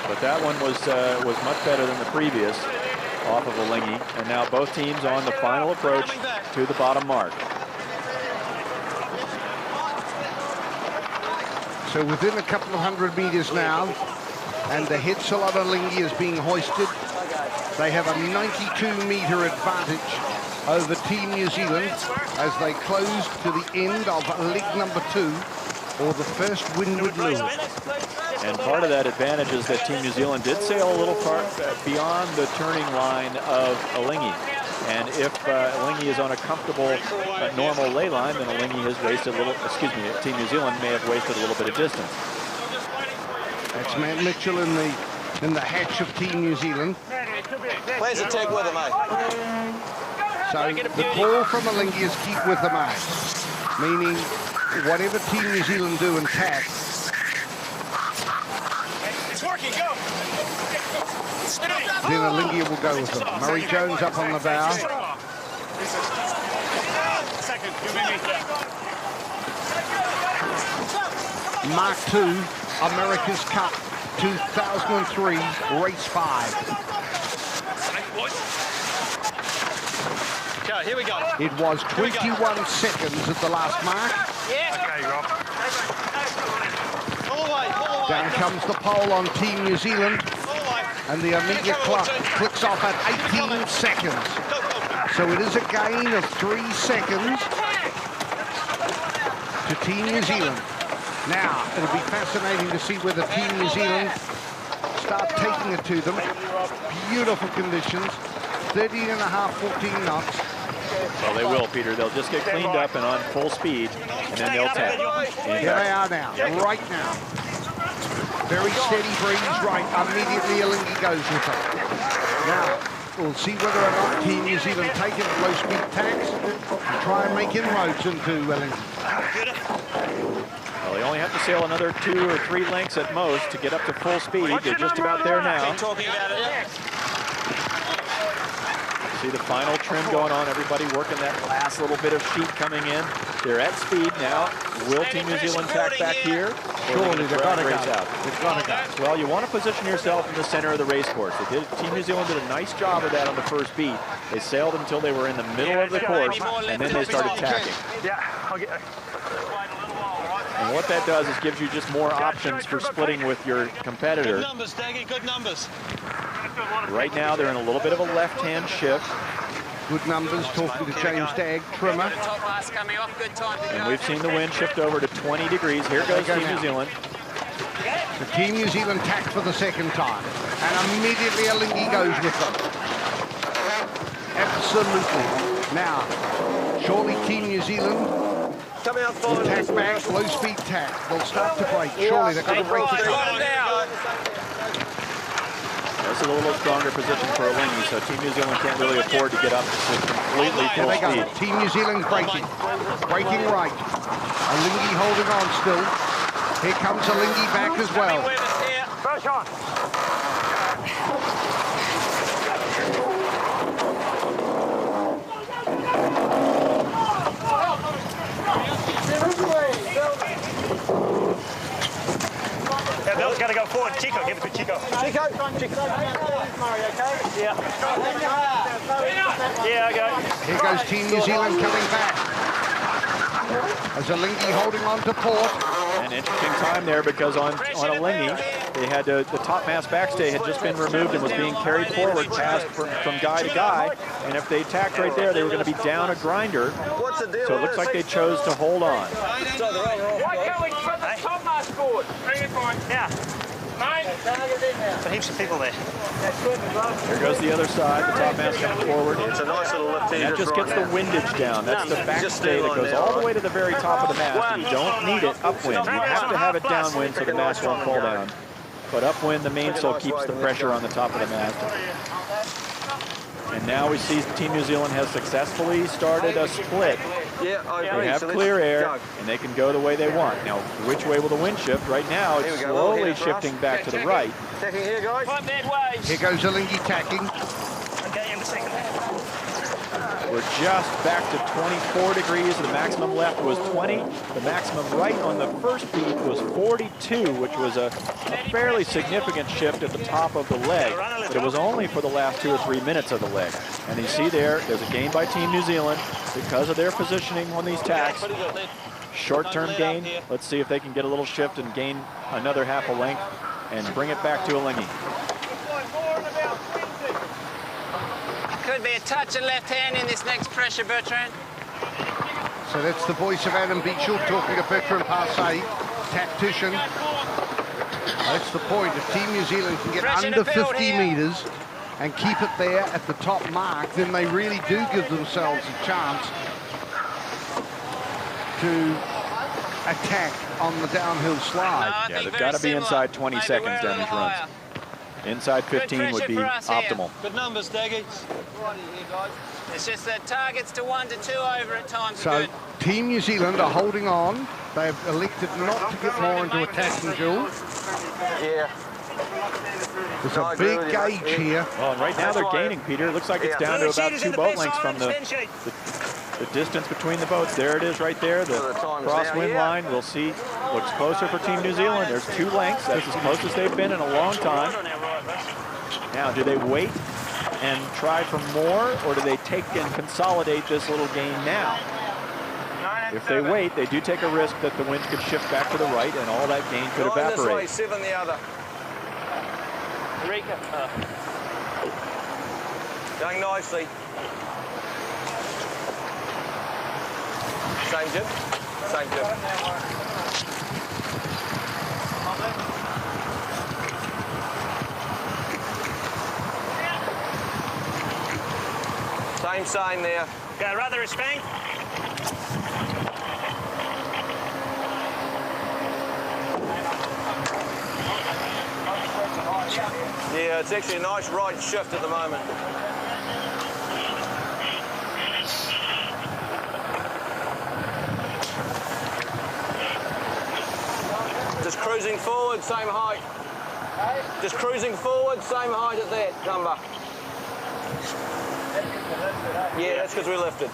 But that one was much better than the previous off of Alinghi, and now both teams on the final approach to the bottom mark. So within a couple of 100 metres now, and the head sail on Alinghi is being hoisted. They have a 92-metre advantage over Team New Zealand as they close to the end of leg number 2, or the first windward lure. And part of that advantage is that Team New Zealand did sail a little far beyond the turning line of Alinghi. And if Alinghi is on a comfortable, normal lay line, then Alinghi has wasted a little, Team New Zealand may have wasted a little bit of distance. That's Matt Mitchell in the hatch of Team New Zealand. Where's the tag with him, mate? So the call from Alinghi is keep with the mark, meaning whatever Team New Zealand do and tack, It's working, go! then Alinghi will go with them. Murray Jones up on the bow. Second, give me. Mark II, America's Cup 2003, race 5. Okay, here we go. It was 21 seconds at the last mark. Okay, Rob. Pull away, pull away. Down comes the pole on Team New Zealand, and the immediate clock clicks off at 18 seconds. So it is a gain of 3 seconds to Team New Zealand. Now, it'll be fascinating to see whether Team New Zealand start taking it to them. Beautiful conditions, 13.5, 14 knots. Well, they will, Peter. They'll just get cleaned up and on full speed, and then they'll tap. Here they are now, right now. Very steady breeze, right. Immediately, Alinghi goes with it. Now, we'll see whether or not Team New Zealand take it at low-speed tacks and try and make inroads into Alinghi. Well, they only have to sail another 2 or 3 lengths at most to get up to full speed. They're just about there now. Talking about it. See the final trim going on. Everybody working that last little bit of sheet coming in. They're at speed now. Will Team New Zealand tack back here? Surely they've got to go. Out? They've got to go. Well, you want to position yourself in the center of the race course. Team New Zealand did a nice job of that on the first beat. They sailed until they were in the middle of the course, and then they started tacking. Yeah, I'll get. And what that does is gives you just more options for splitting with your competitor. Good numbers, Daggy, good numbers. Right now, they're in a little bit of a left-hand shift. Good numbers, talking to James Dagg, trimmer. And we've seen the wind shift over to 20 degrees. Here goes Team New Zealand. The Team New Zealand tacked for the second time. And immediately Alinghi goes with them. Absolutely. Now, surely Team New Zealand will tack back, low-speed tack. They'll start to break. Surely they're going to break the top. This is a little stronger position for Alinghi, so Team New Zealand can't really afford to get up to completely Here full they go. speed. Team New Zealand breaking. Breaking right. Alinghi holding on still. Here comes Alinghi back as well. Push on. Yeah, Bill's got to go forward. Chico, give it to Chico. Chico. Murray, okay? Yeah. Yeah, okay. Here goes Team New Zealand coming back. As Alinghi holding on to port. An interesting time there because on Alinghi, they had the topmast backstay had just been removed and was being carried forward, passed from guy to guy. And if they tacked right there, they were going to be down a grinder. So it looks like they chose to hold on. Why can't we put the topmast forward? Bring it forward. Yeah. So heaps of people there. Here goes the other side. The topmast coming forward. It's a nice little lift. That just gets the windage down. That's the backstay that goes all the way to the very top of the mast. You don't need it upwind. You have to have it downwind so the mast won't fall down. But upwind, the mainsail keeps the pressure on the top of the mast. And now we see Team New Zealand has successfully started a split. They have clear air, and they can go the way they want. Now, which way will the wind shift? Right now, it's slowly shifting back to the right. Tacking here, guys. Here goes Alinghi tacking. Okay, in the second. We're just back to 24 degrees. The maximum left was 20. The maximum right on the first beat was 42, which was a fairly significant shift at the top of the leg. But it was only for the last 2 or 3 minutes of the leg. And you see there's a gain by Team New Zealand because of their positioning on these tacks. Short-term gain. Let's see if they can get a little shift and gain another half a length and bring it back to Alinghi. Could be a touch of left hand in this next pressure, Bertrand. So that's the voice of Adam Beechel talking to Bertrand Parsay, tactician. That's the point. If Team New Zealand can get Pressure under to build 50 here. metres and keep it there at the top mark, then they really do give themselves a chance to attack on the downhill slide. Yeah, they've got to be inside 20 seconds down these runs. Inside 15 would be optimal. Good numbers, Daggy. Right here, guys. It's just that targets to 1 to 2 over at times So are good. Team New Zealand are holding on. They've elected not to get more into attacking, Jules. Yeah. There's a big gauge here. Well, and right now they're gaining, Peter. It looks like it's down to about 2 boat lengths from the distance between the boats. There it is right there, the crosswind line. We'll see. Looks closer for Team New Zealand. There's 2 lengths. That's as close as they've been in a long time. Now, do they wait and try for more, or do they take and consolidate this little gain now? If they wait, they do take a risk that the winds could shift back to the right and all that gain could evaporate. This way, 7 the other. Eureka. Going nicely. Same jib. Same jib. Same there. Go rather a spank. Yeah, it's actually a nice right shift at the moment. Just cruising forward, same height. Just cruising forward, same height at that number. Yeah, that's because we lifted.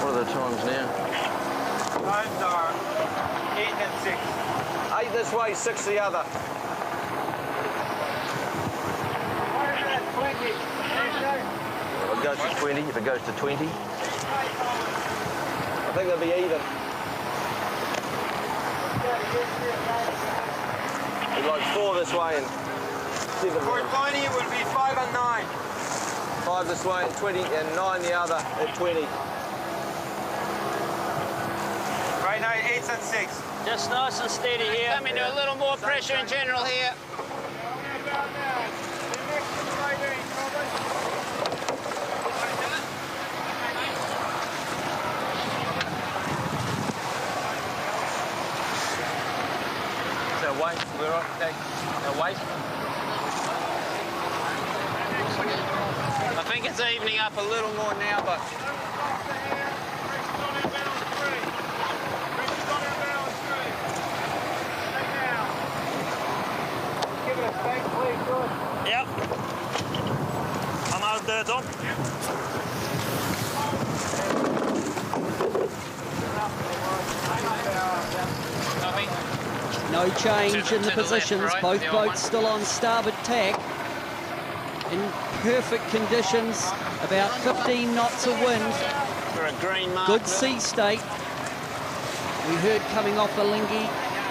What are the times now? Times are 8 and 6. 8 this way, 6 the other. If it goes to 20, if it goes to 20. I think they'll be even. We'd like 4 this way and 7. For 20 it will be 5 and 9. 5 this way and 20 and 9 the other at 20. Right now 8 and 6. Just nice and steady here. Coming to a little more pressure in general here. So wait, we're on. Okay. Now wait. I think it's evening up a little more now, but Give it a spank, please, good. yep. I'm out there, Tom. No change in the positions. Both boats still on starboard tack. In perfect conditions, about 15 knots of wind. For a green mark. Good sea state. We heard coming off Alinghi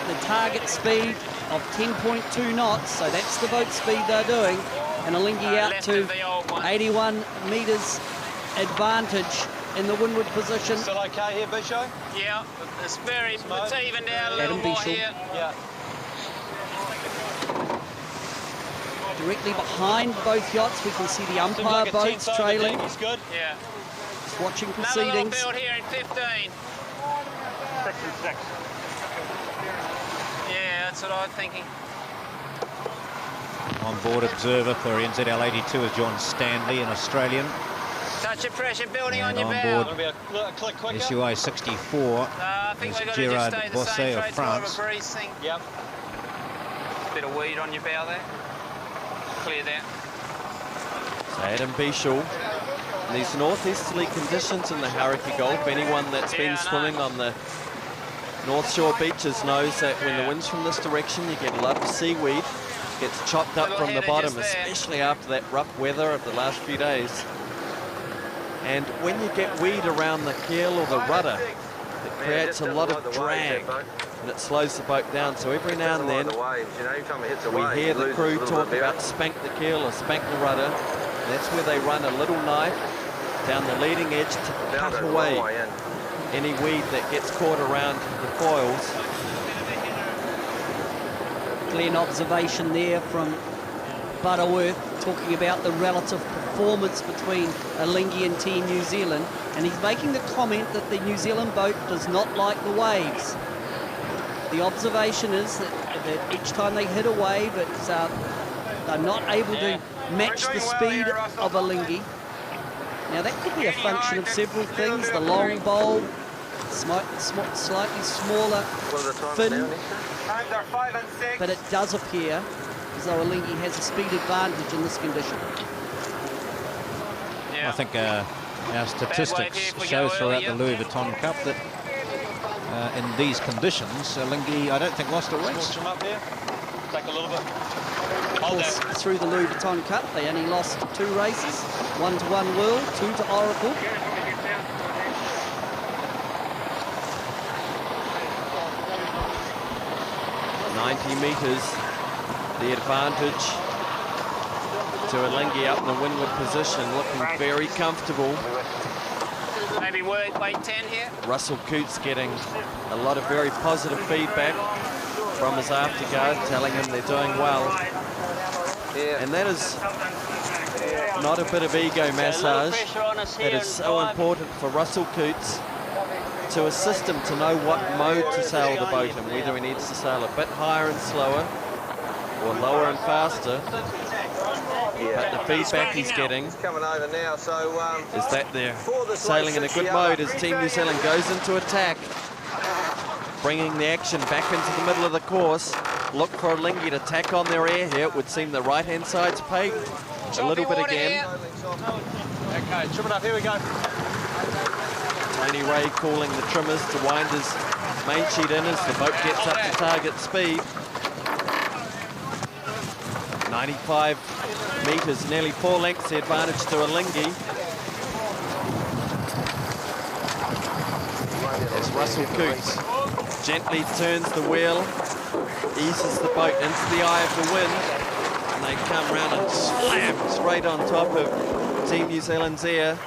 the target speed of 10.2 knots, so that's the boat speed they're doing. And Alinghi out to 81 metres advantage in the windward position. Still okay here, Bisho? Yeah, it's evened out a little Adam more Bichel. here. Yeah. Directly behind both yachts, we can see the umpire boats trailing. He's good. Yeah. Just watching Another proceedings. little build here in 15. 6 and 6. Yeah, that's what I was thinking. On board observer for NZL 82 is John Stanley, an Australian. Touch of pressure building And on your on bow. board Be a click quicker. SUI 64 I think is we've got Gerard to just stay the Bosset same of trade to more of France. a breeze thing. Yep. Bit of weed on your bow there. Clear that. So Adam Bichel, these northeasterly conditions in the Hauraki Gulf, anyone that's been swimming on the North Shore beaches knows that when the wind's from this direction, you get a lot of seaweed. Gets chopped up from the bottom, especially after that rough weather of the last few days. And when you get weed around the keel or the rudder, it creates a lot of drag and it slows the boat down. So every now and then, we hear the crew talk about spank the keel or spank the rudder. And that's where they run a little knife down the leading edge to cut away any weed that gets caught around the foils. Clear observation there from Butterworth talking about the relative performance between Alinghi and Team New Zealand, and he's making the comment that the New Zealand boat does not like the waves. The observation is that that each time they hit a wave, they're not able to match the speed of Alinghi. Now that could be a function of several things: the long bowl, slightly smaller fin, but it does appear as though Alinghi has a speed advantage in this condition. I think our statistics show throughout the Louis Vuitton Cup that in these conditions, Alinghi, I don't think, lost a race. Take a little bit. Of course, through the Louis Vuitton Cup, they only lost 2 races, 1 to One World, 2 to Oracle. meters, the advantage to Alinghi up in the windward position, looking very comfortable. Maybe weight 10 here. Russell Coutts getting a lot of very positive feedback from his afterguard, telling him they're doing well. And that is not a bit of ego massage. It is so important for Russell Coutts to assist him to know what mode to sail the boat in, whether he needs to sail a bit higher and slower or lower and faster. But the feedback he's getting is that they're sailing in a good mode as Team New Zealand goes into attack, bringing the action back into the middle of the course. Look for Alinghi to tack on their air here. It would seem the right-hand side's paved a little bit again. Okay, trim it up, here we go. Tony Ray calling the trimmers to wind his main sheet in as the boat gets up to target speed. 95 metres, nearly 4 lengths the advantage to Alinghi. As Russell Coutts gently turns the wheel, eases the boat into the eye of the wind, and they come round and slam straight on top of Team New Zealand's air.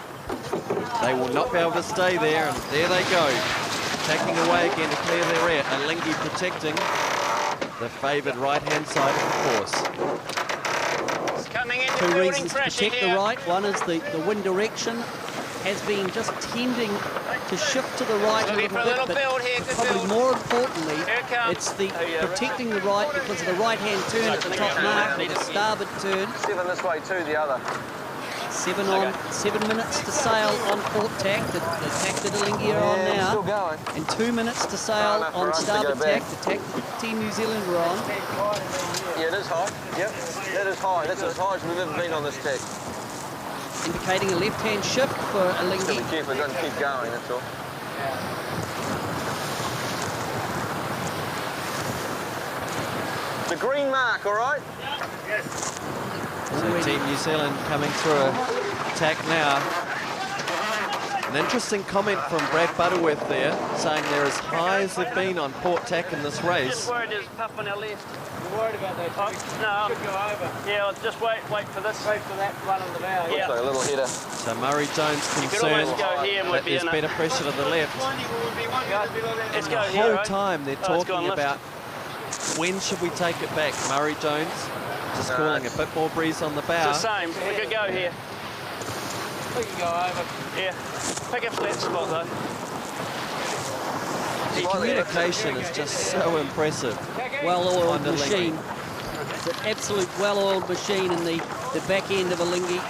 They will not be able to stay there, and there they go, tacking away again to clear their air. Alinghi protecting the favoured right-hand side of the course. Two reasons to protect the right. One is the wind direction has been just tending to shift to the right a little bit, but probably more importantly, it's the protecting the right because of the right-hand turn at the top mark, or the starboard turn. 7 this way too, the other. 7 minutes to sail on port tack, the tack that Alinghi are on now. Still going. And 2 minutes to sail on starboard tack, the tack that Team New Zealand were on. Yeah, it is high. Yep, that is high. That's as high as we've ever been on this tack. Indicating a left-hand shift for Alinghi. Be careful, it doesn't keep going, that's all. The green mark, all right? Yes. So Team New Zealand coming through a tack now. An interesting comment from Brad Butterworth there, saying they're as high as they've been on port tack in this race. Just worried there's puff on our left. You're worried about that? No. Could go over. Yeah, I'll just wait for this. Wait for that one on the bow. Yeah. Looks like a little header. So Murray Jones concerned that there's better pressure to the left. Let's go the here, whole time they're talking about when should we take it back. Murray Jones just calling a bit more breeze on the bow. It's the same. We could go here. We can go over. Yeah. Pick a flat spot though. The communication is just so impressive. Well-oiled machine. It's an absolute well-oiled machine in the back end of Alinghi.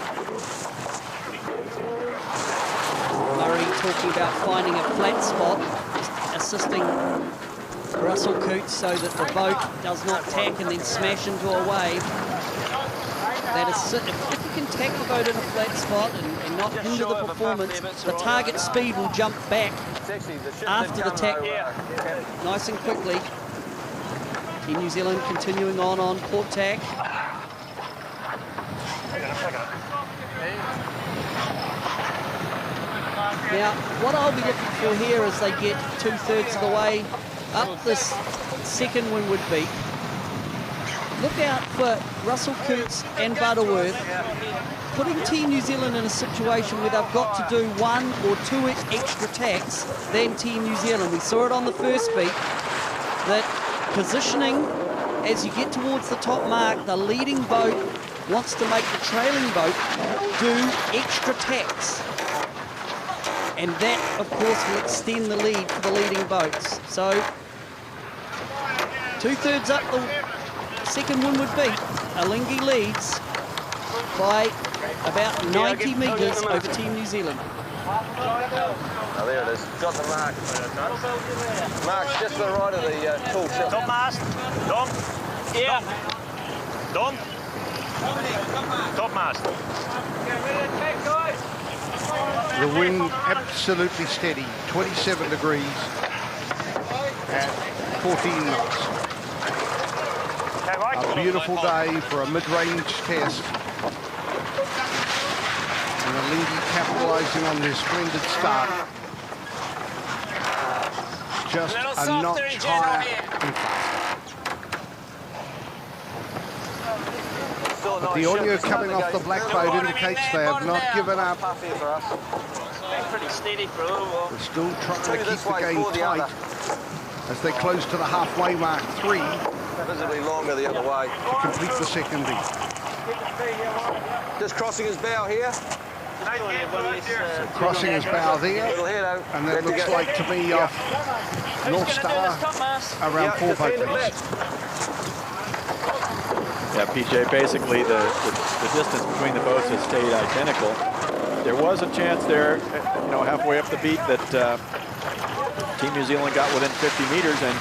Murray talking about finding a flat spot, assisting Russell Coutts so that the boat does not tack and then smash into a wave. That is, if you can tack the boat in a flat spot and not hinder the performance, the target speed will jump back after the tack, nice and quickly. Team New Zealand continuing on port tack. Now, what I'll be looking for here is they get 2/3 of the way up this second windward beat. Look out for Russell Coutts and Butterworth putting Team New Zealand in a situation where they've got to do 1 or 2 extra tacks than Team New Zealand. We saw it on the first beat, that positioning as you get towards the top mark, the leading boat wants to make the trailing boat do extra tacks. And that, of course, will extend the lead for the leading boats. So 2/3 up the second windward beat. Alinghi leads by about 90 metres over Team New Zealand. Oh, there it is. Got the mark. Mark's just to the right of the tool tip. Top mast. Dom. Yeah. Dom. Top mast. The wind absolutely steady, 27 degrees at 14 knots. A beautiful day for a mid-range test. And Alinghi capitalising on their splendid start. Just a notch higher and faster. But the audio coming off the black boat indicates they have not given up. Pretty steady for a little while. They're still trying to keep the game tight as they close to the halfway mark, 3. Visibly longer the other way. To complete the second beat. Just crossing his bow here. So crossing his bow there, and that looks like to me off North Star around 4 boat lengths. Yeah, PJ, basically the distance between the boats has stayed identical. There was a chance there, you know, halfway up the beat that Team New Zealand got within 50 meters, and,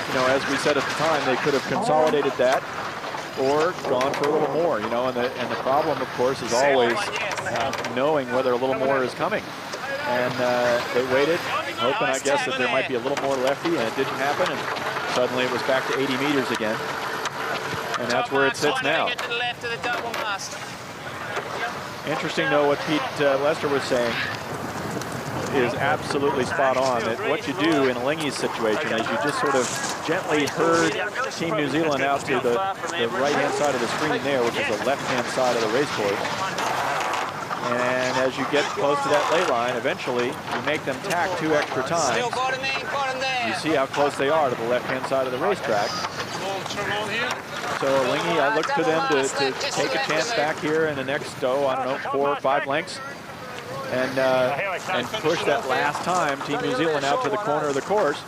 you know, as we said at the time, they could have consolidated that or gone for a little more, you know, and the problem, of course, is always knowing whether a little more is coming. And they waited, hoping, I guess, that there might be a little more lefty, and it didn't happen, and suddenly it was back to 80 meters again. And that's where it sits now. Interesting, though, what Pete Lester was saying is absolutely spot on. That what you do in Alinghi's situation is you just sort of gently herd Team New Zealand out to the right-hand side of the screen there, which is the left-hand side of the race course. And as you get close to that lay line, eventually you make them tack 2 extra times. You see how close they are to the left-hand side of the racetrack. So Alinghi, I look to them to take a chance back here in the next, I don't know, 4 or 5 lengths. And push that last time Team New Zealand out to the corner of the course.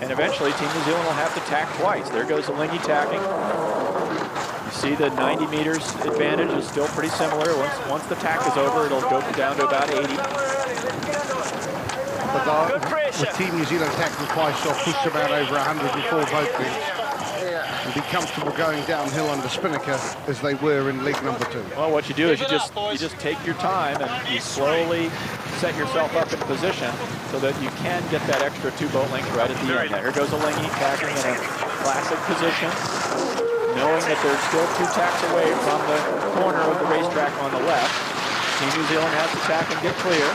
And eventually Team New Zealand will have to tack twice. There goes Alinghi tacking. You see the 90 meters advantage is still pretty similar. Once the tack is over, it'll go down to about 80. But with Team New Zealand tacking twice, they'll push them out over 104 boat lengths. And be comfortable going downhill under Spinnaker as they were in leg number 2. Well, what you do is you just take your time and you slowly set yourself up in position so that you can get that extra 2 boat lengths right at the end. Now, here goes Alinghi tacking in a classic position, knowing that they're still 2 tacks away from the corner of the racetrack on the left. Team New Zealand has to tack and get clear.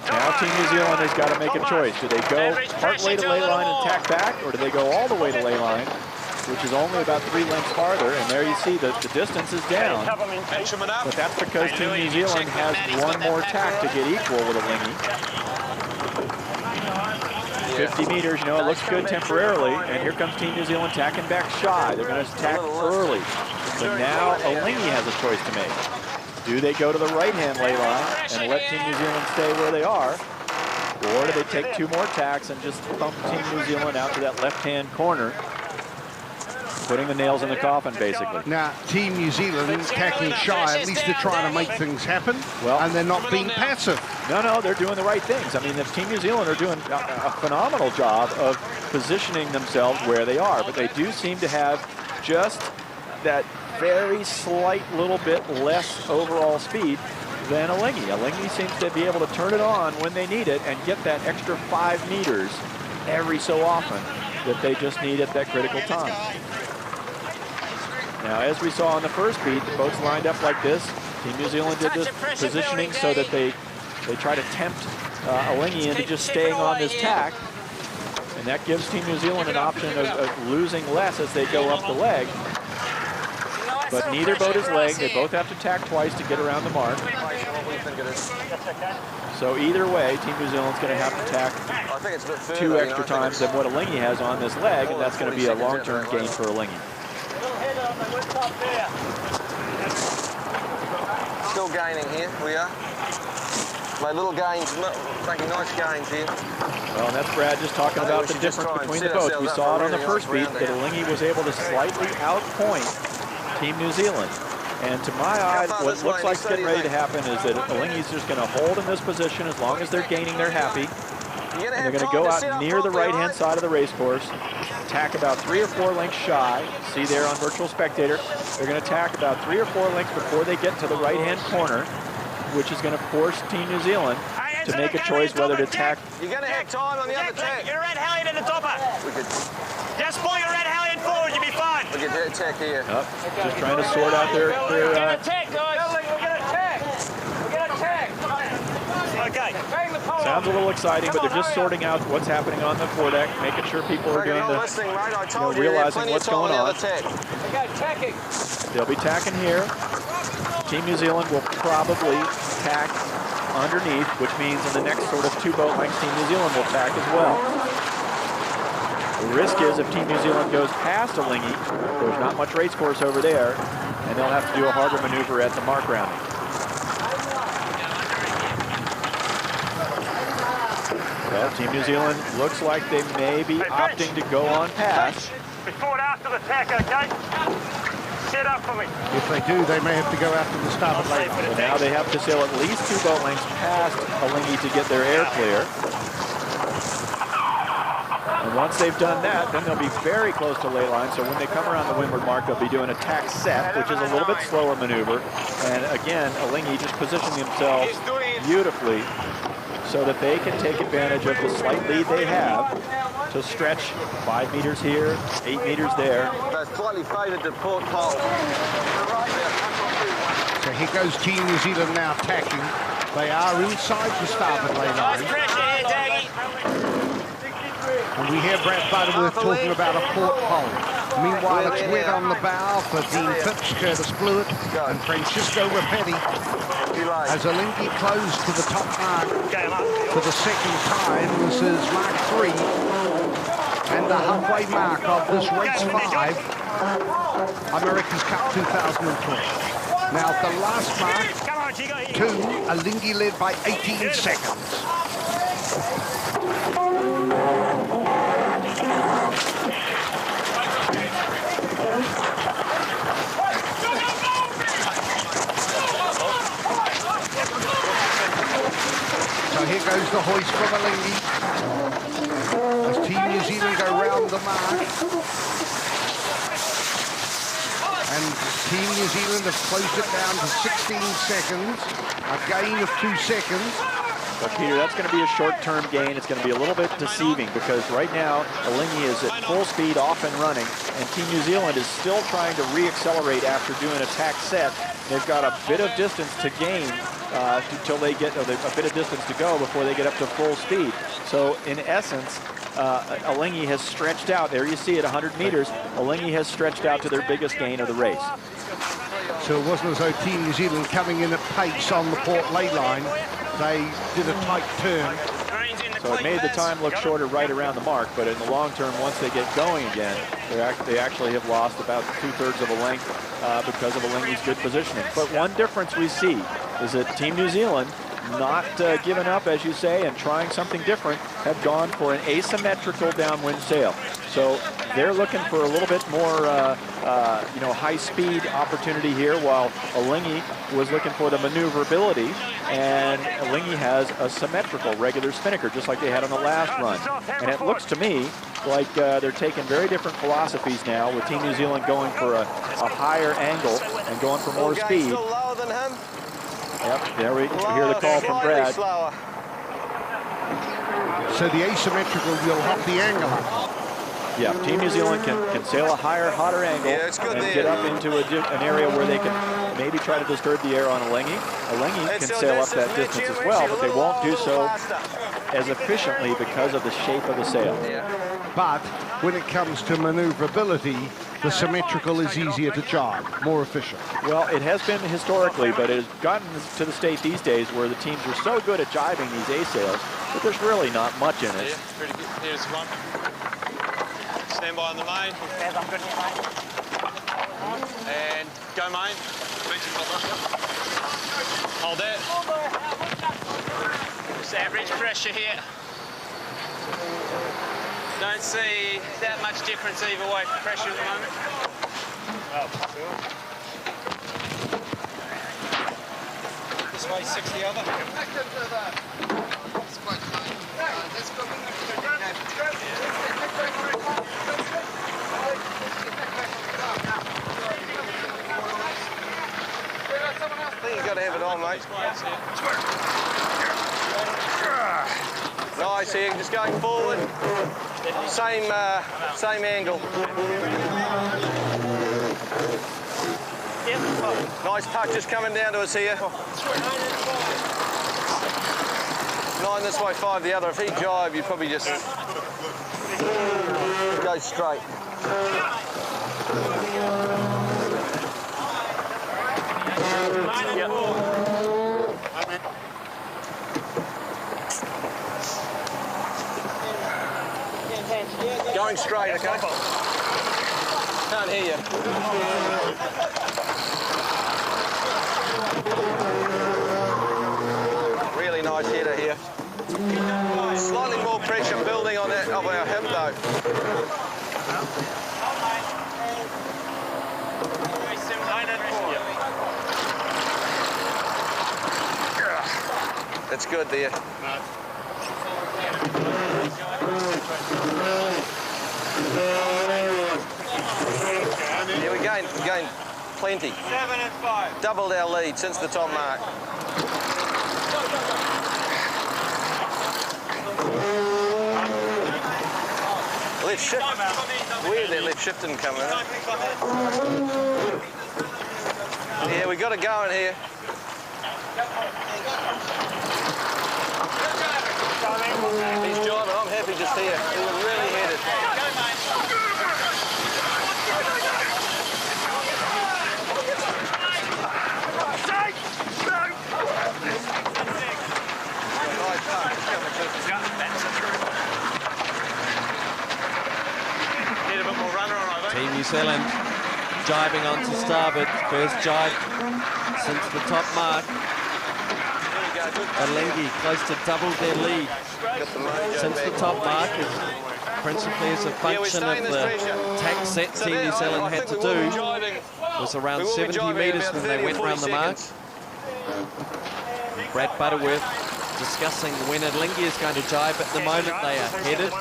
Now Team New Zealand has got to make a choice. Do they go partway to lay line and tack back, or do they go all the way to lay line, which is only about 3 lengths farther? And there you see that the distance is down. But that's because Team New Zealand has 1 more tack to get equal with Alinghi. 50 meters, you know, it looks good temporarily. And here comes Team New Zealand tacking back shy. They're going to tack early. But now Alinghi has a choice to make. Do they go to the right-hand lay line and let Team New Zealand stay where they are? Or do they take 2 more tacks and just pump Team New Zealand out to that left-hand corner, putting the nails in the coffin, basically? Now, Team New Zealand tacking shy, at least they're trying to make things happen, and they're not being passive. No, they're doing the right things. I mean, the Team New Zealand are doing a phenomenal job of positioning themselves where they are, but they do seem to have just that very slight little bit less overall speed than Alinghi. Alinghi seems to be able to turn it on when they need it and get that extra 5 meters every so often that they just need at that critical time. Now, as we saw on the first beat, the boats lined up like this. Team New Zealand did this positioning so that they try to tempt Alinghi into just staying on this tack. And that gives Team New Zealand an option of losing less as they go up the leg. But neither boat is leg. They both have to tack twice to get around the mark. So either way, Team New Zealand's going to have to tack 2 extra times than what Alinghi has on this leg, and that's going to be a long-term gain for Alinghi. Still gaining here, we are. My little gains, making nice gains here. Well, and that's Brad just talking about the difference between the boats. We saw it on the first beat that Alinghi was able to slightly outpoint Team New Zealand. And to my eye, what looks like is getting ready to happen is that Alinghi's just going to hold in this position as long as they're gaining, they're happy. And they're going to go out near the right-hand side of the race course, tack about 3 or 4 lengths shy. See there on Virtual Spectator, they're going to tack about 3 or 4 lengths before they get to the right-hand corner, which is going to force Team New Zealand to make a choice whether to tack. You're going to have time on the other tack. Your red halyard in the topper. Just pull your red halyard forward, you'll be fine. Look at that tack here. Just trying to sort out their We're going to tack, guys. We're going to tack. We're going to tack. Okay. Sounds a little exciting, but they're just sorting out what's happening on the foredeck, making sure people are doing the, realizing what's going on. Okay, tacking. They'll be tacking here. Team New Zealand will probably tack underneath, which means in the next sort of 2 boat lengths, Team New Zealand will tack as well. The risk is if Team New Zealand goes past Alinghi, there's not much race course over there, and they'll have to do a harder maneuver at the mark rounding. Well, Team New Zealand looks like they may be opting to go on past. Before and after the tack, okay? Set up for me. If they do, they may have to go after the starboard lane. So now they have to sail at least 2 boat lengths past Alinghi to get their air clear. And once they've done that, then they'll be very close to ley line. So when they come around the windward mark, they'll be doing a tack set, which is a little bit slower maneuver. And again, Alinghi just positioning themselves beautifully so that they can take advantage of the slight lead they have to stretch 5 meters here, 8 meters there. They're slightly favoured to port pole. So here goes Team New Zealand now tacking. They are inside the starboard lane line. And we hear Brad Butterworth talking about a port pole. Meanwhile, it's wet on the bow for Dean Phipps, Curtis Blewett, and Francisco Rapetti. As Alinghi close to the top mark for the second time, this is Mark 3, and the halfway mark of this race 5, America's Cup 2012. Now the last mark, 2, Alinghi led by 18 seconds. So here goes the hoist from Alinghi as Team New Zealand go round the mark. And Team New Zealand have closed it down to 16 seconds, a gain of 2 seconds. But Peter, that's going to be a short-term gain. It's going to be a little bit deceiving because right now Alinghi is at full speed off and running, and Team New Zealand is still trying to re-accelerate after doing a tack set. They've got a bit of distance to gain until they get a bit of distance to go before they get up to full speed. So in essence, Alinghi has stretched out. There you see it, 100 meters. Alinghi has stretched out to their biggest gain of the race. So it wasn't as though Team New Zealand coming in at pace on the port ley line. They did a tight turn. So it made the time look shorter right around the mark, but in the long term, once they get going again, they actually have lost about 2/3 of a length because of Alinghi's good positioning. But one difference we see is that Team New Zealand, not giving up, as you say, and trying something different, have gone for an asymmetrical downwind sail. So they're looking for a little bit more, high-speed opportunity here, while Alinghi was looking for the maneuverability, and Alinghi has a symmetrical regular spinnaker, just like they had on the last run. And it looks to me like they're taking very different philosophies now, with Team New Zealand going for a higher angle and going for more speed. Still lower than him. Yep, there we hear the call from Brad. So the asymmetrical will have the angle up. Yeah, Team New Zealand can sail a higher, hotter angle and get up into an area where they can maybe try to disturb the air on Alinghi. Alinghi can sail up that distance as well, but they won't do so as efficiently because of the shape of the sail. But when it comes to maneuverability, the symmetrical is easier to jibe, more efficient. Well, it has been historically, but it has gotten to the state these days where the teams are so good at jibing these A sails that there's really not much in it. Yeah, pretty good. Here's one. Stand by on the main. And go main. Hold that. Just average pressure here. Don't see that much difference either way for pressure at the moment. This way, 6 the other. I think you've got to have it on, mate. Nice here, just going forward. Same angle. Nice puck just coming down to us here. 9 this way, 5 the other. If he jive, you'd probably just go straight. Going straight, okay? Can't hear you. Really nice header here. Slightly more pressure building on that of our hip though. That's good there. Yeah, we gained plenty. 7 and 5. Doubled our lead since the top mark. Left shift. Weird that left shift didn't come in. Yeah, we got it going here. He's driving. I'm happy just here. He was really headed. Team New Zealand jibing onto starboard. First jibe since the top mark. Alinghi close to double their lead since the top mark, principally as a function of the tack set Team New Zealand had to do. It was around 70 metres when they went round the mark. Brad Butterworth discussing when Alinghi is going to jibe. At the moment they are headed.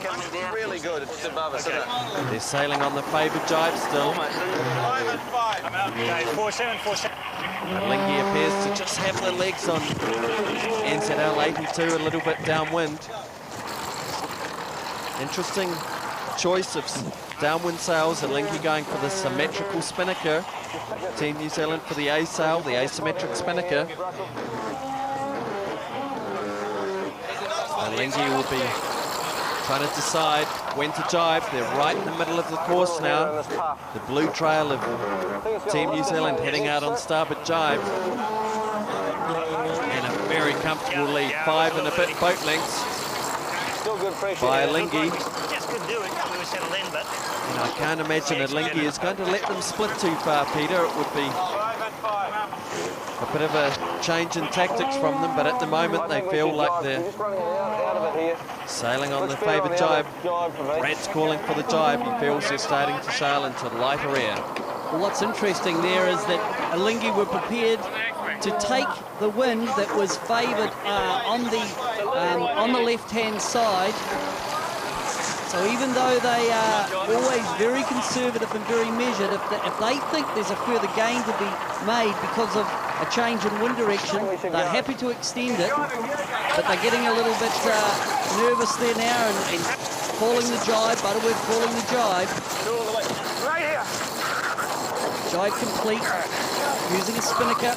Really good. It's above us, isn't it? They're sailing on the favoured jibe still. 5 and 5. Okay, 4-7, 4-7. Alinghi appears to just have the legs on NZL 82, a little bit downwind. Interesting choice of downwind sails. Alinghi going for the symmetrical spinnaker. Team New Zealand for the A sail, the asymmetric spinnaker. Alinghi will be trying to decide when to jibe. They're right in the middle of the course now. The blue trail of Team New Zealand heading out on starboard jibe. And a very comfortable lead, 5 and a bit boat lengths by Alinghi. And I can't imagine Alinghi is going to let them split too far, Peter. It would be a bit of a change in tactics from them, but at the moment they feel like they're sailing on the favoured jibe. Brad's calling for the jibe. He feels they're starting to sail into lighter air. Well, what's interesting there is that Alinghi were prepared to take the wind that was favoured on the left-hand side. So even though they are always very conservative and very measured, if they think there's a further gain to be made because of a change in wind direction, they're happy to extend it, but they're getting a little bit nervous there now and calling the jibe. Butterworth calling the jibe. Right here. Jibe complete, using a spinnaker.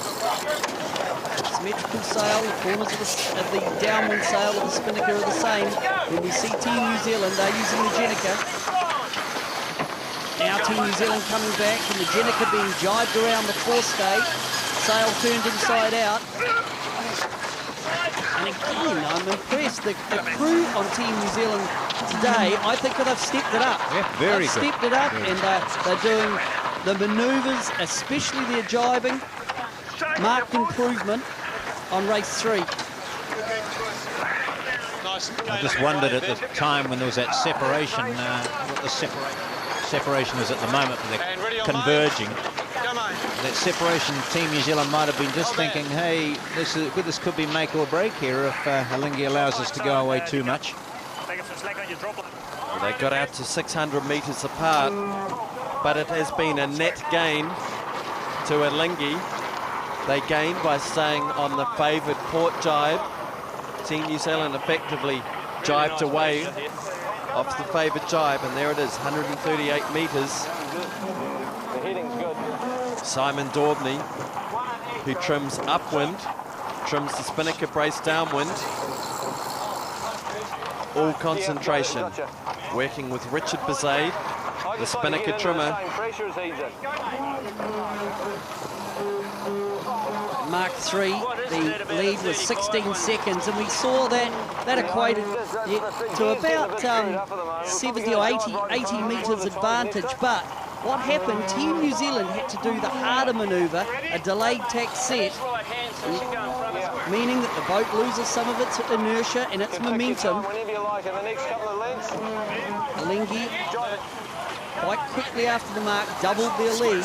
Symmetrical sail, the corners of the downwind sail of the spinnaker are the same. When we see Team New Zealand, they're using the Jenica. Now Team New Zealand coming back, and the Jenica being jibed around the forestay. Sail turned inside out. And again, I'm impressed. The crew on Team New Zealand today, I think that they've stepped it up. Yeah, very they've good. stepped it up, and they're doing the manoeuvres, especially their jibing. Marked improvement on race 3. Nice I just wondered at the time when there was that separation, what the separation is at the moment, but they're converging. That separation, Team New Zealand might have been just thinking, hey, this could be make or break here if Alinghi allows us to go away too much. They got out to 600 metres apart, but it has been a net gain to Alinghi. They gained by staying on the favoured port jibe. Team New Zealand effectively jibed away off the favoured jibe, and there it is, 138 metres. The heading's good. Simon Daubney, who trims upwind, trims the spinnaker brace downwind. All concentration, working with Richard Bezade, the spinnaker trimmer. Mark III, the lead was 16 seconds, and we saw that equated to about 70 or 80 metres advantage. But what happened, Team New Zealand had to do the harder manoeuvre, a delayed tack set, meaning that the boat loses some of its inertia and its momentum. Alinghi, quite quickly after the mark, doubled their lead.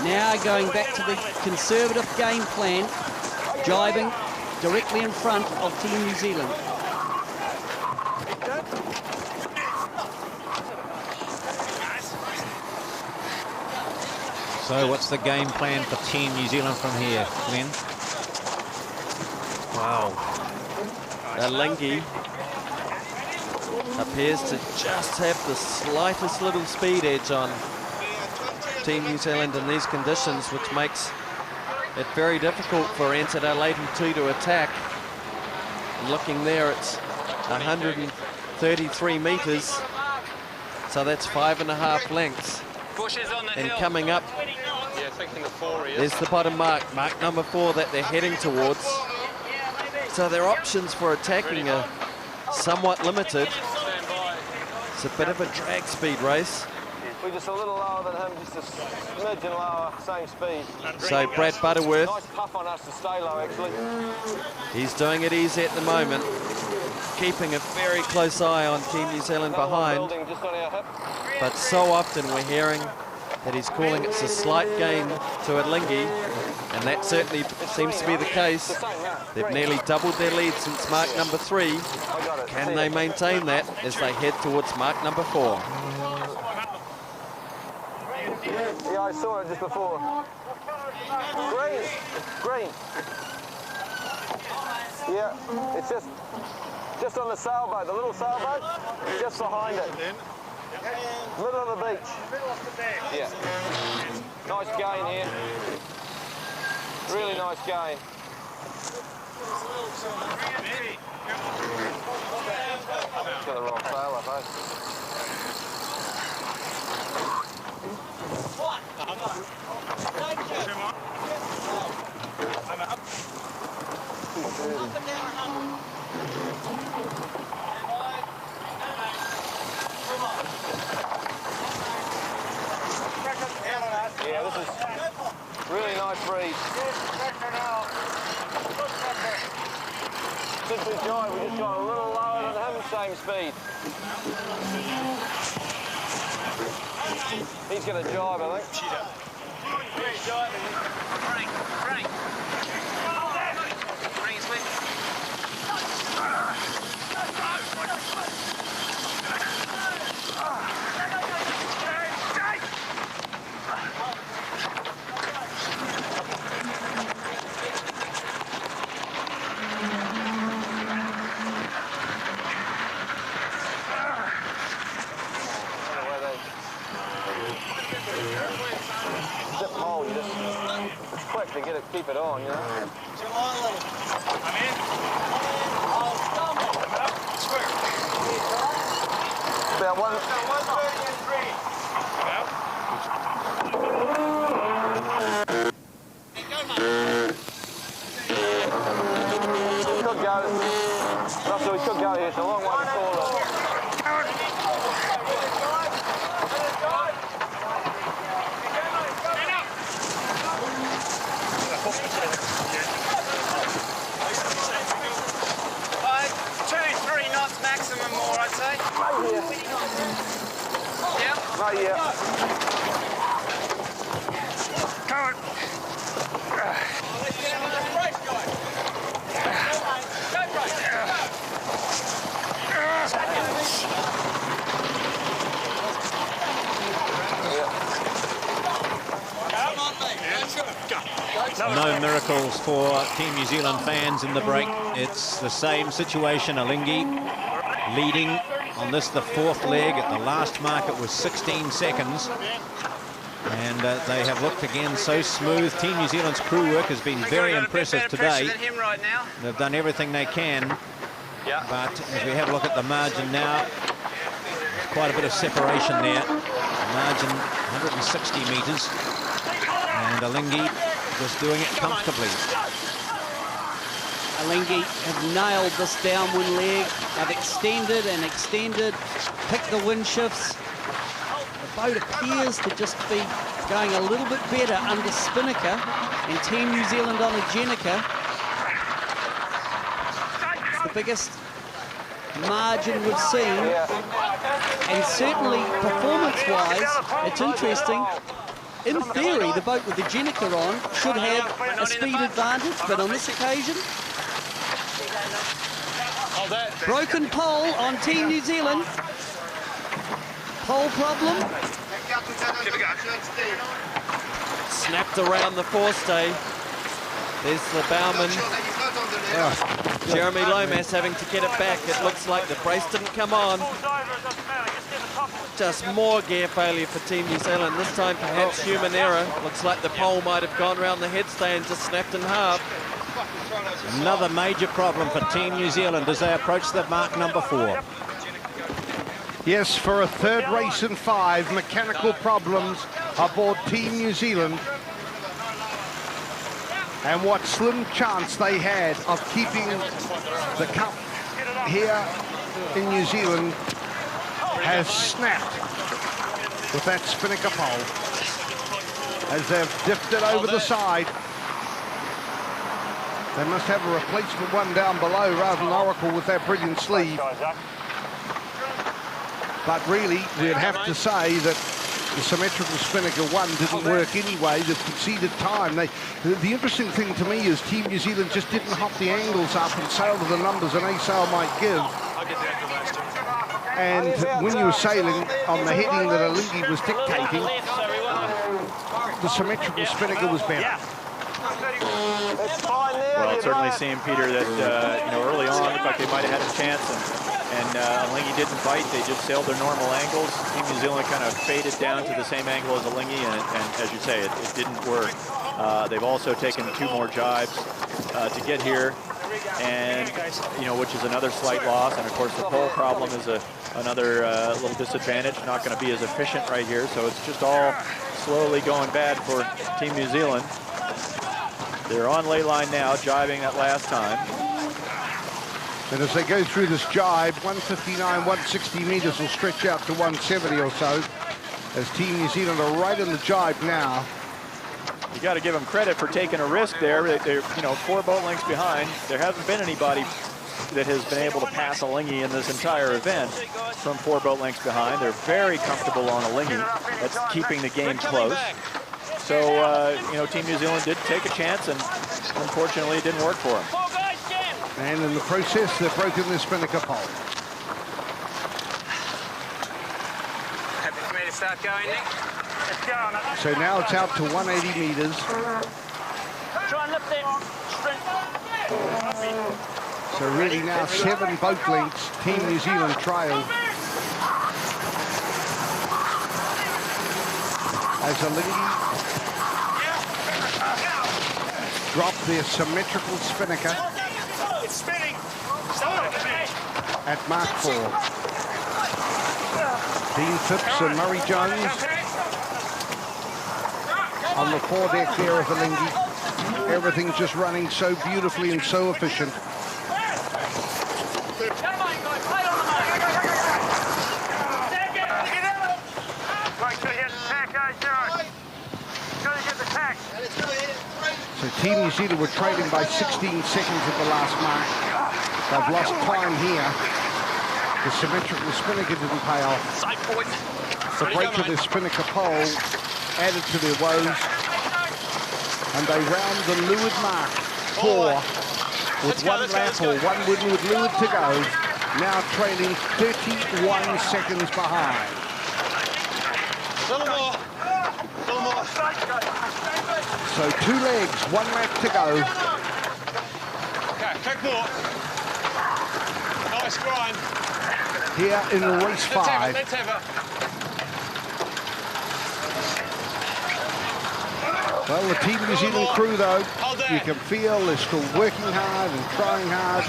Now going back to the conservative game plan, jibing directly in front of Team New Zealand. So what's the game plan for Team New Zealand from here, Glenn? Wow. Alinghi appears to just have the slightest little speed edge on Team New Zealand in these conditions, which makes it very difficult for Anthony Leighton 2 to attack. Looking there, it's 133 metres, so that's 5.5 lengths. And coming up, there's the bottom mark, mark number 4 that they're heading towards. So their options for attacking are somewhat limited. It's a bit of a drag speed race. We're just a little lower than him, just a smidgen lower, same speed. So Brad Butterworth, Nice puff on us to stay low, actually. he's doing it easy at the moment, keeping a very close eye on Team New Zealand behind. Just on our hip. But so often we're hearing that he's calling it's a slight gain to Alinghi, and that certainly seems to be the case. They've nearly doubled their lead since mark number 3. Can they maintain that as they head towards mark number 4? Yeah, I saw it just before. Green, green. Yeah, it's just on the sailboat, the little sailboat, just behind it. Middle of the beach. Yeah. Nice gain here. Really nice gain. Got the wrong sail up, eh? Yeah, this is really nice breeze. Since we joined, we just got a little lower than him, same speed. He's going to jibe, I think. To get it, keep it on, you know. I'm in. About 130 and 3. Could go. Russell, we could go here. It's a long way to fall. Not yet. Come on. No miracles for Team New Zealand fans in the break. It's the same situation. Alinghi leading on this, the fourth leg. At the last mark, it was 16 seconds. And they have looked again so smooth. Team New Zealand's crew work has been very impressive today. They've done everything they can. But as we have a look at the margin now, there's quite a bit of separation there. Margin 160 metres. And Alinghi just doing it comfortably. Alinghi have nailed this downwind leg. They've extended and extended, picked the wind shifts. The boat appears to just be going a little bit better under Spinnaker and Team New Zealand on a Jenica. It's the biggest margin we've seen. And certainly performance-wise, it's interesting. In theory, the boat with the Jenica on should have a speed advantage, but on this occasion, broken pole on Team New Zealand. Pole problem. Snapped around the forestay. There's the bowman. Jeremy Lomas having to get it back. It looks like the brace didn't come on. Just more gear failure for Team New Zealand. This time perhaps human error. Looks like the pole might have gone around the headstay and just snapped in half. Another major problem for Team New Zealand as they approach the mark number 4. Yes, for a third race in 5, mechanical problems aboard Team New Zealand. And what slim chance they had of keeping the cup here in New Zealand has snapped with that Spinnaker pole as they've dipped it over the side. They must have a replacement one down below rather than Oracle with that brilliant sleeve. But really, we'd have to say that the symmetrical Spinnaker 1 didn't work anyway. They've conceded time. The interesting thing to me is Team New Zealand just didn't hop the angles up and sail to the numbers an A-sail might give. And when you were sailing on the heading that Alinghi was dictating, the symmetrical Spinnaker was better. Well, it certainly seemed, Peter, that you know, early on, looked like they might have had a chance, and Alinghi didn't bite. They just sailed their normal angles. Team New Zealand kind of faded down to the same angle as Alinghi, and as you say, it didn't work. They've also taken 2 more jibes to get here, and you know, which is another slight loss. And of course, the pole problem is another little disadvantage. Not going to be as efficient right here, so it's just all slowly going bad for Team New Zealand. They're on ley line now, jibing that last time. And as they go through this jibe, 159, 160 meters will stretch out to 170 or so, as Team New Zealand are right in the jibe now. You got to give them credit for taking a risk there. They're, you know, 4 boat lengths behind. There hasn't been anybody that has been able to pass Alinghi in this entire event from 4 boat lengths behind. They're very comfortable on Alinghi. That's keeping the game close. So, you know, Team New Zealand did take a chance, and unfortunately it didn't work for them. And in the process, they've broken their Spinnaker pole. Happy for me to start going, Nick? Let's go. So now it's out to 180 meters. Try and lift that sprint. So really now 7 boat lengths, Team New Zealand trail. As Alinghi drop their symmetrical Spinnaker at Mark 4. Dean Phipps and Murray Jones on the foredeck there of Alinghi. Everything's just running so beautifully and so efficient. So Team New Zealand were trailing by 16 seconds at the last mark. They've lost time here. The symmetrical spinnaker didn't pay off. The break of the spinnaker pole added to their woes. And they round the leeward mark 4 with one lap or one windward leeward to go. Now trailing 31 seconds behind. A little more. So 2 legs, 1 lap to go. Okay, kick more. Nice grind. Here in race 5. Let's have it. Well, the Team New Zealand crew, though, you can feel they're still working hard and trying hard.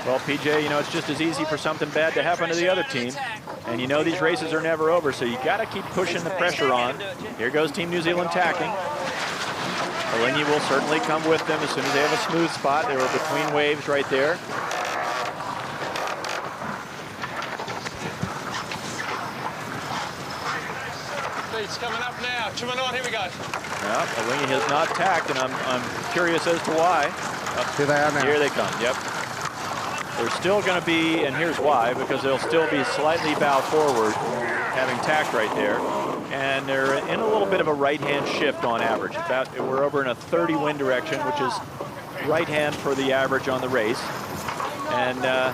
Well, PJ, you know, it's just as easy for something bad to happen to the other team. And you know these races are never over, so you got to keep pushing the pressure on. Here goes Team New Zealand tacking. Alinghi will certainly come with them as soon as they have a smooth spot. They were between waves right there. Speed's coming up now. 2 and on, here we go. Well, Alinghi has not tacked, and I'm curious as to why. Here they are now. Here they come, yep. They're still going to be, and here's why, because they'll still be slightly bow forward, having tacked right there. And they're in a little bit of a right-hand shift on average. We're over in a 30 wind direction, which is right-hand for the average on the race. And the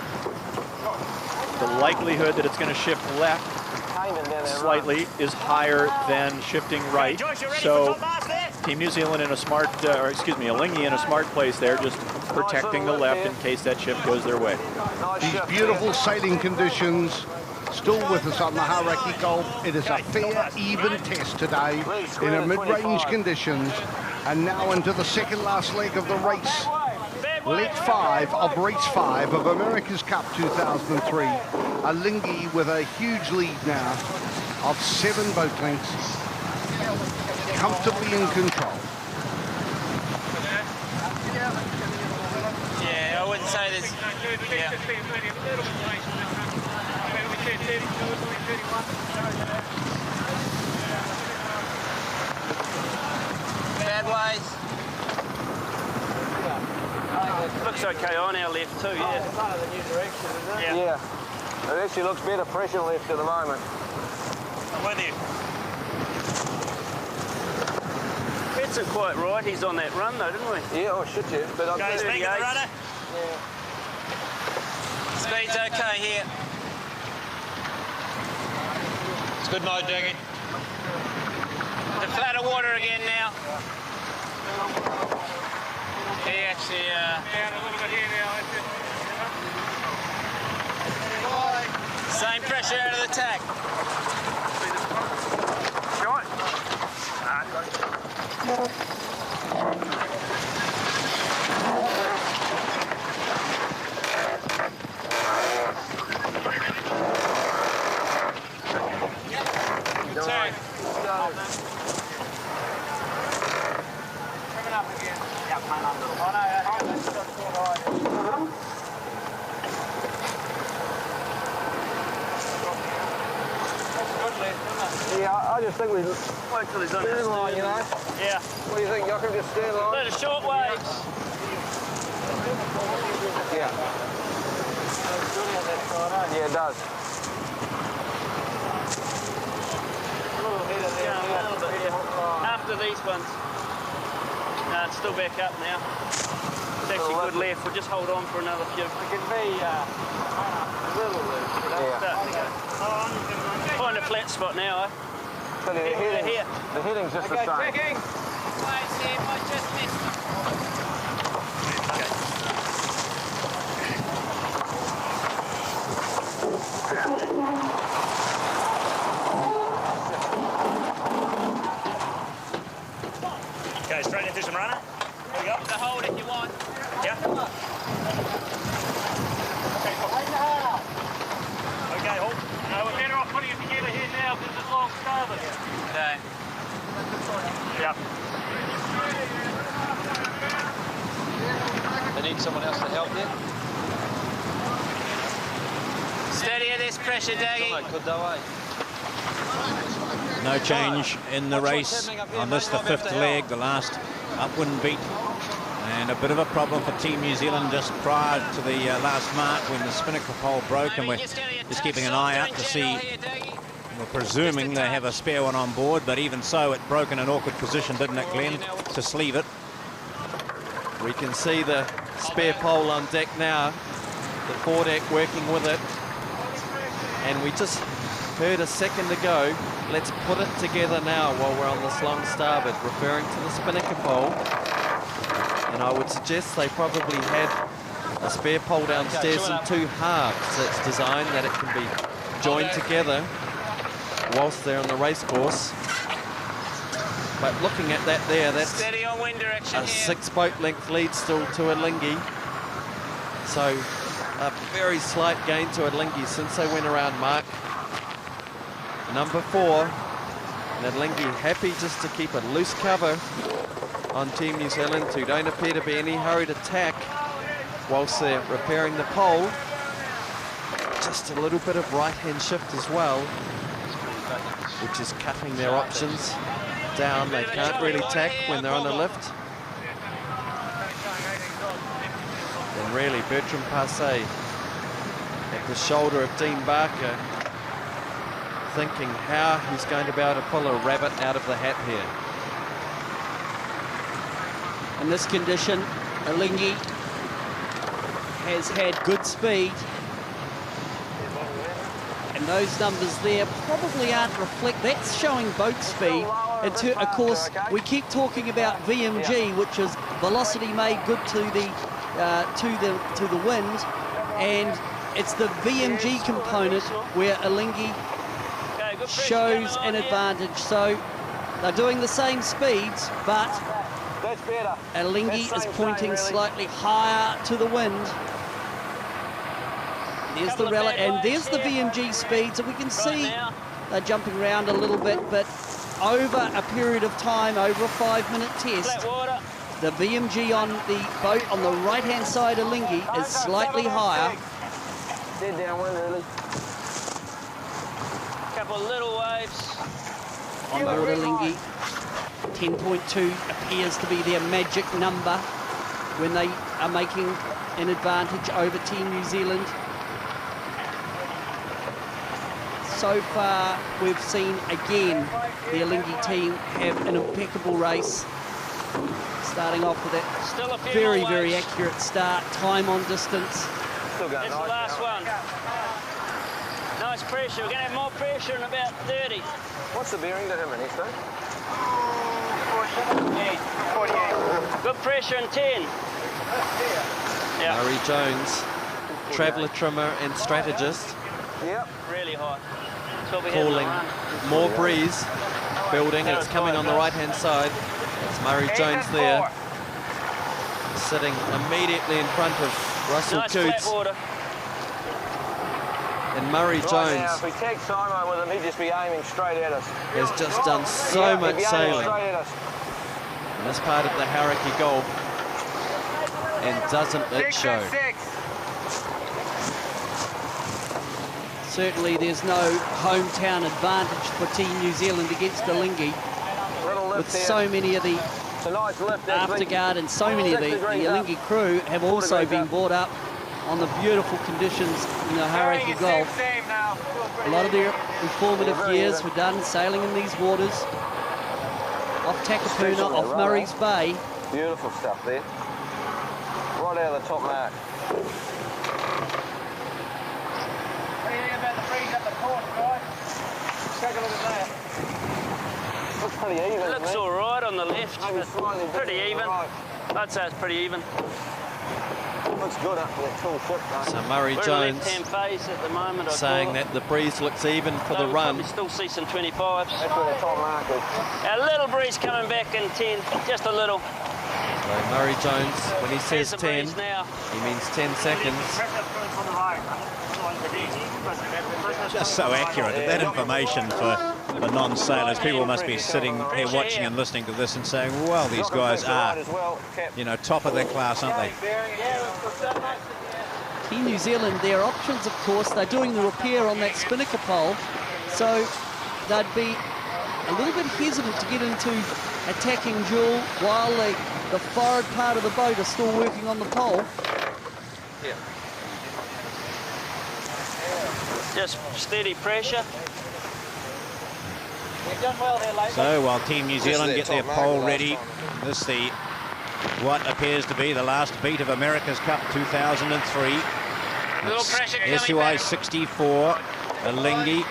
likelihood that it's going to shift left slightly is higher than shifting right. So Team New Zealand in a smart, Alinghi in a smart place there, just protecting the left in case that shift goes their way. These beautiful sailing conditions still with us on the Hauraki Gulf. It is a fair, even test today in a mid-range conditions. And now into the second last leg of the race. Leg 5 of race 5 of America's Cup 2003. Alinghi with a huge lead now of 7 boat lengths. Comfortably in control. Yeah, I wouldn't say there's... Yeah. Bad ways. Looks okay on our left too, yeah. It's kind of the new direction, isn't it? Yeah. It actually looks better fresh and left at the moment. I'm with you. It's quite right, he's on that run though, didn't we? Yeah, oh shit, yeah. But I'm okay, speed of the rudder? Yeah. Speed's okay here. It's good night, Jackie. The flatter water again now. Yeah, actually, down a little bit here now, same pressure out of the tack. Short. Coming up again. Yeah, coming up a little. Oh, no, that's yeah, I just think we wait till he's on stand line, you know? Yeah. What do you think, Joachim? Just stand line? Little short waves. Yeah. Yeah, it does. After these ones. No, it's still back up now. It's actually good left. We'll just hold on for another few. It can be a little loose. Find a flat spot now, eh? So the heading's just the same. Checking. Wait, Sam, I just missed them. Okay, straight into some runner. There we go. To hold if you want. Yeah. Okay, hold. No, we're better off putting it together here now because it's long starboard. Okay. Yep. They need someone else to help there. Steady at this pressure, Daggy. No change in the race on this, the 5th leg, the last upwind beat. And a bit of a problem for Team New Zealand just prior to the last mark when the spinnaker pole broke, and we're just keeping an eye out to see. We're presuming they have a spare one on board, but even so, it broke in an awkward position, didn't it, Glenn, to sleeve it? We can see the spare pole on deck now, the foredeck working with it. And we just heard a second ago, let's put it together now while we're on this long starboard, referring to the spinnaker pole. And I would suggest they probably had a spare pole downstairs in 2 halves. So it's designed that it can be joined together whilst they're on the race course. But looking at that there, that's a 6 boat length lead still to Alinghi. So a very slight gain to Alinghi since they went around mark number 4. And Alinghi happy just to keep a loose cover on Team New Zealand, who don't appear to be any hurried attack whilst they're repairing the pole. Just a little bit of right-hand shift as well, which is cutting their options down. They can't really tack when they're on a lift. And really, Bertrand Passe at the shoulder of Dean Barker, thinking how he's going to be able to pull a rabbit out of the hat here. In this condition, Alinghi has had good speed. And those numbers there probably aren't that's showing boat speed. And of course, we keep talking about VMG, which is velocity made good to the wind, and it's the VMG component where Alinghi shows an advantage. So they're doing the same speeds, but Alinghi is pointing slightly higher to the wind. There's the and there's the VMG speed, so we can see they're jumping around a little bit, but over a period of time, over a 5-minute test, the VMG on the boat on the right-hand side of Alinghi is slightly higher. Dead downwind, really. Couple of little waves. On board Alinghi, 10.2 appears to be their magic number when they are making an advantage over Team New Zealand. So far, we've seen again the Alinghi team have an impeccable race, starting off with that very, very accurate start, time on distance. That's the last one. Nice pressure. We're going to have more pressure in about 30. What's the bearing to him, Ernesto? 48. Good pressure in 10. Yeah. Murray Jones, traveller trimmer and strategist. Yep. Really hot. Calling more breeze, building, and it's coming on the right-hand side. It's Murray Jones there, sitting immediately in front of Russell Coutts. And Murray Jones if we tag Simo with him, he'd just be aiming straight at us. has just done so much sailing in this part of the Hauraki Gulf, and doesn't it show? Certainly there's no hometown advantage for Team New Zealand against Alinghi, with so many of the afterguard and so many of the Alinghi crew have also been brought up on the beautiful conditions in the Hauraki Gulf. A lot of their informative years were done sailing in these waters, off Takapuna, off Murray's Bay. Beautiful stuff there. Right out of the top mark. Take a look at that. Looks pretty even. Looks all right on the left. Pretty even. I'd say it's pretty even. Looks good up there, tall ship. So Murray Jones left-hand face at the moment, saying that the breeze looks even for the run. We still see some 25s. That's where the top mark is. A little breeze coming back in 10, just a little. So Murray Jones, when he says 10, he means 10 seconds. Just so accurate. That information for non-sailors. People must be sitting here watching and listening to this and saying, well, these guys are, you know, top of their class, aren't they? Team New Zealand, their options, of course, they're doing the repair on that spinnaker pole, so they'd be a little bit hesitant to get into attacking duel while the forward part of the boat are still working on the pole. Yeah. Just steady pressure. You've done well there, Labour. So while Team New Zealand get their pole ready, this the what appears to be the last beat of America's Cup 2003. SUI 64, Alinghi,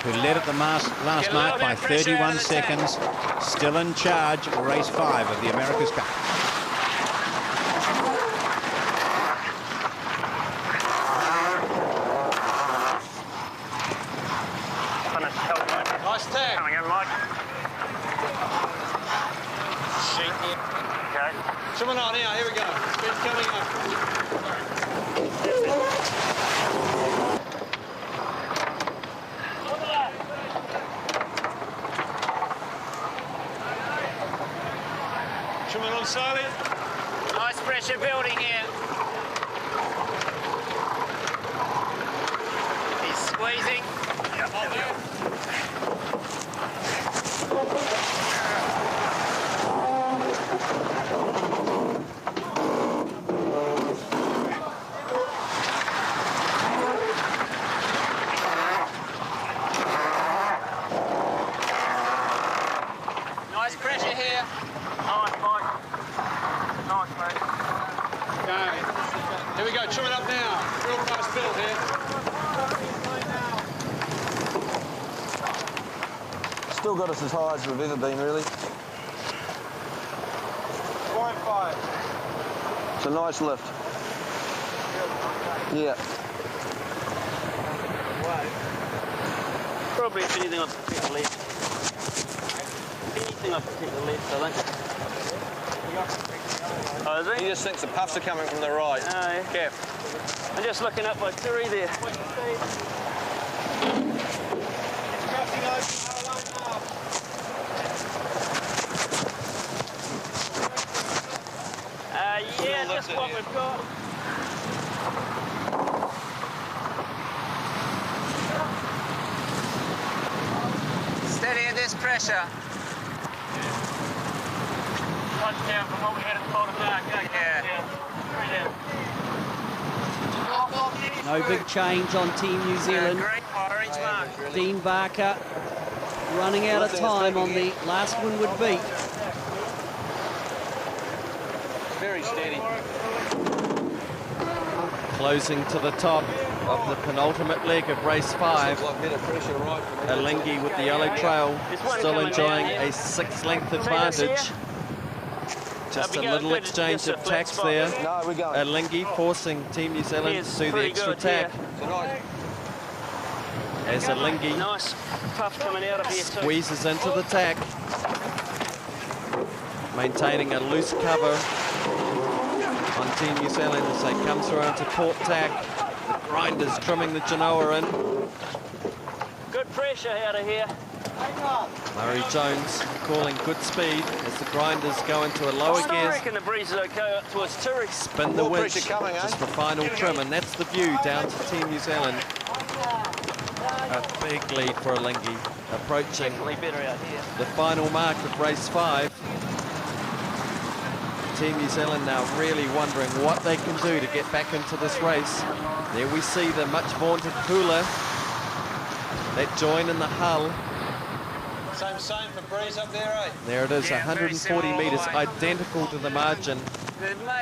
who led at the last mark by 31 seconds, still in charge of race 5 of the America's Cup. Nice tag. Coming in, Mike. Okay. Coming on now, here we go. Speed's coming up. Coming on slowly. Nice pressure building here. He's squeezing. Nice pressure here. Nice, Mike. Nice, mate. Okay. Here we go, trimming up now. Real fast build here. Still got us as high as we've ever been, really. 4.5. It's a nice lift. Yeah. Probably if anything I'll pick the left. Anything I'll pick the left, I think. Oh, is he? He just thinks the puffs are coming from the right. Oh, yeah. Cap. I'm just looking up by Turi there. Yeah, that's what we've got. Steady at this pressure. One down from what we had at the bottom there. Yeah. No big change on Team New Zealand. Great orange mark. Dean Barker running out of time on the last windward beat. Very steady. Closing to the top of the penultimate leg of race 5. Alinghi with the yellow trail, still enjoying a 6-length advantage. Just a little exchange of tacks there. Alinghi forcing Team New Zealand to do the extra tack. As Alinghi Nice puff coming out of here too. squeezes into the tack, maintaining a loose cover on Team New Zealand as they come through into port tack. The grinders trimming the Genoa in. Good pressure out of here. Murray Jones calling good speed as the grinders go into a lower I gear. reckon the breeze is okay up towards Turi. Spin the winch just for final trim, and that's the view down to Team New Zealand. A big lead for Alinghi, approaching the final mark of race 5. Team New Zealand now really wondering what they can do to get back into this race. There we see the much vaunted cooler, that join in the hull. Same for breeze up there, eh? There it is, 140 metres, identical to the margin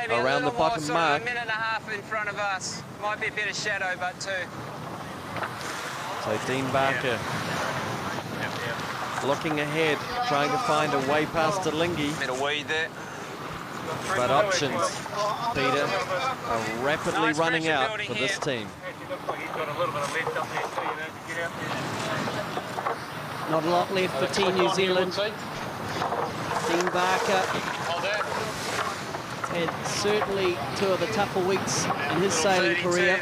around the bottom mark. A minute and a half in front of us. Might be a bit of shadow, but two. So Dean Barker looking ahead, trying to find a way past Alinghi. Bit of weed there. But options, Peter, are rapidly running out for this team. Not a lot left for Team New Zealand. Dean Barker had certainly 2 of the tougher weeks in his sailing career.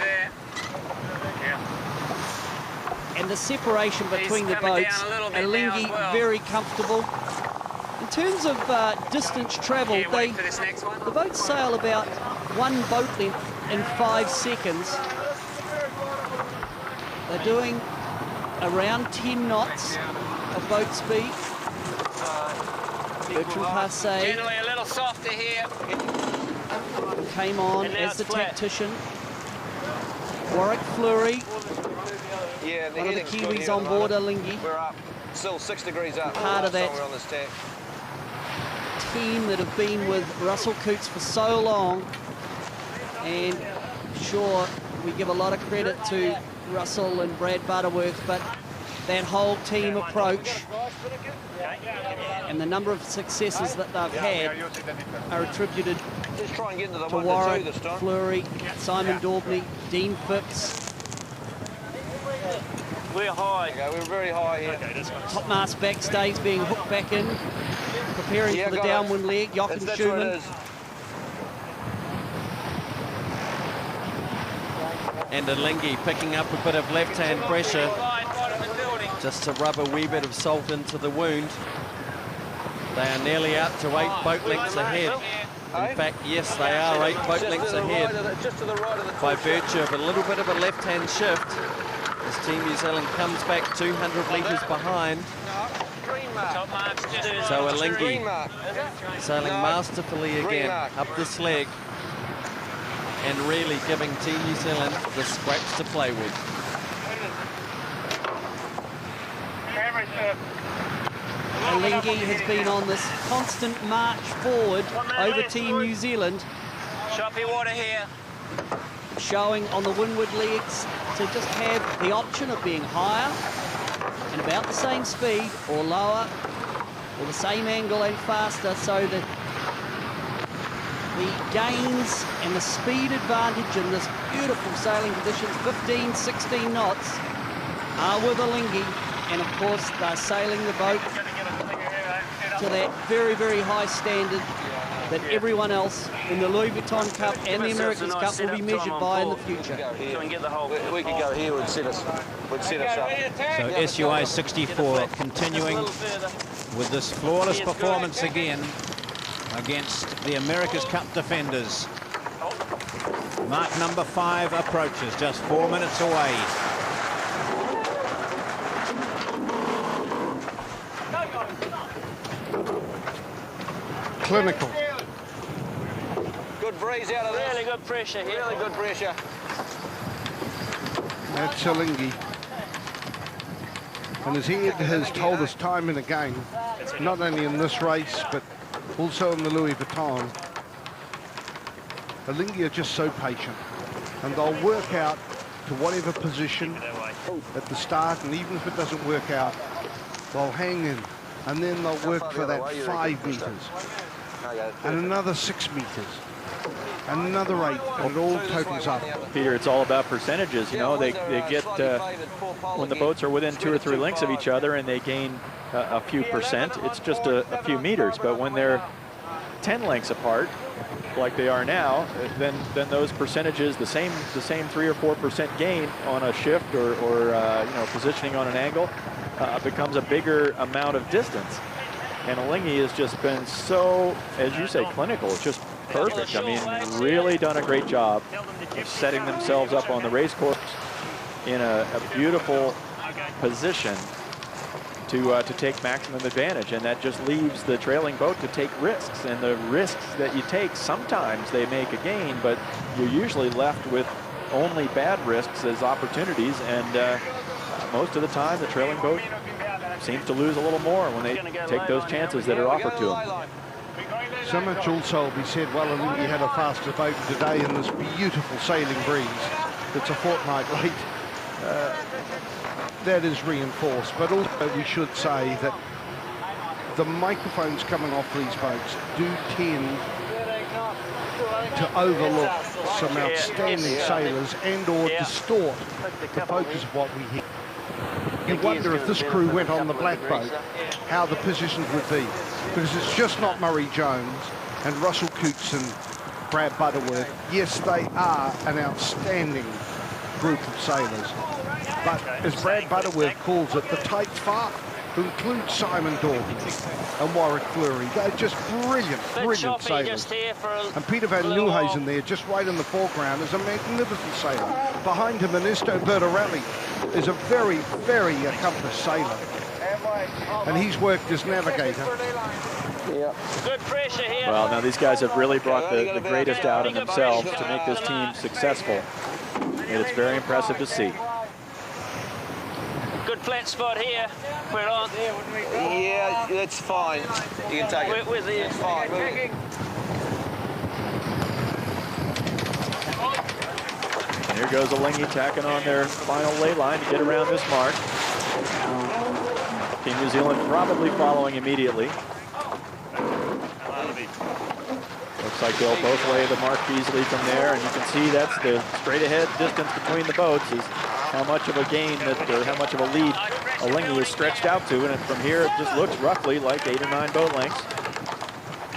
And the separation between the boats, Alinghi very comfortable. In terms of distance travelled, the boats sail about 1 boat length in 5 seconds. They're doing around 10 knots of boat speed. Bertrand Passe little softer here. Came on as the tactician. Warwick Fleury. Yeah, one of the Kiwis on board Alinghi. We're up, still 6 degrees up. Part of that somewhere on this tack. Team that have been with Russell Coutts for so long, and sure, we give a lot of credit to Russell and Brad Butterworth, but that whole team approach and the number of successes that they've had are attributed to Warwick, Fleury, Simon Daubney, Dean Phipps. We're high. Okay, we're very high here. Topmast backstays being hooked back in, preparing for the downwind leg. Jochen Schumann. And Alinghi picking up a bit of left-hand pressure just to rub a wee bit of salt into the wound. They are nearly out to 8 boat lengths ahead. In fact, yes, they are 8 boat lengths ahead by virtue of a little bit of a left-hand shift as Team New Zealand comes back 200 metres behind. So Alinghi sailing masterfully again up this leg and really giving Team New Zealand the scraps to play with. Alinghi has been on this constant march forward over Team New Zealand. Choppy water here. Showing on the windward legs to just have the option of being higher and about the same speed or lower or the same angle and faster, so that the gains and the speed advantage in this beautiful sailing conditions, 15, 16 knots, are with Alinghi. And of course, they're sailing the boat to that very, very high standard that everyone else in the Louis Vuitton Cup and the America's Cup will be measured by in the future. We could go here, would set us up. So SUI 64 continuing with this flawless performance again against the America's Cup defenders. Mark number 5 approaches, just 4 minutes away. Clinical. Good breeze out of this. Really good pressure here. Really good pressure. That's Alinghi. And as he has told us time and again, not only in this race, but also in the Louis Vuitton, Alinghi are just so patient. And they'll work out to whatever position at the start, and even if it doesn't work out, they'll hang in. And then they'll work for that 5 meters. And another 6 meters. And another 8, and it all totals up. Peter, it's all about percentages. You know, they get, when the boats are within 2 or 3 lengths of each other and they gain a few percent, it's just a few meters. But when they're 10 lengths apart, like they are now, then those percentages, the same 3 or 4% gain on a shift or you know, positioning on an angle, becomes a bigger amount of distance. And Alinghi has just been so, as you say, clinical. It's just perfect. I mean, really done a great job of setting themselves up on the race course in a beautiful position to take maximum advantage. And that just leaves the trailing boat to take risks. And the risks that you take, sometimes they make a gain, but you're usually left with only bad risks as opportunities. And most of the time, the trailing boat seems to lose a little more when they take those chances that are offered to them. So much also will be said, well, Alinghi had a faster boat today in this beautiful sailing breeze. It's a fortnight late. That is reinforced. But also we should say that the microphones coming off these boats do tend to overlook some outstanding sailors and or distort the focus of what we hear. You wonder if this crew went on the black boat, how the positions would be. Because it's just not Murray Jones and Russell Coutts and Brad Butterworth. Yes, they are an outstanding group of sailors. But as Brad Butterworth calls it, the tight fart, to include Simon Daubney and Warwick Fleury. They're just brilliant sailors. And Peter van Nieuwhuizen there, just right in the foreground, is a magnificent sailor. Behind him, Ernesto Bertorelli is a very, very accomplished sailor. And he's worked as navigator. Yeah. Good pressure here. Well, now these guys have really brought the greatest out in themselves to make this team successful. And it's very impressive to see. Good flat spot here. We're on. Yeah, it's fine. You can take it. Where's the... It's fine. Here goes Alinghi tacking on their final lay line to get around this mark. Team New Zealand probably following immediately. Looks like they'll both lay the mark easily from there, and you can see that's the straight ahead distance between the boats is how much of a gain that, or how much of a lead Alinghi is stretched out to, and from here it just looks roughly like 8 or 9 boat lengths.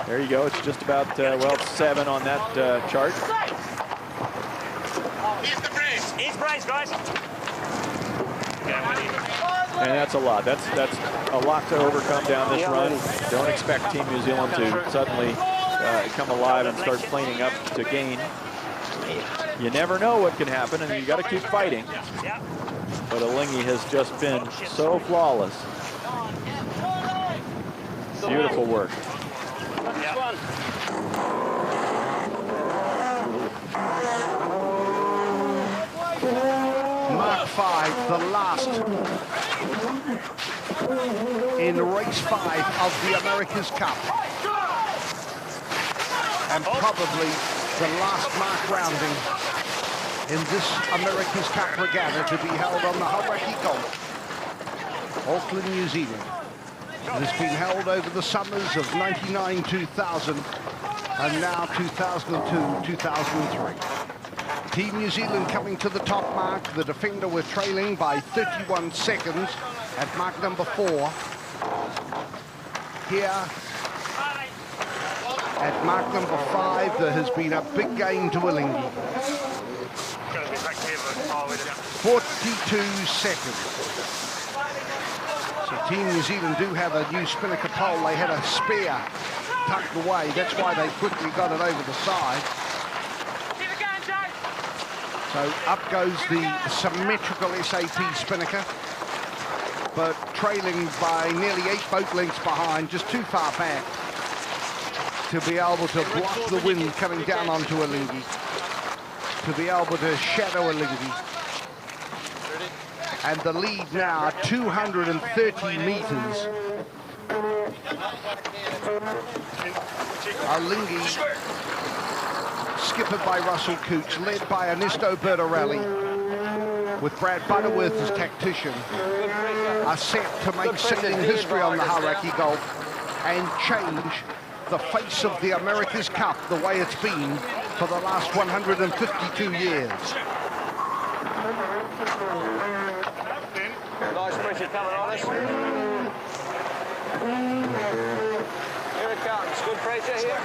There you go, it's just about, well, 7 on that chart. Here's the brace. Here's brace, guys. And that's a lot. That's a lot to overcome down this run. Don't expect Team New Zealand to suddenly come alive and start planing up to gain. You never know what can happen, and you got to keep fighting. But Alinghi has just been so flawless. Beautiful work. Mark 5, the last in race 5 of the America's Cup. And probably the last mark rounding in this America's Cup regatta to be held on the Hauraki Gulf, Auckland, New Zealand. It has been held over the summers of 99, 2000, and now 2002, 2003. Team New Zealand coming to the top mark. The Defender were trailing by 31 seconds at mark number 4. Here at mark number 5, there has been a big gain to Alinghi. 42 seconds. So Team New Zealand do have a new Spinnaker pole. They had a spear tucked away. That's why they quickly got it over the side. So up goes the symmetrical SAP Spinnaker, but trailing by nearly 8 boat lengths behind, just too far back to be able to block the wind coming down onto Alinghi, to be able to shadow Alinghi. And the lead now, 230 meters. Alinghi, skippered by Russell Cooch, led by Ernesto Bertarelli, with Brad Butterworth as tactician, are set to make sailing history on the Hauraki Gulf and change the face of the America's Cup the way it's been for the last 152 years. Nice pressure coming on us. Here it comes. Good pressure here.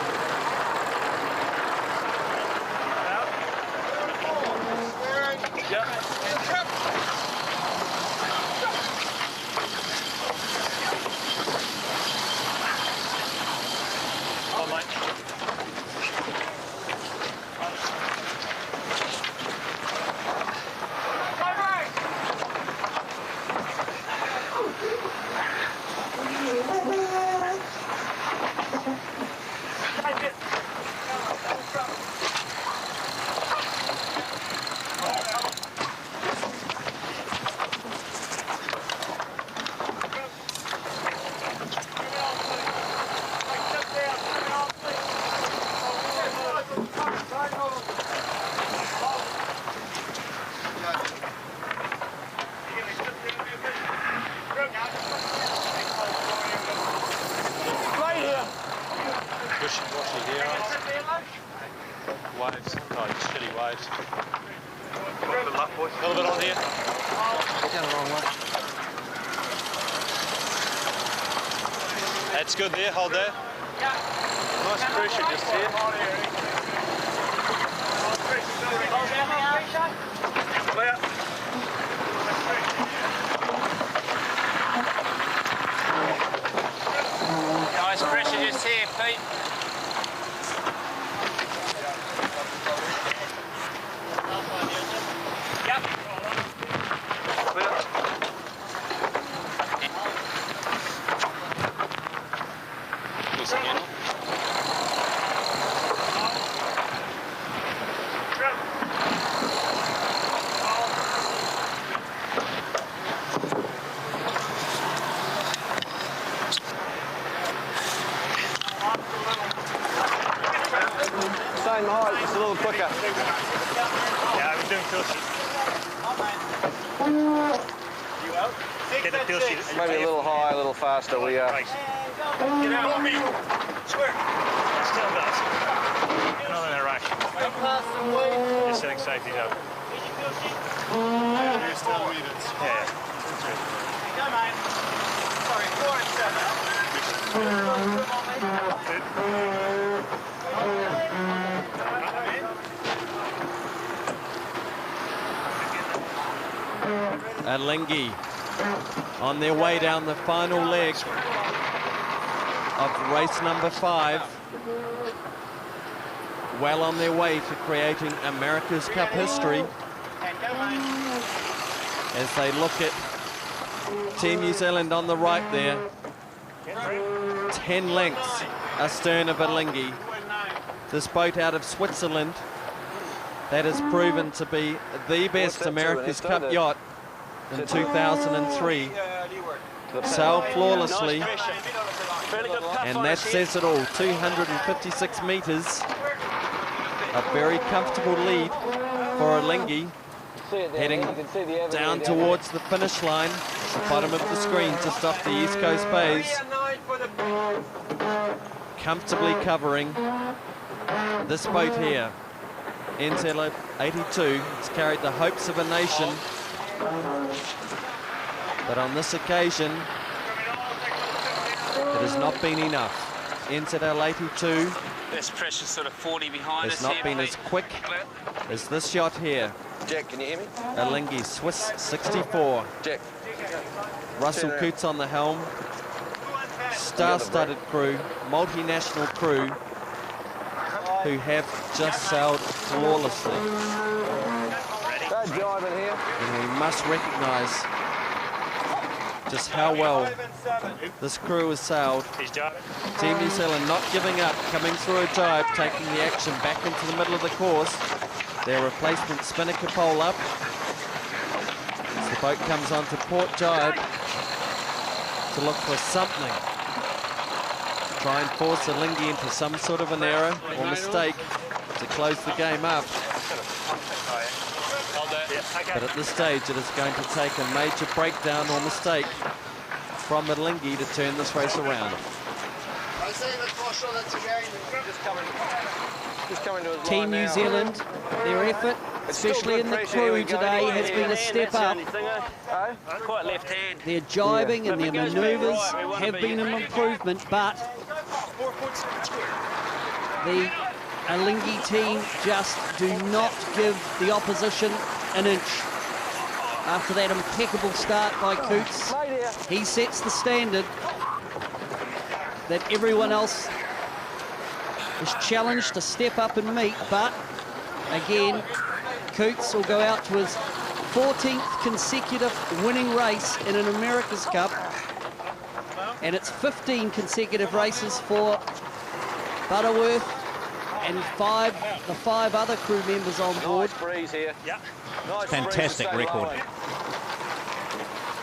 Waves, oh, just shitty waves. A little bit luck, boys. A little bit on here. Down the wrong way. That's good there, hold there. Nice pressure just here. Nice pressure just here, Pete. Yeah, I was doing field sheet. You out? Get the field sheet. Maybe a little higher, a little faster. We are. Get out on me. Square. Still does. Another in a rush. Just setting safeties up. You're still meters. Yeah. That's good. Go, mate. Sorry, 4 and 7. Alinghi on their way down the final leg of race number 5. Well on their way to creating America's Cup history as they look at Team New Zealand on the right there. 10 lengths astern of Alinghi. This boat out of Switzerland that has proven to be the best America's Cup yacht in 2003. Sailed flawlessly, and that says it all. 256 meters, a very comfortable lead for Alinghi, heading down towards the finish line, the bottom of the screen, just off the East Coast Bays, comfortably covering this boat here. NZL 82, it's carried the hopes of a nation, but on this occasion, it has not been enough. NZL 82 This pressure sort of 40 behind has us. not been as quick as this yacht here. Jack, can you hear me? Alinghi Swiss 64. Jack. Russell Coots on the helm. Star-studded crew, multinational crew, who have just sailed flawlessly. Bad jive in here. And we must recognise just how well this crew has sailed. Team New Zealand not giving up, coming through a jibe, taking the action back into the middle of the course. Their replacement spinnaker pole up. As the boat comes onto port jibe to look for something. Try and force Alinghi into some sort of an error or mistake to close the game up. But at this stage, it is going to take a major breakdown or mistake from Alinghi to turn this race around. Team New Zealand, their effort, especially in the crew today, has been a step up. Quite left hand. Their jibing and their manoeuvres have been an improvement, but the Alinghi team just do not give the opposition an inch. After that impeccable start by Coots, he sets the standard that everyone else is challenged to step up and meet, but again, Coots will go out to his 14th consecutive winning race in an America's Cup, and it's 15 consecutive races for Butterworth and the 5 other crew members on board. Nice breeze here. Yeah. Nice Fantastic record.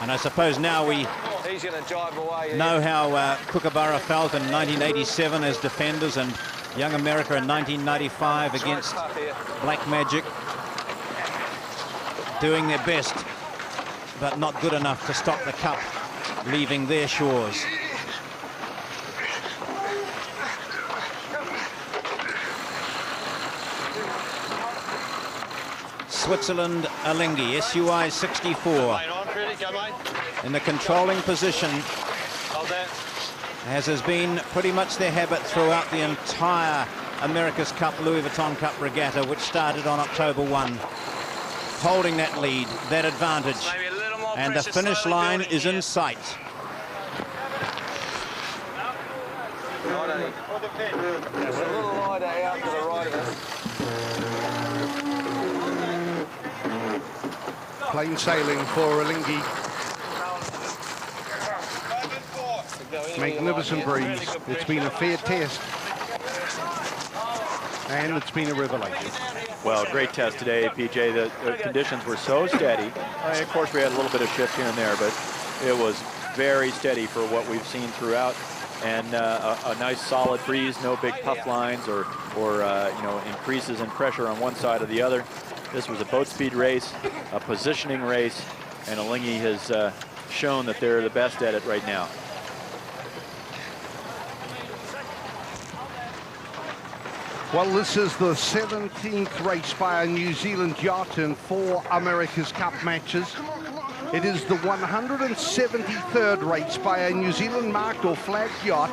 And I suppose now we He's going to jive away. know how Kookaburra felt in 1987 as defenders and Young America in 1995 against Black Magic. Doing their best, but not good enough to stop the Cup leaving their shores. Switzerland Alinghi, SUI 64, in the controlling position, as has been pretty much their habit throughout the entire America's Cup Louis Vuitton Cup regatta, which started on October 1. Holding that lead, that advantage, and the finish line is in sight. There's a little lighter out to the right of us. Plain sailing for Alinghi. Magnificent breeze. It's been a fair test. And it's been a revelation. Well, great test today, PJ. The conditions were so steady. Of course, we had a little bit of shift here and there, but it was very steady for what we've seen throughout and a nice solid breeze, no big puff lines or you know, increases in pressure on one side or the other. This was a boat speed race, a positioning race, and Alinghi has shown that they're the best at it right now. Well, this is the 17th race by a New Zealand yacht in 4 America's Cup matches. It is the 173rd race by a New Zealand marked or flagged yacht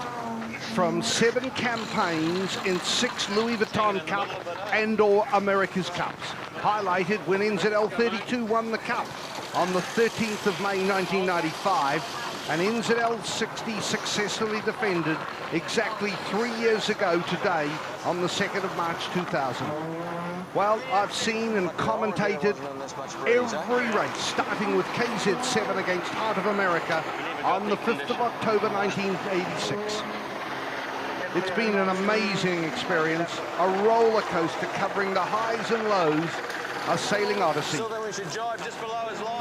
from 7 campaigns in 6 Louis Vuitton Cup and or America's Cups. Highlighted when NZL 32 won the Cup on the 13th of May 1995, and NZL 60 successfully defended exactly 3 years ago today on the 2nd of March 2000. Well, I've seen and commentated every race, starting with KZ7 against Heart of America on the 5th of October 1986. It's been an amazing experience, a roller coaster covering the highs and lows of Sailing Odyssey.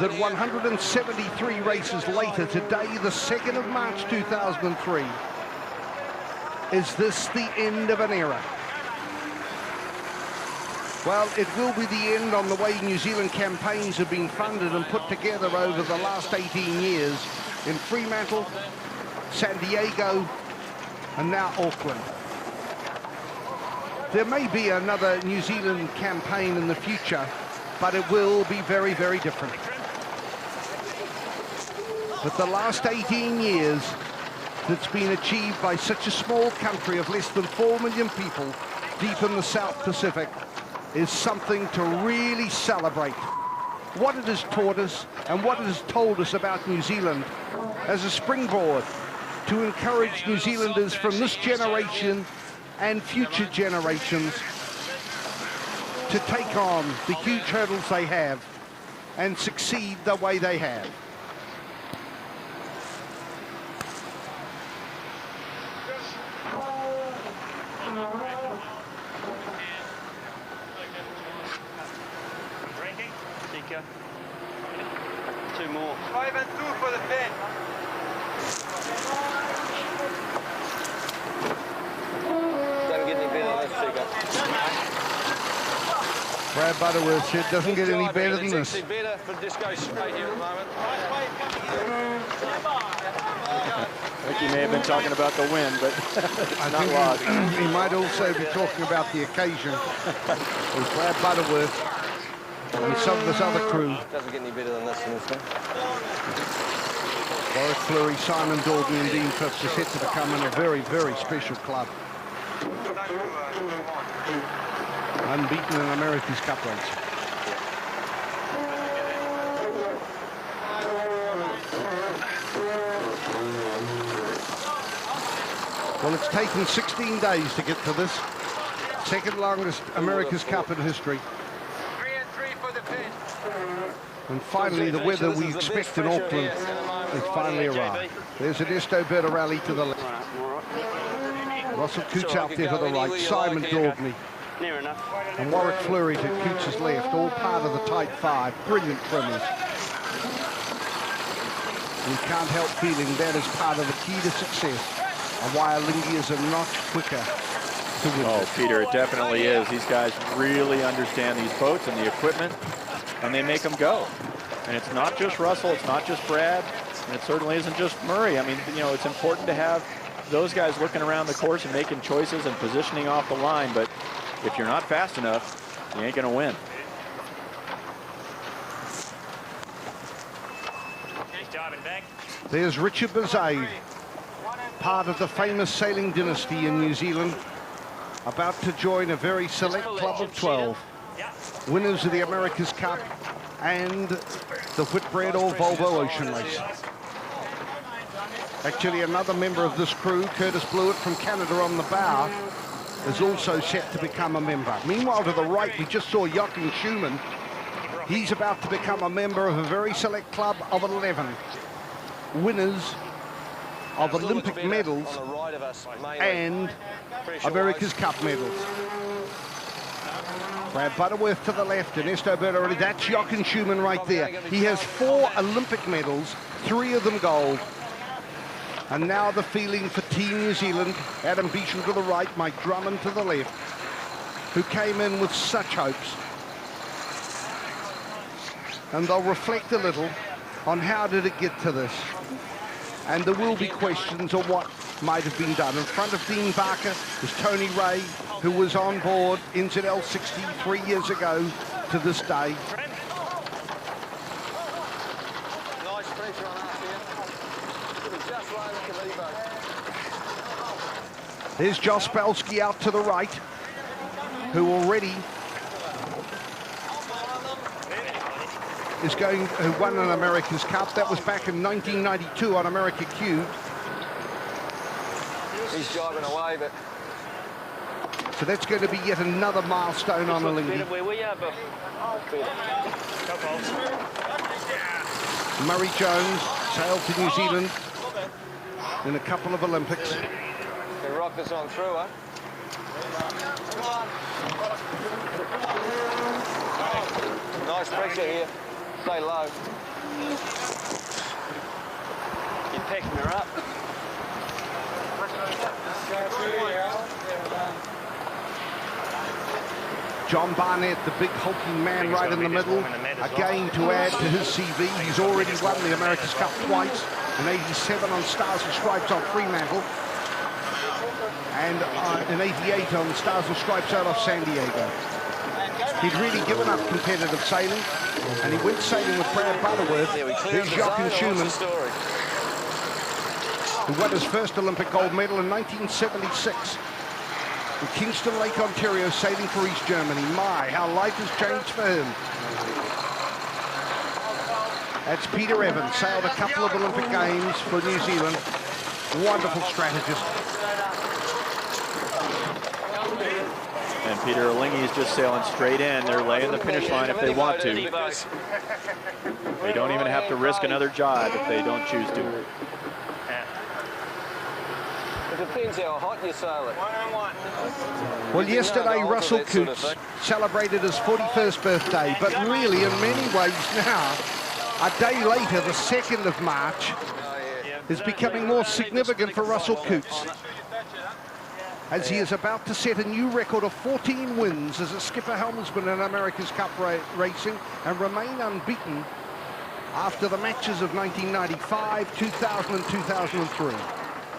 That 173 races later, today, the 2nd of March 2003, is this the end of an era? Well, it will be the end on the way New Zealand campaigns have been funded and put together over the last 18 years in Fremantle, San Diego, and now Auckland. There may be another New Zealand campaign in the future, but it will be very, very different. But the last 18 years that's been achieved by such a small country of less than 4 million people deep in the South Pacific is something to really celebrate. What it has taught us and what it has told us about New Zealand as a springboard to encourage New Zealanders from this generation and future generations to take on the huge hurdles they have and succeed the way they have. Drinking? Seeker. 2 more. 5 and 2 for the pin. Doesn't get any better than this, Seeker. Brad Butterworth said, doesn't get any better than this. It's better for Disco straight here at the moment. I think he may have been talking about the wind, but it's I not think lost. he might also be talking about the occasion with Brad Butterworth and some of his other crew. Doesn't get any better than this in this thing. Warwick Fleury, Simon Dorgan and Dean Phipps are set to become in a very, very special club. Unbeaten in America's Cup race. Well, it's taken 16 days to get to this. Second longest America's Cup in history. 3 and 3 for the pin. And finally, the weather we expect in Auckland has finally arrived. There's Ernesto Bertarelli to the left. Russell Coots out there to the right. Simon Dorgney. Near enough. And Warwick Fleury to Coots' left. All part of the tight 5. Brilliant trimmers. You can't help feeling that is part of the key to success and why Alinghi is a notch quicker to win. Oh, Peter, it definitely is. These guys really understand these boats and the equipment, and they make them go. And it's not just Russell, it's not just Brad, and it certainly isn't just Murray. I mean, you know, it's important to have those guys looking around the course and making choices and positioning off the line, but if you're not fast enough, you ain't going to win. There's Richard Bezaid, part of the famous sailing dynasty in New Zealand, about to join a very select club of 12, winners of the America's Cup and the Whitbread or Volvo Ocean Race. Actually, another member of this crew, Curtis Blewett from Canada on the bow, is also set to become a member. Meanwhile, to the right, we just saw Jochen Schumann. He's about to become a member of a very select club of 11 winners of Olympic medals and America's Cup medals. Brad Butterworth to the left, Ernesto Bertarelli. That's Jochen Schumann right there. He has 4 Olympic medals, 3 of them gold. And now the feeling for Team New Zealand. Adam Beecham to the right, Mike Drummond to the left, who came in with such hopes. And they'll reflect a little on how did it get to this. And there will be questions of what might have been done. In front of Dean Barker is Tony Ray, who was on board NZL 63 years ago to this day. Nice pressure on us here. Just right like a lever. There's Josh Belsky out to the right, who already is going, who won an America's Cup. That was back in 1992 on America Cubed. He's driving away, but... So that's going to be yet another milestone on Alinghi. Where we are, but... Murray Jones sailed to New Zealand in a couple of Olympics. They rock this on through, huh? Nice pressure here. Stay low. You're picking her up. John Barnett, the big hulking man right in the middle, again to add to his CV. He's already won the America's Cup twice, in '87 on Stars and Stripes on Fremantle, and in '88 on Stars and Stripes out of San Diego. He'd really given up competitive sailing, and he went sailing with Brad Butterworth. Here's Jochen Schumann, who won his first Olympic gold medal in 1976 in Kingston Lake, Ontario, sailing for East Germany. My, how life has changed for him. That's Peter Evans, sailed a couple of Olympic Games for New Zealand. Wonderful strategist. And Peter Alinghi is just sailing straight in. They're laying the finish line if they want to. They don't even have to risk another jibe if they don't choose to. It depends how hot you sail it. Well, yesterday Russell Coutts celebrated his 41st birthday, but really in many ways now, a day later, the 2nd of March, is becoming more significant for Russell Coutts, as he is about to set a new record of 14 wins as a skipper helmsman in America's Cup racing and remain unbeaten after the matches of 1995, 2000 and 2003.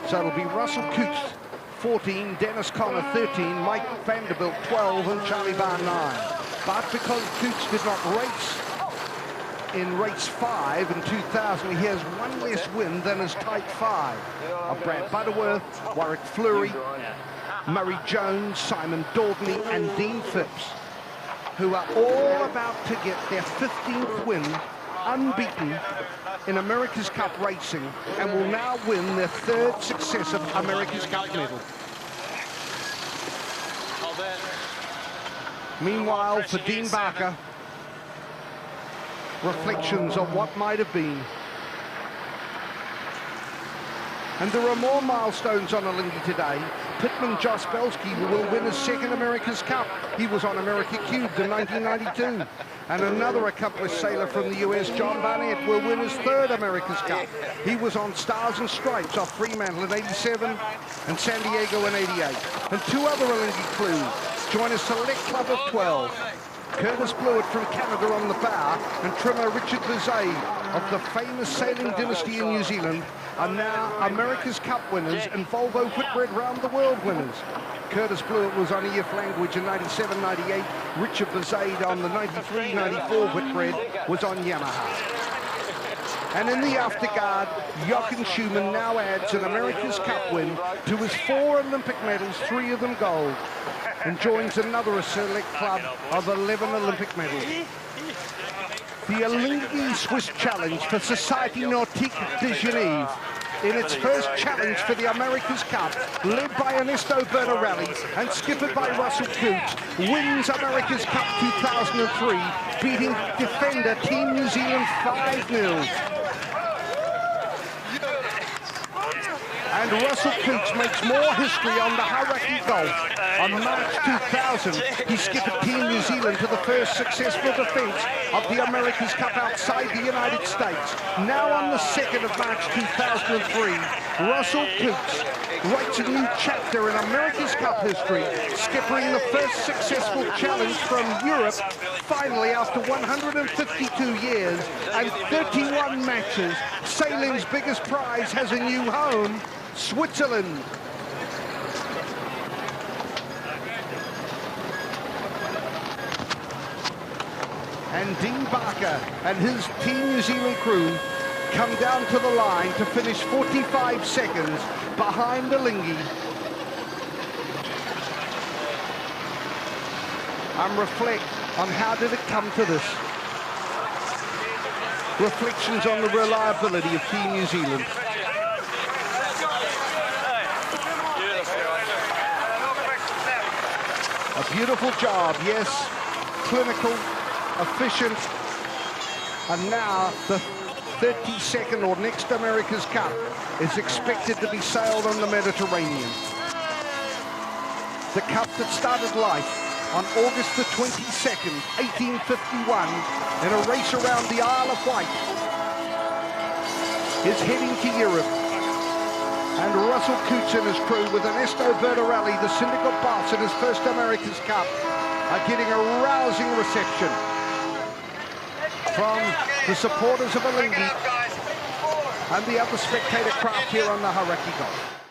So it'll be Russell Coutts 14, Dennis Conner 13, Mike Vanderbilt 12 and Charlie Barr 9. But because Coutts did not race in race 5 in 2000, he has one less win than his tight 5 of Brad Butterworth, Warwick Fleury, Murray Jones, Simon Dordney and Dean Phipps, who are all about to get their 15th win unbeaten in America's Cup racing and will now win their 3rd successive America's Cup medal. Meanwhile, for Dean Barker, reflections of what might have been. And there are more milestones on Alinghi today. Pitman Josh Belsky will win his 2nd America's Cup. He was on America Cubed in 1992. And another accomplished sailor from the US, John Barnett, will win his 3rd America's Cup. He was on Stars and Stripes off Fremantle in '87 and San Diego in '88. And 2 other Alinghi crews join a select club of 12. Curtis Blewett from Canada on the bow and trimmer Richard Bezade of the famous sailing dynasty in New Zealand are now America's Cup winners and Volvo Whitbread Round the World winners. Curtis Blewett was on EF Language in 97-98. Richard Bezade on the 93-94 Whitbread was on Yamaha. And in the afterguard, Jochen Schumann now adds an America's Cup win to his 4 Olympic medals, 3 of them gold, and joins another select club of 11 Olympic medals. The Alinghi Swiss Challenge for Société Nautique de Genève, in its first challenge for the America's Cup, led by Ernesto Bertarelli and skippered by Russell Coutts, wins America's Cup 2003, beating defender Team New Zealand 5-0. And Russell Coots makes more history on the Hauraki Golf. On March 2000, he skipped Team New Zealand to the first successful defence of the America's Cup outside the United States. Now on the 2nd of March 2003, Russell Coots writes a new chapter in America's Cup history, skippering the first successful challenge from Europe, finally after 152 years and 31 matches. Sailing's biggest prize has a new home, Switzerland. And Dean Barker and his Team New Zealand crew come down to the line to finish 45 seconds behind Alinghi. And reflect on how did it come to this. Reflections on the reliability of Team New Zealand. A beautiful job, yes, clinical, efficient, and now the 32nd or next America's Cup is expected to be sailed on the Mediterranean. The cup that started life on August the 22nd, 1851, in a race around the Isle of Wight, is heading to Europe. And Russell Coots and his crew, with Ernesto Verderelli, the syndicate boss in his first America's Cup, are getting a rousing reception from the supporters of Alinghi and the other spectator craft here on the Hauraki Golf.